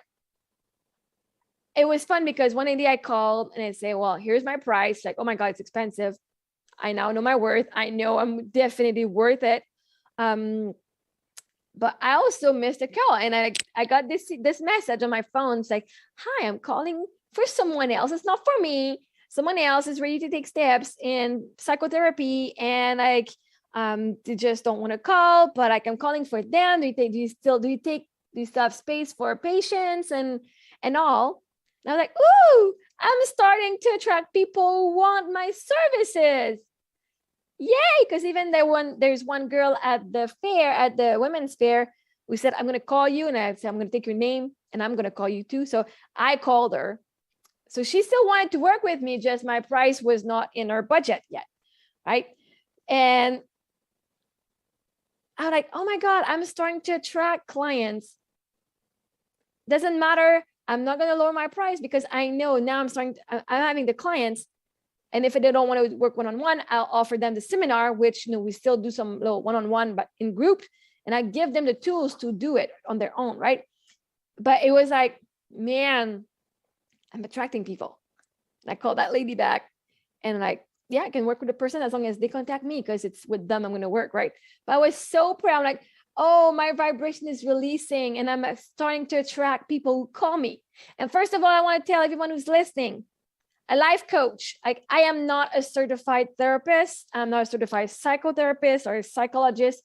it was fun because one day I called and I say, well, here's my price. Like, oh my God, it's expensive. I now know my worth. I know I'm definitely worth it. But I also missed a call, and I got this message on my phone. It's like, hi, I'm calling for someone else. It's not for me. Someone else is ready to take steps in psychotherapy, and like they just don't want to call, but like I'm calling for them. Do you still have space for patients and all? And I was like, ooh, I'm starting to attract people who want my services. Yay! Because even there's one girl at the fair, at the women's fair, who said, I'm going to call you, and I said, I'm going to take your name and I'm going to call you too. So I called her. So she still wanted to work with me, just my price was not in her budget yet, right? And I'm like, oh my God, I'm starting to attract clients. Doesn't matter. I'm not going to lower my price because I know now I'm having the clients. And if they don't want to work one-on-one, I'll offer them the seminar, which, we still do some little one-on-one, but in group, and I give them the tools to do it on their own, right? But it was like, man, I'm attracting people. And I called that lady back and like, yeah, I can work with a person as long as they contact me because it's with them I'm going to work, right? But I was so proud. I'm like, oh, my vibration is releasing and I'm starting to attract people who call me. And first of all, I want to tell everyone who's listening, a life coach, like I am not a certified therapist. I'm not a certified psychotherapist or a psychologist.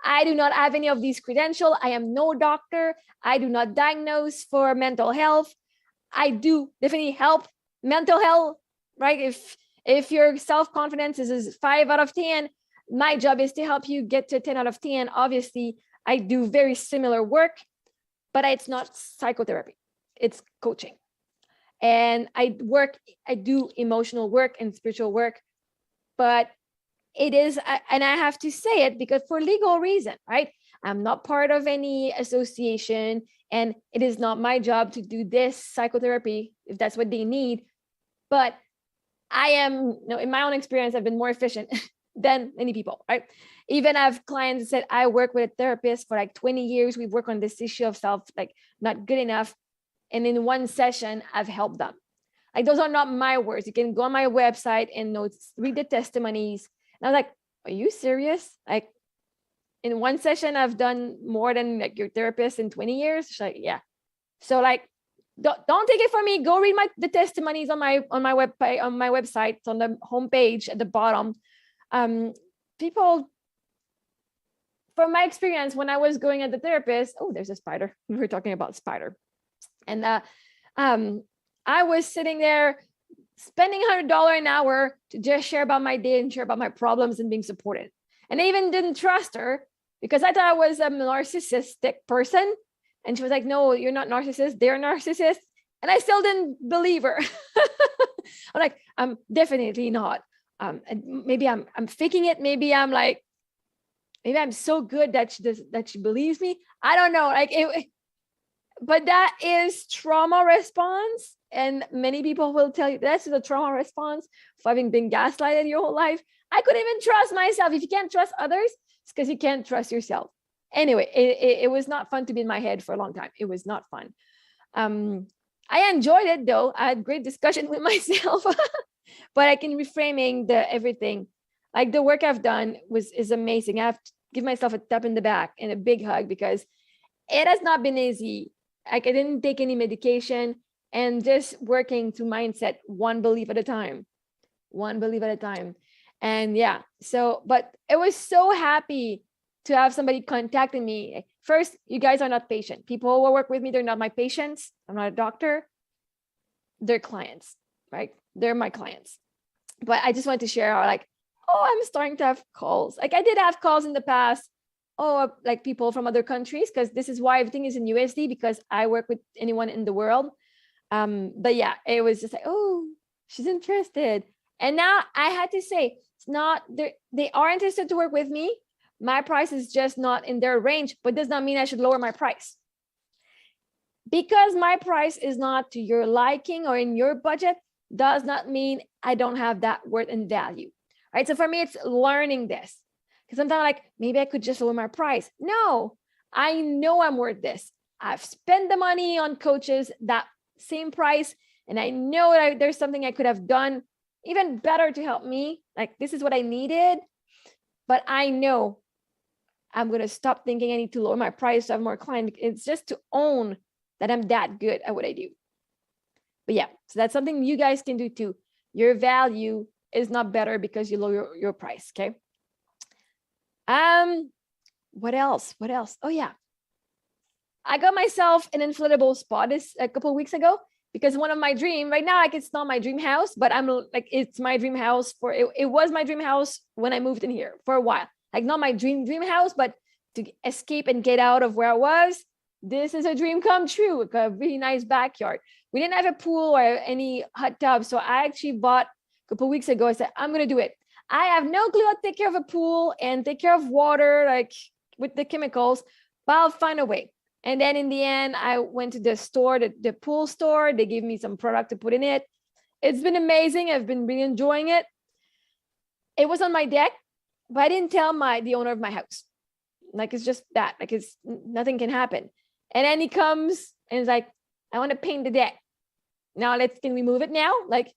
I do not have any of these credentials. I am no doctor. I do not diagnose for mental health. I do definitely help mental health, right? If your self-confidence is 5 out of 10, my job is to help you get to 10 out of 10. Obviously, I do very similar work, but it's not psychotherapy. It's coaching. And I do emotional work and spiritual work, but it is, and I have to say it because for legal reason, right? I'm not part of any association and it is not my job to do this psychotherapy if that's what they need. But I am, in my own experience, I've been more efficient than many people, right? Even I have clients that said, I work with a therapist for like 20 years. We've worked on this issue of self, like not good enough. And in one session, I've helped them. Like those are not my words. You can go on my website and read the testimonies. And I was like, are you serious? Like in one session, I've done more than like your therapist in 20 years. She's like, yeah. So like, don't take it from me. Go read the testimonies on my website. It's on the homepage at the bottom. People, from my experience, when I was going at the therapist, oh, there's a spider. We were talking about spider. And I was sitting there spending $100 an hour to just share about my day and share about my problems and being supported. And I even didn't trust her because I thought I was a narcissistic person. And she was like, no, you're not narcissist. They're narcissists. And I still didn't believe her. I'm like, I'm definitely not. Maybe I'm faking it. Maybe I'm so good that she believes me. I don't know. But that is trauma response. And many people will tell you that's the trauma response for having been gaslighted your whole life. I couldn't even trust myself. If you can't trust others, it's because you can't trust yourself. Anyway, it was not fun to be in my head for a long time. It was not fun. I enjoyed it though. I had great discussion with myself, but I can reframing everything. Like the work I've done is amazing. I have to give myself a tap in the back and a big hug because it has not been easy. Like I didn't take any medication and just working through mindset, one belief at a time. And yeah, but I was so happy to have somebody contacting me. First, you guys are not patient. People who work with me, they're not my patients. I'm not a doctor. They're clients, right? They're my clients. But I just wanted to share how I'm starting to have calls. Like I did have calls in the past. Like people from other countries, because this is why everything is in USD, because I work with anyone in the world. But yeah, it was just like, oh, she's interested. And now I had to say, it's not, they are interested to work with me. My price is just not in their range, but does not mean I should lower my price. Because my price is not to your liking or in your budget, does not mean I don't have that worth and value, right? So for me, it's learning this. Because sometimes like, maybe I could just lower my price. No, I know I'm worth this. I've spent the money on coaches, that same price. And I know that there's something I could have done even better to help me. Like this is what I needed. But I know I'm going to stop thinking I need to lower my price to have more clients. It's just to own that I'm that good at what I do. But yeah, so that's something you guys can do too. Your value is not better because you lower your price, okay? What else? Oh yeah. I got myself an inflatable spa a couple of weeks ago because one of my dream right now, like it's not my dream house, but I'm like, it's my dream house it was my dream house when I moved in here for a while. Like not my dream house, but to escape and get out of where I was. this is a dream come true. A really nice backyard. We didn't have a pool or any hot tub. So I actually bought a couple weeks ago. I said, I'm going to do it. I have no clue how to take care of a pool and take care of water, like with the chemicals, but I'll find a way. And then in the end, I went to the store, the pool store. They gave me some product to put in it. It's been amazing. I've been really enjoying it. It was on my deck, but I didn't tell the owner of my house. Like, it's just that, like, it's nothing can happen. And then he comes and is like, I want to paint the deck. Now can we move it now? Like,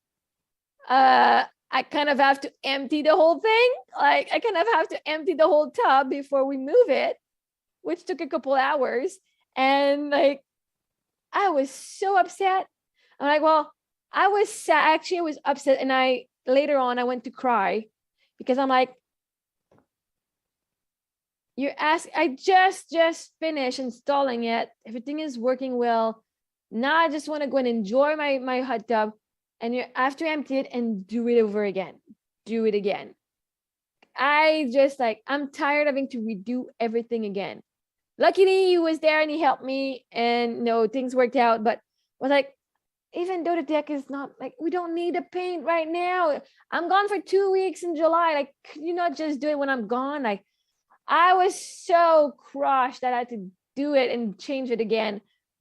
I kind of have to empty the whole thing. Like, I kind of have to empty the whole tub before we move it, which took a couple hours. And like, I was so upset. I'm like, well, I was sad. Actually, I was upset. And later on, I went to cry because I'm like, I just finished installing it. Everything is working well. Now I just want to go and enjoy my hot tub. And you have to empty it and do it over again. Do it again. I'm tired of having to redo everything again. Luckily, he was there and he helped me, and things worked out. But I was like, even though the deck is not like, we don't need to paint right now. I'm gone for 2 weeks in July. Like, could you not just do it when I'm gone? Like, I was so crushed that I had to do it and change it again,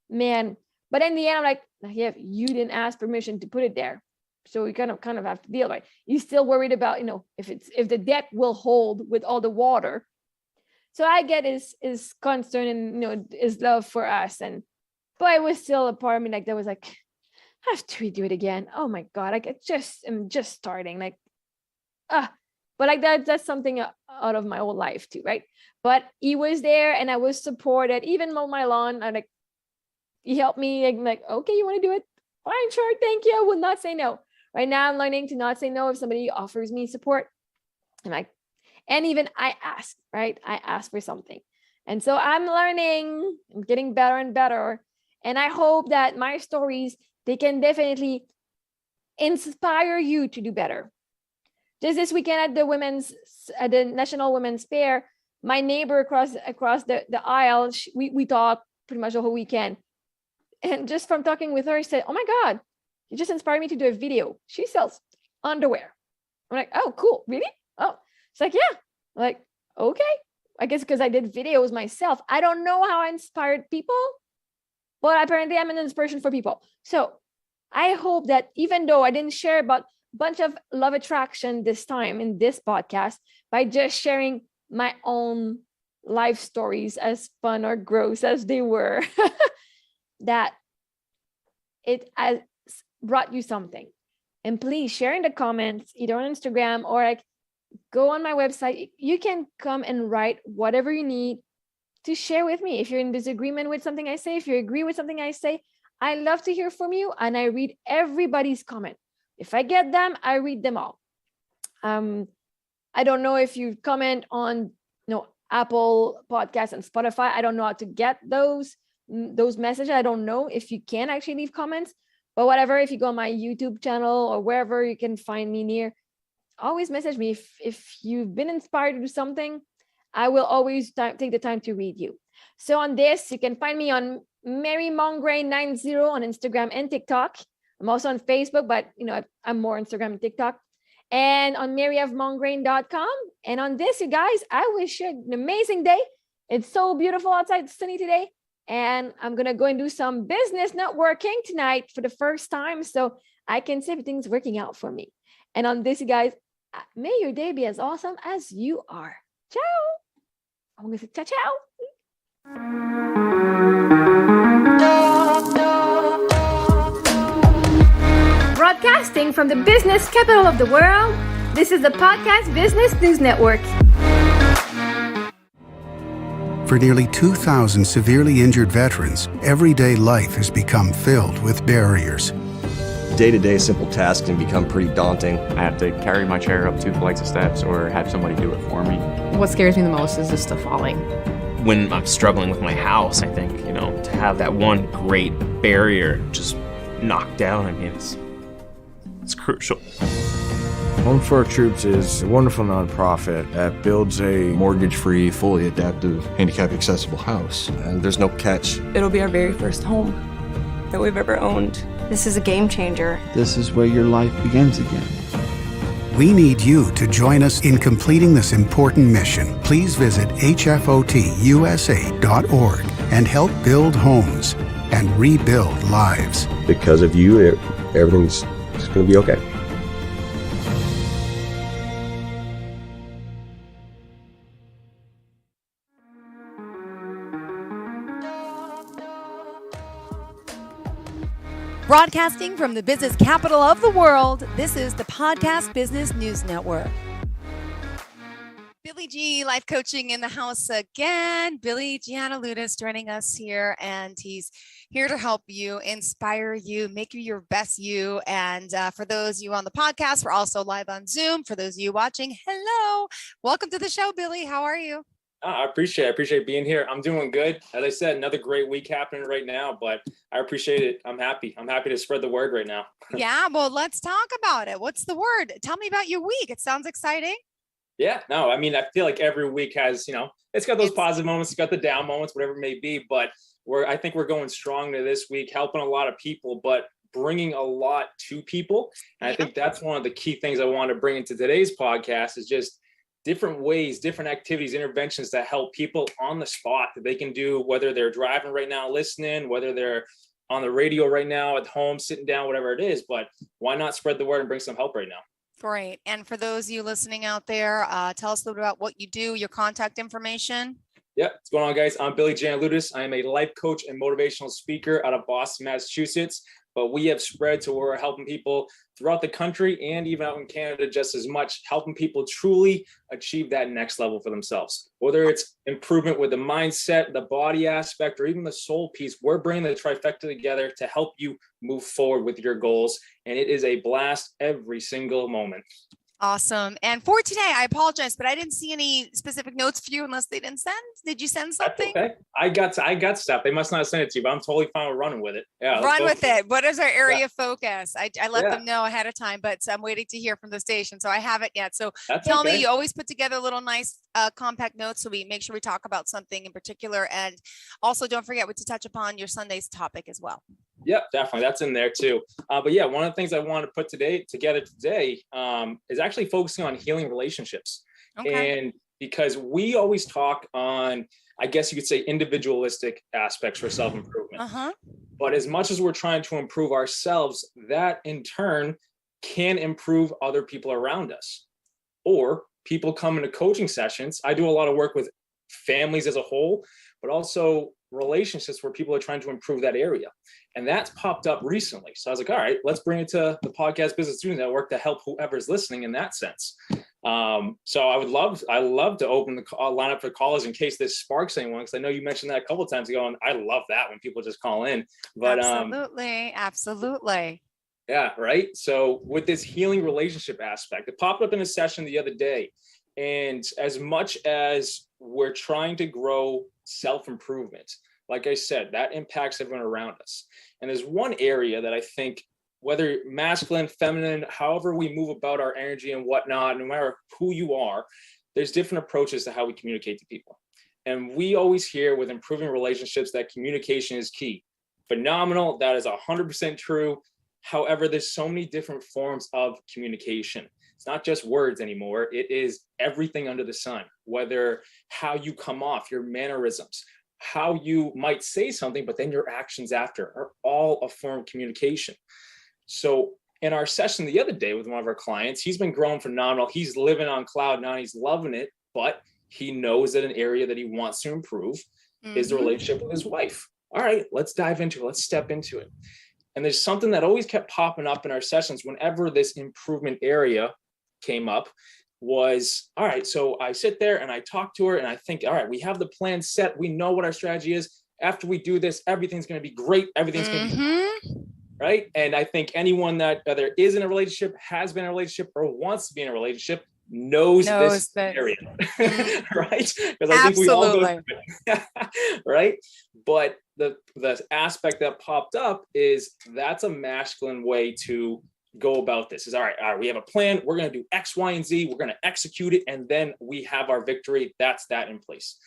man. But in the end, I'm like, yeah, you didn't ask permission to put it there, so you kind of have to deal with it. You're still worried about, if the deck will hold with all the water. So I get his concern and his love for us, but it was still a part of me like that was like, I have to redo it again. Oh my God, I'm just starting, like, but like that's something out of my old life too, right? But he was there and I was supported. Even mow my lawn, he helped me. Like, okay, you want to do it? Fine, sure, thank you. I will not say no. Right now, I'm learning to not say no if somebody offers me support. And even I ask, right? I ask for something. And so I'm learning, I'm getting better and better. And I hope that my stories, they can definitely inspire you to do better. Just this weekend at the National Women's Fair, my neighbor across the aisle, we talked pretty much the whole weekend. And just from talking with her, I said, oh my God, you just inspired me to do a video. She sells underwear. I'm like, oh, cool. Really? Oh, it's like, yeah. I'm like, okay. I guess because I did videos myself. I don't know how I inspired people, but apparently I'm an inspiration for people. So I hope that even though I didn't share about a bunch of love attraction this time in this podcast, by just sharing my own life stories, as fun or gross as they were, that it has brought you something. And please share in the comments, either on Instagram or go on my website. You can come and write whatever you need to share with me. If you're in disagreement with something I say, if you agree with something I say, I love to hear from you, and I read everybody's comment. If I get them, I read them all. I don't know if you comment on Apple Podcasts and Spotify. I don't know how to get those messages. I don't know if you can actually leave comments, but whatever, if you go on my YouTube channel or wherever you can find me near, always message me. If you've been inspired to do something, I will always take the time to read you. So on this, you can find me on Mary Mongrain 90 on Instagram and TikTok. I'm also on Facebook, but I'm more Instagram and TikTok. And on maryofmongrain.com. And on this, you guys, I wish you an amazing day. It's so beautiful outside, it's sunny today. And I'm going to go and do some business networking tonight for the first time, so I can see everything's working out for me. And on this, you guys, may your day be as awesome as you are. Ciao. I'm going to say ciao, ciao. Broadcasting from the business capital of the world, this is the Podcast Business News Network. For nearly 2,000 severely injured veterans, everyday life has become filled with barriers. Day-to-day simple tasks can become pretty daunting. I have to carry my chair up 2 flights of steps or have somebody do it for me. What scares me the most is just the falling. When I'm struggling with my house, I think, to have that one great barrier just knocked down, it's crucial. Home for Our Troops is a wonderful nonprofit that builds a Mortgage-free, fully adaptive, handicap accessible house. And there's no catch. It'll be our very first home that we've ever owned. This is a game changer. This is where your life begins again. We need you to join us in completing this important mission. Please visit hfotusa.org and help build homes and rebuild lives. Because of you, everything's just going to be okay. Broadcasting from the business capital of the world, this is the Podcast Business News Network. Billy G, life coaching in the house again. Billy Giannaludis joining us here, and he's here to help you, inspire you, make you your best you. And for those of you on the podcast, we're also live on Zoom. For those of you watching, hello. Welcome to the show, Billy. How are you? I appreciate being here. I'm doing good. As I said, another great week happening right now, but I appreciate it. I'm happy to spread the word right now. Yeah, well, let's talk about it. What's the word? Tell me about your week. It sounds exciting. Yeah, no, I mean, I feel like every week has, it's got those positive moments, it's got the down moments, whatever it may be, but I think we're going strong to this week, helping a lot of people, but bringing a lot to people. And I think that's one of the key things I want to bring into today's podcast is just different ways, different activities, interventions that help people on the spot that they can do, whether they're driving right now, listening, whether they're on the radio right now, at home, sitting down, whatever it is. But why not spread the word and bring some help right now? Great. And for those of you listening out there, tell us a little bit about what you do, your contact information. Yeah, what's going on, guys? I'm Billy Giannaludis. I am a life coach and motivational speaker out of Boston, Massachusetts. But we have spread to where we're helping people throughout the country and even out in Canada just as much, helping people truly achieve that next level for themselves. Whether it's improvement with the mindset, the body aspect, or even the soul piece, we're bringing the trifecta together to help you move forward with your goals. And it is a blast every single moment. Awesome. And for today, I apologize, but I didn't see any specific notes for you unless they didn't send. Did you send something? That's okay. I got stuff. They must not have sent it to you, but I'm totally fine with running with it. Yeah. Run with it. What is our area of focus? I let them know ahead of time, but I'm waiting to hear from the station. So I haven't yet. So tell me, you always put together little nice compact notes. So we make sure we talk about something in particular. And also don't forget to touch upon your Sunday's topic as well. Yep, definitely. That's in there too. But yeah, one of the things I want to put together today is actually focusing on healing relationships. Okay. And because we always talk on, I guess you could say, individualistic aspects for self-improvement. But as much as we're trying to improve ourselves, that in turn can improve other people around us. Or people come into coaching sessions. I do a lot of work with families as a whole, but also relationships where people are trying to improve that area. And that's popped up recently. So I was like, all right, let's bring it to the Podcast Business News Network to help whoever's listening in that sense. So I love to open the line up for callers in case this sparks anyone, because I know you mentioned that a couple of times ago, and I love that when people just call in. But absolutely. Yeah, right. So with this healing relationship aspect, it popped up in a session the other day. And as much as we're trying to grow self-improvement, like I said, that impacts everyone around us. And there's one area that I think, whether masculine, feminine, however we move about our energy and whatnot, no matter who you are, there's different approaches to how we communicate to people. And we always hear with improving relationships that communication is key. Phenomenal. That is 100% true. However, there's so many different forms of communication. It's not just words anymore. It is everything under the sun, whether how you come off, your mannerisms, how you might say something, but then your actions after are all a form of communication. So in our session the other day with one of our clients, he's been growing phenomenal. He's living on cloud nine. He's loving it, but he knows that an area that he wants to improve is the relationship with his wife. All right, let's dive into it. Let's step into it. And there's something that always kept popping up in our sessions whenever this improvement area came up was, all right, so I sit there and I talk to her and I think, all right, we have the plan set. We know what our strategy is. After we do this, everything's going to be great. Everything's going to be right. And I think anyone that either is in a relationship, has been in a relationship, or wants to be in a relationship knows this area, right? Because I think we all go through it. Right? But the aspect that popped up is that's a masculine way to go about this is, all right, we have a plan. We're going to do X, Y, and Z. We're going to execute it. And then we have our victory. That's that in place.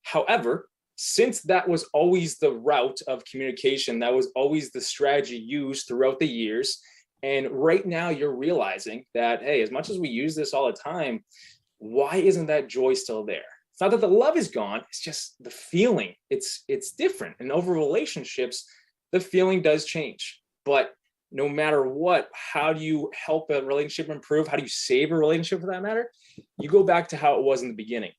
However, since that was always the route of communication, that was always the strategy used throughout the years. And right now you're realizing that, hey, as much as we use this all the time, why isn't that joy still there? It's not that the love is gone. It's just the feeling. It's different. And over relationships, the feeling does change. But no matter what, how do you help a relationship improve? How do you save a relationship for that matter? You go back to how it was in the beginning.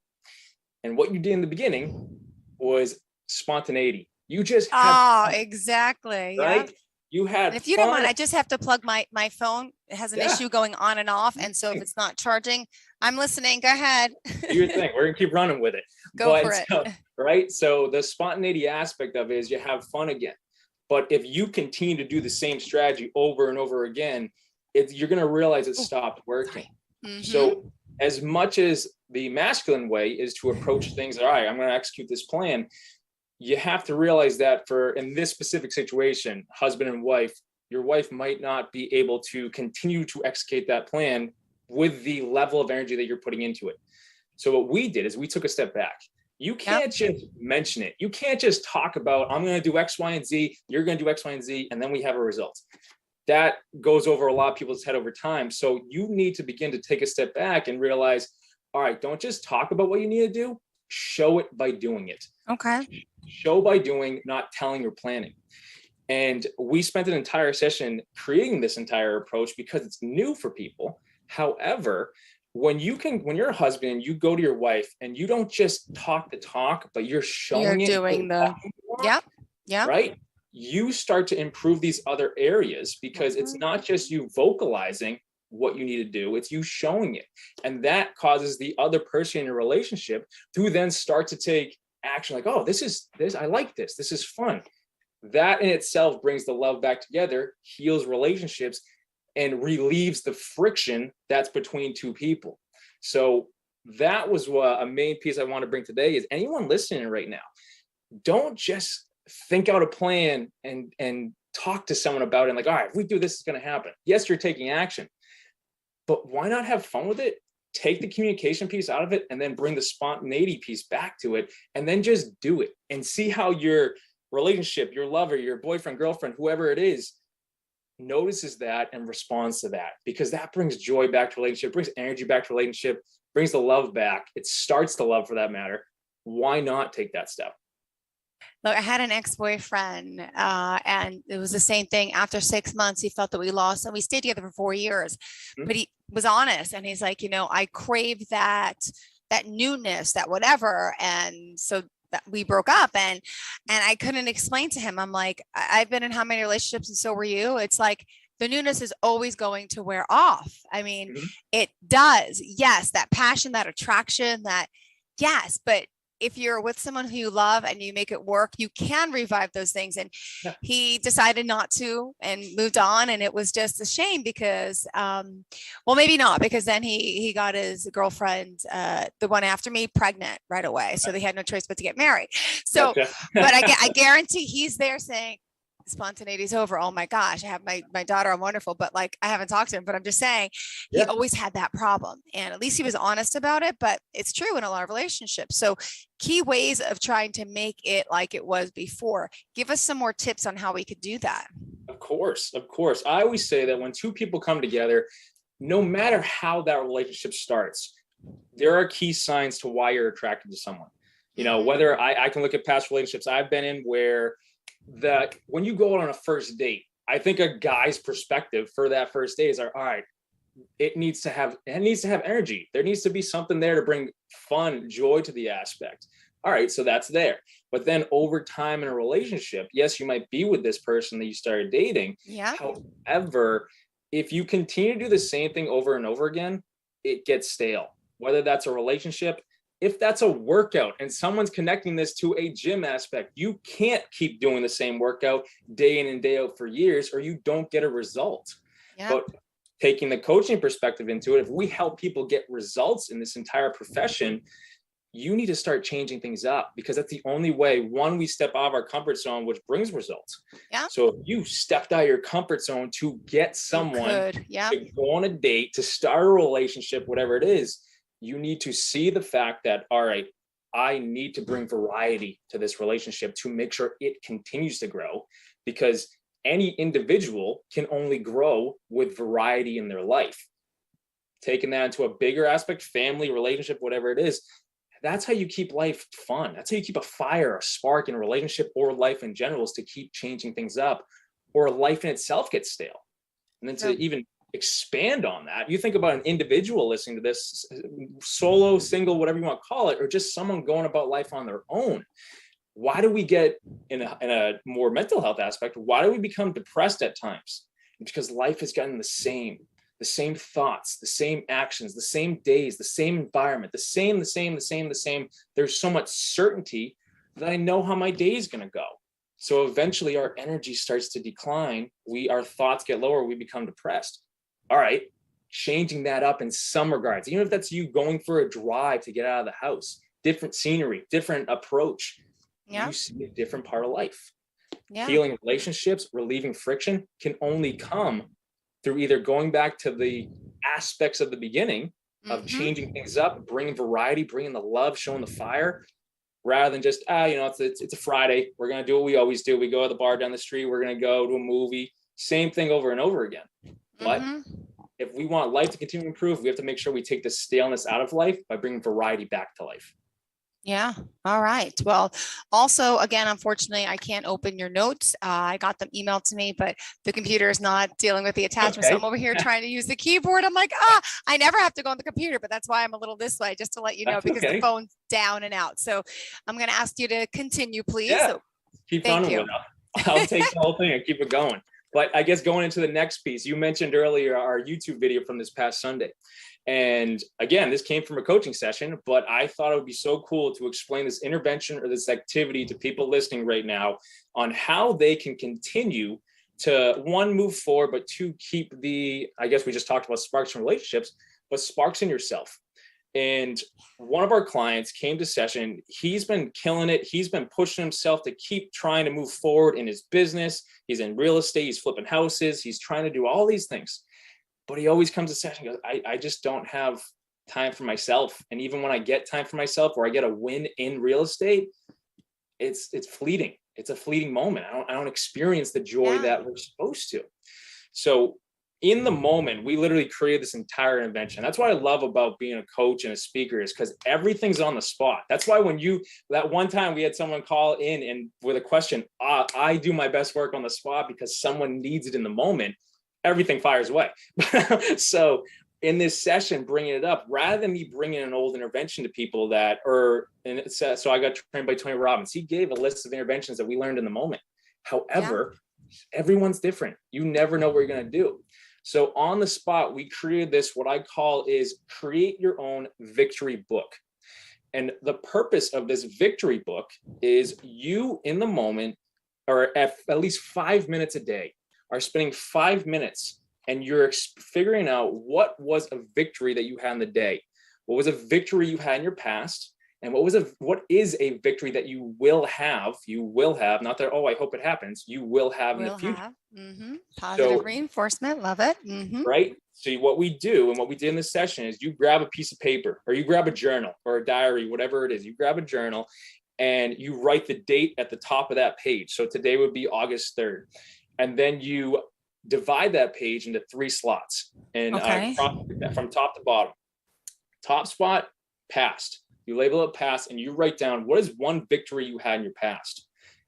And what you did in the beginning was spontaneity. You just had fun, exactly. right? Yeah. You had And if you fun. don't mind, I just have to plug my phone. It has an issue going on and off. And so if it's not charging, I'm listening. Go ahead. Do your thing. We're gonna keep running with it. Go for it. Right? So the spontaneity aspect of it is you have fun again. But if you continue to do the same strategy over and over again, you're going to realize it stopped working. So as much as the masculine way is to approach things, all right, I'm going to execute this plan, you have to realize that in this specific situation, husband and wife, your wife might not be able to continue to execute that plan with the level of energy that you're putting into it. So what we did is we took a step back. You can't just mention it. You can't just talk about, I'm going to do X, Y, and Z. You're going to do X, Y, and Z, and then we have a result. That goes over a lot of people's head over time. So you need to begin to take a step back and realize, all right, don't just talk about what you need to do. Show it by doing it. Okay. Show by doing, not telling or planning. And we spent an entire session creating this entire approach because it's new for people. However, when you're a husband, you go to your wife and you don't just talk the talk, but you're showing it. You're doing the, yeah. Right. You start to improve these other areas because it's not just you vocalizing what you need to do, it's you showing it. And that causes the other person in your relationship to then start to take action like, oh, this, I like this. This is fun. That in itself brings the love back together, heals relationships, and relieves the friction that's between two people. So that was a main piece I want to bring today is anyone listening right now, don't just think out a plan and talk to someone about it. Like, all right, if we do this, it's going to happen. Yes, you're taking action, but why not have fun with it? Take the communication piece out of it and then bring the spontaneity piece back to it and then just do it and see how your relationship, your lover, your boyfriend, girlfriend, whoever it is, notices that and responds to that, because that brings joy back to relationship, brings energy back to relationship, brings the love back. It starts the love for that matter. Why not take that step? Look, I had an ex-boyfriend and it was the same thing. After 6 months, he felt that we lost and we stayed together for 4 years, but he was honest and he's like, I crave that newness, that whatever. And so that we broke up and I couldn't explain to him. I'm like, I've been in how many relationships and so were you. It's like the newness is always going to wear off. I mean, it does. Yes. That passion, that attraction, yes. But if you're with someone who you love and you make it work, you can revive those things. And he decided not to and moved on. And it was just a shame because, well, maybe not, because then he got his girlfriend, the one after me, pregnant right away. So they had no choice but to get married. So, but I guarantee he's there saying, spontaneity is over. Oh my gosh, I have my daughter. I'm wonderful, but like I haven't talked to him, but I'm just saying he always had that problem. And at least he was honest about it, but it's true in a lot of relationships. So key ways of trying to make it like it was before. Give us some more tips on how we could do that. Of course. I always say that when two people come together, no matter how that relationship starts, there are key signs to why you're attracted to someone. Whether I can look at past relationships I've been in where that when you go out on a first date, I think a guy's perspective for that first date is, all right, it needs to have energy. There needs to be something there to bring fun, joy to the aspect. All right, so that's there. But then over time in a relationship, yes, you might be with this person that you started dating. Yeah. However, if you continue to do the same thing over and over again, it gets stale. Whether that's a relationship, if that's a workout and someone's connecting this to a gym aspect, you can't keep doing the same workout day in and day out for years, or you don't get a result. Yeah. But taking the coaching perspective into it, if we help people get results in this entire profession, you need to start changing things up, because that's the only way, one, we step out of our comfort zone, which brings results. Yeah. So if you stepped out of your comfort zone to get someone to go on a date, to start a relationship, whatever it is, you need to see the fact that, all right, I need to bring variety to this relationship to make sure it continues to grow, because any individual can only grow with variety in their life. Taking that into a bigger aspect, family, relationship, whatever it is, that's how you keep life fun. That's how you keep a fire, a spark in a relationship or life in general, is to keep changing things up, or life in itself gets stale. And then to even expand on that, you think about an individual listening to this, solo, single, whatever you want to call it, or just someone going about life on their own. Why do we get, in a more mental health aspect, why do we become depressed at times? Because life has gotten the same thoughts, the same actions, the same days, the same environment, the same. There's so much certainty that I know how my day is going to go. So eventually our energy starts to decline. Our thoughts get lower. We become depressed. All right, changing that up in some regards, even if that's you going for a drive to get out of the house, different scenery, different approach. You see a different part of life. Healing relationships, relieving friction can only come through either going back to the aspects of the beginning of changing things up, bringing variety, bringing the love, showing the fire, rather than just, it's a Friday. We're going to do what we always do. We go to the bar down the street. We're going to go to a movie. Same thing over and over again. But if we want life to continue to improve, we have to make sure we take the staleness out of life by bringing variety back to life. Yeah. All right. Well, also, again, unfortunately, I can't open your notes. I got them emailed to me, but the computer is not dealing with the attachment. So I'm over here trying to use the keyboard. I'm like, I never have to go on the computer, but that's why I'm a little this way, just to let you know, because the phone's down and out. So I'm going to ask you to continue, please. Yeah. So, keep on with it. I'll take the whole thing and keep it going. But I guess going into the next piece, you mentioned earlier our YouTube video from this past Sunday. And again, this came from a coaching session, but I thought it would be so cool to explain this intervention or this activity to people listening right now on how they can continue to, one, move forward, but two, keep I guess we just talked about sparks in relationships, but sparks in yourself. And one of our clients came to session. He's been killing it. He's been pushing himself to keep trying to move forward in his business. He's in real estate. He's flipping houses. He's trying to do all these things. But he always comes to session and goes, I just don't have time for myself. And even when I get time for myself, or I get a win in real estate, it's fleeting. It's a fleeting moment. I don't experience the joy that we're supposed to. So in the moment, we literally created this entire intervention. That's what I love about being a coach and a speaker, is because everything's on the spot. That's why when that one time we had someone call in and with a question, I do my best work on the spot because someone needs it in the moment. Everything fires away. So in this session, bringing it up, rather than me bringing an old intervention to people so I got trained by Tony Robbins. He gave a list of interventions that we learned in the moment. However, everyone's different. You never know what you're going to do. So on the spot, we created this, what I call is create your own victory book. And the purpose of this victory book is you in the moment, or at least 5 minutes a day, are spending 5 minutes and you're figuring out what was a victory that you had in the day. What was a victory you had in your past? And what is a victory that you will have, not that, I hope it happens, you will have in the future. Positive reinforcement. Love it. Right. So what we do and what we did in this session is you grab a piece of paper, or you grab a journal or a diary, whatever it is, you grab a journal and you write the date at the top of that page. So today would be August 3rd. And then you divide that page into 3 slots, and from top to bottom. Top spot, past. You label it past, and you write down what is one victory you had in your past,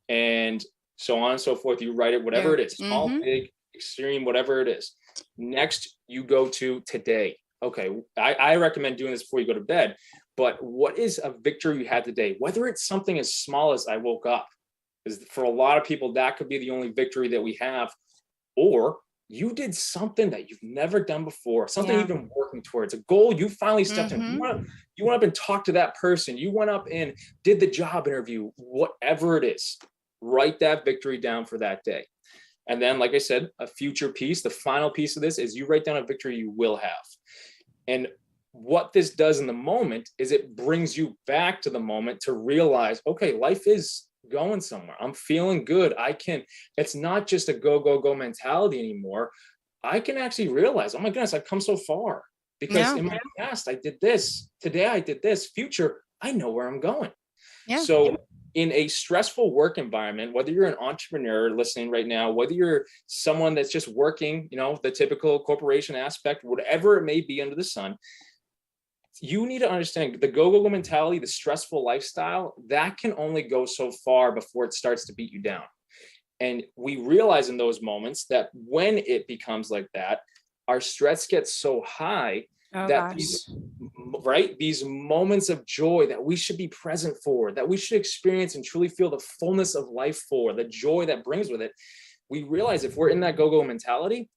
and so on and so forth. You write it, whatever it is, small, big, extreme, whatever it is. Next, you go to today. Okay, I recommend doing this before you go to bed. But what is a victory you had today? Whether it's something as small as I woke up. Because for a lot of people, that could be the only victory that we have. Or you did something that you've never done before, something you've been working towards, a goal you finally stepped in. You went up and talked to that person. You went up and did the job interview, whatever it is. Write that victory down for that day. And then, like I said, a future piece, the final piece of this is you write down a victory you will have. And what this does in the moment is it brings you back to the moment to realize, okay, life is going somewhere. I'm feeling good. It's not just a go, go, go mentality anymore. I can actually realize, oh my goodness, I've come so far because in my past, I did this. Today, I did this. Future, I know where I'm going. Yeah. So in a stressful work environment, whether you're an entrepreneur listening right now, whether you're someone that's just working, the typical corporation aspect, whatever it may be under the sun, you need to understand the go-go mentality, the stressful lifestyle, that can only go so far before it starts to beat you down. And we realize in those moments that when it becomes like that, our stress gets so high these moments of joy that we should be present for, that we should experience and truly feel the fullness of life for, the joy that brings with it. We realize if we're in that go-go mentality,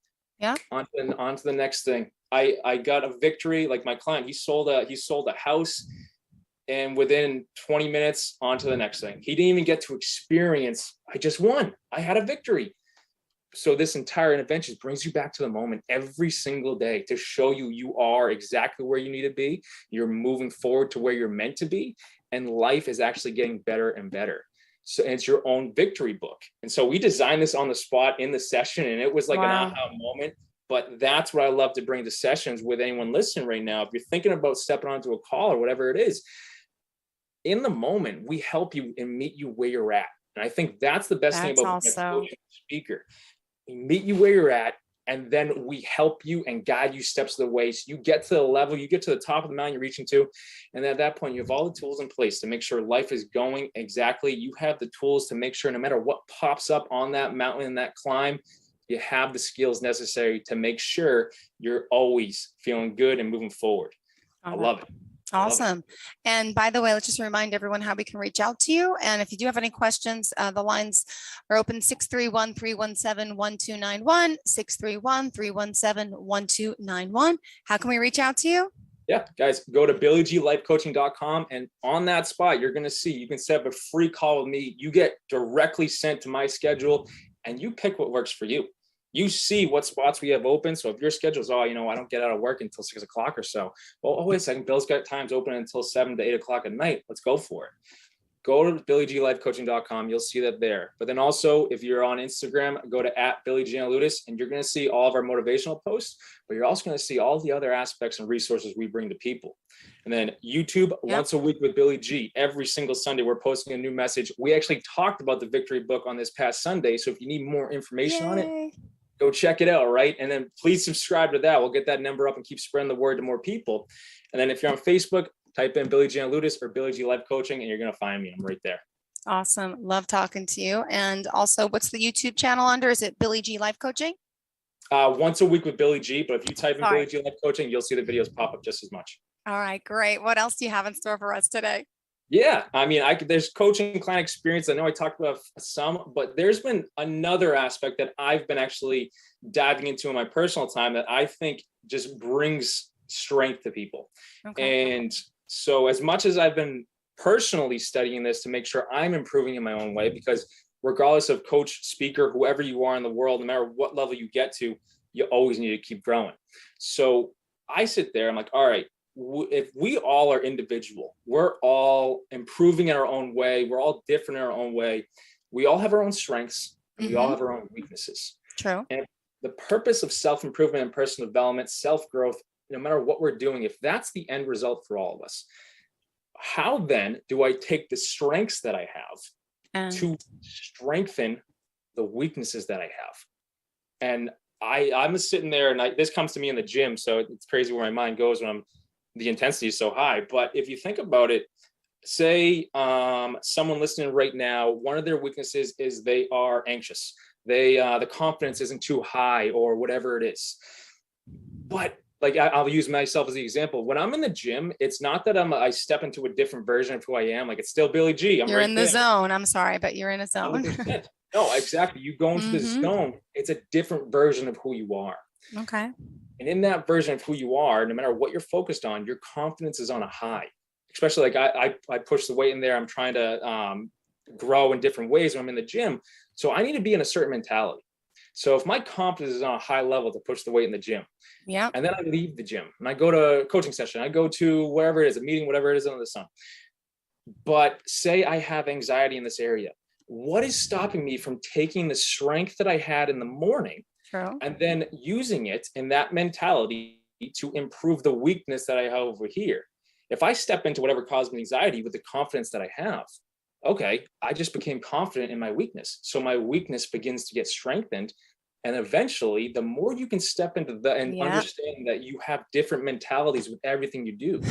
on to the next thing. I got a victory, like my client, he sold a house, and within 20 minutes on to the next thing. He didn't even get to experience, I just won. I had a victory. So this entire intervention brings you back to the moment every single day to show you are exactly where you need to be. You're moving forward to where you're meant to be, and life is actually getting better and better. So it's your own victory book. And so we designed this on the spot in the session, and it was like an aha moment. But that's what I love to bring to sessions with anyone listening right now. If you're thinking about stepping onto a call or whatever it is, in the moment, we help you and meet you where you're at. And I think that's the best thing about being a coach and speaker. We meet you where you're at, and then we help you and guide you steps of the way. So you get to the level, you get to the top of the mountain you're reaching to. And at that point, you have all the tools in place to make sure life is going exactly. You have the tools to make sure no matter what pops up on that mountain and that climb, you have the skills necessary to make sure you're always feeling good and moving forward. I love it. Awesome. And by the way, let's just remind everyone how we can reach out to you. And if you do have any questions, the lines are open 631-317-1291, 631-317-1291. How can we reach out to you? Yeah, guys, go to BillyGLifeCoaching.com, and on that spot, you're going to see, you can set up a free call with me. You get directly sent to my schedule, and you pick what works for you. You see what spots we have open. So if your schedule is, I don't get out of work until 6 o'clock or so. Well, wait a second, Bill's got times open until 7 to 8 o'clock at night. Let's go for it. Go to BillyGLifeCoaching.com. You'll see that there. But then also, if you're on Instagram, go to @BillyGLudis, and you're going to see all of our motivational posts, but you're also going to see all the other aspects and resources we bring to people. And then YouTube, once a week with Billy G. Every single Sunday, we're posting a new message. We actually talked about the victory book on this past Sunday. So if you need more information on it, go check it out, right? And then please subscribe to that. We'll get that number up and keep spreading the word to more people. And then if you're on Facebook, type in Billy G. Ludis or Billy G Life Coaching, and you're going to find me. I'm right there. Awesome. Love talking to you. And also, what's the YouTube channel under? Is it Billy G Life Coaching? Once a week with Billy G. But if you type in Billy G Life Coaching, you'll see the videos pop up just as much. All right, great. What else do you have in store for us today? Yeah, I mean, there's coaching client experience. I know I talked about some, but there's been another aspect that I've been actually diving into in my personal time that I think just brings strength to people. Okay. And so as much as I've been personally studying this to make sure I'm improving in my own way, because regardless of coach, speaker, whoever you are in the world, no matter what level you get to, you always need to keep growing. So I sit there, I'm like, all right, if we all are individual, we're all improving in our own way, we're all different in our own way, we all have our own strengths, and we all have our own weaknesses. True. And the purpose of self-improvement and personal development, self-growth, no matter what we're doing, if that's the end result for all of us, how then do I take the strengths that I have to strengthen the weaknesses that I have? And I'm sitting there, and this comes to me in the gym, so it's crazy where my mind goes when the intensity is so high. But if you think about it, say someone listening right now, one of their weaknesses is they are anxious. The confidence isn't too high or whatever it is. But like I'll use myself as the example. When I'm in the gym, it's not that I step into a different version of who I am. Like it's still Billy G. You're right in the zone. I'm sorry, but you're in a zone. No, exactly. You go into the zone. It's a different version of who you are. Okay. And in that version of who you are, no matter what you're focused on, your confidence is on a high. Especially like I push the weight in there. I'm trying to grow in different ways when I'm in the gym. So I need to be in a certain mentality. So if my confidence is on a high level to push the weight in the gym, yeah, and then I leave the gym and I go to a coaching session, I go to wherever it is, a meeting, whatever it is under the sun. But say I have anxiety in this area, what is stopping me from taking the strength that I had in the morning and then using it in that mentality to improve the weakness that I have over here? If I step into whatever caused me anxiety with the confidence that I have, okay, I just became confident in my weakness. So my weakness begins to get strengthened. And eventually, the more you can step into the and understand that you have different mentalities with everything you do,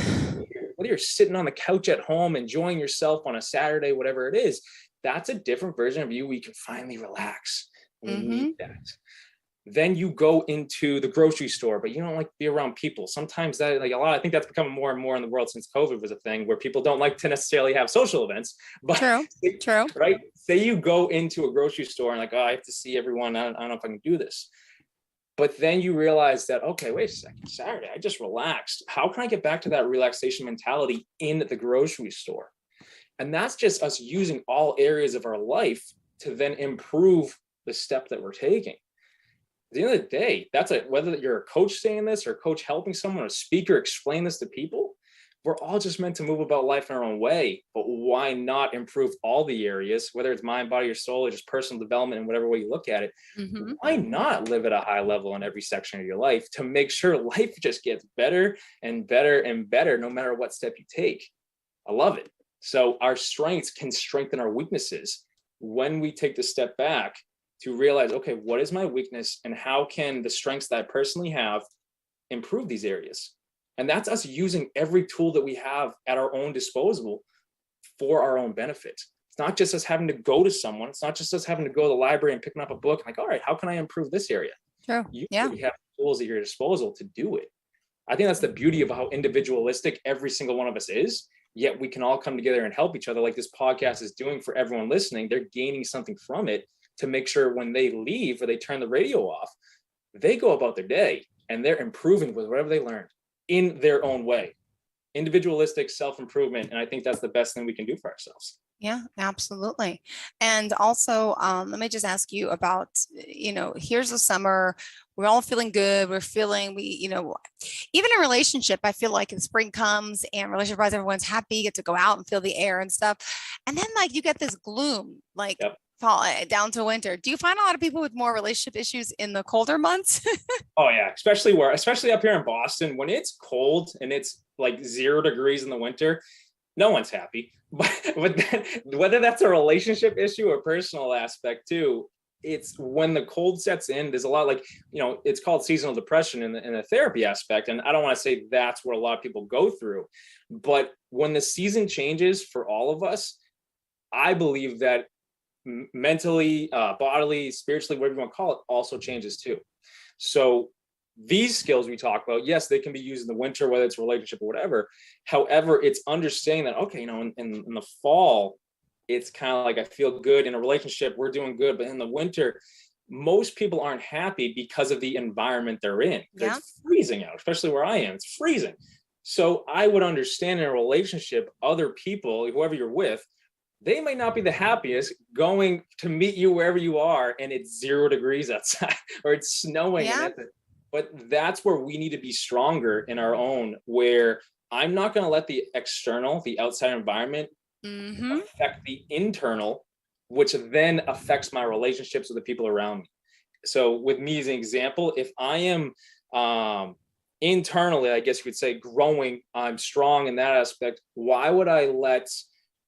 whether you're sitting on the couch at home, enjoying yourself on a Saturday, whatever it is, that's a different version of you. We can finally relax. We need that. Then you go into the grocery store, but you don't like to be around people. Sometimes that, like a lot, I think that's becoming more and more in the world since COVID was a thing, where people don't like to necessarily have social events. But true, right? Say you go into a grocery store and like, oh, I have to see everyone. I don't know if I can do this. But then you realize that, okay, wait a second, Saturday, I just relaxed. How can I get back to that relaxation mentality in the grocery store? And that's just us using all areas of our life to then improve the step that we're taking. At the end of the day, that's whether you're a coach saying this or a coach helping someone, a speaker explain this to people, we're all just meant to move about life in our own way. But why not improve all the areas, whether it's mind, body, or soul, or just personal development in whatever way you look at it? Why not live at a high level in every section of your life to make sure life just gets better and better and better no matter what step you take? I love it. So our strengths can strengthen our weaknesses when we take the step back to realize, okay, what is my weakness and how can the strengths that I personally have improve these areas? And that's us using every tool that we have at our own disposal for our own benefit. It's not just us having to go to someone. It's not just us having to go to the library and picking up a book. Like, all right, how can I improve this area? True. You have tools at your disposal to do it. I think that's the beauty of how individualistic every single one of us is. Yet we can all come together and help each other like this podcast is doing for everyone listening. They're gaining something from it to make sure when they leave or they turn the radio off, they go about their day and they're improving with whatever they learned in their own way. Individualistic self-improvement. And I think that's the best thing we can do for ourselves. Yeah, absolutely. And also, let me just ask you about, here's the summer, we're all feeling good. We're feeling, even in relationship, I feel like the spring comes and relationship wise, everyone's happy, you get to go out and feel the air and stuff. And then like you get this gloom, like fall down to winter. Do you find a lot of people with more relationship issues in the colder months? Oh yeah, especially up here in Boston, when it's cold and it's like 0 degrees in the winter, no one's happy. But then, whether that's a relationship issue or personal aspect too, it's when the cold sets in, there's a lot like, it's called seasonal depression in the therapy aspect. And I don't want to say that's what a lot of people go through, but when the season changes for all of us, I believe that mentally, bodily, spiritually, whatever you want to call it, also changes too. So these skills we talk about, yes, they can be used in the winter, whether it's a relationship or whatever. However, it's understanding that, okay, in the fall, it's kind of like I feel good in a relationship, we're doing good. But in the winter, most people aren't happy because of the environment they're in. It's freezing out, especially where I am. It's freezing. So I would understand in a relationship, other people, whoever you're with, they might not be the happiest going to meet you wherever you are and it's 0 degrees outside or it's snowing. Yeah. But that's where we need to be stronger in our own, where I'm not going to let the outside environment affect the internal, which then affects my relationships with the people around me. So with me as an example, if I am internally, I guess you could say, growing, I'm strong in that aspect, why would I let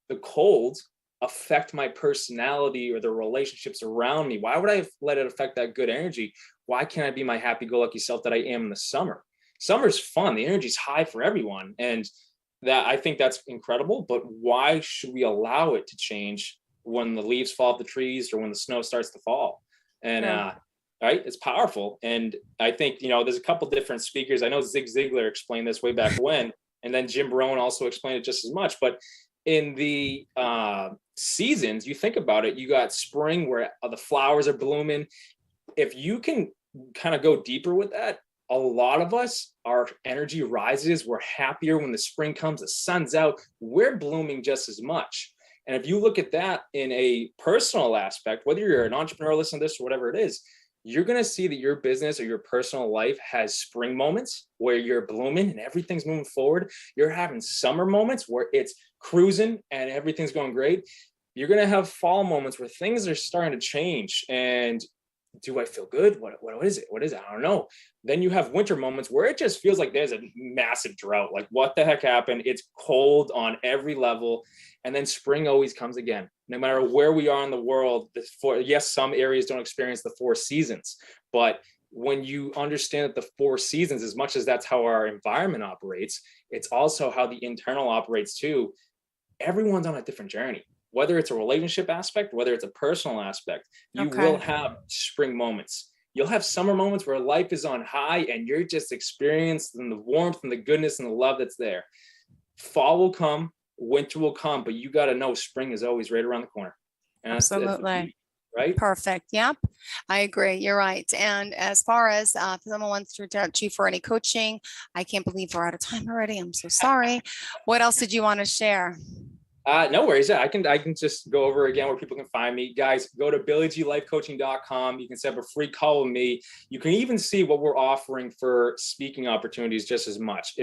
the cold affect my personality or the relationships around me? Why would I let it affect that good energy? Why can't I be my happy-go-lucky self that I am in the summer? Summer's fun. The energy's high for everyone. And that, I think that's incredible. But why should we allow it to change when the leaves fall off the trees or when the snow starts to fall? And right, it's powerful. And I think, there's a couple different speakers. I know Zig Ziglar explained this way back when, and then Jim Rohn also explained it just as much. But in the seasons, you think about it, you got spring where the flowers are blooming. If you can kind of go deeper with that, a lot of us, our energy rises. We're happier when the spring comes, the sun's out, we're blooming just as much. And if you look at that in a personal aspect, whether you're an entrepreneur listening to this or whatever it is, you're going to see that your business or your personal life has spring moments where you're blooming and everything's moving forward. You're having summer moments where it's cruising and everything's going great. You're going to have fall moments where things are starting to change. And do I feel good? What is it? What is it? I don't know. Then you have winter moments where it just feels like there's a massive drought. Like, what the heck happened? It's cold on every level. And then spring always comes again. No matter where we are in the world, yes, some areas don't experience the 4 seasons, but when you understand that the 4 seasons, as much as that's how our environment operates, it's also how the internal operates too. Everyone's on a different journey. Whether it's a relationship aspect, whether it's a personal aspect, you will have spring moments. You'll have summer moments where life is on high and you're just experiencing the warmth and the goodness and the love that's there. Fall will come, winter will come, but you got to know spring is always right around the corner. And Absolutely. Right? Perfect. Yep. I agree. You're right. And as far as if someone wants to reach out to you for any coaching, I can't believe we're out of time already. I'm so sorry. What else did you want to share? No worries. I can just go over again where people can find me. Guys, go to BillyGLifeCoaching.com. You can set up a free call with me. You can even see what we're offering for speaking opportunities just as much.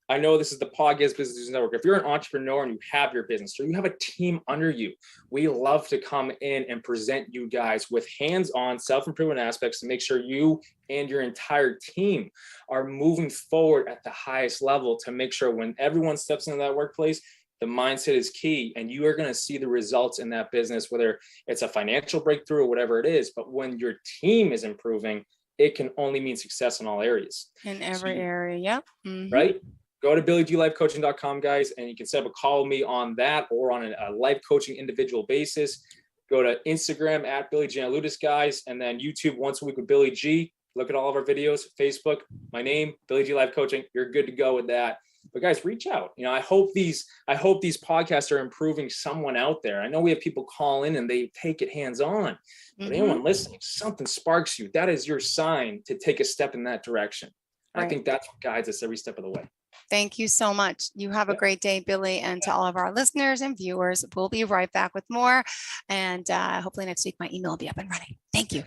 I know this is the Podcast Business Network. If you're an entrepreneur and you have your business or you have a team under you, we love to come in and present you guys with hands-on self-improvement aspects to make sure you and your entire team are moving forward at the highest level to make sure when everyone steps into that workplace, the mindset is key, and you are going to see the results in that business, whether it's a financial breakthrough or whatever it is. But when your team is improving, it can only mean success in all areas. In every area. Yep. Mm-hmm. Right? Go to BillyGLifeCoaching.com, guys, and you can set up a call with me on that or on a life coaching individual basis. Go to Instagram at Billy G. Ludis, guys, and then YouTube once a week with Billy G. Look at all of our videos. Facebook, my name, Billy G Life Coaching. You're good to go with that. But guys, reach out. I hope these podcasts are improving someone out there. I know we have people call in and they take it hands-on. But anyone listening, something sparks you. That is your sign to take a step in that direction. Right. I think that's what guides us every step of the way. Thank you so much. You have a great day, Billy. And to all of our listeners and viewers, we'll be right back with more. And hopefully next week, my email will be up and running. Thank you.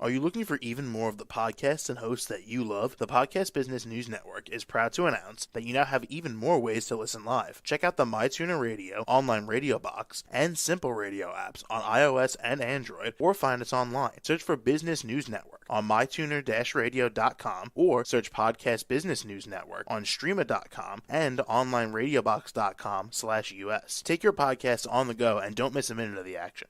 Are you looking for even more of the podcasts and hosts that you love? The Podcast Business News Network is proud to announce that you now have even more ways to listen live. Check out the MyTuner Radio, online radio box, and Simple Radio apps on iOS and Android, or find us online. Search for Business News Network on mytuner-radio.com or search Podcast Business News Network on streama.com and onlineradiobox.com/US. Take your podcast on the go and don't miss a minute of the action.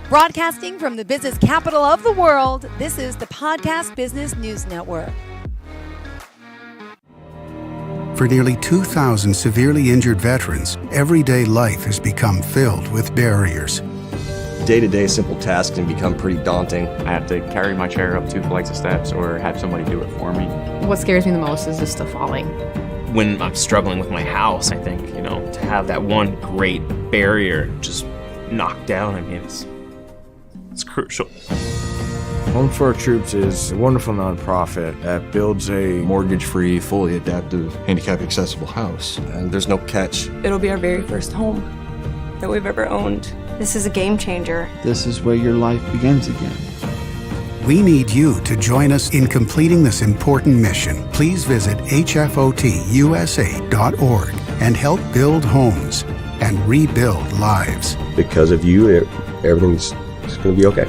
Broadcasting from the business capital of the world, this is the Podcast Business News Network. For nearly 2,000 severely injured veterans, everyday life has become filled with barriers. Day-to-day simple tasks can become pretty daunting. I have to carry my chair up 2 flights of steps or have somebody do it for me. What scares me the most is just the falling. When I'm struggling with my house, I think, to have that one great barrier just knocked down, I mean, it's crucial. Home for Our Troops is a wonderful nonprofit that builds a mortgage-free, fully adaptive, handicap-accessible house. And there's no catch. It'll be our very first home that we've ever owned. This is a game changer. This is where your life begins again. We need you to join us in completing this important mission. Please visit hfotusa.org and help build homes and rebuild lives. Because of you, everything's going to be okay.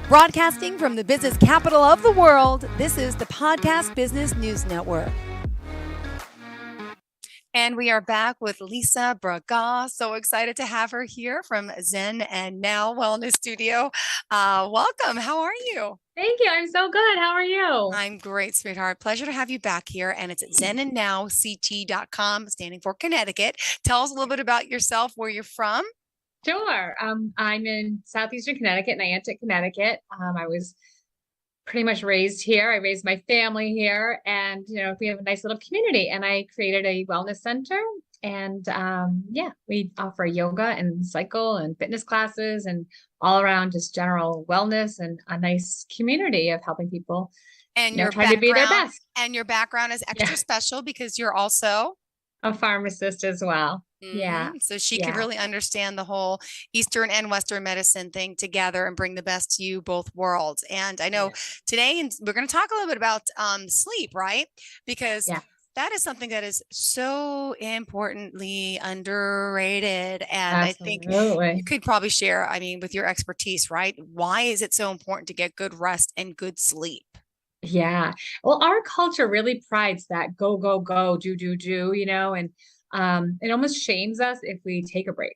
Broadcasting from the business capital of the world, this is the Podcast Business News Network. And we are back with Lisa Braga. So excited to have her here from Zen and Now Wellness Studio. Welcome. How are you? Thank you. I'm so good. How are you? I'm great, sweetheart. Pleasure to have you back here. And it's zenandnowct.com, standing for Connecticut. Tell us a little bit about yourself, where you're from. Sure. I'm in southeastern Connecticut, Niantic, Connecticut. I was pretty much raised here. I raised my family here, and we have a nice little community. And I created a wellness center Yeah, we offer yoga and cycle and fitness classes and all around just general wellness and a nice community of helping people, And you know, your try to be their background, best. and your background is extra special because you're also a pharmacist as well. Yeah. So she could Yeah. really understand the whole Eastern and Western medicine thing together and bring the best to you both worlds. And I know today, and we're going to talk a little bit about sleep, right? Because that is something that is so importantly underrated. And I think you could probably share, I mean, with your expertise, right? Why is it so important to get good rest and good sleep? Yeah. Well, our culture really prides that go, go, go, do, you know, and it almost shames us if we take a break,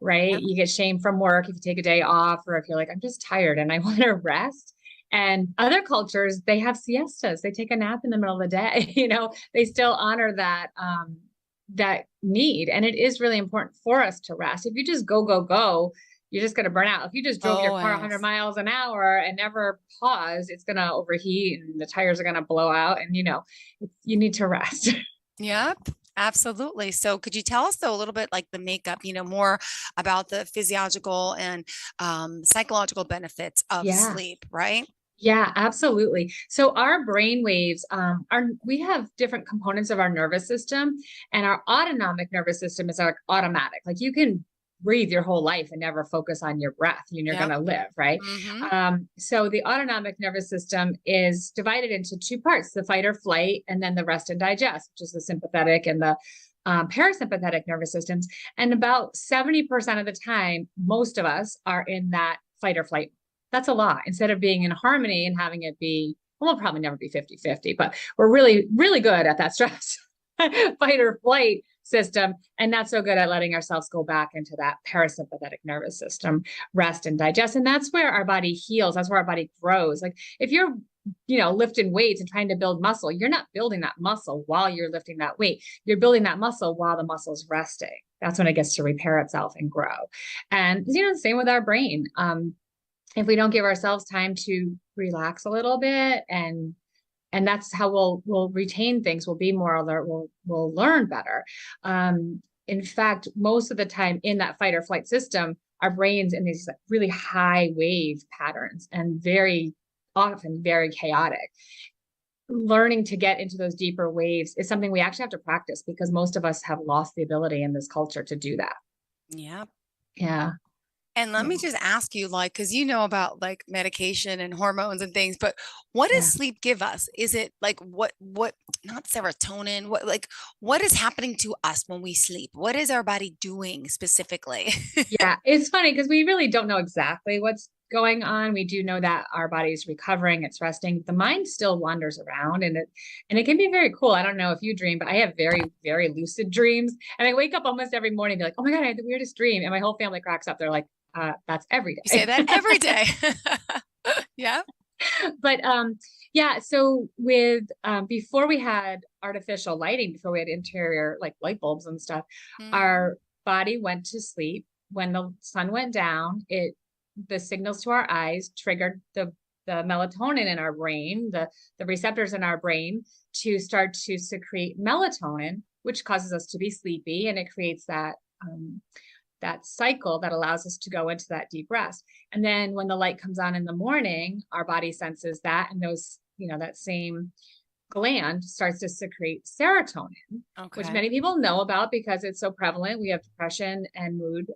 right? You get shamed from work if you take a day off, or if you're like, I'm just tired and I want to rest. And other cultures, they have siestas. They take a nap in the middle of the day. You know, they still honor that that need. And it is really important for us to rest. If you just go, go, go, you're just going to burn out. If you just drove your car 100 miles an hour and never pause, it's going to overheat and the tires are going to blow out. And, you know, you need to rest. Yep. Absolutely. So could you tell us though a little bit like the makeup, you know, more about the physiological and psychological benefits of sleep, right? Yeah, absolutely. So our brain waves we have different components of our nervous system, and our autonomic nervous system is like automatic. Like you can breathe your whole life and never focus on your breath, and you're going to live, right? So the autonomic nervous system is divided into two parts, the fight or flight, and then the rest and digest, which is the sympathetic and the parasympathetic nervous systems. And about 70% of the time, most of us are in that fight or flight. That's a lot. Instead of being in harmony and having it be, well, we'll probably never be 50-50, but we're really, really good at that stress fight or flight system, and not so good at letting ourselves go back into that parasympathetic nervous system, rest and digest. And that's where our body heals. That's where our body grows. Like if you're, you know, lifting weights and trying to build muscle, you're not building that muscle while you're lifting that weight. You're building that muscle while the muscle's resting. That's when it gets to repair itself and grow. And, you know, the same with our brain. If we don't give ourselves time to relax a little bit, and that's how we'll retain things, we'll be more alert, we'll learn better. In fact, most of the time in that fight or flight system, our brain's in these really high wave patterns and very often very chaotic. Learning to get into those deeper waves is something we actually have to practice, because most of us have lost the ability in this culture to do that. Yeah. Yeah. And let me just ask you, like, because you know about like medication and hormones and things, but what does sleep give us? Is it like what not serotonin, what is happening to us when we sleep? What is our body doing specifically? Yeah, it's funny because we really don't know exactly what's going on. We do know that our body's recovering, it's resting. The mind still wanders around, and it can be very cool. I don't know if you dream, but I have very, very lucid dreams. And I wake up almost every morning and be like, oh my God, I had the weirdest dream. And my whole family cracks up. They're like, that's every day. You say that every day. Yeah. But yeah, so with before we had artificial lighting, before we had interior like light bulbs and stuff, our body went to sleep. When the sun went down, the signals to our eyes triggered the melatonin in our brain, the receptors in our brain to start to secrete melatonin, which causes us to be sleepy, and it creates that cycle that allows us to go into that deep rest. And then when the light comes on in the morning, our body senses that, and those, you know, that same gland starts to secrete serotonin, which many people know about because it's so prevalent. We have depression and mood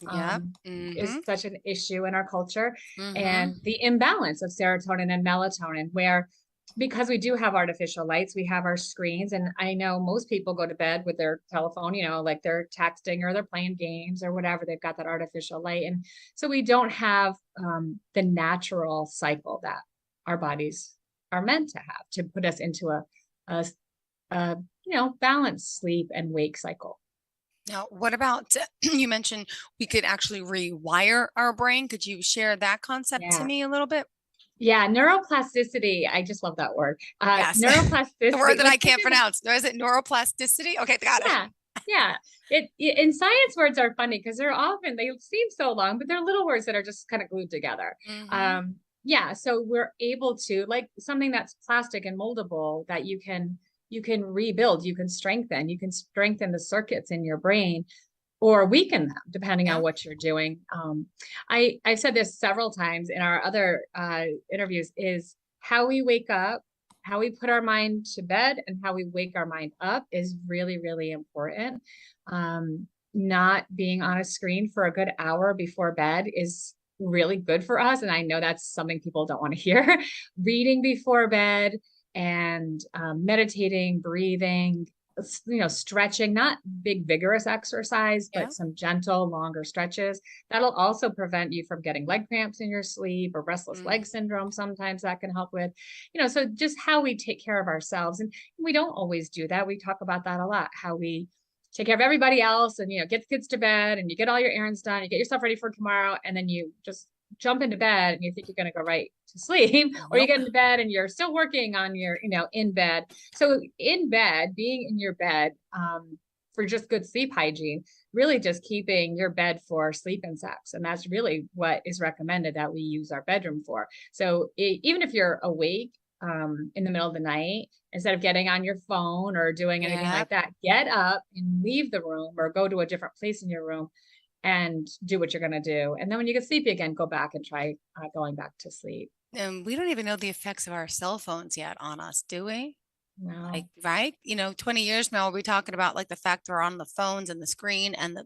is such an issue in our culture. And the imbalance of serotonin and melatonin, where because we do have artificial lights, we have our screens. And I know most people go to bed with their telephone, you know, like they're texting or they're playing games or whatever. They've got that artificial light. And so we don't have the natural cycle that our bodies are meant to have to put us into a you know, balanced sleep and wake cycle. Now, what about, you mentioned we could actually rewire our brain. Could you share that concept to me a little bit? Yeah, neuroplasticity. I just love that word. Yes. Neuroplasticity. The word that I can't pronounce. Is it neuroplasticity? Okay, got it. Yeah. In science, words are funny because they seem so long, but they're little words that are just kind of glued together. Yeah, so we're able to, like something that's plastic and moldable that you can you can rebuild, you can strengthen the circuits in your brain or weaken them depending on what you're doing. I've said this several times in our other interviews, is how we wake up, how we put our mind to bed, and how we wake our mind up is really, really important. Not being on a screen for a good hour before bed is really good for us. And I know that's something people don't want to hear. Reading before bed and meditating, breathing, stretching, not big vigorous exercise, but some gentle, longer stretches. That'll also prevent you from getting leg cramps in your sleep or restless leg syndrome. Sometimes that can help with, so just how we take care of ourselves. And we don't always do that. We talk about that a lot, how we take care of everybody else and, get the kids to bed and you get all your errands done, you get yourself ready for tomorrow. And then you just jump into bed and you think you're going to go right to sleep, or you get into bed and you're still working on your, in bed. So in bed, being in your bed, for just good sleep hygiene, really just keeping your bed for sleep and sex. And that's really what is recommended that we use our bedroom for. So even if you're awake, in the middle of the night, instead of getting on your phone or doing anything like that, get up and leave the room or go to a different place in your room and do what you're going to do. And then when you get sleepy again, go back and try going back to sleep. And we don't even know the effects of our cell phones yet on us, do we? No. Like, right? 20 years now, we're talking about like the fact they're on the phones and the screen and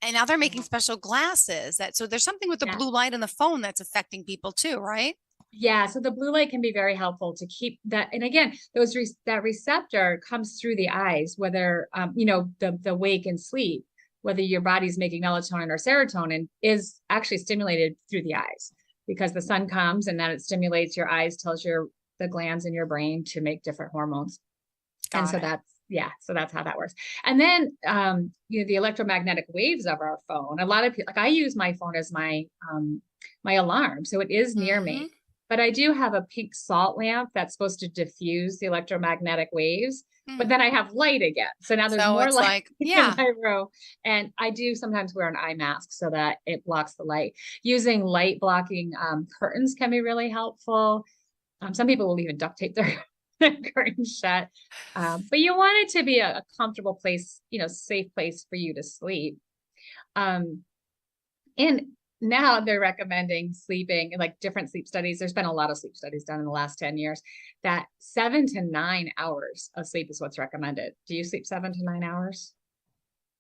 now they're making special glasses so there's something with the blue light in the phone that's affecting people too, right? Yeah. So the blue light can be very helpful to keep that. And again, that receptor comes through the eyes, whether, the wake and sleep, whether your body's making melatonin or serotonin is actually stimulated through the eyes, because the sun comes and then it stimulates your eyes, tells the glands in your brain to make different hormones. So that's how that works. And then, the electromagnetic waves of our phone, a lot of people, like I use my phone as my alarm. So it is near me. But I do have a pink salt lamp that's supposed to diffuse the electromagnetic waves. But then I have light again. So now there's more light in my room. And I do sometimes wear an eye mask so that it blocks the light. Using light blocking curtains can be really helpful. Some people will even duct tape their curtains shut. But you want it to be a comfortable place, safe place for you to sleep. And now they're recommending sleeping, like different sleep studies. There's been a lot of sleep studies done in the last 10 years that 7 to 9 hours of sleep is what's recommended. Do you sleep 7 to 9 hours?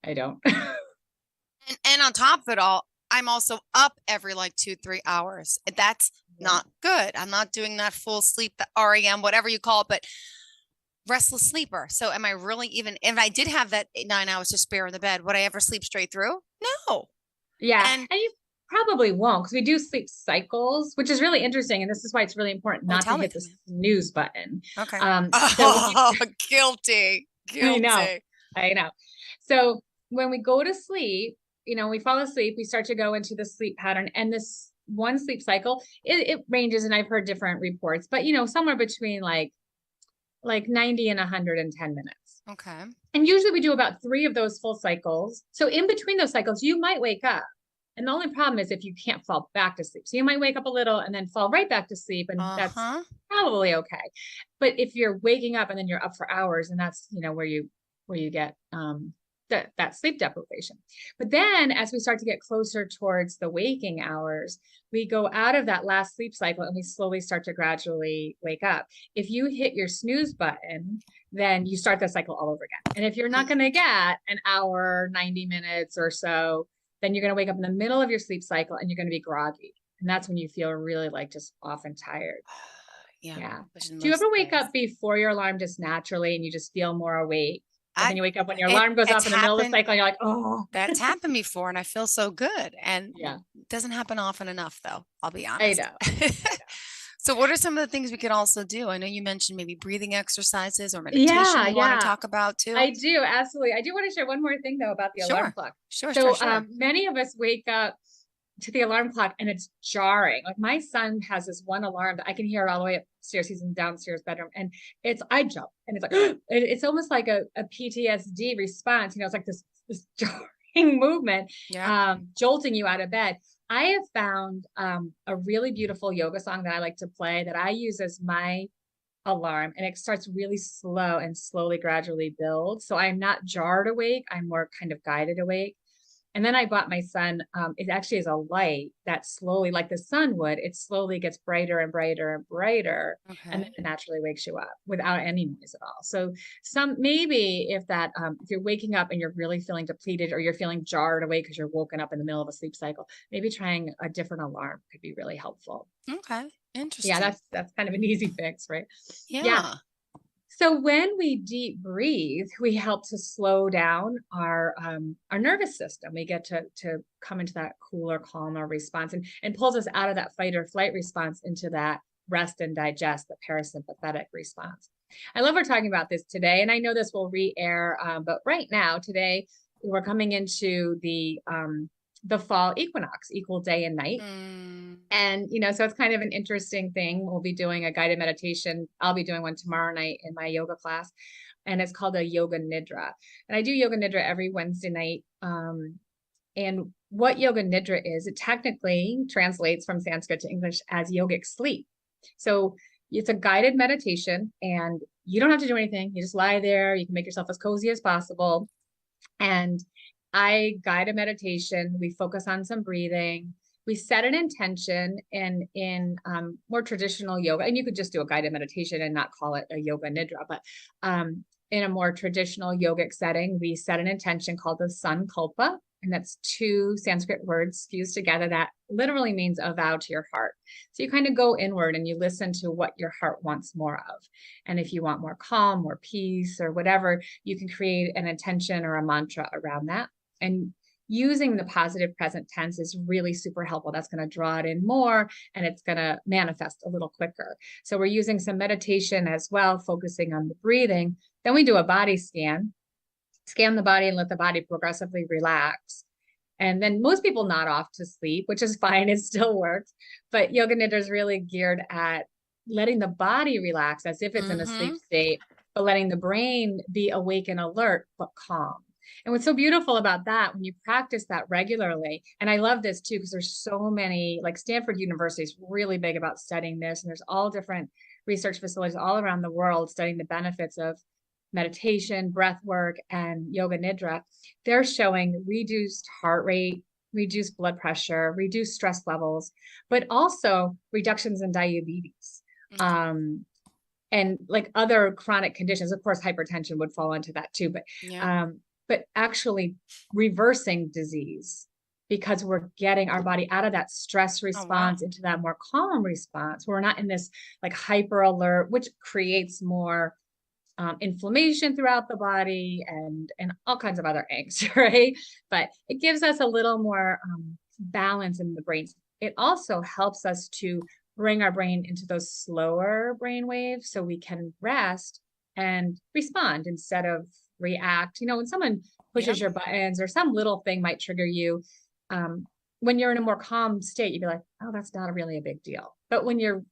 I don't. and on top of it all, I'm also up every like 2-3 hours. That's not good. I'm not doing that full sleep, the REM, whatever you call it, but restless sleeper. So am I really even, if I did have that 9 hours to spare in the bed, would I ever sleep straight through? No. Yeah. And you probably won't, because we do sleep cycles, which is really interesting. And this is why it's really important not to hit the snooze button. Okay. Guilty. I know. So when we go to sleep, we fall asleep, we start to go into the sleep pattern, and this one sleep cycle, it ranges, and I've heard different reports, but somewhere between like 90 and 110 minutes. Okay. And usually we do about 3 of those full cycles. So in between those cycles, you might wake up. And the only problem is if you can't fall back to sleep. So you might wake up a little and then fall right back to sleep. And that's probably okay. But if you're waking up and then you're up for hours, and that's, where you get that sleep deprivation. But then as we start to get closer towards the waking hours, we go out of that last sleep cycle and we slowly start to gradually wake up. If you hit your snooze button, then you start that cycle all over again. And if you're not going to get an hour, 90 minutes or so, then you're going to wake up in the middle of your sleep cycle and you're going to be groggy. And that's when you feel really like just off and tired. Yeah. Do you ever wake up before your alarm just naturally and you just feel more awake? And then you wake up when your alarm goes off in the middle of the cycle and you're like, oh. That's happened before and I feel so good. And it doesn't happen often enough though. I'll be honest. I know. So what are some of the things we could also do? I know you mentioned maybe breathing exercises or meditation you want to talk about too. I do. Absolutely. I do want to share one more thing though about the alarm clock. Sure. Many of us wake up to the alarm clock and it's jarring. Like my son has this one alarm that I can hear all the way upstairs. He's in the downstairs bedroom and I jump and it's like, it's almost like a PTSD response. It's like this jarring movement, jolting you out of bed. I have found a really beautiful yoga song that I like to play that I use as my alarm, and it starts really slow and slowly, gradually build. So I'm not jarred awake. I'm more kind of guided awake. And then I bought my son, it actually is a light that slowly, like the sun would, it slowly gets brighter and brighter and brighter. And then it naturally wakes you up without any noise at all. So maybe if if you're waking up and you're really feeling depleted, or you're feeling jarred awake because you're woken up in the middle of a sleep cycle, maybe trying a different alarm could be really helpful. Okay. Interesting. Yeah, that's kind of an easy fix, right? Yeah. So when we deep breathe, we help to slow down our nervous system. We get to come into that cooler, calmer response, and pulls us out of that fight or flight response into that rest and digest, the parasympathetic response. I love we're talking about this today, and I know this will re-air, but right now, today, we're coming into the fall equinox, equal day and night. And, so it's kind of an interesting thing. We'll be doing a guided meditation. I'll be doing one tomorrow night in my yoga class, and it's called a yoga nidra. And I do yoga nidra every Wednesday night. And what yoga nidra is, it technically translates from Sanskrit to English as yogic sleep. So it's a guided meditation, and you don't have to do anything. You just lie there. You can make yourself as cozy as possible. And I guide a meditation. We focus on some breathing. We set an intention, and in more traditional yoga, and you could just do a guided meditation and not call it a yoga nidra, but in a more traditional yogic setting, we set an intention called the sankalpa, and that's two Sanskrit words fused together that literally means a vow to your heart. So you kind of go inward and you listen to what your heart wants more of. And if you want more calm, more peace, or whatever, you can create an intention or a mantra around that. And using the positive present tense is really super helpful. That's going to draw it in more, and it's going to manifest a little quicker. So we're using some meditation as well, focusing on the breathing. Then we do a body scan the body and let the body progressively relax. And then most people nod off to sleep, which is fine. It still works. But yoga nidra is really geared at letting the body relax as if it's in a sleep state, but letting the brain be awake and alert, but calm. And what's so beautiful about that, when you practice that regularly, and I love this too, because there's so many, like Stanford University is really big about studying this, and there's all different research facilities all around the world studying the benefits of meditation, breath work, and yoga nidra. They're showing reduced heart rate, reduced blood pressure, reduced stress levels, but also reductions in diabetes. And like other chronic conditions, of course, hypertension would fall into that too, but actually reversing disease, because we're getting our body out of that stress response into that more calm response. We're not in this like hyper alert, which creates more inflammation throughout the body and all kinds of other angst, right? But it gives us a little more balance in the brain. It also helps us to bring our brain into those slower brain waves so we can rest and respond instead of react. When someone pushes your buttons or some little thing might trigger you, when you're in a more calm state, you'd be like, oh, that's not really a big deal. But when you're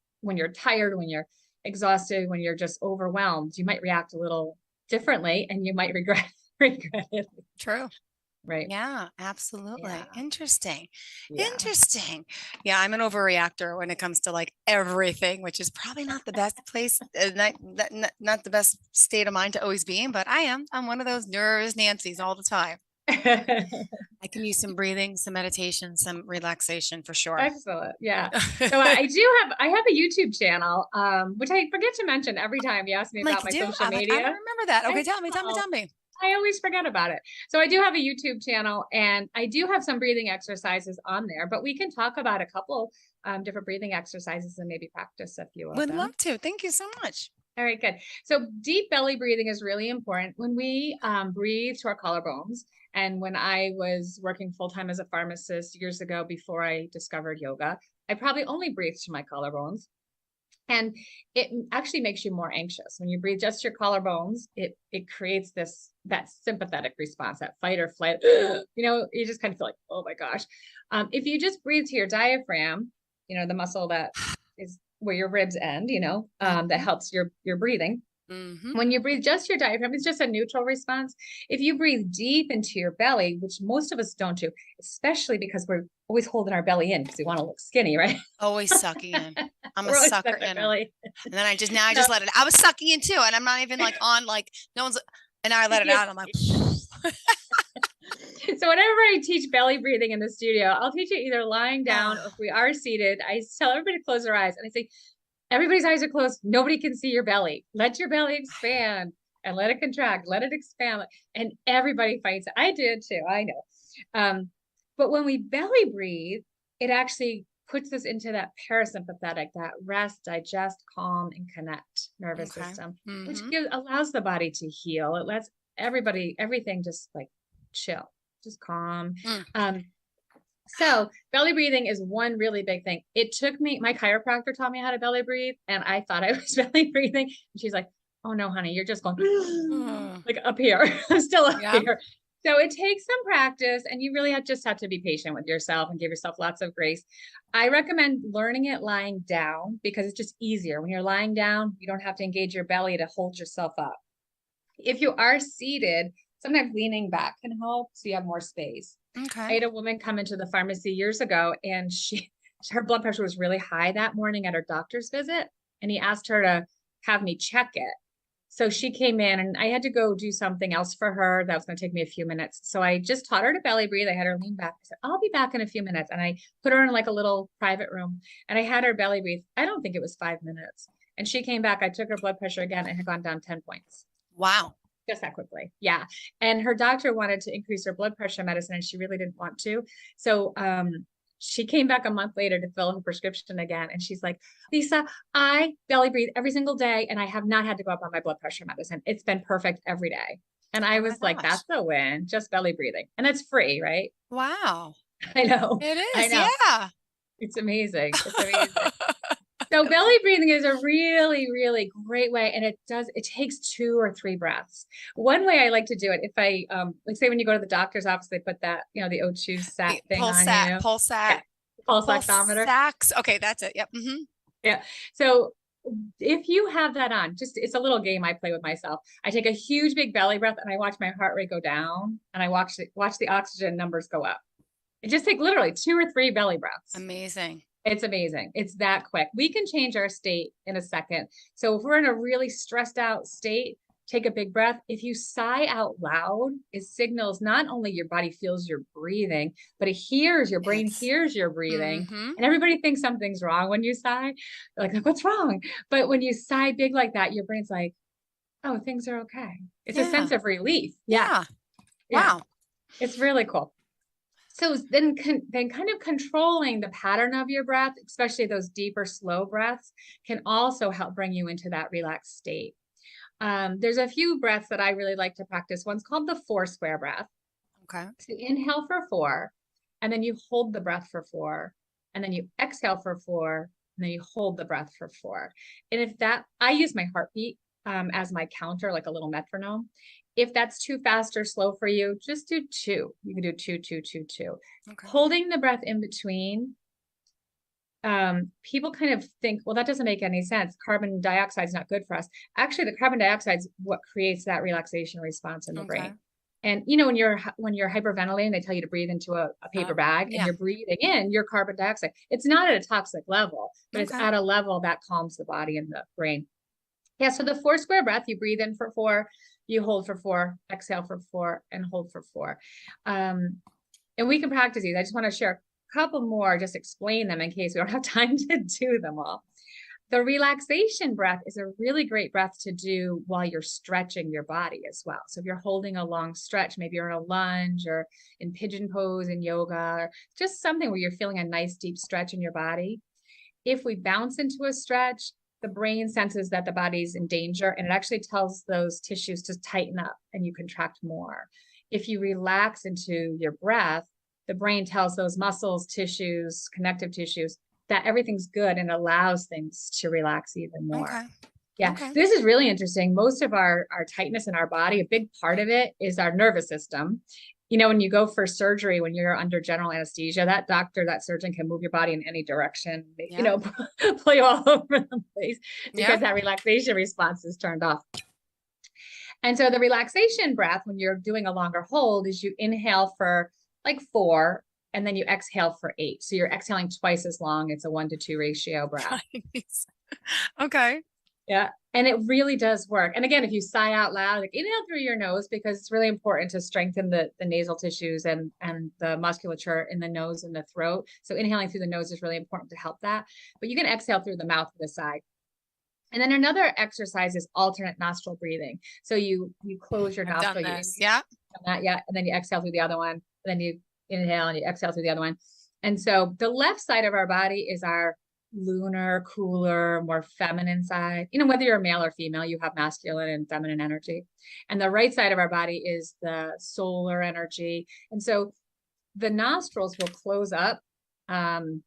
tired, when you're exhausted, when you're just overwhelmed, you might react a little differently, and you might regret it. True. Right. Yeah, absolutely. Yeah. Interesting. Yeah, I'm an overreactor when it comes to like everything, which is probably not the best place, not the best state of mind to always be in, but I'm one of those nervous Nancys all the time. I can use some breathing, some meditation, some relaxation for sure. Excellent. Yeah. So I have a YouTube channel, which I forget to mention every time you ask me about my social media. I don't remember that. Okay, tell me. I always forget about it. So I do have a YouTube channel, and I do have some breathing exercises on there, but we can talk about a couple different breathing exercises and maybe practice a few of them. Would love to. Thank you so much. All right, good. So deep belly breathing is really important. When we breathe to our collarbones, and when I was working full-time as a pharmacist years ago before I discovered yoga, I probably only breathed to my collarbones. And it actually makes you more anxious. When you breathe just your collarbones, it creates that sympathetic response, that fight or flight. You just kind of feel like, oh my gosh. If you just breathe to your diaphragm, the muscle that is where your ribs end, that helps your breathing. When you breathe just your diaphragm, it's just a neutral response. If you breathe deep into your belly, which most of us don't do, especially because we're always holding our belly in because we want to look skinny, right? Always sucking in. I'm a We're always sucker sucking in. belly. And then I just let it. I was sucking in too, and I'm not even like on like no one's. And I let it out. I'm like. So whenever I teach belly breathing in the studio, I'll teach it either lying down or if we are seated, I tell everybody to close their eyes. And I say, everybody's eyes are closed. Nobody can see your belly. Let your belly expand and let it contract. Let it expand. And everybody fights it. I did too. I know. But when we belly breathe, it actually puts us into that parasympathetic, that rest, digest, calm, and connect nervous system, which allows the body to heal. It lets everything just like chill, just calm. So belly breathing is one really big thing. It took me, my chiropractor taught me how to belly breathe, and I thought I was belly breathing. And she's like, oh no, honey, you're just going like up here. I'm still up here. So it takes some practice, and you really just have to be patient with yourself and give yourself lots of grace. I recommend learning it lying down because it's just easier. When you're lying down, you don't have to engage your belly to hold yourself up. If you are seated, sometimes leaning back can help so you have more space. I had a woman come into the pharmacy years ago, and her blood pressure was really high that morning at her doctor's visit, and he asked her to have me check it. So she came in, and I had to go do something else for her. That was going to take me a few minutes. So I just taught her to belly breathe. I had her lean back. I said, I'll be back in a few minutes. And I put her in like a little private room, and I had her belly breathe. I don't think it was 5 minutes. And she came back. I took her blood pressure again and had gone down 10 points. Wow. Just that quickly. Yeah. And her doctor wanted to increase her blood pressure medicine, and she really didn't want to. So she came back a month later to fill her prescription again. And she's like, Lisa, I belly breathe every single day, and I have not had to go up on my blood pressure medicine. It's been perfect every day. And I was like, that's a win, just belly breathing. And it's free, right? Wow. I know. It is. I know. Yeah. It's amazing. It's amazing. So belly breathing is a really, really great way. And it takes 2 or 3 breaths. One way I like to do it, if I, like say when you go to the doctor's office, they put that, the O2 sat thing on you. Pulse oximeter. Sax. Okay, that's it. Yep. Yeah. So if you have that on, it's a little game I play with myself. I take a huge, big belly breath, and I watch my heart rate go down, and I watch the oxygen numbers go up. It just takes literally 2 or 3 belly breaths. Amazing. It's amazing. It's that quick. We can change our state in a second. So if we're in a really stressed out state, take a big breath. If you sigh out loud, it signals not only your body feels your breathing, but it hears, your brain hears your breathing. And everybody thinks something's wrong when you sigh. They're like, what's wrong? But when you sigh big like that, your brain's like, oh, things are okay. It's a sense of relief. Yeah. Wow. It's really cool. So then kind of controlling the pattern of your breath, especially those deeper, slow breaths, can also help bring you into that relaxed state. There's a few breaths that I really like to practice. One's called the 4 square breath. Okay. So inhale for 4, and then you hold the breath for 4, and then you exhale for 4, and then you hold the breath for 4. And I use my heartbeat as my counter, like a little metronome. If that's too fast or slow for you, just do 2. You can do 2, 2, 2, 2. Okay. Holding the breath in between. People kind of think, well, that doesn't make any sense. Carbon dioxide is not good for us. Actually, the carbon dioxide is what creates that relaxation response in the brain. And when you're hyperventilating, they tell you to breathe into a paper bag, and you're breathing in your carbon dioxide. It's not at a toxic level, but it's at a level that calms the body and the brain. Yeah. So the 4 square breath, you breathe in for 4. You hold for 4, exhale for 4, and hold for 4. And we can practice these. I just want to share a couple more, just explain them in case we don't have time to do them all. The relaxation breath is a really great breath to do while you're stretching your body as well. So if you're holding a long stretch, maybe you're in a lunge or in pigeon pose in yoga, or just something where you're feeling a nice deep stretch in your body. If we bounce into a stretch, the brain senses that the body's in danger, and it actually tells those tissues to tighten up, and you contract more. If you relax into your breath, the brain tells those muscles, tissues, connective tissues that everything's good, and allows things to relax even more. Okay. Yeah. Okay. This is really interesting. Most of our tightness in our body, a big part of it is our nervous system. you know, when you go for surgery, when you're under general anesthesia, that doctor, that surgeon can move your body in any direction, you know, pull you all over the place because that relaxation response is turned off. And so the relaxation breath, when you're doing a longer hold, is you inhale for like 4, and then you exhale for 8. So you're exhaling twice as long. It's a 1-to-2 ratio breath. Okay. Yeah. And it really does work. And again, if you sigh out loud, like inhale through your nose, because it's really important to strengthen the nasal tissues and the musculature in the nose and the throat. So inhaling through the nose is really important to help that. But you can exhale through the mouth with a sigh. And then another exercise is alternate nostril breathing. So you close your nostril. Yeah. And then you exhale through the other one. And then you inhale and you exhale through the other one. And so the left side of our body is our lunar, cooler, more feminine side. You know, whether you're male or female, you have masculine and feminine energy. And the right side of our body is the solar energy. And so the nostrils will close up. And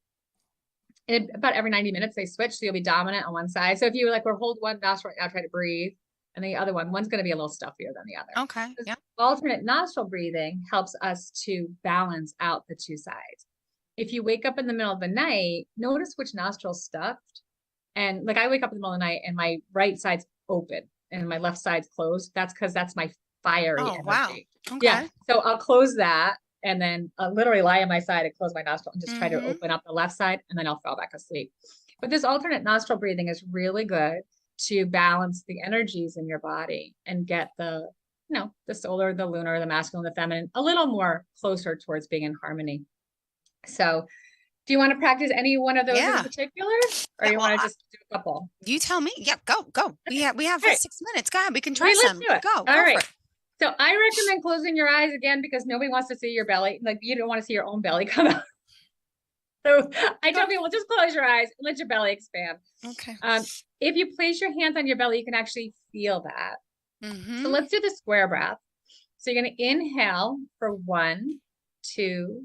about every 90 minutes they switch. So you'll be dominant on one side. So if you like, hold one nostril right now, try to breathe. And the other one's going to be a little stuffier than the other. Okay. Yeah. Alternate nostril breathing helps us to balance out the two sides. If you wake up in the middle of the night, notice which nostril's stuffed. And like I wake up in the middle of the night and my right side's open and my left side's closed. That's because that's my fiery energy. Wow. Okay. Yeah. So I'll close that and then I'll literally lie on my side and close my nostril and just try to open up the left side, and then I'll fall back asleep. But this alternate nostril breathing is really good to balance the energies in your body and get the, you know, the solar, the lunar, the masculine, the feminine, a little more closer towards being in harmony. So do you want to practice any one of those in particular, or you want to just do a couple? You tell me. Yeah, go. We have Right. 6 minutes. Go ahead. We can try some. Let's do it. Go All right. for it. So I recommend closing your eyes again, because nobody wants to see your belly. Like you don't want to see your own belly come out. So I tell people, just close your eyes and let your belly expand. Okay. If you place your hands on your belly, you can actually feel that. So let's do the square breath. So you're going to inhale for 1, 2,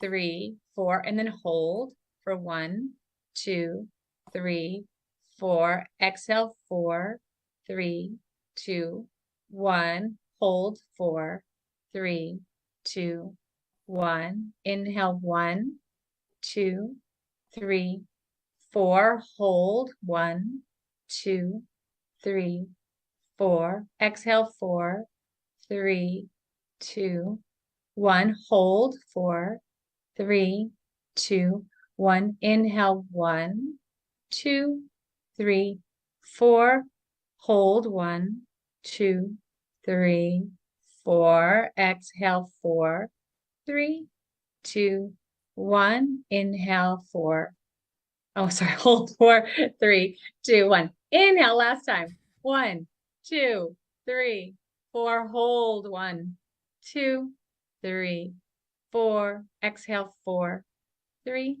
3, 4, and then hold for 1, 2, 3, 4. Exhale 4, 3, 2, 1. Hold 4, 3, 2, 1. Inhale 1, 2, 3, 4. Hold 1, 2, 3, 4. Exhale 4, 3, 2, 1. Hold 4, 3, 2, 1. Inhale 1, 2, 3, 4. Hold 1, 2, 3, 4. Exhale 4, 3, 2, 1. Inhale 4. Oh, sorry. Hold 4, 3, 2, 1. Inhale last time. 1, 2, 3, 4. Hold 1, 2, 3, 4. Exhale 4, 3,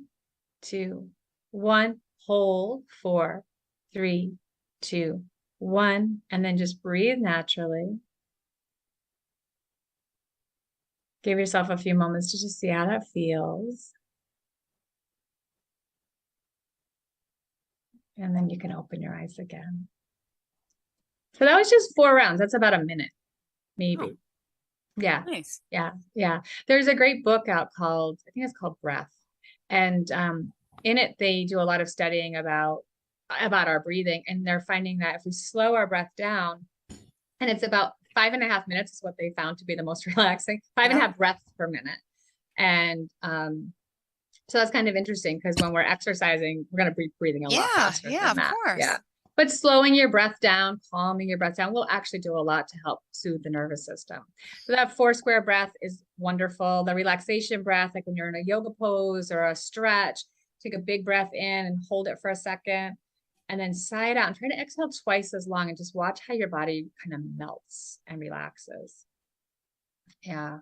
2, 1. Hold 4, 3, 2, 1. And then just breathe naturally. Give yourself a few moments to just see how that feels. And then you can open your eyes again. So that was just 4 rounds. That's about a minute, maybe. Oh, yeah. nice. Yeah. There's a great book out called, I think it's called Breath. And in it, they do a lot of studying about our breathing. And they're finding that if we slow our breath down, and it's about 5.5 minutes is what they found to be the most relaxing, 5.5 breaths per minute. And so that's kind of interesting, because when we're exercising, we're going to be breathing a lot faster. Yeah, of course. Yeah. But slowing your breath down, calming your breath down will actually do a lot to help soothe the nervous system. So that 4 square breath is wonderful. The relaxation breath, like when you're in a yoga pose or a stretch, take a big breath in and hold it for a second, and then sigh it out and try to exhale twice as long, and just watch how your body kind of melts and relaxes. Yeah,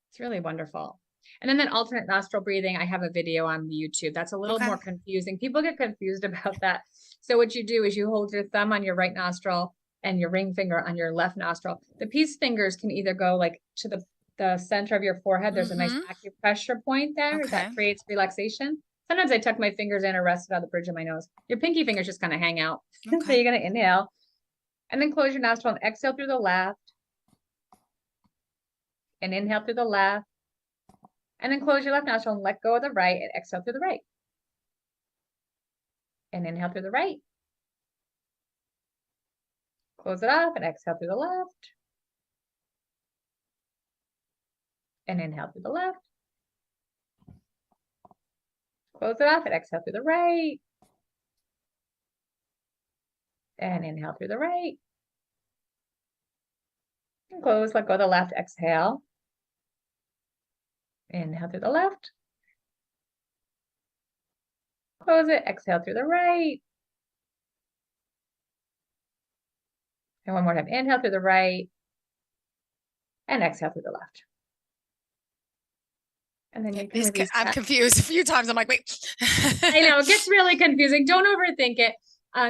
it's really wonderful. And then that alternate nostril breathing, I have a video on the YouTube. That's a little more confusing. People get confused about that. So what you do is you hold your thumb on your right nostril and your ring finger on your left nostril. The peace fingers can either go like to the center of your forehead. There's a nice acupressure point there that creates relaxation. Sometimes I tuck my fingers in or rest it on the bridge of my nose. Your pinky fingers just kind of hang out. So you're going to inhale and then close your nostril and exhale through the left. and inhale through the left. And then close your left nostril and let go of the right and exhale through the right. And inhale through the right. Close it off and exhale through the left. And inhale through the left. Close it off and exhale through the right. And inhale through the right. And close, let go of the left, exhale. Inhale through the left. Close it, exhale through the right. And one more time, inhale through the right. And exhale through the left. And then you can release I'm that. confused a few times. I'm like, wait. I know, it gets really confusing. Don't overthink it.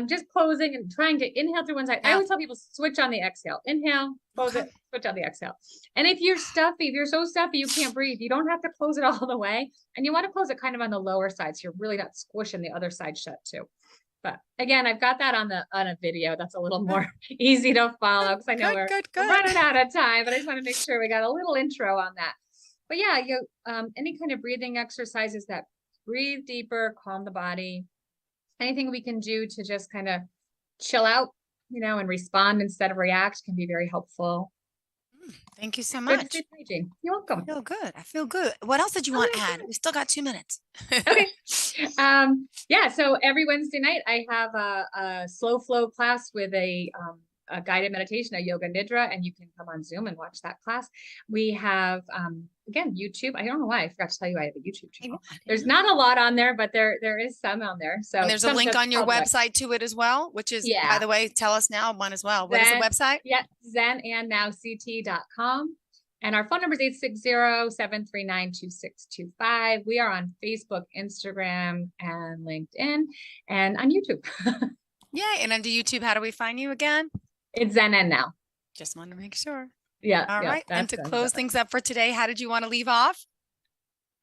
Just closing and trying to inhale through one side. I always tell people switch on the exhale. Inhale, close it, switch on the exhale. And if you're stuffy, if you're so stuffy you can't breathe, you don't have to close it all the way. And you want to close it kind of on the lower side, so you're really not squishing the other side shut too. But again, I've got that on a video that's a little more easy to follow, because I know we're running out of time, but I just want to make sure we got a little intro on that. But yeah, any kind of breathing exercises that breathe deeper, calm the body. Anything we can do to just kind of chill out, and respond instead of react can be very helpful. Thank you so Good much. to see you. You're welcome. I feel good. I feel good. What else did you want to add? We still got 2 minutes. Okay. Yeah. So every Wednesday night I have a slow flow class with a guided meditation, a yoga nidra, and you can come on Zoom and watch that class. We have, again, YouTube. I don't know why I forgot to tell you I have a YouTube channel. There's not a lot on there, but there is some on there. So and there's a link on your website to it as well, which is, by the way, tell us now one as well. What is the website? Yeah, zenandnowct.com. And our phone number is 860-739-2625. We are on Facebook, Instagram, and LinkedIn, and on YouTube. Yeah, and under YouTube, how do we find you again? It's Zen and Now. Just want to make sure. Yeah. All right. And to close things up for today, how did you want to leave off?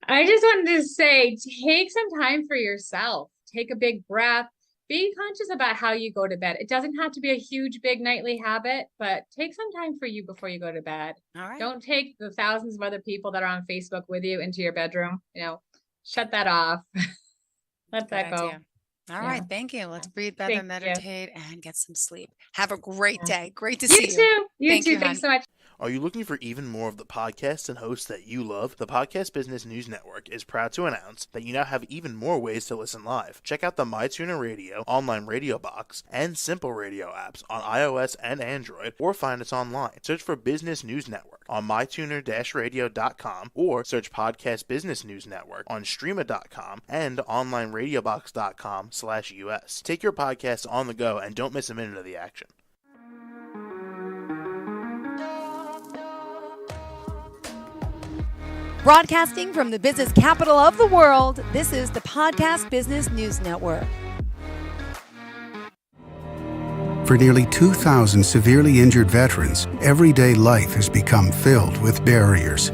I just wanted to say, take some time for yourself. Take a big breath. Be conscious about how you go to bed. It doesn't have to be a huge, big nightly habit, but take some time for you before you go to bed. All right. Don't take the thousands of other people that are on Facebook with you into your bedroom. Shut that off. Let that go. All right. Thank you. Let's breathe better, Thank meditate, and get some sleep. Have a great day. Great to You see you. too. You too. hon. Thanks so much. Are you looking for even more of the podcasts and hosts that you love? The Podcast Business News Network is proud to announce that you now have even more ways to listen live. Check out the MyTuner Radio, online radio box, and Simple Radio apps on iOS and Android, or find us online. Search for Business News Network on mytuner-radio.com, or search Podcast Business News Network on streama.com and onlineradiobox.com/US. Take your podcast on the go and don't miss a minute of the action. Broadcasting from the business capital of the world, this is the Podcast Business News Network. For nearly 2,000 severely injured veterans, everyday life has become filled with barriers.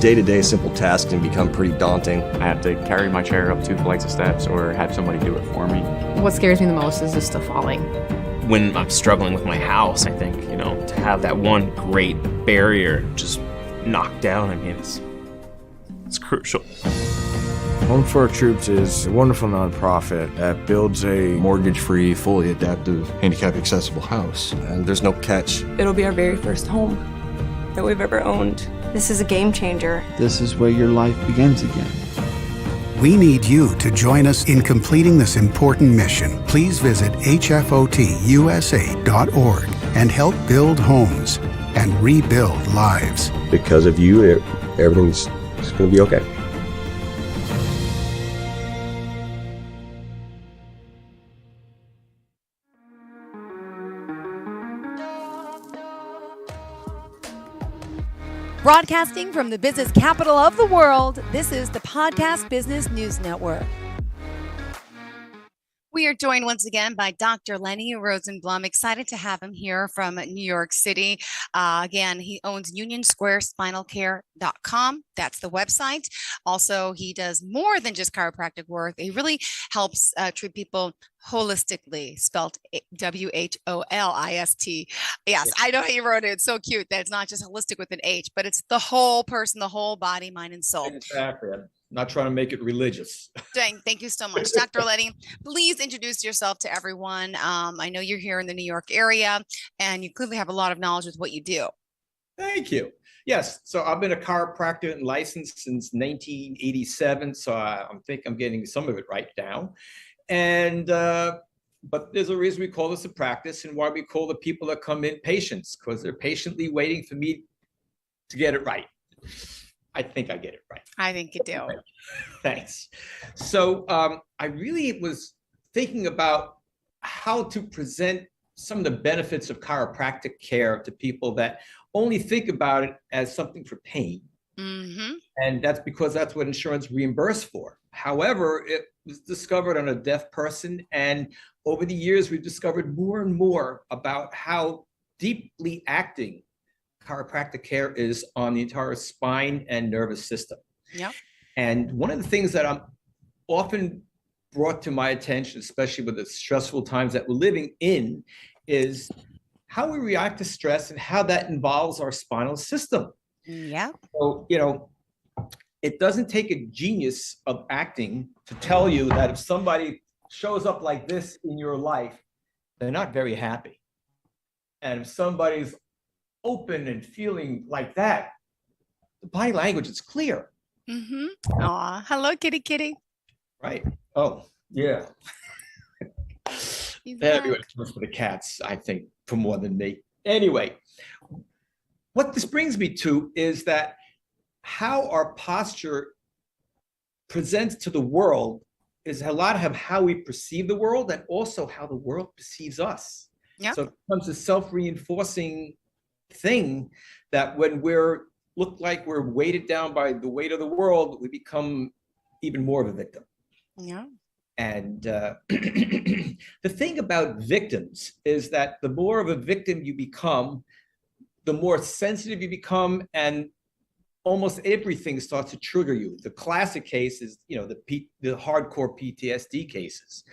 Day-to-day simple tasks can become pretty daunting. I have to carry my chair up 2 flights of steps or have somebody do it for me. What scares me the most is just the falling. When I'm struggling with my house, I think, to have that one great barrier just knocked down, I mean, it's crucial. Home for Our Troops is a wonderful nonprofit that builds a Mortgage-free, fully adaptive, handicap-accessible house. And there's no catch. It'll be our very first home that we've ever owned. This is a game changer. This is where your life begins again. We need you to join us in completing this important mission. Please visit hfotusa.org and help build homes and rebuild lives. Because of you, everything's going to be okay. Broadcasting from the business capital of the world, this is the Podcast Business News Network. We are joined once again by Dr. Lenny Rosenblum. Excited to have him here from New York City. Again, he owns UnionSquareSpinalCare.com. That's the website. Also, he does more than just chiropractic work. He really helps treat people Holistically, spelled WHOLIST. Yes, I know how you wrote it. It's so cute that it's not just holistic with an H, but it's the whole person, the whole body, mind, and soul. Exactly. I'm not trying to make it religious. Thank you so much. Dr. Letty, please introduce yourself to everyone. I know you're here in the New York area, and you clearly have a lot of knowledge with what you do. Thank you. Yes. So I've been a chiropractor and licensed since 1987. So I think I'm getting some of it right now. And, but there's a reason we call this a practice and why we call the people that come in patients, because they're patiently waiting for me to get it right. I think I get it right. I think you do. Thanks. So I really was thinking about how to present some of the benefits of chiropractic care to people that only think about it as something for pain. Mm-hmm. And that's because that's what insurance reimbursed for. However, it was discovered on a deaf person. And over the years, we've discovered more and more about how deeply acting chiropractic care is on the entire spine and nervous system. Yep. And one of the things that I'm often brought to my attention, especially with the stressful times that we're living in, is how we react to stress and how that involves our spinal system. Yeah. So, you know, it doesn't take a genius of acting to tell you that if somebody shows up like this in your life, they're not very happy. And if somebody's open and feeling like that, the body language is clear. Mm-hmm. Aw, hello, kitty. Right. Oh, yeah. Everyone comes for the cats, I think, for more than me. Anyway, what this brings me to is that how our posture presents to the world is a lot of how we perceive the world and also how the world perceives us. Yeah. So it becomes a self-reinforcing thing that when we're look like we're weighted down by the weight of the world, we become even more of a victim. Yeah. And the thing about victims is that the more of a victim you become, the more sensitive you become, and almost everything starts to trigger you. The classic case is, you know, the hardcore PTSD cases.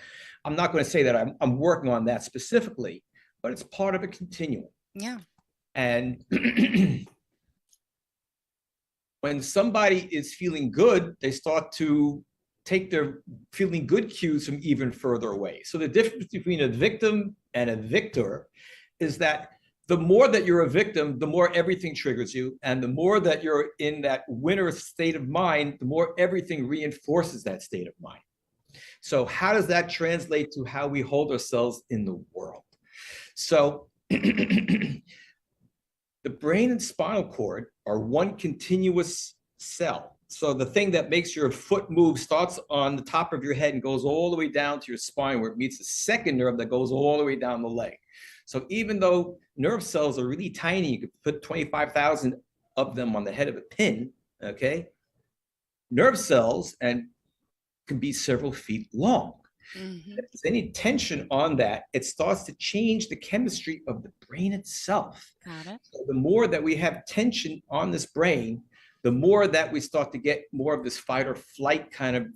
I'm not going to say that I'm working on that specifically, but it's part of a continuum. Yeah. And when somebody is feeling good, they start to take their feeling good cues from even further away. So the difference between a victim and a victor is that the more that you're a victim, the more everything triggers you. And the more that you're in that winner state of mind, the more everything reinforces that state of mind. So how does that translate to how we hold ourselves in the world? So the brain and spinal cord are one continuous cell. So the thing that makes your foot move starts on the top of your head and goes all the way down to your spine, where it meets the second nerve that goes all the way down the leg. So even though nerve cells are really tiny, you could put 25,000 of them on the head of a pin, okay? Nerve cells can be several feet long. Mm-hmm. If there's any tension on that, it starts to change the chemistry of the brain itself. Got it. So the more that we have tension on this brain, the more that we start to get more of this fight or flight kind of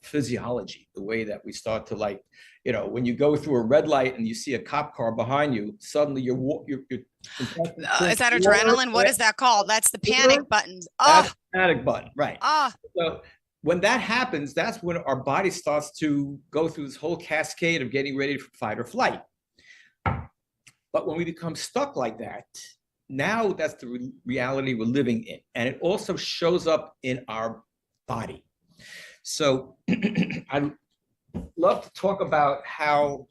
physiology, the way that we start to, like, you know, when you go through a red light and you see a cop car behind you, suddenly you're is that adrenaline? What is that called? That's the panic button. That's the panic button, right. Ah. So when that happens, that's when our body starts to go through this whole cascade of getting ready for fight or flight. But when we become stuck like that, now that's the reality we're living in. And it also shows up in our body. So I love to talk about how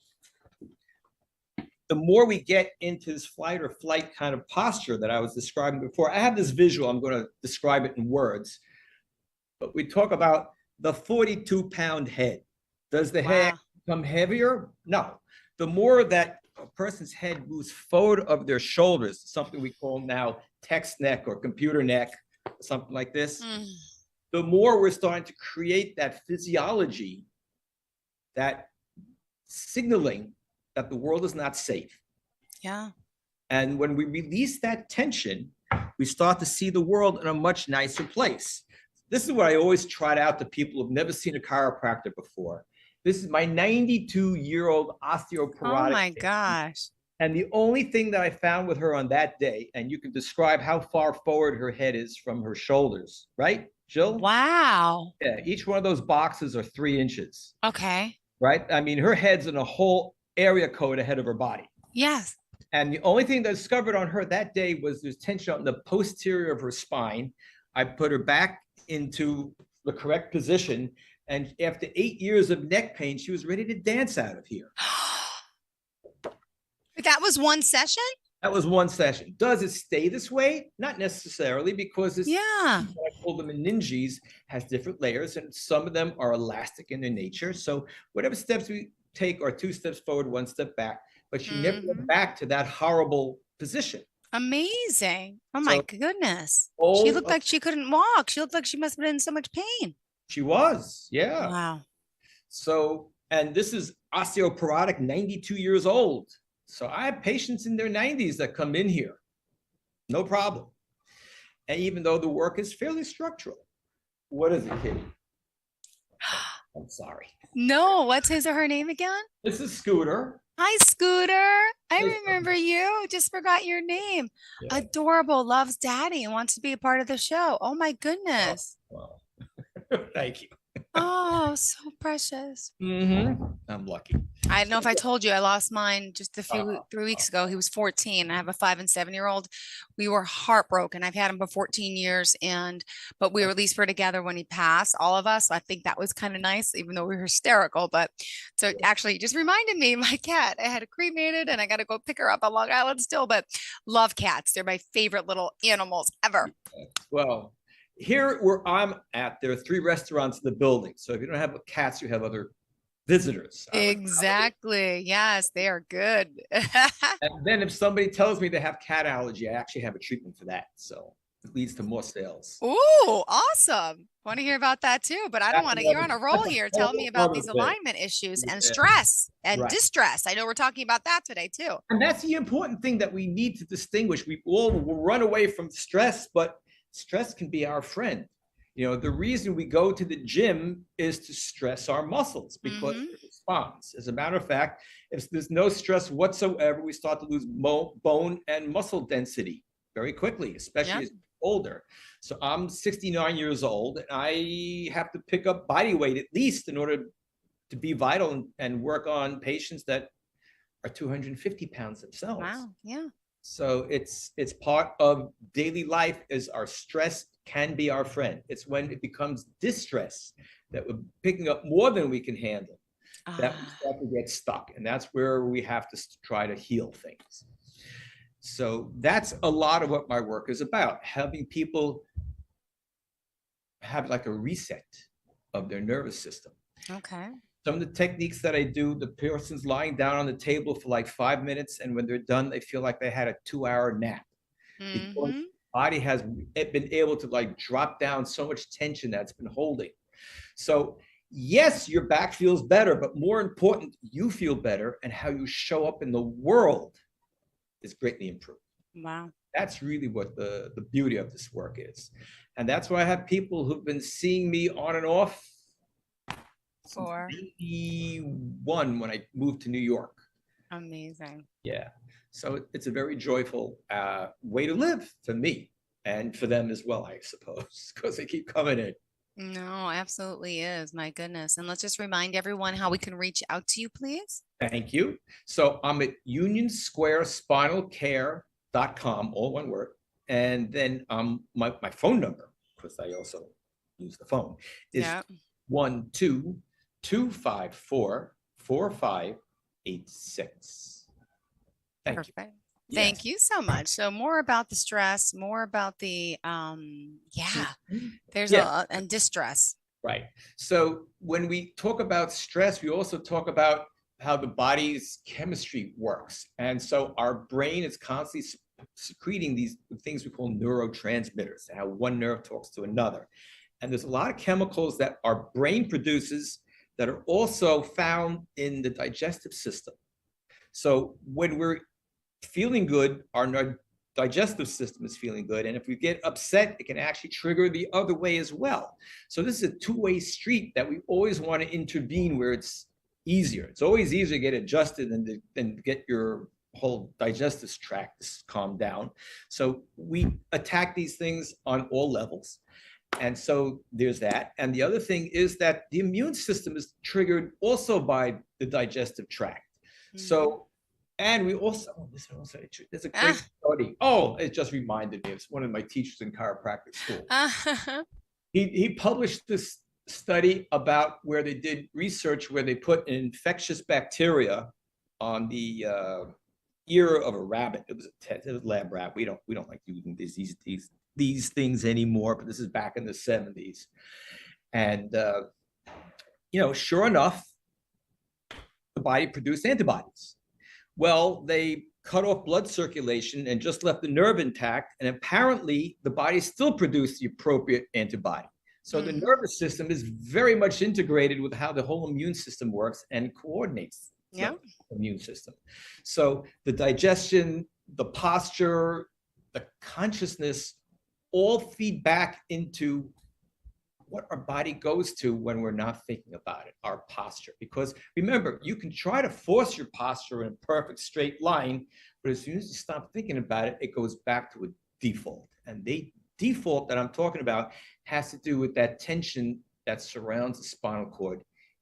the more we get into this flight or flight kind of posture that I was describing before, I have this visual, I'm going to describe it in words, but we talk about the 42-pound head. Does the head become heavier? No. The more that a person's head moves forward of their shoulders, something we call now text neck or computer neck, something like this, the more we're starting to create that physiology, that signaling that the world is not safe. Yeah. And when we release that tension, we start to see the world in a much nicer place. This is what I always trot out to people who've never seen a chiropractor before, This is my 92-year-old osteoporotic. Oh my gosh. And the only thing that I found with her on that day, and you can describe how far forward her head is from her shoulders, right, Jill? Wow. Yeah, each one of those boxes are 3 inches. Okay. Right? I mean, her head's in a whole area code ahead of her body. Yes. And the only thing that I discovered on her that day was there's tension on the posterior of her spine. I put her back into the correct position. And after 8 years of neck pain, she was ready to dance out of here. That was one session? That was one session. Does it stay this way? Not necessarily, because it's, yeah, I call them meninges, has different layers, and some of them are elastic in their nature. So whatever steps we take are 2 steps forward, 1 step back, but she never went back to that horrible position. Amazing. Oh my goodness. all She looked of- like she couldn't walk. She looked like she must have been in so much pain. She was, yeah. Wow. So, and this is osteoporotic, 92 years old. So I have patients in their 90s that come in here, no problem. And even though the work is fairly structural. What is it, Kitty? I'm sorry. No, what's his or her name again? This is Scooter. Hi, Scooter. I Yes, remember you. Just forgot your name. Yeah. Adorable, loves daddy, and wants to be a part of the show. Oh my goodness. Wow. Thank you. Oh, so precious. I'm lucky. I don't know if I told you, I lost mine just a few 3 weeks ago. He was 14. I have a 5 and 7-year-old. We were heartbroken. I've had him for 14 years, but we were at least together when he passed, all of us. So I think that was kind of nice, even though we were hysterical. But so actually, you just reminded me, my cat, I had her cremated, and I got to go pick her up on Long Island still. But love cats. They're my favorite little animals ever. Well, here where I'm at, there are 3 restaurants in the building. So if you don't have cats, you have other visitors. Exactly. Yes, they are good. And then if somebody tells me they have cat allergy, I actually have a treatment for that. So it leads to more sales. Ooh, awesome. Want to hear about that too, but I don't want to. You're on a roll here. Tell me about these Another thing. alignment issues and Yeah. stress and Right. distress. I know we're talking about that today too. And that's the important thing that we need to distinguish. We all will run away from stress, but stress can be our friend. You know, the reason we go to the gym is to stress our muscles because it responds. As a matter of fact, if there's no stress whatsoever, we start to lose bone and muscle density very quickly, especially as we get older. So I'm 69 years old, and I have to pick up body weight at least in order to be vital and work on patients that are 250 pounds themselves. Wow. Yeah. So it's part of daily life. Is our stress can be our friend. It's when it becomes distress that we're picking up more than we can handle that we start to get stuck. And that's where we have to try to heal things. So that's a lot of what my work is about, helping people have like a reset of their nervous system. Okay. Some of the techniques that I do, the person's lying down on the table for like 5 minutes, and when they're done, they feel like they had a 2-hour nap. Because the body has been able to like drop down so much tension that's been holding. So yes, your back feels better, but more important, you feel better, and how you show up in the world is greatly improved. Wow. That's really what the beauty of this work is. And that's why I have people who've been seeing me on and off since 91 when I moved to New York. Amazing. Yeah. So it's a very joyful way to live for me and for them as well, I suppose, because they keep coming in. No, absolutely is. My goodness. And let's just remind everyone how we can reach out to you, please. Thank you. So I'm at unionsquarespinalcare.com, all one word. And then my phone number, because I also use the phone, is 1-2-254-4586. Thank Perfect. you. Thank you so much. So more about the stress, more about the there's and distress. Right. So when we talk about stress, we also talk about how the body's chemistry works. And so our brain is constantly secreting these things we call neurotransmitters, how one nerve talks to another. And there's a lot of chemicals that our brain produces that are also found in the digestive system. So when we're feeling good, our digestive system is feeling good. And if we get upset, it can actually trigger the other way as well. So this is a two-way street that we always want to intervene where it's easier. It's always easier to get adjusted than get your whole digestive tract calmed down. So we attack these things on all levels. And so there's that. And the other thing is that the immune system is triggered also by the digestive tract. So, and we also, there's a great study. Oh, it just reminded me. It's one of my teachers in chiropractic school. He published this study about where they did research where they put an infectious bacteria on the ear of a rabbit. It was a lab rat. We don't like using these things anymore, but this is back in the 70s. And sure enough, the body produced antibodies. Well, they cut off blood circulation and just left the nerve intact, and apparently the body still produced the appropriate antibody. So the nervous system is very much integrated with how the whole immune system works and coordinates the immune system. So the digestion, the posture, the consciousness all feed back into what our body goes to when we're not thinking about it, our posture. Because remember, you can try to force your posture in a perfect straight line, but as soon as you stop thinking about it, it goes back to a default. And the default that I'm talking about has to do with that tension that surrounds the spinal cord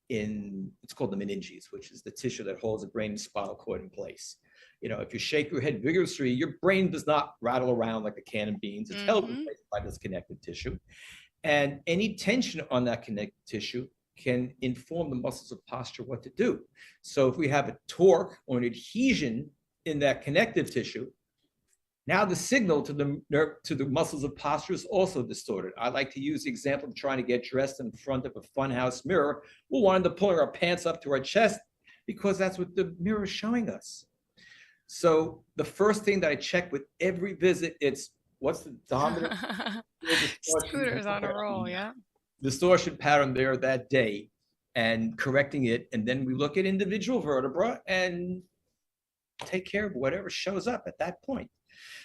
it's called the meninges, which is the tissue that holds the brain and spinal cord in place. If you shake your head vigorously, your brain does not rattle around like a can of beans. It's held in place by this connective tissue. And any tension on that connective tissue can inform the muscles of posture what to do. So if we have a torque or an adhesion in that connective tissue, now the signal to the muscles of posture is also distorted. I like to use the example of trying to get dressed in front of a funhouse mirror. We'll wind up pulling our pants up to our chest because that's what the mirror is showing us. So the first thing that I check with every visit, it's what's the dominant Scooter's on a roll, distortion pattern there that day, and correcting it. And then we look at individual vertebra and take care of whatever shows up at that point.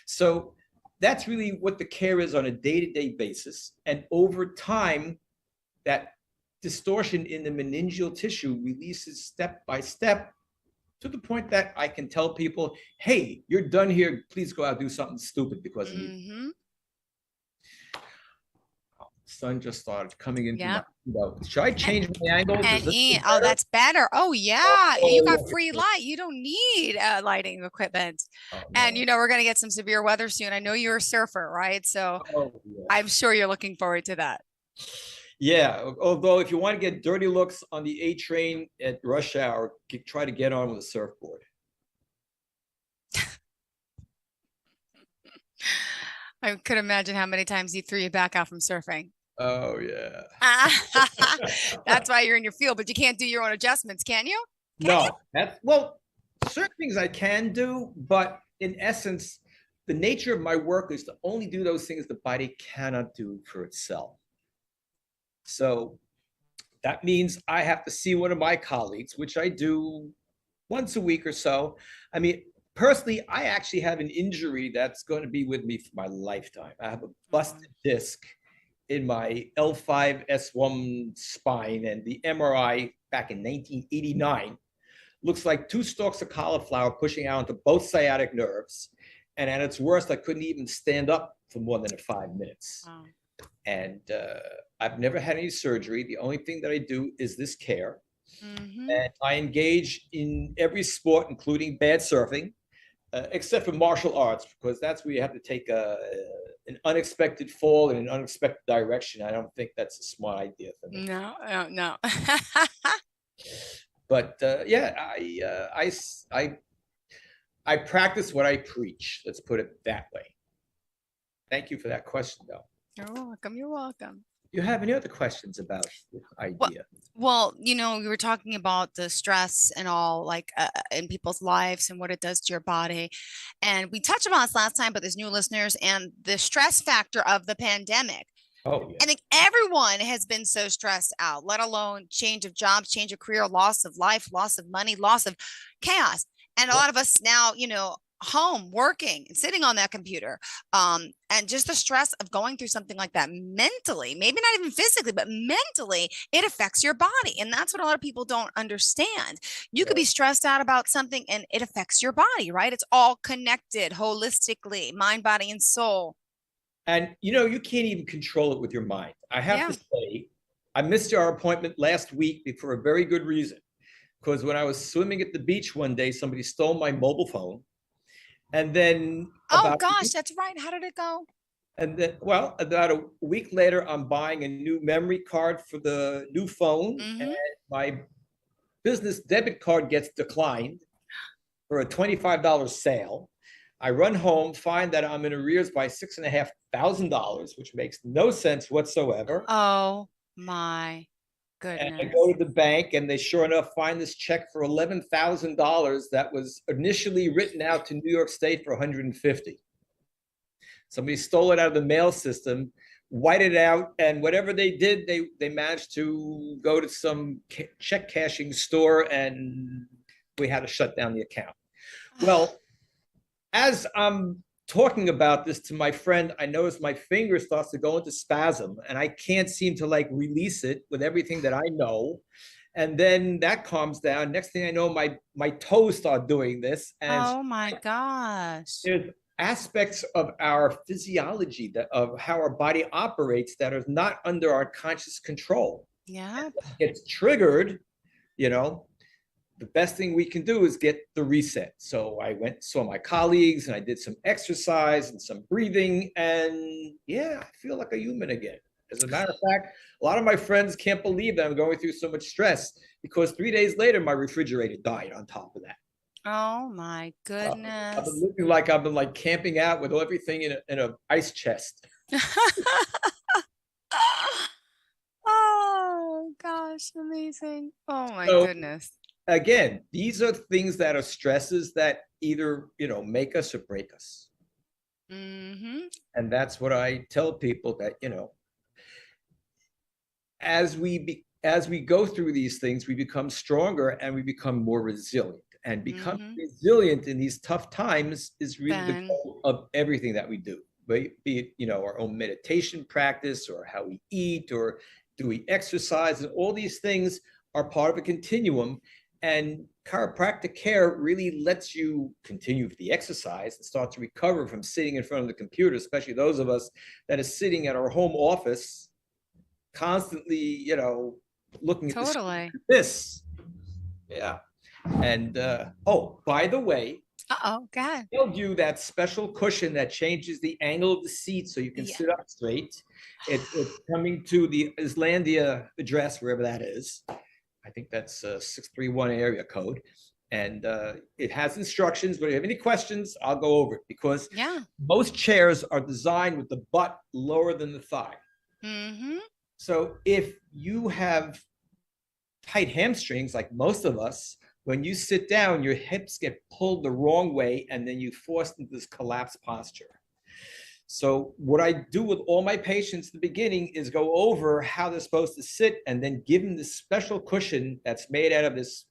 So that's really what the care is on a day-to-day basis. And over time, that distortion in the meningeal tissue releases step by step to the point that I can tell people, hey, you're done here. Please go out and do something stupid because of me. Sun just started coming into my window. Should I change my angle? That's better. Oh yeah, you got free light. You don't need lighting equipment. And we're going to get some severe weather soon. I know you're a surfer, right? So I'm sure you're looking forward to that. Yeah, although if you want to get dirty looks on the A train at rush hour, try to get on with a surfboard. I could imagine how many times he threw you back out from surfing. Oh, yeah. That's why you're in your field, but you can't do your own adjustments, can you? Well, certain things I can do, but in essence, the nature of my work is to only do those things the body cannot do for itself. So that means I have to see one of my colleagues, which I do once a week or so. I mean, personally, I actually have an injury that's going to be with me for my lifetime. I have a busted disc in my L5-S1 spine, and the MRI back in 1989 looks like 2 stalks of cauliflower pushing out into both sciatic nerves. And at its worst, I couldn't even stand up for more than 5 minutes. Wow. And I've never had any surgery. The only thing that I do is this care. And I engage in every sport, including bad surfing, except for martial arts, because that's where you have to take an unexpected fall in an unexpected direction. I don't think that's a smart idea for me. No. But I practice what I preach. Let's put it that way. Thank you for that question, though. You're welcome. You have any other questions about this idea? Well, we were talking about the stress and all, like in people's lives and what it does to your body. And we touched upon this last time, but there's new listeners and the stress factor of the pandemic. Oh, yeah. I think everyone has been so stressed out, let alone change of jobs, change of career, loss of life, loss of money, loss of chaos. And a lot of us now, home working and sitting on that computer, and just the stress of going through something like that mentally, maybe not even physically, but mentally, it affects your body. And that's what a lot of people don't understand. You could be stressed out about something and it affects your body, right? It's all connected holistically, mind, body, and soul. And you can't even control it with your mind. I have to say, I missed our appointment last week for a very good reason. Because when I was swimming at the beach one day, somebody stole my mobile phone. And then That's right. How did it go? And then, well, about a week later, I'm buying a new memory card for the new phone, and my business debit card gets declined for a $25 sale. I run home, find that I'm in arrears by $6,500, which makes no sense whatsoever. Oh my goodness. And I go to the bank, and they sure enough find this check for $11,000 that was initially written out to New York State for $150. Somebody stole it out of the mail system, whited it out, and whatever they did, they managed to go to some check cashing store, and we had to shut down the account. Well, as I'm talking about this to my friend, I notice my finger starts to go into spasm, and I can't seem to release it with everything that I know. And then that calms down. Next thing I know, my toes start doing this. And oh my gosh. There's aspects of our physiology, of how our body operates, that are not under our conscious control. Yeah. It's triggered, the best thing we can do is get the reset. So I went, saw my colleagues, and I did some exercise and some breathing, and I feel like a human again. As a matter of fact, a lot of my friends can't believe that I'm going through so much stress, because 3 days later, my refrigerator died on top of that. Oh my goodness. I've been looking like I've been camping out with everything in a ice chest. Oh gosh, amazing. Oh my goodness. Again, these are things that are stresses that either, make us or break us. And that's what I tell people, that, as we go through these things, we become stronger and we become more resilient. And becoming resilient in these tough times is really the goal of everything that we do, right? Be it, our own meditation practice, or how we eat, or do we exercise, and all these things are part of a continuum. And chiropractic care really lets you continue the exercise and start to recover from sitting in front of the computer, especially those of us that are sitting at our home office constantly, looking at this. Yeah. And by the way, God. I told you that special cushion that changes the angle of the seat so you can sit up straight. It's coming to the Islandia address, wherever that is. I think that's 631 area code. And it has instructions, but if you have any questions, I'll go over it, because most chairs are designed with the butt lower than the thigh. So if you have tight hamstrings, like most of us, when you sit down, your hips get pulled the wrong way, and then you forced into this collapsed posture. So what I do with all my patients at the beginning is go over how they're supposed to sit, and then give them this special cushion that's made out of this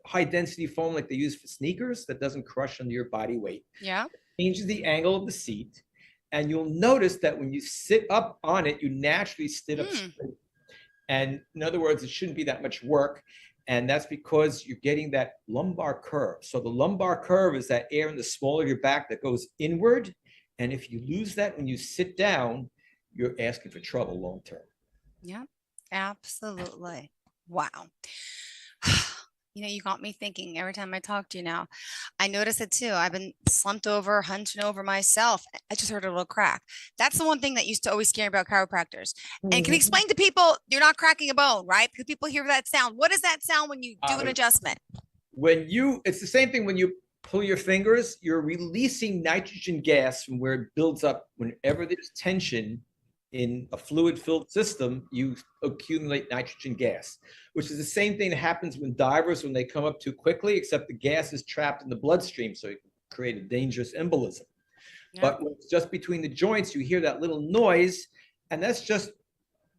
high density foam, like they use for sneakers, that doesn't crush under your body weight. Yeah. Changes the angle of the seat. And you'll notice that when you sit up on it, you naturally sit up straight. And in other words, it shouldn't be that much work. And that's because you're getting that lumbar curve. So the lumbar curve is that air in the small of your back that goes inward. And if you lose that when you sit down, you're asking for trouble long term. Yeah, absolutely. Wow. You got me thinking every time I talk to you now. I notice it too. I've been slumped over, hunching over myself. I just heard a little crack. That's the one thing that used to always scare me about chiropractors. And can you explain to people, you're not cracking a bone, right? Because people hear that sound. What is that sound when you do an adjustment? It's the same thing when you pull your fingers, you're releasing nitrogen gas from where it builds up. Whenever there's tension in a fluid-filled system, you accumulate nitrogen gas, which is the same thing that happens when divers, when they come up too quickly, except the gas is trapped in the bloodstream, so you can create a dangerous embolism. Yeah. But when it's just between the joints, you hear that little noise, and that's just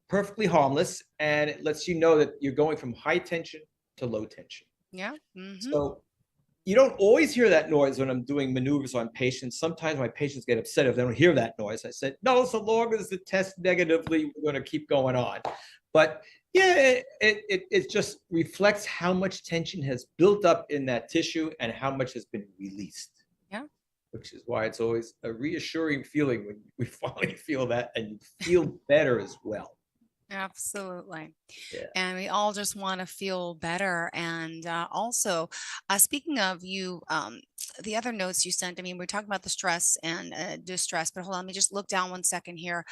perfectly harmless, and it lets you know that you're going from high tension to low tension. Yeah. So you don't always hear that noise when I'm doing maneuvers on patients. Sometimes my patients get upset if they don't hear that noise. I said, no, so long as the test negatively, we're going to keep going on. But yeah, it just reflects how much tension has built up in that tissue and how much has been released. Yeah. Which is why it's always a reassuring feeling when we finally feel that, and you feel better as well. Absolutely. Yeah. And we all just want to feel better. And also, speaking of you, the other notes you sent, I mean, we're talking about the stress and distress, but hold on, let me just look down 1 second here.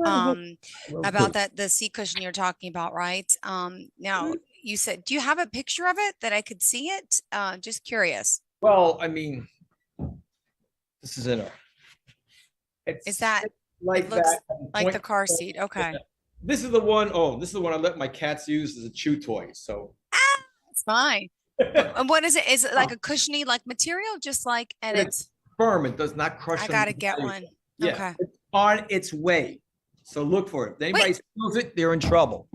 About the seat cushion you're talking about, right? Now, you said, do you have a picture of it that I could see it? Just curious. Well, I mean, this is in a. Is that like it looks that? like the car seat? Okay. This is the one. Oh, this is the one I let my cats use as a chew toy. So it's fine. And what is it? Is it like a cushiony like material? Just like, and it's firm. It does not crush. I gotta get one. Yeah, okay. It's on its way. So look for it. If anybody steals it, they're in trouble.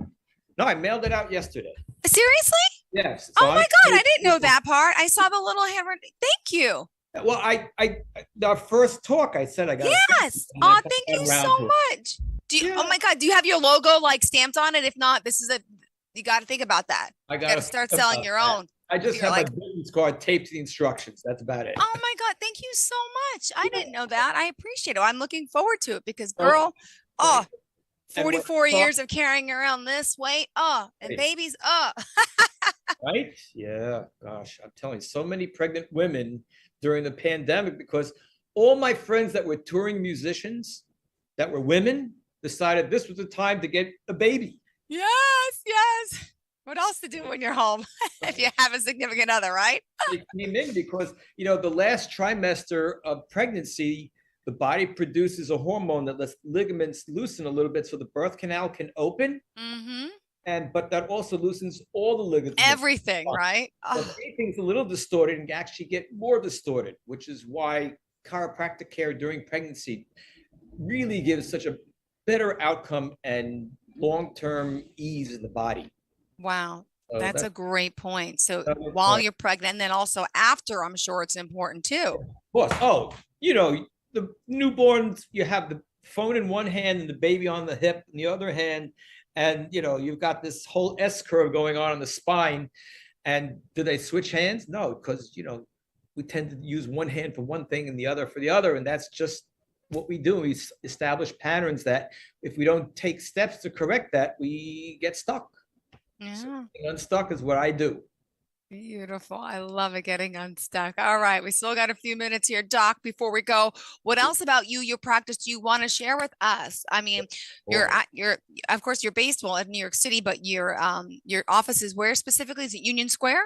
No, I mailed it out yesterday. Seriously? Yes. Oh my God, I didn't know that part. I saw the little handwriting. Thank you. Well, our first talk, I said I got. Yes. Oh, thank you so much. Do you? Oh my God, do you have your logo like stamped on it? If not, you got to think about that. I got to start selling your own. I just have my business card taped to the instructions. That's about it. Oh my God, thank you so much. I didn't know that. I appreciate it. I'm looking forward to it because, girl, 44 years of carrying around this weight, and babies, Right? Yeah. Gosh, I'm telling you, so many pregnant women during the pandemic, because all my friends that were touring musicians that were women decided this was the time to get a baby. Yes, yes. What else to do when you're home if you have a significant other, right? They came in because, the last trimester of pregnancy, the body produces a hormone that lets ligaments loosen a little bit so the birth canal can open. Mm-hmm. But that also loosens all the ligaments. Everything, right? So everything's a little distorted and actually get more distorted, which is why chiropractic care during pregnancy really gives such a better outcome and long-term ease in the body. Wow. So that's a great point. So while you're pregnant, and then also after, I'm sure it's important too. Of course. Oh, the newborns, you have the phone in one hand and the baby on the hip in the other hand. And, you've got this whole S curve going on the spine. And do they switch hands? No, because, we tend to use one hand for one thing and the other for the other. And that's just what we do. We establish patterns that if we don't take steps to correct that, we get stuck. Yeah. So unstuck is what I do. Beautiful. I love it, getting unstuck. All right. We still got a few minutes here, Doc, before we go. What else about your practice do you want to share with us? I mean, of course, you're based in New York City, but your office is where specifically? Is it Union Square?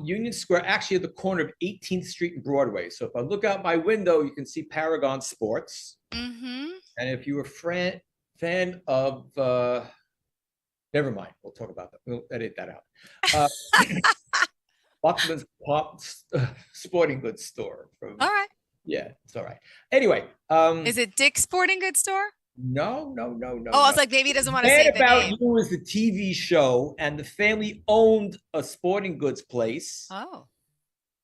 Union Square, actually at the corner of 18th Street and Broadway. So if I look out my window, you can see Paragon Sports. Mm-hmm. And if you're a fan of, never mind, we'll talk about that. We'll edit that out. Buckman's Sporting Goods store. All right. Yeah, it's all right. Anyway. Is it Dick's Sporting Goods store? No. Oh, I was like, maybe he doesn't want to say the name. You was the TV show, and the family owned a sporting goods place. Oh.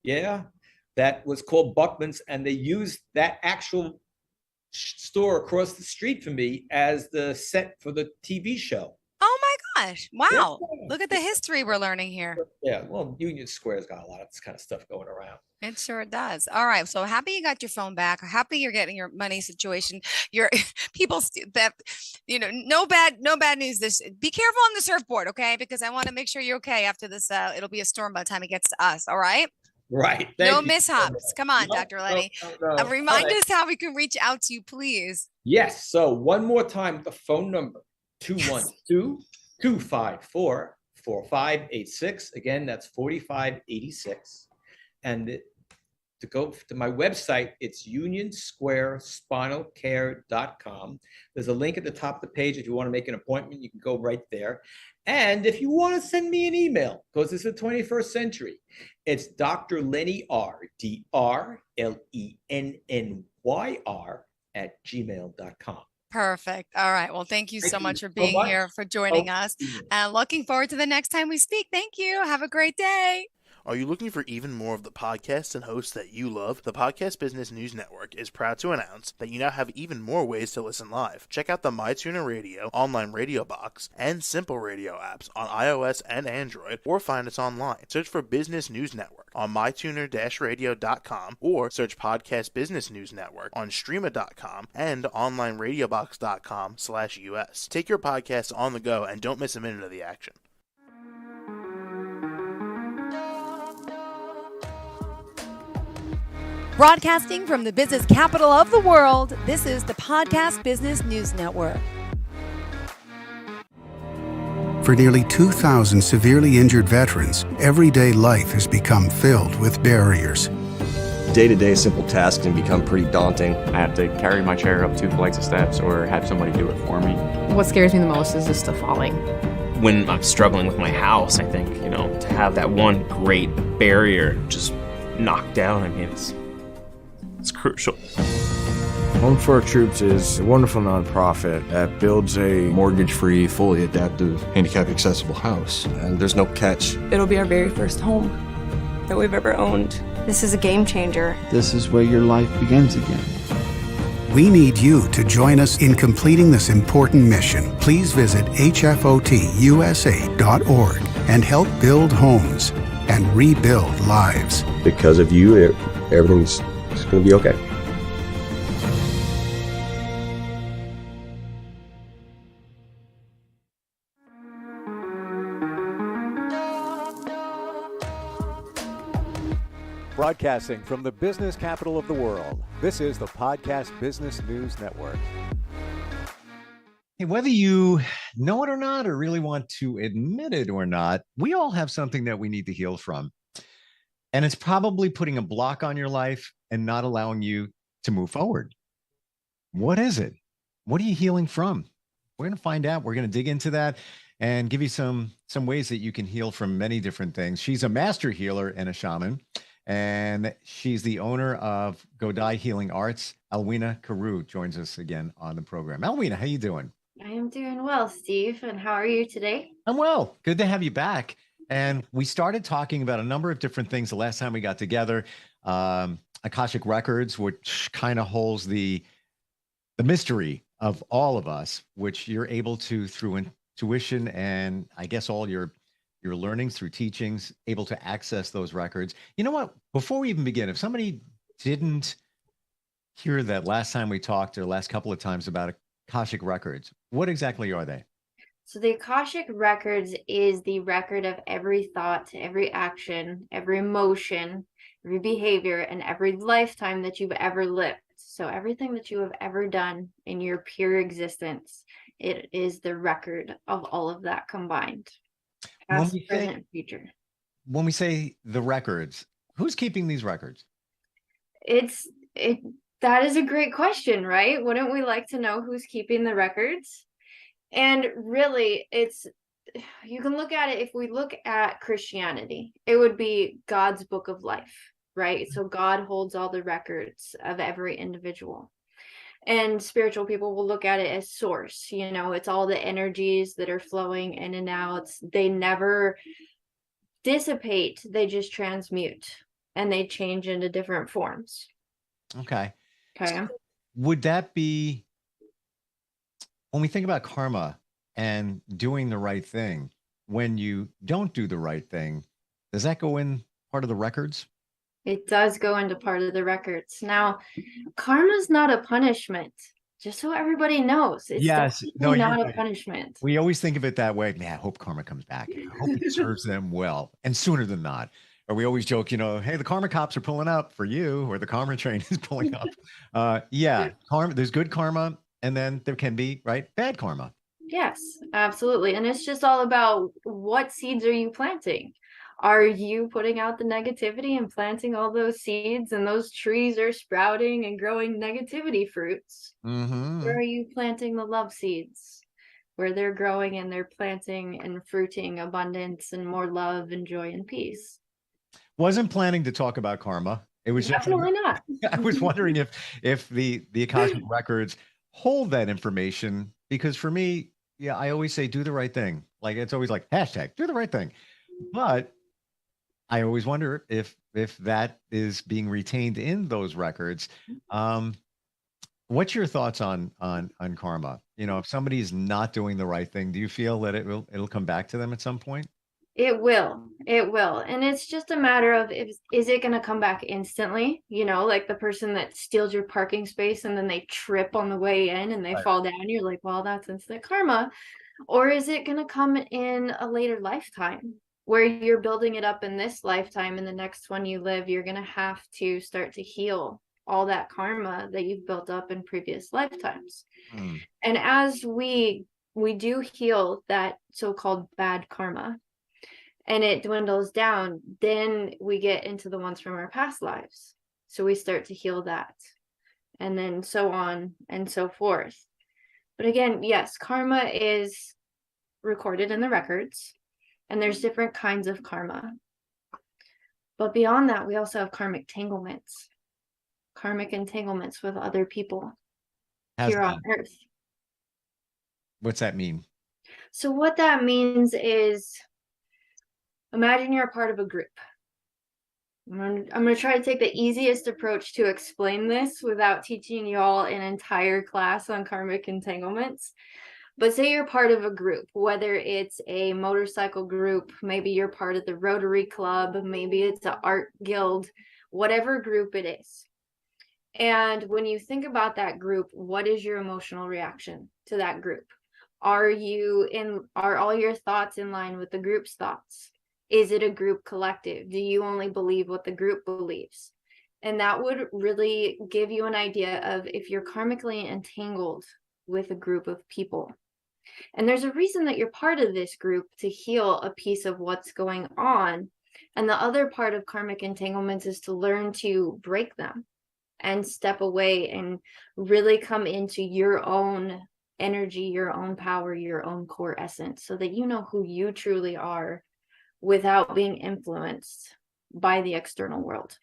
Yeah, that was called Buckman's, and they used that actual store across the street from me as the set for the TV show. Oh my gosh. Wow. Yeah. Look at the history we're learning here. Yeah, well, Union Square's got a lot of this kind of stuff going around. It sure does. All right. So happy you got your phone back. Happy you're getting your money situation. Your people that, no bad news. Be careful on the surfboard, okay? Because I want to make sure you're okay after this. It'll be a storm by the time it gets to us. All right. Right. No mishaps. Come on, No, Dr. Lenny. no. Remind us how we can reach out to you, please. Yes. So one more time, the phone number, 212-254-4586. Again, that's 4586. And to go to my website, it's unionsquarespinalcare.com. There's a link at the top of the page. If you want to make an appointment, you can go right there. And if you want to send me an email, because it's the 21st century, it's Dr. Lenny R, DrLennyR @gmail.com. Perfect. All right. Well, thank you so much for being here, for joining us, and looking forward to the next time we speak. Thank you. Have a great day. Are you looking for even more of the podcasts and hosts that you love? The Podcast Business News Network is proud to announce that you now have even more ways to listen live. Check out the MyTuner Radio, online radio box, and Simple Radio apps on iOS and Android, or find us online. Search for Business News Network on mytuner-radio.com or search Podcast Business News Network on streama.com and onlineradiobox.com/US. Take your podcast on the go and don't miss a minute of the action. Broadcasting from the business capital of the world, this is the Podcast Business News Network. For nearly 2,000 severely injured veterans, everyday life has become filled with barriers. Day-to-day simple tasks can become pretty daunting. I have to carry my chair up 2 flights of steps or have somebody do it for me. What scares me the most is just the falling. When I'm struggling with my house, I think, to have that one great barrier just knocked down, it's crucial. Home for Our Troops is a wonderful nonprofit that builds a Mortgage-free, fully adaptive, handicap-accessible house. And there's no catch. It'll be our very first home that we've ever owned. This is a game changer. This is where your life begins again. We need you to join us in completing this important mission. Please visit hfotusa.org and help build homes and rebuild lives. Because of you, everything's going to be okay. Broadcasting from the business capital of the world, this is the Podcast Business News Network. Hey, whether you know it or not, or really want to admit it or not, we all have something that we need to heal from. And it's probably putting a block on your life and not allowing you to move forward. What is it? What are you healing from? We're going to find out. We're going to dig into that and give you some ways that you can heal from many different things. She's a master healer and a shaman, and she's the owner of Godai Healing Arts. Alwina Carew joins us again on the program. Alwina, how you doing? I am doing well, Steve. And how are you today? I'm well. Good to have you back. And we started talking about a number of different things the last time we got together. Akashic Records, which kind of holds the mystery of all of us, which you're able to, through intuition and I guess all your learnings through teachings, able to access those records. You know what? Before we even begin, if somebody didn't hear that last time we talked or last couple of times about Akashic Records, what exactly are they? So the Akashic Records is the record of every thought, every action, every emotion, every behavior, and every lifetime that you've ever lived. So everything that you have ever done in your pure existence, it is the record of all of that combined. Past, present, future. When we say the records, who's keeping these records? That is a great question, right? Wouldn't we like to know who's keeping the records? And really, you can look at it, if we look at Christianity, it would be God's book of life, right? So God holds all the records of every individual. And spiritual people will look at it as source. It's all the energies that are flowing in and out. They never dissipate. They just transmute and they change into different forms. Okay. So would that be, when we think about karma and doing the right thing, when you don't do the right thing, does that go in part of the records? It does go into part of the records. Now, karma is not a punishment, just so everybody knows. It's definitely not a punishment. We always think of it that way. Man, I hope karma comes back. I hope it serves them well, and sooner than not. Or we always joke, hey, the karma cops are pulling up for you, or the karma train is pulling up. Karma. There's good karma, and then there can be, bad karma. Yes, absolutely. And it's just all about what seeds are you planting? Are you putting out the negativity and planting all those seeds, and those trees are sprouting and growing negativity fruits? Mm-hmm. Or are you planting the love seeds where they're growing and they're planting and fruiting abundance and more love and joy and peace? Wasn't planning to talk about karma. It was definitely not. I was wondering if the Akashic Records hold that information, because for me, I always say do the right thing. Like, it's always like hashtag do the right thing. But I always wonder if that is being retained in those records. What's your thoughts on karma? You know, if somebody's not doing the right thing, do you feel that it'll come back to them at some point? It will. It will. And it's just a matter of is it going to come back instantly? You know, like the person that steals your parking space and then they trip on the way in and they Right. fall down. You're like, well, that's instant karma. Or is it going to come in a later lifetime where you're building it up in this lifetime and the next one you live, you're going to have to start to heal all that karma that you've built up in previous lifetimes. And as we do heal that so-called bad karma, and it dwindles down, then we get into the ones from our past lives. So we start to heal that, and then so on and so forth. But again, yes, karma is recorded in the records, and there's different kinds of karma. But beyond that, we also have karmic entanglements with other people here on Earth. What's that mean? So what that means is, imagine you're a part of a group. I'm going to try to take the easiest approach to explain this without teaching you all an entire class on karmic entanglements. But say you're part of a group, whether it's a motorcycle group, maybe you're part of the Rotary Club, maybe it's an art guild, whatever group it is. And when you think about that group, what is your emotional reaction to that group? Are all your thoughts in line with the group's thoughts? Is it a group collective? Do you only believe what the group believes? And that would really give you an idea of if you're karmically entangled with a group of people. And there's a reason that you're part of this group, to heal a piece of what's going on. And the other part of karmic entanglements is to learn to break them and step away and really come into your own energy, your own power, your own core essence, so that you know who you truly are without being influenced by the external world.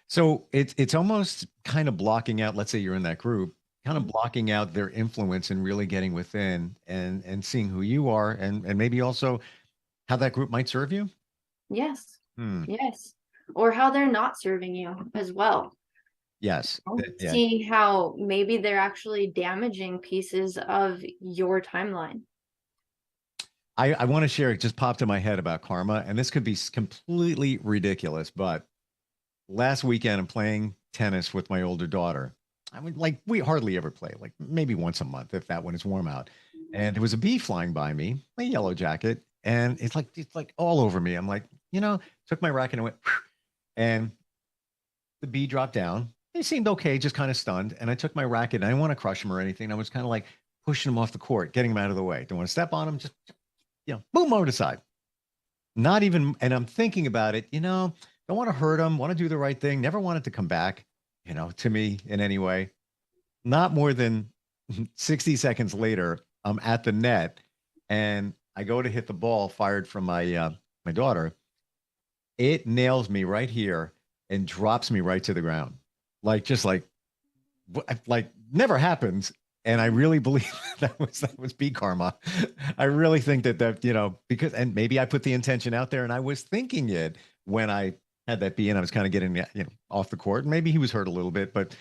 So it's almost kind of blocking out, let's say you're in that group, kind of blocking out their influence and really getting within and seeing who you are and maybe also how that group might serve you. Yes. Yes. Or how they're not serving you as well. Yes. Yeah. See how maybe they're actually damaging pieces of your timeline. I want to share, it just popped in my head about karma, and this could be completely ridiculous, but last weekend I'm playing tennis with my older daughter. I mean, like, we hardly ever play, like maybe once a month, if that, when it's warm out. And there was a bee flying by me, a yellow jacket, and it's like all over me. I'm like, took my racket and went, and the bee dropped down. He seemed okay, just kind of stunned. And I took my racket, and I didn't want to crush him or anything. I was kind of like pushing him off the court, getting him out of the way. Don't want to step on him, just boom, over the side. Not even, and I'm thinking about it, don't want to hurt him, want to do the right thing, never want it to come back, to me in any way. Not more than 60 seconds later, I'm at the net and I go to hit the ball fired from my daughter. It nails me right here and drops me right to the ground. Like never happens. And I really believe that was bee karma. I really think that because, and maybe I put the intention out there and I was thinking it when I had that bee and I was kind of getting off the court. And maybe he was hurt a little bit, but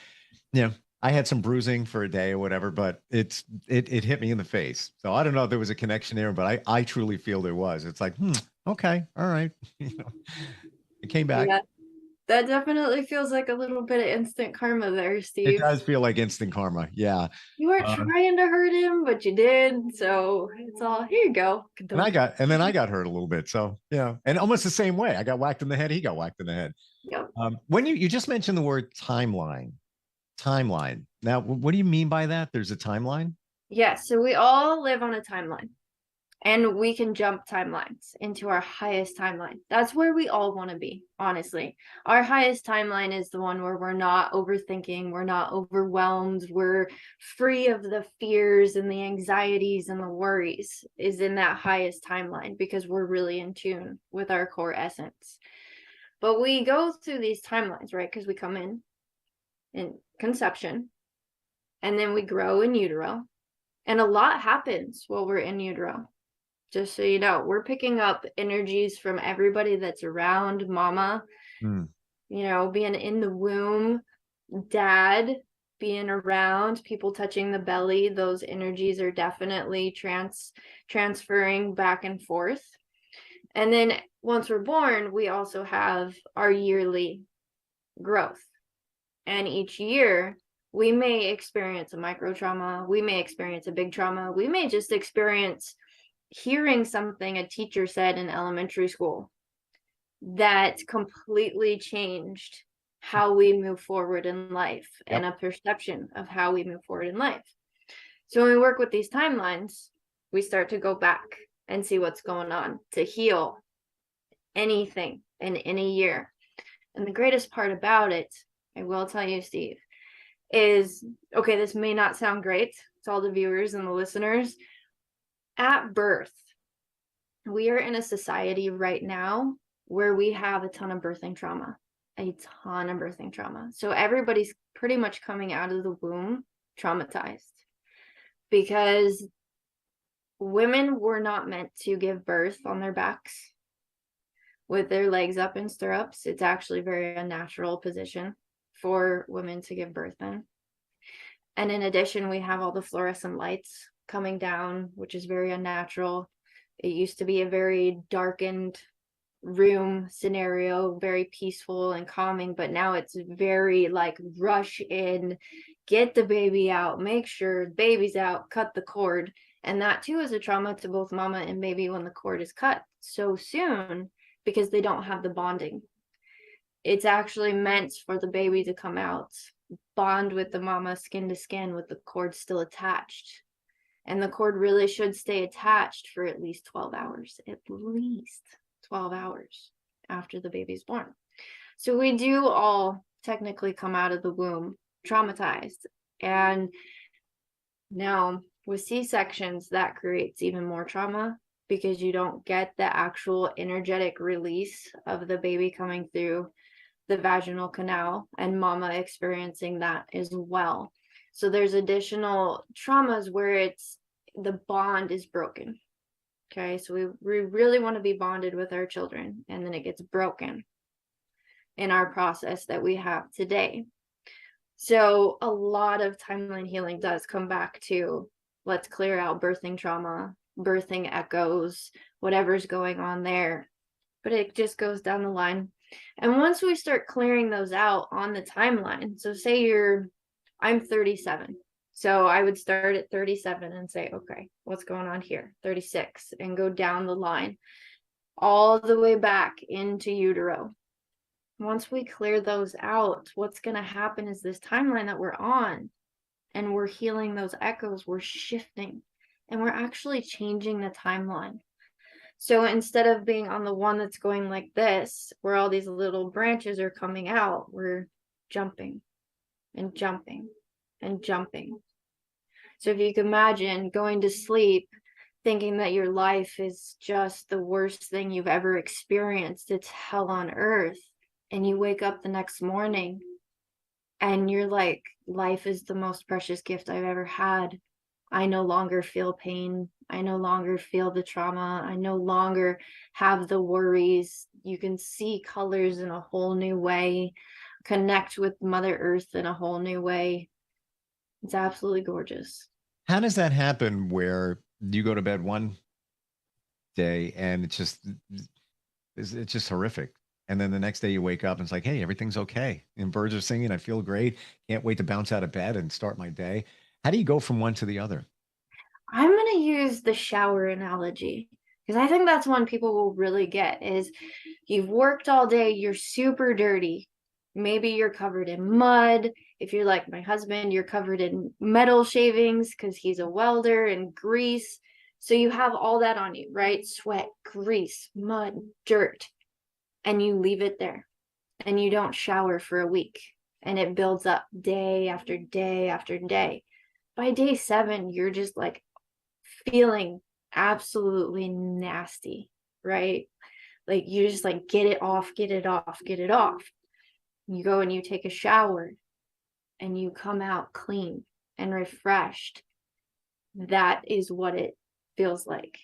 I had some bruising for a day or whatever, but it hit me in the face. So I don't know if there was a connection there, but I truly feel there was. It's like, okay, all right. It came back. Yeah. That definitely feels like a little bit of instant karma there, Steve. It does feel like instant karma. Yeah. You weren't trying to hurt him, but you did. So it's all, here you go. And then I got hurt a little bit. So, and almost the same way. I got whacked in the head. He got whacked in the head. Yep. When you just mentioned the word timeline. Now, what do you mean by that? There's a timeline? Yes. So we all live on a timeline. And we can jump timelines into our highest timeline. That's where we all want to be, honestly. Our highest timeline is the one where we're not overthinking, we're not overwhelmed, we're free of the fears and the anxieties and the worries, is in that highest timeline because we're really in tune with our core essence. But we go through these timelines, right? Because we come in conception, and then we grow in utero. And a lot happens while we're in utero. Just so you know, we're picking up energies from everybody that's around mama, Mm. you know, being in the womb, dad being around, people touching the belly. Those energies are definitely transferring back and forth. And then once we're born, we also have our yearly growth. And each year, we may experience a micro trauma, we may experience a big trauma, we may just experience hearing something a teacher said in elementary school that completely changed how we move forward in life and a perception of how we move forward in life. So when we work with these timelines, we start to go back and see what's going on to heal anything in any year. And the greatest part about it, I will tell you, Steve, is, okay, this may not sound great to all the viewers and the listeners. At birth, we are in a society right now where we have a ton of birthing trauma. So everybody's pretty much coming out of the womb traumatized, because women were not meant to give birth on their backs with their legs up in stirrups. It's actually a very unnatural position for women to give birth in. And in addition, we have all the fluorescent lights coming down, which is very unnatural. It used to be a very darkened room scenario, very peaceful and calming, but now it's very like rush in, get the baby out, make sure the baby's out, cut the cord. And that too is a trauma to both mama and baby when the cord is cut so soon, because they don't have the bonding. It's actually meant for the baby to come out, bond with the mama skin to skin with the cord still attached. And the cord really should stay attached for at least 12 hours, at least 12 hours after the baby's born. So we do all technically come out of the womb traumatized. And now with C-sections, that creates even more trauma, because you don't get the actual energetic release of the baby coming through the vaginal canal, and mama experiencing that as well. So there's additional traumas where it's the bond is broken. Okay, so we really want to be bonded with our children, and then it gets broken in our process that we have today. So a lot of timeline healing does come back to, let's clear out birthing trauma, birthing echoes, whatever's going on there. But it just goes down the line. And once we start clearing those out on the timeline, so say I'm 37. So I would start at 37 and say, okay, what's going on here? 36, and go down the line all the way back into utero. Once we clear those out, what's going to happen is this timeline that we're on, and we're healing those echoes, we're shifting, and we're actually changing the timeline. So instead of being on the one that's going like this, where all these little branches are coming out, we're jumping and jumping and jumping. So if you can imagine going to sleep thinking that your life is just the worst thing you've ever experienced, it's hell on earth, and you wake up the next morning and you're like, life is the most precious gift I've ever had. I no longer feel pain. I no longer feel the trauma. I no longer have the worries. You can see colors in a whole new way, connect with Mother Earth in a whole new way. It's absolutely gorgeous. How does that happen where you go to bed one day and it's just horrific? And then the next day you wake up and it's like, hey, everything's okay. And birds are singing. I feel great. Can't wait to bounce out of bed and start my day. How do you go from one to the other? I'm going to use the shower analogy, because I think that's one people will really get is you've worked all day, you're super dirty. Maybe you're covered in mud. If you're like my husband, you're covered in metal shavings because he's a welder, and grease. So you have all that on you, right? Sweat, grease, mud, dirt, and you leave it there and you don't shower for a week, and it builds up day after day after day. By day 7, you're just like feeling absolutely nasty, right? Like you just like get it off, get it off, get it off. You go and you take a shower and you come out clean and refreshed. That is what it feels like.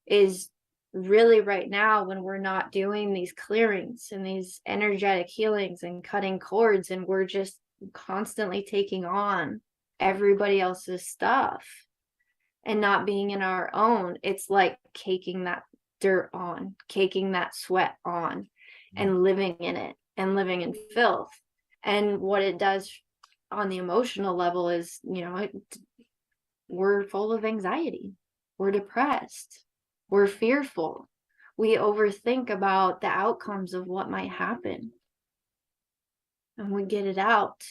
is really right now when we're not doing these clearings and these energetic healings and cutting cords, and we're just constantly taking on everybody else's stuff and not being in our own. It's like caking that dirt on, caking that sweat on, and living in it and living in filth. And what it does on the emotional level is, we're full of anxiety, we're depressed, we're fearful, we overthink about the outcomes of what might happen, and we get it out,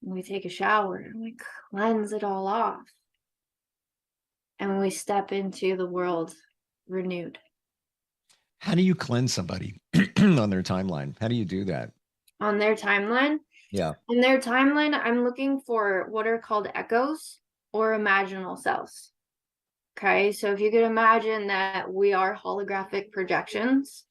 and we take a shower, and we cleanse it all off, and we step into the world renewed. How do you cleanse somebody on their timeline? How do you do that? On their timeline? Yeah. In their timeline, I'm looking for what are called echoes or imaginal selves. Okay, so if you could imagine that we are holographic projections,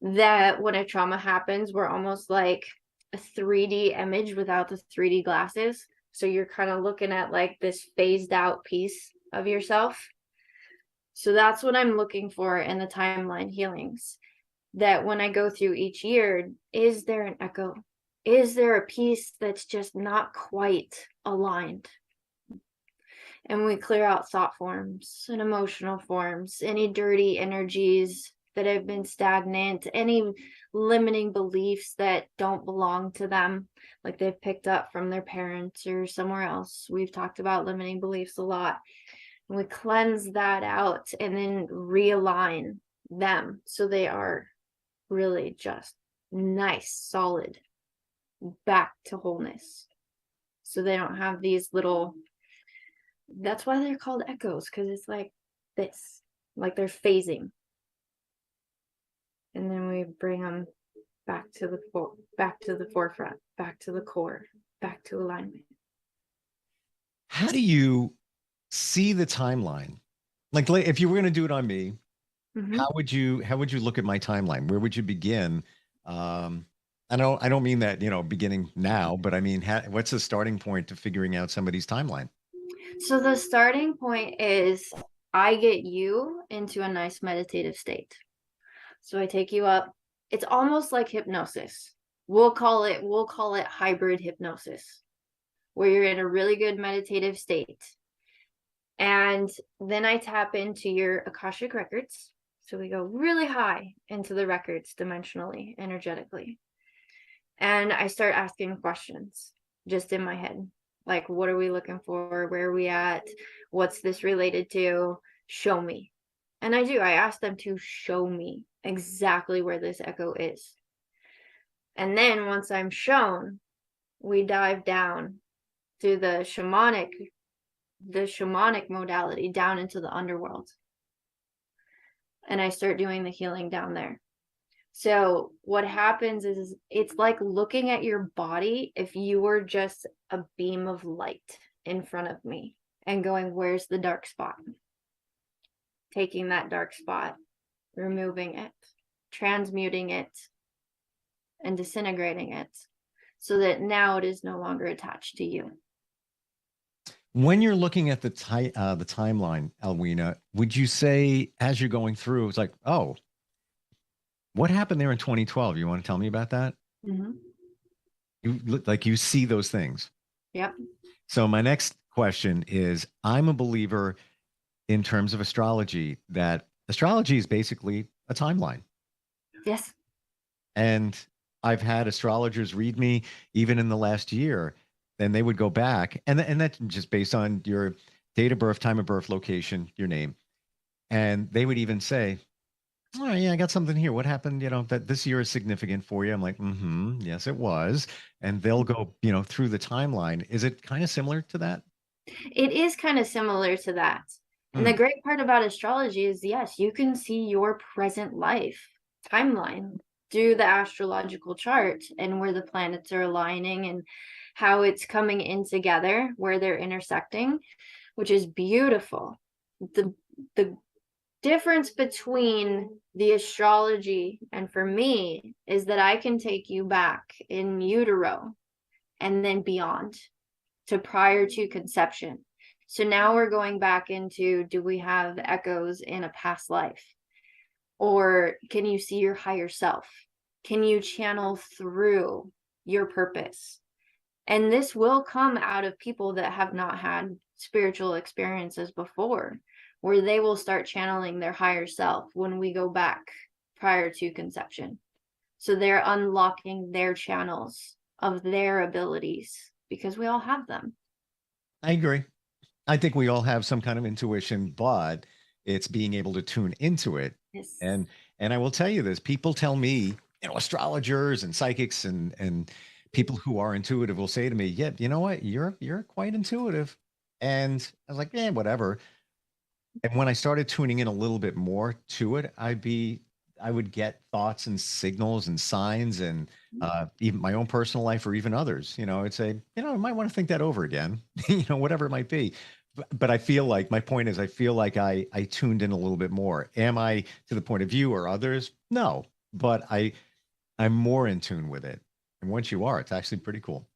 that when a trauma happens, we're almost like a 3D image without the 3D glasses. So you're kind of looking at like this phased out piece of yourself. So that's what I'm looking for in the timeline healings. That when I go through each year, is there an echo? Is there a piece that's just not quite aligned? And we clear out thought forms and emotional forms, any dirty energies that have been stagnant, any limiting beliefs that don't belong to them, like they've picked up from their parents or somewhere else. We've talked about limiting beliefs a lot. And we cleanse that out and then realign them so they are really just nice, solid, back to wholeness. So they don't have these little, that's why they're called echoes, because it's like this, like they're phasing. And then we bring them back to the forefront, back to the core, back to alignment. How do you see the timeline? Like if you were going to do it on me, how would you look at my timeline? Where would you begin? I don't mean that, beginning now, but I mean, what's the starting point to figuring out somebody's timeline? So the starting point is I get you into a nice meditative state. So I take you up. It's almost like hypnosis. We'll call it hybrid hypnosis, where you're in a really good meditative state. And then I tap into your Akashic records. So we go really high into the records dimensionally, energetically. And I start asking questions just in my head. Like, what are we looking for? Where are we at? What's this related to? Show me. And I do. I ask them to show me exactly where this echo is. And then once I'm shown, we dive down through the shamanic modality down into the underworld. And I start doing the healing down there. So what happens is it's like looking at your body if you were just a beam of light in front of me and going, where's the dark spot? Taking that dark spot, removing it, transmuting it, and disintegrating it so that now it is no longer attached to you. When you're looking at the timeline, Alwina, would you say as you're going through, it's like, oh, what happened there in 2012? You want to tell me about that? Mm-hmm. You look like you see those things. Yep. So my next question is, I'm a believer in terms of astrology, that astrology is basically a timeline. Yes. And I've had astrologers read me even in the last year, and they would go back, and that's just based on your date of birth, time of birth, location, your name. And they would even say, oh, yeah, I got something here. What happened, that this year is significant for you? I'm like, yes, it was. And they'll go, through the timeline. Is it kind of similar to that? It is kind of similar to that. And the great part about astrology is, yes, you can see your present life timeline through the astrological chart and where the planets are aligning and how it's coming in together, where they're intersecting, which is beautiful. The difference between the astrology and for me is that I can take you back in utero and then beyond to prior to conception. So now we're going back into, do we have echoes in a past life? Or can you see your higher self? Can you channel through your purpose? And this will come out of people that have not had spiritual experiences before, where they will start channeling their higher self when we go back prior to conception. So they're unlocking their channels of their abilities because we all have them. I agree. I think we all have some kind of intuition, but it's being able to tune into it. Yes. And I will tell you this, people tell me, astrologers and psychics and people who are intuitive will say to me, yeah, you know what? You're quite intuitive. And I was like, yeah, whatever. And when I started tuning in a little bit more to it, I would get thoughts and signals and signs and even my own personal life or even others, I'd say, I might want to think that over again, whatever it might be. But I feel like my point is, I feel like I tuned in a little bit more. Am I to the point of view or others? No, but I'm more in tune with it. And once you are, it's actually pretty cool.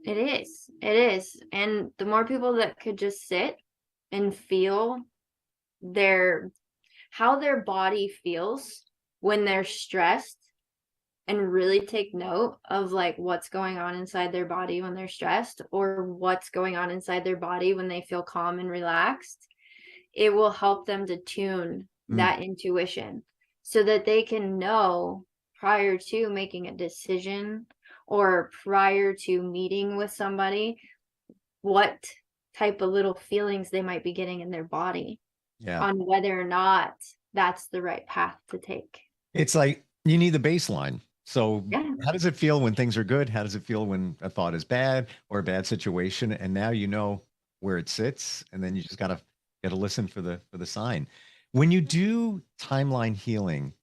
It is. It is. And the more people that could just sit and feel how their body feels when they're stressed and really take note of like what's going on inside their body when they're stressed or what's going on inside their body when they feel calm and relaxed, it will help them to tune that intuition so that they can know prior to making a decision or prior to meeting with somebody what type of little feelings they might be getting in their body on whether or not that's the right path to take. It's like you need the baseline. So how does it feel when things are good? How does it feel when a thought is bad or a bad situation? And now you know where it sits, and then you just gotta listen for the sign. When you do timeline healing,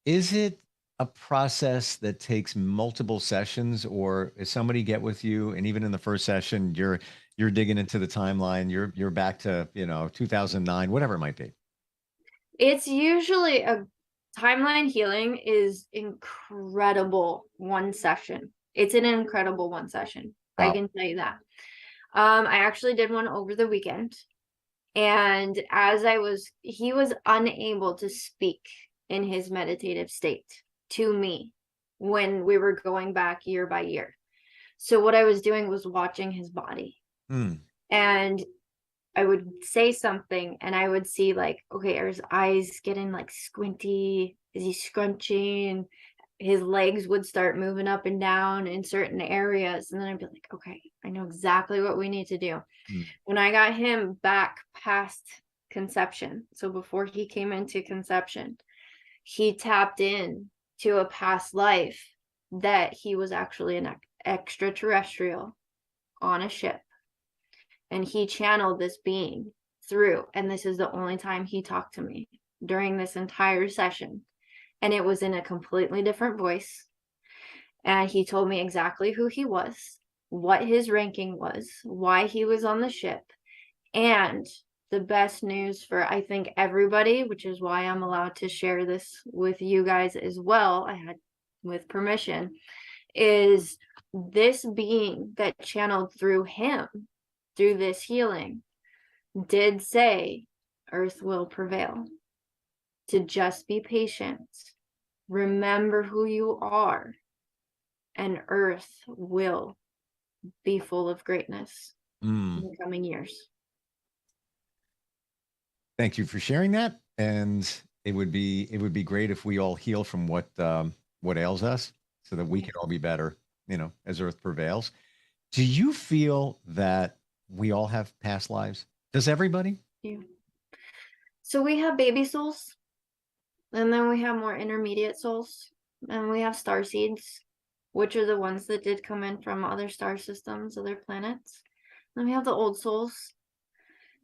is it a process that takes multiple sessions, or is somebody get with you and even in the first session you're digging into the timeline, you're back to 2009, whatever it might be? It's usually a timeline healing is incredible one session. It's an incredible one session. Wow. I can tell you that. I actually did one over the weekend, and he was unable to speak in his meditative state to me when we were going back year by year. So what I was doing was watching his body. And I would say something and I would see like, okay, are his eyes getting like squinty? Is he scrunching? His legs would start moving up and down in certain areas. And then I'd be like, okay, I know exactly what we need to do. When I got him back past conception, so before he came into conception, he tapped in to a past life that he was actually an extraterrestrial on a ship. And he channeled this being through. And this is the only time he talked to me during this entire session. And it was in a completely different voice. And he told me exactly who he was, what his ranking was, why he was on the ship. And the best news for, I think, everybody, which is why I'm allowed to share this with you guys as well, I had with permission, is this being that channeled through him, through this healing, did say earth will prevail. To just be patient, remember who you are, and earth will be full of greatness in the coming years. Thank you for sharing that. And it would be great if we all heal from what ails us so that we can all be better, as earth prevails. Do you feel that we all have past lives? Does everybody? Yeah. So we have baby souls, and then we have more intermediate souls, and we have star seeds, which are the ones that did come in from other star systems, other planets. Then we have the old souls.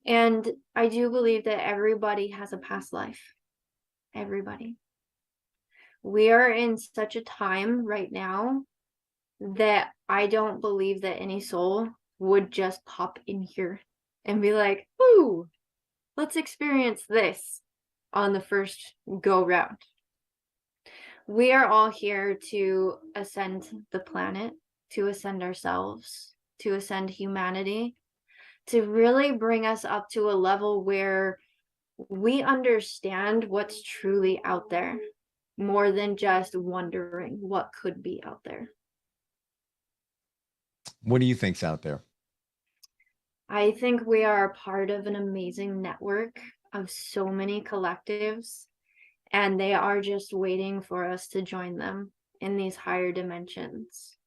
And I do believe that everybody has a past life. Everybody. We are in such a time right now that I don't believe that any soul would just pop in here and be like, ooh, let's experience this on the first go round. We are all here to ascend the planet, to ascend ourselves, to ascend humanity, to really bring us up to a level where we understand what's truly out there more than just wondering what could be out there. What do you think's out there? I think we are a part of an amazing network of so many collectives, and they are just waiting for us to join them in these higher dimensions.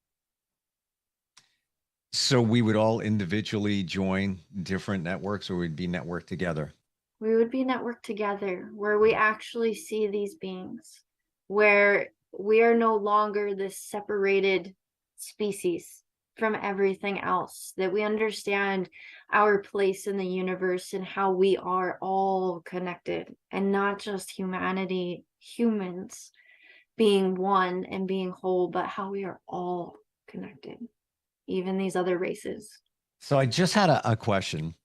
So we would all individually join different networks, or we'd be networked together? We would be networked together where we actually see these beings, where we are no longer this separated species from everything else, that we understand our place in the universe and how we are all connected, and not just humanity, humans being one and being whole, but how we are all connected, even these other races. So I just had a question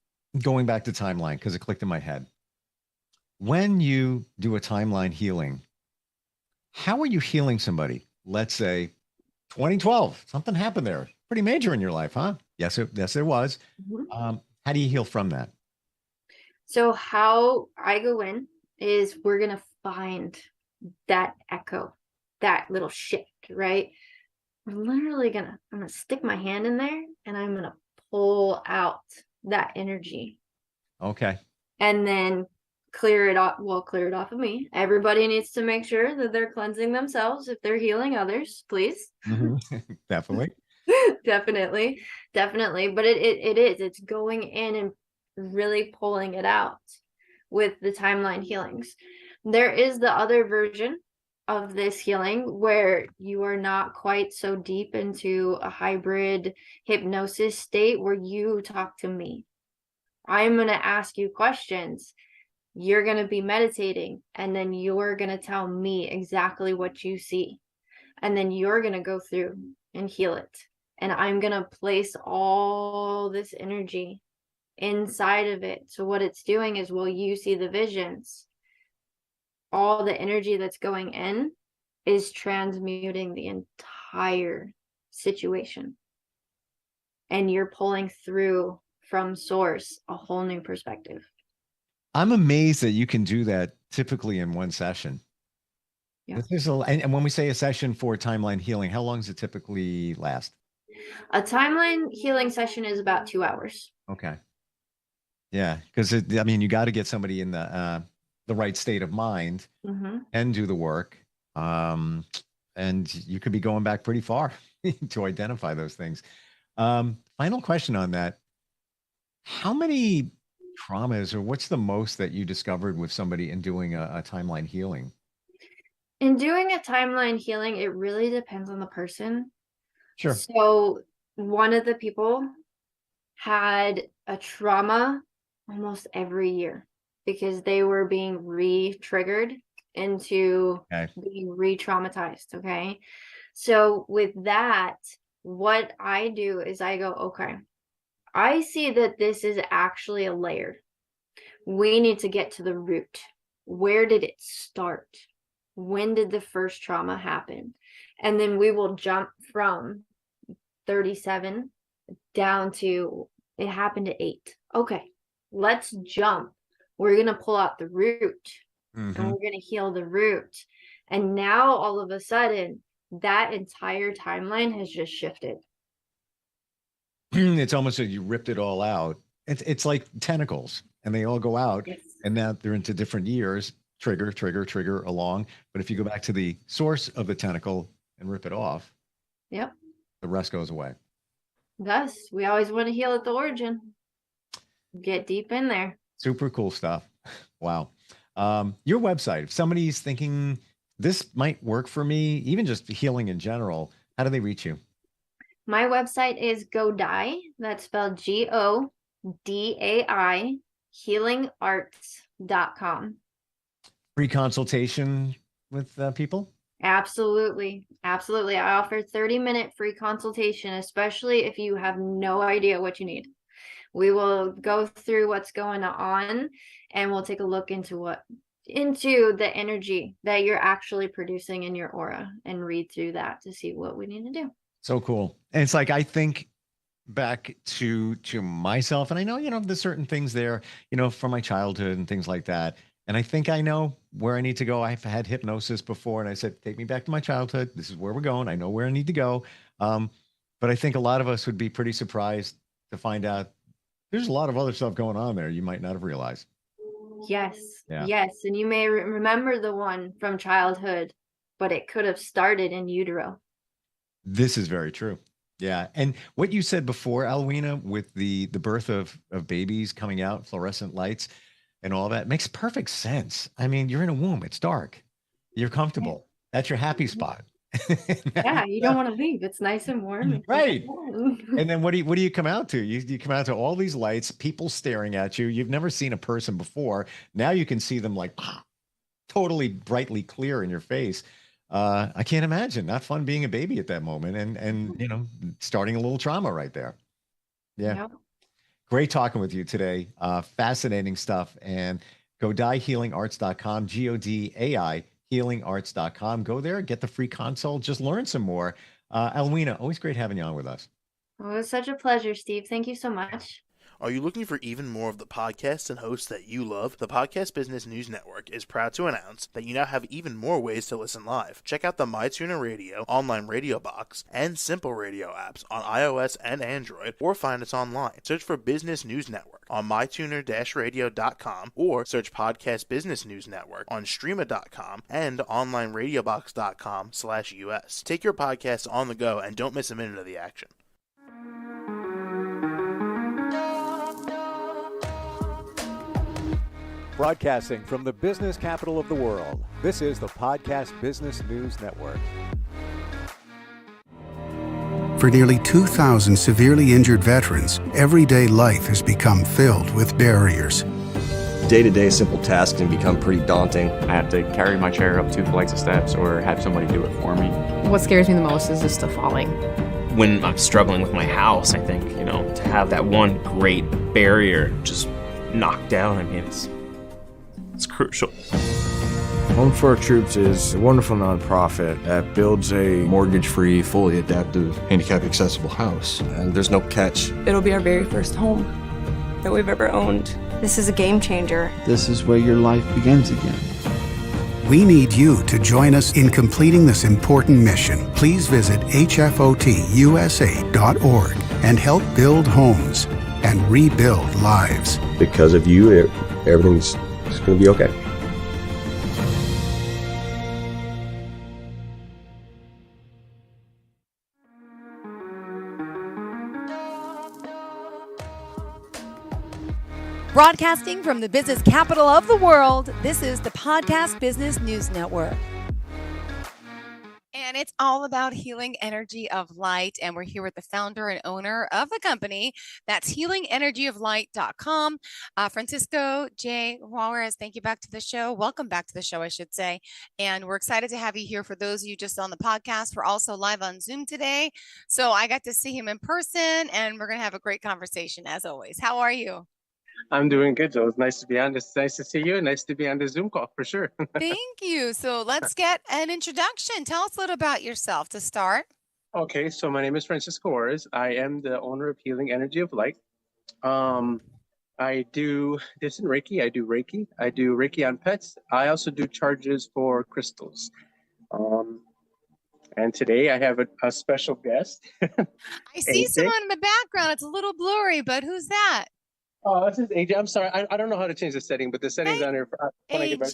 going back to timeline because it clicked in my head. When you do a timeline healing, how are you healing somebody? Let's say 2012, something happened there. Pretty major in your life, huh? Yes, it was. How do you heal from that? So how I go in is we're going to find that echo, that little shift, right? I'm gonna stick my hand in there and I'm gonna pull out that energy. Okay. And then clear it off. Well, clear it off of me. Everybody needs to make sure that they're cleansing themselves if they're healing others, please. Definitely. Definitely. But it's going in and really pulling it out with the timeline healings. There is the other version of this healing where you are not quite so deep into a hybrid hypnosis state where you talk to me. I'm going to ask you questions. You're going to be meditating, and then you're going to tell me exactly what you see. And then you're going to go through and heal it. And I'm going to place all this energy inside of it. So what it's doing is, while you see the visions, all the energy that's going in is transmuting the entire situation. And you're pulling through from source a whole new perspective. I'm amazed that you can do that typically in one session. Yeah. And when we say a session for timeline healing, how long does it typically last? A timeline healing session is about 2 hours. Okay. Yeah, because you got to get somebody in the right state of mind and do the work. And you could be going back pretty far to identify those things. Final question on that. How many traumas, or what's the most that you discovered with somebody in doing a timeline healing? In doing a timeline healing, it really depends on the person. Sure. So one of the people had a trauma almost every year because they were being re-triggered into being re-traumatized. Okay. So with that, what I do is I go, okay, I see that this is actually a layer. We need to get to the root. Where did it start? When did the first trauma happen? And then we will jump from 37 down to it happened at 8. Okay, let's jump. We're going to pull out the root and we're going to heal the root. And now all of a sudden, that entire timeline has just shifted. It's almost like you ripped it all out. It's like tentacles, and they all go out, and now they're into different years, trigger along. But if you go back to the source of the tentacle and rip it off, the rest goes away. Thus, we always want to heal at the origin. Get deep in there. Super cool stuff. Wow. Your website, if somebody's thinking this might work for me, even just healing in general, how do they reach you? My website is Godai. That's spelled Godai, healingarts.com. Free consultation with people? Absolutely. I offer 30-minute free consultation, especially if you have no idea what you need. We will go through what's going on, and we'll take a look into the energy that you're actually producing in your aura and read through that to see what we need to do. So cool. And it's like, I think back to myself, and I know, there's certain things there, from my childhood and things like that. And I think I know where I need to go. I've had hypnosis before, and I said, take me back to my childhood. This is where we're going. I know where I need to go. But I think a lot of us would be pretty surprised to find out there's a lot of other stuff going on there you might not have realized. Yes. Yeah. Yes. And you may remember the one from childhood, but it could have started in utero. This is very true. Yeah. And what you said before, Alwina, with the birth of babies coming out, fluorescent lights and all that makes perfect sense. I mean, you're in a womb, it's dark, you're comfortable. That's your happy spot. Yeah, you don't want to leave. It's nice and warm. Right. And then what do you come out to? You come out to all these lights, people staring at you. You've never seen a person before. Now you can see them like totally brightly clear in your face. I can't imagine. Not fun being a baby at that moment and starting a little trauma right there. Yeah. Yep. Great talking with you today. Fascinating stuff. And go diehealingarts.com, GODAI healingarts.com. Go there, get the free consult, just learn some more. Alwina, always great having you on with us. Oh, it was such a pleasure, Steve. Thank you so much. Are you looking for even more of the podcasts and hosts that you love? The Podcast Business News Network is proud to announce that you now have even more ways to listen live. Check out the MyTuner Radio, online radio box, and Simple Radio apps on iOS and Android, or find us online. Search for Business News Network on mytuner-radio.com, or search Podcast Business News Network on streama.com and onlineradiobox.com/US. Take your podcast on the go and don't miss a minute of the action. Broadcasting from the business capital of the world, this is the Podcast Business News Network. For nearly 2,000 severely injured veterans, everyday life has become filled with barriers. Day-to-day simple tasks can become pretty daunting. I have to carry my chair up 2 flights of steps or have somebody do it for me. What scares me the most is just the falling. When I'm struggling with my house, I think, to have that one great barrier just knocked down, I mean, it's crucial. Home for Our Troops is a wonderful nonprofit that builds a Mortgage-free, fully adaptive, handicap-accessible house. And there's no catch. It'll be our very first home that we've ever owned. This is a game changer. This is where your life begins again. We need you to join us in completing this important mission. Please visit hfotusa.org and help build homes and rebuild lives. Because of you, everything's going to be okay. Broadcasting from the business capital of the world, this is the Podcast Business News Network. And it's all about healing energy of light. And we're here with the founder and owner of the company. That's healingenergyoflight.com. Francisco J. Juarez, thank you back to the show. Welcome back to the show, I should say. And we're excited to have you here. For those of you just on the podcast, we're also live on Zoom today. So I got to see him in person, and we're going to have a great conversation as always. How are you? I'm doing good, Joe. It's nice to be on this. Nice to see you. Nice to be on the Zoom call for sure. Thank you. So let's get an introduction. Tell us a little about yourself to start. Okay, so my name is Francisco Juarez. I am the owner of Healing Energy of Light. I do this in Reiki. I do Reiki on pets. I also do charges for crystals. And today I have a special guest. I see someone in the background. It's a little blurry, but who's that? Oh, this is AJ. I'm sorry. I don't know how to change the setting, but the setting's on here. AJ?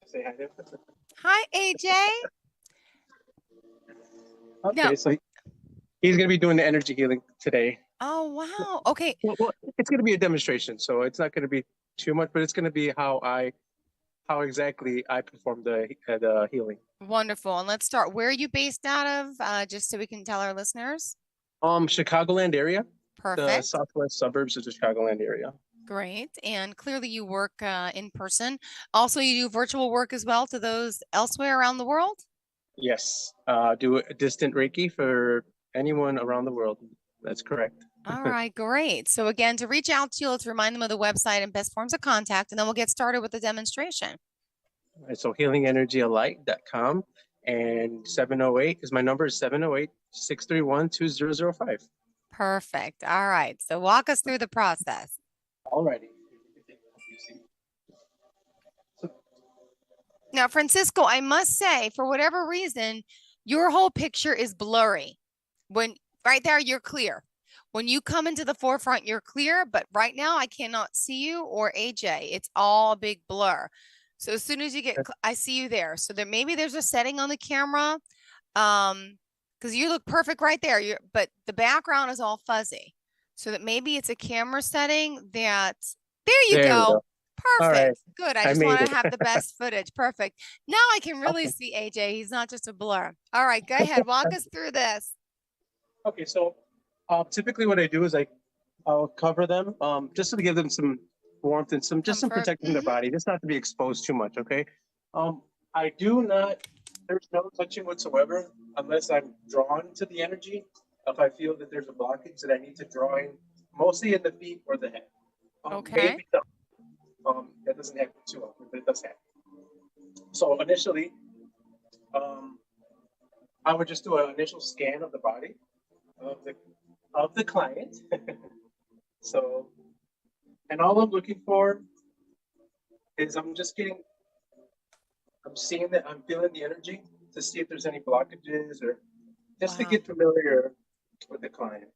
Say hi there. Hi, AJ. Okay, No. so he's going to be doing the energy healing today. Oh, wow. Okay. Well, it's going to be a demonstration, so it's not going to be too much, but it's going to be how exactly I perform the healing. Wonderful. And let's start. Where are you based out of? Just so we can tell our listeners. Chicagoland area. Perfect. The southwest suburbs of the Chicagoland area. Great. And clearly you work in person. Also, you do virtual work as well to those elsewhere around the world? Yes. Do a distant Reiki for anyone around the world. That's correct. All right, great. So again, to reach out to you, let's remind them of the website and best forms of contact, and then we'll get started with the demonstration. All right, so healingenergyoflight.com. And 708 is my number, is 708-631-2005. Perfect. All right. So walk us through the process. Alrighty. Now, Francisco, I must say, for whatever reason, your whole picture is blurry. When right there, you're clear. When you come into the forefront, you're clear, but right now I cannot see you or AJ. It's all a big blur. So as soon as you get, I see you there. So there maybe there's a setting on the camera, because you look perfect right there. But the background is all fuzzy. So that maybe it's a camera setting that. There you go. Perfect. Right. Good. I I just made want to it. have the best footage. Perfect. Now I can really see AJ. He's not just a blur. All right, go ahead. Walk us through this. Okay, so typically what I do is I'll cover them just to give them some warmth and some protecting their body, just not to be exposed too much. Okay. I do not. There's no touching whatsoever unless I'm drawn to the energy. If I feel that there's a blockage that I need to draw in, mostly in the feet or the head. Okay. Maybe the, that doesn't happen too often, but it does happen. So initially, I would just do an initial scan of the body of the client. So, and all I'm looking for is I'm seeing that I'm feeling the energy to see if there's any blockages or just to get familiar with the client.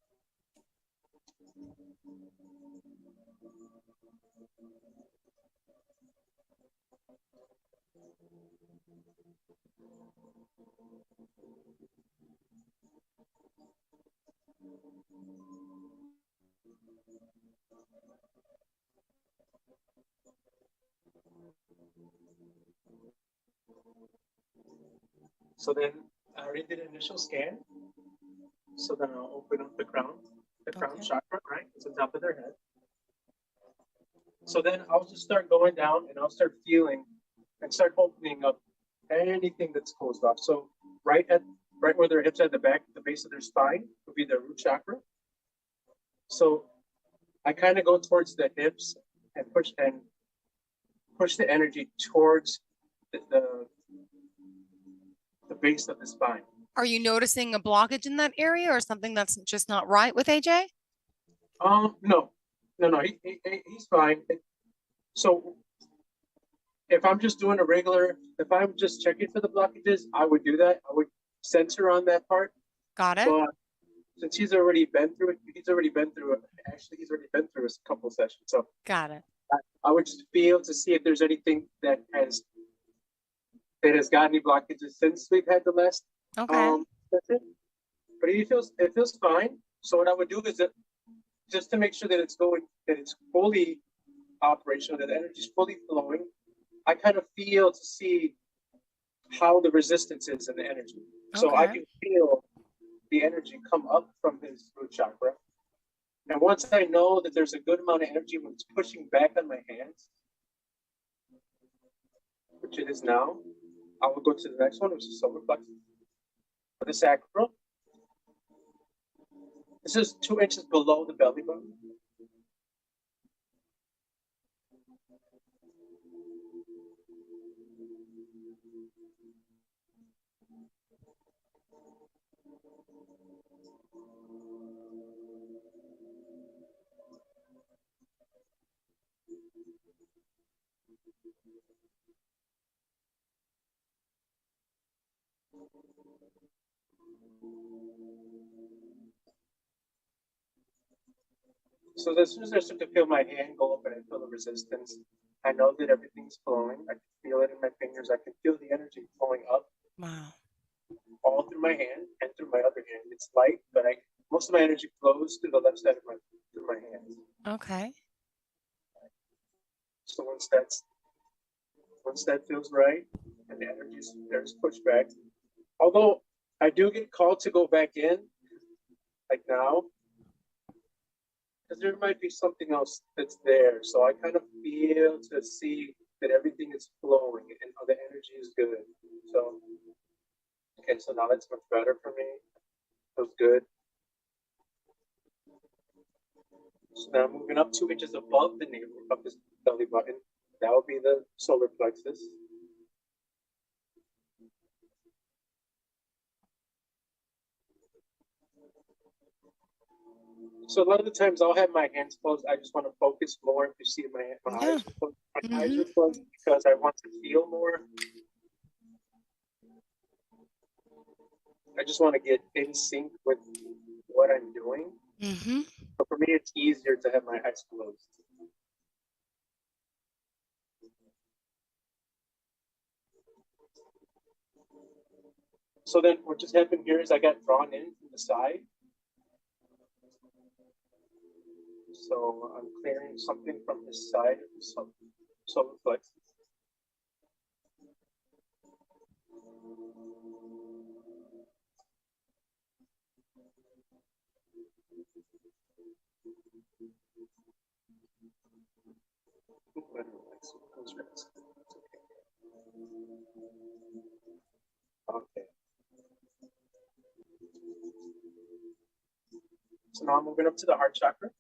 So then I already did an initial scan. So then I'll open up the crown chakra, right? It's on top of their head. So then I'll just start going down and I'll start feeling and start opening up anything that's closed off. So right where their hips at the back, the base of their spine would be their root chakra. So I kind of go towards the hips and push the energy towards the base of the spine. Are you noticing a blockage in that area or something that's just not right with AJ? No, he's fine. So if I'm just doing if I'm just checking for the blockages, I would do that. I would censor on that part. Got it. But since he's already been through it. Actually, he's already been through a couple sessions. So got it. I would just feel to see if there's anything that has got any blockages since we've had the last. Okay. That's it. But it feels fine. So what I would do is just to make sure that it's fully operational, that the energy is fully flowing. I kind of feel to see how the resistance is in the energy. So I can feel the energy come up from his root chakra. And once I know that there's a good amount of energy when it's pushing back on my hands, which it is now, I will go to the next one, which is solar plexus. For the sacral. This is 2 inches below the belly button. So as soon as I start to feel my hand go up and I feel the resistance, I know that everything's flowing. I can feel it in my fingers. I can feel the energy flowing up. Wow. All through my hand and through my other hand. It's light, but most of my energy flows through the left side of through my hands. Okay. So once that feels right and the energy there's pushback. Although I do get called to go back in, like now, because there might be something else that's there. So I kind of feel to see that everything is flowing and the energy is good. So, okay, so now that's much better for me. Feels good. So now moving up 2 inches above the navel, of this belly button. That would be the solar plexus. So a lot of the times I'll have my hands closed. I just want to focus more. If you see my eyes are closed, my eyes are closed because I want to feel more. I just want to get in sync with what I'm doing. But for me, it's easier to have my eyes closed. So then what just happened here is I got drawn in from the side. So I'm clearing something from this side of the solar plexus. Okay. So now I'm moving up to the heart chakra.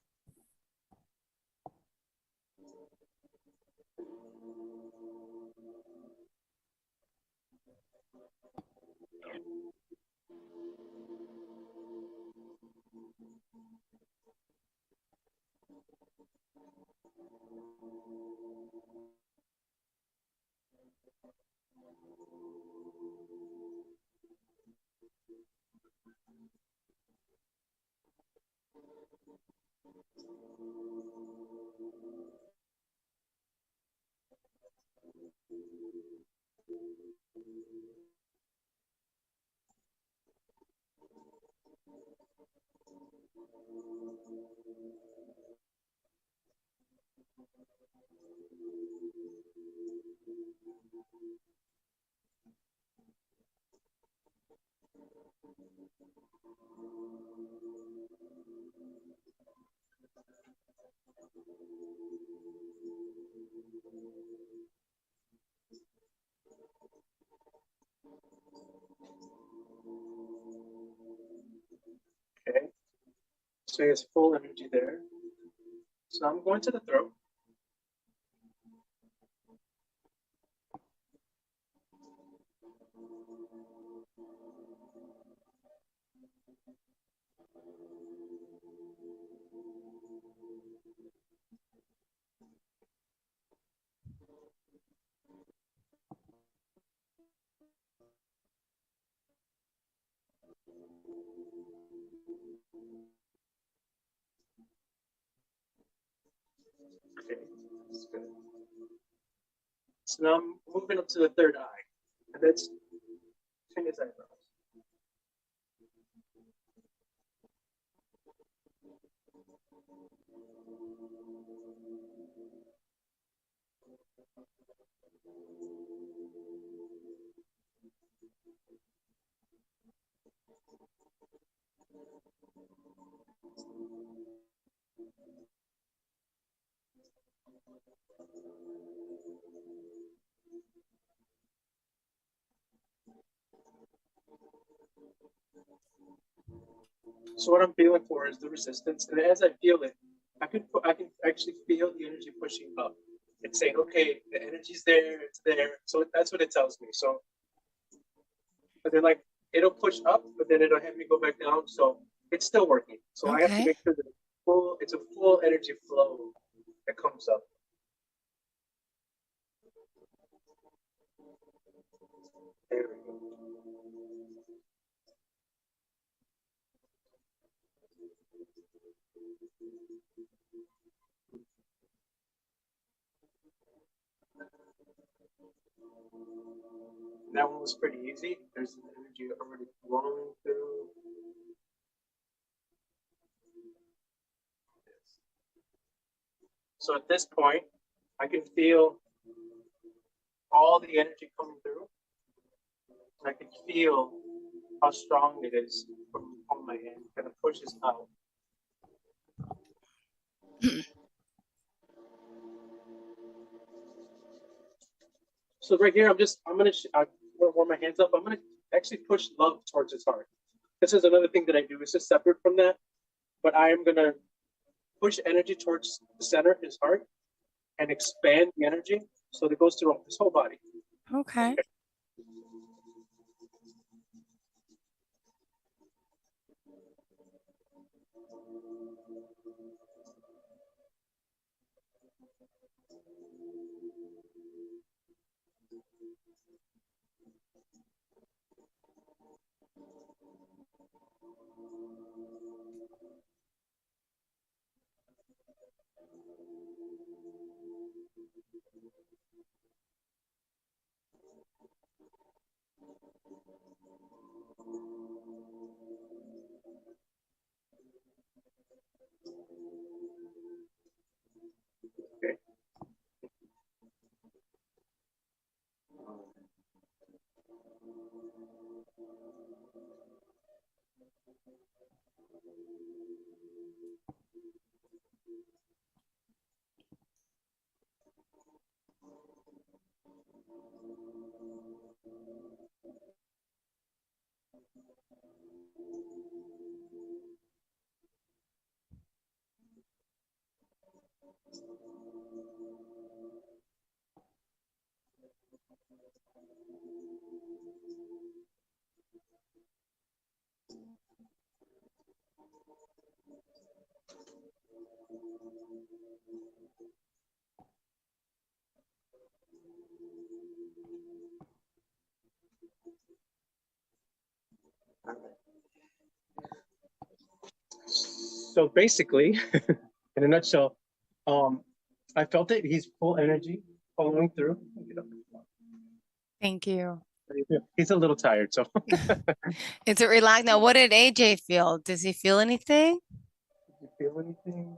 Okay. So he has full energy there. So I'm going to the throat. Okay, that's good. So now I'm moving up to the third eye, and that's between his eyebrows. So what I'm feeling for is the resistance, and as I feel it, I can actually feel the energy pushing up. It's saying, okay, the energy's there, it's there. So that's what it tells me. So, but then like it'll push up, but then it'll have me go back down. So it's still working. So I have to make sure that it's a full energy flow that comes up. There we go. That one was pretty easy. There's energy already flowing through. So at this point, I can feel all the energy coming through. And I can feel how strong it is from on my hand. Kind of pushes out. So right here, I'm gonna warm my hands up. I'm gonna actually push love towards his heart. This is another thing that I do. It's just separate from that, but I am gonna push energy towards the center of his heart and expand the energy so that it goes through his whole body. Okay. So basically, in a nutshell, I felt it. He's full energy following through. Thank you. He's a little tired, so Is it relaxed? Now, what did AJ feel? Does he feel anything? you feel anything?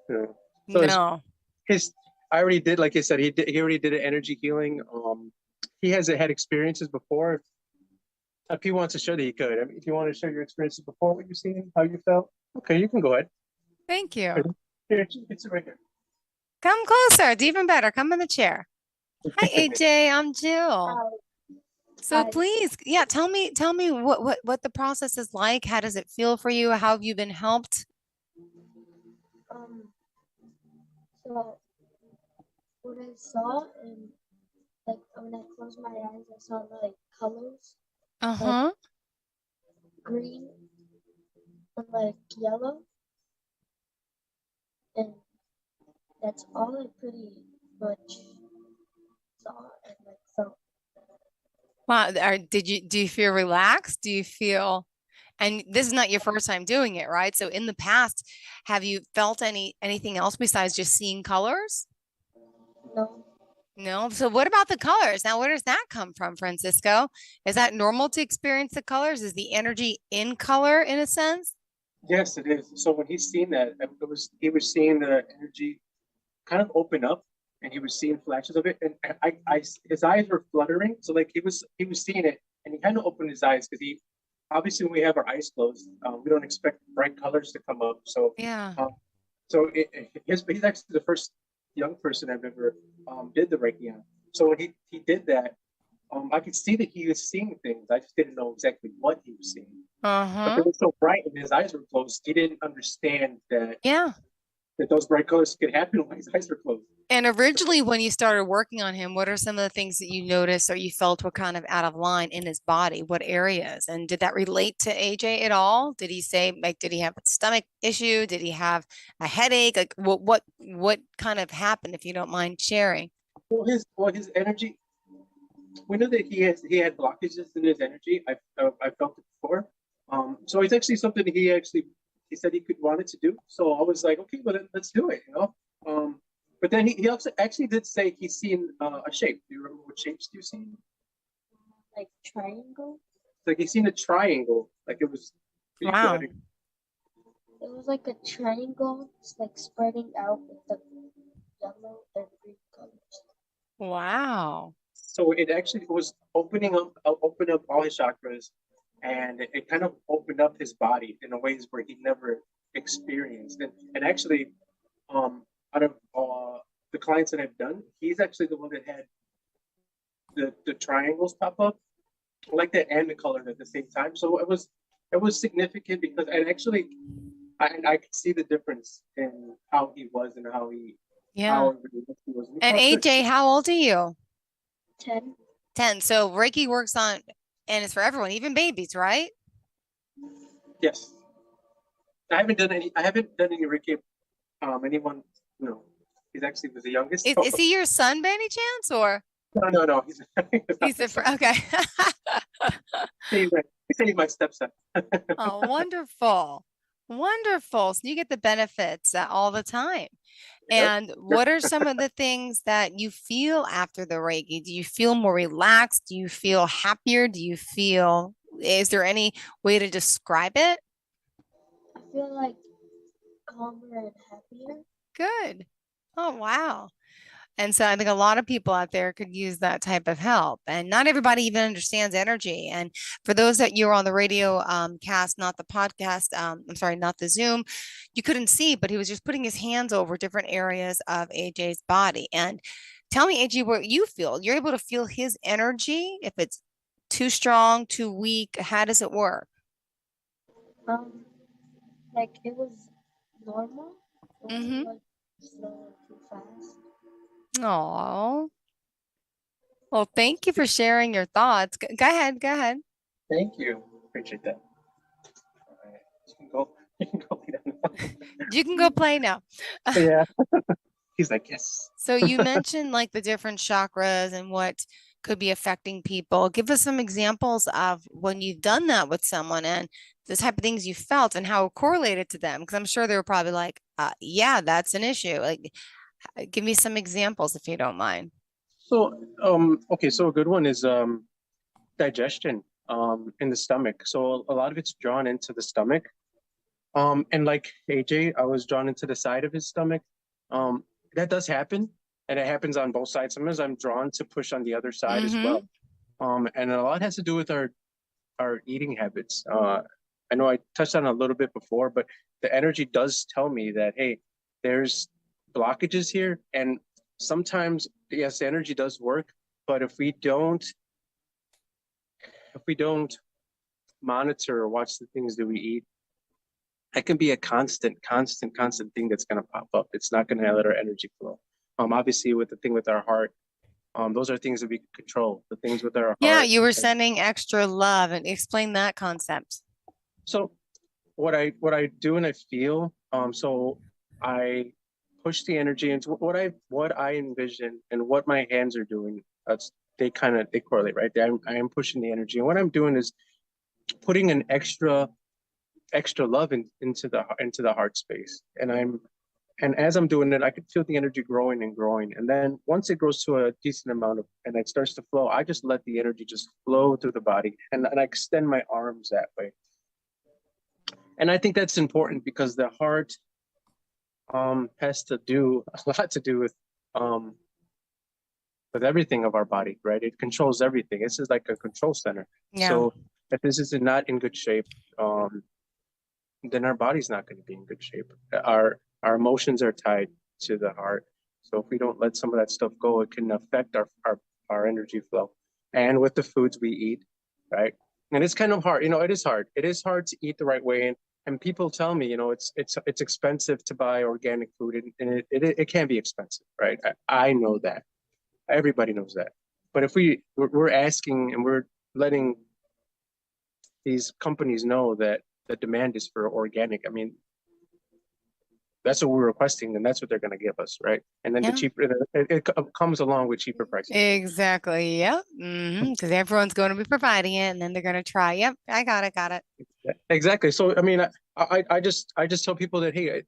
No. So No. his I already did, like I said, he already did an energy healing. He has had experiences before. If he wants to share that, he could. I mean, if you want to share your experiences before, what you've seen, how you felt, okay, you can go ahead. Thank you. Here, it's right here. Come closer. It's even better. Come in the chair. Hi, AJ. I'm Jill. So please, yeah, tell me what the process is like. How does it feel for you? How have you been helped? So what I saw, and like when I closed my eyes, I saw like colors, Uh-huh. green and like yellow, and that's all I pretty much saw and like felt. Wow. Do you feel relaxed? Do you feel, and this is not your first time doing it, right? So in the past, have you felt anything else besides just seeing colors? No. No. So what about the colors? Now, where does that come from, Francisco? Is that normal to experience the colors? Is the energy in color in a sense? Yes, it is. So when he's seen that, he was seeing the energy kind of open up, and he was seeing flashes of it, and his eyes were fluttering. So like he was seeing it, and he kind of opened his eyes because he obviously when we have our eyes closed, we don't expect bright colors to come up. So yeah. He's actually the first young person I've ever did the Reiki on. So when he did that, I could see that he was seeing things. I just didn't know exactly what he was seeing. But it was so bright and his eyes were closed. He didn't understand that. Yeah. That those bright colors could happen when his eyes were closed. And originally, when you started working on him, what are some of the things that you noticed or you felt were kind of out of line in his body? What areas? And did that relate to AJ at all? Did he say, like, did he have a stomach issue? Did he have a headache? Like, what kind of happened, if you don't mind sharing? Well, his energy. We know that he had blockages in his energy. I felt it before. So it's actually something that he said he wanted to do. So I was like, okay, well let's do it, you know. But then he also actually did say he's seen a shape. Do you remember what shapes you seen? Like triangle. Like he's seen a triangle. Like it was. Wow. It was like a triangle, like spreading out with the yellow and green colors. Wow. So it actually was opening up all his chakras, and it kind of opened up his body in a ways where he never experienced. And actually, out of the clients that I've done, he's actually the one that had the triangles pop up, like that, and the color at the same time. So it was significant because, and actually, I could see the difference in how he was and how he. Yeah. How he was. And AJ, how old are you? 10. 10. So Reiki works on, and it's for everyone, even babies, right? Yes. I haven't done any Reiki. Anyone, no. He's actually was the youngest. Is he your son by any chance, or? No. He's okay. He said he's my stepson. Oh, wonderful. Wonderful. So you get the benefits all the time. And what are some of the things that you feel after the Reiki? Do you feel more relaxed? Do you feel happier? Is there any way to describe it? I feel like calmer and happier. Good. Oh, wow. And so I think a lot of people out there could use that type of help. And not everybody even understands energy. And for those that you're on the radio cast, not the podcast, I'm sorry, not the Zoom, you couldn't see, but he was just putting his hands over different areas of AJ's body. And Tell me, AG, what you feel. You're able to feel his energy. If it's too strong, too weak, how does it work? Like it was normal. It wasn't Mm-hmm. like slow or too fast. Oh. Well, thank you for sharing your thoughts. Go ahead. Go ahead. Thank you. Appreciate that. All right. You can go. You can go lay down. You can go play now. Yeah. He's like, yes. So you mentioned like the different chakras and what could be affecting people. Give us some examples of when you've done that with someone and the type of things you felt and how it correlated to them. Because I'm sure they were probably like, yeah, that's an issue. Like, give me some examples if you don't mind. So, okay, so a good one is digestion in the stomach. So a lot of it's drawn into the stomach. And like AJ, I was drawn into the side of his stomach. That does happen, and it happens on both sides. Sometimes I'm drawn to push on the other side as well. And a lot has to do with our eating habits. I know I touched on it a little bit before, but the energy does tell me that, hey, there's blockages here. And sometimes, yes, the energy does work, but if we don't monitor or watch the things that we eat, that can be a constant thing that's going to pop up. It's not going to let our energy flow. Obviously, with the thing with our heart, those are things that we can control. The things with our Yeah, heart. you were sending extra love, and explain that concept. So what I do and I feel, so I push the energy into what I envision and what my hands are doing. They correlate, right? I am pushing the energy, and what I'm doing is putting an extra love into the heart space, and as I'm doing it, I can feel the energy growing and growing. And then once it grows to a decent amount and it starts to flow, I just let the energy just flow through the body, and I extend my arms that way. And I think that's important because the heart has to do a lot to do with everything of our body, right? It controls everything. This is like a control center. Yeah. So if this is not in good shape, then our body's not going to be in good shape. Our emotions are tied to the heart. So if we don't let some of that stuff go, it can affect our energy flow. And with the foods we eat, right? And it's kind of hard, it is hard. It is hard to eat the right way. And people tell me, it's expensive to buy organic food, and it can be expensive, right? I know that. Everybody knows that. But if we're asking and we're letting these companies know that the demand is for organic, I mean, that's what we're requesting, and that's what they're going to give us, right? And then the cheaper, it comes along with cheaper prices. Exactly. Yep. Because everyone's going to be providing it, and then they're going to try. Yep. I got it. Exactly. So I mean, I just tell people that, hey,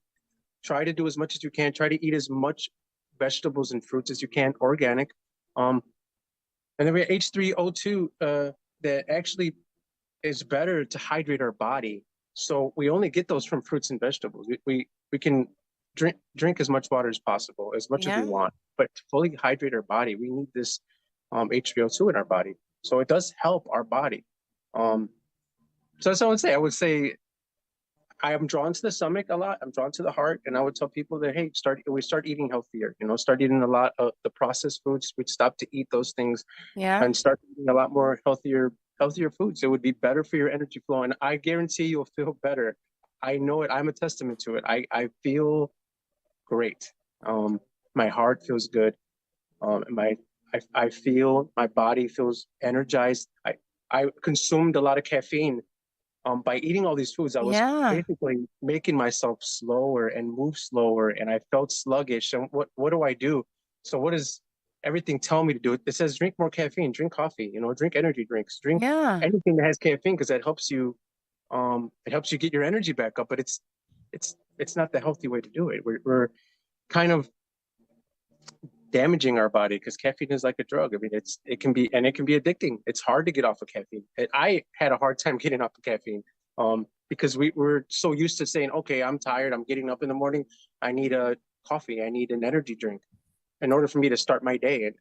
try to do as much as you can. Try to eat as much vegetables and fruits as you can, organic. And then we have H3O2 that actually is better to hydrate our body. So we only get those from fruits and vegetables. We can drink as much water as possible, as much as we want, but to fully hydrate our body, we need this H3O2 in our body. So it does help our body. So that's what I would say. I would say I am drawn to the stomach a lot. I'm drawn to the heart, and I would tell people that, hey, start eating healthier. Start eating a lot of the processed foods. We'd stop to eat those things, and start eating a lot more healthier foods. It would be better for your energy flow, and I guarantee you'll feel better. I know it. I'm a testament to it. I feel great. My heart feels good. I feel my body feels energized. I consumed a lot of caffeine. By eating all these foods, I was basically making myself slower and move slower, and I felt sluggish. And what do I do? So what does everything tell me to do? It says drink more caffeine, drink coffee, drink energy drinks, drink anything that has caffeine, because that helps you. It helps you get your energy back up. But it's not the healthy way to do it. We're kind of damaging our body, because caffeine is like a drug. I mean, it can be addicting. It's hard to get off of caffeine. I had a hard time getting off of caffeine, because we're so used to saying, okay, I'm tired, I'm getting up in the morning, I need a coffee, I need an energy drink in order for me to start my day. And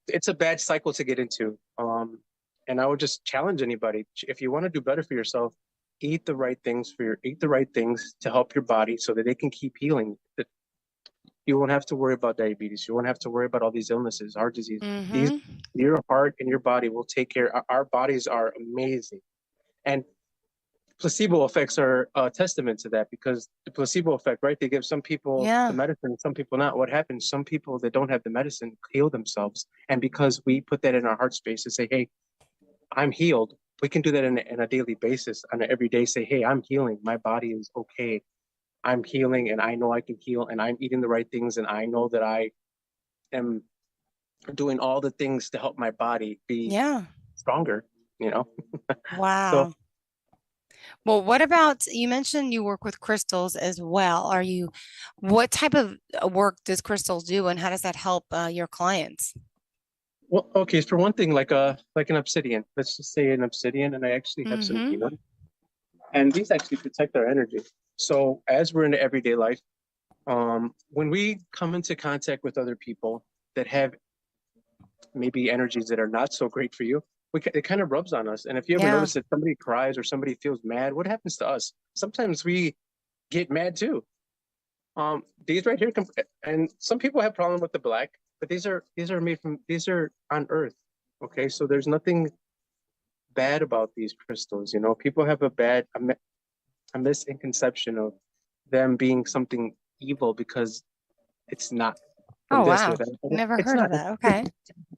it's a bad cycle to get into. And I would just challenge anybody, if you want to do better for yourself, eat the right things to help your body so that it can keep healing. you won't have to worry about diabetes. You won't have to worry about all these illnesses, heart disease. These, Mhm. your heart and your body will take care. Our bodies are amazing. And placebo effects are a testament to that, because the placebo effect, right? They give some people Yeah. the medicine, some people not. What happens? Some people that don't have the medicine heal themselves. And because we put that in our heart space to say, hey, I'm healed, we can do that in a daily basis, on an everyday, say, hey, I'm healing. My body is okay. I'm healing, and I know I can heal, and I'm eating the right things, and I know that I am doing all the things to help my body be Yeah. stronger, you know? Wow. Well, what about, you mentioned you work with crystals as well. What type of work does crystals do, and how does that help your clients? Well, okay, for one thing, like an obsidian. Let's just say an obsidian, and I actually have some Mhm. here. And these actually protect our energy. So as we're in the everyday life, when we come into contact with other people that have maybe energies that are not so great for you, it kind of rubs on us. And if you ever Yeah. notice that somebody cries or somebody feels mad, what happens to us? Sometimes we get mad too. These right here, and some people have problem with the black, but these are on Earth. Okay, so there's nothing bad about these crystals. You know, people have a misconception of them being something evil, because it's not. Oh, From this wow. or that. Never It's heard of not. that. Okay.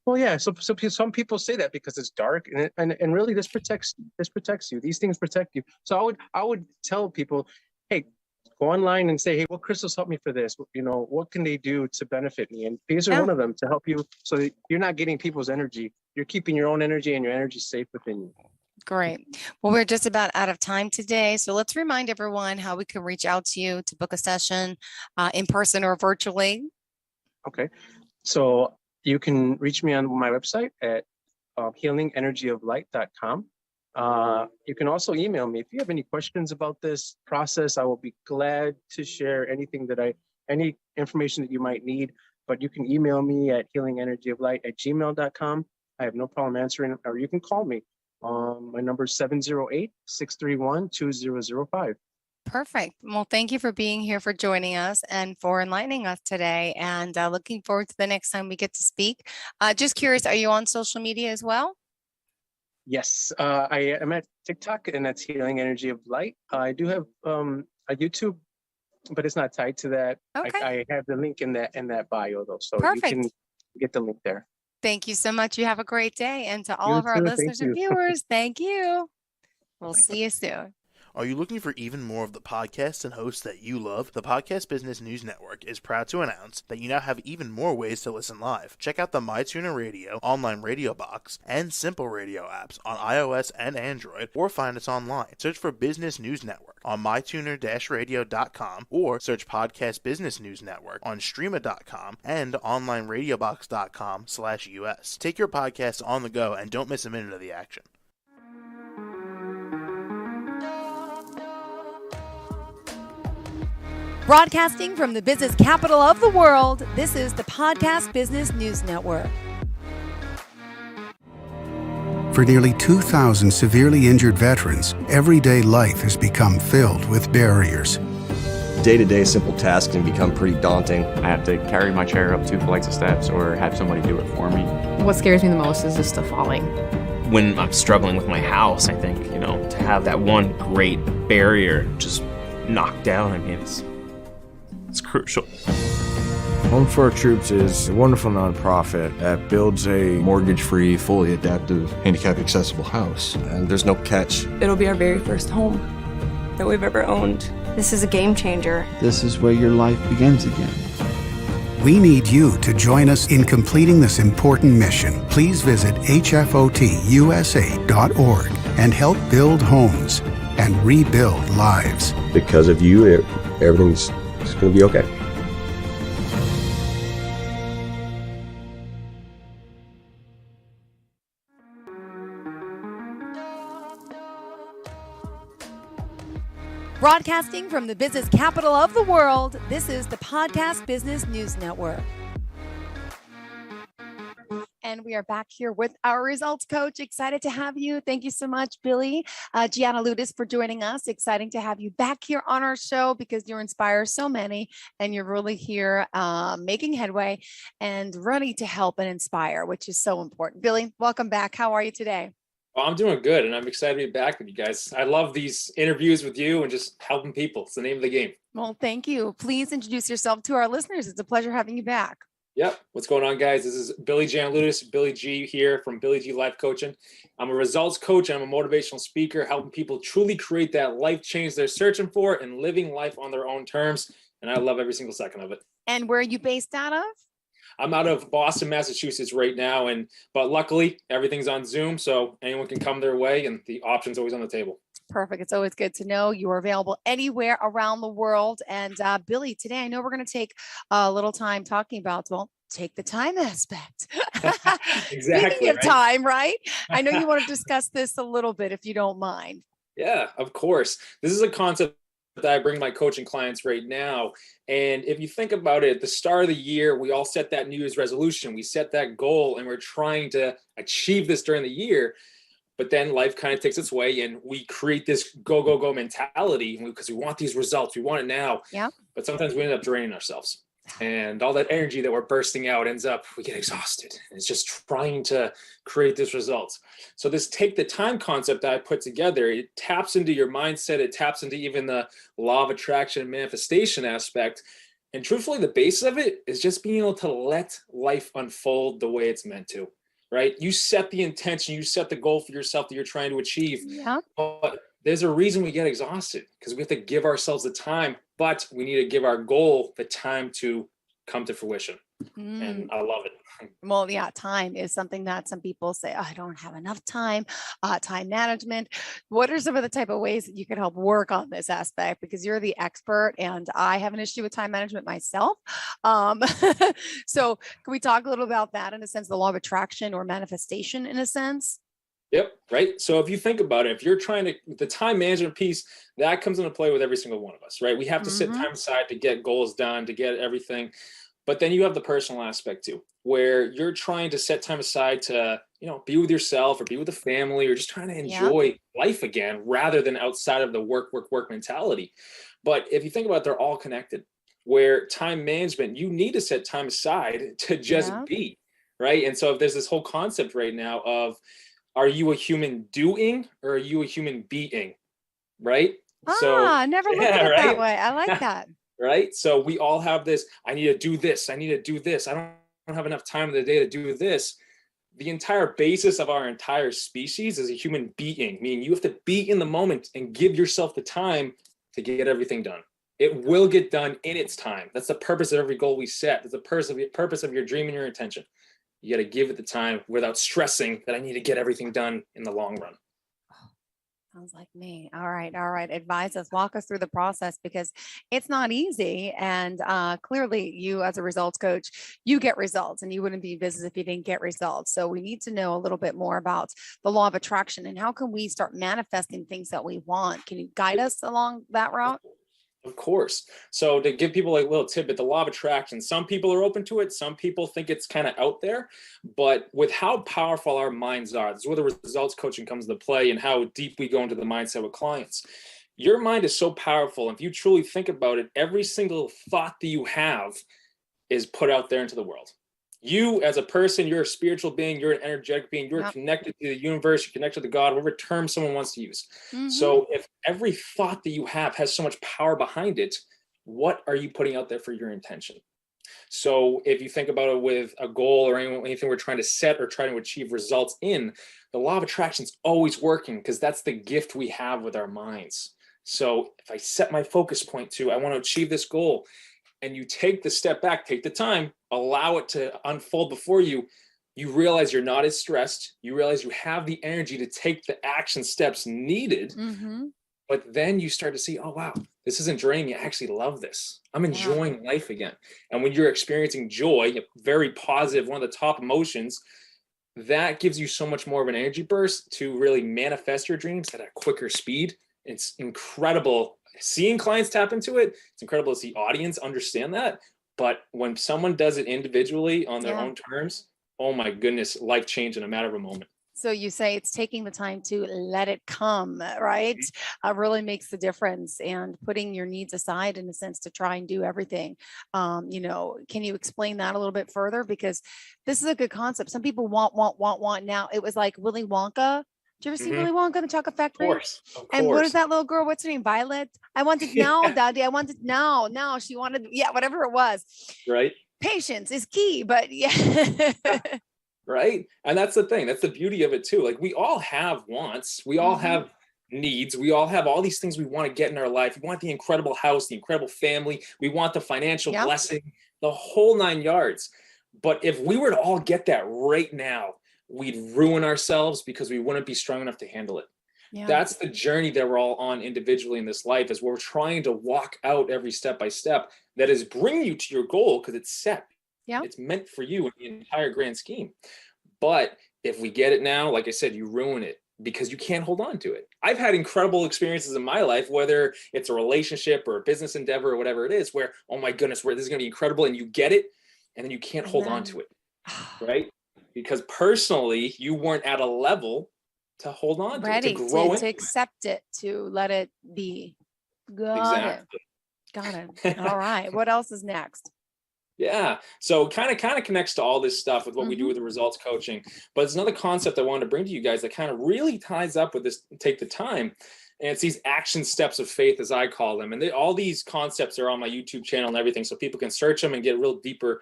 Well, yeah. So some people say that because it's dark, and really this protects you. These things protect you. So I would tell people, hey, go online and say, hey, what crystals help me for this? You know, what can they do to benefit me? And these are Yeah. one of them to help you, so that you're not getting people's energy. You're keeping your own energy, and your energy safe within you. Great. Well, we're just about out of time today. So let's remind everyone how we can reach out to you to book a session in person or virtually. Okay. So you can reach me on my website at healingenergyoflight.com. You can also email me if you have any questions about this process. I will be glad to share anything any information that you might need. But you can email me at healingenergyoflight@gmail.com. I have no problem answering, or you can call me. My number is 708-631-2005. Perfect. Well, thank you for being here, for joining us, and for enlightening us today. And looking forward to the next time we get to speak. Just curious, are you on social media as well? Yes, I am at TikTok, and that's Healing Energy of Light. I do have a YouTube, but it's not tied to that. Okay. I have the link in that bio though, so you Perfect. can get the link there. Thank you so much. You have a great day. And to all You of our too. Thank listeners and you. viewers, thank you. We'll see you soon. Are you looking for even more of the podcasts and hosts that you love? The Podcast Business News Network is proud to announce that you now have even more ways to listen live. Check out the MyTuner Radio, online radio box, and Simple Radio apps on iOS and Android, or find us online. Search for Business News Network on mytuner-radio.com, or search Podcast Business News Network on streama.com and onlineradiobox.com/US. Take your podcast on the go and don't miss a minute of the action. Broadcasting from the business capital of the world, this is the Podcast Business News Network. For nearly 2,000 severely injured veterans, everyday life has become filled with barriers. Day-to-day simple tasks can become pretty daunting. I have to carry my chair up 2 flights of steps or have somebody do it for me. What scares me the most is just the falling. When I'm struggling with my house, I think, to have that one great barrier just knocked down, it's crucial. Home for Our Troops is a wonderful nonprofit that builds a Mortgage-free, fully adaptive, handicap-accessible house. And there's no catch. It'll be our very first home that we've ever owned. This is a game changer. This is where your life begins again. We need you to join us in completing this important mission. Please visit hfotusa.org and help build homes and rebuild lives. Because of you, everything's going to be okay. Broadcasting from the business capital of the world, this is the Podcast Business News Network. and we are back here with our results coach. Excited to have you. Thank you so much, Billy Giannaludis, for joining us. Exciting to have you back here on our show because you inspire so many and you're really here making headway and ready to help and inspire, which is so important. Billy, welcome back. How are you today? Well, I'm doing good, and I'm excited to be back with you guys. I love these interviews with you and just helping people. It's the name of the game. Well, thank you. Please introduce yourself to our listeners. It's a pleasure having you back. Yep. What's going on, guys? This is Billy Giannaludis, Billy G here from Billy G Life Coaching. I'm a results coach and I'm a motivational speaker, helping people truly create that life change they're searching for and living life on their own terms. And I love every single second of it. And where are you based out of? I'm out of Boston, Massachusetts right now, but luckily everything's on Zoom, so anyone can come their way, and the option's always on the table. Perfect. It's always good to know you are available anywhere around the world. And Billy, today I know we're going to take a little time talking about, well, take the time aspect. Exactly. Speaking of time, right? I know you want to discuss this a little bit, if you don't mind. Yeah, of course. This is a concept that I bring my coaching clients right now. And if you think about it, at the start of the year, we all set that New Year's resolution. We set that goal and we're trying to achieve this during the year. But then life kind of takes its way and we create this go, go, go mentality because we want these results. We want it now. Yeah. But sometimes we end up draining ourselves. And all that energy that we're bursting out we get exhausted. It's just trying to create this results. So this take the time concept that I put together, it taps into your mindset. It taps into even the law of attraction and manifestation aspect. And truthfully, the base of it is just being able to let life unfold the way it's meant to, right? You set the intention, you set the goal for yourself that you're trying to achieve. Yeah. But there's a reason we get exhausted because we have to give ourselves the time, but we need to give our goal the time to come to fruition. And I love it. Well, yeah, time is something that some people say, oh, I don't have enough time, time management. What are some of the type of ways that you can help work on this aspect? Because you're the expert and I have an issue with time management myself. So can we talk a little about that in a sense, the law of attraction or manifestation in a sense? Yep. Right. So if you think about it, if you're trying to, the time management piece, that comes into play with every single one of us, right? We have to set time aside to get goals done, to get everything. But then you have the personal aspect too, where you're trying to set time aside to, be with yourself or be with the family or just trying to enjoy life again, rather than outside of the work mentality. But if you think about it, they're all connected, where time management, you need to set time aside to just be, right? And so if there's this whole concept right now of, are you a human doing or are you a human being? Right? I never looked at it that way. I like that. Right? So we all have this, I need to do this. I need to do this. I don't have enough time in the day to do this. The entire basis of our entire species is a human being, meaning you have to be in the moment and give yourself the time to get everything done. It will get done in its time. That's the purpose of every goal we set. That's the purpose of your dream and your intention. You got to give it the time without stressing that I need to get everything done in the long run. Sounds like me. All right. All right. Advise us, walk us through the process because it's not easy. And clearly you as a results coach, you get results and you wouldn't be in business if you didn't get results. So we need to know a little bit more about the law of attraction and how can we start manifesting things that we want? Can you guide us along that route? Of course. So to give people a little tidbit, the law of attraction, some people are open to it. Some people think it's kind of out there, but with how powerful our minds are, this is where the results coaching comes into play and how deep we go into the mindset with clients. Your mind is so powerful. If you truly think about it, every single thought that you have is put out there into the world. You as a person, you're a spiritual being, you're an energetic being, you're connected to the universe, you're connected to God, whatever term someone wants to use. So if every thought that you have has so much power behind it, what are you putting out there for your intention? So if you think about it with a goal or anything we're trying to set or trying to achieve results in, the law of attraction is always working because that's the gift we have with our minds. So if I set my focus point to, I want to achieve this goal, and you take the step back, take the time, allow it to unfold before you, you realize you're not as stressed. You realize you have the energy to take the action steps needed. But then you start to see, oh, wow, this isn't draining me. I actually love this. I'm enjoying life again. And when you're experiencing joy, very positive, one of the top emotions, that gives you so much more of an energy burst to really manifest your dreams at a quicker speed. It's incredible. Seeing clients tap into it, it's incredible to see audience understand that. But when someone does it individually on their own terms, oh my goodness, life change in a matter of a moment. So you say it's taking the time to let it come, right? Really makes the difference, and putting your needs aside in a sense to try and do everything. Can you explain that a little bit further? Because this is a good concept. Some people want. Now it was like Willy Wonka. Did you ever see Willy Wonka and the Chocolate Factory? Of course. And what is that little girl? What's her name? Violet. I want it now, Daddy. I want it now. Now she wanted, whatever it was. Right. Patience is key, but yeah. Right. And that's the thing. That's the beauty of it too. Like, we all have wants. We all have needs. We all have all these things we want to get in our life. We want the incredible house, the incredible family. We want the financial blessing, the whole 9 yards. But if we were to all get that right now, we'd ruin ourselves because we wouldn't be strong enough to handle it. Yeah. That's the journey that we're all on individually in this life, is we're trying to walk out every step by step that is bringing you to your goal, because it's set. Yeah. It's meant for you in the entire grand scheme. But if we get it now, like I said, you ruin it because you can't hold on to it. I've had incredible experiences in my life, whether it's a relationship or a business endeavor or whatever it is, where, oh my goodness, this is going to be incredible, and you get it, and then you can't hold on to it, right? Because personally, you weren't at a level to hold on to it, to grow to accept it, to let it be. Got it. All right. What else is next? Yeah. So kind of connects to all this stuff with what we do with the results coaching. But it's another concept I wanted to bring to you guys that kind of really ties up with this, take the time. And it's these action steps of faith, as I call them. And all these concepts are on my YouTube channel and everything, so people can search them and get a real deeper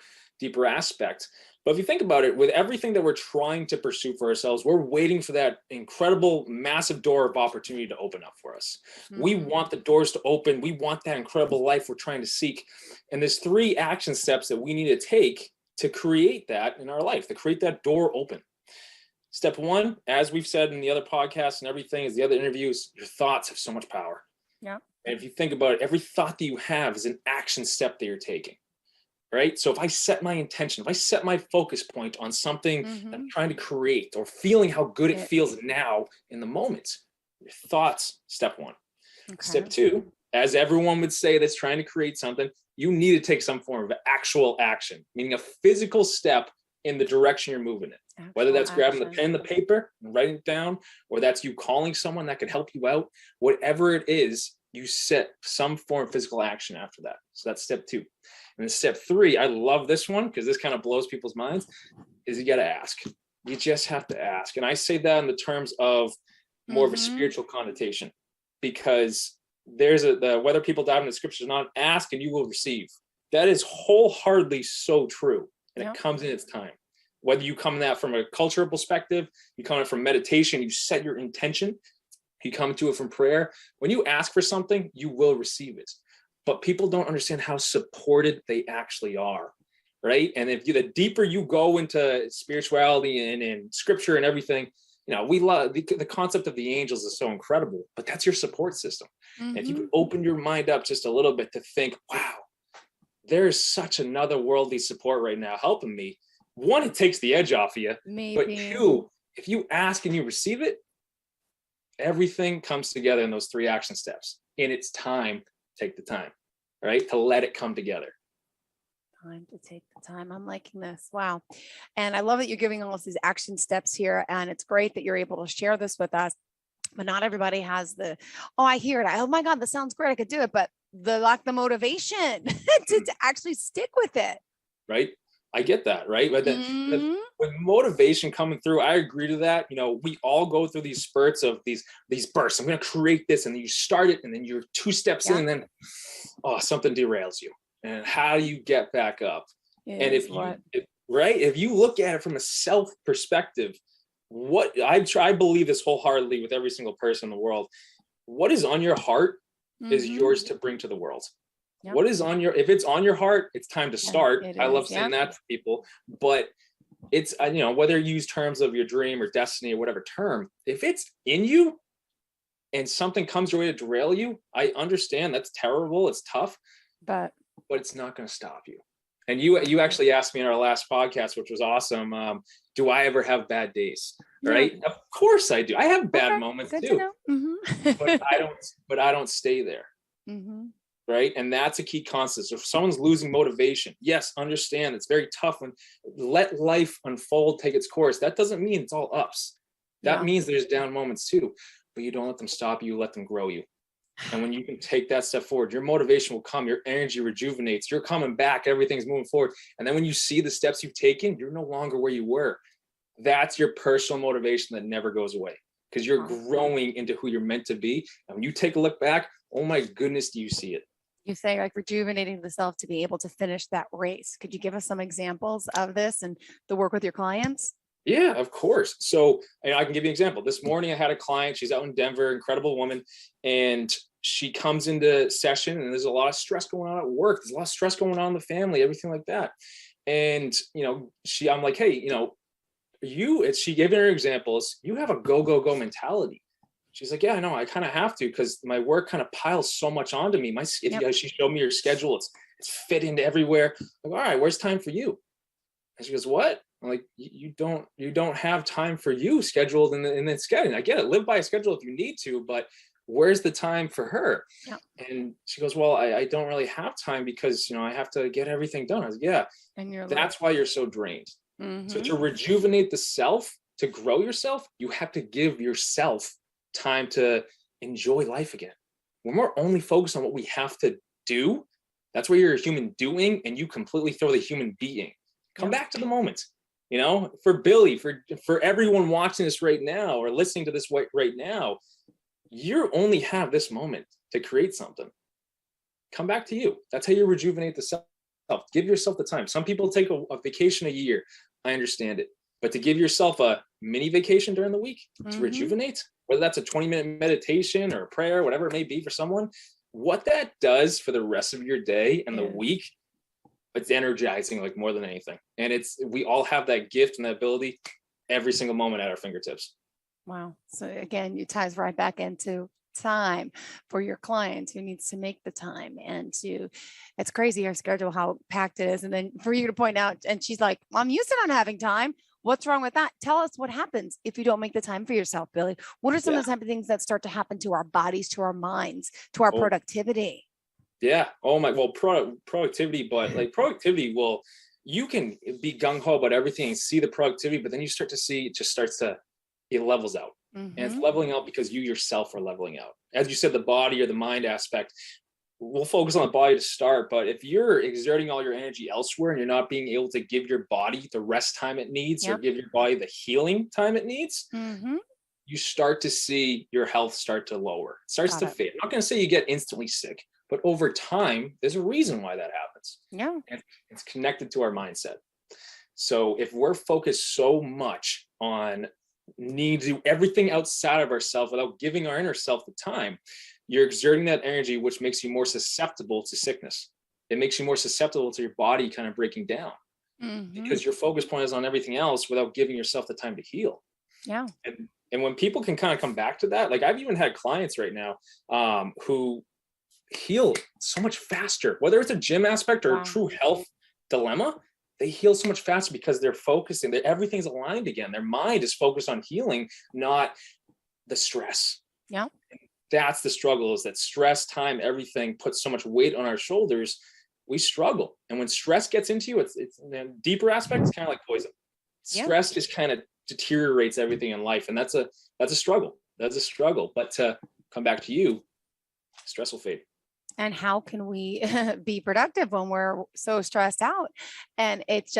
aspect. But if you think about it, with everything that we're trying to pursue for ourselves, we're waiting for that incredible, massive door of opportunity to open up for us. We want the doors to open. We want that incredible life we're trying to seek. And there's 3 action steps that we need to take to create that in our life, to create that door open. Step 1, as we've said in the other podcasts and everything, is the other interviews, your thoughts have so much power. Yeah. And if you think about it, every thought that you have is an action step that you're taking. Right. So if I set my intention, if I set my focus point on something that I'm trying to create, or feeling how good it feels now in the moment, your thoughts, step 1. Okay. Step 2, as everyone would say that's trying to create something, you need to take some form of actual action, meaning a physical step in the direction you're moving in. Whether that's grabbing the pen and the paper and writing it down, or that's you calling someone that could help you out, whatever it is, you set some form of physical action after that. So that's step 2. And then step 3, I love this one because this kind of blows people's minds, is you got to ask. You just have to ask. And I say that in the terms of more of a spiritual connotation, because there's whether people dive in the scriptures or not, ask and you will receive. That is wholeheartedly so true. And it comes in its time. Whether you come at that from a cultural perspective, you come at from meditation, you set your intention, you come to it from prayer. When you ask for something, you will receive it. But people don't understand how supported they actually are, right? And the deeper you go into spirituality and scripture and everything, we love the concept of the angels is so incredible, but that's your support system. And if you can open your mind up just a little bit to think, wow, there's such another worldly support right now helping me. 1, it takes the edge off of you. Maybe. But 2, if you ask and you receive it, everything comes together in those 3 action steps. And it's time. Take the time, right? To let it come together. Time to take the time. I'm liking this. Wow. And I love that you're giving all of these action steps here. And it's great that you're able to share this with us. But not everybody has I hear it. Oh my God, that sounds great. I could do it. But the motivation to actually stick with it. Right. I get that, right? But then with motivation coming through, I agree to that. We all go through these spurts of these bursts. I'm going to create this, and then you start it, and then you're 2 steps in, and then something derails you. And how do you get back up? If you look at it from a self perspective, what I believe this wholeheartedly with every single person in the world, what is on your heart is yours to bring to the world. Yep. What is if it's on your heart, it's time to start. I love saying that to people, but it's, whether you use terms of your dream or destiny or whatever term, if it's in you and something comes your way to derail you, I understand that's terrible. It's tough, but it's not going to stop you. And you actually asked me in our last podcast, which was awesome. Do I ever have bad days? Right? Yeah. Of course I do. I have bad moments too, but I don't stay there. right? And that's a key constant. So if someone's losing motivation, yes, understand it's very tough when let life unfold, take its course. That doesn't mean it's all ups. That means there's down moments too, but you don't let them stop you, let them grow you. And when you can take that step forward, your motivation will come, your energy rejuvenates, you're coming back, everything's moving forward. And then when you see the steps you've taken, you're no longer where you were. That's your personal motivation that never goes away, because you're growing into who you're meant to be. And when you take a look back, oh my goodness, do you see it? You say like rejuvenating the self to be able to finish that race. Could you give us some examples of this and the work with your clients? Yeah, of course. So I can give you an example. This morning I had a client, she's out in Denver, incredible woman. And she comes into session and there's a lot of stress going on at work. There's a lot of stress going on in the family, everything like that. And, I'm like, hey, she gave her examples. You have a go, go, go mentality. She's like, yeah, I know. I kind of have to, because my work kind of piles so much onto me. She showed me her schedule. It's fit into everywhere. I'm like, all right, where's time for you? And she goes, what? I'm like, you don't have time for you scheduled in the schedule. I get it. Live by a schedule if you need to, but where's the time for her? Yeah. And she goes, well, I don't really have time because, I have to get everything done. I was like, yeah, and that's why you're so drained. Mm-hmm. So to rejuvenate the self, to grow yourself, you have to give yourself time to enjoy life again. When we're only focused on what we have to do, that's where you're a human doing, and you completely throw the human being. Come back to the moment. For Billy, for everyone watching this right now or listening to this right now, you only have this moment to create something. Come back to you. That's how you rejuvenate the self. Give yourself the time. Some people take a vacation a year. I understand it. But to give yourself a mini vacation during the week to rejuvenate, whether that's a 20-minute meditation or a prayer, whatever it may be for someone, what that does for the rest of your day and the week, it's energizing like more than anything. And we all have that gift and that ability every single moment at our fingertips. Wow. So again, it ties right back into time for your client who needs to make the time, and it's crazy our schedule, how packed it is. And then for you to point out, and she's like, I'm used to not having time. What's wrong with that? Tell us what happens if you don't make the time for yourself, Billy. What are some of the type of things that start to happen to our bodies, to our minds, to our productivity? Yeah. Oh my, well, productivity, but like productivity you can be gung-ho about everything and see the productivity, but then you start to see it levels out. Mm-hmm. And it's leveling out because you yourself are leveling out. As you said, the body or the mind aspect, we'll focus on the body to start, but if you're exerting all your energy elsewhere and you're not being able to give your body the rest time it needs or give your body the healing time it needs, you start to see your health start to lower. It starts to fade. I'm not going to say you get instantly sick, but over time, there's a reason why that happens. Yeah. And it's connected to our mindset. So if we're focused so much on needing to do everything outside of ourselves without giving our inner self the time, you're exerting that energy, which makes you more susceptible to sickness. It makes you more susceptible to your body kind of breaking down because your focus point is on everything else without giving yourself the time to heal. Yeah. And when people can kind of come back to that, like I've even had clients right now who heal so much faster, whether it's a gym aspect or a true health dilemma, they heal so much faster because they're focusing, everything's aligned again. Their mind is focused on healing, not the stress. Yeah. And that's the struggle, is that stress, time, everything puts so much weight on our shoulders. We struggle. And when stress gets into you, it's the deeper aspect, it's kind of like poison. Stress just kind of deteriorates everything in life. And that's a struggle. That's a struggle. But to come back to you, stress will fade. And how can we be productive when we're so stressed out? And it's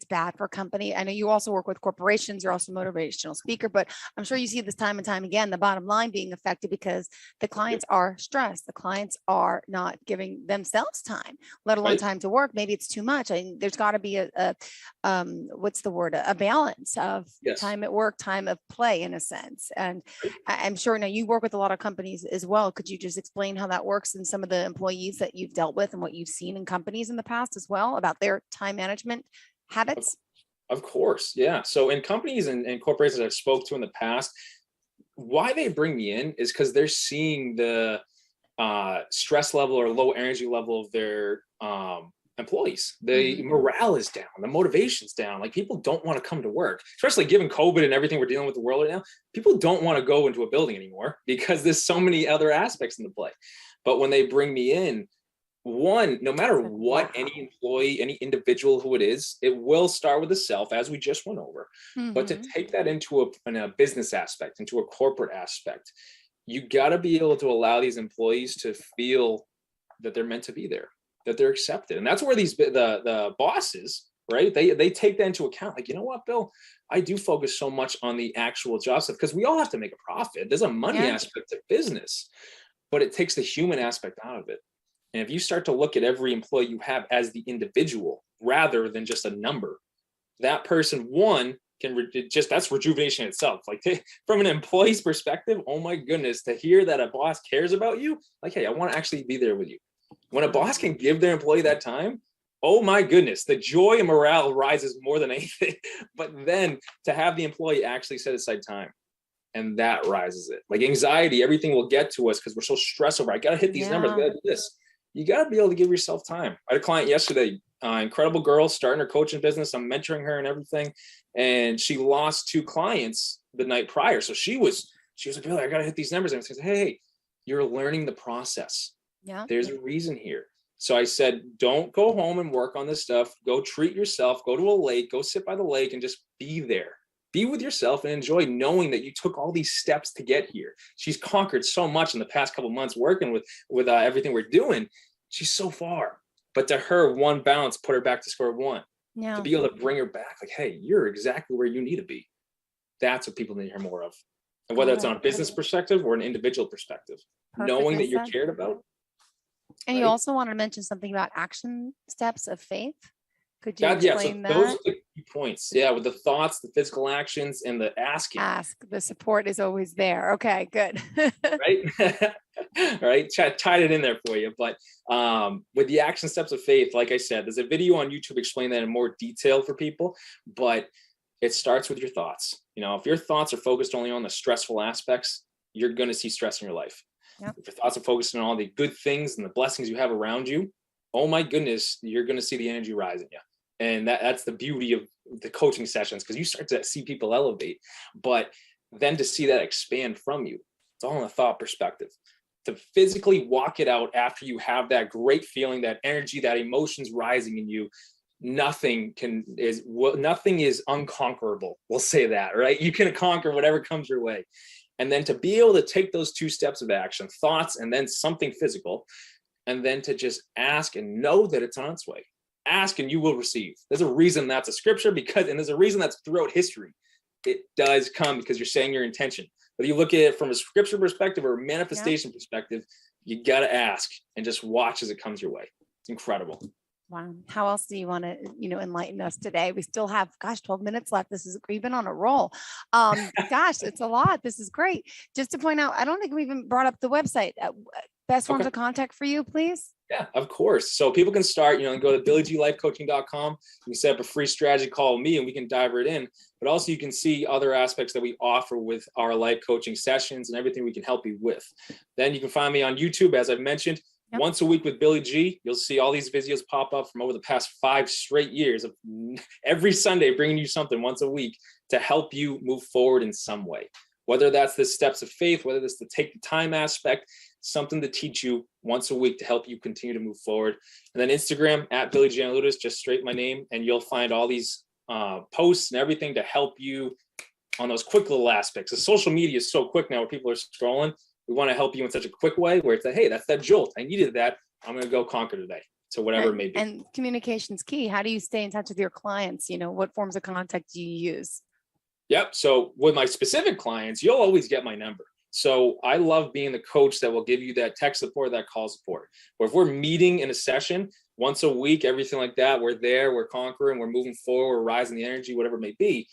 bad for company. I know you also work with corporations. You're also a motivational speaker, but I'm sure you see this time and time again, the bottom line being affected because the clients are stressed. The clients are not giving themselves time, let alone time to work. Maybe it's too much. There's got to be a balance of time at work, time of play in a sense. And I'm sure now you work with a lot of companies as well. Could you just explain how that works and some of the employees that you've dealt with and what you've seen in companies in the past as well about their time management habits? Of course. Yeah. So in companies and corporations I've spoke to in the past, why they bring me in is because they're seeing the stress level or low energy level of their employees. The morale is down, the motivation's down. Like people don't want to come to work, especially given COVID and everything we're dealing with the world right now. People don't want to go into a building anymore because there's so many other aspects in the play. But when they bring me in, one, no matter what, any employee, any individual who it is, it will start with the self, as we just went over. But to take that into a business aspect, into a corporate aspect, you got to be able to allow these employees to feel that they're meant to be there, that they're accepted. And that's where the bosses, right? They take that into account. Like, you know what, Bill, I do focus so much on the actual job stuff because we all have to make a profit. There's a money aspect of business, but it takes the human aspect out of it. And if you start to look at every employee you have as the individual rather than just a number, that person, one, that's rejuvenation itself. Like from an employee's perspective, oh my goodness, to hear that a boss cares about you, like, hey, I want to actually be there with you. When a boss can give their employee that time, oh my goodness, the joy and morale rises more than anything. But then to have the employee actually set aside time, and that rises it. Like anxiety, everything will get to us because we're so stressed over, I got to hit these numbers, I got to do this. You got to be able to give yourself time. I had a client yesterday, incredible girl, starting her coaching business. I'm mentoring her and everything. And she lost 2 clients the night prior. So she was like, Billy, I got to hit these numbers. And I was like, hey, you're learning the process. Yeah. There's a reason here. So I said, don't go home and work on this stuff. Go treat yourself, go to a lake, go sit by the lake and just be there. Be with yourself and enjoy knowing that you took all these steps to get here. She's conquered so much in the past couple of months working with everything we're doing. She's so far, but to her, one bounce put her back to square one. Yeah. To be able to bring her back, like, hey, you're exactly where you need to be. That's what people need to hear more of. And whether it's on a business perspective or an individual perspective, knowing that you're cared about. And you also wanted to mention something about action steps of faith. Could you explain that? Those are the key points. Yeah, with the thoughts, the physical actions, and the asking. Ask. The support is always there. Okay, good. Right? Right? Tied it in there for you. But with the action steps of faith, like I said, there's a video on YouTube explaining that in more detail for people, but it starts with your thoughts. You know, if your thoughts are focused only on the stressful aspects, you're going to see stress in your life. Yep. If your thoughts are focused on all the good things and the blessings you have around you, oh my goodness, you're going to see the energy rise in you. And that's the beauty of the coaching sessions, because you start to see people elevate, but then to see that expand from you, it's all in a thought perspective. To physically walk it out after you have that great feeling, that energy, that emotions rising in you, nothing is unconquerable. We'll say that, right? You can conquer whatever comes your way. And then to be able to take those 2 steps of action, thoughts, and then something physical, and then to just ask and know that it's on its way. Ask and you will receive. There's a reason that's a scripture, and there's a reason that's throughout history. It does come because you're saying your intention. Whether you look at it from a scripture perspective or a manifestation perspective, you got to ask and just watch as it comes your way. It's incredible. Wow. How else do you want to, enlighten us today? We still have, 12 minutes left. We've been on a roll. It's a lot. This is great. Just to point out, I don't think we even brought up the website. Best forms of contact for you, please. Yeah, of course. So people can start, go to BillyGLifeCoaching.com. You can set up a free strategy call with me and we can dive right in. But also you can see other aspects that we offer with our life coaching sessions and everything we can help you with. Then you can find me on YouTube, as I've mentioned. Yep. Once a week with Billy G. You'll see all these videos pop up from over the past 5 straight years of every Sunday bringing you something once a week to help you move forward in some way. Whether that's the steps of faith, whether that's the take the time aspect, something to teach you once a week to help you continue to move forward. And then Instagram at Billy G Analutis, just straight my name, and you'll find all these posts and everything to help you on those quick little aspects. The social media is so quick now where people are scrolling. We want to help you in such a quick way where it's like, hey, that's that jolt. I needed that. I'm going to go conquer today. So whatever it may be. And communication's key. How do you stay in touch with your clients? What forms of contact do you use? Yep. So with my specific clients, you'll always get my number. So I love being the coach that will give you that text support, that call support. Or if we're meeting in a session once a week, everything like that, we're there, we're conquering, we're moving forward, we're rising the energy, whatever it may be.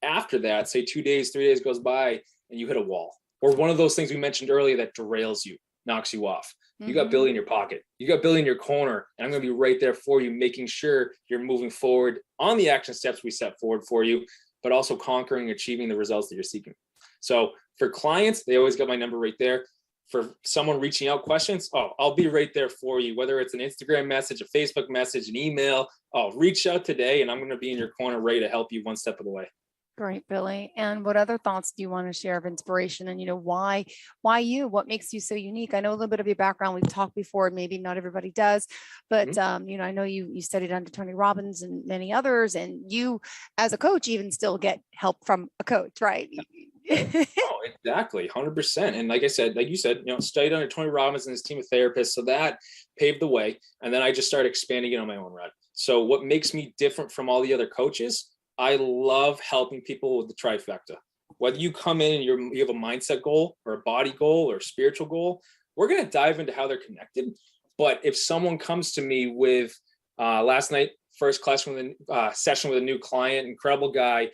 After that, say 2 days, 3 days goes by and you hit a wall. Or one of those things we mentioned earlier that derails you, knocks you off. You got Billy in your pocket. You got Billy in your corner. And I'm going to be right there for you, making sure you're moving forward on the action steps we set forward for you, but also conquering, achieving the results that you're seeking. So for clients, they always got my number right there. For someone reaching out questions, I'll be right there for you. Whether it's an Instagram message, a Facebook message, an email, reach out today and I'm going to be in your corner ready to help you one step of the way. Great, Billy. And what other thoughts do you want to share of inspiration and, why you, what makes you so unique? I know a little bit of your background. We've talked before, maybe not everybody does, but, I know you studied under Tony Robbins and many others, and you as a coach even still get help from a coach, right? Oh, exactly. 100%. And like I said, like you said, studied under Tony Robbins and his team of therapists. So that paved the way. And then I just started expanding it on my own run. So what makes me different from all the other coaches, I love helping people with the trifecta. Whether you come in and you have a mindset goal or a body goal or a spiritual goal, we're going to dive into how they're connected. But if someone comes to me with last night, first class with session with a new client, incredible guy,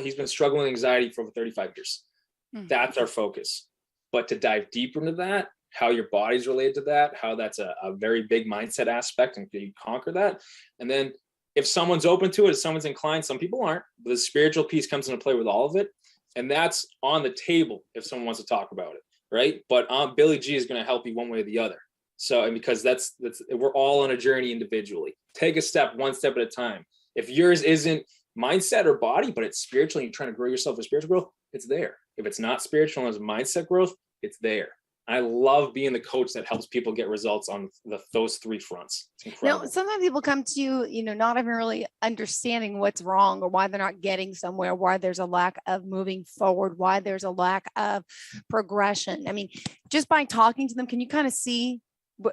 he's been struggling with anxiety for over 35 years. That's our focus. But to dive deeper into that, how your body's related to that, how that's a very big mindset aspect, and you conquer that. And then if someone's open to it, if someone's inclined, some people aren't, but the spiritual piece comes into play with all of it. And that's on the table if someone wants to talk about it, right? But Billy G is going to help you one way or the other. So, and because that's we're all on a journey individually. Take a step, one step at a time. If yours isn't mindset or body, but it's spiritual, and you're trying to grow yourself with spiritual growth, it's there. If it's not spiritual and it's mindset growth, it's there. I love being the coach that helps people get results on those three fronts. It's incredible. Now, sometimes people come to you, not even really understanding what's wrong or why they're not getting somewhere, why there's a lack of moving forward, why there's a lack of progression. I mean, just by talking to them, can you kind of see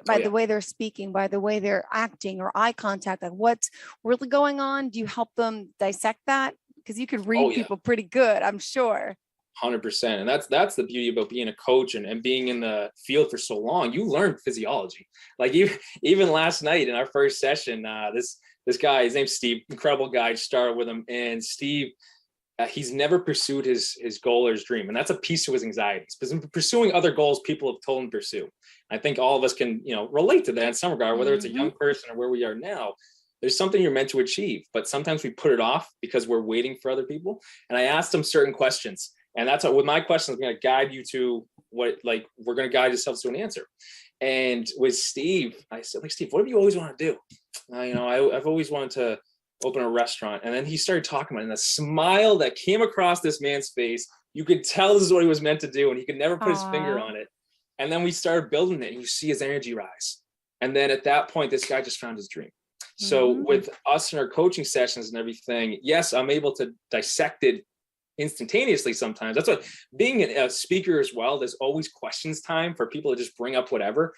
by the way they're speaking, by the way they're acting or eye contact, like what's really going on? Do you help them dissect that? Because you could read people pretty good, I'm sure. 100%. And that's the beauty about being a coach and being in the field for so long. You learn physiology. Like even last night in our first session, this guy, his name's Steve, incredible guy, started with him. And Steve, he's never pursued his goal or his dream. And that's a piece of his anxieties. Because in pursuing other goals, people have told him to pursue. I think all of us can, relate to that in some regard, whether it's a young person or where we are now. There's something you're meant to achieve, but sometimes we put it off because we're waiting for other people. And I asked him certain questions. And that's what, with my questions, I'm going to guide you to we're going to guide yourselves to an answer. And with Steve, I said, Steve, what do you always want to do? I've always wanted to open a restaurant. And then he started talking about it, and the smile that came across this man's face, you could tell this is what he was meant to do. And he could never put his finger on it. And then we started building it, and you see his energy rise. And then at that point, this guy just found his dream. So with us in our coaching sessions and everything, yes, I'm able to dissect it instantaneously sometimes. That's what being a speaker as well, there's always questions time for people to just bring up whatever,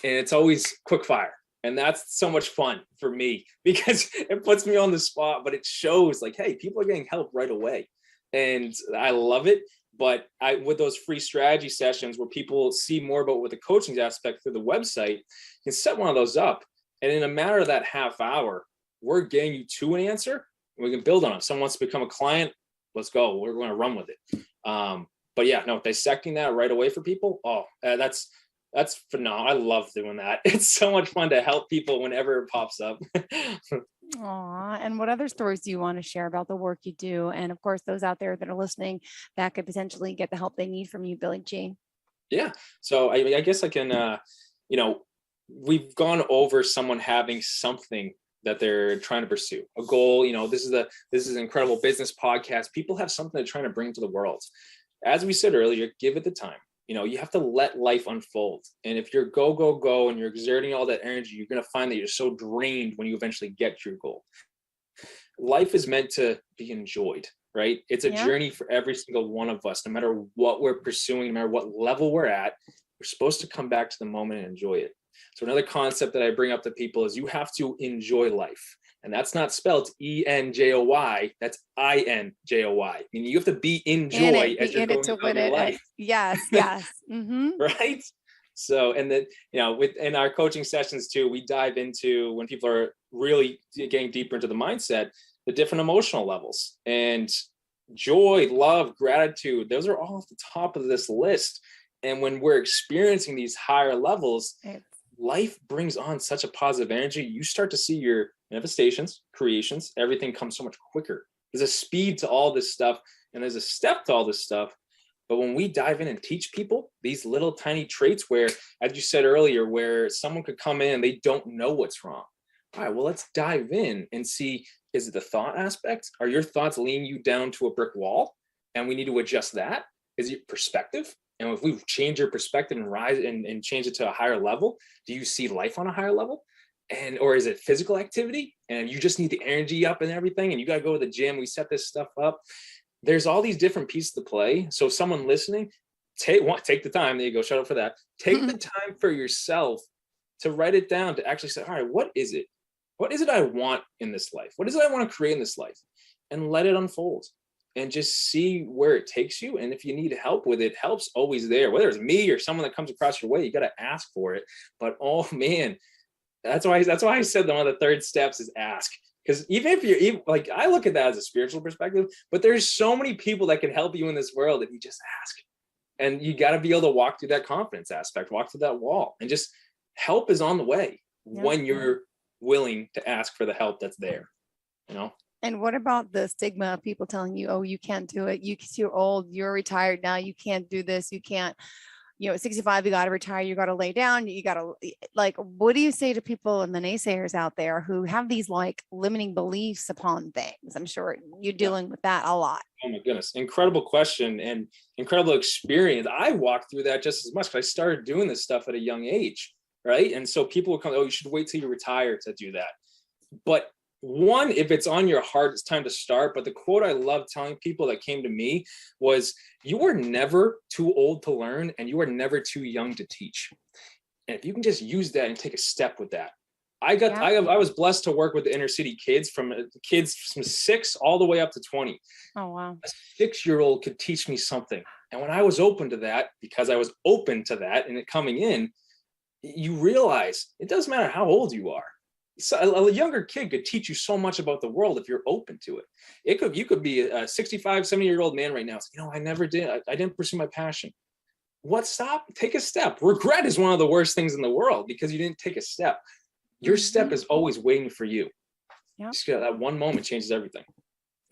and it's always quick fire. And that's so much fun for me because it puts me on the spot, but it shows like, hey, people are getting help right away, and I love it. But with those free strategy sessions where people see more about what the coaching aspect through the website, you can set one of those up, and in a matter of that half hour, we're getting you to an answer, and we can build on it. If someone wants to become a client, let's go. We're going to run with it. But yeah, no, dissecting that right away for people. Oh, that's phenomenal. I love doing that. It's so much fun to help people whenever it pops up. Aw, and what other stories do you want to share about the work you do? And of course, those out there that are listening that could potentially get the help they need from you, Billy G. Yeah. So I guess I can, we've gone over someone having something that they're trying to pursue, a goal. This is an incredible business podcast. People have something they're trying to bring to the world. As we said earlier, give it the time. You have to let life unfold. And if you're go, and you're exerting all that energy, you're going to find that you're so drained when you eventually get to your goal. Life is meant to be enjoyed, right? It's a journey for every single one of us, no matter what we're pursuing, no matter what level we're at. We're supposed to come back to the moment and enjoy it. So another concept that I bring up to people is you have to enjoy life. And that's not spelled ENJOY, that's INJOY. Meaning you have to be in joy as you're going about your life. Yes. Right? So, and then, in our coaching sessions too, we dive into when people are really getting deeper into the mindset, the different emotional levels. And joy, love, gratitude, those are all at the top of this list. And when we're experiencing these higher levels, life brings on such a positive energy. You start to see your manifestations, creations, everything comes so much quicker. There's a speed to all this stuff, and there's a step to all this stuff. But when we dive in and teach people these little tiny traits where, as you said earlier, where someone could come in and they don't know what's wrong. All right, well, let's dive in and see, Is it the thought aspect? Are your thoughts leading you down to a brick wall and we need to adjust that? Is it perspective? And if we change your perspective and rise and change it to a higher level, do you see life on a higher level? Or is it physical activity and you just need the energy up and everything and you got to go to the gym? We set this stuff up. There's all these different pieces to play. So if someone listening, take the time. There you go. Shut up for that. Take the time for yourself to write it down, to actually say, all right, what is it? What is it I want in this life? What is it I want to create in this life? And let it unfold and just see where it takes you. And if you need help with it, help's always there. Whether it's me or someone that comes across your way, you got to ask for it. But oh man, that's why I said that one of the third steps is ask. Because even if you're like, I look at that as a spiritual perspective, but there's so many people that can help you in this world if you just ask. And you got to be able to walk through that confidence aspect, walk through that wall, and just help is on the way when you're willing to ask for the help that's there, you know? And what about the stigma of people telling you, oh, you can't do it. You're old, you're retired now. You can't do this. You can't, at 65, you got to retire. You got to lay down. You got to what do you say to people and the naysayers out there who have these limiting beliefs upon things? I'm sure you're dealing with that a lot. Oh my goodness. Incredible question and incredible experience. I walked through that just as much because I started doing this stuff at a young age. Right. And so people will come, oh, you should wait till you retire to do that. But one, if it's on your heart, it's time to start. But the quote I love telling people that came to me was, you are never too old to learn and you are never too young to teach. And if you can just use that and take a step with that. I was blessed to work with the inner city kids from 6 all the way up to 20. Oh, wow. A 6-year-old could teach me something. And when I was open to that, because I was open to that and it coming in, you realize it doesn't matter how old you are. So a younger kid could teach you so much about the world if you're open to it. You could be a 65, 70-year-old man right now. I never did. I didn't pursue my passion. Stop? Take a step. Regret is one of the worst things in the world because you didn't take a step. Your step is always waiting for you. Yeah. That one moment changes everything.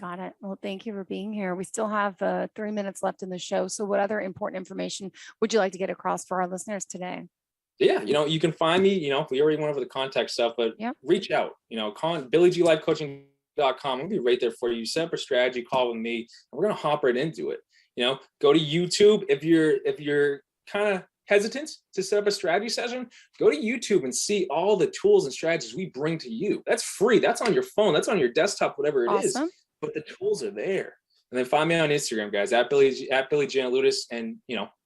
Got it. Well, thank you for being here. We still have 3 minutes left in the show. So what other important information would you like to get across for our listeners today? Yeah, you can find me, we already went over the contact stuff, but reach out, BillyGLifeCoaching.com. I'll be right there for you. Set up a strategy call with me, and we're going to hop right into it. Go to YouTube. If you're kind of hesitant to set up a strategy session, go to YouTube and see all the tools and strategies we bring to you. That's free. That's on your phone. That's on your desktop, whatever it is. But the tools are there. And then find me on Instagram, guys, at Billy Janaludis, and,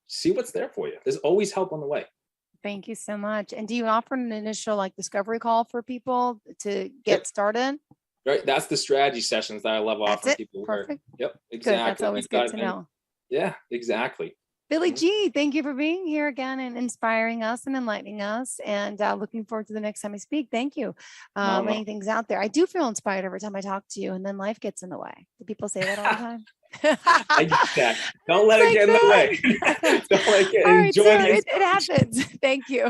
see what's there for you. There's always help on the way. Thank you so much. And do you offer an initial discovery call for people to get started? Right. That's the strategy sessions that I love offering people. Perfect. Yep. Exactly. Good. That's always good to know. Yeah, exactly. Billy G, thank you for being here again and inspiring us and enlightening us, and looking forward to the next time we speak. Thank you. Many things out there. I do feel inspired every time I talk to you, and then life gets in the way. Do people say that all the time? I get that. Don't let it get in the way. Don't let it get. Enjoy it happens. Thank you.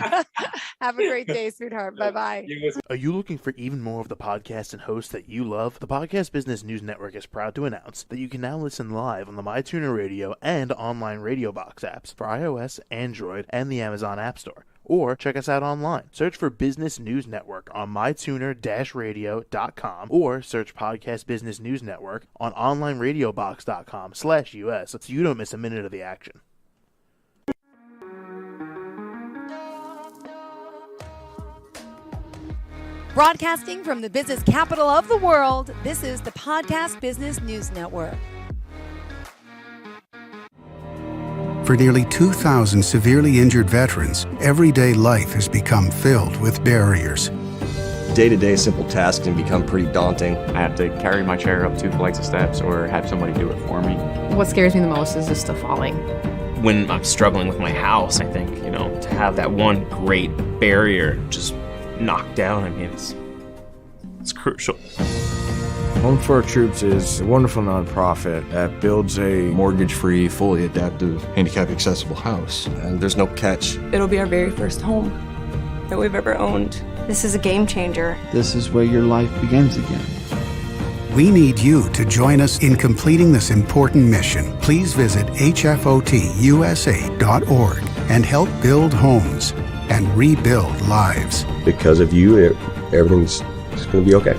Have a great day, sweetheart. Bye-bye. Are you looking for even more of the podcasts and hosts that you love? The Podcast Business News Network is proud to announce that you can now listen live on the MyTuner Radio and online Radio Box apps for iOS, Android, and the Amazon App Store. Or check us out online. Search for Business News Network on mytuner-radio.com or search Podcast Business News Network on onlineradiobox.com/US so you don't miss a minute of the action. Broadcasting from the business capital of the world, this is the Podcast Business News Network. For nearly 2,000 severely injured veterans, everyday life has become filled with barriers. Day-to-day simple tasks can become pretty daunting. I have to carry my chair up 2 flights of steps or have somebody do it for me. What scares me the most is just the falling. When I'm struggling with my house, I think, to have that one great barrier just knocked down, it's crucial. Home for Our Troops is a wonderful nonprofit that builds a mortgage-free, fully adaptive, handicap-accessible house. And there's no catch. It'll be our very first home that we've ever owned. This is a game changer. This is where your life begins again. We need you to join us in completing this important mission. Please visit hfotusa.org and help build homes and rebuild lives. Because of you, everything's just going to be okay.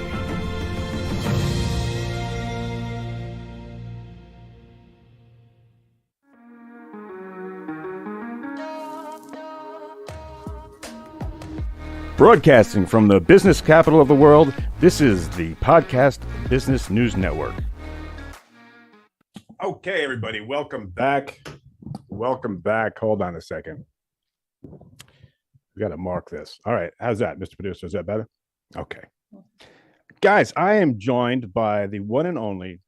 Broadcasting from the business capital of the world, this is the Podcast Business News Network. Okay, everybody, welcome back. Welcome back. Hold on a second. We got to mark this. All right. How's that, Mr. Producer? Is that better? Okay. Guys, I am joined by the one and only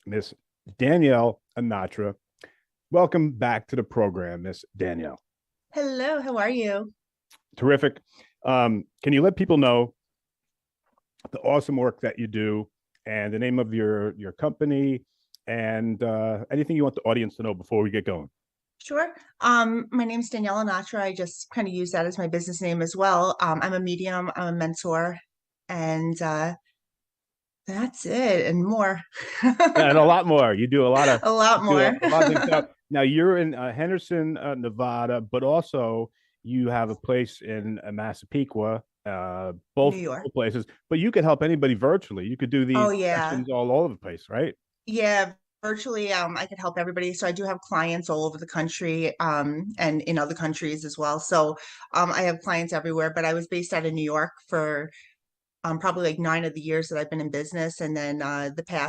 Miss Danielle Anatra. Welcome back to the program, Miss Danielle. Hello, how are you? Terrific. Can you let people know the awesome work that you do and the name of your company and anything you want the audience to know before we get going? Sure. My name is Danielle Anatra. I just kind of use that as my business name as well. I'm a medium, I'm a mentor, and that's it and more. And a lot more. You do a lot of a lot more. A lot of things. Now you're in Henderson, Nevada, but also you have a place in Massapequa, both New York. places. But you could help anybody virtually. You could do these sessions all over the place, right? Yeah, virtually, I could help everybody. So I do have clients all over the country, and in other countries as well. So I have clients everywhere, but I was based out of New York for probably like 9 of the years that I've been in business. And then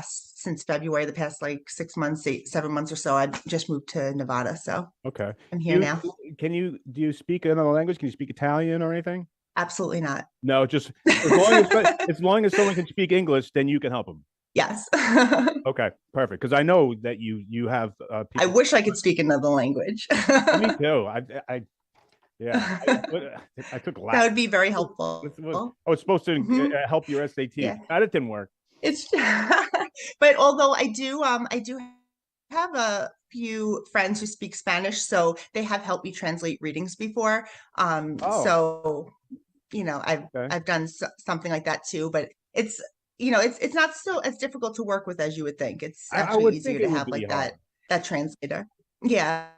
since February, the past like 6 months, 7 months or so, I've just moved to Nevada. So okay, I'm here now. Do you speak another language? Can you speak Italian or anything? Absolutely not. No, just as long as someone can speak English, then you can help them. Yes. Okay, perfect. Because I know that you have people. I wish I could speak another language. Me too. I took Latin. That would be very helpful. I was supposed to help your SAT. Yeah. That didn't work. But although I do have a few friends who speak Spanish, so they have helped me translate readings before. So I've done something like that too. But it's it's not so as difficult to work with as you would think. It's actually easier to have like that translator. Yeah.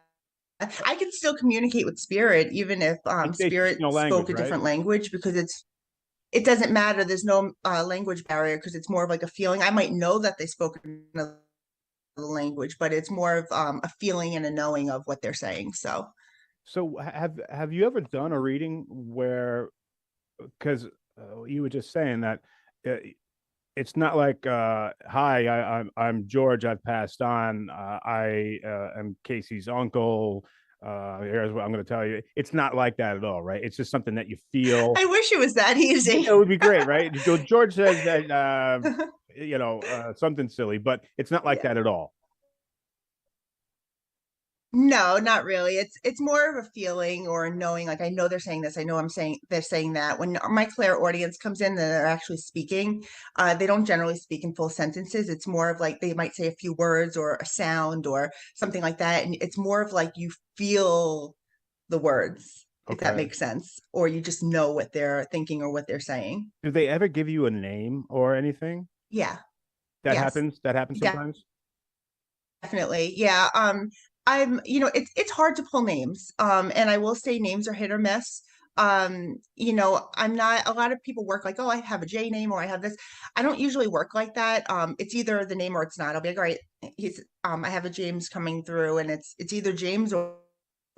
I can still communicate with spirit, even if spirit spoke a different language, because it doesn't matter. There's no language barrier because it's more of like a feeling. I might know that they spoke another language, but it's more of a feeling and a knowing of what they're saying. So have you ever done a reading where, because you were just saying that it's not like hi, I'm George, I've passed on, I am Casey's uncle, here's what I'm going to tell you. It's not like that at all, right? It's just something that you feel. I wish it was that easy. It would be great, right? So George says that something silly, but it's not like that at all. No, not really. It's more of a feeling or a knowing, like I know they're saying this, I know they're saying that. When my clairaudience comes in, they're actually speaking. They don't generally speak in full sentences. It's more of like they might say a few words or a sound or something like that. And it's more of like you feel the words, if that makes sense, or you just know what they're thinking or what they're saying. Do they ever give you a name or anything? Yeah. That happens sometimes? Definitely. Yeah. It's hard to pull names. And I will say names are hit or miss. I'm not, a lot of people work like, oh, I have a J name or I have this. I don't usually work like that. It's either the name or it's not. I'll be like, all right, I have a James coming through and it's either James or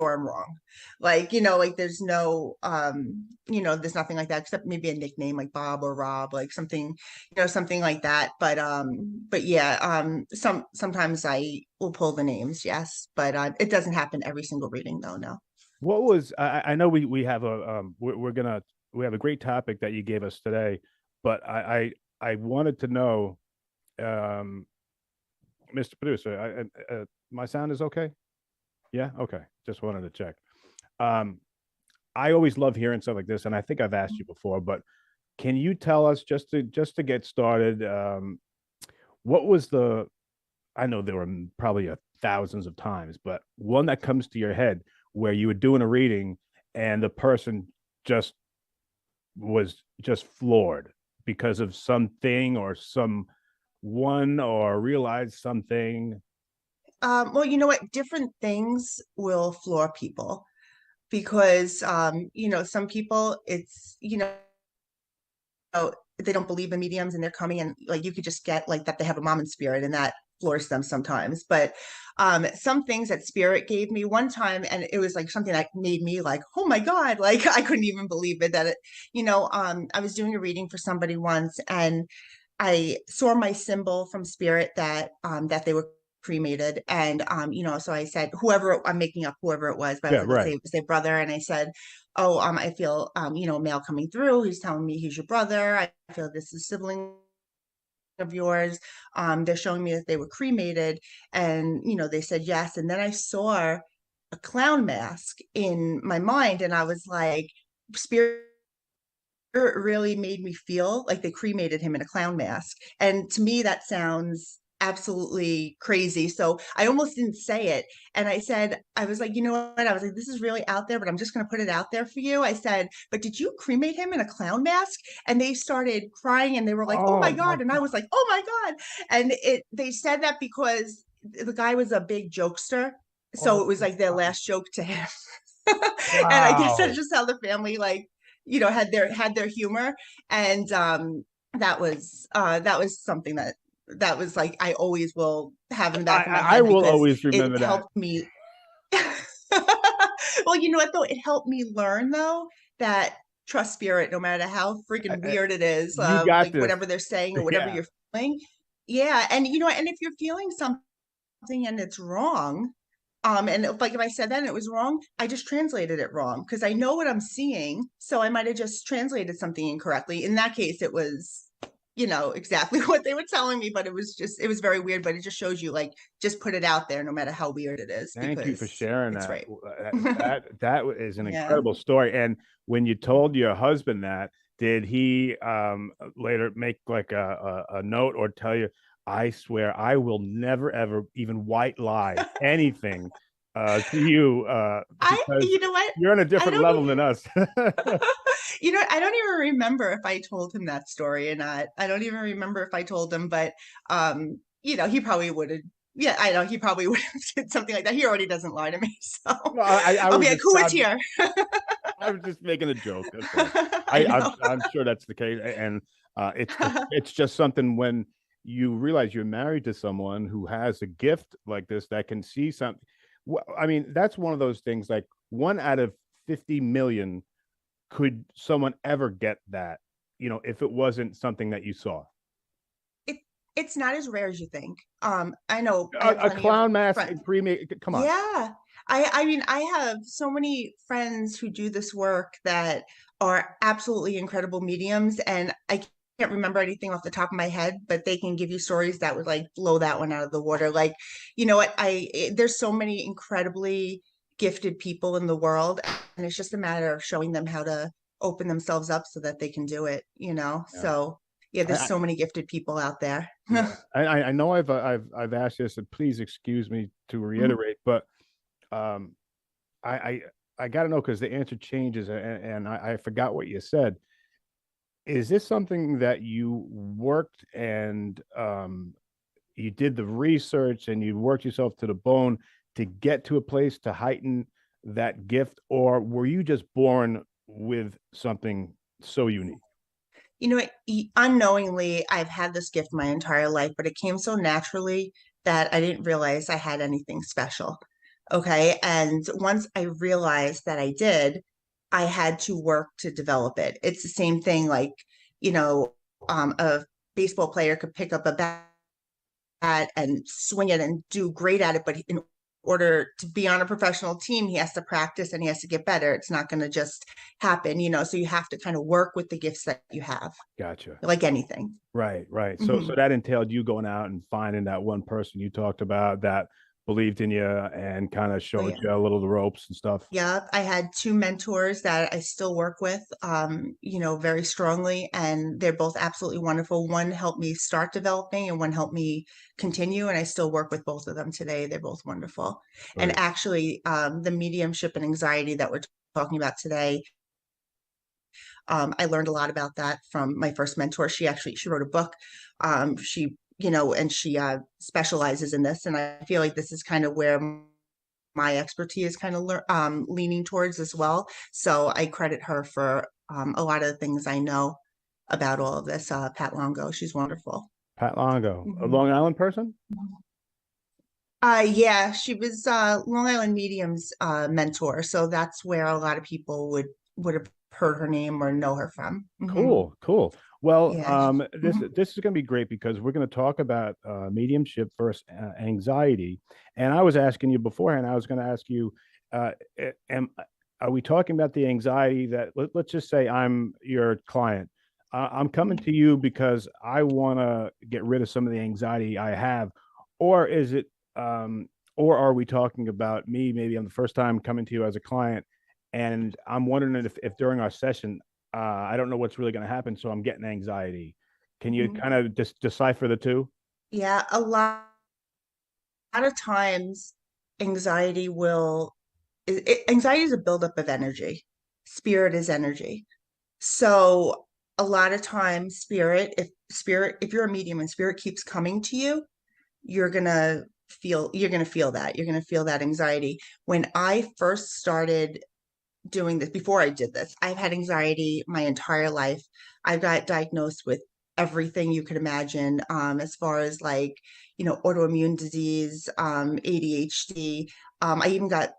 I'm wrong. Like, there's no, there's nothing like that except maybe a nickname like Bob or Rob, like something, something like that. But yeah, sometimes I will pull the names. Yes. But it doesn't happen every single reading though. No. What was, I know we have we have a great topic that you gave us today, but I wanted to know, Mr. Producer, my sound is okay? Yeah. Okay. Just wanted to check. I always love hearing stuff like this, and I think I've asked you before, but can you tell us just to get started, what was I know there were probably thousands of times, but one that comes to your head where you were doing a reading and the person was floored because of something or someone or realized something? Well, you know what? Different things will floor people because, some people it's, they don't believe in mediums and they're coming and like, you could just get like that they have a mom in spirit and that floors them sometimes. But some things that spirit gave me one time, and it was like something that made me like, oh my God, like I couldn't even believe it, that it, I was doing a reading for somebody once, and I saw my symbol from spirit that that they were cremated. And so I said, whoever, I'm making up whoever it was, but Yeah, let's say right. it was their brother. And I said, oh, I feel mail coming through. He's telling me he's your brother. I feel this is sibling of yours. They're showing me that they were cremated, and they said yes. And then I saw a clown mask in my mind, and I was like, spirit really made me feel like they cremated him in a clown mask. And to me, that sounds absolutely crazy. So I almost didn't say it. And I was like, you know what? I was like, this is really out there, but I'm just going to put it out there for you. I said, but did you cremate him in a clown mask? And they started crying, and they were like, oh my God. And I was like, oh my God. And they said that because the guy was a big jokester. So it was like their last joke to him. And I guess that's just how the family had their humor. And that was something that was like I always will have in the back of my head, I will because always it remember that. helped me. Well, you know what though? It helped me learn though that trust spirit, no matter how freaking weird it is, You got like this. whatever they're saying or whatever Yeah. you're feeling. Yeah, and and if you're feeling something and it's wrong, and if I said that and it was wrong, I just translated it wrong because I know what I'm seeing. So I might have just translated something incorrectly. In that case, it was, exactly what they were telling me, but it was very weird. But it just shows you, like, just put it out there, no matter how weird it is. Thank you for sharing it's that. right. That is an Yeah. incredible story. And when you told your husband that, did he later make like a note or tell you, I swear I will never ever even white lie anything to you, because You know what? you're on a different level than us. I don't even remember if I told him that story or not. I don't even remember if I told him, but he probably would have. Yeah, I know he probably would have said something like that. He already doesn't lie to me, so I'll be like, "Who is here?" I was just making a joke. That's all. I I'm sure that's the case, and it's just something when you realize you're married to someone who has a gift like this that can see something. I mean, that's one of those things. Like 1 out of 50 million, could someone ever get that? If it wasn't something that you saw. It's not as rare as you think. I know A clown mask come on. Yeah. I mean, I have so many friends who do this work that are absolutely incredible mediums, and I can't remember anything off the top of my head, but they can give you stories that would like blow that one out of the water. Like, you know what? There's so many incredibly gifted people in the world, and it's just a matter of showing them how to open themselves up so that they can do it, Yeah. So yeah, there's so many gifted people out there. Yeah. I know I've asked this, and please excuse me to reiterate, but I got to know, because the answer changes, and I forgot what you said. Is this something that you worked and you did the research and you worked yourself to the bone to get to a place to heighten that gift, or were you just born with something so unique? Unknowingly, I've had this gift my entire life, but it came so naturally that I didn't realize I had anything special. Okay. And once I realized that I did, I had to work to develop it. It's the same thing, like, a baseball player could pick up a bat and swing it and do great at it, but in order to be on a professional team, he has to practice and he has to get better. It's not going to just happen, so you have to kind of work with the gifts that you have. Gotcha. Like anything. Right. So Mhm. that entailed you going out and finding that one person you talked about that believed in you and kind of showed you a little of the ropes and stuff. Yeah, I had 2 mentors that I still work with, very strongly, and they're both absolutely wonderful. One helped me start developing, and one helped me continue, and I still work with both of them today. They're both wonderful. And Right. actually, the mediumship and anxiety that we're talking about today, I learned a lot about that from my first mentor. She wrote a book. And she specializes in this, and I feel like this is kind of where my expertise kind of leaning towards as well. So I credit her for a lot of the things I know about all of this. Pat Longo, she's wonderful. Pat Longo, a Mhm. Long Island person? Yeah, she was Long Island Medium's mentor, so that's where a lot of people would have heard her name or know her from. Cool, cool. Well, Yeah. this is going to be great because we're going to talk about mediumship versus anxiety. And I was asking you beforehand, I was going to ask you, am are we talking about the anxiety that let's just say I'm your client. I'm coming to you because I want to get rid of some of the anxiety I have, or is it, or are we talking about me? Maybe I'm the first time coming to you as a client, and I'm wondering if during our session I don't know what's really going to happen, so I'm getting anxiety. Can you Mhm. kind of just decipher the two? Yeah, a lot of times anxiety anxiety is a buildup of energy. Spirit is energy. So a lot of times if you're a medium and spirit keeps coming to you, you're gonna feel that. You're gonna feel that anxiety. When I first started doing this, before I did this, I've had anxiety my entire life. I got diagnosed with everything you could imagine, as far as like, autoimmune disease, ADHD. I even got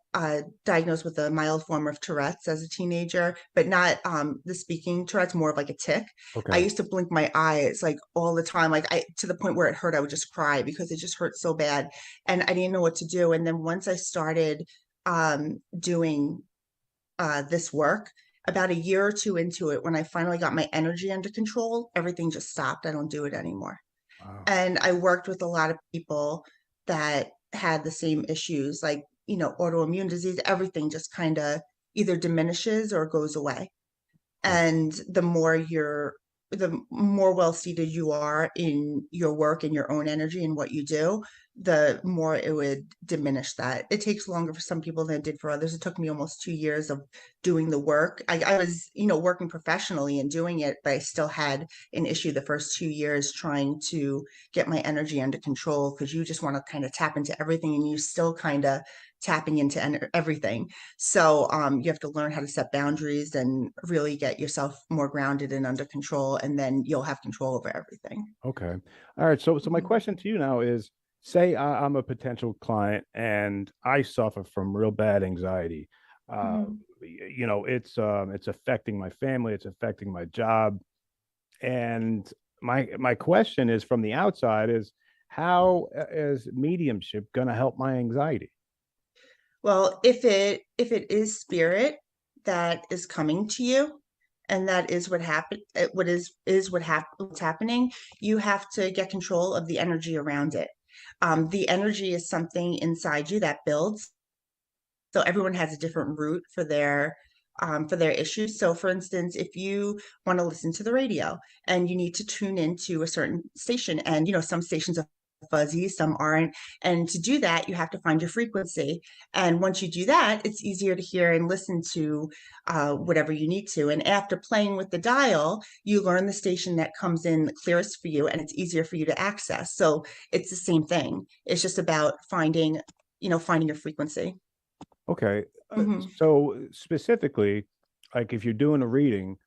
diagnosed with a mild form of Tourette's as a teenager, but not the speaking Tourette's, more of like a tic. I Okay. used to blink my eyes like all the time, like I to the point where it hurt, I would just cry because it just hurt so bad, and I didn't know what to do. And then once I started doing this work, about a year or two into it, when I finally got my energy under control, everything just stopped. I don't do it anymore. Wow. And I worked with a lot of people that had the same issues, like, autoimmune disease, everything just kind of either diminishes or goes away. And the more well seated you are in your work and your own energy and what you do, the more it would diminish that. It takes longer for some people than it did for others. It took me almost 2 years of doing the work. I was, working professionally and doing it, but I still had an issue the first 2 years trying to get my energy under control, because you just want to kind of tap into everything and you still kind of tapping into everything. So you have to learn how to set boundaries and really get yourself more grounded and under control, and then you'll have control over everything. Okay. All right. So my question to you now is, say I'm a potential client and I suffer from real bad anxiety. Mhm. It's affecting my family, it's affecting my job. And my question is, from the outside, is how is mediumship going to help my anxiety? Well, if it is spirit that is coming to you, and that is what happened, what's happening, you have to get control of the energy around it. The energy is something inside you that builds. So everyone has a different route for their issues. So for instance, if you want to listen to the radio and you need to tune into a certain station, and some stations are fuzzy, some aren't. And to do that, you have to find your frequency. And once you do that, it's easier to hear and listen to whatever you need to. And after playing with the dial, you learn the station that comes in clearest for you, and it's easier for you to access. So it's the same thing. It's just about finding your frequency. Okay. Mhm. So specifically, like if you're doing a reading,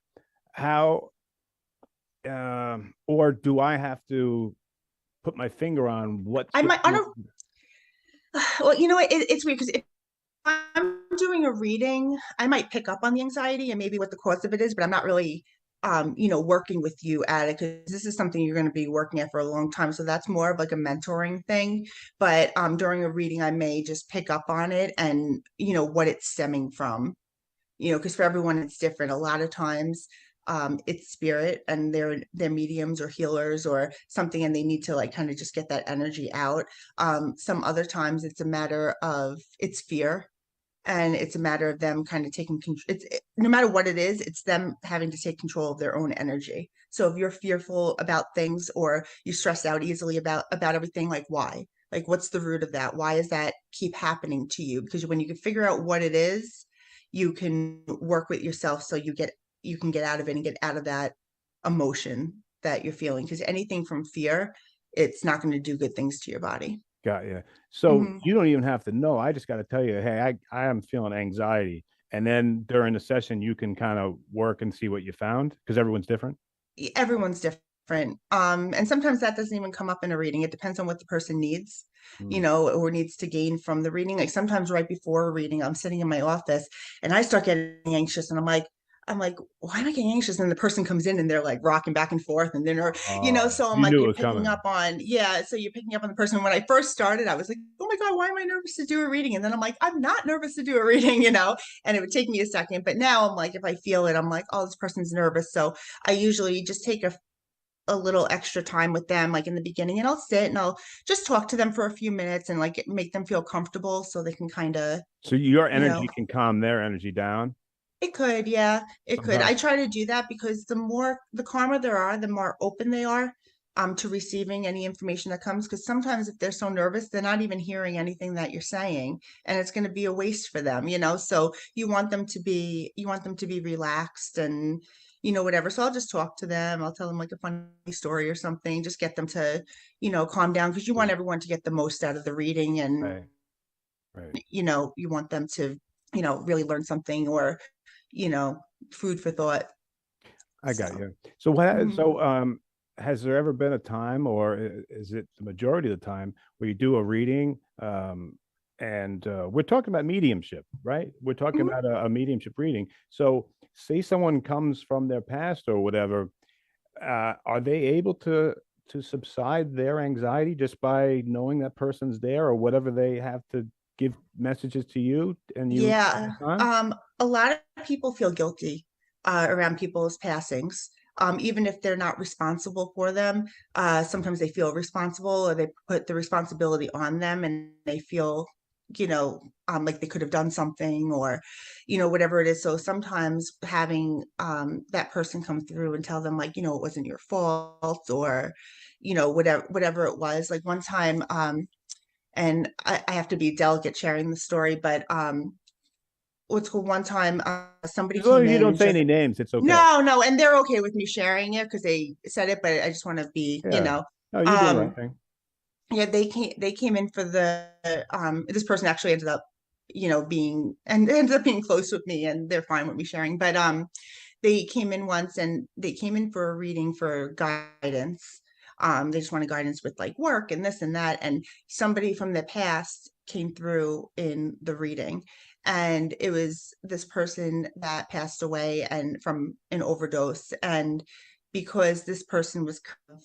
how or do I have to put my finger on what I might, I switch? don't, well, it's weird because if I'm doing a reading, I might pick up on the anxiety and maybe what the cause of it is, but I'm not really, working with you at it, because this is something you're going to be working at for a long time. So that's more of like a mentoring thing. But during a reading, I may just pick up on it and, what it's stemming from. Because for everyone it's different. A lot of times, it's spirit and they're mediums or healers or something, and they need to like kind of just get that energy out. Some other times it's fear, and it's a matter of them kind of taking control. No matter what it is, it's them having to take control of their own energy. So if you're fearful about things, or you stress out easily about everything, like why? Like what's the root of that? Why does that keep happening to you? Because when you can figure out what it is, you can work with yourself, so you can get out of it and get out of that emotion that you're feeling. Because anything from fear, it's not going to do good things to your body. Got you. So Mhm. you don't even have to know. I just got to tell you, hey, I am feeling anxiety. And then during the session, you can kind of work and see what you found because everyone's different. Everyone's different. different. And sometimes that doesn't even come up in a reading. It depends on what the person needs, you know, or needs to gain from the reading. Like sometimes right before a reading, I'm sitting in my office and I start getting anxious and I'm like, why am I getting anxious? And the person comes in and they're like rocking back and forth and then, you know, so I'm You like, knew it you're was picking coming. up on, yeah. So you're picking up on the person. When I first started, I was like, oh my God, why am I nervous to do a reading? And then I'm like, I'm not nervous to do a reading, you know, and it would take me a second. But now I'm like, if I feel it, I'm like, oh, this person's nervous. So I usually just take a little extra time with them, like in the beginning, and I'll sit and I'll just talk to them for a few minutes and like make them feel comfortable so they can kind of, So your you know, energy can calm their energy down. it could, yeah, it could. I Sometimes. try to do that because the calmer there are, the more open they are to receiving any information that comes. Because sometimes if they're so nervous, they're not even hearing anything that you're saying, and it's going to be a waste for them, you know. So you want them to be relaxed and, you know, whatever. So I'll just talk to them. I'll tell them like a funny story or something, just get them to, you know, calm down because you want everyone to get the most out of the reading, and Right. you know, you want them to, you know, really learn something or, you know, food for thought. I got So, you. So what? mhm. So has there ever been a time, or is it the majority of the time, where you do a reading, and we're talking about mediumship, right? We're talking Mhm. about a mediumship reading. So say someone comes from their past or whatever, are they able to subside their anxiety just by knowing that person's there, or whatever they have to give messages to you and you Yeah. pass on? A lot of people feel guilty around people's passings. Even if they're not responsible for them, sometimes they feel responsible or they put the responsibility on them and they feel, you know, like they could have done something or, you know, whatever it is. So sometimes having that person come through and tell them like, you know, it wasn't your fault or, you know, whatever it was. Like one time, and I have to be delicate sharing the story, but what's called one time somebody As long came as you in don't and say just any names, it's okay. no, and they're okay with me sharing it because they said it, but I just want to be, you Yeah. know, No, you do the right um, thing. yeah, they came in for the this person actually ended up, you know, being and ended up being close with me and they're fine with me sharing, but they came in once and they came in for a reading for guidance. They just wanted guidance with like work and this and that. And somebody from the past came through in the reading. And it was this person that passed away and from an overdose. And because this person was kind of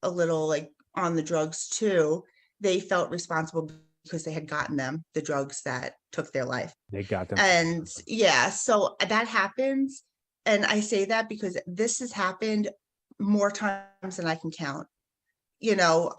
a little like on the drugs too, they felt responsible because they had gotten them the drugs that took their life. They got them. And yeah, so that happens. And I say that because this has happened more times than I can count, you know,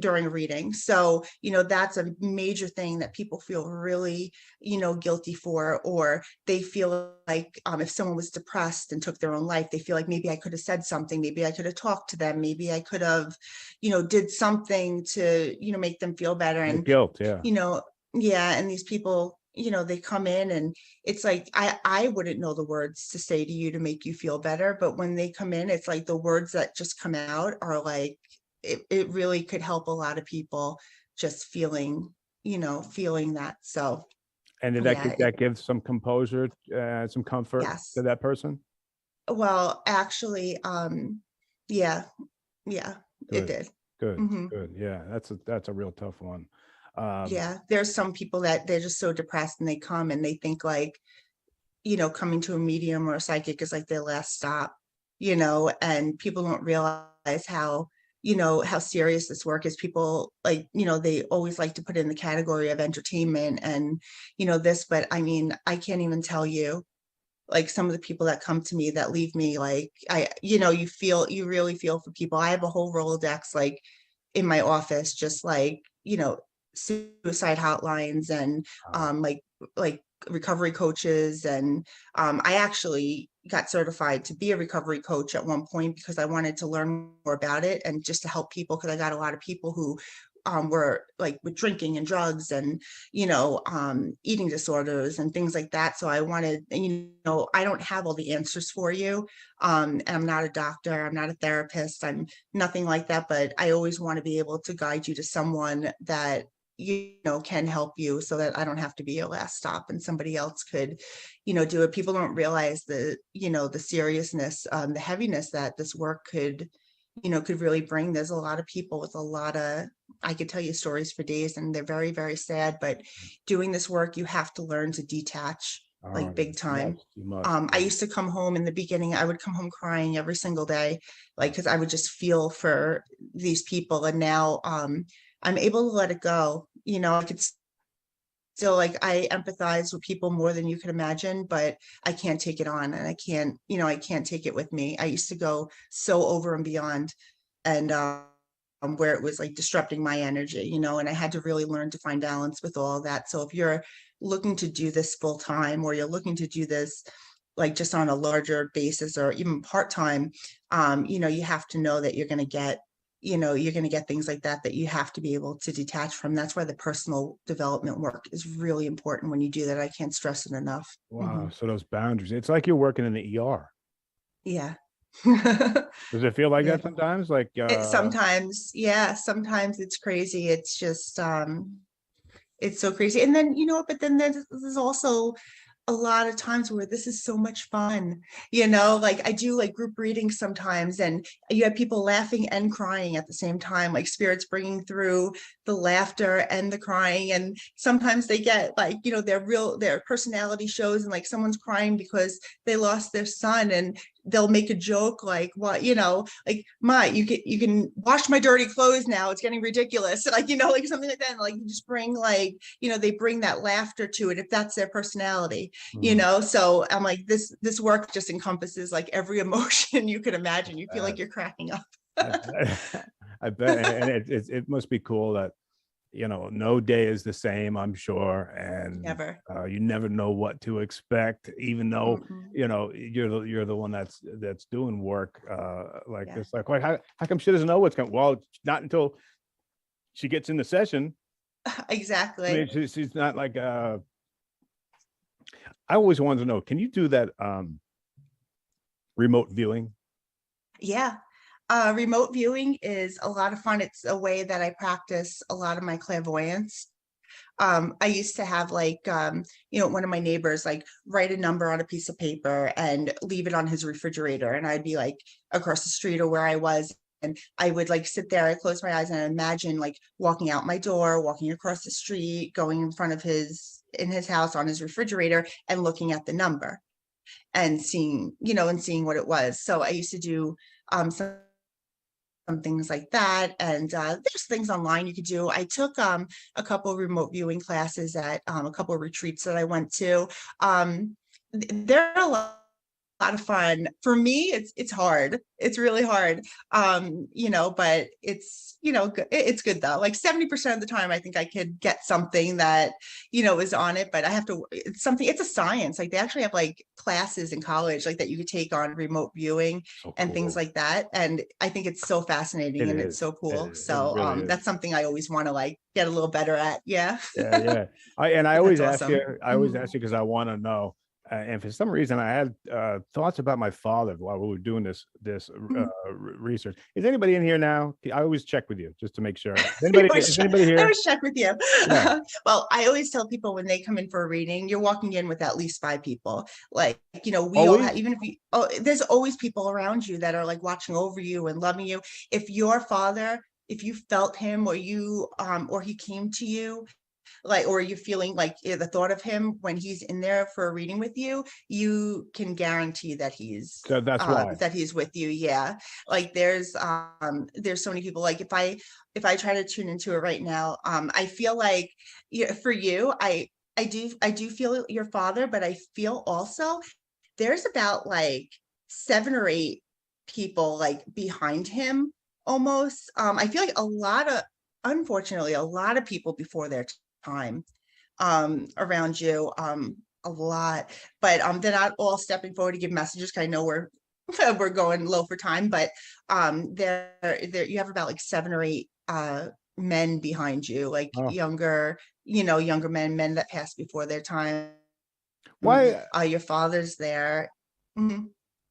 during a reading. So, you know, that's a major thing that people feel really, you know, guilty for, or they feel like if someone was depressed and took their own life, they feel like maybe I could have said something, maybe I could have talked to them, maybe I could have, you know, did something to, you know, make them feel better. The And, guilt, yeah. you know, yeah, and these people, you know, they come in and it's like I wouldn't know the words to say to you to make you feel better, but when they come in, it's like the words that just come out are like it really could help a lot of people just feeling, you know, feeling that. So And did yeah, that give some composure, some comfort yes. to that person? Well, actually, yeah, it Good, did. good, Mhm. good. Yeah, that's a real tough one. Yeah, there's some people that they're just so depressed and they come and they think like, you know, coming to a medium or a psychic is like their last stop, you know, and people don't realize how, you know, how serious this work is. People like, you know, they always like to put it in the category of entertainment and, you know, this, but I mean, I can't even tell you like some of the people that come to me that leave me like you know, you really feel for people. I have a whole Rolodex like in my office, just like, you know, suicide hotlines and like recovery coaches. And I actually got certified to be a recovery coach at one point because I wanted to learn more about it and just to help people because I got a lot of people who were like with drinking and drugs and, you know, eating disorders and things like that. So I wanted, and, you know, I don't have all the answers for you. And I'm not a doctor, I'm not a therapist, I'm nothing like that, but I always want to be able to guide you to someone that, you know, can help you so that I don't have to be your last stop and somebody else could, you know, do it. People don't realize the, you know, the seriousness, the heaviness that this work could, could really bring. There's a lot of people with a lot of, I could tell you stories for days, and they're very, very sad, but doing this work, you have to learn to detach, like big time. I used to come home in the beginning, I would come home crying every single day, like, because I would just feel for these people. And now I'm able to let it go. I could still, like, I empathize with people more than you can imagine, but I can't take it on, and I can't take it with me. I used to go so over and beyond, and where it was like disrupting my energy, and I had to really learn to find balance with all of that. So if you're looking to do this full time, or you're looking to do this like just on a larger basis, or even part-time, you have to know that you're going to get things like that you have to be able to detach from. That's why the personal development work is really important when you do that. I can't stress it enough. Wow. So those boundaries, it's like you're working in the ER. Yeah. Does it feel like Yeah. that sometimes? Like Sometimes, yeah, sometimes it's crazy. It's just it's so crazy. And then, but then there's also a lot of times where this is so much fun, like I do like group readings sometimes, and you have people laughing and crying at the same time, like spirits bringing through the laughter and the crying. And sometimes they get like, their personality shows, and like someone's crying because they lost their son, and they'll make a joke like, what, like, you can wash my dirty clothes now, it's getting ridiculous, like, like something like that. And like you just bring like, they bring that laughter to it if that's their personality. So I'm like, this work just encompasses like every emotion you could imagine. You feel like you're cracking up. I bet. And it must be cool that, no day is the same, I'm sure. And Never. You never know what to expect, even though, you're the one that's doing work like this. Like, how come she doesn't know what's coming? Well, it's not until she gets in the session. Exactly. I mean, she's not like, I always wanted to know, can you do that remote viewing? Yeah. Remote viewing is a lot of fun. It's a way that I practice a lot of my clairvoyance. I used to have like, one of my neighbors like write a number on a piece of paper and leave it on his refrigerator. And I'd be like across the street or where I was. And I would like sit there, I close my eyes and imagine like walking out my door, walking across the street, going in front of in his house on his refrigerator and looking at the number and seeing what it was. So I used to do some things like that. And there's things online you could do. I took a couple remote viewing classes at a couple of retreats that I went to. They're a lot of fun. For me, it's hard. It's really hard. But it's, it's good though. Like 70% of the time, I think I could get something that, is on it, but I have to, it's a science. Like they actually have like classes in college, like that you could take on remote viewing and things like that. And I think it's so fascinating and it's so cool. So that's something I always want to like get a little better at. Yeah. Yeah. I always ask awesome. you, because I want to know. And for some reason, I had thoughts about my father while we were doing this research. Is anybody in here now? I always check with you just to make sure. Is anybody here? I always check with you. Yeah. Well, I always tell people when they come in for a reading, you're walking in with at least 5 people. Like, we all have, even if there's always people around you that are like watching over you and loving you. If your father, if you felt him or you, or he came to you, like, or you're feeling like the thought of him when he's in there for a reading with you, you can guarantee that he's that he's with you. Yeah. Like there's so many people, like if I try to tune into it right now, I feel like for you, I do feel your father, but I feel also there's about like 7 or 8 people like behind him almost. I feel like unfortunately, a lot of people before their time around you, a lot, but they're not all stepping forward to give messages, because I know we're going low for time, but there you have about like 7 or 8 men behind you, like younger men that passed before their time. Why your father's there. Mm-hmm.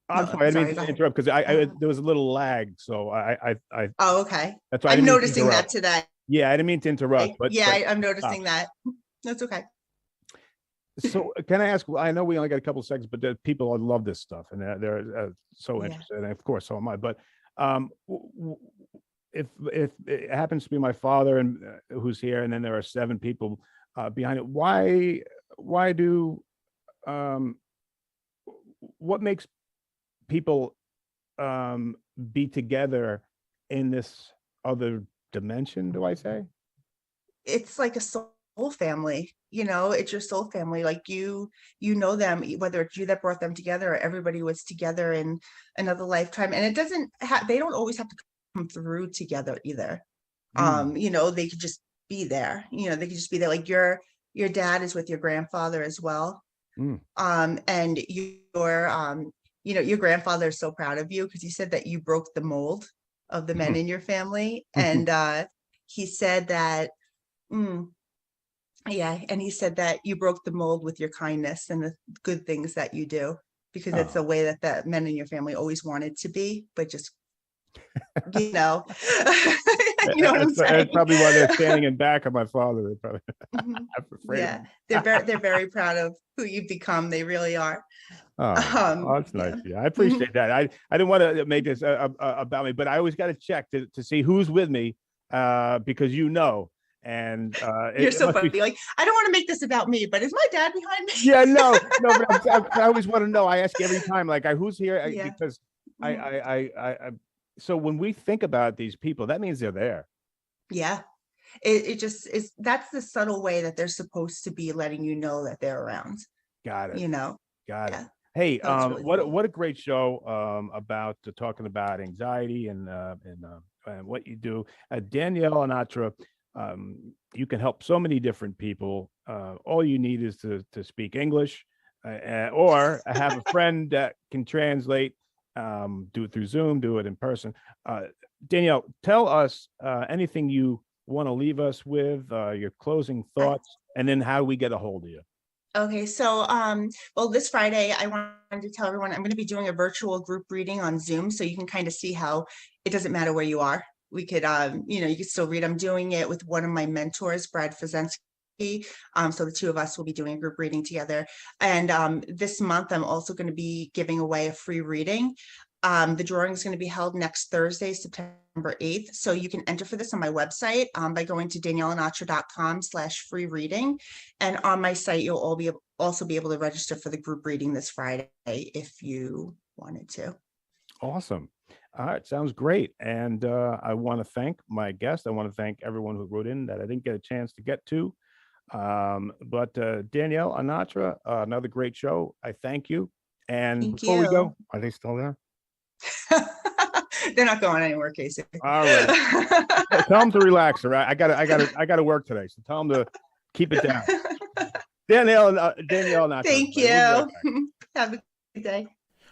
I'm sorry, I didn't mean to interrupt, because there was a little lag, so I oh, okay. That's why I'm noticing that today. Yeah, I didn't mean to interrupt, but I'm noticing that. That's okay. So can I ask, I know we only got a couple of seconds, but people love this stuff and they're so interested, and of course so am I, but If it happens to be my father and who's here, and then there are 7 people behind it, why do what makes people be together in this other dimension, do I say? It's like a soul family, it's your soul family. Like you know them, whether it's you that brought them together or everybody was together in another lifetime. And it doesn't they don't always have to come through together either. They could just be there, they could just be there. Like your dad is with your grandfather as well. And your grandfather is so proud of you because he said that you broke the mold of the men in your family. And he said that and he said that you broke the mold with your kindness and the good things that you do, because it's the way that the men in your family always wanted to be, but just you know what I'm saying? That's probably why they're standing in back of my father. They probably yeah, they're very proud of who you've become. They really are. That's nice. Yeah, I appreciate that. I didn't want to make this about me, but I always got to check to see who's with me, because and you're so funny. Like, I don't want to make this about me, but is my dad behind me? Yeah, no, but I always want to know. I ask every time, like, who's here? Because I so when we think about these people, that means they're there. Yeah, it just is. That's the subtle way that they're supposed to be letting you know that they're around. Got it. Got it. Hey, really what a great show about talking about anxiety and what you do. Danielle Anatra, you can help so many different people. All you need is to speak English, or have a friend that can translate. Do it through Zoom, do it in person. Danielle, tell us anything you want to leave us with, your closing thoughts, and then how do we get a hold of you? Okay, so well, this Friday I wanted to tell everyone I'm going to be doing a virtual group reading on Zoom, so you can kind of see how it doesn't matter where you are. We could you could still read. I'm doing it with one of my mentors, Brad Fazensky. So the two of us will be doing a group reading together. And this month I'm also going to be giving away a free reading. The drawing is going to be held next Thursday, September 8th. So you can enter for this on my website by going to danielleanatra.com/free reading. And on my site, you'll also be able to register for the group reading this Friday if you wanted to. Awesome. All right, sounds great. And I want to thank my guest. I want to thank everyone who wrote in that I didn't get a chance to get to. But Danielle Anatra, another great show. I thank you. And before we go, are they still there? They're not going anywhere, Casey. All right. Tell them to relax. All right. I gotta work today. So tell them to keep it down. Danielle Anatra. Thank you. Have a good day.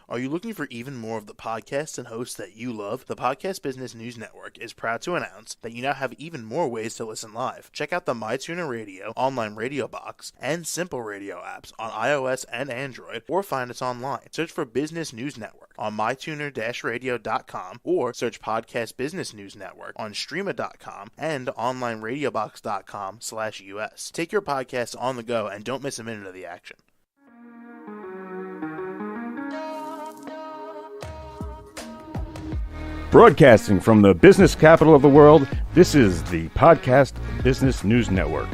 Are you looking for even more of the podcasts and hosts that you love? The Podcast Business News Network is proud to announce that you now have even more ways to listen live. Check out the MyTuner Radio, online radio box, and Simple Radio apps on iOS and Android, or find us online. Search for Business News Network on mytuner-radio.com, or search Podcast Business News Network on streama.com and onlineradiobox.com/US. Take your podcasts on the go and don't miss a minute of the action. Broadcasting from the business capital of the world, this is the Podcast Business News Network.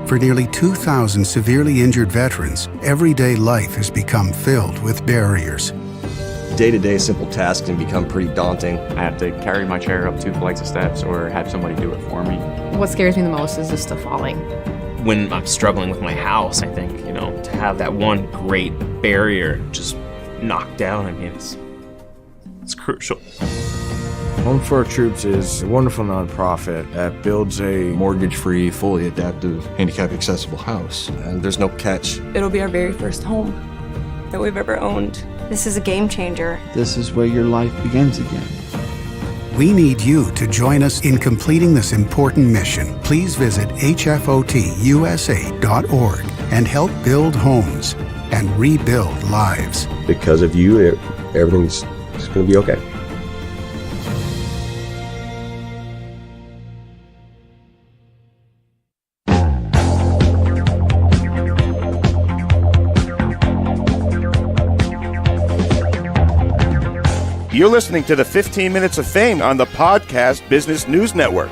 For nearly 2,000 severely injured veterans, everyday life has become filled with barriers. Day-to-day simple tasks can become pretty daunting. I have to carry my chair up 2 flights of steps or have somebody do it for me. What scares me the most is just the falling. When I'm struggling with my house, I think, to have that one great barrier just knocked down, it's crucial. Home for Our Troops is a wonderful nonprofit that builds a mortgage-free, fully adaptive, handicap-accessible house. And there's no catch. It'll be our very first home that we've ever owned. This is a game changer. This is where your life begins again. We need you to join us in completing this important mission. Please visit hfotusa.org and help build homes and rebuild lives. Because of you, everything's going to be okay. You're listening to the 15 Minutes of Fame on the Podcast Business News Network.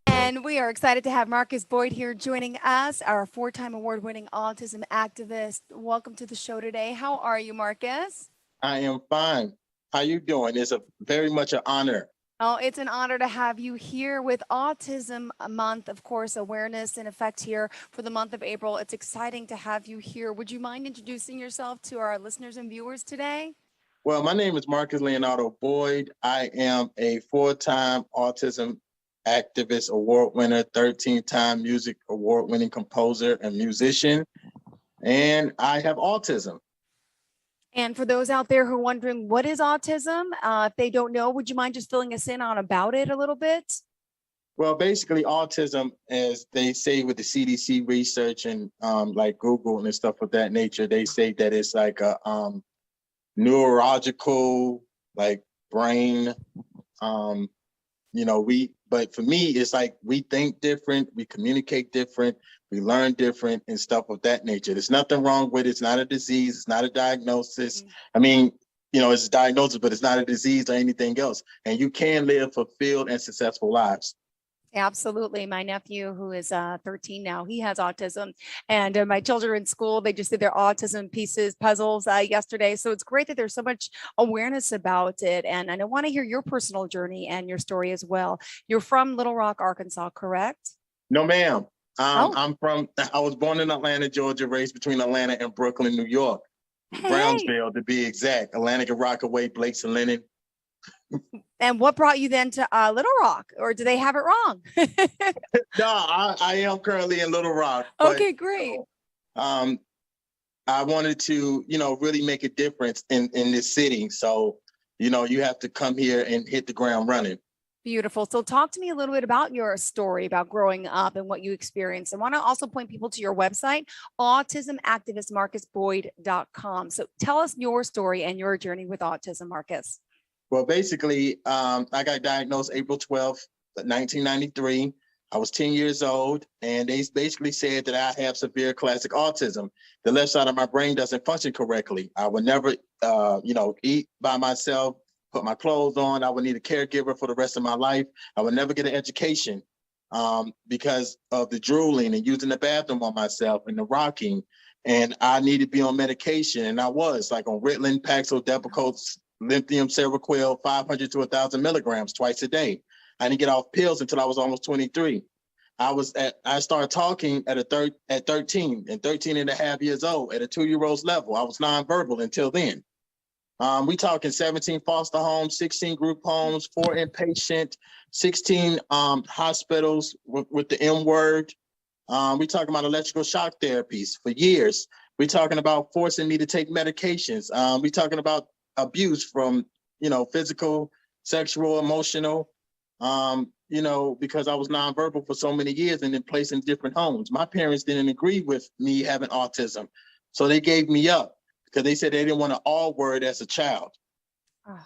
And we are excited to have Marcus Boyd here joining us, our 4-time award-winning autism activist. Welcome to the show today. How are you, Marcus? I am fine. How you doing? It's a very much an honor. Oh, it's an honor to have you here with Autism Month, of course, awareness in effect here for the month of April. It's exciting to have you here. Would you mind introducing yourself to our listeners and viewers today? Well, my name is Marcus Leonardo Boyd. I am a 4-time autism activist award winner, 13-time music award winning composer and musician, and I have autism. And for those out there who are wondering what is autism, if they don't know, would you mind just filling us in on about it a little bit? Well, basically autism, as they say with the CDC research and like Google and stuff of that nature, they say that it's like a neurological, like brain, but for me, it's like we think different, we communicate different, we learn different and stuff of that nature. There's nothing wrong with it. It's not a disease. It's not a diagnosis. I mean, it's a diagnosis, but it's not a disease or anything else. And you can live fulfilled and successful lives. Absolutely. My nephew, who is 13 now, he has autism. And my children are in school, they just did their autism puzzles yesterday. So it's great that there's so much awareness about it. And I want to hear your personal journey and your story as well. You're from Little Rock, Arkansas, correct? No, ma'am. I was born in Atlanta, Georgia, raised between Atlanta and Brooklyn, New York. Brownsville, to be exact. Atlantic and Rockaway, Blake's and Lennon. And what brought you then to Little Rock, or do they have it wrong? No, I am currently in Little Rock. Okay, great. I wanted to, really make a difference in this city. So, you have to come here and hit the ground running. Beautiful. So talk to me a little bit about your story about growing up and what you experienced. I want to also point people to your website, autismactivistmarcusboyd.com. So tell us your story and your journey with autism, Marcus. Well, basically, I got diagnosed April 12th, 1993. I was 10 years old, and they basically said that I have severe classic autism. The left side of my brain doesn't function correctly. I would never, eat by myself, put my clothes on. I would need a caregiver for the rest of my life. I would never get an education because of the drooling and using the bathroom on myself and the rocking. And I needed to be on medication, and I was like on Ritalin, Paxil, Depakote, lithium, Seroquel, 500 to 1,000 milligrams twice a day. I didn't get off pills until I was almost 23. I started talking at 13 and 13 and a half years old at a 2-year-old's level. I was nonverbal until then. We talking 17 foster homes, 16 group homes, 4 inpatient, 16 hospitals with the M word. We talking about electrical shock therapies for years. We talking about forcing me to take medications. We talking about abuse from, physical, sexual, emotional, because I was nonverbal for so many years and then placed in different homes. My parents didn't agree with me having autism. So they gave me up because they said they didn't want an all word as a child. Oh,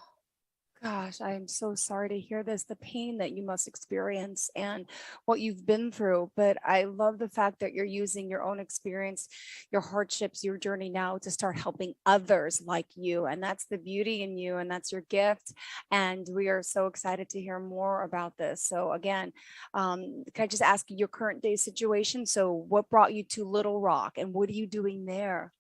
gosh, I am so sorry to hear this, the pain that you must experience and what you've been through. But I love the fact that you're using your own experience, your hardships, your journey now to start helping others like you. And that's the beauty in you, and that's your gift. And we are so excited to hear more about this. So again, can I just ask you your current day situation? So what brought you to Little Rock and what are you doing there?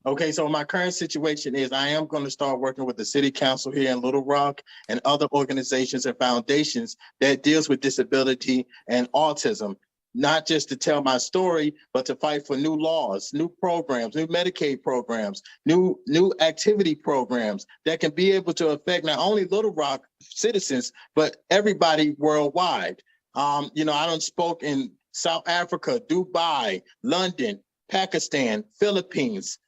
Okay, so my current situation is I am going to start working with the city council here in Little Rock and other organizations and foundations that deals with disability and autism, not just to tell my story, but to fight for new laws, new programs, new Medicaid programs, new activity programs that can be able to affect not only Little Rock citizens, but everybody worldwide. I done spoke in South Africa, Dubai, London, Pakistan, Philippines.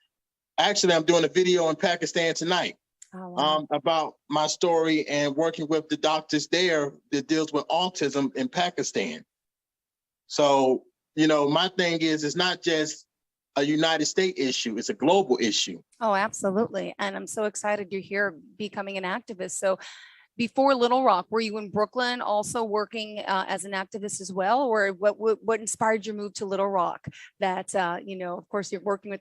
Actually, I'm doing a video in Pakistan tonight about my story and working with the doctors there that deals with autism in Pakistan. So, my thing is, it's not just a United States issue, it's a global issue. Oh, absolutely. And I'm so excited you're here becoming an activist. So before Little Rock, were you in Brooklyn also working as an activist as well, or what inspired your move to Little Rock? That you know, of course, you're working with the